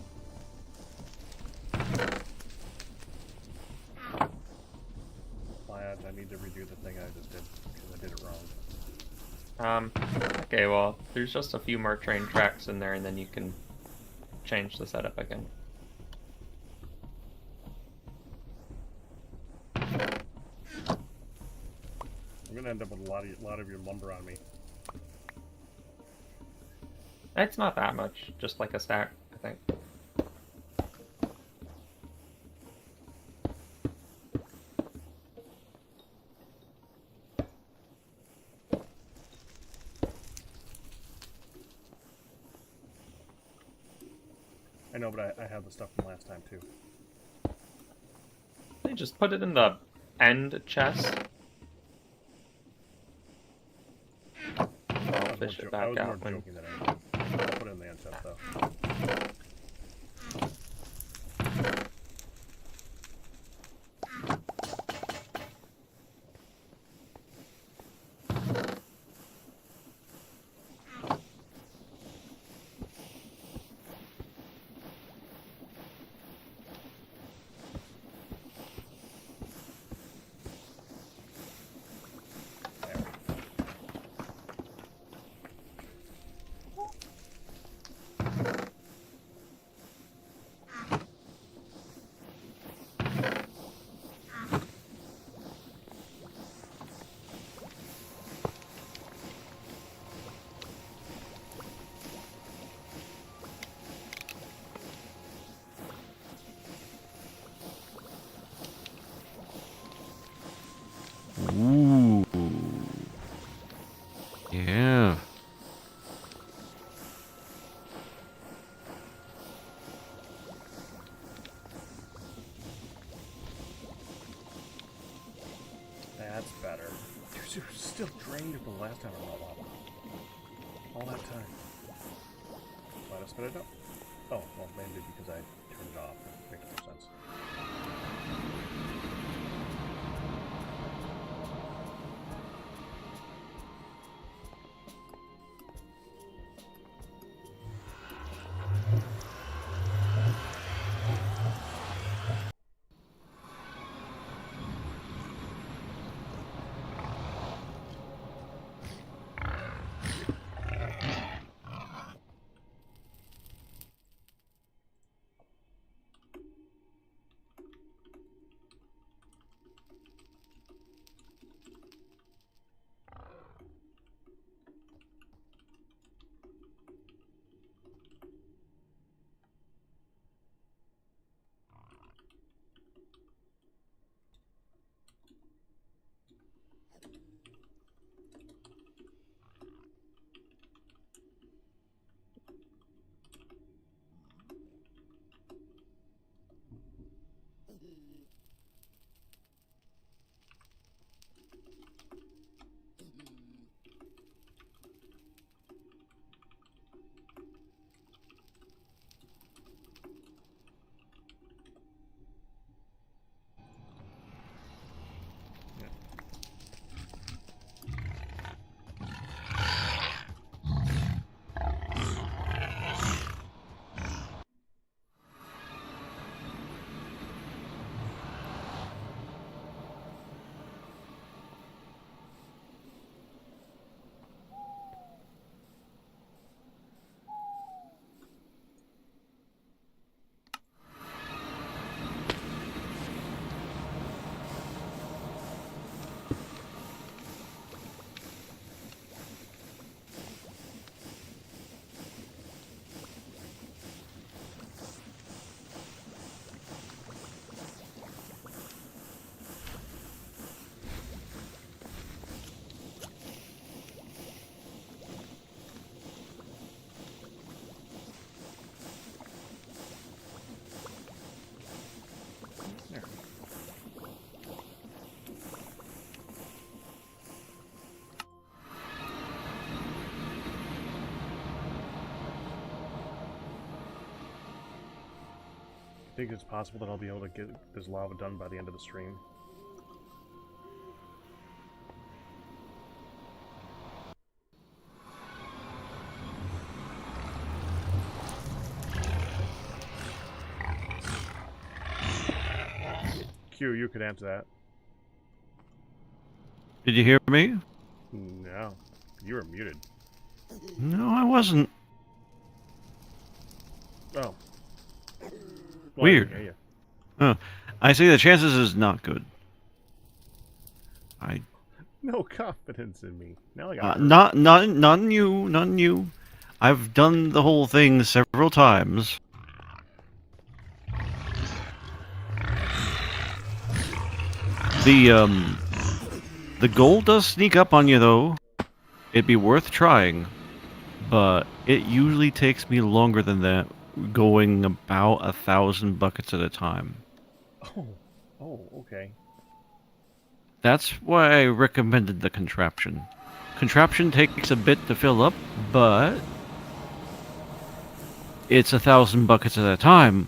I need to redo the thing I just did because I did it wrong. Okay, well, there's just a few more train tracks in there and then you can change the setup again. I'm gonna end up with a lot of your lumber on me. It's not that much, just like a stack, I think. I know, but I have the stuff from last time too. They just put it in the end chest. fish it I was back more out when. joking than anything. I'll put it in the end chest though. Ooh. Yeah. That's better. You're still drained the last time I rolled up. All that time. Why'd I spit it up? Oh, well, maybe because I turned it off. It makes more sense. Think it's possible that I'll be able to get this lava done by the end of the stream? Q, you could answer that. Did you hear me? No. You were muted. No, I wasn't. Oh. Well, Weird. Yeah, yeah. Oh, I see the chances is not good. I No confidence in me. Now I got not in you, not in you. I've done the whole thing several times. The goal does sneak up on you though. It'd be worth trying, but it usually takes me longer than that, going about 1,000 buckets at a time. Oh. Oh, okay. That's why I recommended the contraption. contraption takes a bit to fill up, but it's 1,000 buckets at a time.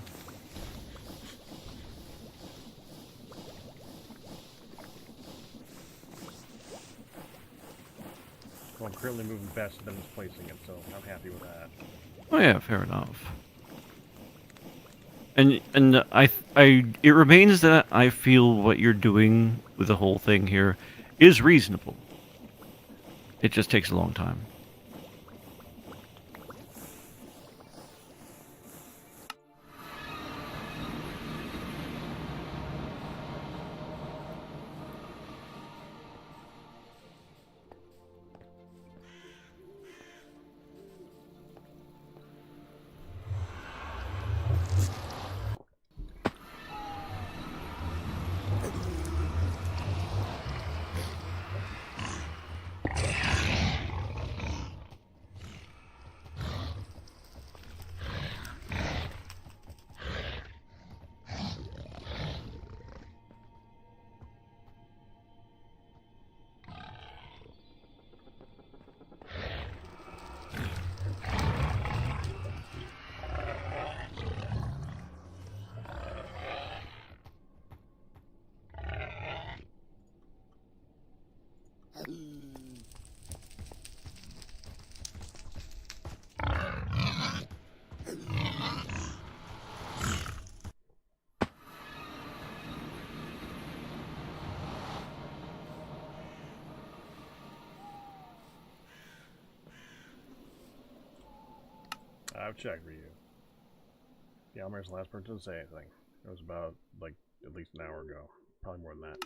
Well, I'm currently moving faster than it's placing it, so I'm happy with that. Oh yeah, fair enough. And it remains that I feel what you're doing with the whole thing here is reasonable. It just takes a long time. I've checked for you. Yeah, Elmer's the last person to say anything. It was about, like, at least an hour ago. Probably more than that.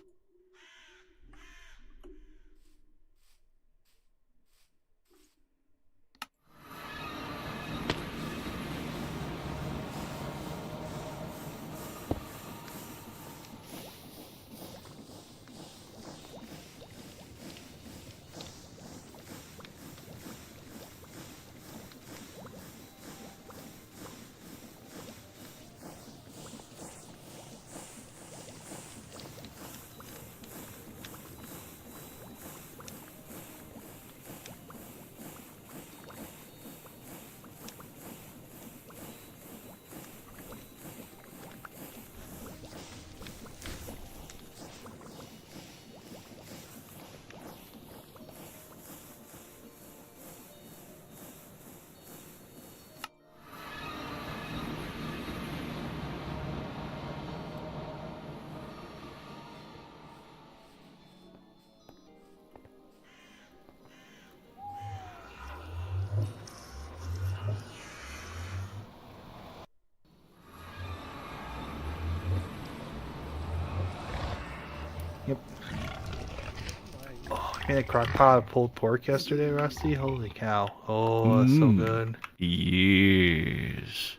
Oh, I made a crock pot of pulled pork yesterday, Rusty. Holy cow. Oh, that's so good. Yes.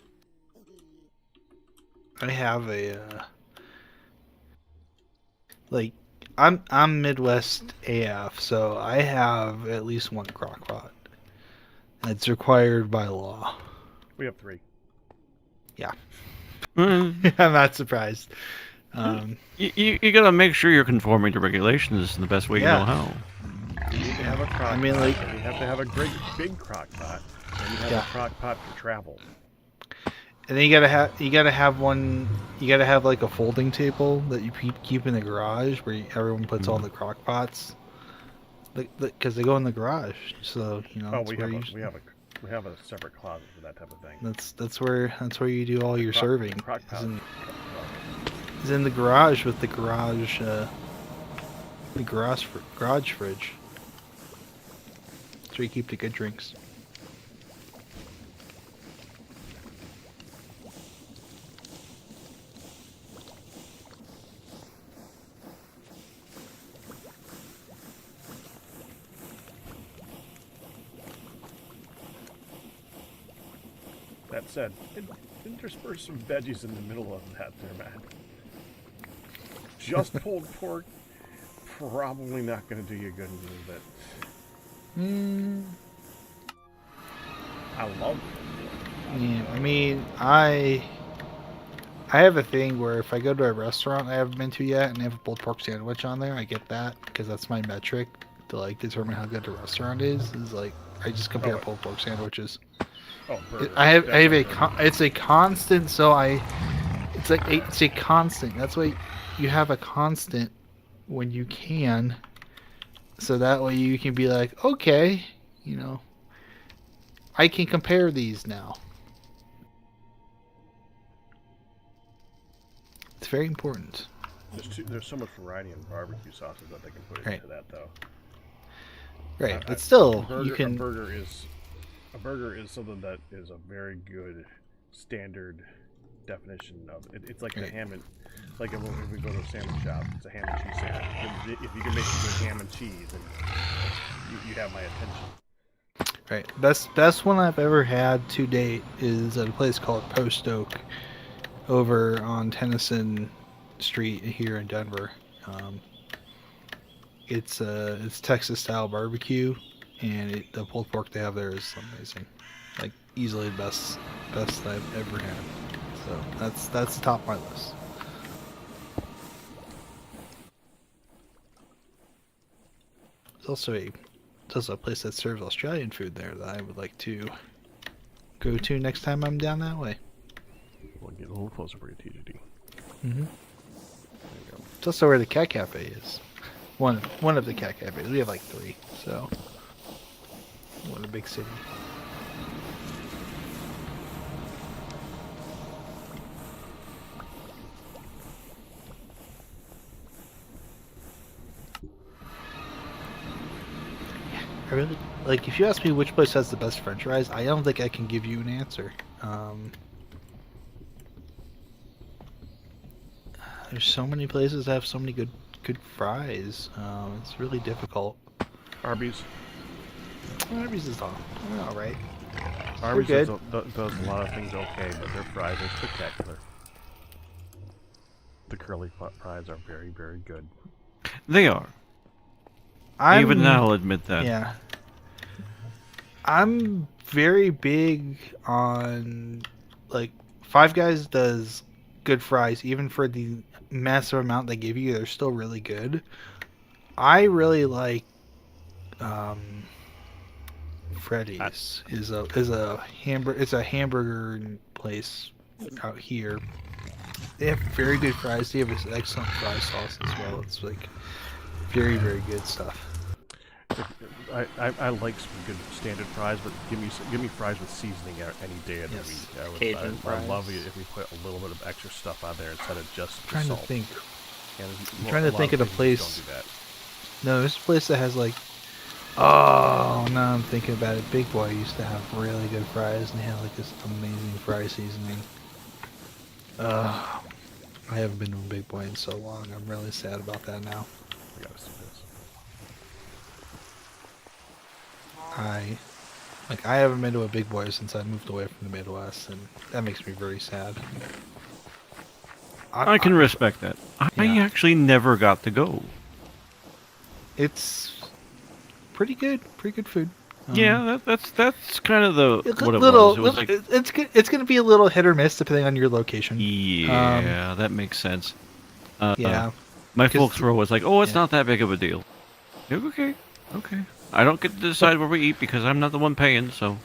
I have a, like, I'm Midwest AF, so I have at least one crock pot. And it's required by law. We have 3. Mm, I'm not surprised. you gotta make sure you're conforming to regulations in the best way you know Yeah. how. You need to have a crock I mean, pot, like- and you have to have a great big crock pot, and you have Yeah. a crock pot for travel. And then you gotta have one. You gotta have like a folding table that you keep in the garage where everyone puts all the crock pots. Because they go in the garage, so you know. Oh, that's we where have, you- we have a separate closet for that type of thing. That's where you do all your serving. Crock Is pot. is in the garage with the garage garage fridge. That's where you keep the good drinks. That said, intersperse some veggies in the middle of that there, man. Just pulled pork, probably not going to do you good in a little bit. I love pulled pork. Yeah, I mean, I have a thing where if I go to a restaurant I haven't been to yet and they have a pulled pork sandwich on there, I get that because that's my metric to like determine how good the restaurant is like I just compare Oh. pulled pork sandwiches. Oh, burger. I have a Definitely burger. it's a constant, so it's a constant. That's why you have a constant when you can, so that way you can be like, okay, you know, I can compare these now. It's very important. There's so much variety in barbecue sauces that they can put Right. into that, though. Right, but still, a you can. burger is something that is a very good standard definition of it. It's like Right. a ham and like if we go to a sandwich shop, it's a ham and cheese sandwich. If you can make a good ham and cheese, then you have my attention. Right, best one I've ever had to date is at a place called Post Oak, over on Tennyson Street here in Denver. It's Texas style barbecue, and the pulled pork they have there is amazing, like easily the best I've ever had. So that's the top of my list. There's also a place that serves Australian food there that I would like to go to next time I'm down that way. We'll get a little closer for you, TGD. Mm-hmm. There you go. It's also where the Cat Cafe is. One of the Cat Cafes. We have like 3, so what a big city. I really like. If you ask me which place has the best French fries, I don't think I can give you an answer. There's so many places that have so many good fries. It's really difficult. Arby's. Arby's is all right. Arby's good. does a lot of things okay, but their fries are spectacular. The curly fries are very, very good. They are. Even now, I'll admit that. Yeah. I'm very big on, like, Five Guys does good fries, even for the massive amount they give you. They're still really good. I really like Freddy's is a hamburger place out here. They have very good fries. They have this excellent fry sauce as well. It's like very, very good stuff. I like some good standard fries, but give me fries with seasoning any day of the Yes. week. Cajun I love fries. it if we put a little bit of extra stuff on there instead of just the I'm trying salt. to think. And I'm trying to a lot think of the places place. Don't do that. No, there's a place that has like. Oh, now I'm thinking about it. Big Boy used to have really good fries, and they had like this amazing fry seasoning. I haven't been to a Big Boy in so long. I'm really sad about that now. We gotta see this. I haven't been to a Big Boy since I moved away from the Midwest, and that makes me very sad. I can respect that. I Yeah. actually never got to go. It's pretty good food. Yeah, that's kind of the It's what it little, was. It was like, it's gonna be a little hit or miss depending on your location. yeah, that makes sense. Yeah, My 'cause- folks were always like, "Oh, it's yeah. not that big of a deal." Like, okay. I don't get to decide where we eat because I'm not the one paying. So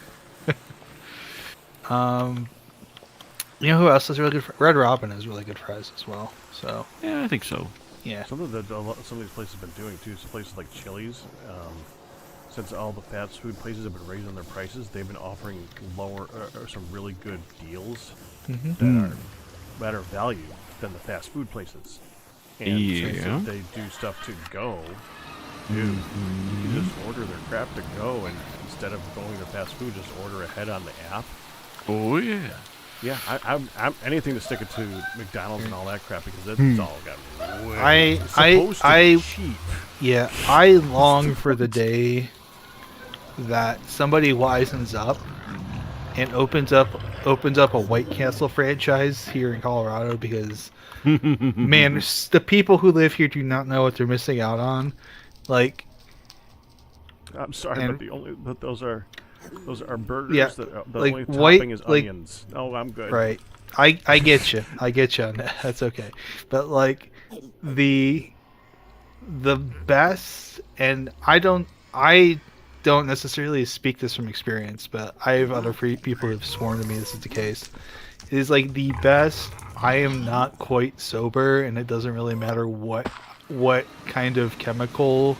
you know who else is really good? Red Robin has really good fries as well. So yeah, I think so. yeah, Something that some of these places have been doing too. Some places like Chili's, since all the fast food places have been raising their prices, they've been offering lower or some really good deals that are value than the fast food places. And since Yeah. they do stuff to go, dude, you can just order their crap to go, and instead of going to fast food, just order ahead on the app. Oh yeah. Yeah, I'm anything to stick it to McDonald's and all that crap because that's all got way. It's I supposed to be cheap. yeah. I long for the day that somebody wisens up and opens up a White Castle franchise here in Colorado, because man, the people who live here do not know what they're missing out on. Like, I'm sorry, and- but those are burgers Yeah, that the like only white- topping is like- onions. Oh, I'm good. right. I get you on that. That's okay. But like the the best, and I don't necessarily speak this from experience, but I have other people who've sworn to me this is the case. It is like the best. I am not quite sober, and it doesn't really matter what kind of chemical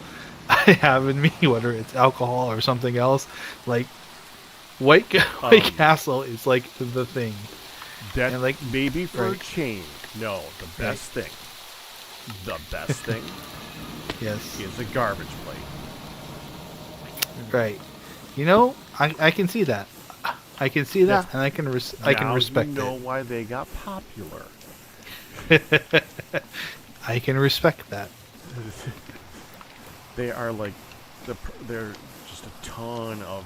I have in me, whether it's alcohol or something else. Like White Castle is like the thing. That And, like, maybe for a right. change. No, the best thing. The best thing Yes. is a garbage plate. Right. You know, I can see that. I can see that, Yes. and I can I can Now respect you know why they got popular. it. I can respect that. They are like, they're just a ton of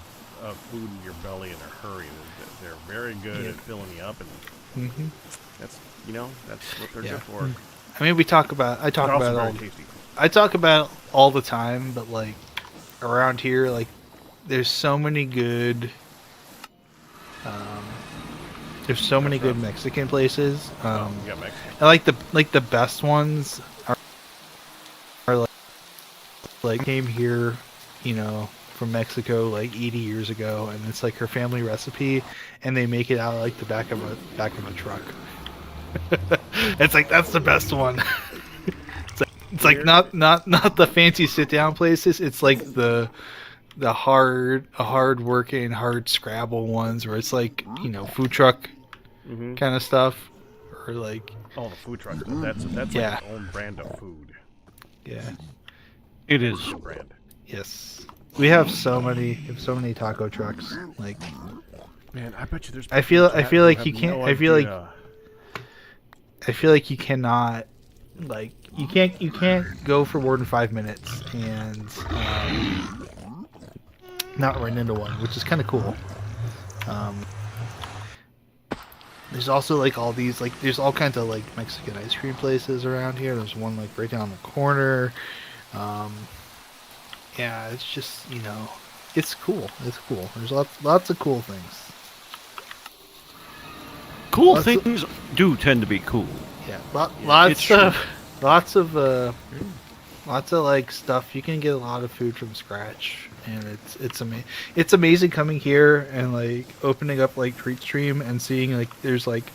food in your belly in a hurry. They're very good at filling you up, and Hmm. that's that's what they're Yeah. good for. I mean, I talk They're about also it very all. tasty. I talk about it all the time, but like around here, like there's so many good. There's so many good Mexican places. You got Mexican. I like the best ones are like came here, you know, from Mexico like 80 years ago, and it's like her family recipe, and they make it out of like the back of a truck. It's like that's the best one. It's like not the fancy sit down places. It's like the hard working, hard scrabble ones where it's like, you know, food truck Mm-hmm. kind of stuff, or like Oh, the food truck. That's Yeah. like its own brand of food. yeah. It is. Brand. Yes. We have so many taco trucks. Like Man, I bet you there's. I feel people in chat like who you have can't no I feel like idea. you cannot, like you can't go for more than 5 minutes and not run into one, which is kind of cool. There's also like all these like there's all kinds of like Mexican ice cream places around here. There's one like right down the corner. Yeah, it's just, you know, it's cool. It's cool. There's lots of cool things. Cool Lots of- things do tend to be cool. Yeah, it's true. lots of like stuff. You can get a lot of food from scratch, and it's amazing coming here and like opening up like Treat Stream and seeing like there's like,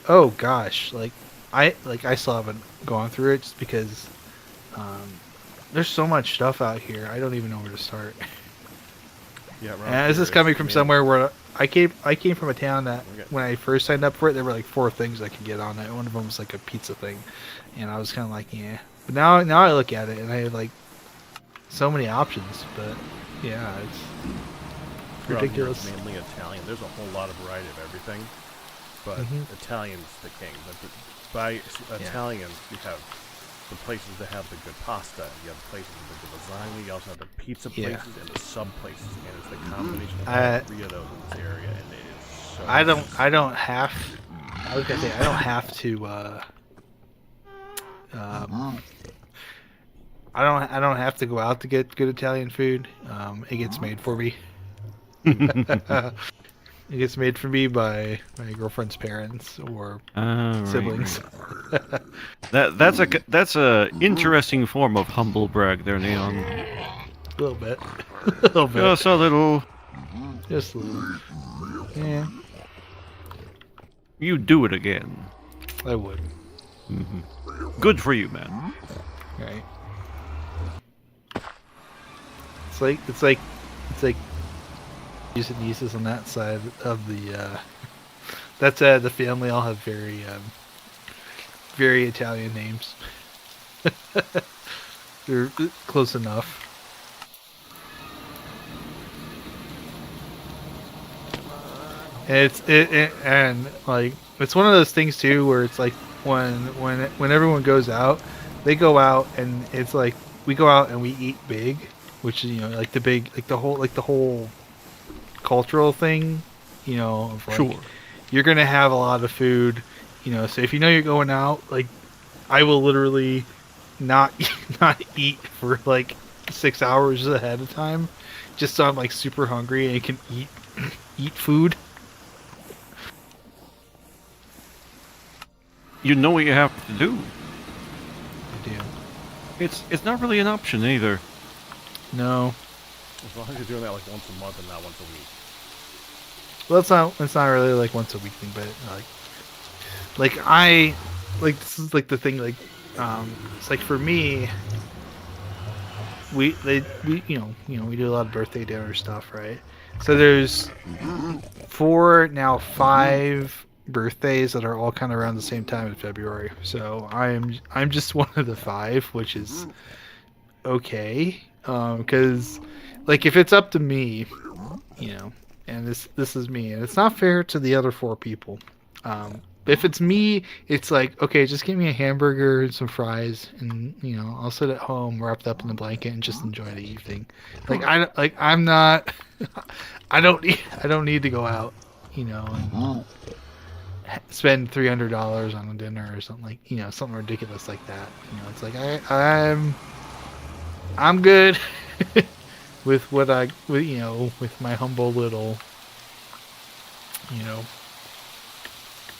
oh gosh, like I still haven't gone through it just because there's so much stuff out here. I don't even know where to start. Yeah, And this is coming from somewhere where I came from a town that when I first signed up for it, there were like 4 things I could get on it. One of them was like a pizza thing, and I was kind of like, yeah. But now I look at it and I have like so many options. But yeah, it's ridiculous. It's mainly Italian. There's a whole lot of variety of everything, but Italian's the king. But by Italians, you have the places that have the good pasta. You have the places with the good lasagna. You also have the pizza places and the sub places, and it's the combination of all 3 of those in this area, and it is so. I don't have. I was gonna say I don't have to. I don't have to go out to get good Italian food. It gets made for me. It gets made for me by my girlfriend's parents or siblings. That's a interesting form of humble brag there, Neon. A little bit. A little bit. Just a little. Just a little. Yeah, You do it again. I would. Good for you, man. Right. It's like nieces and nieces on that side of the the family all have very Italian names. They're close enough. And and like it's one of those things too where it's like when everyone goes out, they go out and it's like we go out and we eat big, which is, you know, like the whole cultural thing, you know, of like, Sure. you're gonna have a lot of food, you know. So if you know you're going out, like I will literally not eat for like 6 hours ahead of time, just so I'm like super hungry and can eat food. You know what you have to do. I do. It's not really an option either. No. As long as you're doing that like once a month and not once a week. Well, it's not really like once a week thing, but this is like the thing, like, it's like for me, we you know we do a lot of birthday dinner stuff, right? So there's 5 birthdays that are all kind of around the same time in February. So I'm just one of the 5, which is okay, because like if it's up to me, and this is me, and it's not fair to the other 4 people. If it's me, it's like, okay, just give me a hamburger and some fries, and I'll sit at home wrapped up in a blanket and just enjoy the evening. I'm not. I don't need to go out, and spend $300 on a dinner or something something ridiculous like that. It's like I'm good with what with my humble little,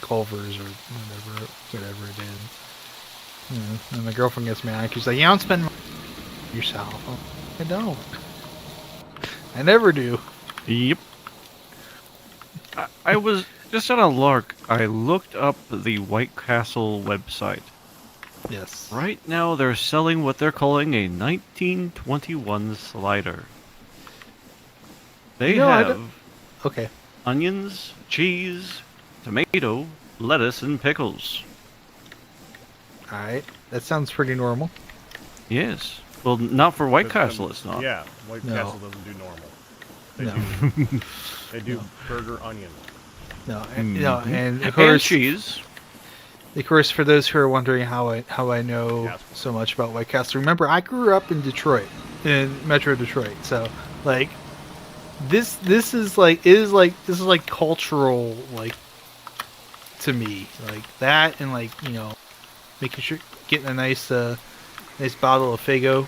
Culver's or whatever it is. And my girlfriend gets mad. She's like, "You don't spend money on yourself." I don't. I never do. Yep. I was just on a lark. I looked up the White Castle website. Yes. Right now, they're selling what they're calling a 1921 slider. They have Okay. onions, cheese, tomato, lettuce, and pickles. Alright. That sounds pretty normal. Yes. Well, not for White Castle, it's not. Yeah, White No. Castle doesn't do normal. They No. They do burger onion. No. And, and of And course, cheese. for those who are wondering how I know Yes. so much about White Castle, remember I grew up in Detroit, in Metro Detroit. So like this is like cultural, like, to me, like that, and like making sure getting a nice bottle of Faygo,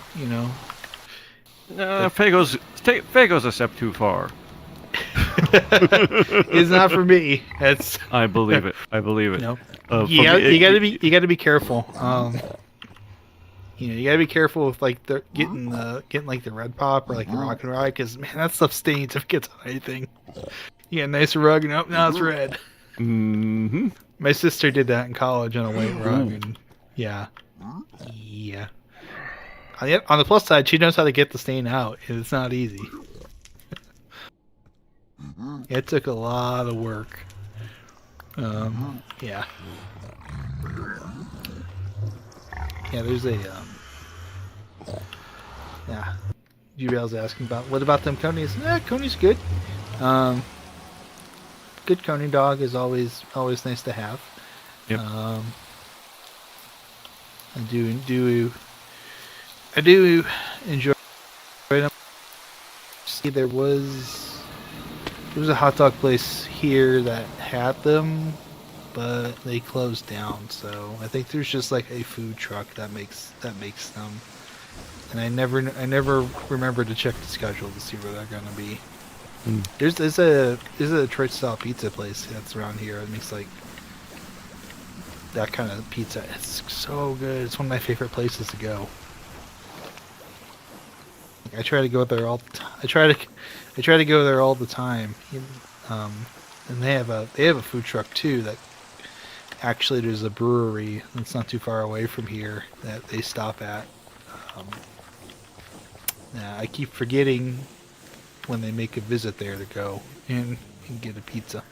Fago's a step too far. It's not for me. That's I believe it. I believe it. no. For You me, gotta be careful. You gotta be careful with like getting like the red pop or like the rock and ride, because man, that stuff stains if it gets on anything. You get a nice rug and now it's red. Mm-hmm. My sister did that in college on a white rug, and yeah. On the plus side, she knows how to get the stain out. It's not easy. It took a lot of work. Yeah. Yeah, there's a yeah. Jubal's asking about what about them conies? Coney's good. Good coney dog is always nice to have. Yep. I do enjoy them. See, there was a hot dog place here that had them, but they closed down. So I think there's just like a food truck that makes them. And I never remember to check the schedule to see where they're gonna be. There's a Detroit style pizza place that's around here. It makes like that kind of pizza. It's so good. It's one of my favorite places to go. I try to go there all the time. I try to go there all the time. And they have a food truck too. That actually, there's a brewery that's not too far away from here that they stop at. I keep forgetting when they make a visit there to go and get a pizza.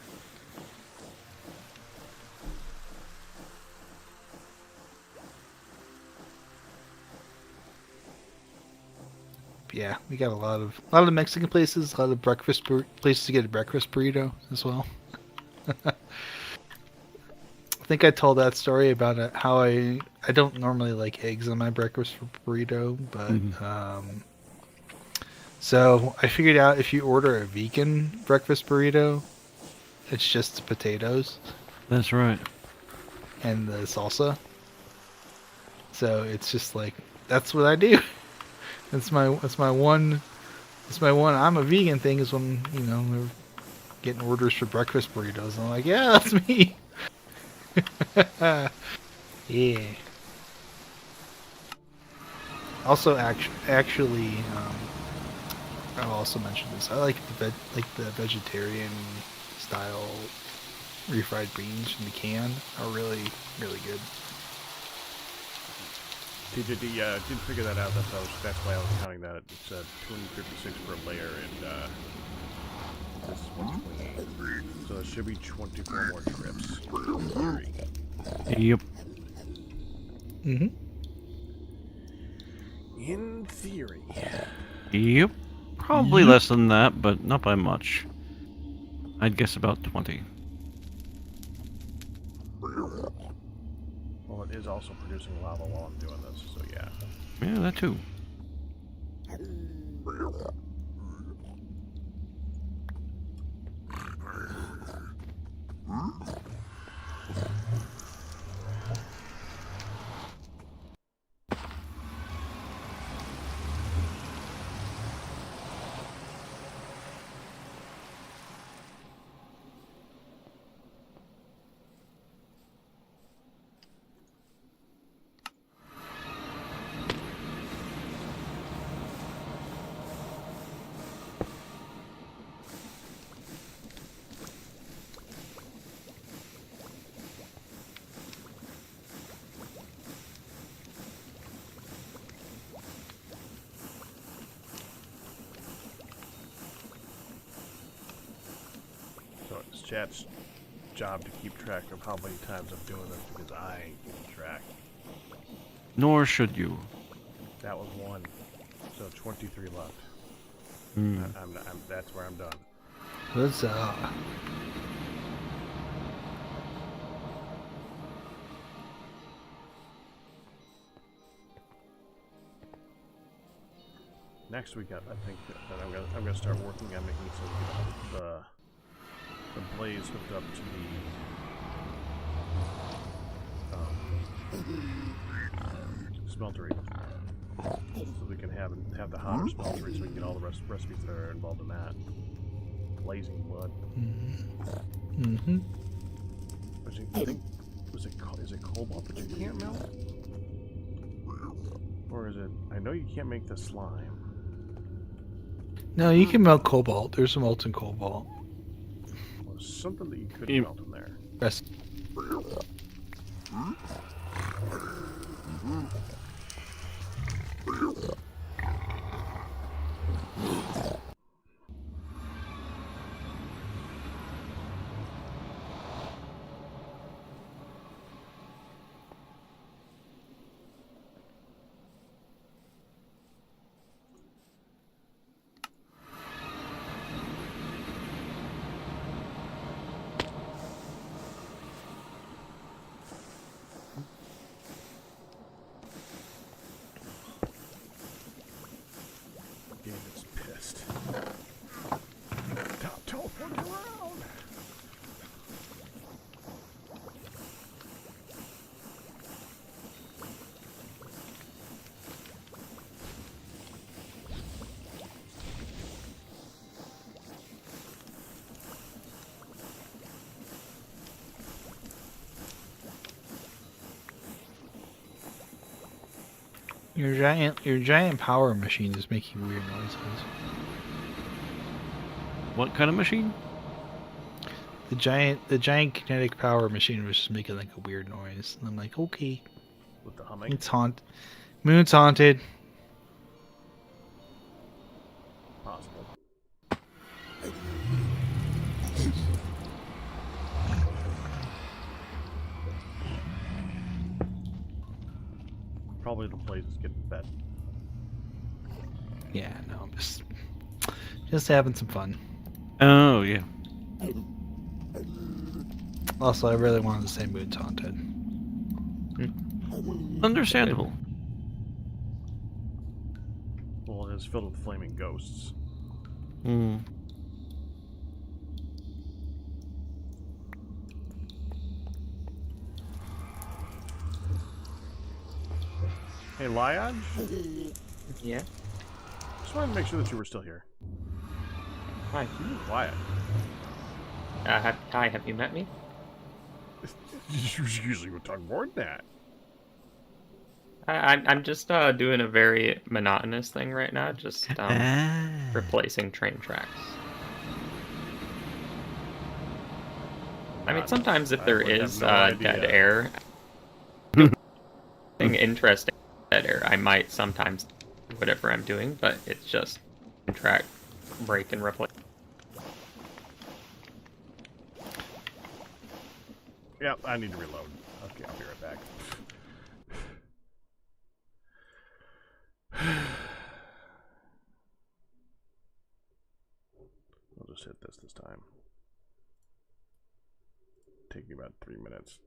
Yeah, we got a lot of Mexican places, a lot of breakfast places to get a breakfast burrito as well. I think I told that story about how I don't normally like eggs on my breakfast burrito, but so I figured out if you order a vegan breakfast burrito, it's just potatoes. That's right. And the salsa. So it's just like that's what I do. That's my one I'm a vegan thing is when we're getting orders for breakfast burritos. I'm like, yeah, that's me. Yeah. Also, actually, I'll also mention this. I like the vegetarian style refried beans in the can are really good. TJD, did figure that out. That's why I was counting that. It's 256 per layer, and this is 128. So it should be 24 more trips. Yep. Mm-hmm. In theory. Yep. Probably less than that, but not by much. I'd guess about 20. Well, it is also producing lava while I'm doing this, so yeah. Yeah, that too. So it's chat's job to keep track of how many times I'm doing this because I ain't keeping track. Nor should you. That was one. So 23 left. Hmm. That's where I'm done. Huzzah. Next week, I think that I'm gonna start working on making so we get the blaze hooked up to the smeltery, so we can have the hotter smeltery, so we can get all the recipes that are involved in that. Blazing blood. Mm-hmm. Which I think is it cobalt that you can't melt, or is it? I know you can't make the slime. No, you can melt cobalt. There's some molten cobalt. Well, there's something that you could melt in there. Rest. David's pissed. Don't look around. Your giant power machine is making weird noises. What kind of machine? The giant kinetic power machine was just making like a weird noise. And I'm like, okay. With the humming. Moon's haunted. Possible. Probably the place is getting fed. Yeah, no, just having some fun. Oh, yeah. Also, I really wanted to say Moon's haunted. Understandable. Well, it's filled with flaming ghosts. Hmm. Hey, Lyaj? Yeah. Just wanted to make sure that you were still here. Hi. You quiet. Hi, have you met me? Usually would talk more than that. I'm just doing a very monotonous thing right now, just replacing train tracks. I mean, sometimes if there is dead air, something interesting dead air, I might sometimes do whatever I'm doing, but it's just track, break, and replace. Yep, I need to reload. Okay, I'll be right back. I'll just hit this time. Take me about 3 minutes.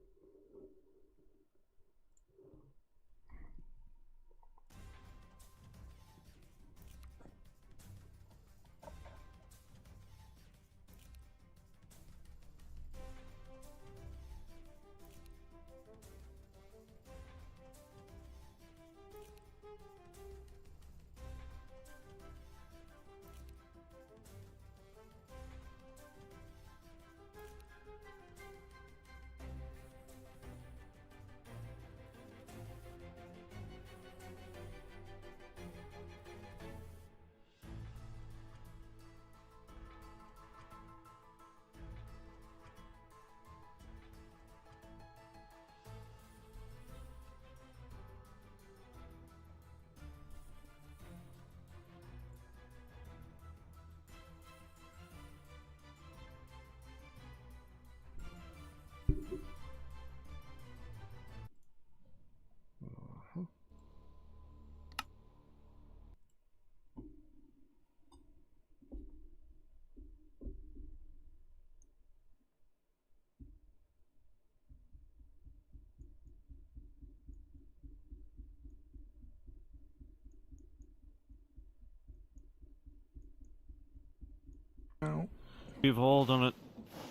We've all done it.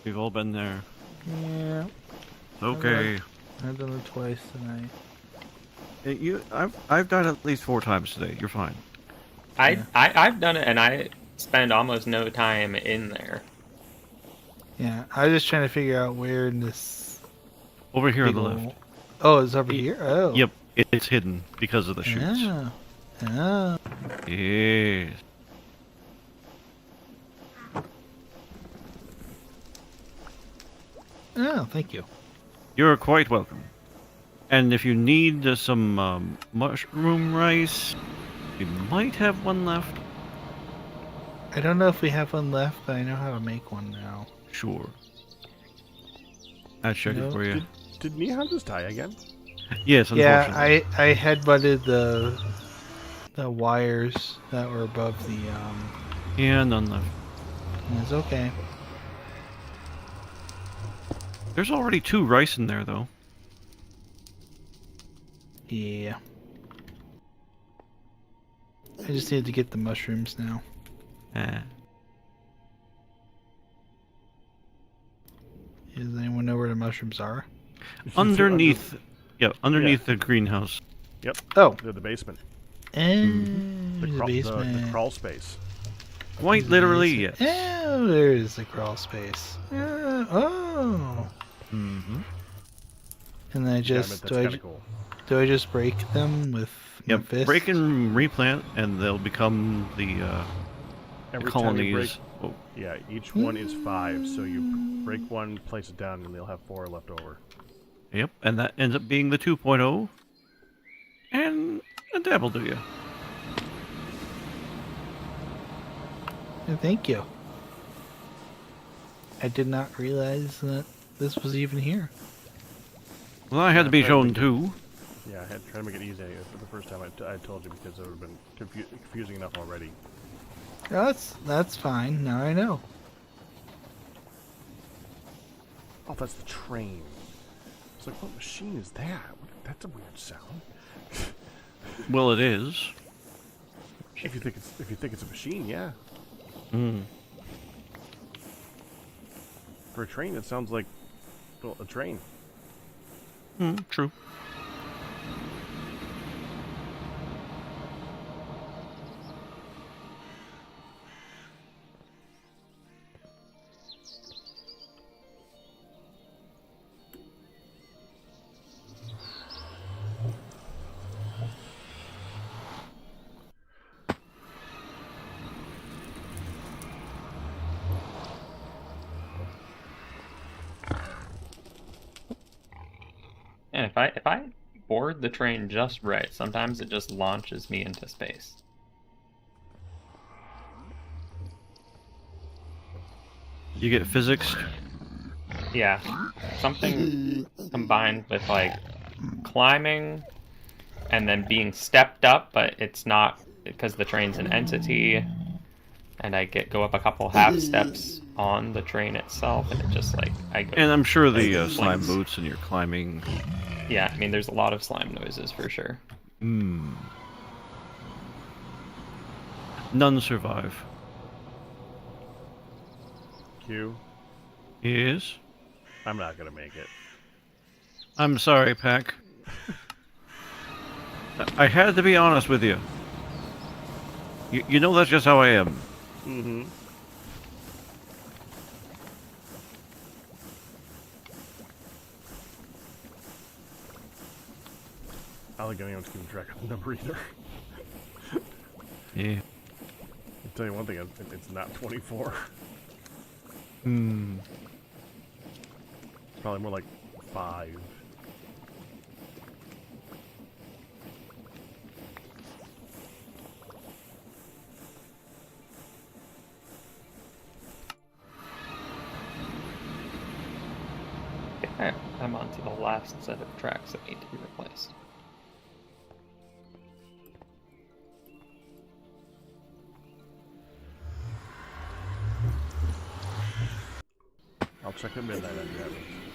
We've all been there. Yeah. Okay. I've done it twice tonight. I've done it at least 4 times today. You're fine. I've done it, and I spend almost no time in there. Yeah, I was just trying to figure out where in this. Over here on big the ol- left. Oh, it's over here. Oh. Yep, it's hidden because of the chutes. Oh. Oh. Yes. Oh, thank you. You're quite welcome. And if you need some mushroom rice, we might have one left. I don't know if we have one left, but I know how to make one now. Sure. I'll check it for you. Did Neon just die again? Yes, unfortunately. Yeah, I headbutted the wires that were above the Yeah, none left. It's okay. There's already 2 rice in there, though. Yeah. I just need to get the mushrooms now. Eh. Does anyone know where the mushrooms are? Underneath. Yeah, underneath the greenhouse. Yep. Oh. They're the basement. And The, the crawl, basement. the crawl space. Quite literally, yes. Oh, there's the crawl space. Oh. Mm-hmm. And I Yeah, just that's kind of cool. do I just break them with my Yep, fist? break and replant, and they'll become the Every colonies. time you break, Oh, yeah, each one is 5. So you break one, place it down, and they'll have 4 left over. yep, and that ends up being the 2.0. And a dabble do you. Thank you. I did not realize that this was even here. Well, I had to be Yeah, shown too. Yeah, I had to try to make it easy for the first time. I told you because it would have been confusing enough already. Oh, that's fine. Now I know. Oh, that's the train. It's like, what machine is that? That's a weird sound. Well, it is. If you think it's a machine, yeah. Mm. For a train, it sounds like, well, a train. True. If I board the train just right, sometimes it just launches me into space. You get physics. Yeah, something combined with like climbing and then being stepped up, but it's not because the train's an entity, and I go up a couple half steps on the train itself, and it just like I go. And I'm sure the like, slime flinks. boots and your climbing. Yeah, I mean, there's a lot of slime noises for sure. Hmm. None survive. Q. Yes. I'm not gonna make it. I'm sorry, Pack. I had to be honest with you. You know that's just how I am. Mm-hmm. I don't think anyone's keeping track of the number either. Yeah. I'll tell you one thing, it's not 24. Hmm. It's probably more like 5. Okay, I'm on to the last set of tracks that need to be replaced. I'll check at midnight on you, Evans.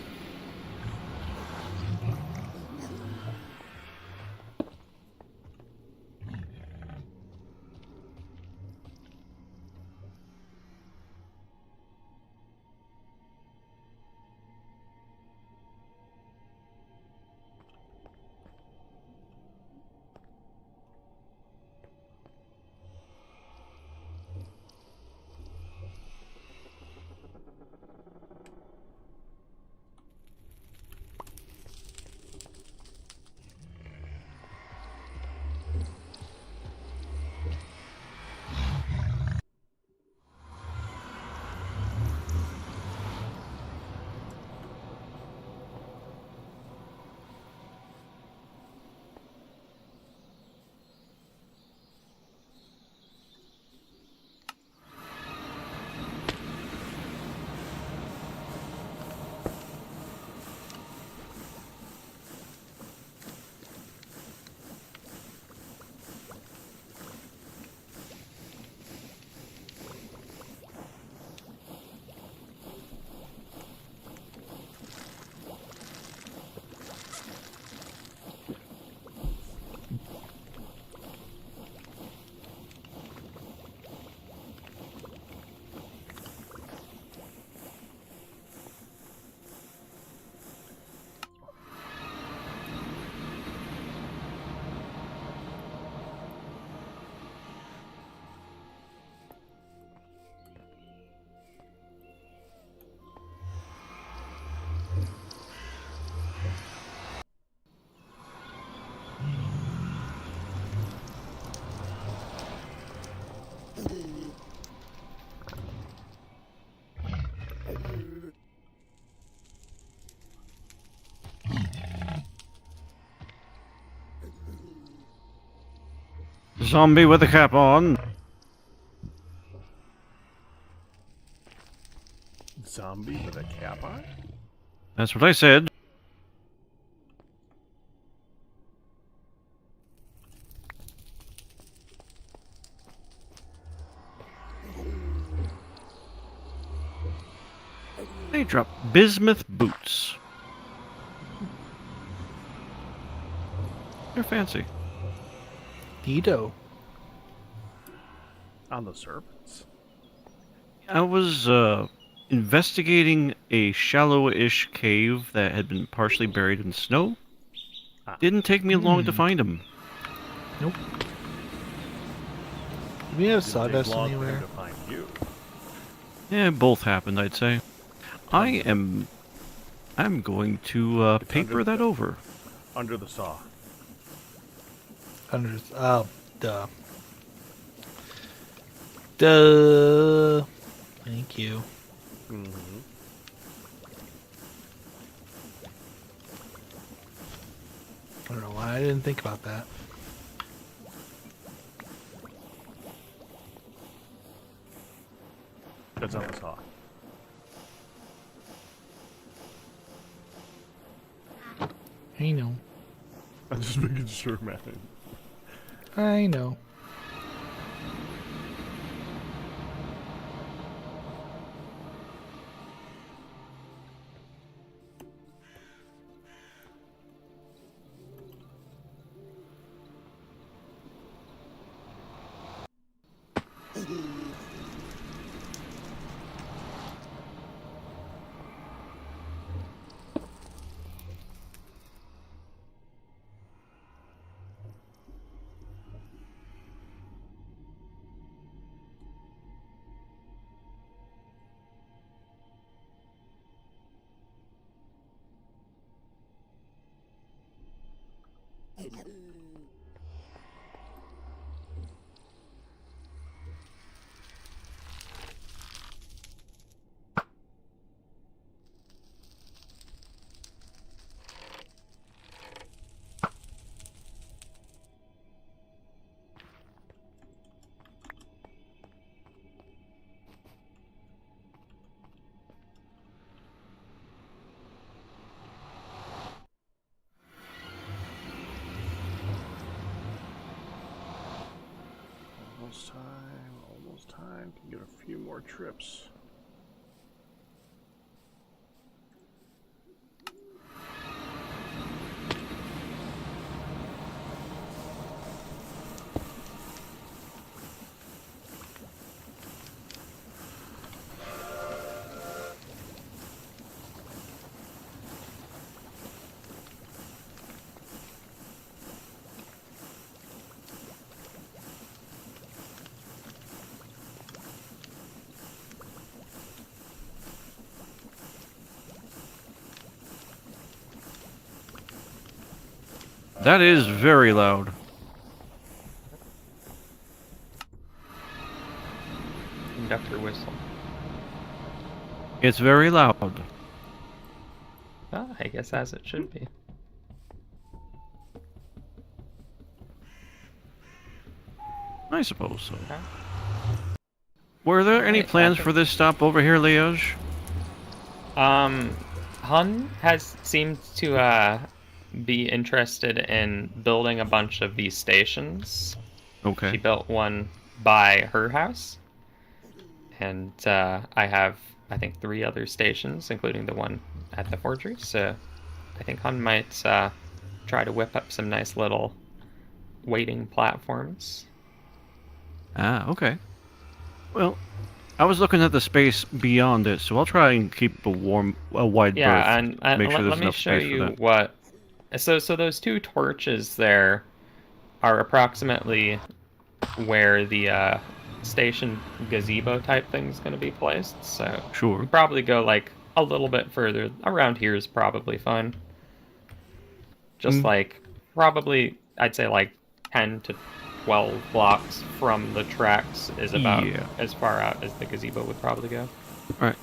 Zombie with a cap on. Zombie with a cap on? That's what I said. They drop bismuth boots. They're fancy. Neato. On the serpents? I was investigating a shallow-ish cave that had been partially buried in snow. Didn't take me long to find them. Nope. Do we have Didn't take sawdust long for him anywhere? to find you. Yeah, both happened, I'd say. I'm going to paper that over. Under the saw. Oh, duh. Duh. Thank you. Mm-hmm. I don't know why I didn't think about that. That's on the saw. I know. I'm just making sure, man. I know. Almost time. Can get a few more trips. That is very loud. Conductor whistle. It's very loud. Ah, I guess as it should be. I suppose so. Okay. Were there any Alright, plans I for this stop over here, Liège? Hun has seemed to be interested in building a bunch of these stations. She Okay. built one by her house, and I have, I think, 3 other stations, including the one at the forgery. So I think Hun might try to whip up some nice little waiting platforms. Ah, okay. Well, I was looking at the space beyond it, so I'll try and keep a wide berth. Yeah, and Make sure let there's me enough show space for you that. what. So those 2 torches there are approximately where the station gazebo type thing's going to be placed. So Sure. you probably go like a little bit further. Around here is probably fine. Just Mm. like probably I'd say like 10 to 12 blocks from the tracks is about Yeah. as far out as the gazebo would probably go. Alright.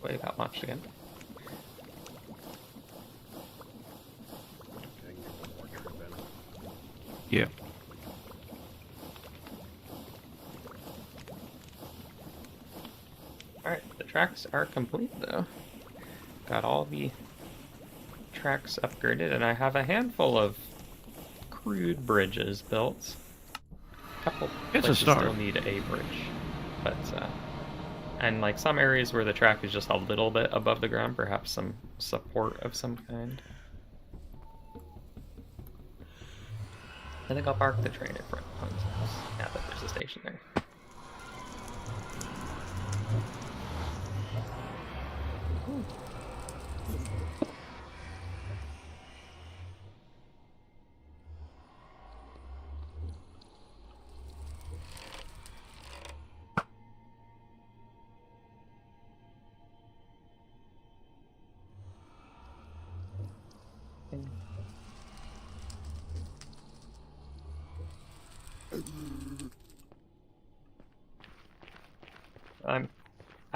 Wait, got launched again. Okay, get one more trip in. Yeah. Alright, the tracks are complete though. Got all the tracks upgraded, and I have a handful of crude bridges built. A couple It's a places start. still need a bridge, but and like some areas where the track is just a little bit above the ground, perhaps some support of some kind. I think I'll park the train in front of Hun's house now that there's a station there.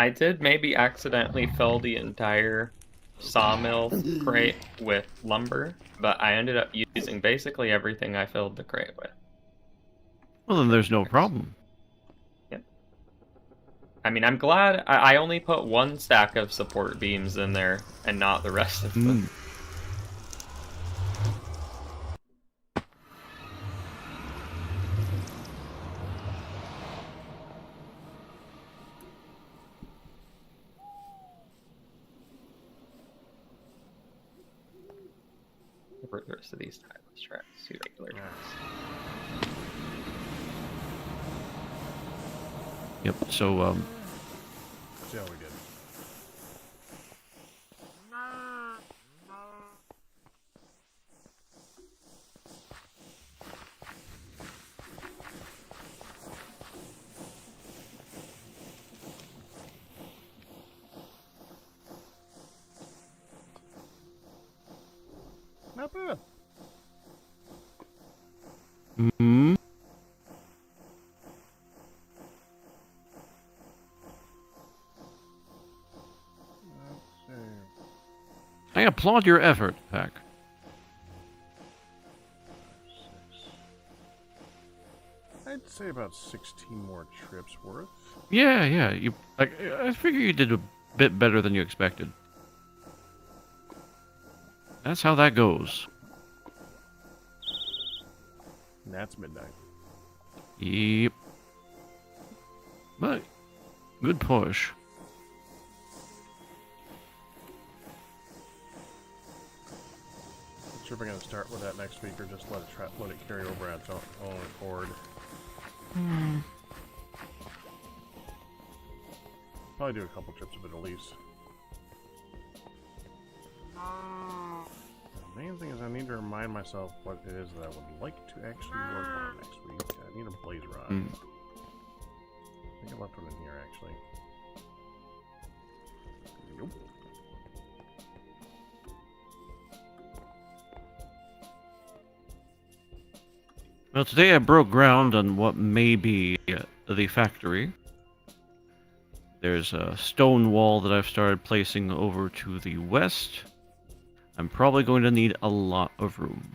I did maybe accidentally fill the entire sawmill crate with lumber, but I ended up using basically everything I filled the crate with. Well, then there's no problem. Yep. I mean, I'm glad I only put one stack of support beams in there and not the rest of them. For the rest of these tireless tracks, two regular tracks. Yep. So See how we did. Not bad. Hmm. Let's see. I applaud your effort, Pack. 6. I'd say about 16 more trips worth. Yeah, yeah. I figure you did a bit better than you expected. That's how that goes. And that's midnight. Yep. But good push. Not sure if we're gonna start with that next week or just let it carry over on its own accord. Probably do a couple trips of it at least. The main thing is I need to remind myself what it is that I would like to actually work on next week. I need a blaze rod. I think I left one in here actually. Nope. Well, today I broke ground on what may be the factory. There's a stone wall that I've started placing over to the west. I'm probably going to need a lot of room.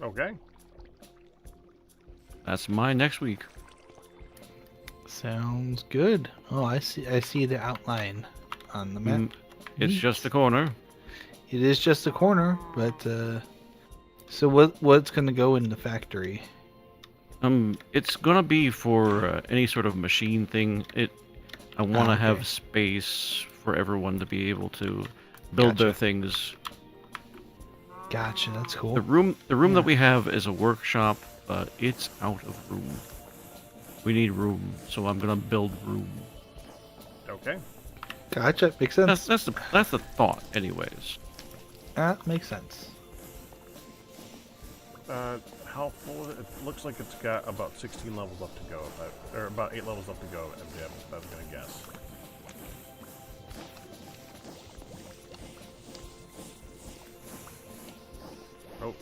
Okay. That's my next week. Sounds good. Oh, I see the outline on the map. It's Neat. just a corner. It is just a corner, but so what's gonna go in the factory? It's gonna be for any sort of machine thing. I want to okay. have space for everyone to be able to build their Gotcha. things. Gotcha, that's cool. The room Yeah. that we have is a workshop, but it's out of room. We need room, so I'm gonna build room. Okay. Gotcha, makes sense. That's the thought, anyways. That makes sense. How full is it? It looks like it's got about 16 levels left to go, or about 8 levels left to go, MJ, I was gonna guess. Oh.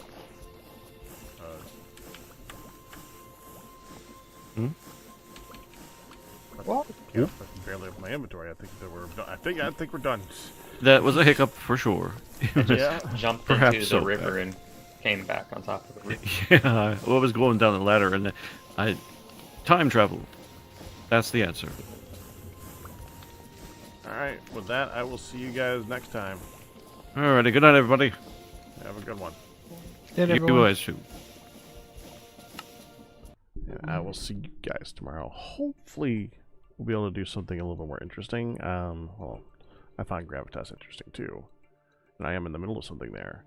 What? Yeah, I can barely open my inventory. I think that we're done. I think we're done. That was a hiccup for sure. Yeah. Jumped Perhaps into the so, river and came back on top of the river. Yeah, well, I was going down the ladder and I time traveled. That's the answer. Alright, with that, I will see you guys next time. Alrighty, good night, everybody. Have a good one. Did You everyone? guys too. And I will see you guys tomorrow. Hopefully, we'll be able to do something a little more interesting. Well, I find Gravitas interesting too, and I am in the middle of something there.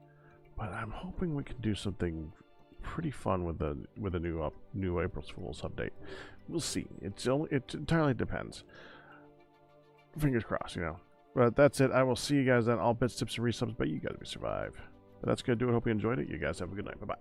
But I'm hoping we can do something pretty fun with the new April Fool's update. We'll see. It entirely depends. Fingers crossed, you know. But that's it. I will see you guys then. All bits, tips, and resubs. But you guys will survive. But that's gonna do it. Hope you enjoyed it. You guys have a good night. Bye bye.